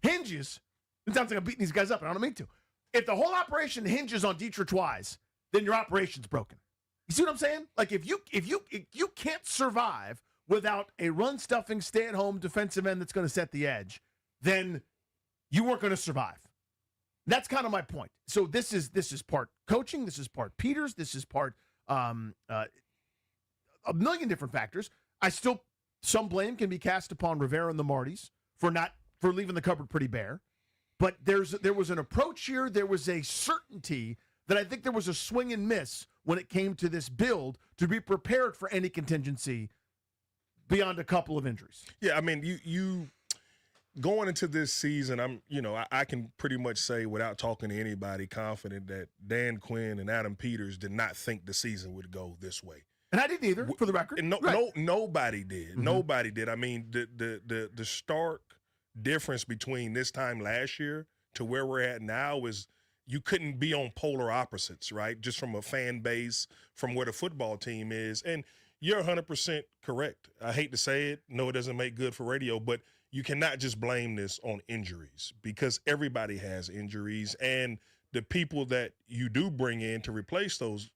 hinges, it sounds like I'm beating these guys up, and I don't mean to. If the whole operation hinges on Dietrich Wise, then your operation's broken. You see what I'm saying? Like if you can't survive without a run-stuffing, stay-at-home defensive end that's going to set the edge, then you weren't going to survive. That's kind of my point. So this is part coaching, this is part Peters, this is part a million different factors. Some blame can be cast upon Rivera and the Martys for leaving the cupboard pretty bare. But there was an approach here, there was a certainty that I think there was a swing and miss when it came to this build to be prepared for any contingency beyond a couple of injuries. Yeah, I mean, you going into this season, I can pretty much say without talking to anybody confident that Dan Quinn and Adam Peters did not think the season would go this way. And I didn't either, for the record. And nobody did. Mm-hmm. Nobody did. I mean, the stark difference between this time last year to where we're at now is you couldn't be on polar opposites, right? Just from a fan base, from where the football team is. And you're 100% correct. I hate to say it. No, it doesn't make good for radio, but you cannot just blame this on injuries because everybody has injuries. And the people that you do bring in to replace those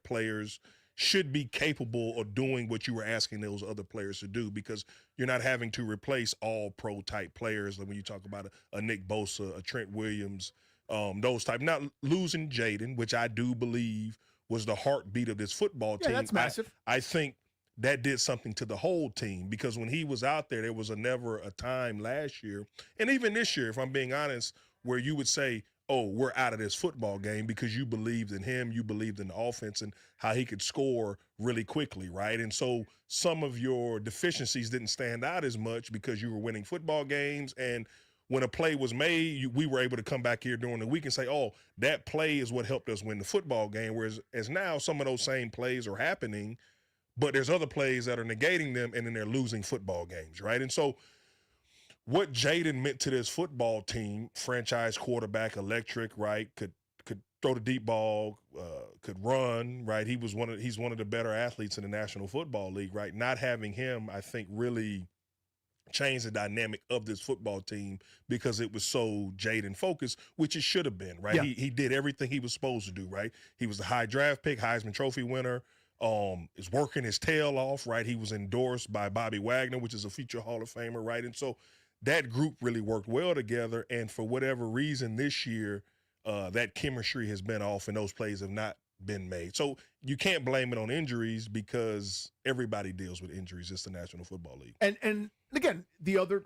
players should be capable of doing what you were asking those other players to do because you're not having to replace all pro type players. Like when you talk about a Nick Bosa, a Trent Williams, those type. Not losing Jaden, which I do believe was the heartbeat of this football team. Yeah, that's massive. I think that did something to the whole team because when he was out there was never a time last year, and even this year, if I'm being honest, where you would say, oh, we're out of this football game because you believed in him, you believed in the offense and how he could score really quickly, right? And so some of your deficiencies didn't stand out as much because you were winning football games, and when a play was made, we were able to come back here during the week and say, oh, that play is what helped us win the football game, whereas now some of those same plays are happening, but there's other plays that are negating them, and then they're losing football games, right? And so what Jaden meant to this football team, franchise quarterback, electric, right, could throw the deep ball, could run, right? He's one of the better athletes in the National Football League, right? Not having him, I think, really changed the dynamic of this football team because it was so Jaden focused, which it should have been, right? Yeah. He did everything he was supposed to do, right? He was the high draft pick, Heisman Trophy winner, is working his tail off, right? He was endorsed by Bobby Wagner, which is a future Hall of Famer, right? And so that group really worked well together. And for whatever reason this year, that chemistry has been off and those plays have not been made. So you can't blame it on injuries because everybody deals with injuries. It's the National Football League. And again,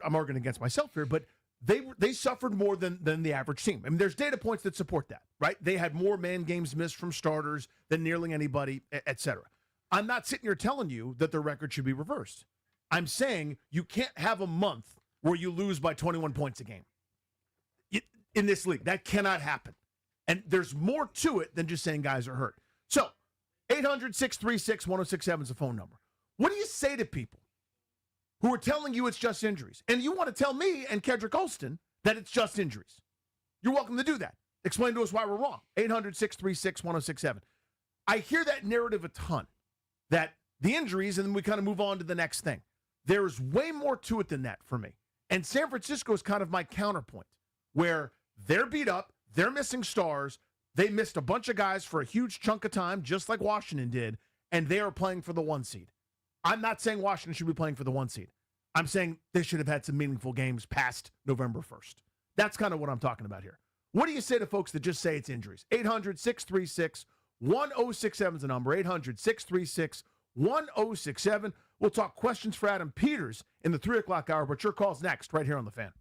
I'm arguing against myself here, but they suffered more than the average team. I mean, there's data points that support that, right? They had more man games missed from starters than nearly anybody, et cetera. I'm not sitting here telling you that their record should be reversed. I'm saying you can't have a month where you lose by 21 points a game in this league. That cannot happen. And there's more to it than just saying guys are hurt. So 800-636-1067 is the phone number. What do you say to people who are telling you it's just injuries? And you want to tell me and Kedrick Olston that it's just injuries. You're welcome to do that. Explain to us why we're wrong. 800-636-1067. I hear that narrative a ton, that the injuries, and then we kind of move on to the next thing. There's way more to it than that for me. And San Francisco is kind of my counterpoint, where they're beat up, they're missing stars, they missed a bunch of guys for a huge chunk of time, just like Washington did, and they are playing for the 1 seed. I'm not saying Washington should be playing for the 1 seed. I'm saying they should have had some meaningful games past November 1st. That's kind of what I'm talking about here. What do you say to folks that just say it's injuries? 800-636-1067 is the number. 800-636-1067. We'll talk questions for Adam Peters in the 3 o'clock hour, but your call's next right here on The Fan.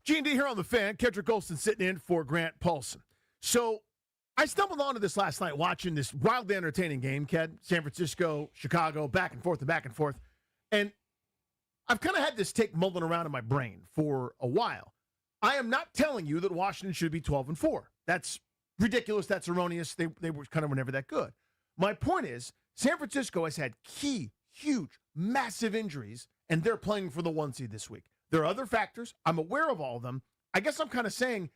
G&D here on The Fan. Kendrick Olson sitting in for Grant Paulson. So I stumbled onto this last night watching this wildly entertaining game, Ked. San Francisco, Chicago, back and forth and back and forth. And I've kind of had this take mulling around in my brain for a while. I am not telling you that Washington should be 12-4. That's ridiculous. That's erroneous. They were never that good. My point is, San Francisco has had key, huge, massive injuries, and they're playing for the 1 seed this week. There are other factors. I'm aware of all of them. I guess I'm kind of saying,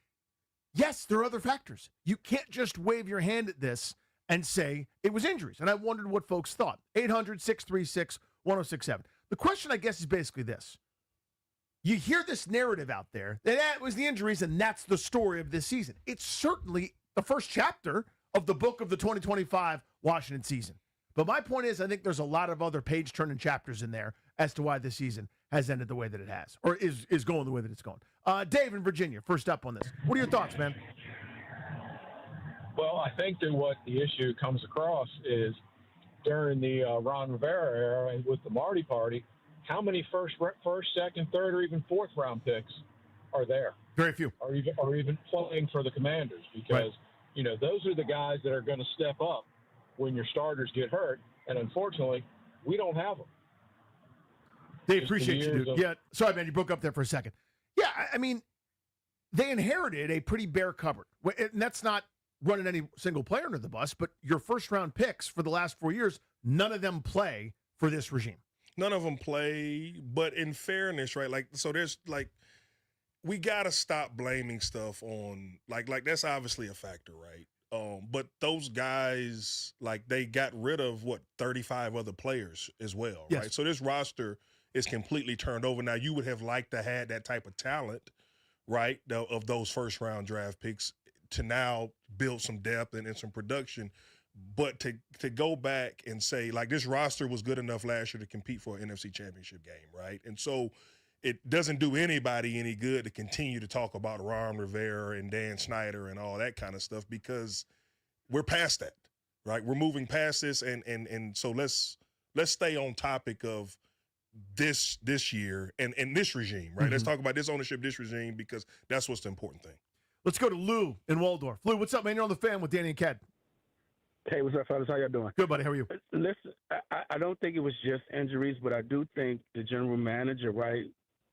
yes, there are other factors. You can't just wave your hand at this and say it was injuries. And I wondered what folks thought. 800-636-1067. The question, I guess, is basically this. You hear this narrative out there that it was the injuries and that's the story of this season. It's certainly the first chapter of the book of the 2025 Washington season. But my point is, I think there's a lot of other page-turning chapters in there as to why this season has ended the way that it has, or is going the way that it's going. Dave in Virginia, first up on this. What are your thoughts, man? Well, I think that what the issue comes across is during the Ron Rivera era and with the Marty Party, how many first, second, third, or even fourth round picks are there? Very few. Or even playing for the Commanders, because those are the guys that are going to step up when your starters get hurt, and unfortunately, we don't have them. They appreciate you, dude. Yeah, sorry, man, you broke up there for a second. Yeah, I mean, they inherited a pretty bare cupboard, and that's not running any single player under the bus, but your first-round picks for the last 4 years, none of them play for this regime. None of them play, but in fairness, right? We got to stop blaming stuff on, that's obviously a factor, right? But those guys, they got rid of, 35 other players as well, yes. Right? So this roster is completely turned over. Now, you would have liked to have that type of talent, right, of those first-round draft picks to now build some depth and some production. But to go back and say, this roster was good enough last year to compete for an NFC Championship game, right? And so it doesn't do anybody any good to continue to talk about Ron Rivera and Dan Snyder and all that kind of stuff, because we're past that, right? We're moving past this, and so let's stay on topic of this year and this regime, right? Mm-hmm. Let's talk about this ownership, this regime, because that's what's the important thing. Let's go to Lou in Waldorf. Lou, what's up, man? You're on The Fan with Danny and Kat. Hey, what's up, fellas? How y'all doing? Good, buddy. How are you? Listen, I don't think it was just injuries, but I do think the general manager, right,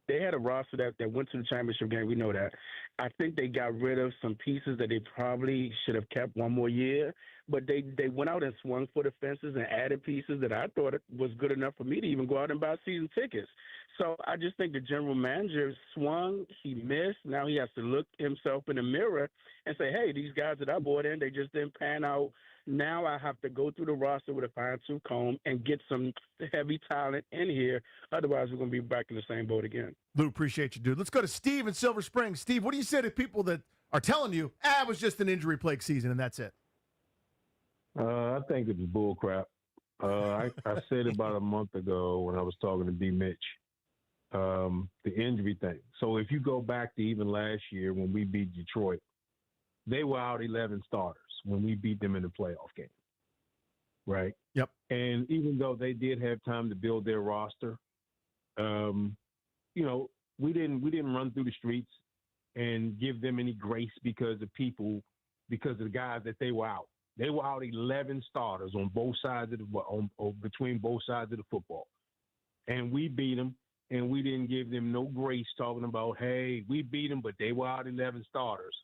they had a roster that went to the championship game. We know that. I think they got rid of some pieces that they probably should have kept one more year, but they went out and swung for the fences and added pieces that I thought was good enough for me to even go out and buy season tickets. So I just think the general manager swung, he missed. Now he has to look himself in the mirror and say, hey, these guys that I brought in, they just didn't pan out. Now I have to go through the roster with a fine-tooth comb and get some heavy talent in here. Otherwise, we're going to be back in the same boat again. Lou, appreciate you, dude. Let's go to Steve in Silver Spring. Steve, what do you say to people that are telling you, it was just an injury-plagued season and that's it? I think it's bull crap. I said about a month ago when I was talking to B. Mitch, the injury thing. So if you go back to even last year when we beat Detroit, they were out 11 starters when we beat them in the playoff game, right? Yep. And even though they did have time to build their roster, we didn't run through the streets and give them any grace because of the guys that they were out. They were out 11 starters on both sides of between both sides of the football, and we beat them, and we didn't give them no grace talking about, hey, we beat them, but they were out 11 starters.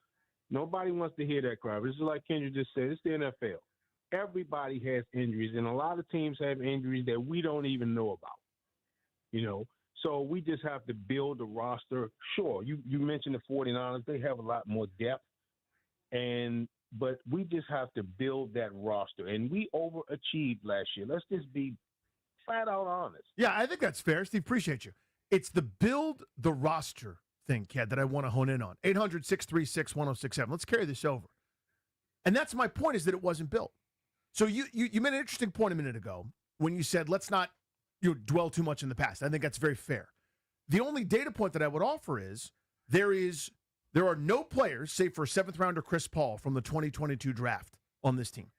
Nobody wants to hear that crap. This is like Kendra just said. It's the NFL. Everybody has injuries, and a lot of teams have injuries that we don't even know about. So we just have to build the roster. Sure, you mentioned the 49ers. They have a lot more depth, but we just have to build that roster. And we overachieved last year. Let's just be flat out honest. Yeah, I think that's fair. Steve, appreciate you. It's the build the roster thing, Ked, that I want to hone in on. 800-636-1067. Let's carry this over. And that's my point, is that it wasn't built. So you made an interesting point a minute ago when you said, let's not dwell too much in the past. I think that's very fair. The only data point that I would offer is there are no players, save for 7th rounder Chris Paul from the 2022 draft on this team.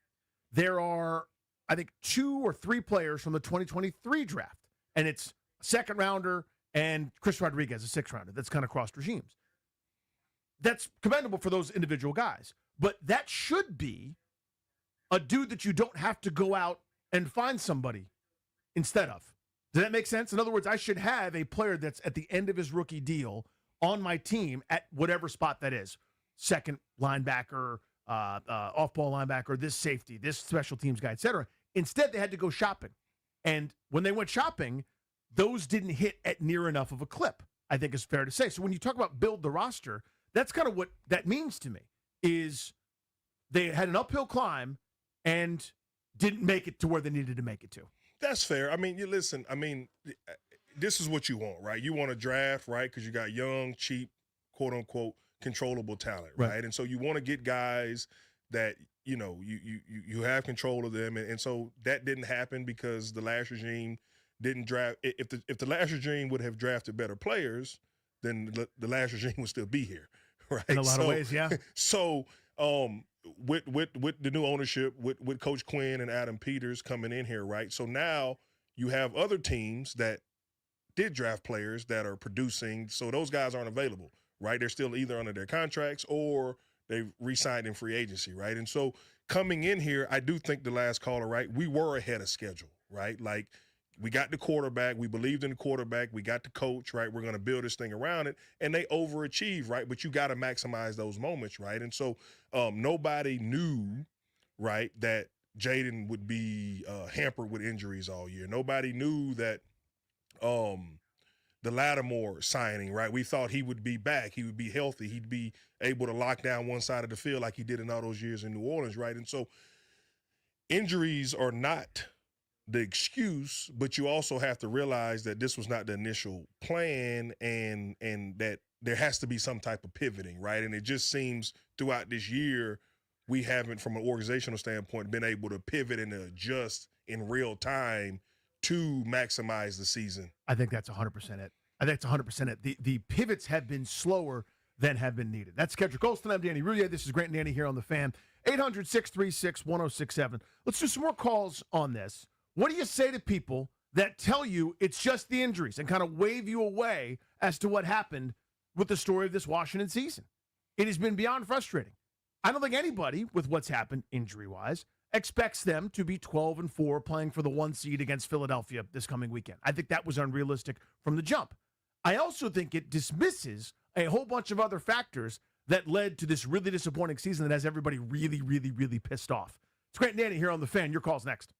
There are, I think, 2 or 3 players from the 2023 draft, and it's a 2nd rounder and Chris Rodriguez, a 6th rounder. That's kind of crossed regimes. that's commendable for those individual guys. But that should be a dude that you don't have to go out and find somebody instead of. Does that make sense? In other words, I should have a player that's at the end of his rookie deal on my team at whatever spot that is. Second linebacker, off-ball linebacker, this safety, this special teams guy, et cetera. Instead, they had to go shopping. And when they went shopping, those didn't hit at near enough of a clip, I think is fair to say. So when you talk about build the roster, that's kind of what that means to me, is they had an uphill climb and didn't make it to where they needed to make it to. That's fair. I mean, you listen, I mean, this is what you want, right? You want to draft, right? Because you got young, cheap, quote unquote, controllable talent, right? And so you want to get guys that, you know, you have control of them. And so that didn't happen because the last regime didn't draft. If the last regime would have drafted better players, then the last regime would still be here, right? In a lot of ways, yeah. So with the new ownership, with Coach Quinn and Adam Peters coming in here, right? So now you have other teams that did draft players that are producing, so those guys aren't available, right? They're still either under their contracts or they've re-signed in free agency, right? And so coming in here, I do think the last caller, right, we were ahead of schedule, right? Like, we got the quarterback. We believed in the quarterback. We got the coach, right? We're going to build this thing around it. And they overachieve, right? But you got to maximize those moments, right? And so nobody knew, right, that Jaden would be hampered with injuries all year. Nobody knew that the Lattimore signing, right? We thought he would be back. He would be healthy. He'd be able to lock down one side of the field like he did in all those years in New Orleans, right? And so injuries are not the excuse, but you also have to realize that this was not the initial plan and that there has to be some type of pivoting, right? And it just seems throughout this year, we haven't, from an organizational standpoint, been able to pivot and to adjust in real time to maximize the season. I think that's 100% it. I think that's 100% it. The pivots have been slower than have been needed. That's Kedrick Golston. I'm Danny Rouhier. This is Grant and Danny here on The Fan. 800-636-1067. Let's do some more calls on this. What do you say to people that tell you it's just the injuries and kind of wave you away as to what happened with the story of this Washington season? It has been beyond frustrating. I don't think anybody, with what's happened injury-wise, expects them to be 12-4 playing for the 1 seed against Philadelphia this coming weekend. I think that was unrealistic from the jump. I also think it dismisses a whole bunch of other factors that led to this really disappointing season that has everybody really, really, really pissed off. It's Grant and Danny here on The Fan. Your call's next.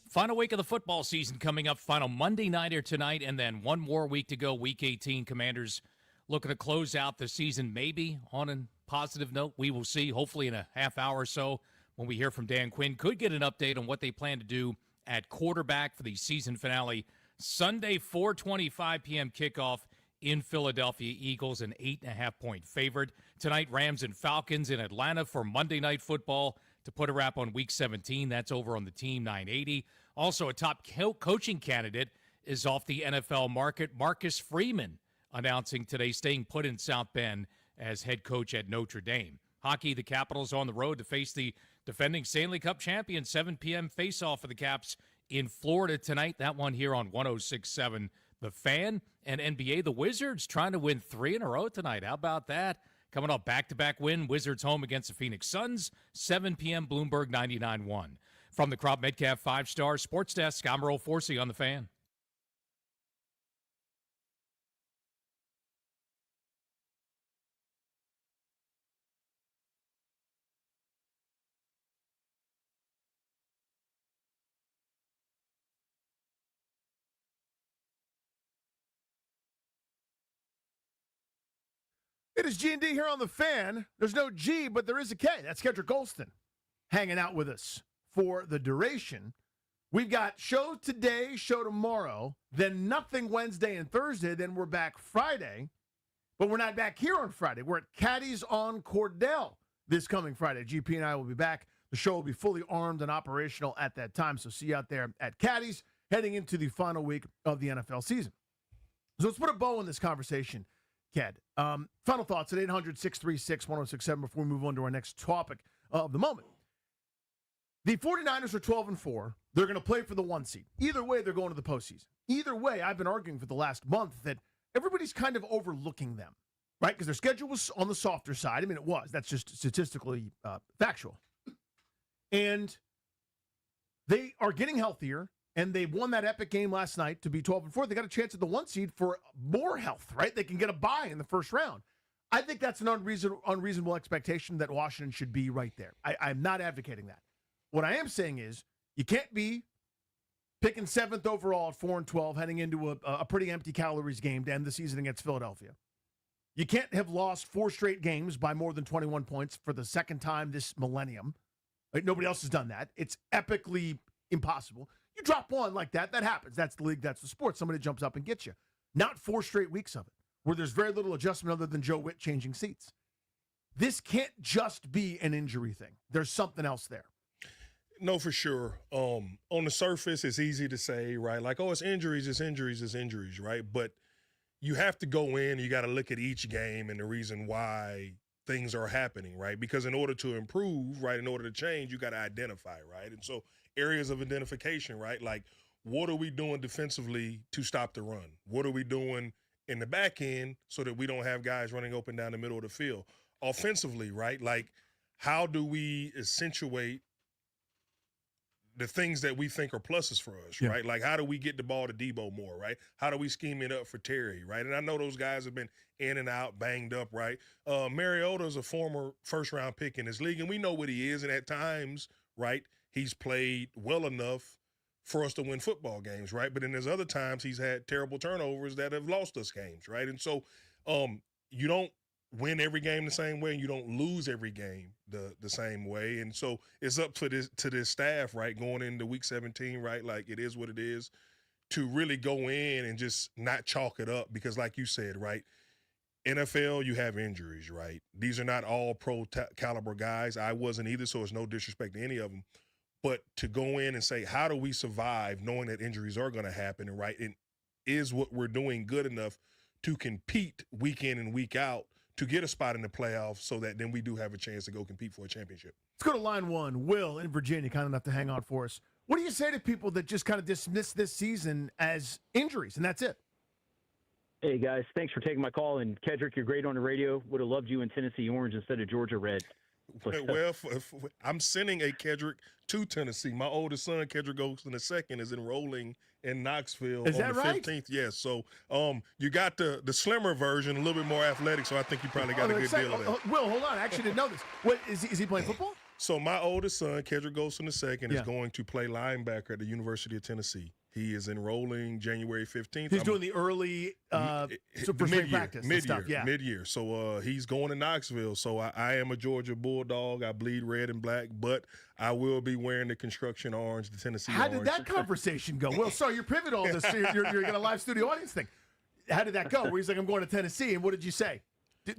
Final week of the football season coming up. Final Monday nighter tonight, and then one more week to go. Week 18. Commanders looking to close out the season maybe on a positive note. We will see. Hopefully in a half hour or so when we hear from Dan Quinn. Could get an update on what they plan to do at quarterback for the season finale. Sunday, 4:25 p.m. kickoff in Philadelphia. Eagles an 8.5-point favorite. Tonight, Rams and Falcons in Atlanta for Monday Night Football to put a wrap on Week 17. That's over on the Team 980. Also, a top coaching candidate is off the NFL market. Marcus Freeman announcing today staying put in South Bend as head coach at Notre Dame. Hockey, the Capitals on the road to face the defending Stanley Cup champion. 7 p.m. face-off for the Caps in Florida tonight. That one here on 106.7 The Fan. And NBA, the Wizards trying to win 3 in a row tonight. How about that? Coming off back-to-back win, Wizards home against the Phoenix Suns, 7 p.m. Bloomberg 99.1. From the Crop Metcalf 5-Star Sports Desk, I'm Earl Forsey on The Fan. It is G&D here on The Fan. There's no G, but there is a K. That's Kendrick Golston hanging out with us for the duration. We've got show today, show tomorrow, then nothing Wednesday and Thursday. Then we're back Friday, but we're not back here on Friday. We're at Caddy's on Cordell this coming Friday. GP and I will be back. The show will be fully armed and operational at that time. So see you out there at Caddy's heading into the final week of the NFL season. So let's put a bow on this conversation, Ked. Final thoughts at 800-636-1067 before we move on to our next topic of the moment. The 49ers are 12-4. They're going to play for the 1 seed. Either way, they're going to the postseason. Either way, I've been arguing for the last month that everybody's kind of overlooking them, right? Because their schedule was on the softer side. I mean, it was. That's just statistically factual. And they are getting healthier. And they won that epic game last night to be 12-4. They got a chance at the 1 seed for more health, right? They can get a bye in the first round. I think that's an unreasonable expectation that Washington should be right there. I'm not advocating that. What I am saying is you can't be picking 7th overall at 4-12 heading into a pretty empty calories game to end the season against Philadelphia. You can't have lost 4 straight games by more than 21 points for the second time this millennium. Like, nobody else has done that. It's epically impossible. You drop one like that happens. That's the league, that's the sport. Somebody jumps up and gets you. Not 4 straight weeks of it, where there's very little adjustment other than Joe Witt changing seats. This can't just be an injury thing. There's something else there. No, for sure. On the surface, it's easy to say, right? Like, oh, it's injuries, right? But you have to go in, you got to look at each game and the reason why things are happening, right? Because in order to improve, right, in order to change, you got to identify, right? And so areas of identification, right? Like, what are we doing defensively to stop the run? What are we doing in the back end so that we don't have guys running up and down the middle of the field? Offensively, right? Like, how do we accentuate the things that we think are pluses for us, right? Like, how do we get the ball to Debo more, right? How do we scheme it up for Terry, right? And I know those guys have been in and out, banged up, right? Mariota's a former first-round pick in this league, and we know what he is, and at times, right, he's played well enough for us to win football games, right? But then there's other times he's had terrible turnovers that have lost us games, right? And so you don't win every game the same way, and you don't lose every game the same way. And so it's up to this staff, right, going into Week 17, right, like it is what it is, to really go in and just not chalk it up because, like you said, right, NFL, you have injuries, right? These are not all pro-caliber guys. I wasn't either, so it's no disrespect to any of them. But to go in and say, how do we survive knowing that injuries are going to happen, right? And is what we're doing good enough to compete week in and week out to get a spot in the playoffs so that then we do have a chance to go compete for a championship? Let's go to line 1. Will in Virginia, kind enough to hang on for us. What do you say to people that just kind of dismiss this season as injuries and that's it? Hey, guys. Thanks for taking my call. And, Kedrick, you're great on the radio. Would have loved you in Tennessee Orange instead of Georgia Red. Well, I'm sending a Kedrick to Tennessee. My oldest son, Kedrick Golston II, is enrolling in Knoxville on the 15th. Yes. So you got the slimmer version, a little bit more athletic, so I think you probably got a good deal of that. Will, hold on. I actually didn't know this. What, is he playing football? So my oldest son, Kedrick Golson II, Yeah. is going to play linebacker at the University of Tennessee. He is enrolling January 15th. He's doing the early super spring practice and stuff. Yeah. Mid-year. So he's going to Knoxville. So I am a Georgia Bulldog. I bleed red and black, but I will be wearing the construction orange, the Tennessee How orange. did that conversation go? Well, sorry, you're pivoting all this. So you're going to live studio audience thing. How did that go? Where he's like, I'm going to Tennessee. And what did you say?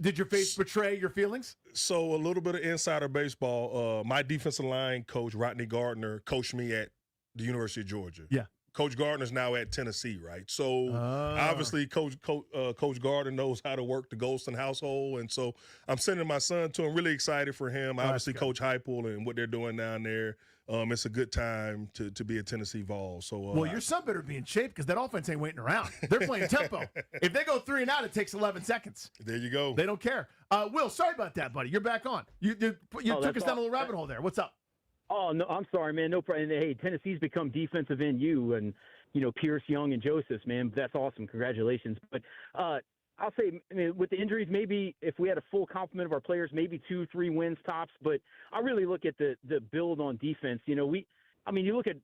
Did your face betray your feelings? So a little bit of insider baseball. My defensive line coach, Rodney Gardner, coached me at the University of Georgia. Yeah. Coach Gardner's now at Tennessee, right? So obviously Coach Gardner knows how to work the Golson household. And so I'm sending my son to him, really excited for him. Obviously Coach Heupel and what they're doing down there. It's a good time to be a Tennessee Vol. So well, your son better be in shape because that offense ain't waiting around. They're playing tempo. If they go 3 and out, it takes 11 seconds. There you go. They don't care. Will, sorry about that, buddy. You're back on. You took us down a little rabbit hole there. What's up? Oh, no, I'm sorry, man. No problem. Hey, Tennessee's become defensive NU, and, Pierce, Young, and Joseph, man. That's awesome. Congratulations. But I'll say, with the injuries, maybe if we had a full complement of our players, maybe 2-3 wins tops. But I really look at the build on defense. You look at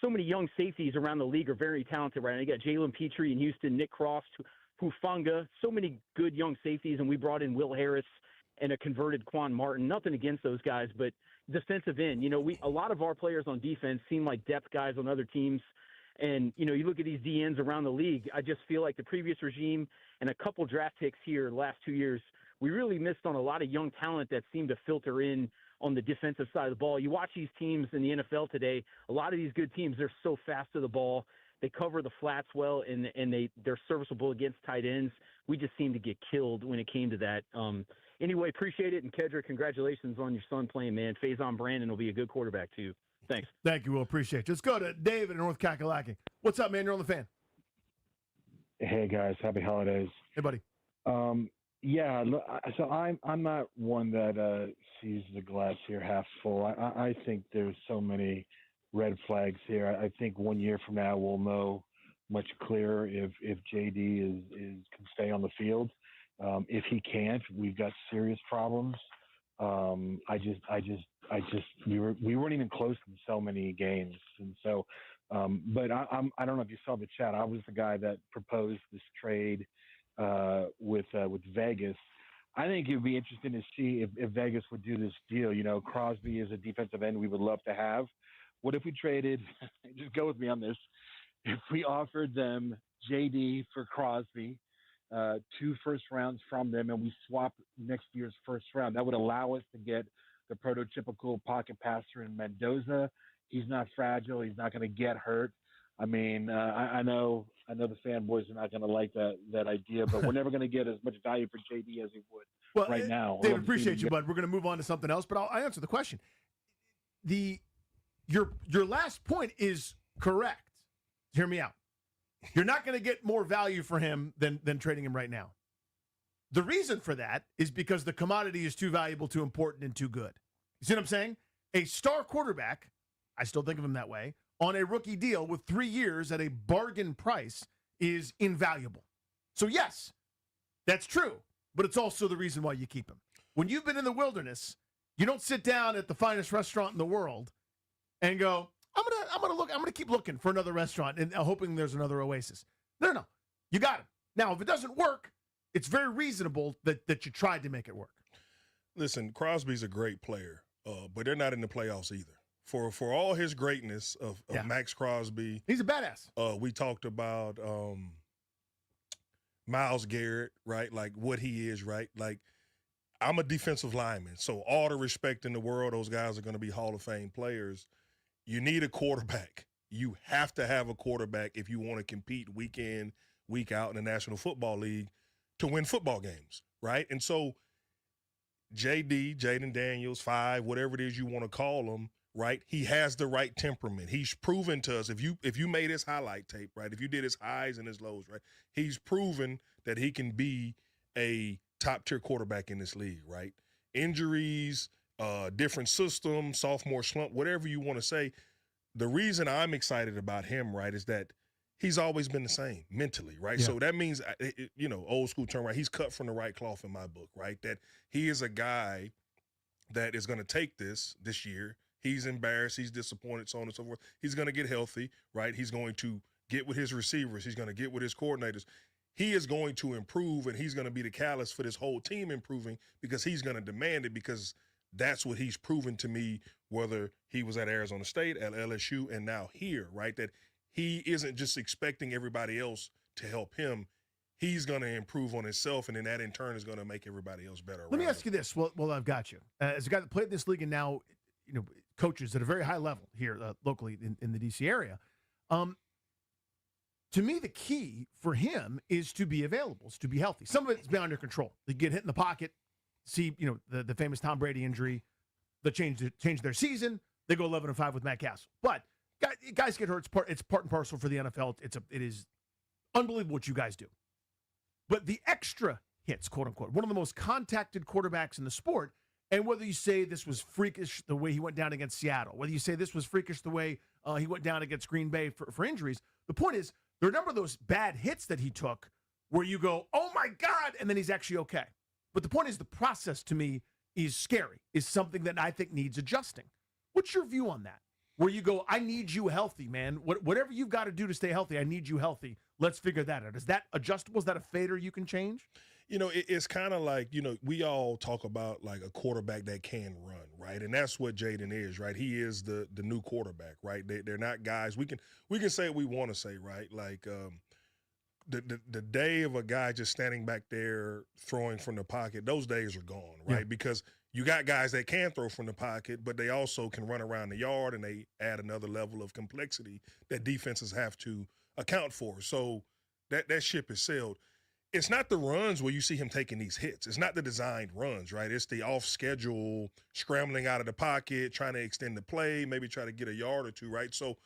so many young safeties around the league are very talented right now. You got Jalen Petrie in Houston, Nick Cross, Hufanga, so many good young safeties, and we brought in Will Harris and a converted Quan Martin. Nothing against those guys, but defensive end, a lot of our players on defense seem like depth guys on other teams. And, you look at these DNs around the league, I just feel like the previous regime and a couple draft picks here the last 2 years, we really missed on a lot of young talent that seemed to filter in on the defensive side of the ball. You watch these teams in the NFL today, a lot of these good teams, they're so fast to the ball. They cover the flats well, and they're serviceable against tight ends. We just seem to get killed when it came to that. Anyway, appreciate it. And Kedrick, congratulations on your son playing, man. Faison Brandon will be a good quarterback, too. Thanks. Thank you. We'll appreciate you. Let's go to David in North Kakalaki. What's up, man? You're on the Fan. Hey, guys. Happy holidays. Hey, buddy. Yeah, look, so I'm not one that sees the glass here half full. I think there's so many red flags here. I think 1 year from now we'll know much clearer if JD can stay on the field. If he can't, we've got serious problems. We weren't even close in so many games, and so. But I don't know if you saw the chat. I was the guy that proposed this trade with Vegas. I think it would be interesting to see if Vegas would do this deal. Crosby is a defensive end we would love to have. What if we traded? Just go with me on this. If we offered them JD for Crosby, 2 first rounds from them, and we swap next year's first round, that would allow us to get the prototypical pocket passer in Mendoza. He's not fragile. He's not going to get hurt. I mean, I know the fanboys are not going to like that idea, but we're never going to get as much value for JD as we would right now. David, appreciate you, bud. We're going to move on to something else, but I'll answer the question. Your last point is correct. Hear me out. You're not going to get more value for him than trading him right now. The reason for that is because the commodity is too valuable, too important, and too good. You see what I'm saying? A star quarterback, I still think of him that way, on a rookie deal with 3 years at a bargain price is invaluable. So yes, that's true, but it's also the reason why you keep him. When you've been in the wilderness, you don't sit down at the finest restaurant in the world and go, I'm gonna keep looking for another restaurant and hoping there's another Oasis. No. You got him. Now, if it doesn't work, it's very reasonable that you tried to make it work. Listen, Crosby's a great player, but they're not in the playoffs either. For all his greatness of Max Crosby. He's a badass. We talked about Myles Garrett, right? Like what he is, right? Like I'm a defensive lineman, so all the respect in the world, those guys are going to be Hall of Fame players. You need a quarterback. You have to have a quarterback if you want to compete week in, week out in the National Football League to win football games, right? And so Jaden Daniels, 5, whatever it is you want to call him, right? He has the right temperament. He's proven to us, if you made his highlight tape, right? If you did his highs and his lows, right? He's proven that he can be a top-tier quarterback in this league, right? Injuries, different system, sophomore slump, whatever you want to say. The reason I'm excited about him, right, is that he's always been the same mentally, right? Yeah. So that means, old school term, right? He's cut from the right cloth in my book, right? That he is a guy that is going to take this year. He's embarrassed. He's disappointed, so on and so forth. He's going to get healthy, right? He's going to get with his receivers. He's going to get with his coordinators. He is going to improve, and he's going to be the catalyst for this whole team improving because he's going to demand it because that's what he's proven to me, whether he was at Arizona State, at LSU, and now here, right? That he isn't just expecting everybody else to help him. He's going to improve on himself, and then that in turn is going to make everybody else better. Let me ask you this. Well, I've got you. As a guy that played in this league and now, coaches at a very high level here locally in the D.C. area, to me, the key for him is to be available, is to be healthy. Some of it's beyond your control. They get hit in the pocket, see, the famous Tom Brady injury, they change their season, they go 11-5 with Matt Castle. But guys get hurt. It's part and parcel for the NFL. It is unbelievable what you guys do. But the extra hits, quote unquote, one of the most contacted quarterbacks in the sport, and whether you say this was freakish the way he went down against Seattle, whether you say this was freakish the way he went down against Green Bay for injuries, the point is there are a number of those bad hits that he took where you go, oh my God, and then he's actually okay. But the point is the process to me is scary, is something that I think needs adjusting. What's your view on that? Where you go, I need you healthy, man. Whatever you've got to do to stay healthy, I need you healthy. Let's figure that out. Is that adjustable? Is that a fader you can change? It's kind of like, we all talk about like a quarterback that can run, right? And that's what Jaden is, right? He is the new quarterback, right? They're not guys. We can say what we want to say, right? Like the day of a guy just standing back there throwing from the pocket, those days are gone, right? Yeah. Because you got guys that can throw from the pocket, but they also can run around the yard, and they add another level of complexity that defenses have to account for. So that ship is sailed. It's not the runs where you see him taking these hits. It's not the designed runs, right? It's the off-schedule scrambling out of the pocket, trying to extend the play, maybe try to get a yard or two, right? So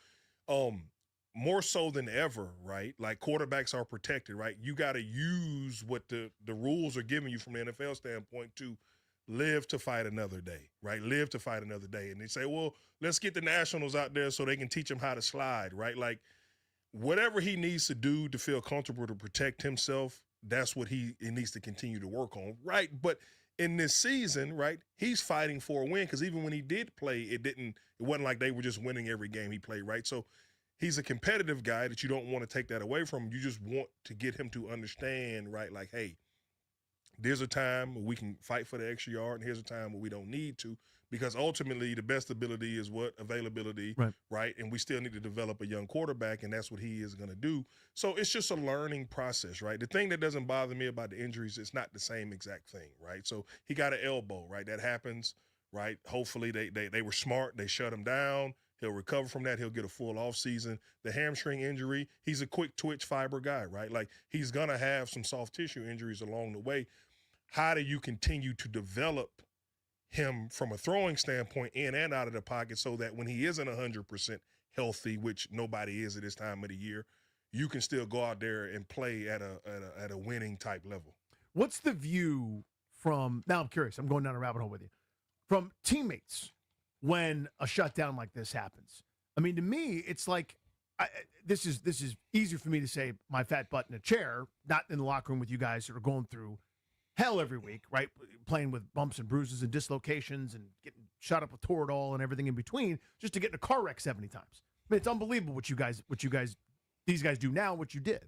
more so than ever, right? Like quarterbacks are protected, right? You got to use what the rules are giving you from the NFL standpoint to live to fight another day, right? Live to fight another day. And they say, well, let's get the Nationals out there so they can teach him how to slide, right? Like whatever he needs to do to feel comfortable to protect himself, that's what he needs to continue to work on, right? But in this season, right, he's fighting for a win because even when he did play, it wasn't like they were just winning every game he played, right? So he's a competitive guy that you don't want to take that away from him. You just want to get him to understand, right, like, hey, there's a time where we can fight for the extra yard, and here's a time where we don't need to, because ultimately the best ability is what? Availability, right? And we still need to develop a young quarterback, and that's what he is going to do. So it's just a learning process, right? The thing that doesn't bother me about the injuries, it's not the same exact thing, right? So he got an elbow, right? That happens, right? Hopefully they were smart. They shut him down. He'll recover from that. He'll get a full offseason. The hamstring injury, he's a quick twitch fiber guy, right? Like he's going to have some soft tissue injuries along the way. How do you continue to develop him from a throwing standpoint in and out of the pocket so that when he isn't 100% healthy, which nobody is at this time of the year, you can still go out there and play at a winning type level? What's the view from, now I'm curious, I'm going down a rabbit hole with you, from teammates when a shutdown like this happens? I mean, to me, it's like, this is easier for me to say my fat butt in a chair, not in the locker room with you guys that are going through hell every week, right? Playing with bumps and bruises and dislocations and getting shot up with Toradol and everything in between just to get in a car wreck 70 times. I mean, it's unbelievable what these guys do now, what you did.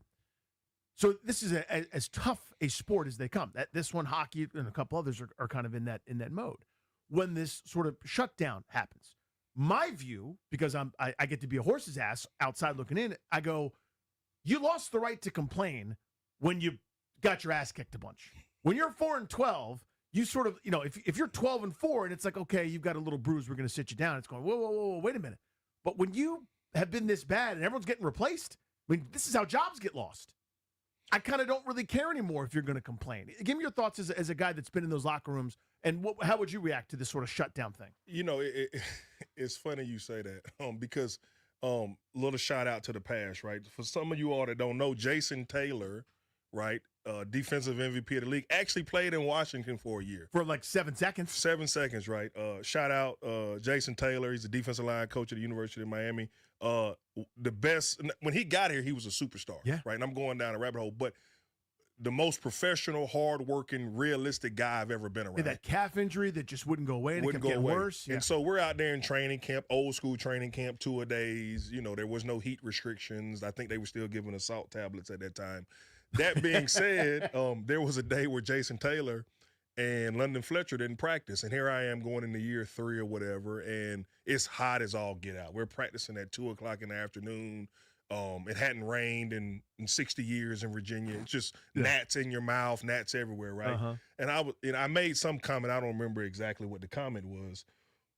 So this is as tough a sport as they come. This one, hockey, and a couple others are kind of in that mode. When this sort of shutdown happens, my view, because I get to be a horse's ass outside looking in, I go, you lost the right to complain when you got your ass kicked a bunch. When you're 4-12, you sort of, if you're 12-4 and it's like, okay, you've got a little bruise, we're going to sit you down. It's going, whoa, wait a minute. But when you have been this bad and everyone's getting replaced, I mean, this is how jobs get lost. I kind of don't really care anymore if you're going to complain. Give me your thoughts as a guy that's been in those locker rooms, and how would you react to this sort of shutdown thing? It's funny you say that because little shout out to the past, right? For some of you all that don't know, Jason Taylor, right, defensive MVP of the league, actually played in Washington for a year. For like 7 seconds? 7 seconds, right. Shout out Jason Taylor. He's the defensive line coach at the University of Miami. The best, when he got here, he was a superstar, right? And I'm going down a rabbit hole. But the most professional, hardworking, realistic guy I've ever been around. And that calf injury that just wouldn't go away and Wouldn't it kept go getting away. worse. Yeah. And so we're out there in training camp, old school training camp, 2-a-days. You know, there was no heat restrictions. I think they were still giving us salt tablets at that time. That being said, there was a day where Jason Taylor and London Fletcher didn't practice. And here I am going into year 3 or whatever, and it's hot as all get out. We're practicing at 2 o'clock in the afternoon. It hadn't rained in 60 years in Virginia. It's just gnats in your mouth, gnats everywhere, right? Uh-huh. And I made some comment. I don't remember exactly what the comment was,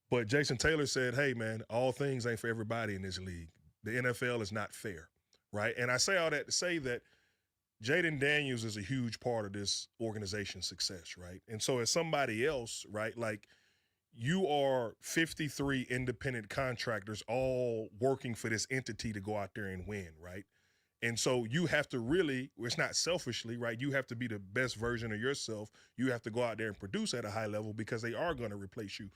but Jason Taylor said, "Hey, man, all things ain't for everybody in this league. The NFL is not fair, right?" And I say all that to say that Jaden Daniels is a huge part of this organization's success, right? And so as somebody else, right, like you are 53 independent contractors all working for this entity to go out there and win, right? And so you have to really, it's not selfishly, right? You have to be the best version of yourself. You have to go out there and produce at a high level because they are going to replace you.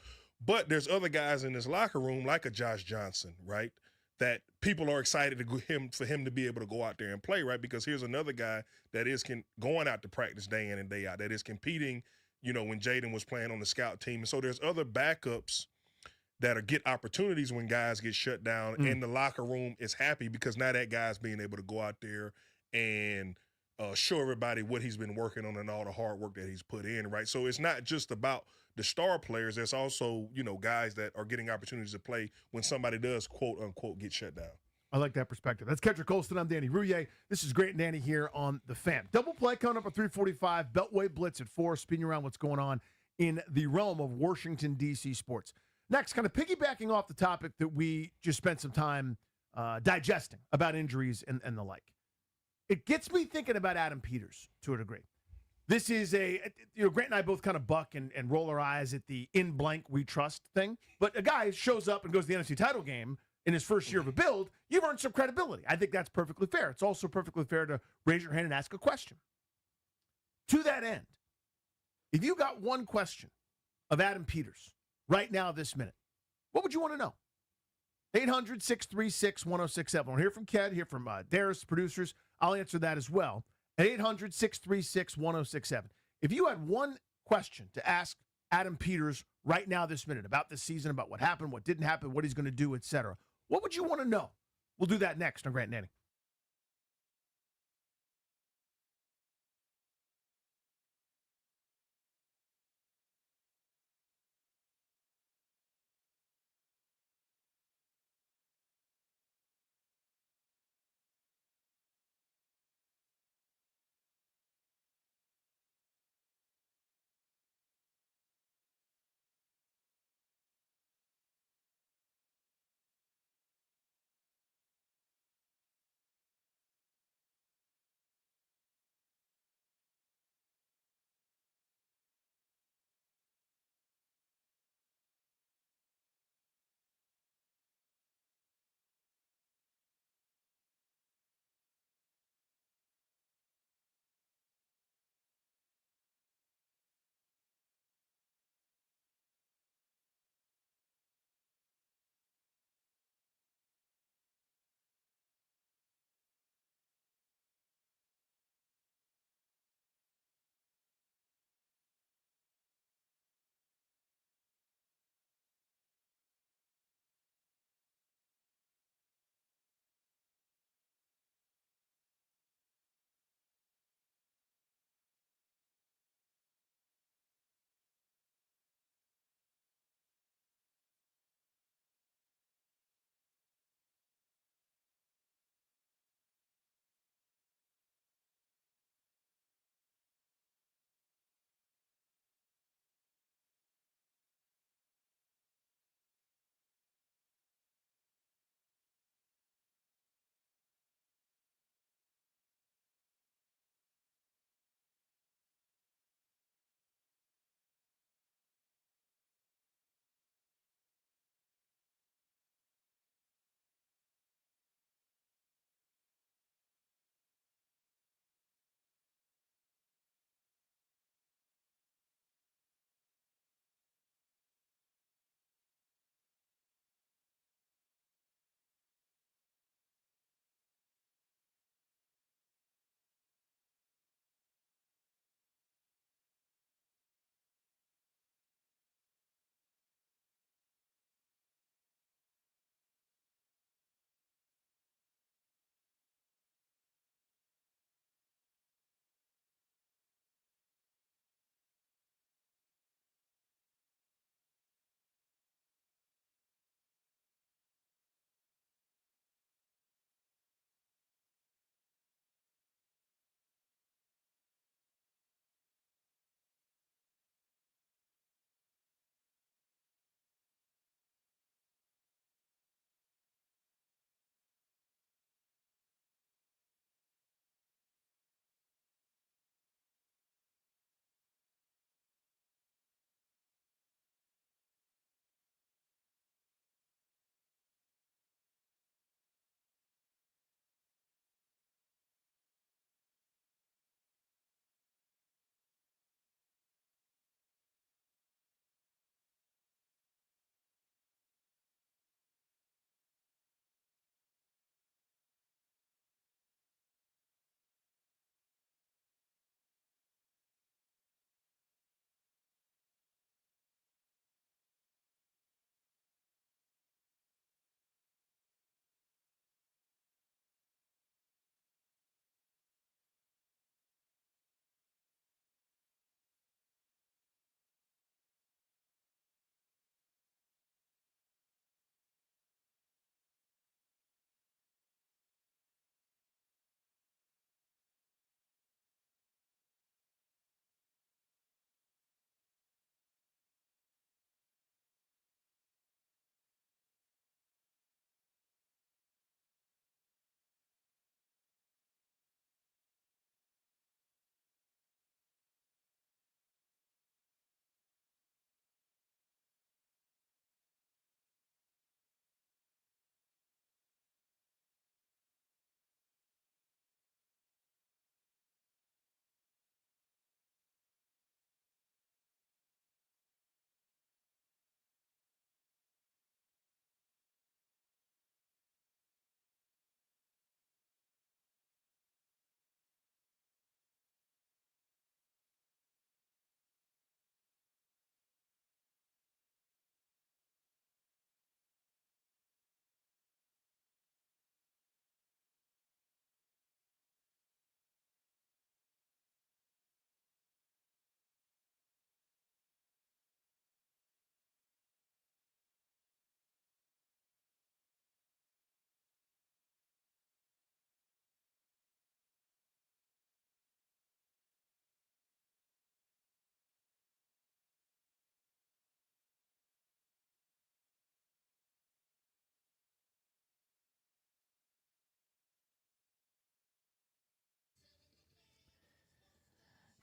But there's other guys in this locker room like a Josh Johnson, right? That people are excited for him to be able to go out there and play, right? Because here's another guy that is going out to practice day in and day out, that is competing, you know, when Jaden was playing on the scout team. And so there's other backups that get opportunities when guys get shut down, and the locker room is happy because now that guy's being able to go out there and show everybody what he's been working on and all the hard work that he's put in, right? So it's not just about the star players. There's also, you know, guys that are getting opportunities to play when somebody does, quote, unquote, get shut down. I like that perspective. That's Kendrick Colston. I'm Danny Rouillet. This is Great and Danny here on The Fan. Double play coming up at 3:45. Beltway Blitz at 4. Spinning around what's going on in the realm of Washington, D.C. sports. Next, kind of piggybacking off the topic that we just spent some time digesting about injuries and the like. It gets me thinking about Adam Peters to a degree. This is Grant and I both kind of buck and roll our eyes at the in blank we trust thing. But a guy shows up and goes to the NFC title game in his first year of a build, you've earned some credibility. I think that's perfectly fair. It's also perfectly fair to raise your hand and ask a question. To that end, if you got one question of Adam Peters right now, this minute, what would you want to know? 800-636-1067. We'll hear from Ked, hear from Darius, producers. I'll answer that as well. At 800-636-1067. If you had one question to ask Adam Peters right now, this minute, about this season, about what happened, what didn't happen, what he's going to do, etc., what would you want to know? We'll do that next on Grant and Danny.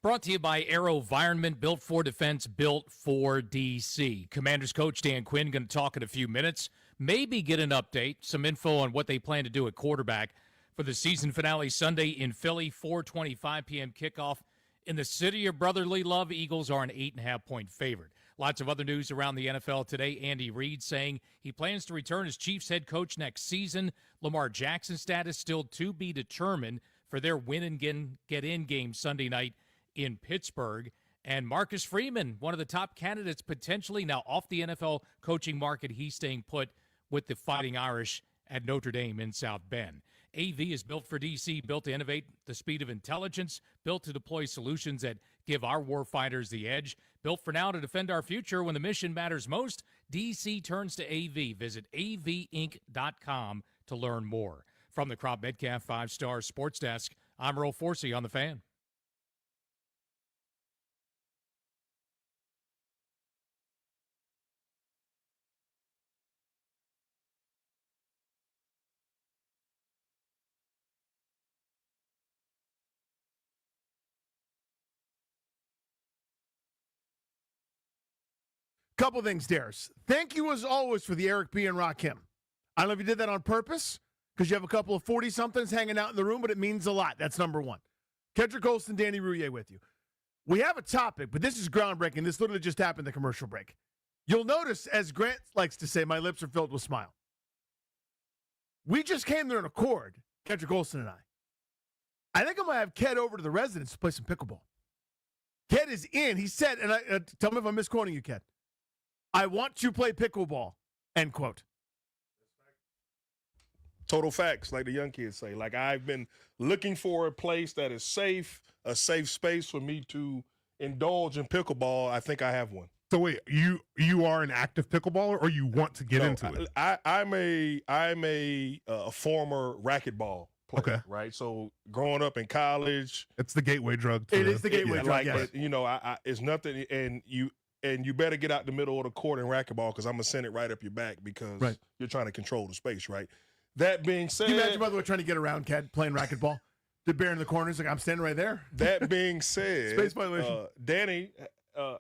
Brought to you by AeroVironment, built for defense, built for DC. Commanders coach Dan Quinn going to talk in a few minutes. Maybe get an update, some info on what they plan to do at quarterback for the season finale Sunday in Philly, 4:25 p.m. kickoff. In the city of brotherly love, Eagles are an 8.5-point favorite. Lots of other news around the NFL today. Andy Reid saying he plans to return as Chiefs head coach next season. Lamar Jackson's status still to be determined for their win and get in game Sunday night in Pittsburgh. And Marcus Freeman, one of the top candidates potentially now off the NFL coaching market. He's staying put with the Fighting Irish at Notre Dame in South Bend. AV is built for DC, built to innovate the speed of intelligence, built to deploy solutions that give our warfighters the edge, built for now to defend our future when the mission matters most. DC turns to AV. Visit avinc.com to learn more. From the Crop Metcalf 5-Star Sports Desk, I'm Earl Forsey on The Fan. Couple things, Darius. Thank you as always for the Eric B. and Rakim. I don't know if you did that on purpose because you have a couple of 40-somethings hanging out in the room, but it means a lot. That's number one. Kendrick Olson, Danny Rouillet with you. We have a topic, but this is groundbreaking. This literally just happened in the commercial break. You'll notice, as Grant likes to say, my lips are filled with smile. We just came there in accord, Kendrick Olson and I. I think I'm going to have Ked over to the residence to play some pickleball. Ked is in. He said, and tell me if I'm misquoting you, Ked. I want to play pickleball, end quote. Total facts, like the young kids say. Like, I've been looking for a place that is safe, a safe space for me to indulge in pickleball. I think I have one. So wait, you are an active pickleballer, or you want to get into it? I'm a former racquetball player, okay, right? So growing up in college, it's the gateway drug. It is the gateway drug. Like, yes. It's nothing, and you better get out the middle of the court in racquetball because I'm gonna send it right up your back because you're trying to control the space, right? That being said, can you imagine, by the way, trying to get around, Ked, playing racquetball? The bear in the corner is like, I'm standing right there. That being said, space violation. Danny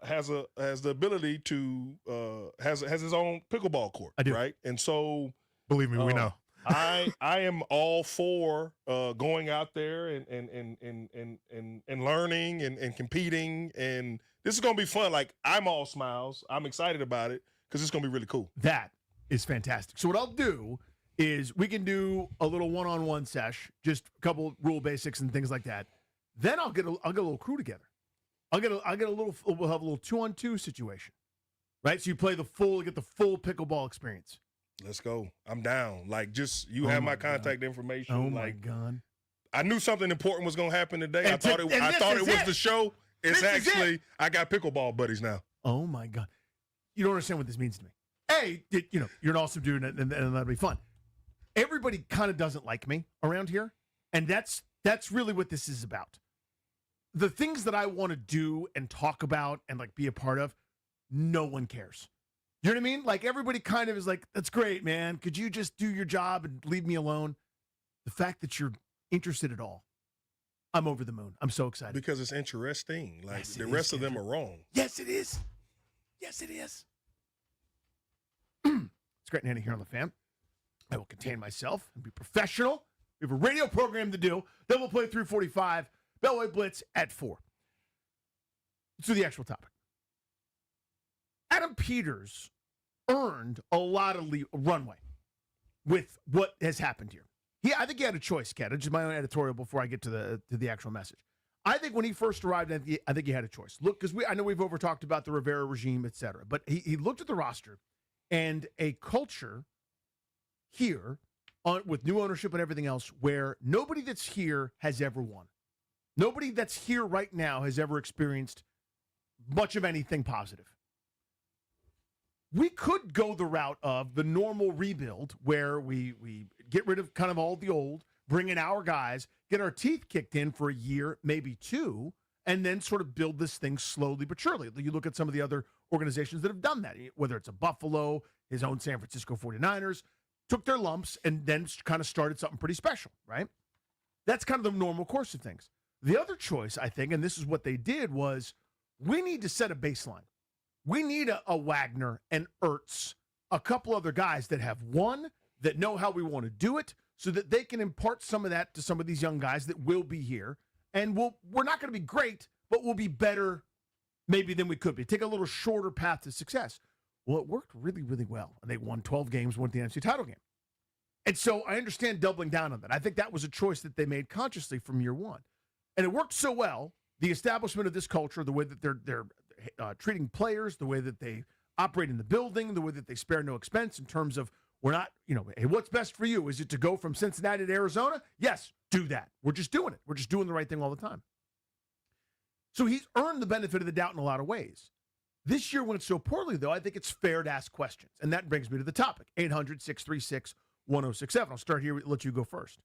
has the ability to has his own pickleball court. I do. Right? And so, believe me, we know. I am all for going out there and learning and competing, and this is gonna be fun. Like, I'm all smiles. I'm excited about it because it's gonna be really cool. That is fantastic. So what I'll do is we can do a little one-on-one sesh, just a couple rule basics and things like that. Then I'll get a little crew together. We'll have a little 2-on-2 situation, right? So you play get the full pickleball experience. Let's go. I'm down. Like, just you have my contact information. Oh like, my God. I knew something important was gonna happen today. And I thought it was the show. It's This is actually it. I got pickleball buddies now. Oh my God. You don't understand what this means to me. A, you're an awesome dude, and that'll be fun. Everybody kind of doesn't like me around here, and that's really what this is about. The things that I want to do and talk about and like be a part of, no one cares. You know what I mean? Like, everybody kind of is like, that's great, man. Could you just do your job and leave me alone? The fact that you're interested at all, I'm over the moon. I'm so excited. Because it's interesting. Like, Yes, it the is, rest of them Kendrick. are wrong. Yes, it is. Yes, it is. It's great and Andy here on The Fan. I will contain myself and be professional. We have a radio program to do. Then we'll play 3:45. Bellway Blitz at 4. Let's do the actual topic. Adam Peters earned a lot of runway with what has happened here. I think he had a choice, Kat. It's just my own editorial before I get to the actual message. I think when he first arrived, I think he had a choice. Look, because I know we've over-talked about the Rivera regime, et cetera, but he looked at the roster and a culture here with new ownership and everything else where nobody that's here has ever won. Nobody that's here right now has ever experienced much of anything positive. We could go the route of the normal rebuild where we get rid of kind of all the old, bring in our guys, get our teeth kicked in for a year, maybe 2, and then sort of build this thing slowly but surely. You look at some of the other organizations that have done that, whether it's a Buffalo, his own San Francisco 49ers, took their lumps and then kind of started something pretty special, right? That's kind of the normal course of things. The other choice, I think, and this is what they did, was we need to set a baseline. We need a Wagner and Ertz, a couple other guys that have won, that know how we want to do it, so that they can impart some of that to some of these young guys that will be here. And we're not going to be great, but we'll be better maybe than we could be. Take a little shorter path to success. Well, it worked really, really well. And they won 12 games, won the NFC title game. And so I understand doubling down on that. I think that was a choice that they made consciously from year one. And it worked so well, the establishment of this culture, the way that they're treating players, the way that they operate in the building, the way that they spare no expense in terms of, we're not, hey, what's best for you? Is it to go from Cincinnati to Arizona? Yes, do that. We're just doing it. We're just doing the right thing all the time. So he's earned the benefit of the doubt in a lot of ways. This year went so poorly, though, I think it's fair to ask questions. And that brings me to the topic, 800-636-1067. I'll start here, let you go first.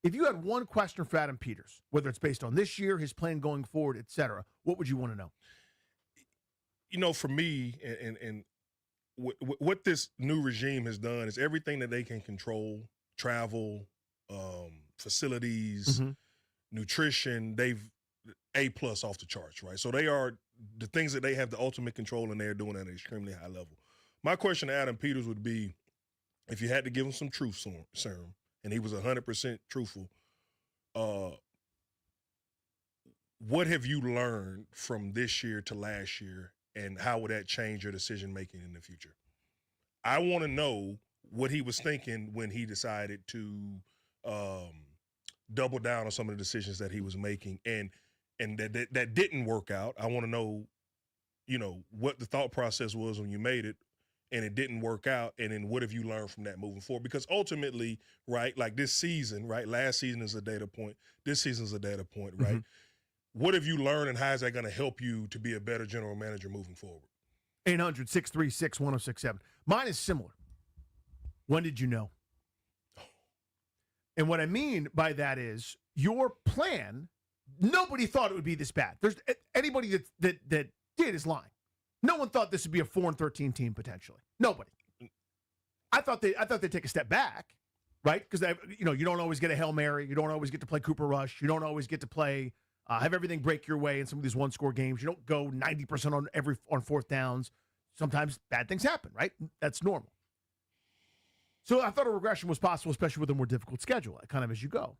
If you had one question for Adam Peters, whether it's based on this year, his plan going forward, et cetera, what would you want to know? For me, and what this new regime has done is everything that they can control, travel, facilities, nutrition, they've A+ off the charts, right? So they are the things that they have the ultimate control, and they're doing at an extremely high level. My question to Adam Peters would be, if you had to give him some truth serum, and he was 100% truthful, what have you learned from this year to last year, and how would that change your decision-making in the future? I want to know what he was thinking when he decided to double down on some of the decisions that he was making, and that didn't work out. I want to know, what the thought process was when you made it, and it didn't work out, and then what have you learned from that moving forward? Because ultimately, right, like this season, right, last season is a data point, this season is a data point, right? What have you learned, and how is that going to help you to be a better general manager moving forward? 800-636-1067. Mine is similar. When did you know? And what I mean by that is your plan, nobody thought it would be this bad. There's anybody that did is lying. No one thought this would be a 4-13 team potentially. Nobody. I thought they'd take a step back, right? Because you don't always get a Hail Mary. You don't always get to play Cooper Rush. You don't always get to play have everything break your way in some of these one-score games. You don't go 90% on fourth downs. Sometimes bad things happen, right? That's normal. So I thought a regression was possible, especially with a more difficult schedule, kind of as you go.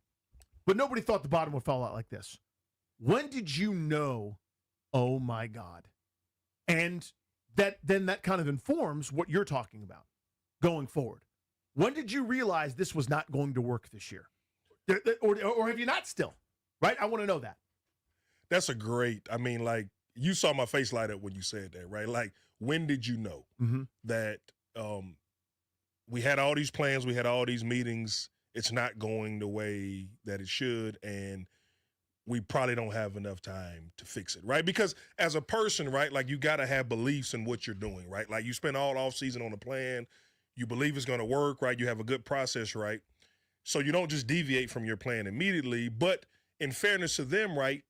But nobody thought the bottom would fall out like this. When did you know, oh my God? And that kind of informs what you're talking about going forward. When did you realize this was not going to work this year? Or have you not still? Right? I want to know that. That's a great, you saw my face light up when you said that, right? Like, when did you know that we had all these plans, we had all these meetings, it's not going the way that it should, and we probably don't have enough time to fix it, right? Because as a person, right, like you got to have beliefs in what you're doing, right? Like you spend all offseason on a plan, you believe it's going to work, right? You have a good process, right? So you don't just deviate from your plan immediately. But in fairness to them, right,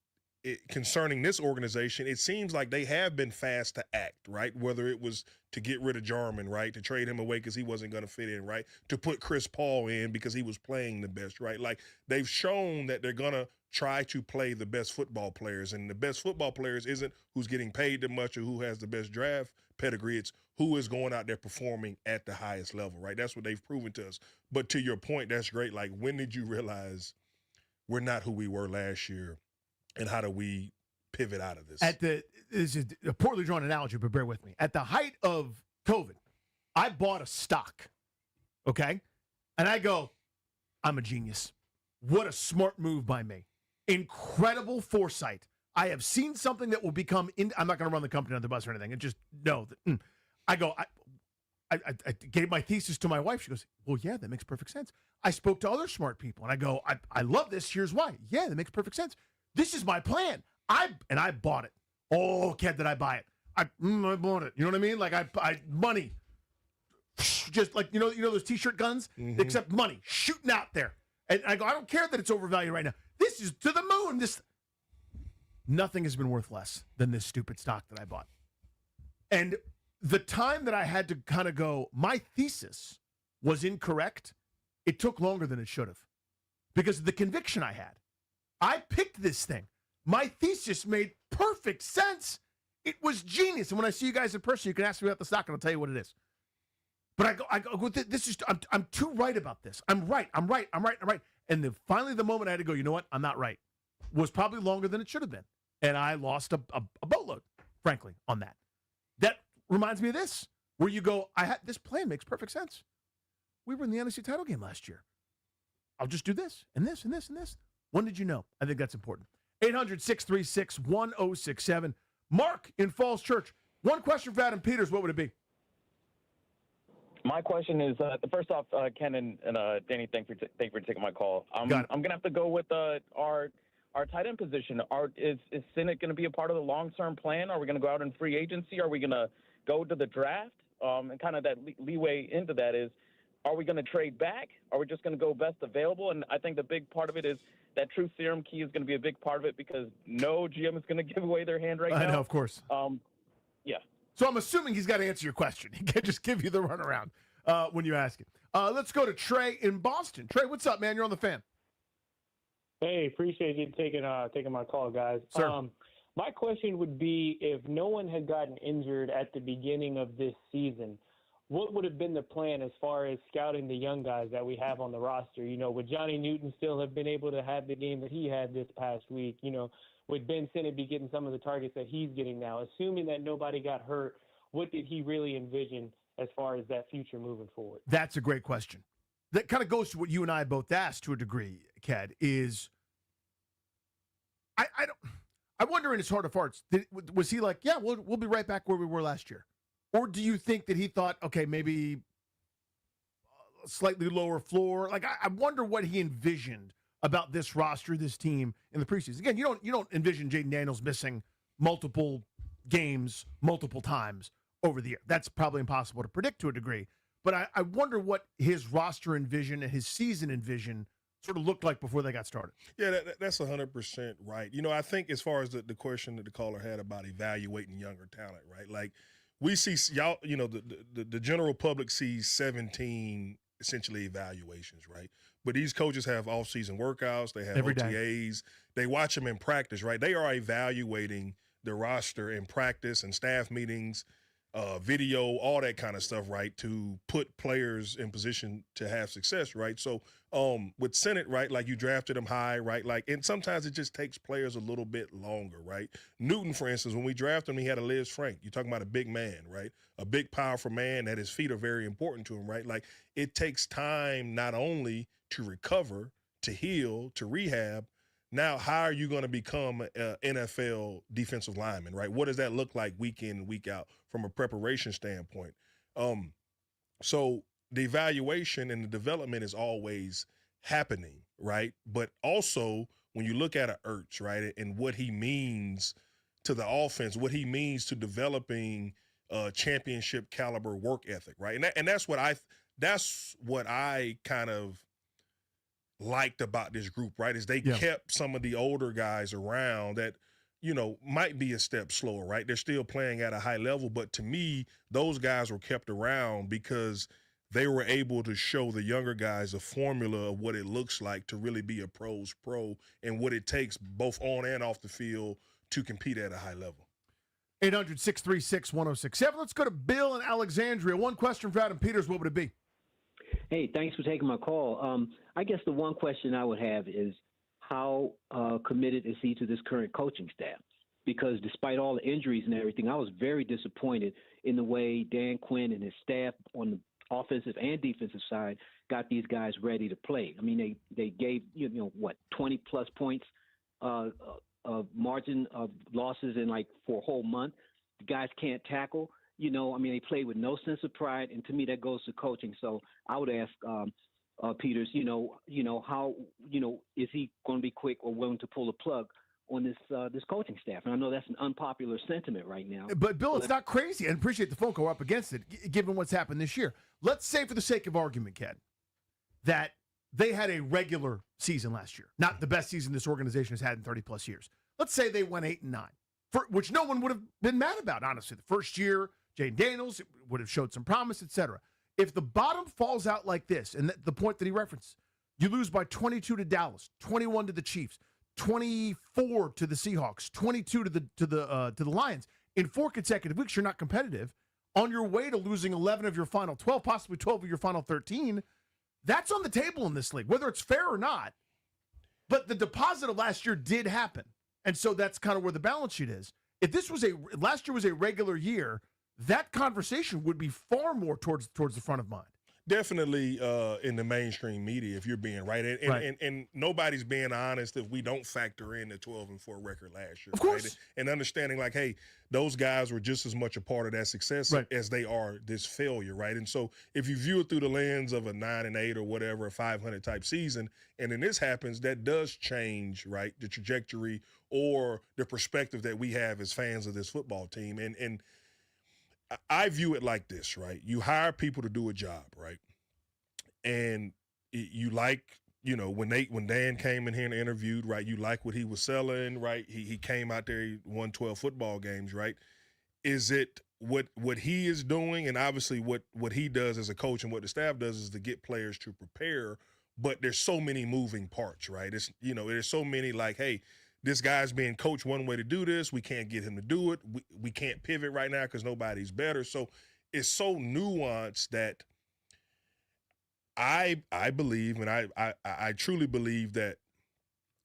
concerning this organization, it seems like they have been fast to act, right? Whether it was to get rid of Jarman, right, to trade him away because he wasn't going to fit in, right, to put Chris Paul in because he was playing the best, right? Like they've shown that they're going to try to play the best football players, and the best football players isn't who's getting paid the much or who has the best draft pedigree. It's who is going out there performing at the highest level, right? That's what they've proven to us. But to your point, that's great. Like, when did you realize we're not who we were last year, and how do we pivot out of this? This is a poorly drawn analogy, but bear with me. At the height of COVID, I bought a stock, okay? And I go, I'm a genius. What a smart move by me. Incredible foresight. I have seen something that will become, I'm not going to run the company on the bus or anything, and just know that, I gave my thesis to my wife. She goes, well, yeah, that makes perfect sense. I spoke to other smart people, and I go, I love this. Here's why. Yeah, that makes perfect sense. This is my plan. I bought it. Oh, kid, did I buy it? I bought it. You know what I mean? Like I money. Just like, you know those T-shirt guns? Except money shooting out there. And I go, I don't care that it's overvalued right now. This is to the moon. Nothing has been worth less than this stupid stock that I bought. And the time that I had to kind of go, my thesis was incorrect, it took longer than it should have. Because of the conviction I had. I picked this thing. My thesis made perfect sense. It was genius. And when I see you guys in person, you can ask me about the stock, and I'll tell you what it is. But I go. This is. I'm too right about this. I'm right. And then finally, the moment I had to go, you know what? I'm not right. Was probably longer than it should have been, and I lost a boatload, frankly, on that. That reminds me of this, where you go, this plan makes perfect sense. We were in the NFC title game last year. I'll just do this and this and this and this. When did you know? I think that's important. 800-636-1067. Mark in Falls Church. One question for Adam Peters. What would it be? My question is, first off, Ken and Danny, thank you for taking my call. I'm going to have to go with our tight end position. Is Sinnott going to be a part of the long-term plan? Are we going to go out in free agency? Are we going to go to the draft? And kind of that leeway into that is, are we going to trade back? Are we just going to go best available? And I think the big part of it is that Truth Serum key is going to be a big part of it because no GM is going to give away their hand right now. I know, of course. Yeah. So I'm assuming he's got to answer your question. He can't just give you the runaround when you ask it. Let's go to Trey in Boston. Trey, what's up, man? You're on the fan. Hey, appreciate you taking my call, guys. Sir. My question would be, if no one had gotten injured at the beginning of this season, what would have been the plan as far as scouting the young guys that we have on the roster? You know, would Johnny Newton still have been able to have the game that he had this past week? You know, would Ben Sinnott be getting some of the targets that he's getting now? Assuming that nobody got hurt, what did he really envision as far as that future moving forward? That's a great question. That kind of goes to what you and I both asked to a degree, Ked, is I wonder in his heart of hearts, was he like, yeah, we'll be right back where we were last year? Or do you think that he thought, okay, maybe a slightly lower floor? Like, I wonder what he envisioned about this roster, this team in the preseason. Again, you don't envision Jaden Daniels missing multiple games, multiple times over the year. That's probably impossible to predict to a degree. But I wonder what his roster envision and his season envision sort of looked like before they got started. Yeah, that's 100% right. You know, I think as far as the question that the caller had about evaluating younger talent, right? Like, we see y'all, you know, the general public sees 17 essentially evaluations, right? But these coaches have off-season workouts, they have OTAs, they watch them in practice, right? They are evaluating the roster in practice and staff meetings, video, all that kind of stuff, right, to put players in position to have success, right? So with Sinnott, right, like you drafted him high, right, like, and sometimes it just takes players a little bit longer, right? Newton, for instance, when we drafted him, he had a Liz Frank. You're talking about a big man, right? A big, powerful man that his feet are very important to him, right? Like, it takes time not only to recover, to heal, to rehab. Now, how are you going to become an NFL defensive lineman, right? What does that look like week in and week out from a preparation standpoint? So the evaluation and the development is always happening, right? But also when you look at Ertz, right, and what he means to the offense, what he means to developing championship caliber work ethic, right? And that's what I kind of liked about this group, right, is they kept some of the older guys around that, you know, might be a step slower, right? They're still playing at a high level, but to me, those guys were kept around because they were able to show the younger guys a formula of what it looks like to really be a pro's pro and what it takes both on and off the field to compete at a high level. 800-636-1067. Let's go to Bill in Alexandria. One question for Adam Peters. What would it be? Hey, thanks for taking my call. I guess the one question I would have is how committed is he to this current coaching staff? Because despite all the injuries and everything, I was very disappointed in the way Dan Quinn and his staff on the offensive and defensive side got these guys ready to play. I mean, they gave, 20-plus points margin of losses in for a whole month. The guys can't tackle. They play with no sense of pride, and to me, that goes to coaching. So I would ask Peters, how, is he going to be quick or willing to pull the plug on this coaching staff? And I know that's an unpopular sentiment right now. But Bill, it's not crazy. I appreciate the phone call. We're up against it, given what's happened this year. Let's say, for the sake of argument, Ken, that they had a regular season last year, not the best season this organization has had in 30-plus years. Let's say they went 8-9, which no one would have been mad about, honestly. The first year, Jaden Daniels would have showed some promise, etc. If the bottom falls out like this, and the point that he referenced, you lose by 22 to Dallas, 21 to the Chiefs, 24 to the Seahawks, 22 to the Lions. In 4 consecutive weeks, you're not competitive. On your way to losing 11 of your final 12, possibly 12 of your final 13, that's on the table in this league, whether it's fair or not. But the deposit of last year did happen. And so that's kind of where the balance sheet is. If this was last year was a regular year, that conversation would be far more towards the front of mind. Definitely in the mainstream media, if you're being right. And nobody's being honest if we don't factor in the 12-4 record last year. Of course. Right? And understanding like, hey, those guys were just as much a part of that success as they are this failure, right? And so if you view it through the lens of a 9-8 or whatever, a 500 type season, and then this happens, that does change, right, the trajectory or the perspective that we have as fans of this football team. And I view it like this, right? You hire people to do a job, right? And you like, when Dan came in here and interviewed, right? You like what he was selling, right? He came out there, he won 12 football games, right? Is it what he is doing, and obviously what he does as a coach and what the staff does is to get players to prepare, but there's so many moving parts, right? It's there's so many like, hey, this guy's being coached one way to do this. We can't get him to do it. We can't pivot right now because nobody's better. So it's so nuanced that I believe, and I truly believe that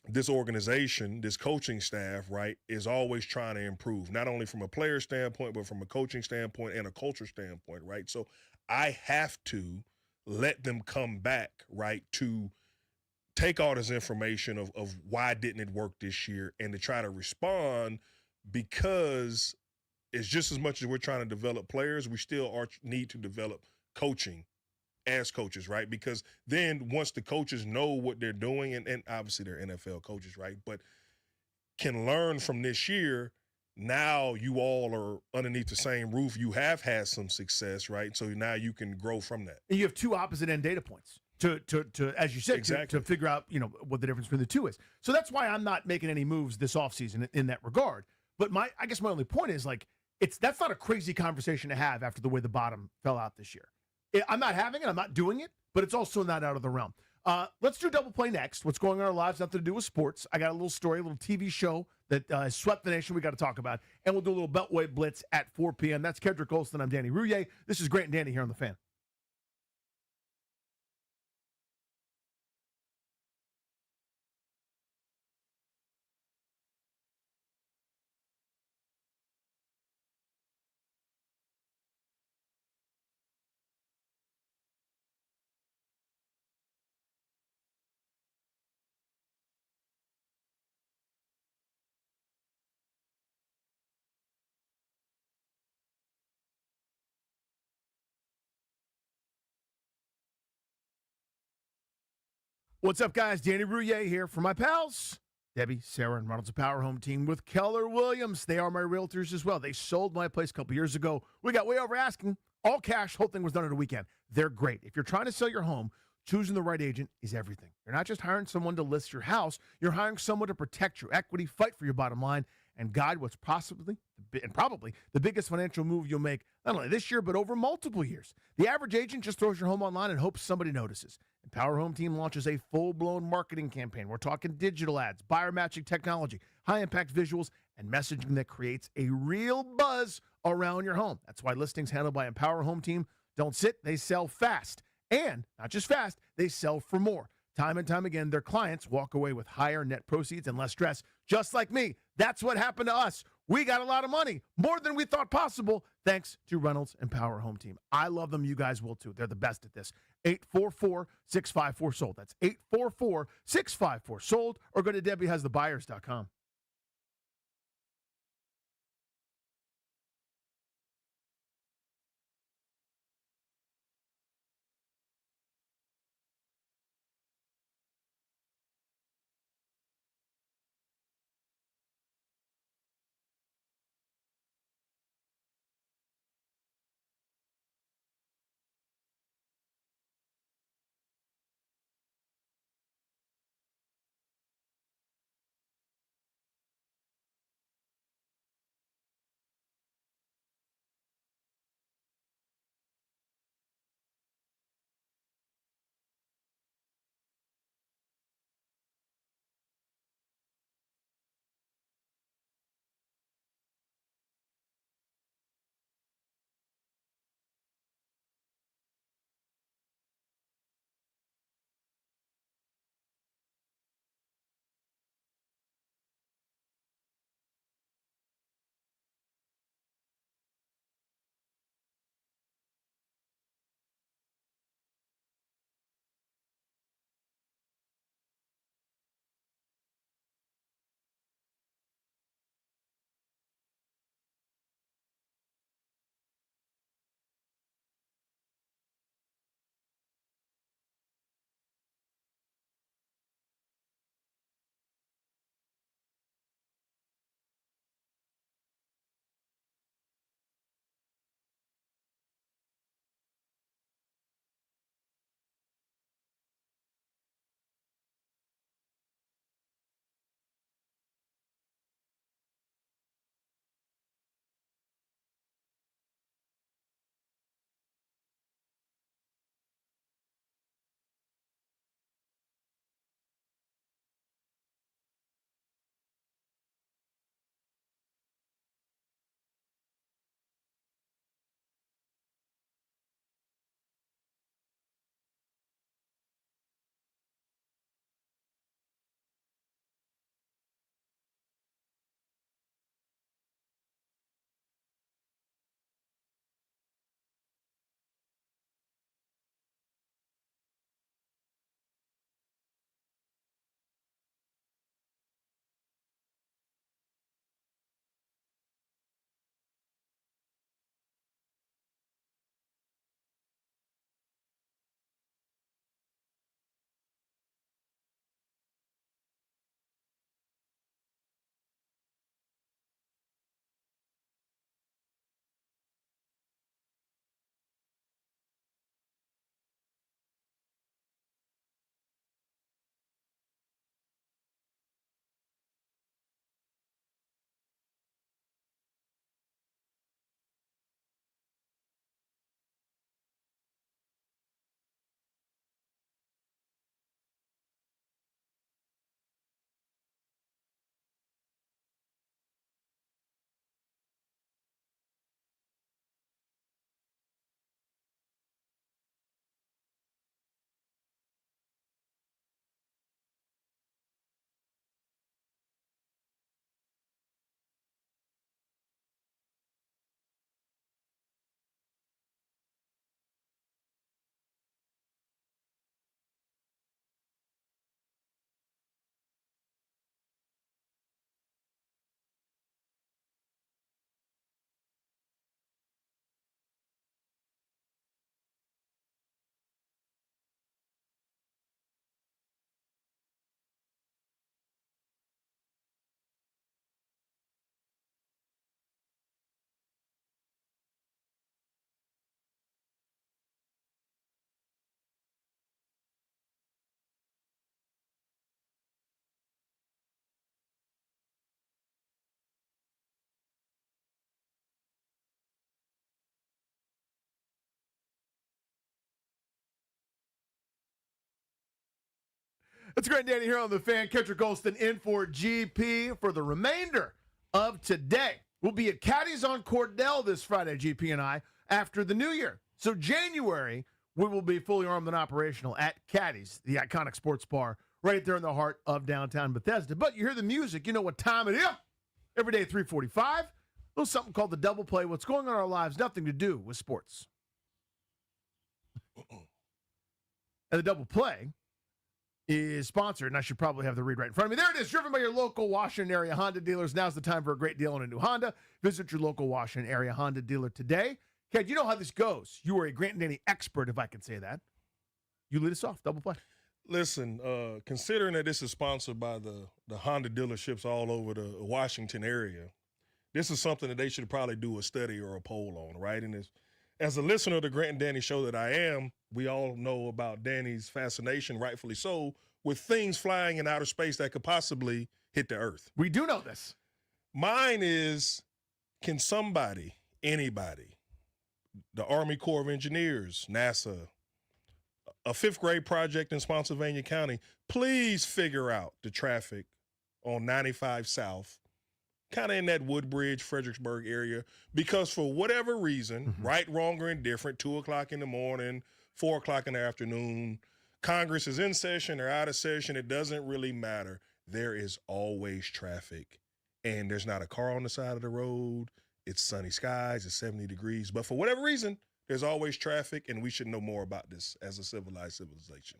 this organization, this coaching staff, right, is always trying to improve, not only from a player standpoint, but from a coaching standpoint and a culture standpoint, right? So I have to let them come back, right, to take all this information of why didn't it work this year and to try to respond, because it's just as much as we're trying to develop players, we still need to develop coaching as coaches, right? Because then once the coaches know what they're doing, and obviously they're NFL coaches, right, but can learn from this year, now you all are underneath the same roof. You have had some success, right? So now you can grow from that. And you have two opposite end data points. To as you said, exactly. to figure out, what the difference between the two is. So that's why I'm not making any moves this offseason in that regard. But I guess my only point is, like, that's not a crazy conversation to have after the way the bottom fell out this year. I'm not having it. I'm not doing it, but it's also not out of the realm. Let's do Double Play next. What's going on in our lives, nothing to do with sports. I got a little story, a little TV show that has swept the nation we got to talk about. And we'll do a little Beltway Blitz at 4 p.m. That's Kendrick Olson. I'm Danny Rouillet. This is Grant and Danny here on The Fan. What's up, guys? Danny Rouillet here for my pals, Debbie, Sarah, and Ronald's Power Home Team with Keller Williams. They are my realtors as well. They sold my place a couple years ago. We got way over asking. All cash. Whole thing was done in a weekend. They're great. If you're trying to sell your home, choosing the right agent is everything. You're not just hiring someone to list your house. You're hiring someone to protect your equity, fight for your bottom line, and guide what's possibly and probably the biggest financial move you'll make, not only this year, but over multiple years. The average agent just throws your home online and hopes somebody notices. And Power Home Team launches a full-blown marketing campaign. We're talking digital ads, buyer matching technology, high-impact visuals, and messaging that creates a real buzz around your home. That's why listings handled by Empower Home Team don't sit, they sell fast. And not just fast, they sell for more. Time and time again, their clients walk away with higher net proceeds and less stress, just like me. That's what happened to us. We got a lot of money, more than we thought possible, thanks to Reynolds and Power Home Team. I love them. You guys will too. They're the best at this. 844-654-SOLD. That's 844-654-SOLD, or go to DebbieHasTheBuyers.com. It's Grant Danny here on the Fan. Kendrick Golston in for GP for the remainder of today. We'll be at Caddy's on Cordell this Friday, GP and I, after the new year. So January, we will be fully armed and operational at Caddy's, the iconic sports bar right there in the heart of downtown Bethesda. But you hear the music, you know what time it is. Every day at 3:45, a little something called the Double Play. What's going on in our lives, nothing to do with sports. And the Double Play is sponsored, and I should probably have the read right in front of me. There it is, driven by your local Washington area Honda dealers. Now's the time for a great deal on a new Honda. Visit your local Washington area Honda dealer today. Ken, you know how this goes. You are a Grant and Danny expert, if I can say that. You lead us off. Double Play. Listen, considering that this is sponsored by the Honda dealerships all over the Washington area, this is something that they should probably do a study or a poll on, right? And as a listener of the Grant and Danny show that I am, we all know about Danny's fascination, rightfully so, with things flying in outer space that could possibly hit the Earth. We do know this. Mine is, can somebody, anybody, the Army Corps of Engineers, NASA, a fifth grade project in Spotsylvania County, please figure out the traffic on 95 South, kind of in that Woodbridge, Fredericksburg area, because for whatever reason, right, wrong, or indifferent, 2 o'clock in the morning, 4 o'clock in the afternoon, Congress is in session or out of session, it doesn't really matter. There is always traffic, and there's not a car on the side of the road. It's sunny skies, it's 70 degrees, but for whatever reason, there's always traffic, and we should know more about this as a civilized civilization.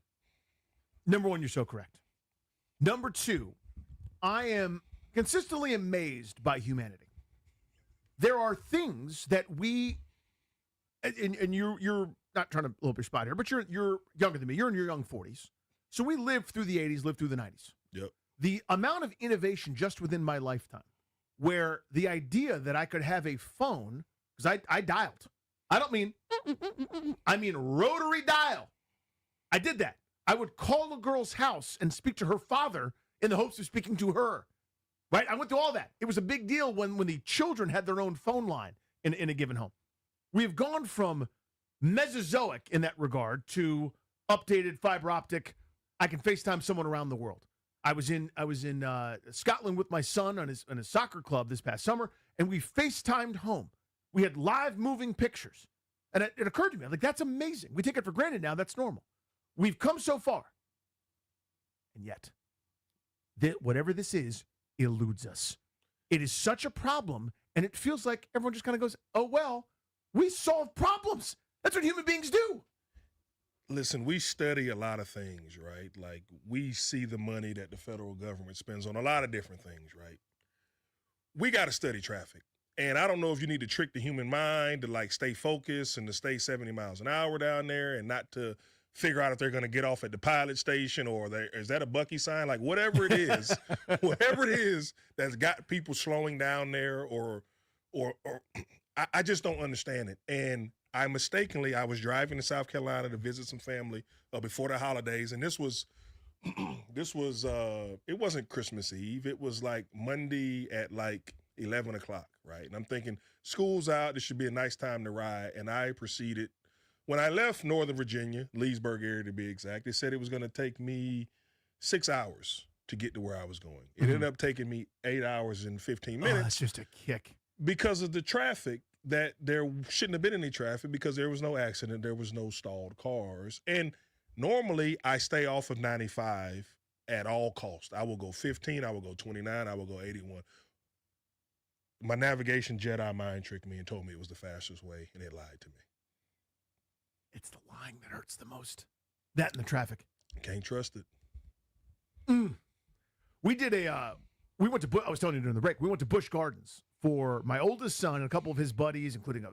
Number one, you're so correct. Number two, I am consistently amazed by humanity. There are things that we, and you're not trying to blow up your spot here, but you're younger than me. You're in your young 40s. So we lived through the 80s, lived through the 90s. Yep. The amount of innovation just within my lifetime, where the idea that I could have a phone, because I dialed. I don't mean, I mean rotary dial. I did that. I would call a girl's house and speak to her father in the hopes of speaking to her. Right? I went through all that. It was a big deal when the children had their own phone line in a given home. We have gone from Mesozoic in that regard to updated fiber optic. I can FaceTime someone around the world. I was in Scotland with my son on his soccer club this past summer, and we FaceTimed home. We had live moving pictures. And it occurred to me, like, that's amazing. We take it for granted now. That's normal. We've come so far. And yet, whatever this is, eludes us. It is such a problem, and it feels like everyone just kind of goes, oh, well, we solve problems. That's what human beings do. Listen, we study a lot of things, right? Like, we see the money that the federal government spends on a lot of different things, right? We got to study traffic. And I don't know if you need to trick the human mind to, like, stay focused and to stay 70 miles an hour down there and not to figure out if they're going to get off at the pilot station or is that a Bucky sign? Like, whatever it is, whatever it is that's got people slowing down there or I just don't understand it. And I was driving to South Carolina to visit some family before the holidays. And this was, it wasn't Christmas Eve. It was like Monday at like 11 o'clock, right? And I'm thinking, school's out. This should be a nice time to ride. And I proceeded. When I left Northern Virginia, Leesburg area to be exact, they said it was going to take me 6 hours to get to where I was going. It ended up taking me 8 hours and 15 minutes. Oh, that's just a kick. Because of the traffic, that there shouldn't have been any traffic because there was no accident, there was no stalled cars. And normally I stay off of 95 at all costs. I will go 15, I will go 29, I will go 81. My navigation Jedi mind tricked me and told me it was the fastest way, and it lied to me. It's the lying that hurts the most. That and the traffic. Can't trust it. We did we went to, I was telling you during the break, we went to Busch Gardens for my oldest son and a couple of his buddies, including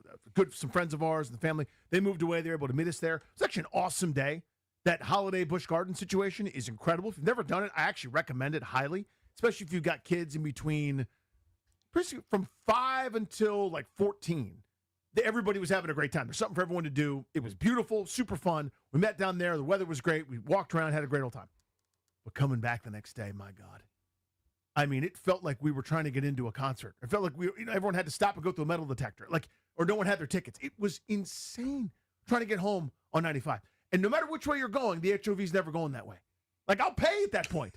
some friends of ours and the family. They moved away. They were able to meet us there. It was actually an awesome day. That holiday Busch Gardens situation is incredible. If you've never done it, I actually recommend it highly, especially if you've got kids in between from 5 until like 14. Everybody was having a great time. There's something for everyone to do. It was beautiful, super fun. We met down there. The weather was great. We walked around, had a great old time. But coming back the next day, my God. I mean, it felt like we were trying to get into a concert. It felt like everyone had to stop and go through a metal detector, or no one had their tickets. It was insane trying to get home on 95. And no matter which way you're going, the HOV's never going that way. Like, I'll pay at that point.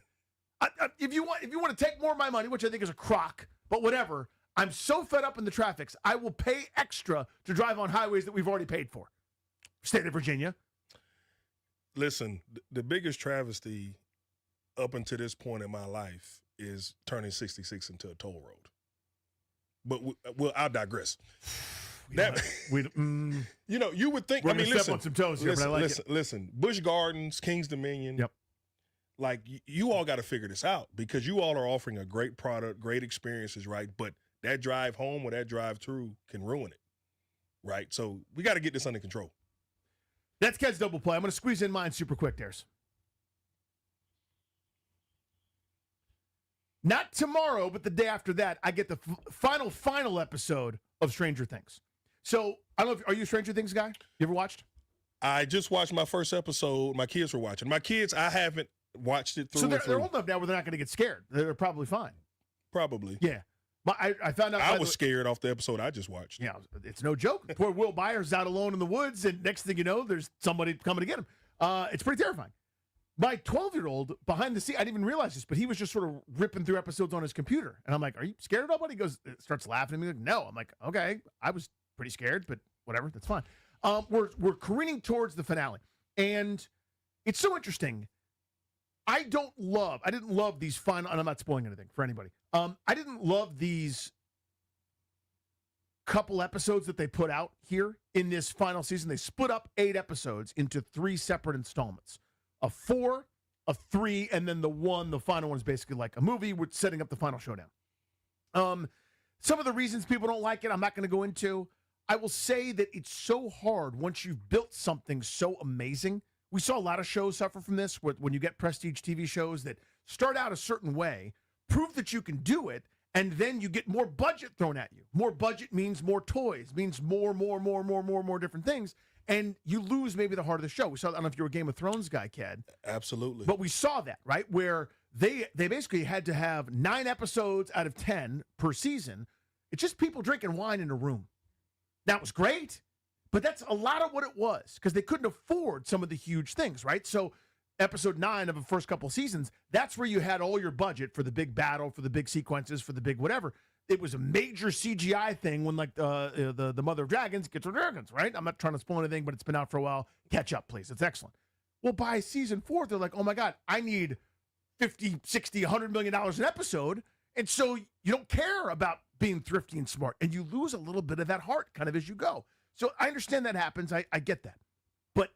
If you want to take more of my money, which I think is a crock, but whatever, I'm so fed up in the traffics, I will pay extra to drive on highways that we've already paid for. State of Virginia. Listen, the biggest travesty up until this point in my life is turning 66 into a toll road. But I'll digress. You would think. We're going to step on some toes here, but I like it. Listen, Busch Gardens, Kings Dominion. Yep. Like, you all got to figure this out because you all are offering a great product, great experiences, right? But that drive home or that drive through can ruin it, right? So we got to get this under control. That's Ked's double play. I'm going to squeeze in mine super quick, Dares. Not tomorrow, but the day after that, I get the final episode of Stranger Things. So, I don't know, are you a Stranger Things guy? You ever watched? I just watched my first episode. My kids were watching. My kids, I haven't watched it through. So they're old enough now where they're not going to get scared. They're probably fine. Probably. Yeah. But I found out. I was scared off the episode I just watched. Yeah, it's no joke. Poor Will Byers out alone in the woods, and next thing you know, there's somebody coming to get him. It's pretty terrifying. My 12-year-old behind the scene, I didn't even realize this, but he was just sort of ripping through episodes on his computer. And I'm like, "Are you scared at all?" He goes, starts laughing at me. Like, no. I'm like, "Okay, I was pretty scared, but whatever, that's fine." We're careening towards the finale, and it's so interesting. I didn't love these final, and I'm not spoiling anything for anybody. I didn't love these couple episodes that they put out here in this final season. They split up 8 episodes into 3 separate installments. A 4, a 3, and then the final one is basically like a movie with setting up the final showdown. Some of the reasons people don't like it, I'm not going to go into. I will say that it's so hard once you've built something so amazing. We saw a lot of shows suffer from this when you get prestige TV shows that start out a certain way, prove that you can do it, and then you get more budget thrown at you. More budget means more toys, means more different things, and you lose maybe the heart of the show. We saw, I don't know if you're a Game of Thrones guy, Ked. Absolutely. But we saw that, right, where they basically had to have 9 episodes out of 10 per season. It's just people drinking wine in a room. That was great. But that's a lot of what it was because they couldn't afford some of the huge things, right? So episode 9 of the first couple seasons, that's where you had all your budget for the big battle, for the big sequences, for the big whatever. It was a major CGI thing when, like, the Mother of Dragons gets her dragons, right? I'm not trying to spoil anything, but it's been out for a while. Catch up, please. It's excellent. Well, by season 4, they're like, oh, my God, I need $50, $60, $100 million an episode. And so you don't care about being thrifty and smart, and you lose a little bit of that heart kind of as you go. So I understand that happens. I get that. But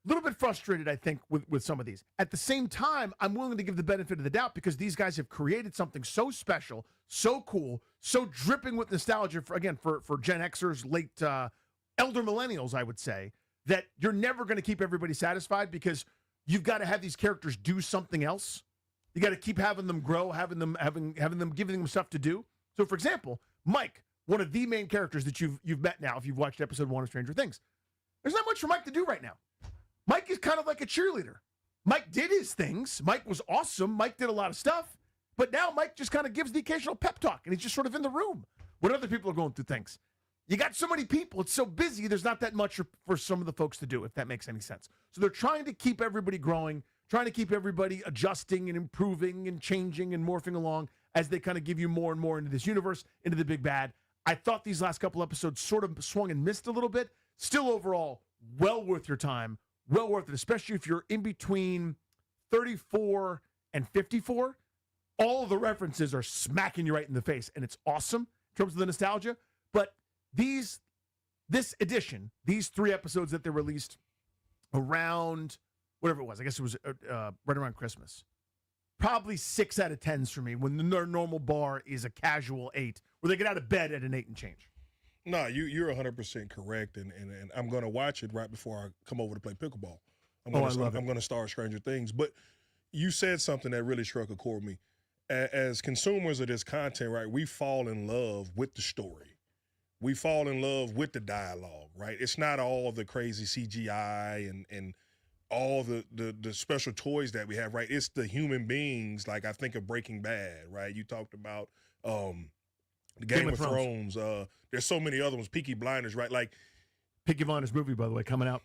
a little bit frustrated, I think, with some of these. At the same time, I'm willing to give the benefit of the doubt because these guys have created something so special, so cool, so dripping with nostalgia, for Gen Xers, late elder millennials, I would say, that you're never going to keep everybody satisfied because you've got to have these characters do something else. You got to keep having them grow, having them giving them stuff to do. So, for example, Mike, one of the main characters that you've met now, if you've watched episode 1 of Stranger Things. There's not much for Mike to do right now. Mike is kind of like a cheerleader. Mike did his things. Mike was awesome. Mike did a lot of stuff. But now Mike just kind of gives the occasional pep talk, and he's just sort of in the room when other people are going through things. You got so many people. It's so busy. There's not that much for some of the folks to do, if that makes any sense. So they're trying to keep everybody growing, trying to keep everybody adjusting and improving and changing and morphing along as they kind of give you more and more into this universe, into the big bad. I thought these last couple episodes sort of swung and missed a little bit. Still overall, well worth your time. Well worth it, especially if you're in between 34 and 54. All of the references are smacking you right in the face, and it's awesome in terms of the nostalgia. But this edition, these 3 episodes that they released around, whatever it was, I guess it was right around Christmas. Probably 6 out of 10s for me when their normal bar is a casual 8, where they get out of bed at an 8 and change. No, you're 100% correct, and I'm going to watch it right before I come over to play pickleball. I'm going to start Stranger Things. But you said something that really struck a chord with me. As consumers of this content, right, we fall in love with the story. We fall in love with the dialogue, right? It's not all the crazy CGI and all the special toys that we have, right? It's the human beings. Like, I think of Breaking Bad, right? You talked about the Game of Thrones. There's so many other ones. Peaky Blinders, right? Like, Peaky Blinders movie, by the way, coming out.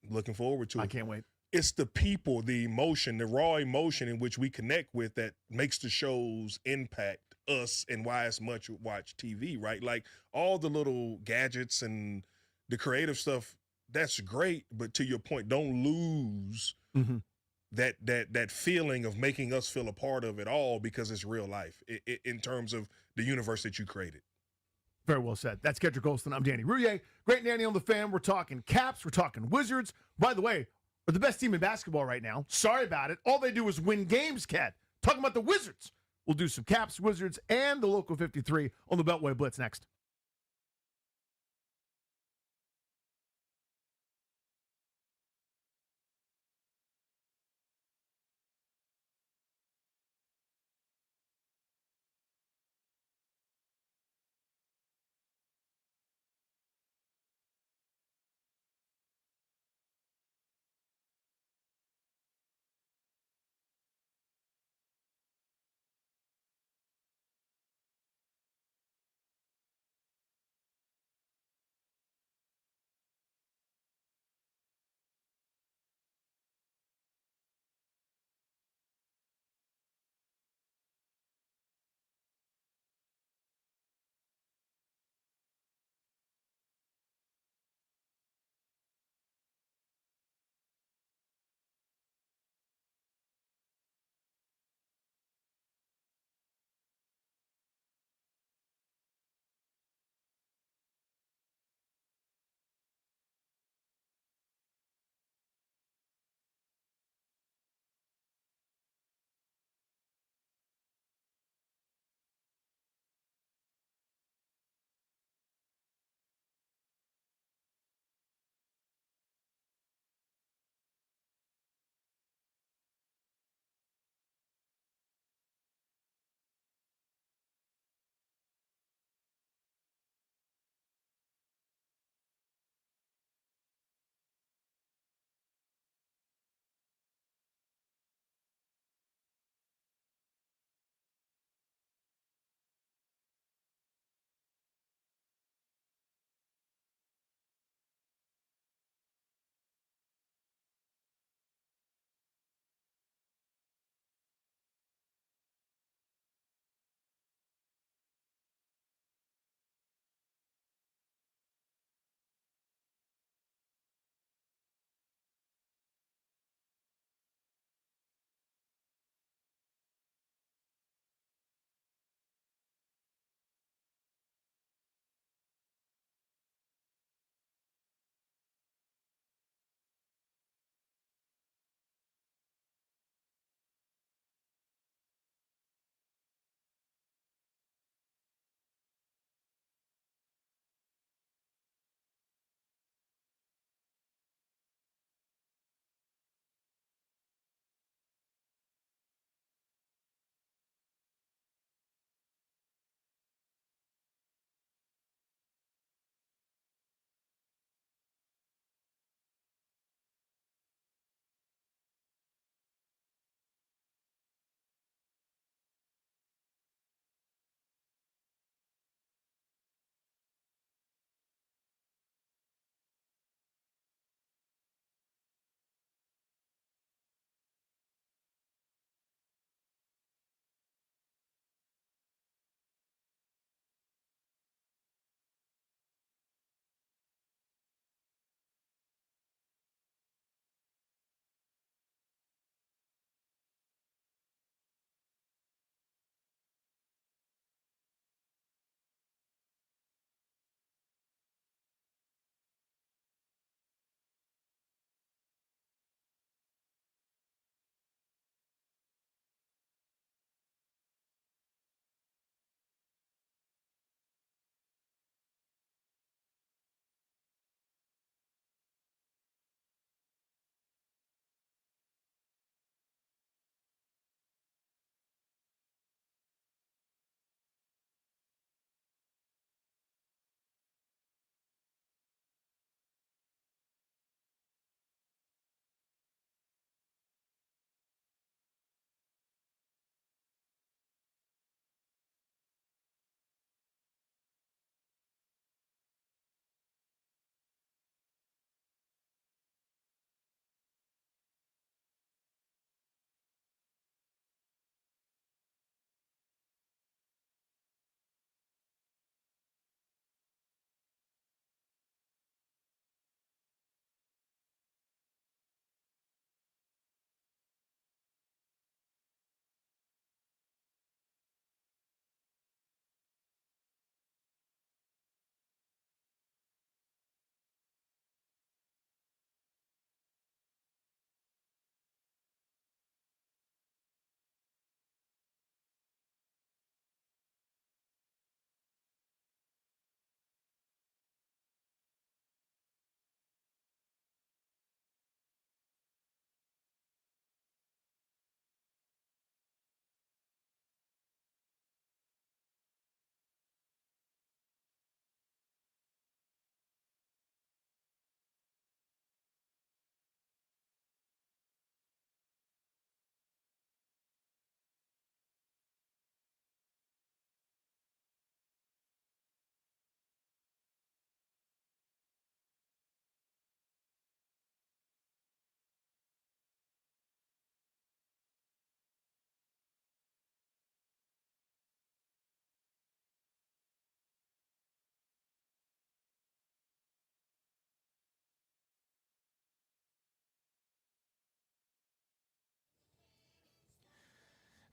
Looking forward to it. I can't wait. it's the people, the emotion, the raw emotion in which we connect with that makes the shows impact us and why it's much watch TV, right? Like all the little gadgets and the creative stuff, that's great, but to your point, don't lose that feeling of making us feel a part of it all because it's real life in terms of the universe that you created. Very well said. That's Kendrick Golston. I'm Danny Rouhier. Great Danny on the Fan. We're talking Caps. We're talking Wizards. By the way, we're the best team in basketball right now. Sorry about it. All they do is win games, Cat. Talking about the Wizards. We'll do some Caps, Wizards, and the Local 53 on the Beltway Blitz next.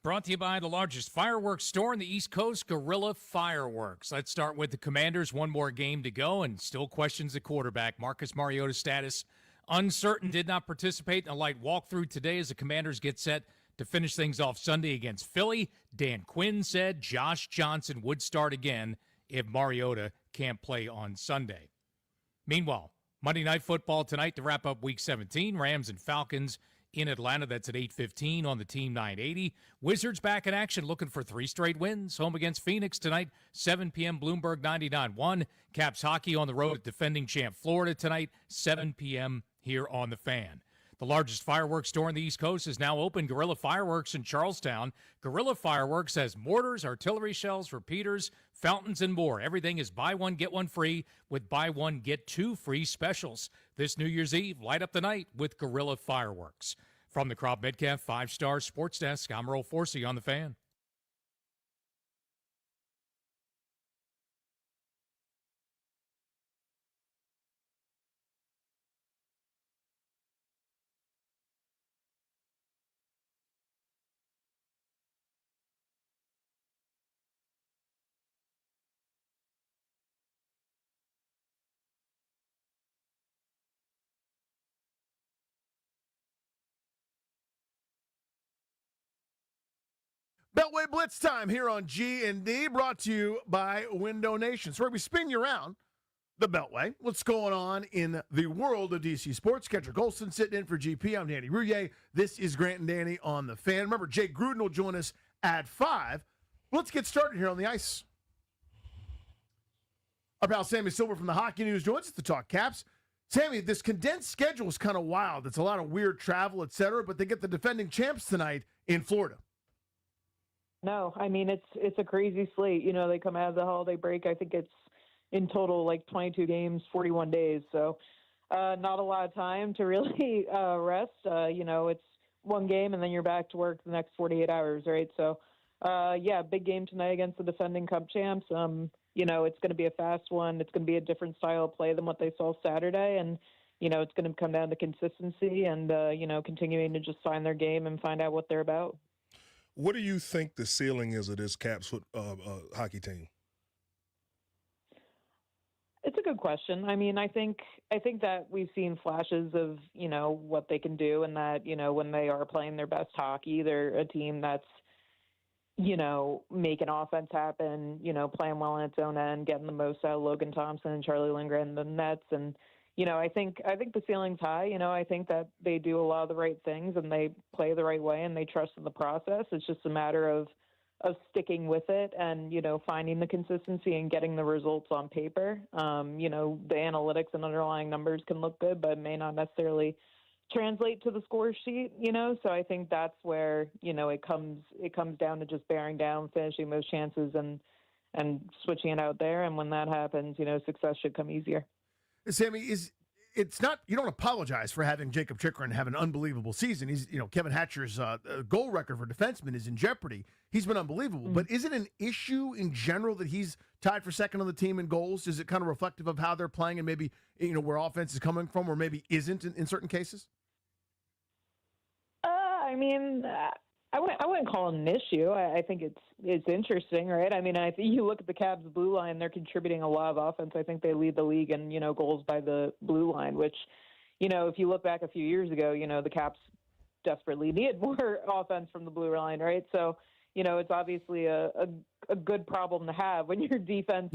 brought to you by the largest fireworks store in the East Coast, Gorilla Fireworks. Let's start with the Commanders. One more game to go, and still questions the quarterback. Marcus Mariota's status uncertain. Did not participate in a light walkthrough today as the Commanders get set to finish things off Sunday against Philly. Dan Quinn said Josh Johnson would start again if Mariota can't play on Sunday. Meanwhile, Monday Night Football tonight to wrap up Week 17. Rams and Falcons in Atlanta. That's at 8:15 on the Team 980. Wizards back in action, looking for 3 straight wins. Home against Phoenix tonight, 7 p.m. Bloomberg 99.1. Caps hockey on the road at defending champ Florida tonight, 7 p.m. here on The Fan. The largest fireworks store in the East Coast is now open, Gorilla Fireworks in Charlestown. Gorilla Fireworks has mortars, artillery shells, repeaters, fountains, and more. Everything is buy one, get one free with buy one, get 2 free specials. This New Year's Eve, light up the night with Gorilla Fireworks. From the Crop Metcalf 5-Star Sports Desk, I'm Earl Forsey on The Fan. Beltway Blitz time here on G&D, brought to you by Window Nation. So where we spin you around the Beltway. What's going on in the world of DC sports? Kendrick Olson sitting in for GP. I'm Danny Rouillet. This is Grant and Danny on The Fan. Remember, Jay Gruden will join us at 5. Let's get started here on the ice. Our pal Sammy Silver from the Hockey News joins us to talk Caps. Sammy, this condensed schedule is kind of wild. It's a lot of weird travel, etc., but they get the defending champs tonight in Florida. No, I mean, it's a crazy slate. You know, they come out of the holiday break. I think it's in total like 22 games, 41 days. So not a lot of time to really rest. You know, it's one game and then you're back to work the next 48 hours, right? So, yeah, big game tonight against the defending Cup champs. You know, it's going to be a fast one. It's going to be a different style of play than what they saw Saturday. And, you know, it's going to come down to consistency and, you know, continuing to just find their game and find out what they're about. What do you think the ceiling is of this Caps hockey team? It's a good question. I mean, I think that we've seen flashes of, you know, what they can do, and that, you know, when they are playing their best hockey, they're a team that's, you know, making offense happen, you know, playing well on its own end, getting the most out of Logan Thompson and Charlie Lindgren and the Nets. And, you know, I think the ceiling's high. You know, I think that they do a lot of the right things and they play the right way and they trust in the process. It's just a matter of sticking with it and, you know, finding the consistency and getting the results on paper. You know, the analytics and underlying numbers can look good, but may not necessarily translate to the score sheet, you know? So I think that's where, you know, it comes down to just bearing down, finishing those chances and switching it out there. And when that happens, you know, success should come easier. Sammy, it's not, you don't apologize for having Jacob Chikrin have an unbelievable season. He's, you know, Kevin Hatcher's goal record for defensemen is in jeopardy. He's been unbelievable. Mm-hmm. But is it an issue in general that he's tied for second on the team in goals? Is it kind of reflective of how they're playing and maybe, you know, where offense is coming from or maybe isn't in certain cases? I mean, I wouldn't call it an issue. I think it's interesting, right? I mean, I think you look at the Cavs blue line; they're contributing a lot of offense. I think they lead the league in, you know, goals by the blue line. Which, you know, if you look back a few years ago, you know, the Caps desperately needed more offense from the blue line, right? So, you know, it's obviously a good problem to have when your defense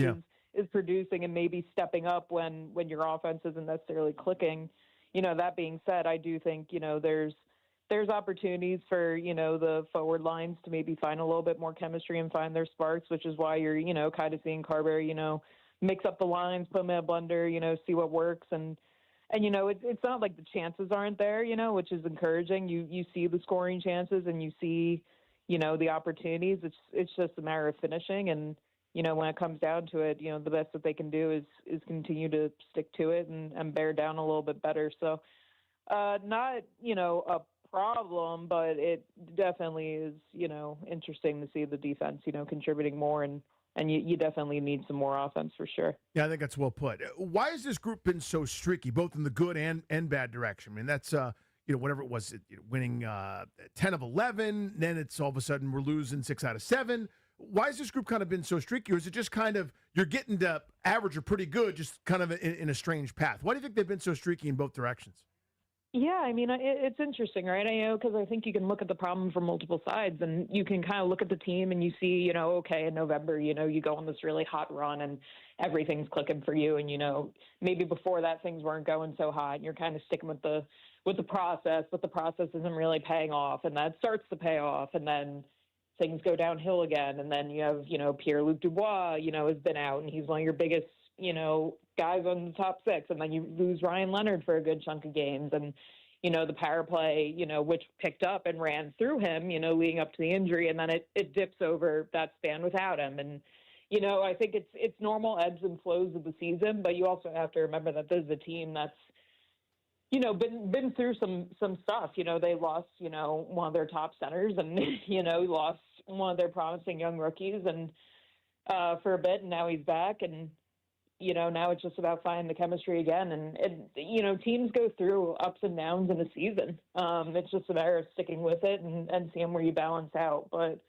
is producing and maybe stepping up when your offense isn't necessarily clicking. You know, that being said, I do think, you know, there's opportunities for, you know, the forward lines to maybe find a little bit more chemistry and find their sparks, which is why you're, you know, kind of seeing Carberry, you know, mix up the lines, put them in a blender, you know, see what works. And you know, it's not like the chances aren't there, you know, which is encouraging. You see the scoring chances and you see, you know, the opportunities. It's just a matter of finishing. And, you know, when it comes down to it, you know, the best that they can do is continue to stick to it and bear down a little bit better. So not, you know, a problem, but it definitely is, you know, interesting to see the defense, you know, contributing more, and you definitely need some more offense for sure. Yeah, I think that's well put. Why has this group been so streaky, both in the good and bad direction? I mean, that's whatever it was, winning 10 of 11. Then it's all of a sudden we're losing 6 out of 7. Why has this group kind of been so streaky? Or is it just kind of you're getting to average or pretty good, just kind of in a strange path? Why do you think they've been so streaky in both directions? Yeah, I mean, it's interesting, right? I know, because I think you can look at the problem from multiple sides, and you can kind of look at the team and you see, okay, in November, you go on this really hot run and everything's clicking for you, and maybe before that things weren't going so hot, and you're kind of sticking with the process, but the process isn't really paying off, and that starts to pay off, and then things go downhill again, and then you have, Pierre-Luc Dubois, has been out, and he's one of your biggest, guys on the top 6, and then you lose Ryan Leonard for a good chunk of games, and the power play, which picked up and ran through him, leading up to the injury, and then it dips over that span without him, and I think it's normal ebbs and flows of the season, but you also have to remember that this is a team that's been through some stuff. They lost one of their top centers, and lost one of their promising young rookies, and for a bit, and now he's back, and now it's just about finding the chemistry again. And teams go through ups and downs in a season. It's just a matter of sticking with it and seeing where you balance out. But,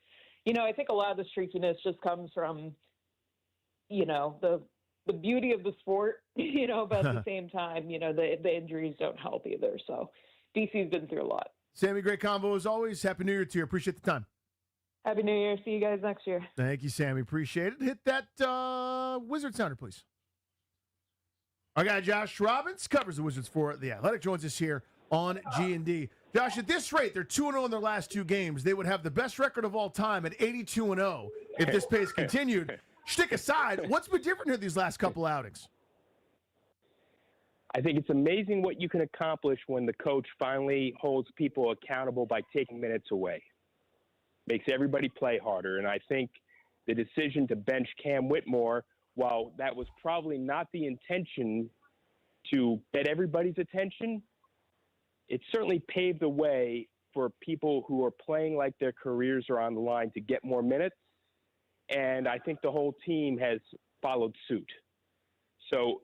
I think a lot of the streakiness just comes from, the beauty of the sport, but at the same time, the injuries don't help either. So DC's been through a lot. Sammy, great convo as always. Happy New Year to you. Appreciate the time. Happy New Year. See you guys next year. Thank you, Sammy. Appreciate it. Hit that Wizard sounder, please. Our guy Josh Robbins covers the Wizards for The Athletic. Joins us here on G&D. Josh, at this rate, they're 2-0 in their last 2 games. They would have the best record of all time at 82-0 if this pace continued. Shtick aside, what's been different here these last couple outings? I think it's amazing what you can accomplish when the coach finally holds people accountable by taking minutes away. Makes everybody play harder. And I think the decision to bench Cam Whitmore, while that was probably not the intention to get everybody's attention, it certainly paved the way for people who are playing like their careers are on the line to get more minutes. And I think the whole team has followed suit. So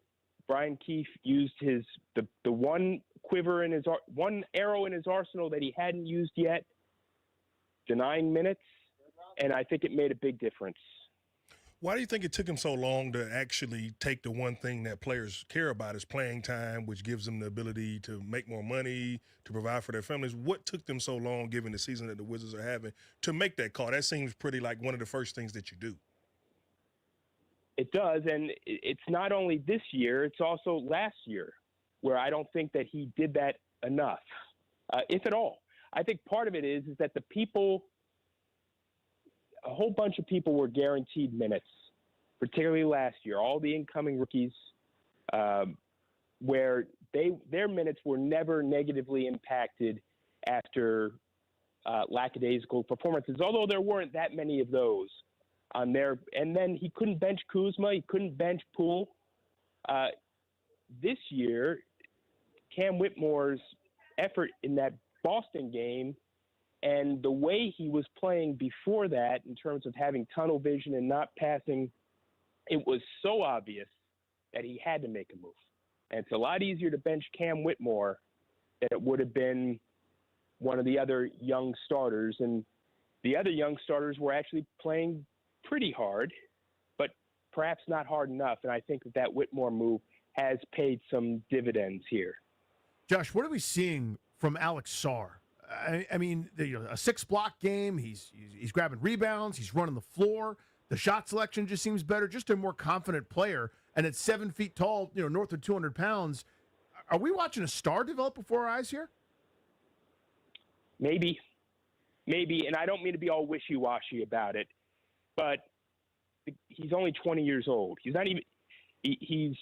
Brian Keefe used the one quiver in one arrow in his arsenal that he hadn't used yet, denying minutes, and I think it made a big difference. Why do you think it took him so long to actually take the one thing that players care about is playing time, which gives them the ability to make more money, to provide for their families? What took them so long, given the season that the Wizards are having, to make that call? That seems pretty like one of the first things that you do. It does, and it's not only this year, it's also last year, where I don't think that he did that enough, if at all. I think part of it is that the people – a whole bunch of people were guaranteed minutes, particularly last year. All the incoming rookies, where their minutes were never negatively impacted after lackadaisical performances, although there weren't that many of those on there. And then he couldn't bench Kuzma. He couldn't bench Poole. This year, Cam Whitmore's effort in that Boston game and the way he was playing before that in terms of having tunnel vision and not passing, it was so obvious that he had to make a move. And it's a lot easier to bench Cam Whitmore than it would have been one of the other young starters. And the other young starters were actually playing pretty hard, but perhaps not hard enough. And I think that Whitmore move has paid some dividends here. Josh, what are we seeing from Alex Sarr? I mean, a 6-block game. He's grabbing rebounds. He's running the floor. The shot selection just seems better. Just a more confident player. And at 7 feet tall, north of 200 pounds. Are we watching a star develop before our eyes here? Maybe. And I don't mean to be all wishy-washy about it, but he's only 20 years old. He's not even. And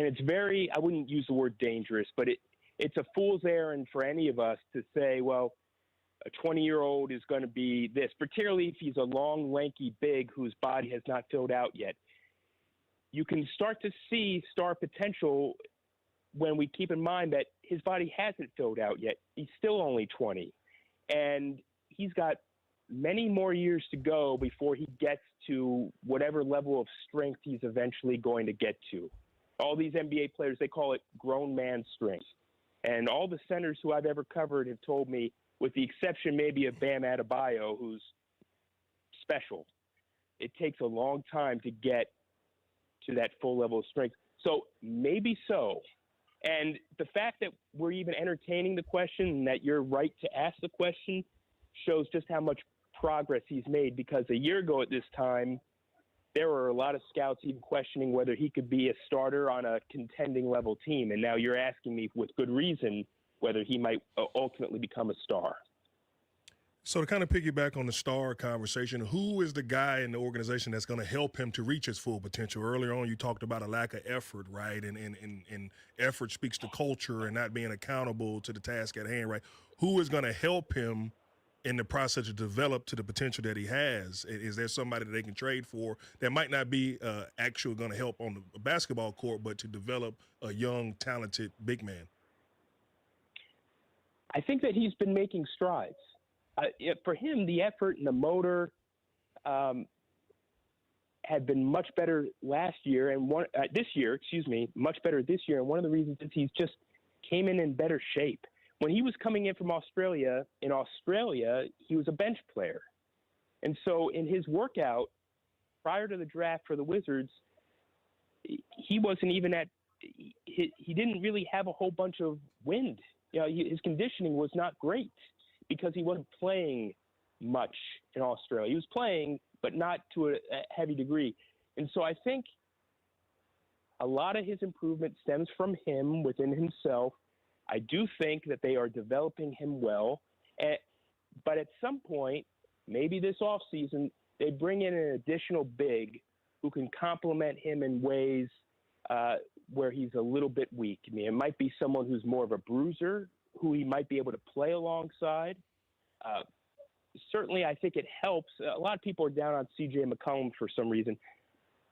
it's very. I wouldn't use the word dangerous, but it's a fool's errand for any of us to say, well, a 20-year-old is going to be this, particularly if he's a long, lanky big whose body has not filled out yet. You can start to see star potential when we keep in mind that his body hasn't filled out yet. He's still only 20. And he's got many more years to go before he gets to whatever level of strength he's eventually going to get to. All these NBA players, they call it grown man strength. And all the centers who I've ever covered have told me, with the exception maybe of Bam Adebayo, who's special, it takes a long time to get to that full level of strength. So maybe so. And the fact that we're even entertaining the question and that you're right to ask the question shows just how much progress he's made, because a year ago at this time, there were a lot of scouts even questioning whether he could be a starter on a contending level team. And now you're asking me with good reason whether he might ultimately become a star. So to kind of piggyback on the star conversation, who is the guy in the organization that's going to help him to reach his full potential? Earlier on, you talked about a lack of effort, right? And effort speaks to culture and not being accountable to the task at hand, right? Who is going to help him in the process to develop to the potential that he has? Is there somebody that they can trade for that might not be actually going to help on the basketball court, but to develop a young, talented big man? I think that he's been making strides. For him, the effort and the motor had been much better last year and much better this year. And one of the reasons is he's just came in better shape. When he was coming in from Australia, he was a bench player. And so in his workout prior to the draft for the Wizards, he wasn't even he didn't really have a whole bunch of wind. His conditioning was not great because he wasn't playing much in Australia. He was playing, but not to a heavy degree. And so I think a lot of his improvement stems from him within himself. I do think that they are developing him well. But at some point, maybe this offseason, they bring in an additional big who can complement him in ways where he's a little bit weak. I mean, it might be someone who's more of a bruiser, who he might be able to play alongside. Certainly, I think it helps. A lot of people are down on C.J. McCollum for some reason.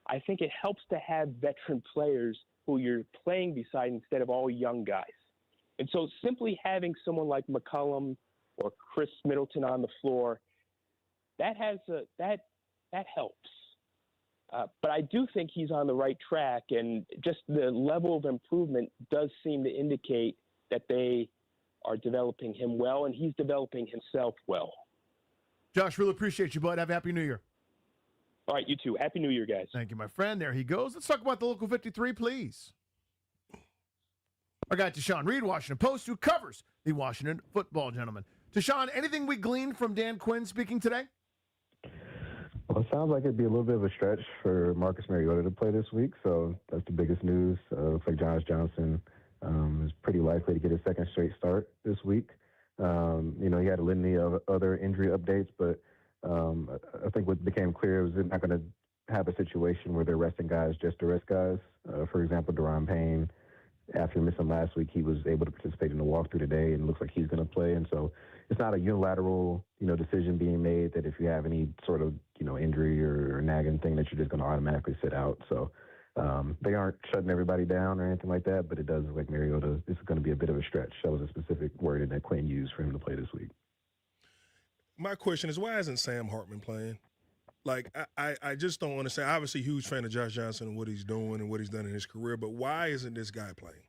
I think it helps to have veteran players who you're playing beside instead of all young guys. And so simply having someone like McCollum or Chris Middleton on the floor, that helps. But I do think he's on the right track, and just the level of improvement does seem to indicate that they are developing him well, and he's developing himself well. Josh, really appreciate you, bud. Have a happy New Year. All right, you too. Happy New Year, guys. Thank you, my friend. There he goes. Let's talk about the Local 53, please. Our guy, Tashawn Reed, Washington Post, who covers the Washington Football Gentleman. Tashawn, anything we gleaned from Dan Quinn speaking today? Well, it sounds like it'd be a little bit of a stretch for Marcus Mariota to play this week, so that's the biggest news. Looks like Josh Johnson is pretty likely to get his second straight start this week. He had a litany of other injury updates, but I think what became clear was they're not going to have a situation where they're resting guys just to rest guys. For example, Daron Payne, after missing last week, he was able to participate in the walkthrough today, and it looks like he's going to play. And so it's not a unilateral, decision being made that if you have any sort of, injury or nagging thing that you're just going to automatically sit out. So they aren't shutting everybody down or anything like that, but it does look like Mariota, this is going to be a bit of a stretch. That was a specific word that Quinn used for him to play this week. My question is, why isn't Sam Hartman playing? Like, I just don't understand. Obviously, huge fan of Josh Johnson and what he's doing and what he's done in his career, but why isn't this guy playing?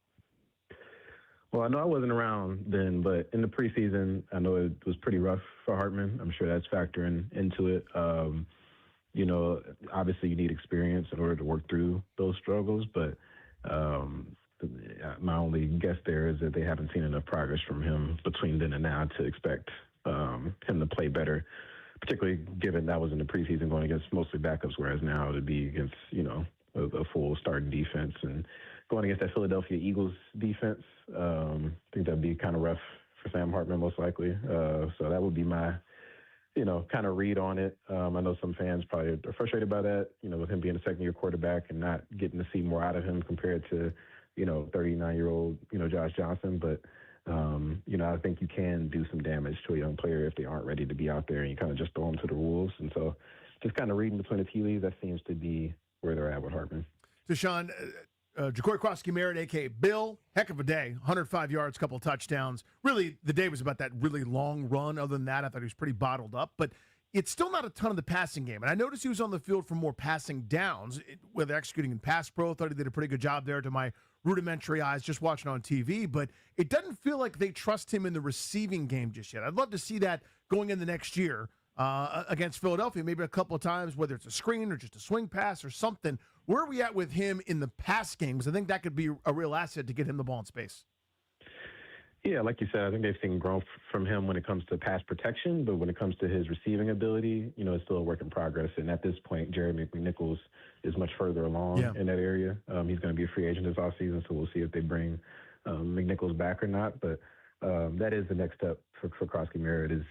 Well, I know I wasn't around then, but in the preseason, I know it was pretty rough for Hartman. I'm sure that's factoring into it. Obviously you need experience in order to work through those struggles, but my only guess there is that they haven't seen enough progress from him between then and now to expect him to play better, particularly given that was in the preseason going against mostly backups, whereas now to be against, a full starting defense and going against that Philadelphia Eagles defense. I think that'd be kind of rough for Sam Hartman, most likely. So that would be my, kind of read on it. I know some fans probably are frustrated by that, with him being a second-year quarterback and not getting to see more out of him compared to, 39-year-old, Josh Johnson. But, I think you can do some damage to a young player if they aren't ready to be out there and you kind of just throw them to the wolves. And so just kind of reading between the tea leaves, that seems to be where they're at with Hartman. Deshaun, Ja'Cory Cross-Merritt, a.k.a. Bill, heck of a day, 105 yards, couple of touchdowns. Really, the day was about that really long run. Other than that, I thought he was pretty bottled up. But it's still not a ton of the passing game. And I noticed he was on the field for more passing downs, whether executing in pass pro. Thought he did a pretty good job there to my rudimentary eyes just watching on TV. But it doesn't feel like they trust him in the receiving game just yet. I'd love to see that going in the next year against Philadelphia, maybe a couple of times, whether it's a screen or just a swing pass or something. Where are we at with him in the pass games? I think that could be a real asset to get him the ball in space. Yeah, like you said, I think they've seen growth from him when it comes to pass protection, but when it comes to his receiving ability, it's still a work in progress. And at this point, Jeremy McNichols is much further along in that area. He's going to be a free agent this offseason, so we'll see if they bring McNichols back or not. But that is the next step for Krosky Merritt is,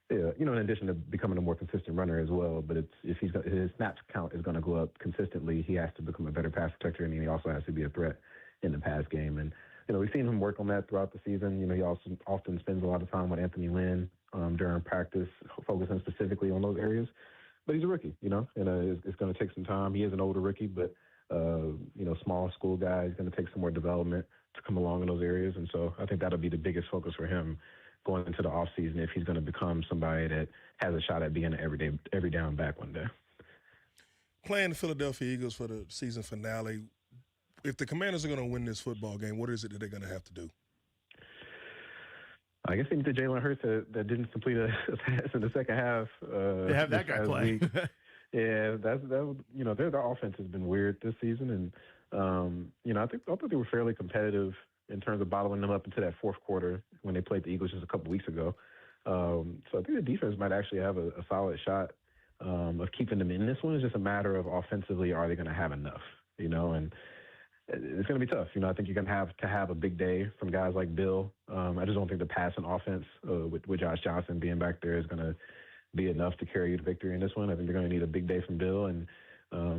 in addition to becoming a more consistent runner as well. But if his snaps count is going to go up consistently, he has to become a better pass protector, and he also has to be a threat in the pass game. And we've seen him work on that throughout the season. He also often spends a lot of time with Anthony Lynn during practice, focusing specifically on those areas. But he's a rookie, and it's going to take some time. He is an older rookie, but, small school guy. He's going to take some more development to come along in those areas. And so I think that'll be the biggest focus for him going into the offseason if he's going to become somebody that has a shot at being an every down back one day. Playing the Philadelphia Eagles for the season finale, if the Commanders are going to win this football game, what is it that they're going to have to do? I guess they need to Jalen Hurts that didn't complete a pass in the second half. They have that guy play. Yeah, their offense has been weird this season, and I thought they were fairly competitive in terms of bottling them up into that fourth quarter when they played the Eagles just a couple weeks ago. So I think the defense might actually have a solid shot of keeping them in this one. It's just a matter of offensively, are they going to have enough? And it's going to be tough. I think you're going to have a big day from guys like Bill. I just don't think the passing offense with Josh Johnson being back there is going to be enough to carry you to victory in this one. I think they're going to need a big day from Bill and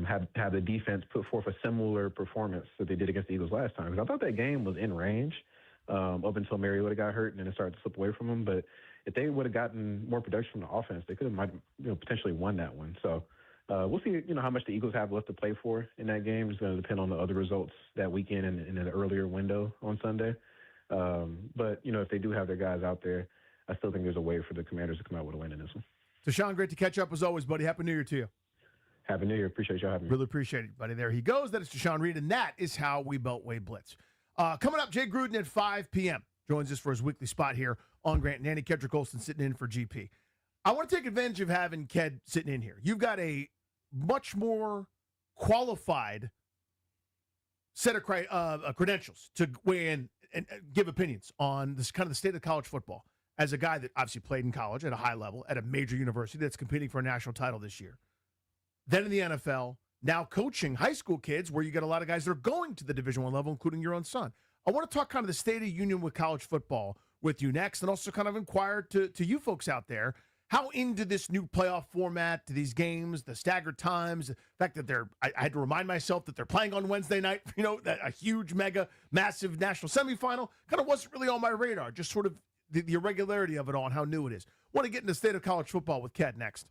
have the defense put forth a similar performance that they did against the Eagles last time. Because I thought that game was in range up until Mariota got hurt and then it started to slip away from them. But if they would have gotten more production from the offense, they could have potentially won that one. So we'll see, how much the Eagles have left to play for in that game. It's going to depend on the other results that weekend and in an earlier window on Sunday. But, if they do have their guys out there, I still think there's a way for the Commanders to come out with a win in this one. Deshaun, great to catch up as always, buddy. Happy New Year to you. Happy New Year. Appreciate y'all having me. Really appreciate it, buddy. There he goes. That is Deshaun Reed, and that is how we Beltway Blitz. Coming up, Jay Gruden at 5 p.m. joins us for his weekly spot here on Grant and Andy. Kedrick Olson sitting in for GP. I want to take advantage of having Ked sitting in here. You've got a much more qualified set of credentials to weigh in and give opinions on this kind of the state of college football as a guy that obviously played in college at a high level at a major university that's competing for a national title this year. Then in the NFL, now coaching high school kids where you get a lot of guys that are going to the Division I level, including your own son. I want to talk kind of the state of union with college football with you next and also kind of inquire to you folks out there how into this new playoff format, to these games, the staggered times, the fact that I had to remind myself that they're playing on Wednesday night, that a huge, mega, massive national semifinal kind of wasn't really on my radar, just sort of the irregularity of it all and how new it is. Want to get into the state of college football with Ked next.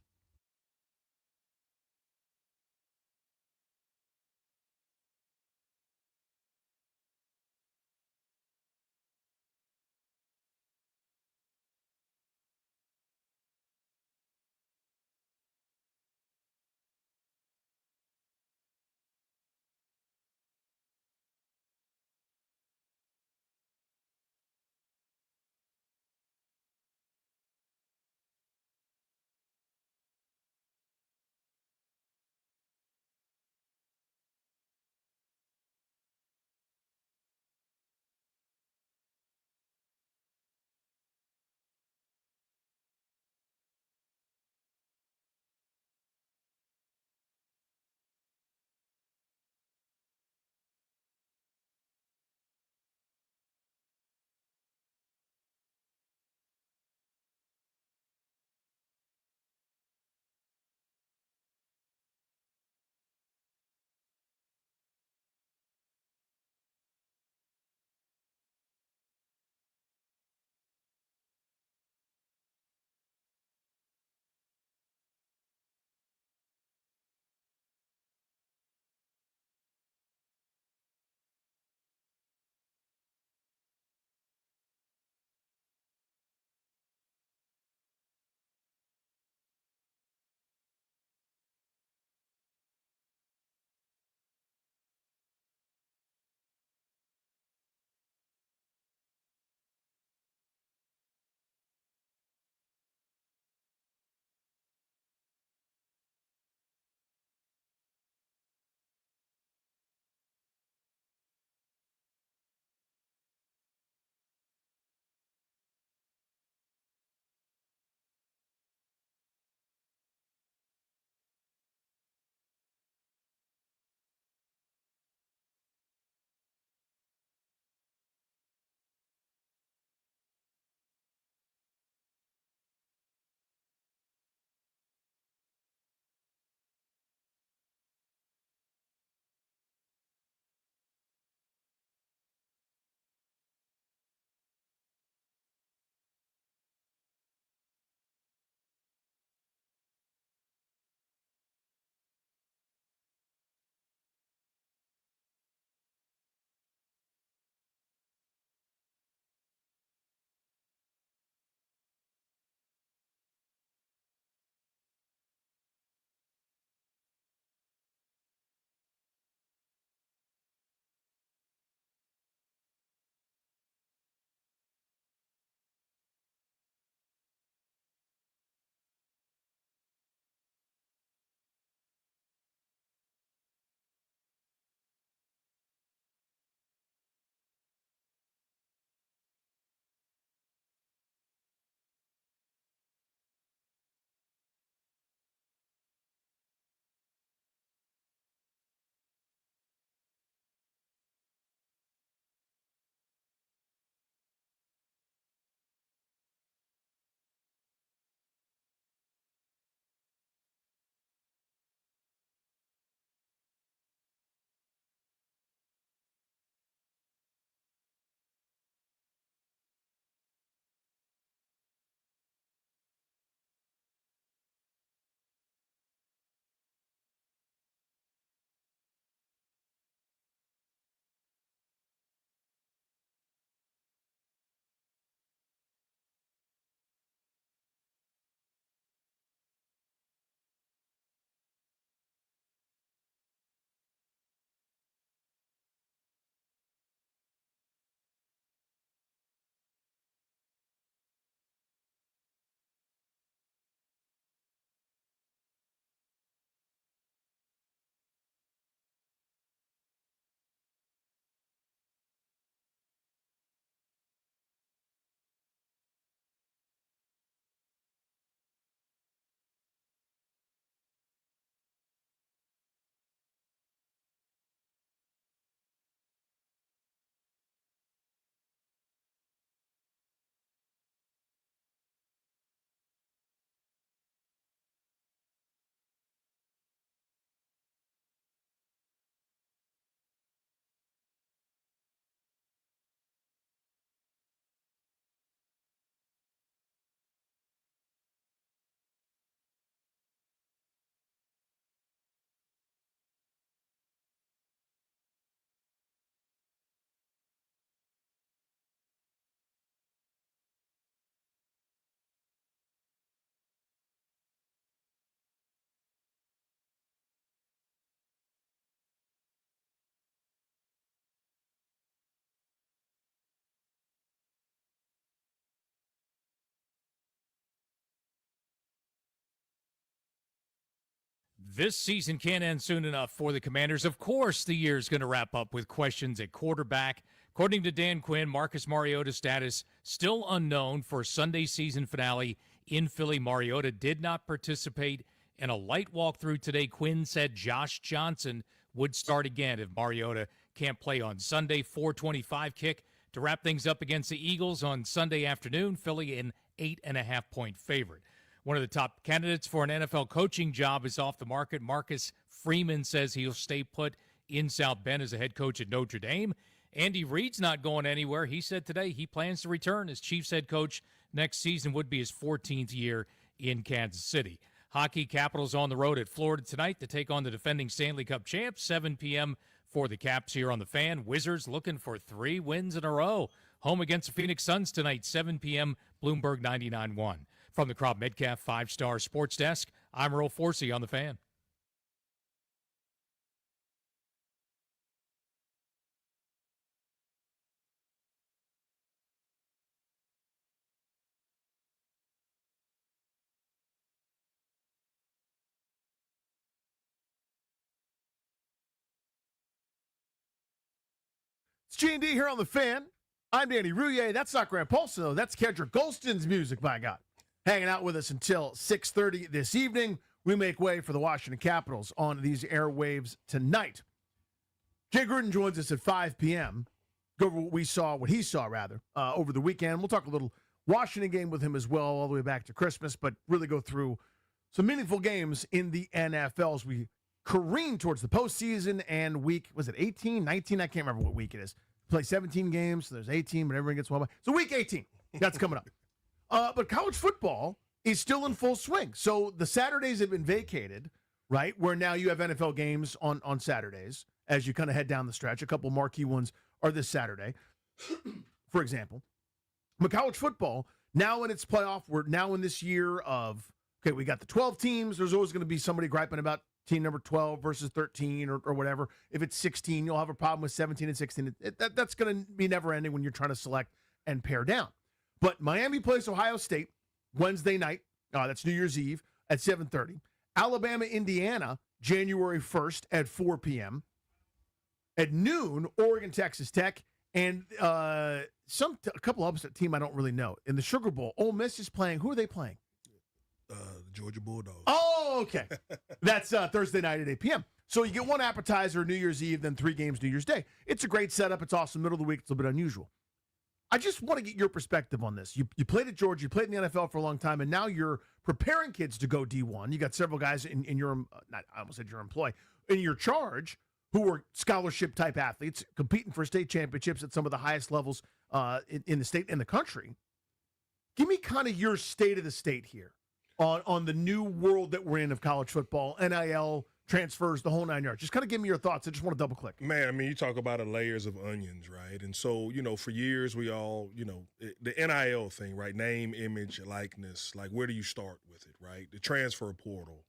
This season can't end soon enough for the Commanders. Of course, the year's going to wrap up with questions at quarterback. According to Dan Quinn, Marcus Mariota's status still unknown for Sunday's season finale in Philly. Mariota did not participate in a light walkthrough today. Quinn said Josh Johnson would start again if Mariota can't play on Sunday. 4:25 kick to wrap things up against the Eagles on Sunday afternoon. Philly an 8.5-point favorite. One of the top candidates for an NFL coaching job is off the market. Marcus Freeman says he'll stay put in South Bend as a head coach at Notre Dame. Andy Reid's not going anywhere. He said today he plans to return as Chiefs head coach next season. Would be his 14th year in Kansas City. Hockey, Capitals on the road at Florida tonight to take on the defending Stanley Cup champs. 7 p.m. for the Caps here on the Fan. Wizards looking for 3 wins in a row. Home against the Phoenix Suns tonight, 7 p.m., Bloomberg 99.1. From the Crop Metcalf 5-Star Sports Desk, I'm Earl Forsey on the Fan. It's G&D here on the Fan. I'm Danny Rouillet. That's not Grant Paulson, though. That's Kendrick Golston's music, by God. Hanging out with us until 6:30 this evening. We make way for the Washington Capitals on these airwaves tonight. Jay Gruden joins us at 5 p.m. Go over what he saw, over the weekend. We'll talk a little Washington game with him as well, all the way back to Christmas, but really go through some meaningful games in the NFL as we careen towards the postseason and week, was it 18, 19? I can't remember what week it is. Play 17 games, so there's 18, but everyone gets one by. So week 18, that's coming up. But college football is still in full swing. So the Saturdays have been vacated, right, where now you have NFL games on Saturdays as you kind of head down the stretch. A couple marquee ones are this Saturday, for example. But college football, now in its playoff, we're now in this year of, okay, we got the 12 teams. There's always going to be somebody griping about team number 12 versus 13 or whatever. If it's 16, you'll have a problem with 17 and 16. That's going to be never ending when you're trying to select and pare down. But Miami plays Ohio State Wednesday night. That's New Year's Eve at 7:30. Alabama, Indiana, January 1st at 4 p.m. At noon, Oregon, Texas Tech, and a couple upset team I don't really know. In the Sugar Bowl, Ole Miss is playing. Who are they playing? Georgia Bulldogs. Oh, okay. That's Thursday night at 8 p.m. So you get one appetizer New Year's Eve, then 3 games New Year's Day. It's a great setup. It's awesome. Middle of the week, it's a bit unusual. I just want to get your perspective on this. You played at Georgia, you played in the NFL for a long time, and now you're preparing kids to go D1. You got several guys in your, I almost said your employ, in your charge who are scholarship-type athletes competing for state championships at some of the highest levels in the state and the country. Give me kind of your state of the state here on the new world that we're in of college football, NIL, transfers, the whole 9 yards. Just kind of give me your thoughts. I just want to double click. Man, I mean, you talk about the layers of onions, right? And so, for years we all, the NIL thing, right? Name, image, likeness. Like, where do you start with it, right? The transfer portal.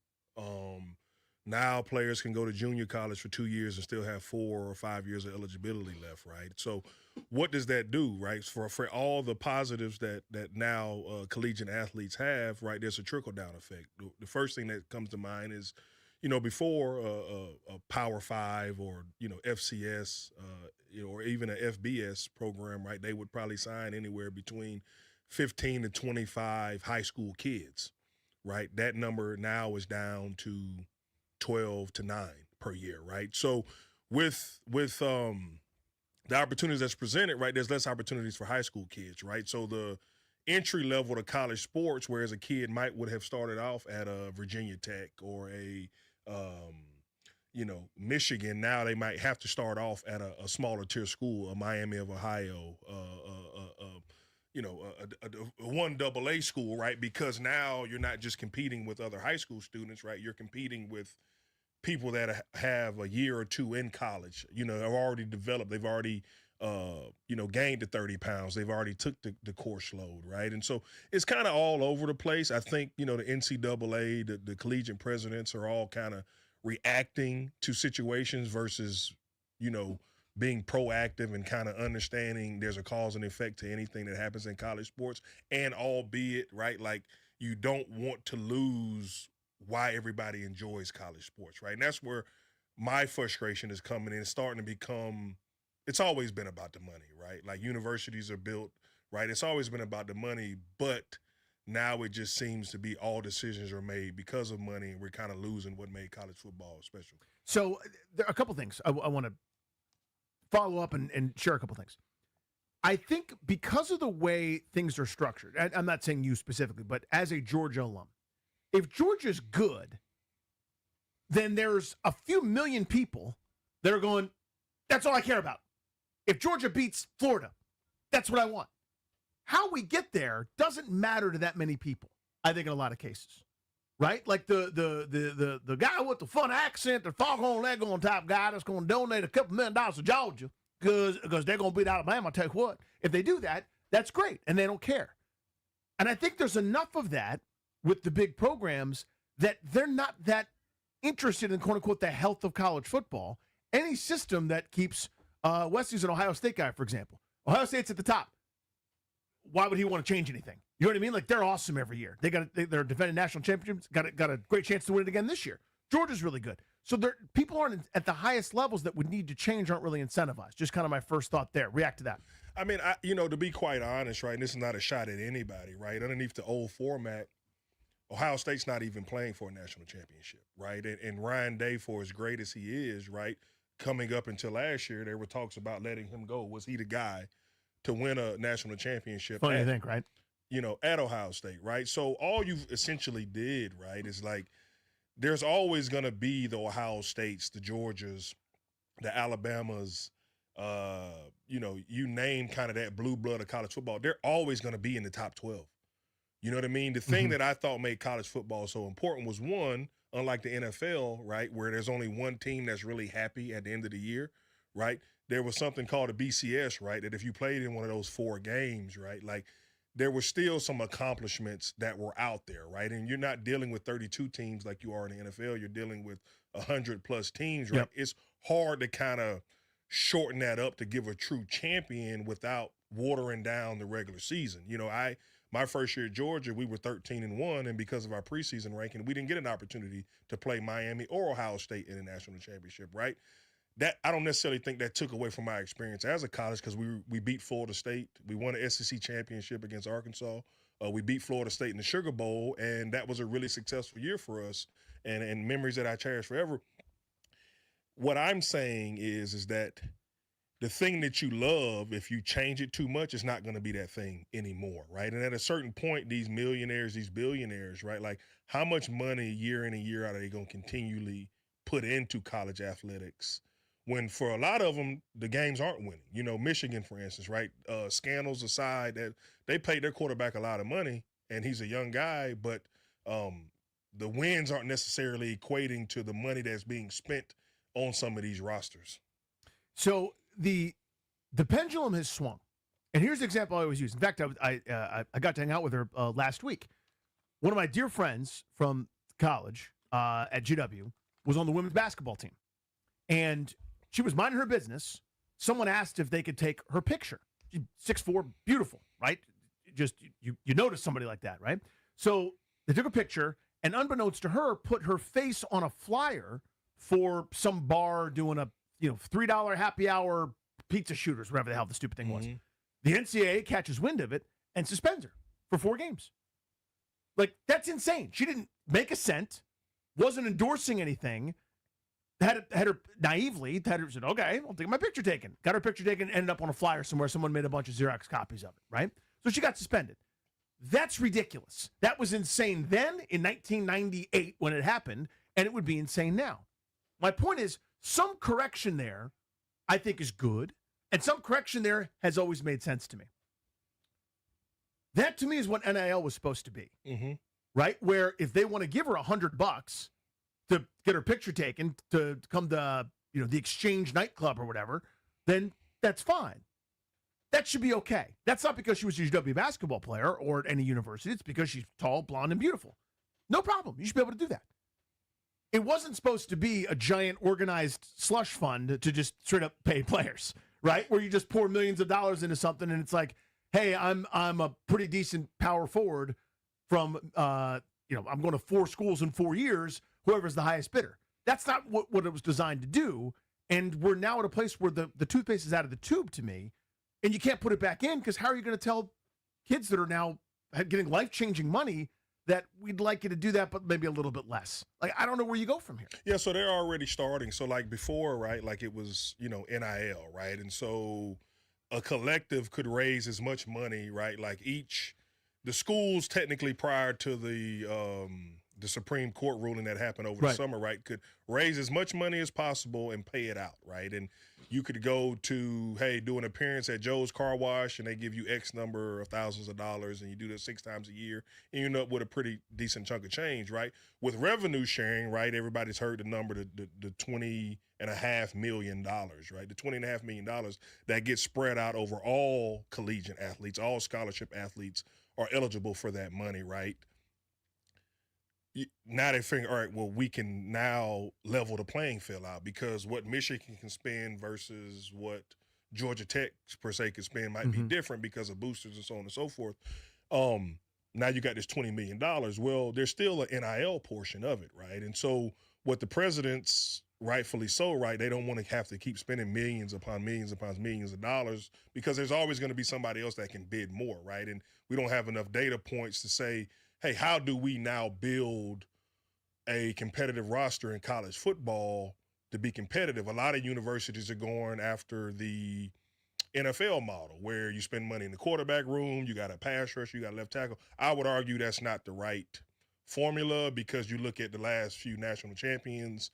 Now players can go to junior college for 2 years and still have 4 or 5 years of eligibility left, right? So what does that do, right? For all the positives that now collegiate athletes have, right, there's a trickle-down effect. The first thing that comes to mind is, before a Power 5 or, FCS, or even an FBS program, right, they would probably sign anywhere between 15 to 25 high school kids, right? That number now is down to 12 to 9 per year, right? So with the opportunities that's presented, right, there's less opportunities for high school kids, right? So the entry level to college sports, whereas a kid would have started off at a Virginia Tech or a Michigan, now they might have to start off at a smaller tier school, a Miami of Ohio, a 1AA school, right? Because now you're not just competing with other high school students, right? You're competing with people that have a year or two in college, have already developed. They've already, gained the 30 pounds. They've already took the course load, right? And so it's kind of all over the place. I think, the NCAA, the collegiate presidents are all kind of reacting to situations versus, being proactive and kind of understanding there's a cause and effect to anything that happens in college sports. And albeit, right, like you don't want to lose why everybody enjoys college sports, right? And that's where my frustration is coming in. It's starting to become, it's always been about the money, right? Like universities are built, right? It's always been about the money, but now it just seems to be all decisions are made because of money, and we're kind of losing what made college football special. So there are a couple things I want to follow up and share a couple things. I think because of the way things are structured, and I'm not saying you specifically, but as a Georgia alum, if Georgia's good, then there's a few million people that are going, that's all I care about. If Georgia beats Florida, that's what I want. How we get there doesn't matter to that many people, I think, in a lot of cases. Right? Like the guy with the fun accent, the foghorn leg on top guy that's going to donate a couple $1 million to Georgia because they're going to beat Alabama. I'll tell you what, if they do that, that's great, and they don't care. And I think there's enough of that with the big programs that they're not that interested in, quote-unquote, the health of college football. Any system that keeps Wesley's an Ohio State guy, for example. Ohio State's at the top. Why would he want to change anything? You know what I mean? Like, they're awesome every year. They're defending national championships, got a great chance to win it again this year. Georgia's really good. So people aren't at the highest levels that would need to change, aren't really incentivized. Just kind of my first thought there. React to that. I mean, to be quite honest, right, and this is not a shot at anybody, right? Underneath the old format, Ohio State's not even playing for a national championship, right? And Ryan Day, for as great as he is, right, coming up until last year, there were talks about letting him go. Was he the guy to win a national championship? Funny to think, right? At Ohio State, right? So all you've essentially did, right, is like there's always going to be the Ohio States, the Georgias, the Alabamas, you name kind of that blue blood of college football. They're always going to be in the top 12. You know what I mean? The thing that I thought made college football so important was, one, unlike the NFL, right, where there's only one team that's really happy at the end of the year, right? There was something called a BCS, right, that if you played in one of those 4 games, right, like there were still some accomplishments that were out there, right? And you're not dealing with 32 teams like you are in the NFL. You're dealing with 100-plus teams, right? Yep. It's hard to kind of shorten that up to give a true champion without watering down the regular season. My first year at Georgia, we were 13-1, and because of our preseason ranking, we didn't get an opportunity to play Miami or Ohio State in the national championship, right? That I don't necessarily think that took away from my experience as a college, because we beat Florida State. We won the SEC championship against Arkansas. We beat Florida State in the Sugar Bowl, and that was a really successful year for us and memories that I cherish forever. What I'm saying is that the thing that you love, if you change it too much, it's not going to be that thing anymore, right? And at a certain point, these millionaires, these billionaires, right, like how much money year in and year out are they going to continually put into college athletics when for a lot of them, the games aren't winning? Michigan, for instance, right? Scandals aside, that they paid their quarterback a lot of money, and he's a young guy, but the wins aren't necessarily equating to the money that's being spent on some of these rosters. So the pendulum has swung. And here's the example I always use. In fact, I got to hang out with her last week. One of my dear friends from college at GW was on the women's basketball team. And she was minding her business. Someone asked if they could take her picture. She's 6'4", beautiful, right? Just you notice somebody like that, right? So they took a picture, and unbeknownst to her, put her face on a flyer for some bar doing a $3 happy hour pizza shooters, whatever the hell the stupid thing was. The NCAA catches wind of it and suspends her for 4 games. Like, that's insane. She didn't make a cent, wasn't endorsing anything, had her naively, said, okay, I'll take my picture taken. Got her picture taken, ended up on a flyer somewhere. Someone made a bunch of Xerox copies of it, right? So she got suspended. That's ridiculous. That was insane then in 1998 when it happened, and it would be insane now. My point is, some correction there, I think, is good, and some correction there has always made sense to me. That, to me, is what NIL was supposed to be, right? Where if they want to give her $100 to get her picture taken to come to the Exchange nightclub or whatever, then that's fine. That should be okay. That's not because she was a UW basketball player or at any university. It's because she's tall, blonde, and beautiful. No problem. You should be able to do that. It wasn't supposed to be a giant organized slush fund to just straight up pay players, right? Where you just pour millions of dollars into something and it's like, hey, I'm a pretty decent power forward from I'm going to 4 schools in 4 years, whoever's the highest bidder. That's not what it was designed to do. And we're now at a place where the toothpaste is out of the tube to me, and you can't put it back in because how are you going to tell kids that are now getting life-changing money that we'd like you to do that, but maybe a little bit less? Like, I don't know where you go from here. Yeah, so they're already starting. So, like before, right, like it was, NIL, right? And so a collective could raise as much money, right? Like the schools technically prior to the Supreme Court ruling that happened over the summer, right, could raise as much money as possible and pay it out, right? And you could go to, hey, do an appearance at Joe's Car Wash, and they give you X number of thousands of dollars, and you do that 6 times a year, and you end up with a pretty decent chunk of change, right? With revenue sharing, right, everybody's heard the number, the $20.5 million, right? The $20.5 million that gets spread out over all collegiate athletes, all scholarship athletes are eligible for that money, right? Now they figure, all right, well, we can now level the playing field out because what Michigan can spend versus what Georgia Tech, per se, can spend might be different because of boosters and so on and so forth. Now you got this $20 million. Well, there's still an NIL portion of it, right? And so what the president's rightfully so, right, they don't want to have to keep spending millions upon millions upon millions of dollars because there's always going to be somebody else that can bid more, right? And we don't have enough data points to say, hey, how do we now build a competitive roster in college football to be competitive? A lot of universities are going after the NFL model where you spend money in the quarterback room, you got a pass rush, you got a left tackle. I would argue that's not the right formula because you look at the last few national champions,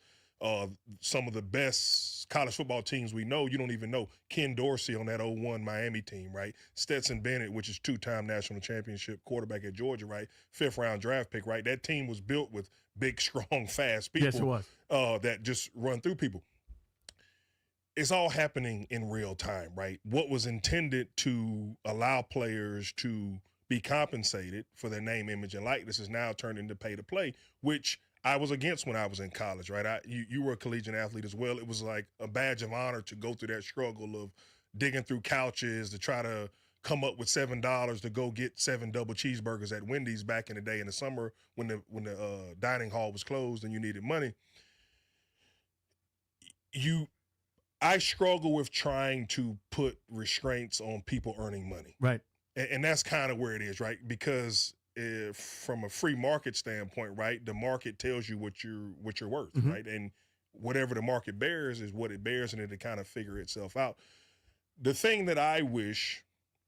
some of the best college football teams we know, you don't even know. Ken Dorsey on that 01 Miami team, right? Stetson Bennett, which is 2-time national championship quarterback at Georgia, right? 5th-round draft pick, right? That team was built with big, strong, fast people. Yes, it was. That just run through people. It's all happening in real time, right? What was intended to allow players to be compensated for their name, image, and likeness is now turned into pay to play, which I was against when I was in college, right? You were a collegiate athlete as well. It was like a badge of honor to go through that struggle of digging through couches to try to come up with $7 to go get 7 double cheeseburgers at Wendy's back in the day in the summer when the dining hall was closed and you needed money. I struggle with trying to put restraints on people earning money. Right. And that's kind of where it is, right? Because from a free market standpoint, right, the market tells you what you're worth, right? And whatever the market bears is what it bears, and it'll kind of figure itself out. The thing that I wish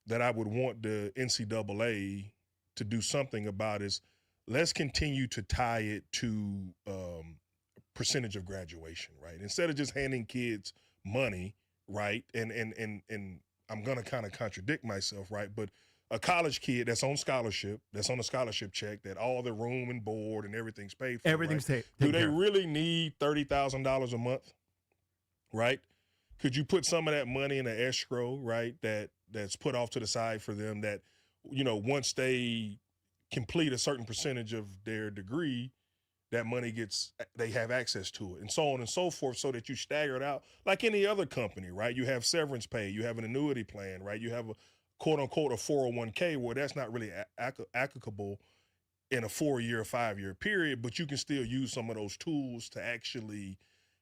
that I would want the NCAA to do something about is let's continue to tie it to percentage of graduation, right? Instead of just handing kids money, right? And I'm going to kind of contradict myself, right? But a college kid that's on scholarship, that's on a scholarship check, that all the room and board and everything's paid for. Everything's right? paid. Do they really need $30,000 a month? Right? Could you put some of that money in an escrow, right? That's put off to the side for them that, once they complete a certain percentage of their degree, that money they have access to it, and so on and so forth, so that you stagger it out like any other company, right? You have severance pay, you have an annuity plan, right? You have a quote unquote a 401k where that's not really applicable in a 4-year, 5-year period, but you can still use some of those tools to actually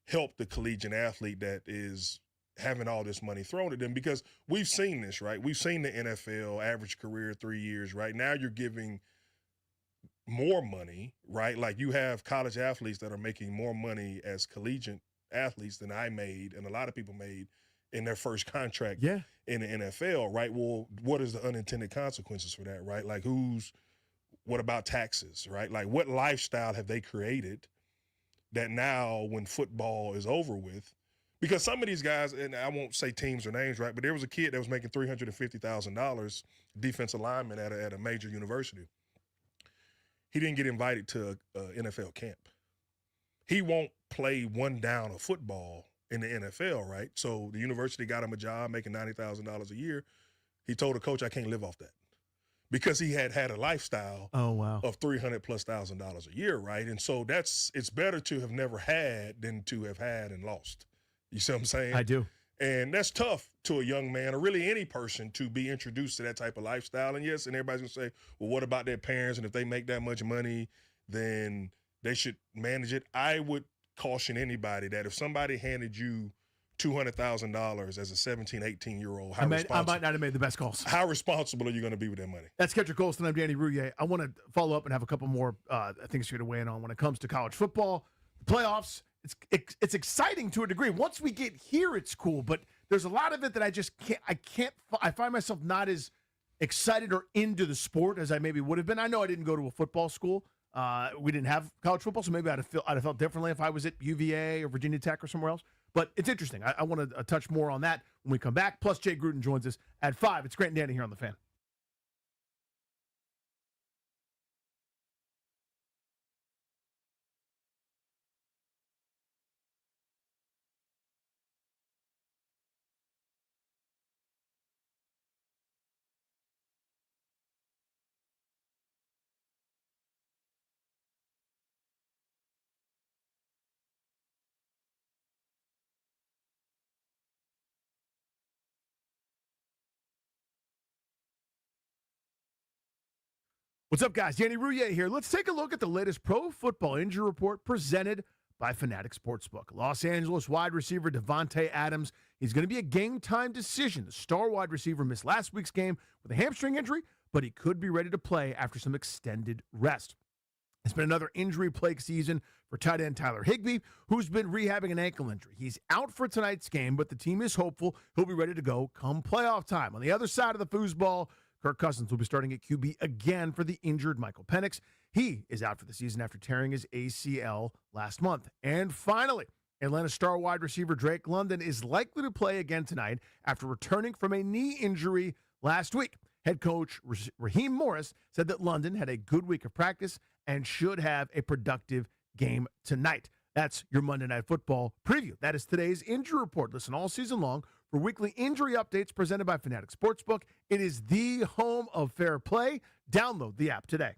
help the collegiate athlete that is having all this money thrown at them, because we've seen this, right? We've seen the NFL average career 3 years, right? Now you're giving more money, right? Like you have college athletes that are making more money as collegiate athletes than I made and a lot of people made in their first contract in the NFL, right? Well, what is the unintended consequences for that, right? Like what about taxes, right? Like what lifestyle have they created that now when football is over with, because some of these guys, and I won't say teams or names, right? But there was a kid that was making $350,000 defensive lineman at a major university. He didn't get invited to an NFL camp. He won't play one down of football in the NFL, right? So the university got him a job making $90,000 a year. He told the coach, I can't live off that, because he had a lifestyle of $300,000+ a year, right? And so it's better to have never had than to have had and lost. You see what I'm saying? I do. And that's tough to a young man, or really any person, to be introduced to that type of lifestyle. And yes, and everybody's going to say, well, what about their parents? And if they make that much money, then they should manage it. I would caution anybody that if somebody handed you $200,000 as a 17, 18-year-old, I might not have made the best calls. How responsible are you going to be with that money? That's Kendrick Colston. I'm Danny Rouhier. I want to follow up and have a couple more things for you to weigh in on when it comes to college football, the playoffs. It's exciting to a degree. Once we get here, it's cool, but there's a lot of it that I just can't. I find myself not as excited or into the sport as I maybe would have been. I know I didn't go to a football school. We didn't have college football, so maybe I'd have felt differently if I was at UVA or Virginia Tech or somewhere else. But it's interesting. I want to touch more on that when we come back. Plus, Jay Gruden joins us at 5. It's Grant and Danny here on The Fan. What's up, guys? Danny Rouhier here. Let's take a look at the latest pro football injury report presented by Fanatic Sportsbook. Los Angeles wide receiver Devontae Adams. He's going to be a game-time decision. The star wide receiver missed last week's game with a hamstring injury, but he could be ready to play after some extended rest. It's been another injury-plagued season for tight end Tyler Higbee, who's been rehabbing an ankle injury. He's out for tonight's game, but the team is hopeful he'll be ready to go come playoff time. On the other side of the foosball, Kirk Cousins will be starting at QB again for the injured Michael Penix. He is out for the season after tearing his ACL last month. And finally, Atlanta star wide receiver Drake London is likely to play again tonight after returning from a knee injury last week. Head coach Raheem Morris said that London had a good week of practice and should have a productive game tonight. That's your Monday Night Football preview. That is today's injury report. Listen all season long for weekly injury updates presented by Fanatic Sportsbook. It is the home of fair play. Download the app today.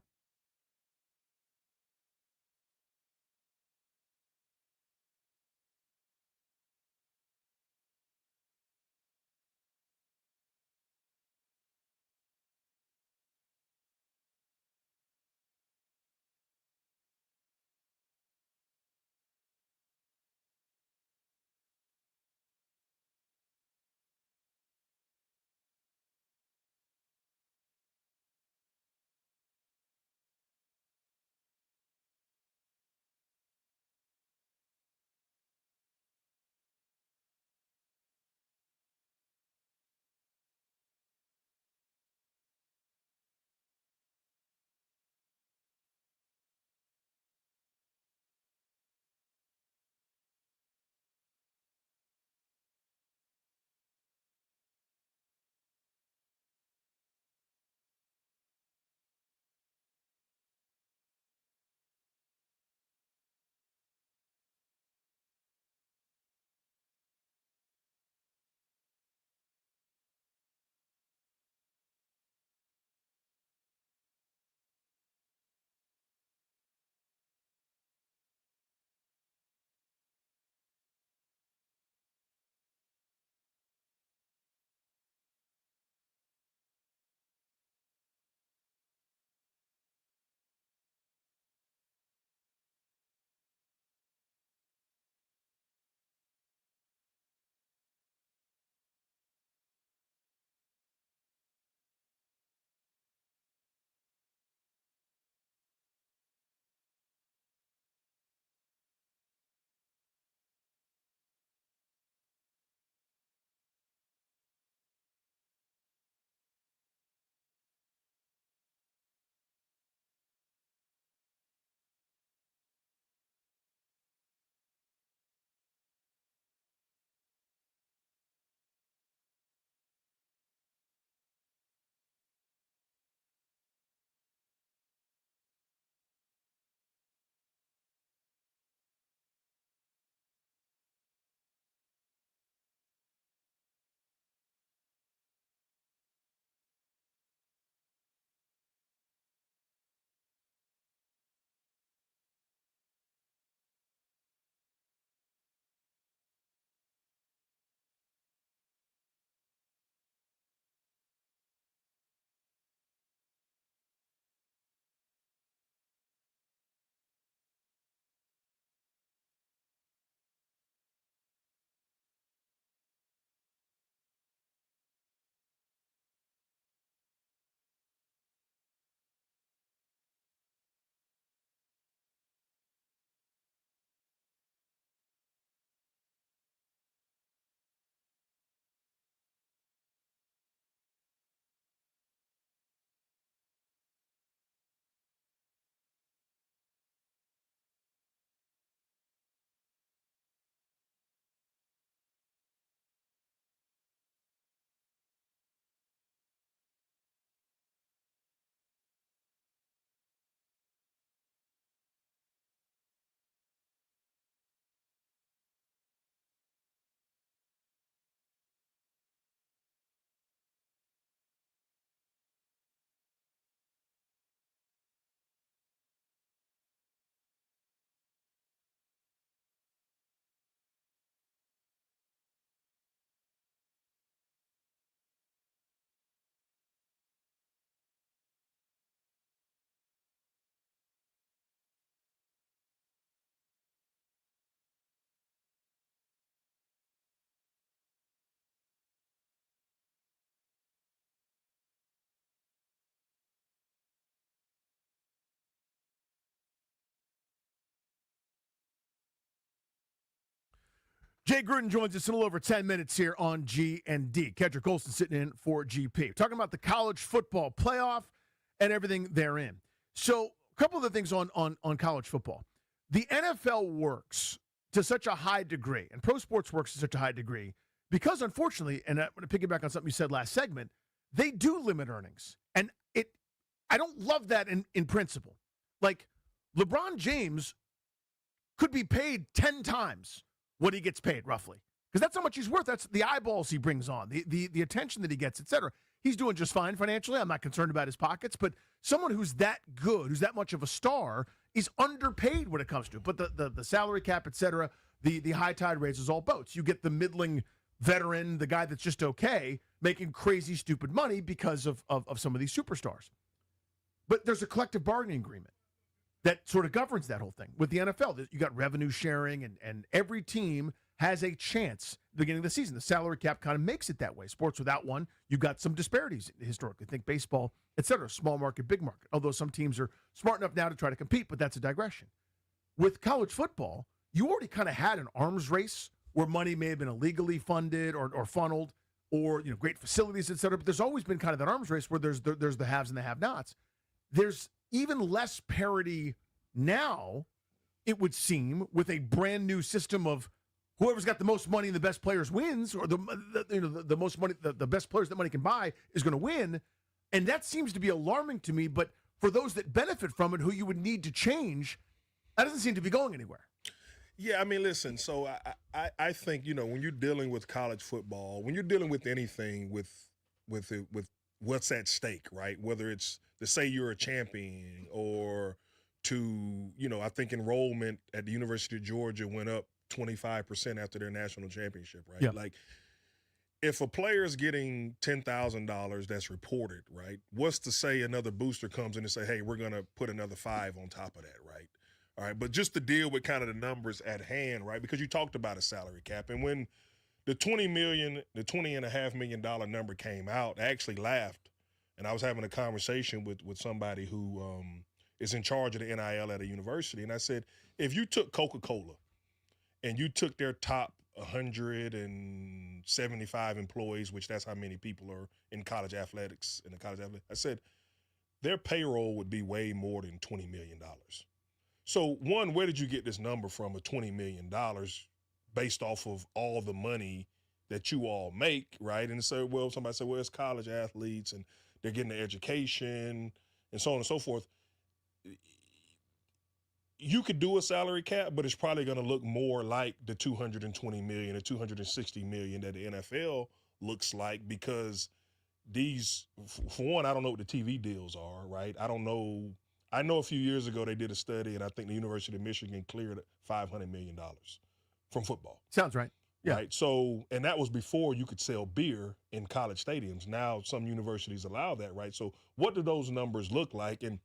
Jay Gruden joins us in a little over 10 minutes here on G&D. Kedrick Colston sitting in for GP. Talking about the college football playoff and everything therein. So a couple of the things on college football. The NFL works to such a high degree, and pro sports works to such a high degree, because unfortunately, and I'm going to piggyback on something you said last segment, they do limit earnings. And I don't love that in principle. Like, LeBron James could be paid 10 times what he gets paid, roughly. Because that's how much he's worth. That's the eyeballs he brings on, the attention that he gets, et cetera. He's doing just fine financially. I'm not concerned about his pockets. But someone who's that good, who's that much of a star, is underpaid when it comes to it. But the salary cap, et cetera, the high tide raises all boats. You get the middling veteran, the guy that's just okay, making crazy, stupid money because of some of these superstars. But there's a collective bargaining agreement that sort of governs that whole thing. With the NFL, you got revenue sharing, and every team has a chance at the beginning of the season. The salary cap kind of makes it that way. Sports without one, you've got some disparities historically. Think baseball, et cetera, small market, big market. Although some teams are smart enough now to try to compete, but that's a digression. With college football, you already kind of had an arms race where money may have been illegally funded or funneled, or great facilities, et cetera. But there's always been kind of that arms race where there's the haves and the have-nots. There's even less parity now, it would seem, with a brand new system of whoever's got the most money and the best players wins, or the most money, the best players that money can buy is going to win. And that seems to be alarming to me. But for those that benefit from it, who you would need to change, that doesn't seem to be going anywhere. Yeah, I mean, listen, so I think, when you're dealing with college football, when you're dealing with anything with what's at stake, right? Whether it's to say you're a champion or to, I think enrollment at the University of Georgia went up 25% after their national championship, right? Yeah. Like, if a player's getting $10,000 that's reported, right, what's to say another booster comes in and say, hey, we're going to put another 5 on top of that, right? All right, but just to deal with kind of the numbers at hand, right, because you talked about a salary cap. And when the $20.5 million number came out, I actually laughed. And I was having a conversation with somebody who is in charge of the NIL at a university. And I said, if you took Coca-Cola and you took their top 175 employees, which that's how many people are in college athletics, I said, their payroll would be way more than $20 million. So, one, where did you get this number from, of $20 million, based off of all the money that you all make, right? And so, somebody said, it's college athletes and they're getting the education and so on and so forth. You could do a salary cap, but it's probably going to look more like the $220 million or $260 million that the NFL looks like, because these, for one, I don't know what the TV deals are, right? I don't know. I know a few years ago they did a study, and I think the University of Michigan cleared $500 million from football. Sounds right. Yeah. Right. So, and that was before you could sell beer in college stadiums. Now some universities allow that, right? So what do those numbers look like? And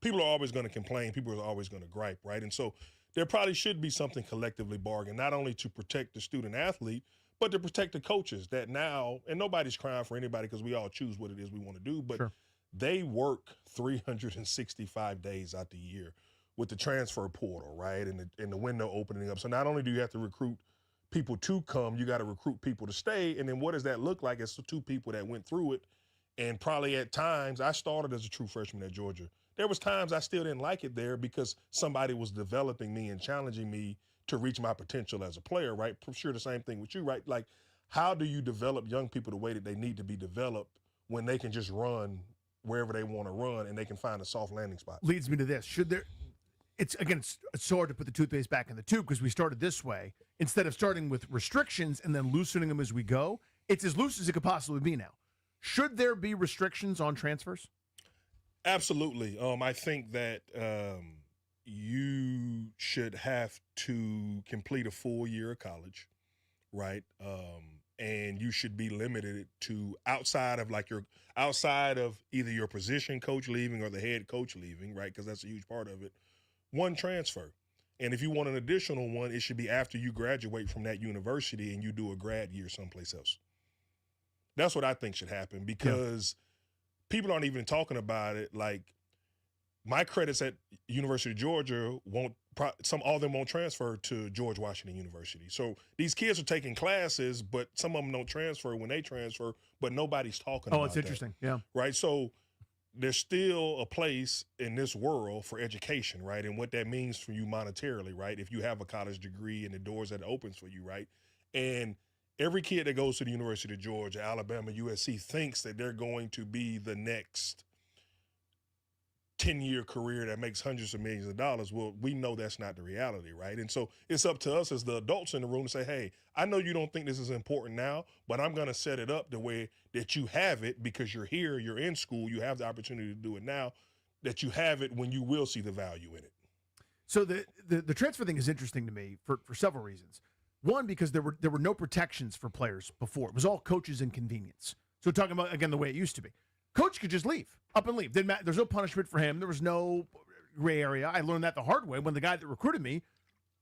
people are always going to complain. People are always going to gripe, right? And so there probably should be something collectively bargained, not only to protect the student athlete, but to protect the coaches that now, and nobody's crying for anybody because we all choose what it is we want to do, but sure, they work 365 days out the year with the transfer portal, right? And the window opening up. So not only do you have to recruit people to come, you got to recruit people to stay. And then what does that look like? It's the two people that went through it. And probably at times, I started as a true freshman at Georgia. There was times I still didn't like it there because somebody was developing me and challenging me to reach my potential as a player, right? I'm sure the same thing with you, right? Like, how do you develop young people the way that they need to be developed when they can just run wherever they want to run and they can find a soft landing spot? Leads me to this. It's so hard to put the toothpaste back in the tube because we started this way. Instead of starting with restrictions and then loosening them as we go, it's as loose as it could possibly be now. Should there be restrictions on transfers? Absolutely. I think that you should have to complete a full year of college, right? And you should be limited to outside of either your position coach leaving or the head coach leaving, right? Because that's a huge part of it. One transfer. And if you want an additional one, it should be after you graduate from that university and you do a grad year someplace else. That's what I think should happen, because people aren't even talking about it. Like, my credits at University of Georgia won't all of them won't transfer to George Washington University. So these kids are taking classes, but some of them don't transfer when they transfer, but nobody's talking about that. Oh, it's interesting. Yeah. Right? So there's still a place in this world for education, right? And what that means for you monetarily, right? If you have a college degree and the doors that it opens for you, right? And every kid that goes to the University of Georgia, Alabama, USC thinks that they're going to be the next 10-year career that makes hundreds of millions of dollars. Well, we know that's not the reality, right? And so it's up to us as the adults in the room to say, hey, I know you don't think this is important now, but I'm going to set it up the way that you have it because you're here, you're in school, you have the opportunity to do it now, that you have it when you will see the value in it. So the transfer thing is interesting to me for several reasons. One, because there were no protections for players before. It was all coaches and convenience. So talking about, again, the way it used to be. Coach could just leave, up and leave. Didn't matter. There's no punishment for him. There was no gray area. I learned that the hard way when the guy that recruited me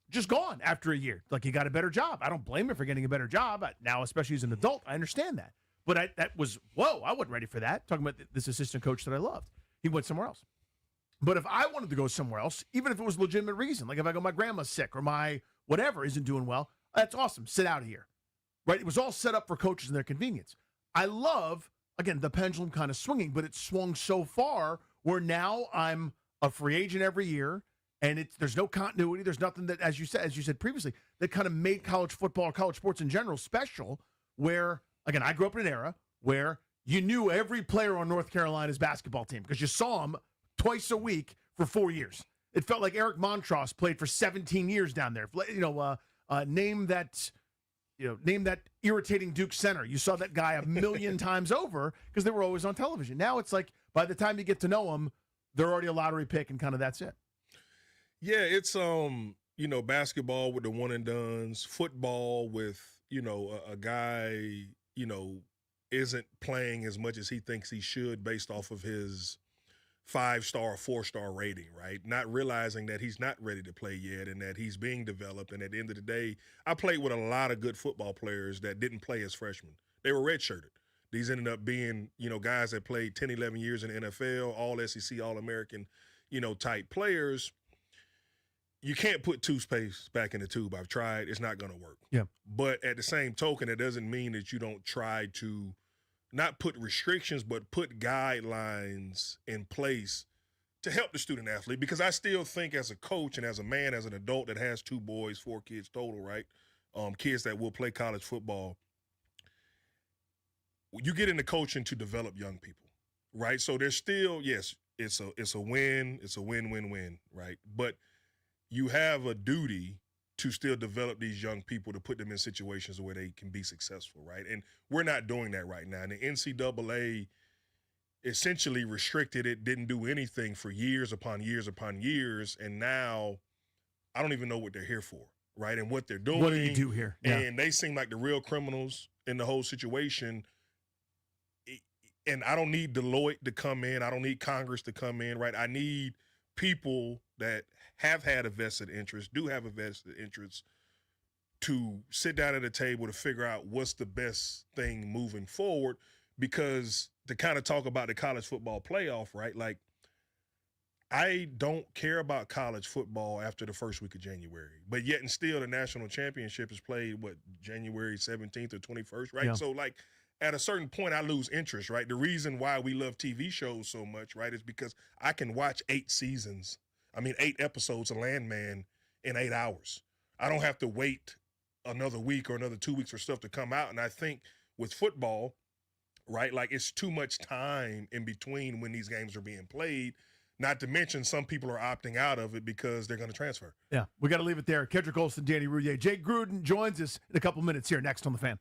just gone after a year. Like, he got a better job. I don't blame him for getting a better job. Now, especially as an adult, I understand that. But that was, whoa, I wasn't ready for that. Talking about this assistant coach that I loved. He went somewhere else. But if I wanted to go somewhere else, even if it was a legitimate reason, like if I go, my grandma's sick or my whatever isn't doing well, that's awesome. Sit out of here. Right? It was all set up for coaches and their convenience. I love, again, the pendulum kind of swinging, but it swung so far where now I'm a free agent every year, and there's no continuity. There's nothing that, as you said previously, that kind of made college football or college sports in general special. Where, again, I grew up in an era where you knew every player on North Carolina's basketball team because you saw them twice a week for 4 years. It felt like Eric Montross played for 17 years down there. Name that irritating Duke center. You saw that guy a million times over because they were always on television. Now it's like by the time you get to know them, they're already a lottery pick and kind of that's it. Yeah, it's basketball with the one and dones, football with a guy isn't playing as much as he thinks he should based off of his 5-star or 4-star rating, right? Not realizing that he's not ready to play yet and that he's being developed. And at the end of the day, I played with a lot of good football players that didn't play as freshmen. They were redshirted. These ended up being, guys that played 10, 11 years in the NFL, all SEC, all American, type players. You can't put toothpaste back in the tube. I've tried. It's not going to work. Yeah. But at the same token, it doesn't mean that you don't try to not put restrictions, but put guidelines in place to help the student athlete. Because I still think as a coach and as a man, as an adult that has 2 boys, 4 kids total, right? Kids that will play college football. You get into coaching to develop young people, right? So there's still, yes, it's a win. It's a win-win-win, right? But you have a duty to still develop these young people to put them in situations where they can be successful, right? And we're not doing that right now. And the NCAA essentially restricted it, didn't do anything for years upon years upon years, and now I don't even know what they're here for, right? And what they're doing. What do you do here? Yeah. And they seem like the real criminals in the whole situation. And I don't need Deloitte to come in. I don't need Congress to come in, right? I need people that have had a vested interest, do have a vested interest, to sit down at a table to figure out what's the best thing moving forward. Because to kind of talk about the college football playoff, right? Like, I don't care about college football after the first week of January. But yet and still, the national championship is played, January 17th or 21st, right? Yeah. So, like, at a certain point, I lose interest, right? The reason why we love TV shows so much, right, is because I can watch 8 episodes of Landman in 8 hours. I don't have to wait another week or another 2 weeks for stuff to come out. And I think with football, right, like, it's too much time in between when these games are being played, not to mention some people are opting out of it because they're going to transfer. Yeah, we got to leave it there. Kendrick Olson, Danny Rouhier. Jay Gruden joins us in a couple minutes here next on The Fan.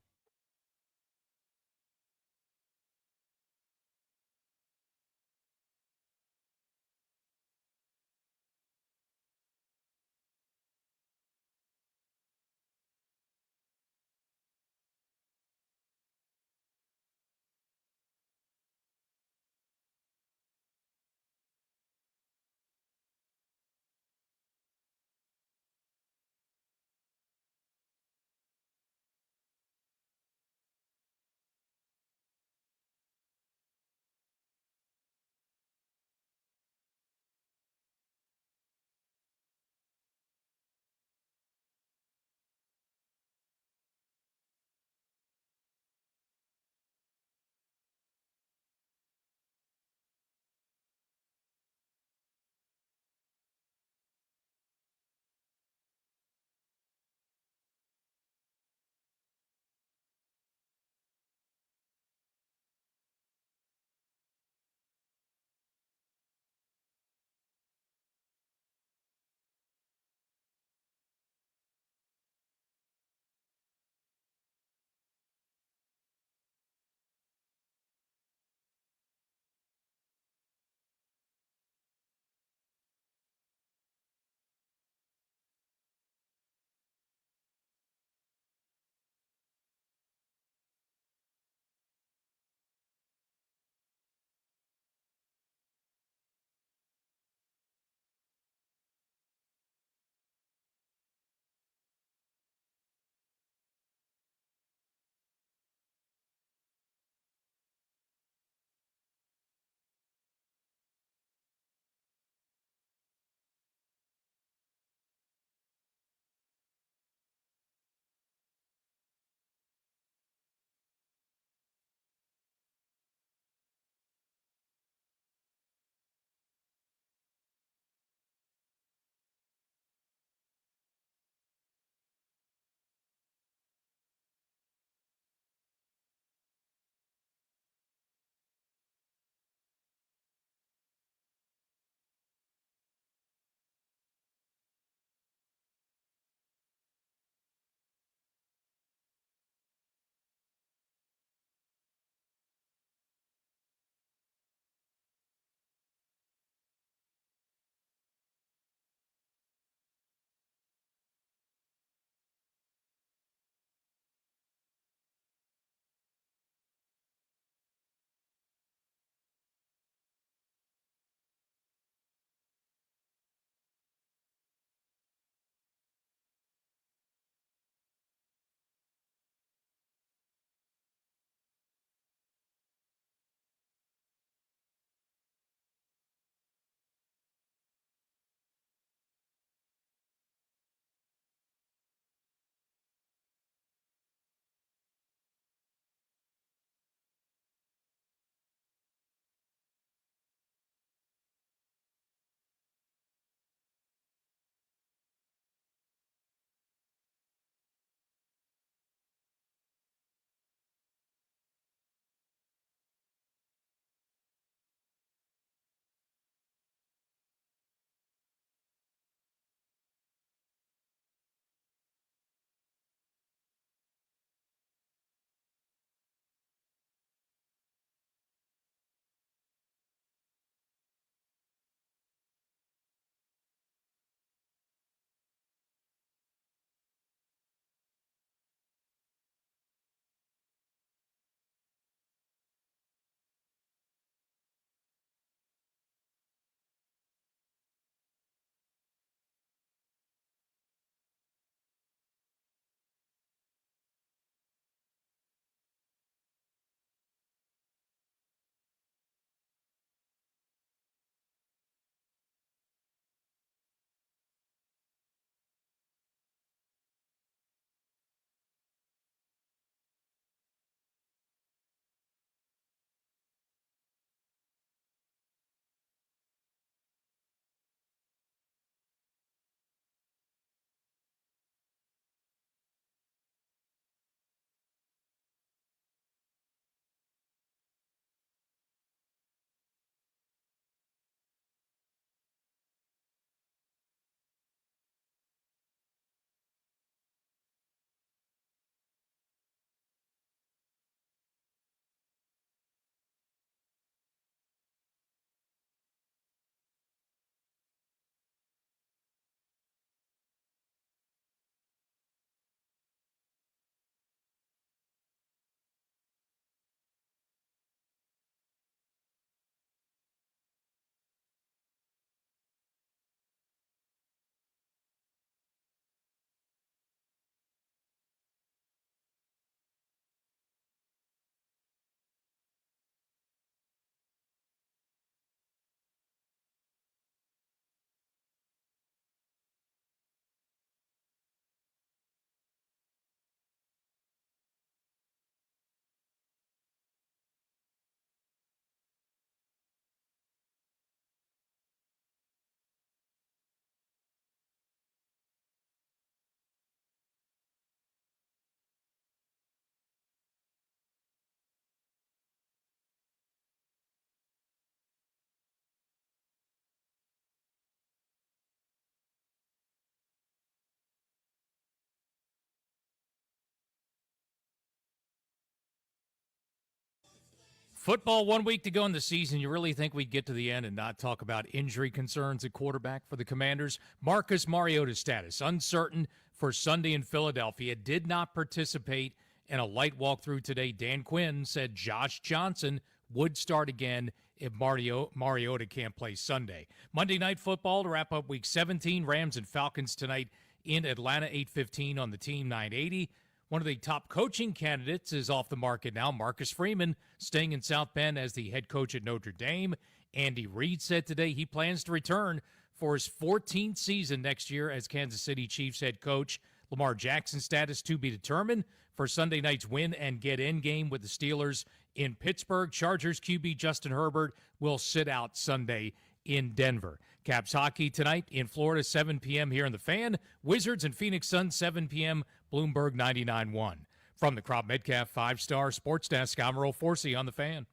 Football 1 week to go in the season. You really think we'd get to the end and not talk about injury concerns at quarterback for the Commanders? Marcus Mariota's status uncertain for Sunday in Philadelphia. Did not participate in a light walkthrough today. Dan Quinn said Josh Johnson would start again if Mariota can't play Sunday. Monday Night Football to wrap up Week 17. Rams and Falcons tonight in Atlanta, 8:15 on the Team 980. One of the top coaching candidates is off the market now. Marcus Freeman staying in South Bend as the head coach at Notre Dame. Andy Reid said today he plans to return for his 14th season next year as Kansas City Chiefs head coach. Lamar Jackson's status to be determined for Sunday night's win and get-in game with the Steelers in Pittsburgh. Chargers QB Justin Herbert will sit out Sunday in Denver. Caps hockey tonight in Florida, 7 p.m. here in the Fan. Wizards and Phoenix Suns, 7 p.m. Bloomberg 99.1. From the Crop Metcalf 5-Star Sports Desk, I'm Earl Forsey on the Fan.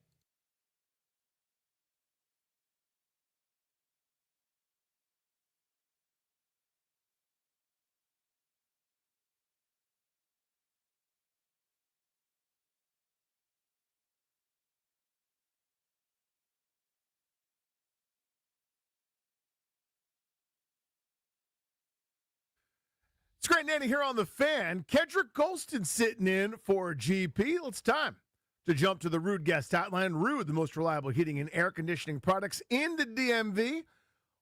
It's Grant and Danny here on the Fan. Kendrick Golston sitting in for GP. It's time to jump to the Ruud guest hotline. Ruud, the most reliable heating and air conditioning products in the DMV.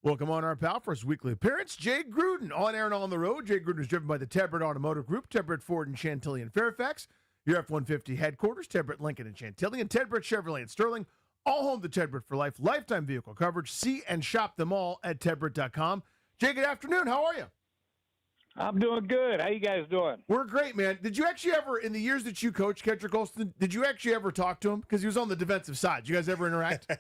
Welcome on our pal for his weekly appearance, Jay Gruden, on air and on the road. Jay Gruden is driven by the Tebret Automotive Group, Tebret Ford and Chantilly in Fairfax, your F-150 headquarters, Tebret Lincoln and Chantilly, and Tebret Chevrolet in Sterling, all home to Tebret for life, lifetime vehicle coverage. See and shop them all at Tebret.com. Jay, good afternoon. How are you? I'm doing good. How you guys doing? We're great, man. Did you actually ever, in the years that you coached Kendrick Golston, did you actually ever talk to him? Because he was on the defensive side. Did you guys ever interact?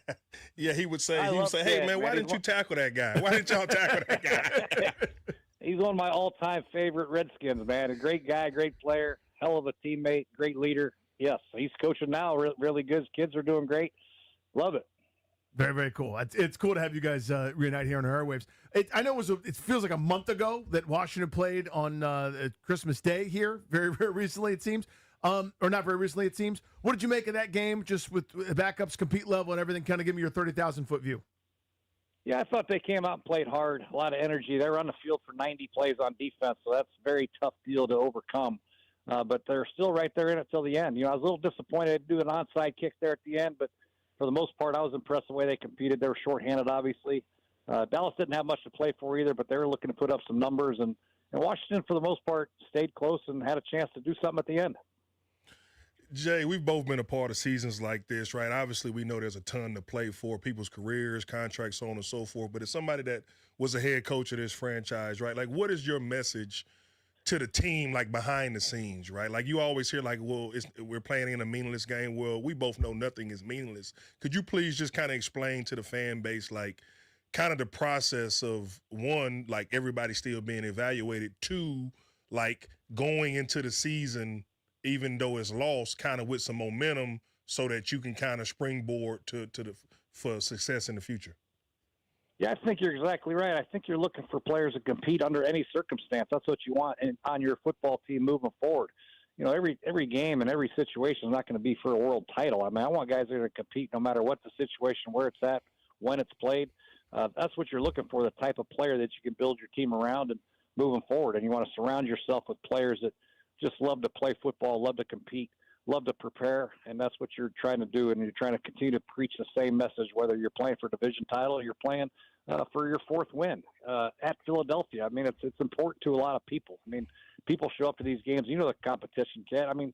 Yeah, he would say, hey, man, why didn't you tackle that guy? Why didn't y'all tackle that guy? He's one of my all-time favorite Redskins, man. A great guy, great player, hell of a teammate, great leader. Yes, he's coaching now, really good. His kids are doing great. Love it. Very, very cool. It's cool to have you guys reunite here on our airwaves. I know it feels like a month ago that Washington played on Christmas Day here, very, very recently, it seems. Or not very recently, it seems. What did you make of that game, just with backups, compete level, and everything? Kind of give me your 30,000-foot view. Yeah, I thought they came out and played hard, a lot of energy. They were on the field for 90 plays on defense, so that's a very tough deal to overcome. But they're still right there in it till the end. I was a little disappointed to do an onside kick there at the end, but for the most part, I was impressed the way they competed. They were shorthanded, obviously. Dallas didn't have much to play for either, but they were looking to put up some numbers. And Washington, for the most part, stayed close and had a chance to do something at the end. Jay, we've both been a part of seasons like this, right? Obviously, we know there's a ton to play for, people's careers, contracts, so on and so forth. But as somebody that was a head coach of this franchise, right, like what is your message to the team, like behind the scenes, right? Like you always hear like, well, we're playing in a meaningless game. Well, we both know nothing is meaningless. Could you please just kind of explain to the fan base, like kind of the process of one, like everybody still being evaluated, two, like going into the season, even though it's lost, kind of with some momentum so that you can kind of springboard for success in the future? Yeah, I think you're exactly right. I think you're looking for players that compete under any circumstance. That's what you want on your football team moving forward. Every game and every situation is not going to be for a world title. I mean, I want guys that are going to compete no matter what the situation, where it's at, when it's played. That's what you're looking for, the type of player that you can build your team around and moving forward. And you want to surround yourself with players that just love to play football, love to compete, love to prepare, and that's what you're trying to do. And you're trying to continue to preach the same message, whether you're playing for a division title or you're playing for your fourth win at Philadelphia. I mean, it's important to a lot of people. I mean, people show up to these games. You know the competition, Cat. I mean,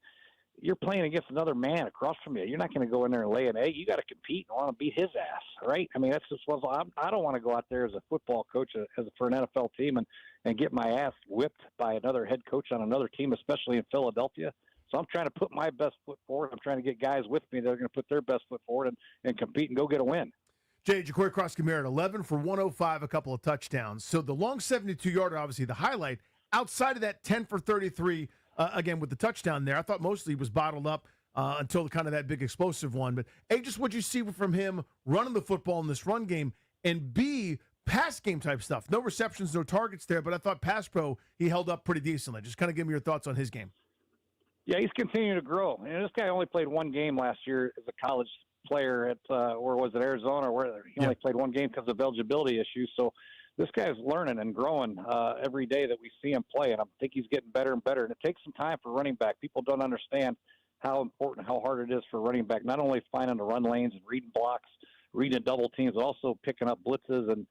you're playing against another man across from you. You're not going to go in there and lay an egg. You got to compete and want to beat his ass, right? I mean, that's just what I don't want to go out there as a football coach for an NFL team and get my ass whipped by another head coach on another team, especially in Philadelphia. So I'm trying to put my best foot forward. I'm trying to get guys with me that are going to put their best foot forward and compete and go get a win. Jay, Ja'Cory Cross-Kamara, 11 for 105, a couple of touchdowns. So the long 72-yarder, obviously the highlight. Outside of that, 10 for 33, again, with the touchdown there. I thought mostly he was bottled up until kind of that big explosive one. But, A, just what you see from him running the football in this run game, and B, pass game type stuff. No receptions, no targets there, but I thought pass pro, he held up pretty decently. Just kind of give me your thoughts on his game. Yeah, he's continuing to grow. And this guy only played one game last year as a college player at where was it, Arizona, where he only played one game because of eligibility issues. So this guy's learning and growing every day that we see him play, and I think he's getting better and better. And it takes some time for running back. People don't understand how important, how hard it is for running back, not only finding the run lanes and reading blocks, reading double teams, but also picking up blitzes and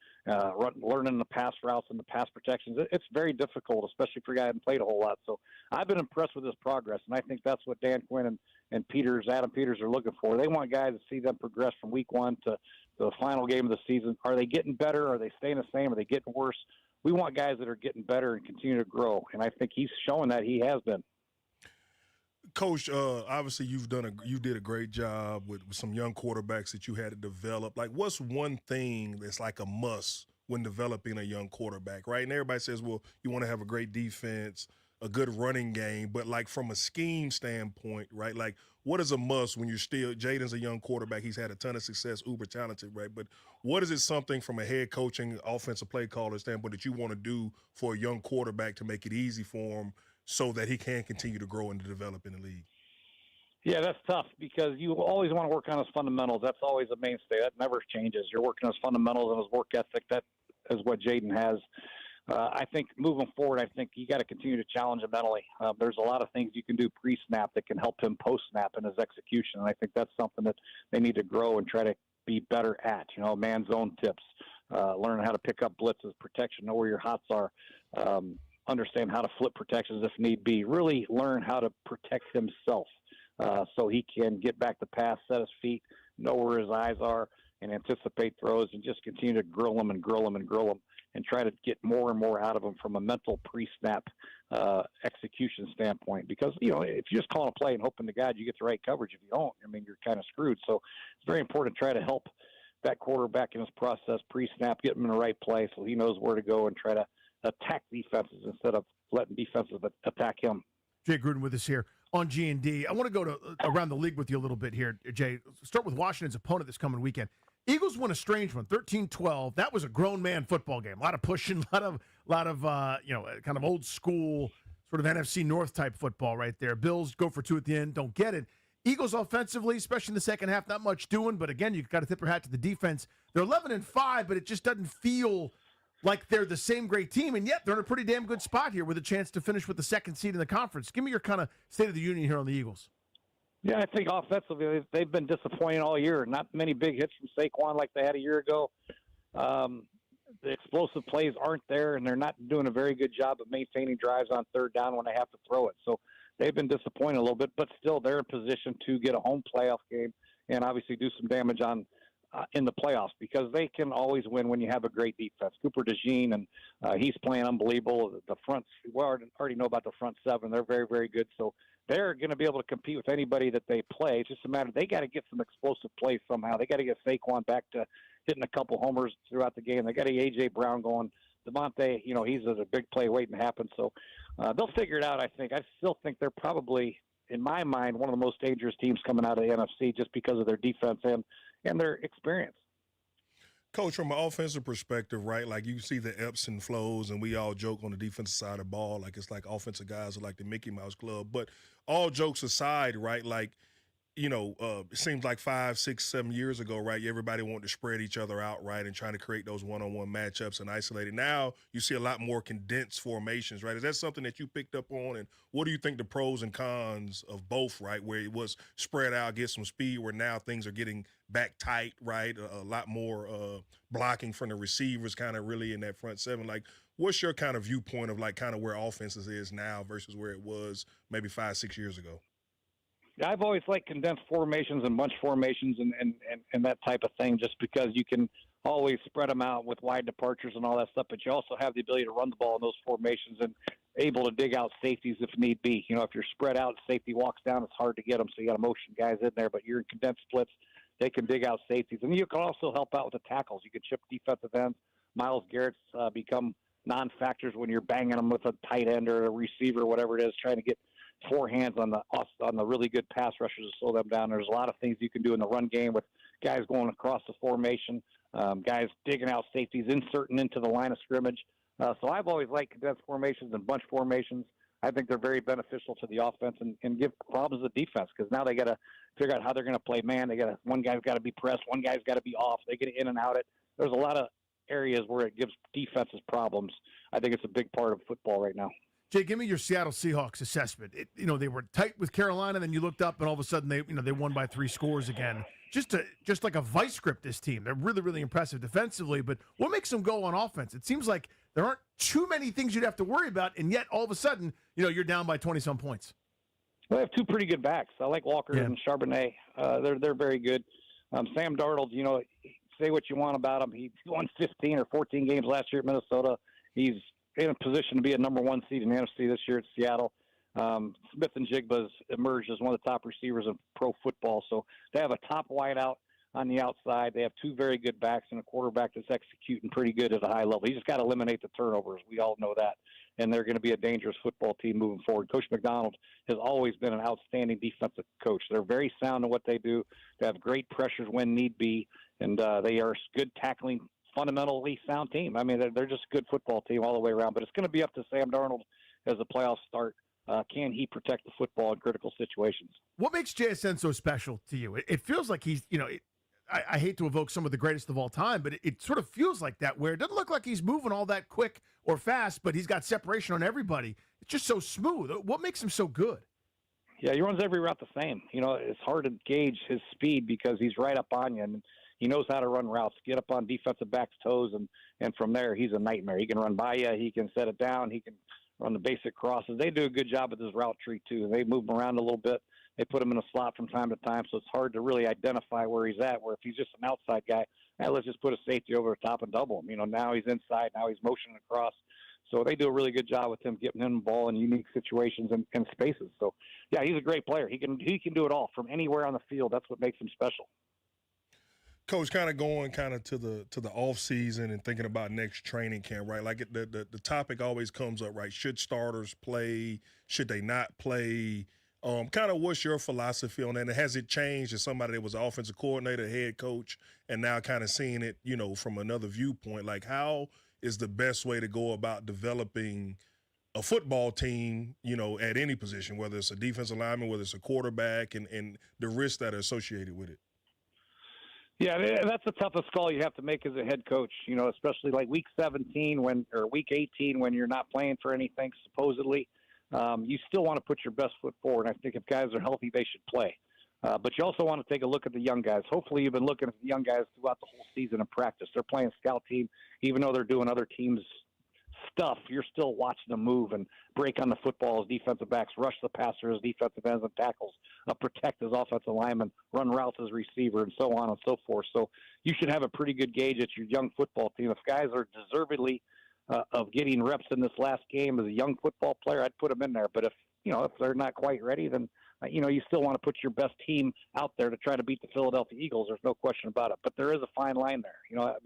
learning the pass routes and the pass protections. It's very difficult, especially for a guy who hasn't played a whole lot. So I've been impressed with his progress, and I think that's what Dan Quinn and Adam Peters are looking for. They want guys to see them progress from week one to the final game of the season. Are they getting better? Are they staying the same? Are they getting worse? We want guys that are getting better and continue to grow, and I think he's showing that he has been. Coach, obviously you did a great job with some young quarterbacks that you had to develop. Like, what's one thing that's like a must when developing a young quarterback, right? And everybody says, well, you want to have a great defense, a good running game, but like from a scheme standpoint, right? Like, what is a must when you're still – Jaden's a young quarterback. He's had a ton of success, uber talented, right? But what is it something from a head coaching, offensive play caller standpoint that you want to do for a young quarterback to make it easy for him so that he can continue to grow and to develop in the league? Yeah, that's tough because you always want to work on his fundamentals. That's always a mainstay. That never changes. You're working on his fundamentals and his work ethic. That is what Jaden has. I think moving forward, I think you got to continue to challenge him mentally. There's a lot of things you can do pre-snap that can help him post-snap in his execution, and I think that's something that they need to grow and try to be better at. Man zone tips, learn how to pick up blitzes, protection, know where your hots are, understand how to flip protections if need be, really learn how to protect himself so he can get back to pass, set his feet, know where his eyes are, and anticipate throws, and just continue to grill him and grill him and grill him and try to get more and more out of him from a mental pre-snap execution standpoint. Because, if you just call a play and hoping to God you get the right coverage, if you don't, you're kind of screwed. So it's very important to try to help that quarterback in his process pre-snap, get him in the right place so he knows where to go and try to attack defenses instead of letting defenses attack him. Jay Gruden with us here on G&D. I want to go to around the league with you a little bit here, Jay. Start with Washington's opponent this coming weekend. Eagles won a strange one, 13-12. That was a grown man football game. A lot of pushing, a lot of kind of old school sort of NFC North type football right there. Bills go for two at the end, don't get it. Eagles offensively, especially in the second half, not much doing. But again, you've got to tip your hat to the defense. They're 11-5, but it just doesn't feel like they're the same great team, and yet they're in a pretty damn good spot here with a chance to finish with the second seed in the conference. Give me your kind of state of the union here on the Eagles. Yeah, I think offensively they've been disappointing all year. Not many big hits from Saquon like they had a year ago. The explosive plays aren't there, and they're not doing a very good job of maintaining drives on third down when they have to throw it. So they've been disappointed a little bit, but still they're in position to get a home playoff game and obviously do some damage on in the playoffs because they can always win when you have a great defense. Cooper DeJean, and he's playing unbelievable. The front, we already know about the front seven. They're very, very good. So they're going to be able to compete with anybody that they play. It's just a matter they got to get some explosive plays somehow. They got to get Saquon back to hitting a couple homers throughout the game. They got to get A.J. Brown going. Devontae, he's a big play waiting to happen. So they'll figure it out, I think. I still think they're probably, in my mind, one of the most dangerous teams coming out of the NFC just because of their defense and their experience. Coach, from an offensive perspective, right, like you see the ebbs and flows, and we all joke on the defensive side of the ball, like it's like offensive guys are like the Mickey Mouse Club. But all jokes aside, right, like, it seems like 5, 6, 7 years ago, right, everybody wanted to spread each other out, right, and trying to create those one-on-one matchups and isolate it. Now you see a lot more condensed formations, right? Is that something that you picked up on? And what do you think the pros and cons of both, right, where it was spread out, get some speed, where now things are getting back tight, right, a lot more blocking from the receivers kind of really in that front seven? Like, what's your kind of viewpoint of, like, kind of where offenses is now versus where it was maybe 5, 6 years ago? I've always liked condensed formations and bunch formations and that type of thing just because you can always spread them out with wide departures and all that stuff, but you also have the ability to run the ball in those formations and able to dig out safeties if need be. If you're spread out, safety walks down, it's hard to get them, so you got to motion guys in there, but you're in condensed splits, they can dig out safeties. And you can also help out with the tackles. You can chip defensive ends. Myles Garrett's become non-factors when you're banging them with a tight end or a receiver, whatever it is, trying to get four hands on the really good pass rushers to slow them down. There's a lot of things you can do in the run game with guys going across the formation, guys digging out safeties, inserting into the line of scrimmage. So I've always liked condensed formations and bunch formations. I think they're very beneficial to the offense and give problems to the defense because now they got to figure out how they're going to play man. One guy's got to be pressed, one guy's got to be off. They get in and out. There's a lot of areas where it gives defenses problems. I think it's a big part of football right now. Jay, give me your Seattle Seahawks assessment. They were tight with Carolina, then you looked up, and all of a sudden they won by 3 scores again. Just like a vice grip, this team. They're really, really impressive defensively. But what makes them go on offense? It seems like there aren't too many things you'd have to worry about, and yet all of a sudden, you're down by 20-some points. Well, they have 2 pretty good backs. I like Walker and Charbonnet. They're very good. Sam Darnold, say what you want about him. He won 15 or 14 games last year at Minnesota. He's in a position to be a number 1 seed in the NFC this year at Seattle. Smith and Jigba's emerged as one of the top receivers in pro football. So they have a top wideout on the outside. They have 2 very good backs and a quarterback that's executing pretty good at a high level. You just got to eliminate the turnovers. We all know that. And they're going to be a dangerous football team moving forward. Coach McDonald has always been an outstanding defensive coach. They're very sound in what they do. They have great pressures when need be. And they are a good tackling, fundamentally sound team. I mean, they're just a good football team all the way around. But it's going to be up to Sam Darnold as the playoffs start. Can he protect the football in critical situations? What makes JSN so special to you? It feels like he's, I hate to evoke some of the greatest of all time, but it sort of feels like that, where it doesn't look like he's moving all that quick or fast, but he's got separation on everybody. It's just so smooth. What makes him so good? Yeah, he runs every route the same. It's hard to gauge his speed because he's right up on you, and he knows how to run routes, get up on defensive backs' toes, and from there, he's a nightmare. He can run by you. He can set it down. He can run the basic crosses. They do a good job with this route tree, too. They move him around a little bit. They put him in a slot from time to time, so it's hard to really identify where he's at, where if he's just an outside guy, let's just put a safety over the top and double him. Now he's inside. Now he's motioning across. So they do a really good job with him, getting him the ball in unique situations and spaces. So, yeah, he's a great player. He can do it all from anywhere on the field. That's what makes him special. Coach, kind of going to the off season and thinking about next training camp, right? Like the topic always comes up, right? Should starters play? Should they not play? Kind of what's your philosophy on that? And has it changed as somebody that was an offensive coordinator, head coach, and now kind of seeing it, from another viewpoint? Like, how is the best way to go about developing a football team, at any position, whether it's a defensive lineman, whether it's a quarterback, and the risks that are associated with it? Yeah, that's the toughest call you have to make as a head coach, especially like week 17 or week 18 when you're not playing for anything, supposedly. You still want to put your best foot forward. I think if guys are healthy, they should play. But you also want to take a look at the young guys. Hopefully you've been looking at the young guys throughout the whole season in practice. They're playing scout team. Even though they're doing other teams' stuff, you're still watching them move and break on the football as defensive backs, rush the passer as defensive ends and tackles, protect as offensive linemen, run routes as receiver, and so on and so forth. So you should have a pretty good gauge at your young football team. If guys are deservedly of getting reps in this last game as a young football player, I'd put them in there. But if they're not quite ready, then you still want to put your best team out there to try to beat the Philadelphia Eagles. There's no question about it. But there is a fine line there.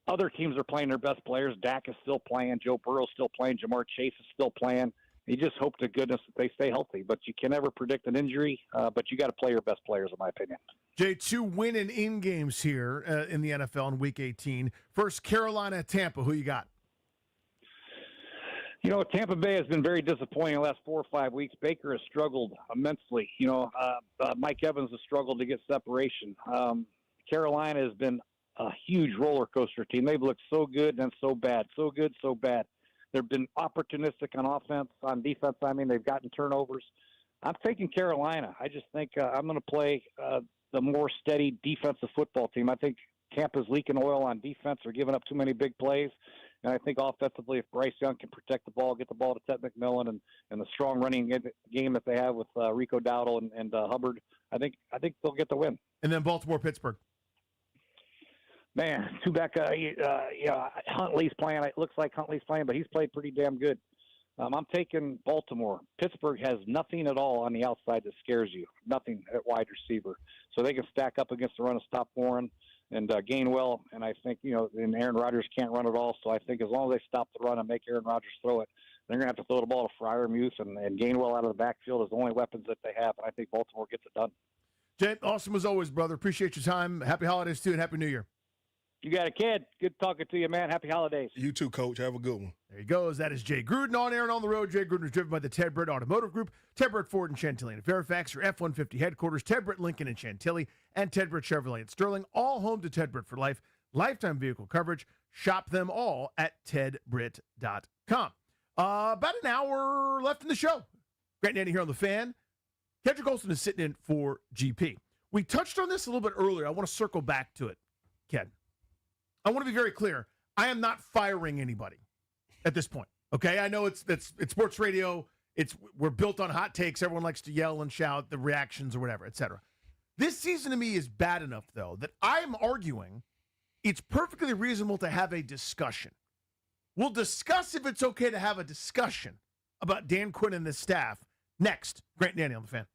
Other teams are playing their best players. Dak is still playing. Joe Burrow's still playing. Jamar Chase is still playing. You just hope to goodness that they stay healthy. But you can never predict an injury. But you got to play your best players, in my opinion. Jay, 2 win and in games here in the NFL in Week 18. First, Carolina, Tampa. Who you got? Tampa Bay has been very disappointing the last 4 or 5 weeks. Baker has struggled immensely. Mike Evans has struggled to get separation. Carolina has been a huge roller coaster team. They've looked so good and so bad, so good, so bad. They've been opportunistic on offense, on defense. They've gotten turnovers. I'm taking Carolina. I just think I'm going to play the more steady defensive football team. I think Tampa's leaking oil on defense. They're giving up too many big plays. And I think offensively, if Bryce Young can protect the ball, get the ball to Ted McMillan, and the strong running game that they have with Rico Dowdle and Hubbard, I think they'll get the win. And then Baltimore, Pittsburgh. Man, Huntley's playing. It looks like Huntley's playing, but he's played pretty damn good. I'm taking Baltimore. Pittsburgh has nothing at all on the outside that scares you. Nothing at wide receiver. So they can stack up against the run and stop Warren and Gainwell. And I think, and Aaron Rodgers can't run at all. So I think as long as they stop the run and make Aaron Rodgers throw it, they're going to have to throw the ball to Freiermuth and Gainwell out of the backfield is the only weapons that they have. And I think Baltimore gets it done. Jay, awesome as always, brother. Appreciate your time. Happy holidays, too, and Happy New Year. You got a kid. Good talking to you, man. Happy holidays. You too, Coach. Have a good one. There he goes. That is Jay Gruden on air and on the road. Jay Gruden is driven by the Ted Britt Automotive Group, Ted Britt Ford and Chantilly in Fairfax, your F-150 headquarters, Ted Britt Lincoln and Chantilly, and Ted Britt Chevrolet in Sterling, all home to Ted Britt for life. Lifetime vehicle coverage. Shop them all at tedbritt.com. About an hour left in the show. Grant Nanny here on The Fan. Kendrick Olson is sitting in for GP. We touched on this a little bit earlier. I want to circle back to it, Ken. I want to be very clear. I am not firing anybody at this point. Okay, I know it's sports radio. We're built on hot takes. Everyone likes to yell and shout the reactions or whatever, etc. This season to me is bad enough, though, that I'm arguing it's perfectly reasonable to have a discussion. We'll discuss if it's okay to have a discussion about Dan Quinn and his staff next. Grant Nanny on The Fan.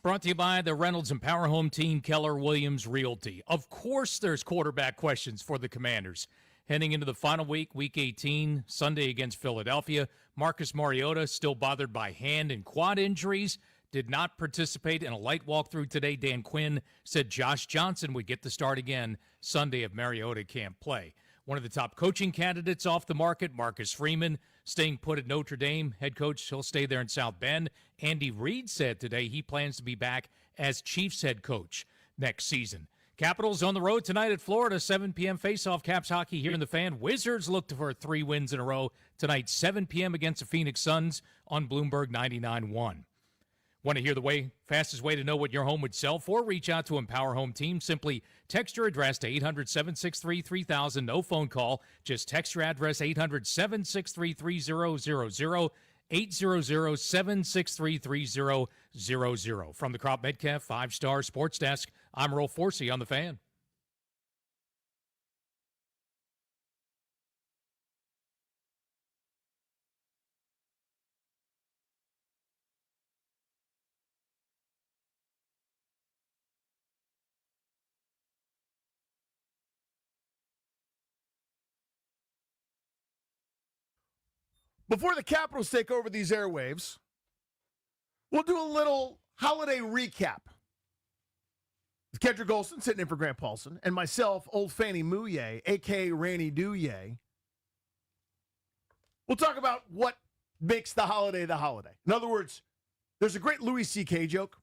Brought to you by the Reynolds and Power Home team, Keller Williams Realty. Of course, there's quarterback questions for the Commanders. Heading into the final week, Week 18, Sunday against Philadelphia. Marcus Mariota still bothered by hand and quad injuries. Did not participate in a light walkthrough today. Dan Quinn said Josh Johnson would get the start again Sunday if Mariota can't play. One of the top coaching candidates off the market, Marcus Freeman, staying put at Notre Dame. Head coach, he'll stay there in South Bend. Andy Reid said today he plans to be back as Chiefs head coach next season. Capitals on the road tonight at Florida, 7 p.m. face-off. Caps hockey here in the Fan. Wizards look for 3 wins in a row tonight, 7 p.m. against the Phoenix Suns on Bloomberg 99.1. Want to hear the fastest way to know what your home would sell for? Reach out to Empower Home Team. Simply text your address to 800-763-3000. No phone call. Just text your address, 800-763-3000, 800-763-3000. From the Crop Metcalf 5-Star Sports Desk, I'm Earl Forsey on The Fan. Before the Capitals take over these airwaves, we'll do a little holiday recap. With Kendrick Olson sitting in for Grant Paulson, and myself, Old Fanny Mouye, a.k.a. Randy Douye. We'll talk about what makes the holiday the holiday. In other words, there's a great Louis C.K. joke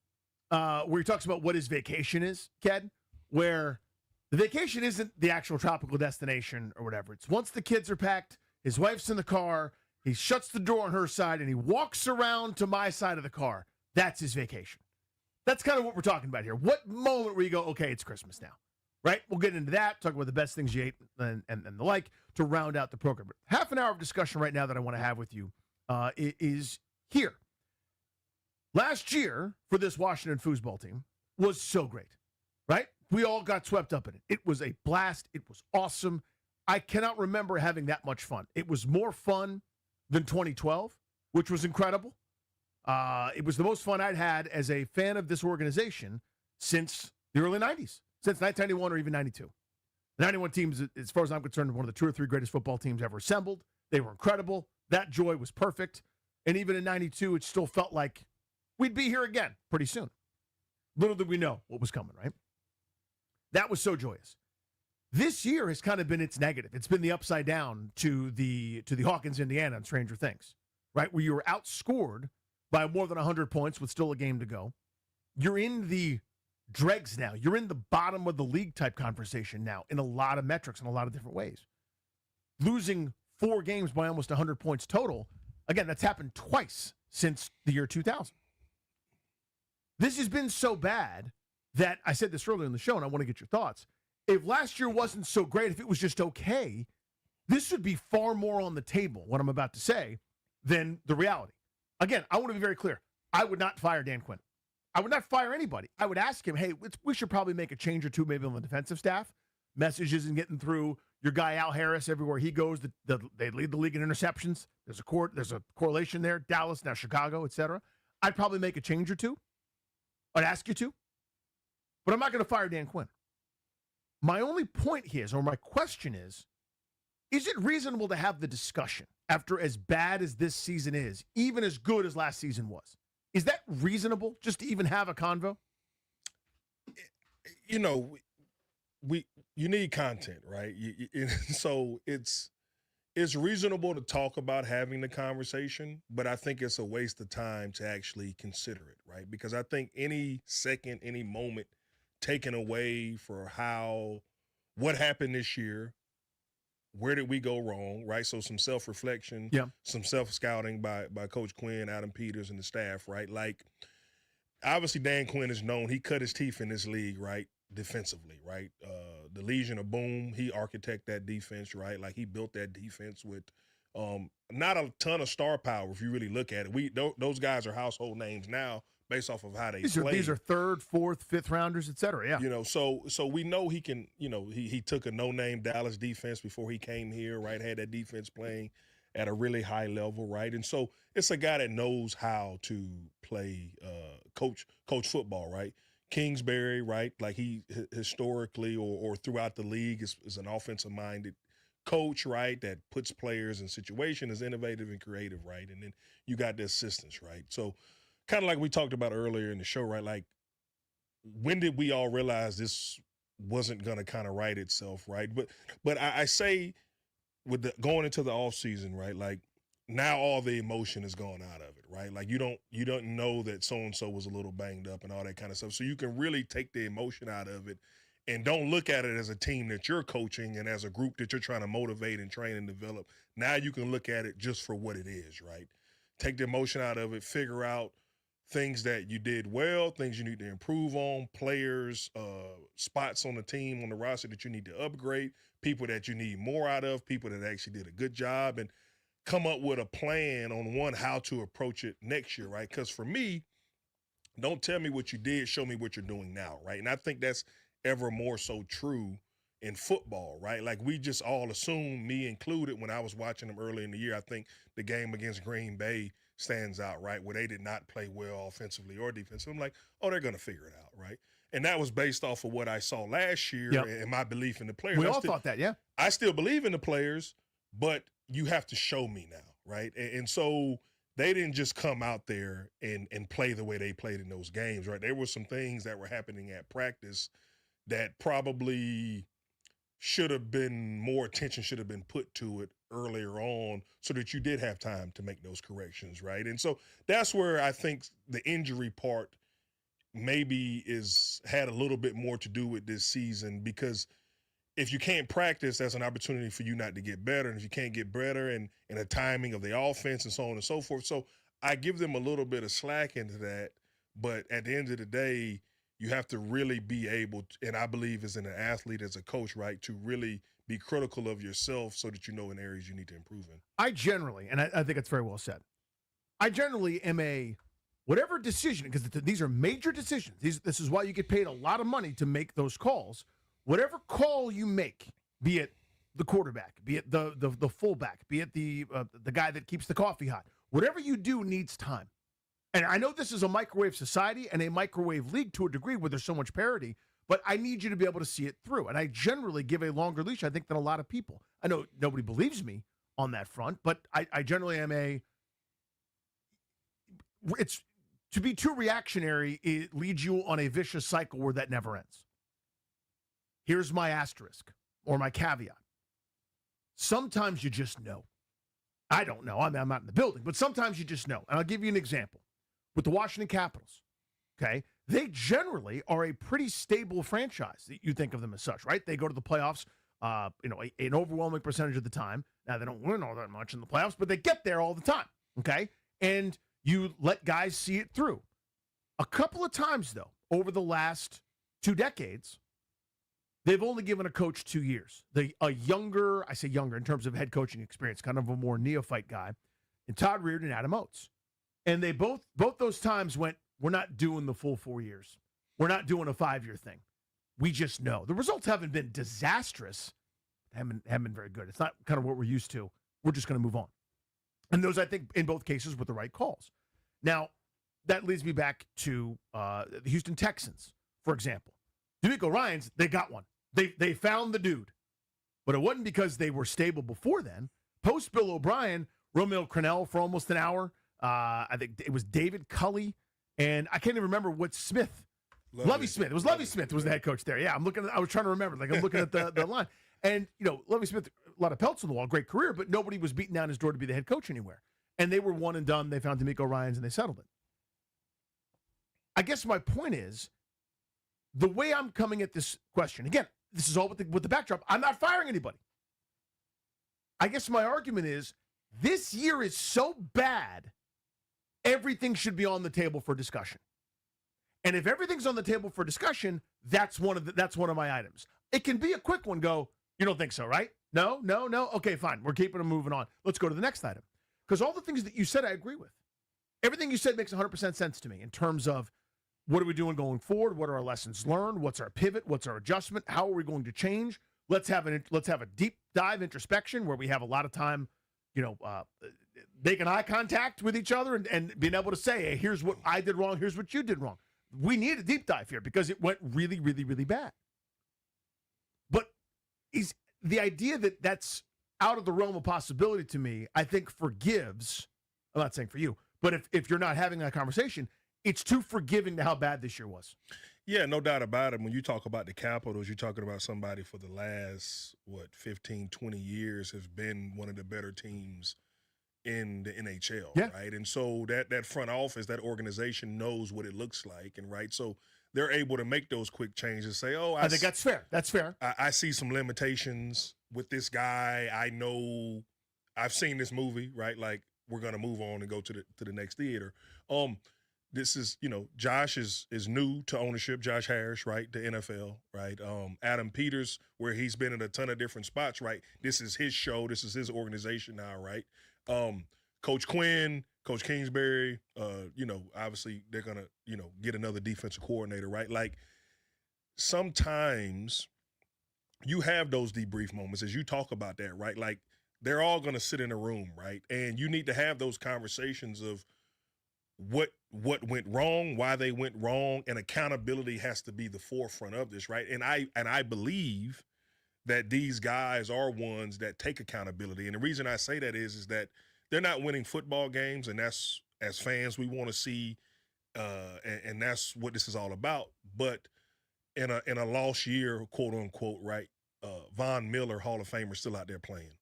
where he talks about what his vacation is, Ked, where the vacation isn't the actual tropical destination or whatever. It's once the kids are packed, his wife's in the car, he shuts the door on her side, and he walks around to my side of the car. That's his vacation. That's kind of what we're talking about here. What moment where you go, okay, it's Christmas now, right? We'll get into that, talk about the best things you ate and the like to round out the program. But half an hour of discussion right now that I want to have with you is here. Last year for this Washington foosball team was so great, right? We all got swept up in it. It was a blast. It was awesome. I cannot remember having that much fun. It was more fun than 2012, which was incredible. It was the most fun I'd had as a fan of this organization since the early 90s, since 1991 or even 92. The 91 teams, as far as I'm concerned, one of the 2 or 3 greatest football teams ever assembled. They were incredible. That joy was perfect. And even in 92, it still felt like we'd be here again pretty soon. Little did we know what was coming, right? That was so joyous. This year has kind of been its negative. It's been the upside down to the Hawkins, Indiana, and Stranger Things, right? Where you were outscored by more than 100 points with still a game to go. You're in the dregs now. You're in the bottom of the league type conversation now in a lot of metrics in a lot of different ways. Losing 4 games by almost 100 points total, again, that's happened twice since the year 2000. This has been so bad that I said this earlier in the show, and I want to get your thoughts. If last year wasn't so great, if it was just okay, this would be far more on the table, what I'm about to say, than the reality. Again, I want to be very clear. I would not fire Dan Quinn. I would not fire anybody. I would ask him, hey, we should probably make a change or two maybe on the defensive staff. Message isn't getting through. Your guy Al Harris, everywhere he goes, they lead the league in interceptions. There's a correlation there. Dallas, now Chicago, et cetera. I'd probably make a change or two. I'd ask you to. But I'm not going to fire Dan Quinn. My only point here is, or my question is it reasonable to have the discussion after as bad as this season is, even as good as last season was? Is that reasonable just to even have a convo? You know, you need content, right? So it's reasonable to talk about having the conversation, but I think it's a waste of time to actually consider it, right? Because I think any second, any moment taken away for what happened this year, where did we go wrong, right? So some self-reflection, some self-scouting by Coach Quinn, Adam Peters, and the staff, right? Like, obviously Dan Quinn is known. He cut his teeth in this league, right, defensively, right? The Legion of Boom, he architected that defense, right? Like, he built that defense with not a ton of star power if you really look at it. Those guys are household names now, based off of how they play. These are 3rd, 4th, 5th rounders, et cetera. Yeah. You know, so we know he can, you know, he took a no-name Dallas defense before he came here, right? Had that defense playing at a really high level, right? And so it's a guy that knows how to play coach football, right? Kingsbury, right? Like he historically or throughout the league is an offensive-minded coach, right? That puts players in situation, is innovative and creative, right? And then you got the assistants, right? So kind of like we talked about earlier in the show, right? Like when did we all realize this wasn't going to kind of right itself, right? But I say with going into the off season, right? Like now all the emotion is gone out of it, right? Like you don't know that so-and-so was a little banged up and all that kind of stuff. So you can really take the emotion out of it and don't look at it as a team that you're coaching and as a group that you're trying to motivate and train and develop. Now you can look at it just for what it is, right? Take the emotion out of it, figure out things that you did well, things you need to improve on, players, spots on the team, on the roster that you need to upgrade, people that you need more out of, people that actually did a good job, and come up with a plan on how to approach it next year, right? Because for me, don't tell me what you did, show me what you're doing now, right? And I think that's ever more so true in football, right? Like we just all assume, me included, when I was watching them early in the year, I think the game against Green Bay stands out, right, where they did not play well offensively or defensively. I'm like, oh, they're going to figure it out, right? And that was based off of what I saw last year and my belief in the players. We all thought that, yeah. I still believe in the players, but you have to show me now, right? And so they didn't just come out there and play the way they played in those games, right? There were some things that were happening at practice that probably should have been more attention should have been put to it earlier on so that you did have time to make those corrections, right? And so that's where I think the injury part maybe had a little bit more to do with this season, because if you can't practice, that's an opportunity for you not to get better. And if you can't get better and the timing of the offense and so on and so forth. So I give them a little bit of slack into that. But at the end of the day, you have to really be able to, and I believe as an athlete, as a coach, right, to really be critical of yourself so that you know in areas you need to improve in. I generally, and I think it's very well said, I generally am whatever decision, because these are major decisions. This is why you get paid a lot of money to make those calls. Whatever call you make, be it the quarterback, be it the fullback, be it the guy that keeps the coffee hot, whatever you do needs time. And I know this is a microwave society and a microwave league to a degree where there's so much parity, but I need you to be able to see it through. And I generally give a longer leash, I think, than a lot of people. I know nobody believes me on that front, but I generally am it's to be too reactionary, it leads you on a vicious cycle where that never ends. Here's my asterisk or my caveat. Sometimes you just know. I don't know. I'm not in the building, but sometimes you just know. And I'll give you an example. With the Washington Capitals, okay, they generally are a pretty stable franchise. You think of them as such, right? They go to the playoffs, an overwhelming percentage of the time. Now, they don't win all that much in the playoffs, but they get there all the time, okay? And you let guys see it through. A couple of times, though, over the last 2 decades, they've only given a coach 2 years. I say younger in terms of head coaching experience, kind of a more neophyte guy, and Todd Reirden and Adam Oates. And they both those times went, we're not doing the full 4 years. We're not doing a 5-year thing. We just know. The results haven't been disastrous. Haven't been very good. It's not kind of what we're used to. We're just going to move on. And those, I think, in both cases were the right calls. Now, that leads me back to the Houston Texans, for example. DeMeco Ryans, they got one. They found the dude. But it wasn't because they were stable before then. Post Bill O'Brien, Romeo Crennel for almost an hour. I think it was David Culley, and I can't even remember what Smith. Lovie Smith. It was Lovie Smith was the head coach there. Yeah, I was trying to remember. Like, I'm looking at the line. And, Lovie Smith, a lot of pelts on the wall, great career, but nobody was beating down his door to be the head coach anywhere. And they were one and done. They found DeMeco Ryans, and they settled it. I guess my point is, the way I'm coming at this question, again, this is all with the backdrop. I'm not firing anybody. I guess my argument is, this year is so bad, everything should be on the table for discussion. And if everything's on the table for discussion, that's one of my items. It can be a quick one. Go, you don't think so, right? No. Okay, fine. We're keeping them moving on. Let's go to the next item. Because all the things that you said, I agree with. Everything you said makes 100% sense to me in terms of what are we doing going forward? What are our lessons learned? What's our pivot? What's our adjustment? How are we going to change? Let's have a deep dive introspection where we have a lot of time making eye contact with each other and being able to say, hey, here's what I did wrong, here's what you did wrong. We need a deep dive here because it went really, really, really bad. But the idea that that's out of the realm of possibility to me, I think forgives. I'm not saying for you, but if you're not having that conversation, it's too forgiving to how bad this year was. Yeah, no doubt about it. When you talk about the Capitals, you're talking about somebody for the last, 15, 20 years has been one of the better teams in the NHL, right? And so that front office, that organization knows what it looks like, and right, so they're able to make those quick changes. Say, I think that's fair. That's fair. I see some limitations with this guy. I know I've seen this movie, right? Like we're gonna move on and go to the next theater. This is, Josh is new to ownership. Josh Harris, right? The NFL, right? Adam Peters, where he's been in a ton of different spots, right? This is his show. This is his organization now, right? Coach Quinn, Coach Kingsbury, obviously they're going to, get another defensive coordinator, right? Like sometimes you have those debrief moments as you talk about that, right? Like they're all going to sit in a room, right? And you need to have those conversations of what went wrong, why they went wrong, and accountability has to be the forefront of this, right? And I believe that these guys are ones that take accountability. And the reason I say that is that they're not winning football games, and that's, as fans, we want to see, and that's what this is all about. But in a lost year, quote unquote, right? Von Miller, Hall of Famer, still out there playing.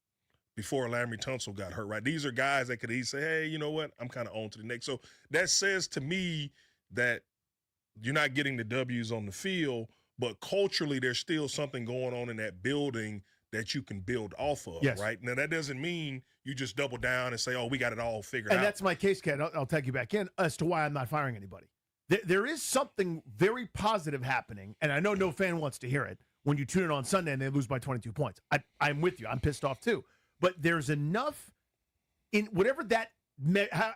Before Larry Tunsil got hurt, right? These are guys that could easily say, hey, you know what? I'm kind of on to the next. So that says to me that you're not getting the W's on the field, but culturally there's still something going on in that building that you can build off of, right? Now, that doesn't mean you just double down and say, oh, we got it all figured out. And that's my case, Ken. I'll take you back in as to why I'm not firing anybody. There is something very positive happening, and I know no fan wants to hear it, when you tune in on Sunday and they lose by 22 points. I'm with you. I'm pissed off too. But there's enough in whatever that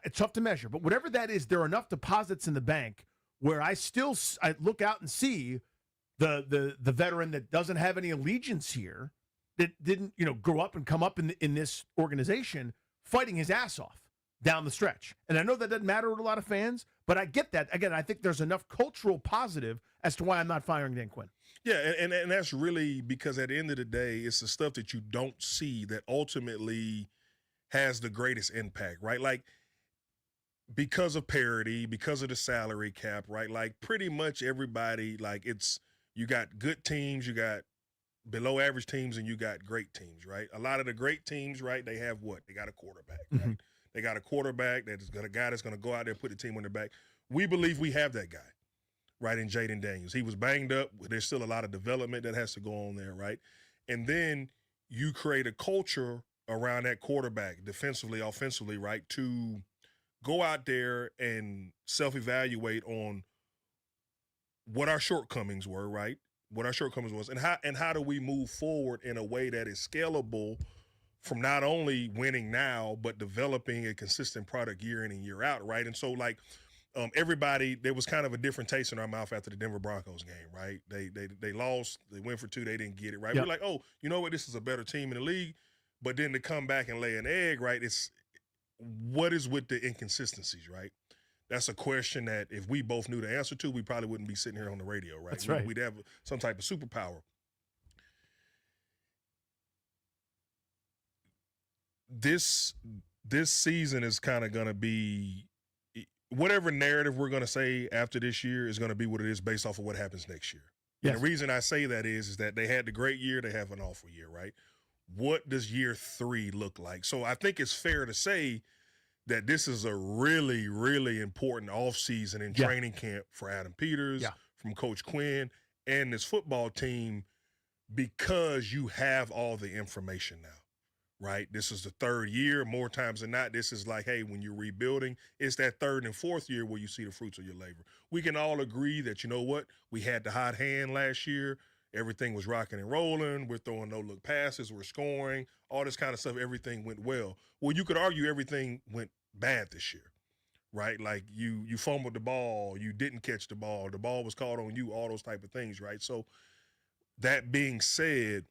it's tough to measure, but whatever that is, there are enough deposits in the bank where I look out and see the veteran that doesn't have any allegiance here, that didn't grow up and come up in this organization, fighting his ass off down the stretch. And I know that doesn't matter to a lot of fans, but I get that. Again, I think there's enough cultural positive as to why I'm not firing Dan Quinn. Yeah, and that's really because at the end of the day, it's the stuff that you don't see that ultimately has the greatest impact, right? Like because of parity, because of the salary cap, right? Like pretty much everybody, like you got good teams, you got below average teams, and you got great teams, right? A lot of the great teams, right, they have what? They got a quarterback, right? They got a quarterback that's got a guy that's going to go out there and put the team on their back. We believe we have that guy. Right, in Jaden Daniels. He was banged up. There's still a lot of development that has to go on there, right? And then you create a culture around that quarterback, defensively, offensively, right, to go out there and self-evaluate on what our shortcomings were, right? What our shortcomings was, and how do we move forward in a way that is scalable from not only winning now, but developing a consistent product year in and year out, right? And so, like, everybody, there was kind of a different taste in our mouth after the Denver Broncos game, right? They lost, they went for two, they didn't get it, right? We're like, oh, you know what? This is a better team in the league. But then to come back and lay an egg, right? It's what is with the inconsistencies, right? That's a question that if we both knew the answer to, we probably wouldn't be sitting here on the radio, right? That's right. We'd have some type of superpower. This season is kind of going to be whatever narrative we're going to say after this year is going to be what it is based off of what happens next year. Yes. And the reason I say that is that they had the great year, they have an awful year, right? What does year 3 look like? So I think it's fair to say that this is a really, really important offseason in training camp for Adam Peters, from Coach Quinn, and this football team, because you have all the information now. Right? This is the 3rd year. More times than not, this is like, hey, when you're rebuilding, it's that 3rd and 4th year where you see the fruits of your labor. We can all agree that, you know what? We had the hot hand last year. Everything was rocking and rolling. We're throwing no-look passes. We're scoring. All this kind of stuff. Everything went well. Well, you could argue everything went bad this year, right? Like you fumbled the ball. You didn't catch the ball. The ball was caught on you, all those type of things, right? So that being said,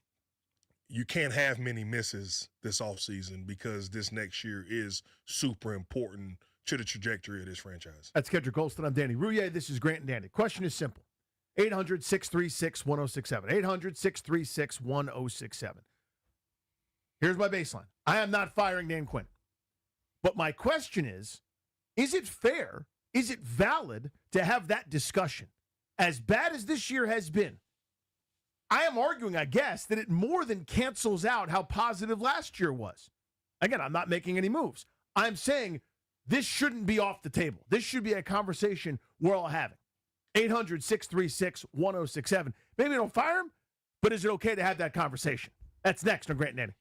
you can't have many misses this offseason because this next year is super important to the trajectory of this franchise. That's Kendrick Golston. I'm Danny Rouhier. This is Grant and Danny. Question is simple. 800-636-1067. 800-636-1067. Here's my baseline. I am not firing Dan Quinn. But my question is it fair, is it valid to have that discussion? As bad as this year has been, I am arguing, I guess, that it more than cancels out how positive last year was. Again, I'm not making any moves. I'm saying this shouldn't be off the table. This should be a conversation we're all having. 800-636-1067. Maybe don't fire him, but is it okay to have that conversation? That's next on Grant and Danny.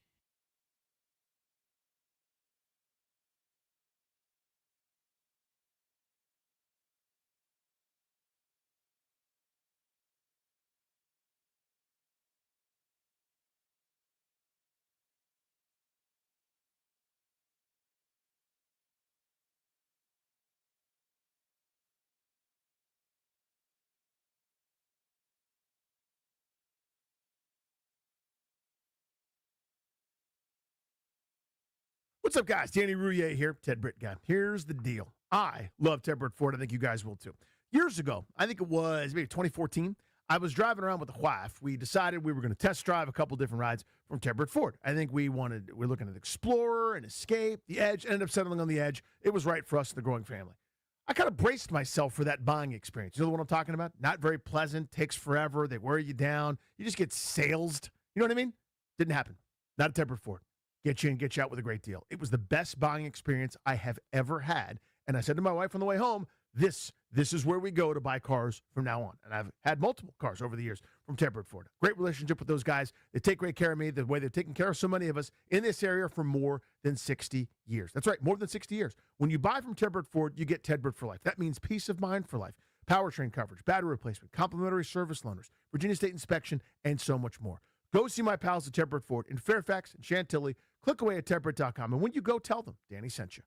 What's up, guys? Danny Rouhier here, Ted Britt guy. Here's the deal. I love Ted Britt Ford. I think you guys will too. Years ago, I think it was maybe 2014, I was driving around with the wife. We decided we were going to test drive a couple different rides from Ted Britt Ford. I think we're looking at the Explorer and Escape, the Edge, ended up settling on the Edge. It was right for us, the growing family. I kind of braced myself for that buying experience. You know what I'm talking about? Not very pleasant, takes forever, they wear you down, you just get salesed. You know what I mean? Didn't happen. Not a Ted Britt Ford. Get you in, get you out with a great deal. It was the best buying experience I have ever had. And I said to my wife on the way home, this is where we go to buy cars from now on. And I've had multiple cars over the years from Ted Britt Ford. Great relationship with those guys. They take great care of me the way they've taken care of so many of us in this area for more than 60 years. That's right, more than 60 years. When you buy from Ted Britt Ford, you get Ted Britt for life. That means peace of mind for life. Powertrain coverage, battery replacement, complimentary service loaners, Virginia State inspection, and so much more. Go see my pals at Ted Britt Ford in Fairfax and Chantilly. Click away at tedbritt.com. And when you go, tell them Danny sent you.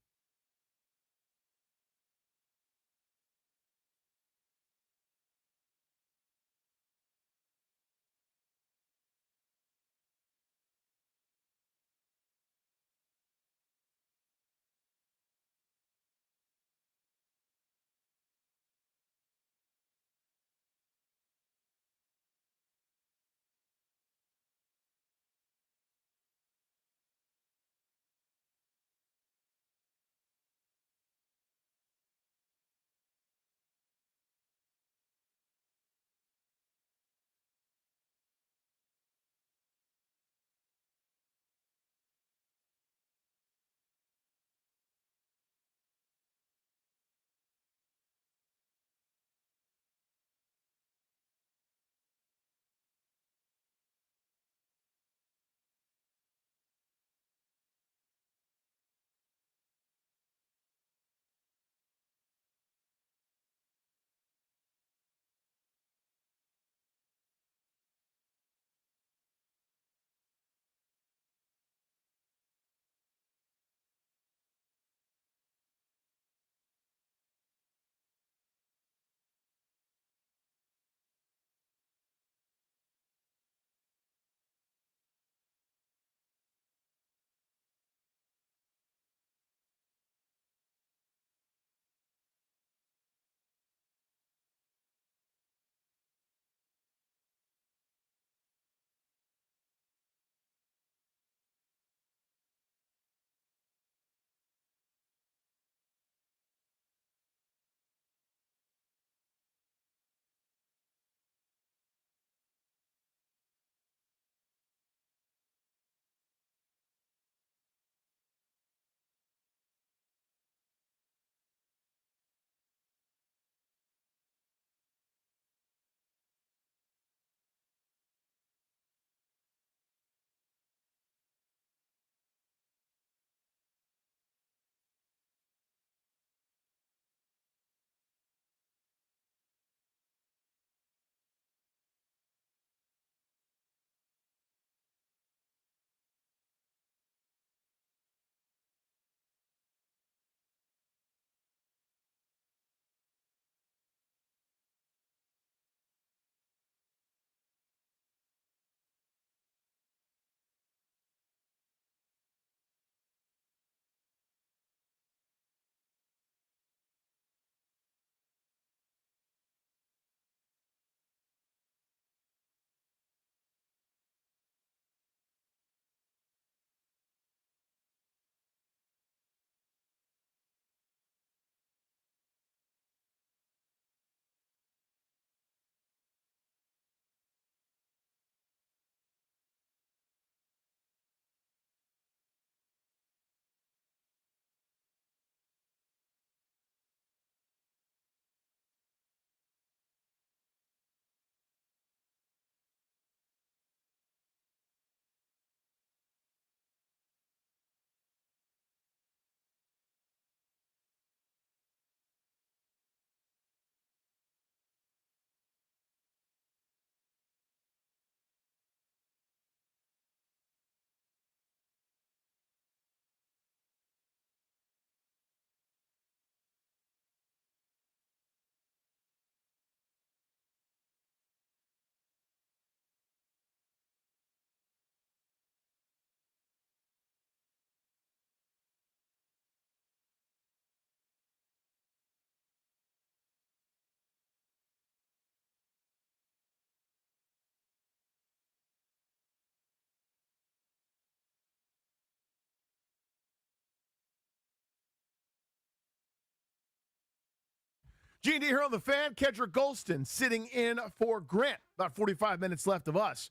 G&D here on The Fan. Kedrick Golston sitting in for Grant. About 45 minutes left of us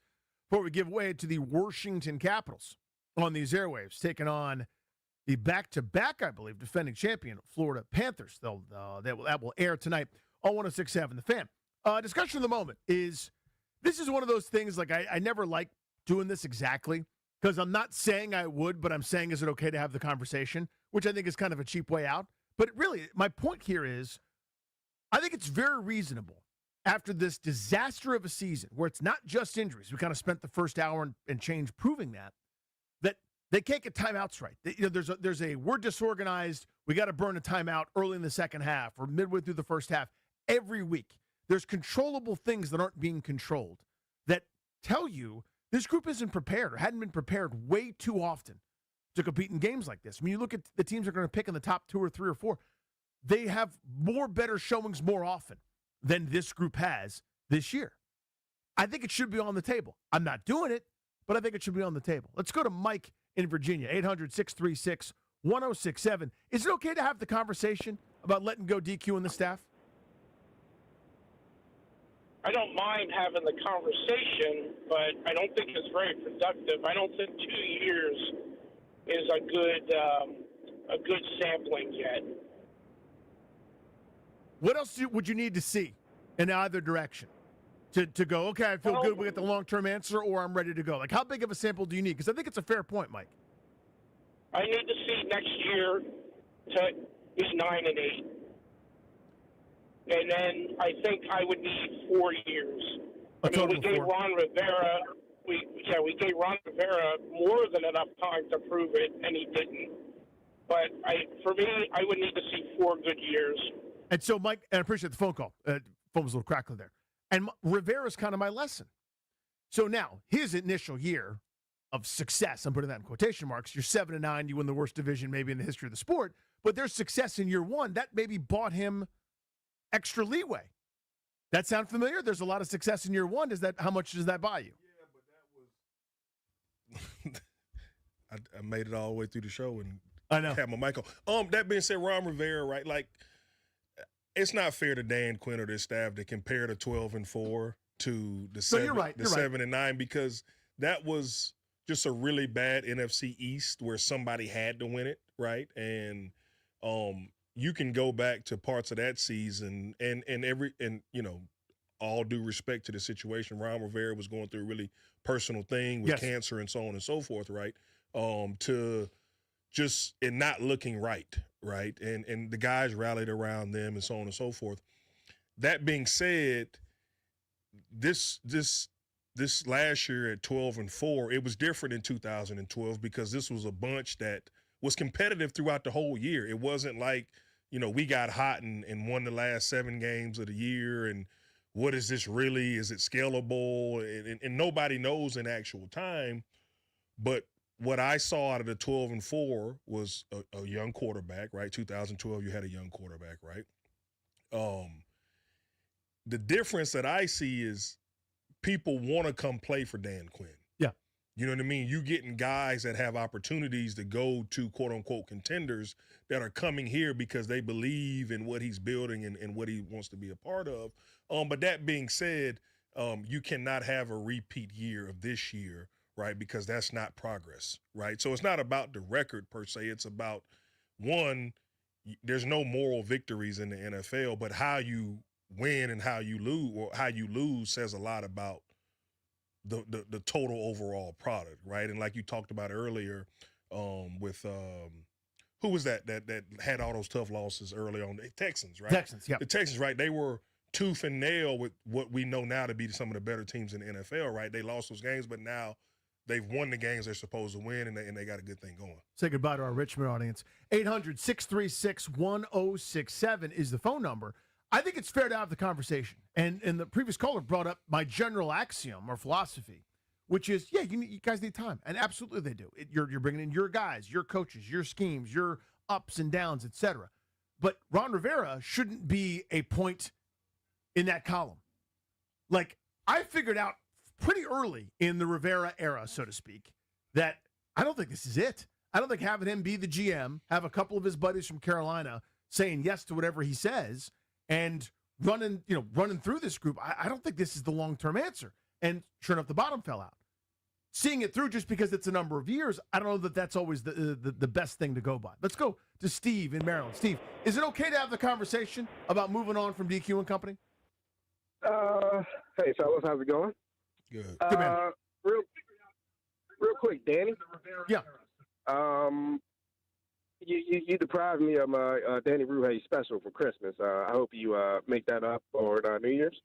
before we give way to the Washington Capitals on these airwaves, taking on the back-to-back, I believe, defending champion Florida Panthers. That will air tonight on 106.7 The Fan. Discussion of the moment is, this is one of those things, like I never like doing this exactly, because I'm not saying I would, but I'm saying, is it okay to have the conversation, which I think is kind of a cheap way out. But really, my point here is, I think it's very reasonable after this disaster of a season where it's not just injuries. We kind of spent the first hour and change proving that they can't get timeouts right. We're disorganized. We got to burn a timeout early in the second half or midway through the first half every week. There's controllable things that aren't being controlled that tell you this group isn't prepared or hadn't been prepared way too often to compete in games like this. I mean, you look at the teams that are going to pick in the top 2 or 3 or 4. They have more better showings more often than this group has this year. I think it should be on the table. I'm not doing it, but I think it should be on the table. Let's go to Mike in Virginia, 800-636-1067. Is it okay to have the conversation about letting go DQ and the staff? I don't mind having the conversation, but I don't think it's very productive. I don't think 2 years is a good sampling yet. What else would you need to see in either direction to go, okay, I feel good, we get the long-term answer, or I'm ready to go? Like, how big of a sample do you need? Because I think it's a fair point, Mike. I need to see next year to be 9-8. And then I think I would need 4 years. We gave Ron Rivera more than enough time to prove it, and he didn't. But for me, I would need to see 4 good years. And so, Mike, and I appreciate the phone call. Phone was a little crackly there. And Rivera's kind of my lesson. So now, his initial year of success, I'm putting that in quotation marks, you're 7-9, you win the worst division maybe in the history of the sport, but there's success in year one. That maybe bought him extra leeway. That sound familiar? There's a lot of success in year one. How much does that buy you? Yeah, but that was I made it all the way through the show and I know. Had my mic on. That being said, Ron Rivera, right? Like, it's not fair to Dan Quinn or this staff to compare the 12-4 to the 7-9 because that was just a really bad NFC East where somebody had to win it, right? And you can go back to parts of that season and all due respect to the situation, Ron Rivera was going through a really personal thing with cancer and so on and so forth, right? To just it not looking right, right? And the guys rallied around them and so on and so forth. That being said, this last year at 12-4, it was different in 2012 because this was a bunch that was competitive throughout the whole year. It wasn't like, we got hot and won the last 7 games of the year and what is this really? Is it scalable? And nobody knows in actual time. But what I saw out of the 12-4 was a young quarterback, right? 2012, you had a young quarterback, right? The difference that I see is people want to come play for Dan Quinn. Yeah. You know what I mean? You getting guys that have opportunities to go to quote-unquote contenders that are coming here because they believe in what he's building and what he wants to be a part of. But that being said, you cannot have a repeat year of this year, right? Because that's not progress, right? So it's not about the record per se. It's about, one, there's no moral victories in the NFL, but how you win and how you lose says a lot about the total overall product, right? And like you talked about earlier, with who was that had all those tough losses early on? The Texans, right? Texans, yeah. The Texans, right? They were tooth and nail with what we know now to be some of the better teams in the NFL, right? They lost those games, but now they've won the games they're supposed to win, and they got a good thing going. Say goodbye to our Richmond audience. 800-636-1067 is the phone number. I think it's fair to have the conversation. And the previous caller brought up my general axiom or philosophy, which is, you guys need time. And absolutely they do. You're bringing in your guys, your coaches, your schemes, your ups and downs, etc. But Ron Rivera shouldn't be a point in that column. Like, I figured out pretty early in the Rivera era, so to speak, that I don't think this is it. I don't think having him be the GM, have a couple of his buddies from Carolina saying yes to whatever he says, and running through this group, I don't think this is the long-term answer. And sure enough, the bottom fell out. Seeing it through just because it's a number of years, I don't know that that's always the best thing to go by. Let's go to Steve in Maryland. Steve, is it okay to have the conversation about moving on from DQ and Company? Hey, fellas, how's it going? Good. Good, man. Real quick, Danny. Yeah. You deprived me of my Danny Ruhe special for Christmas. I hope you make that up for New Year's.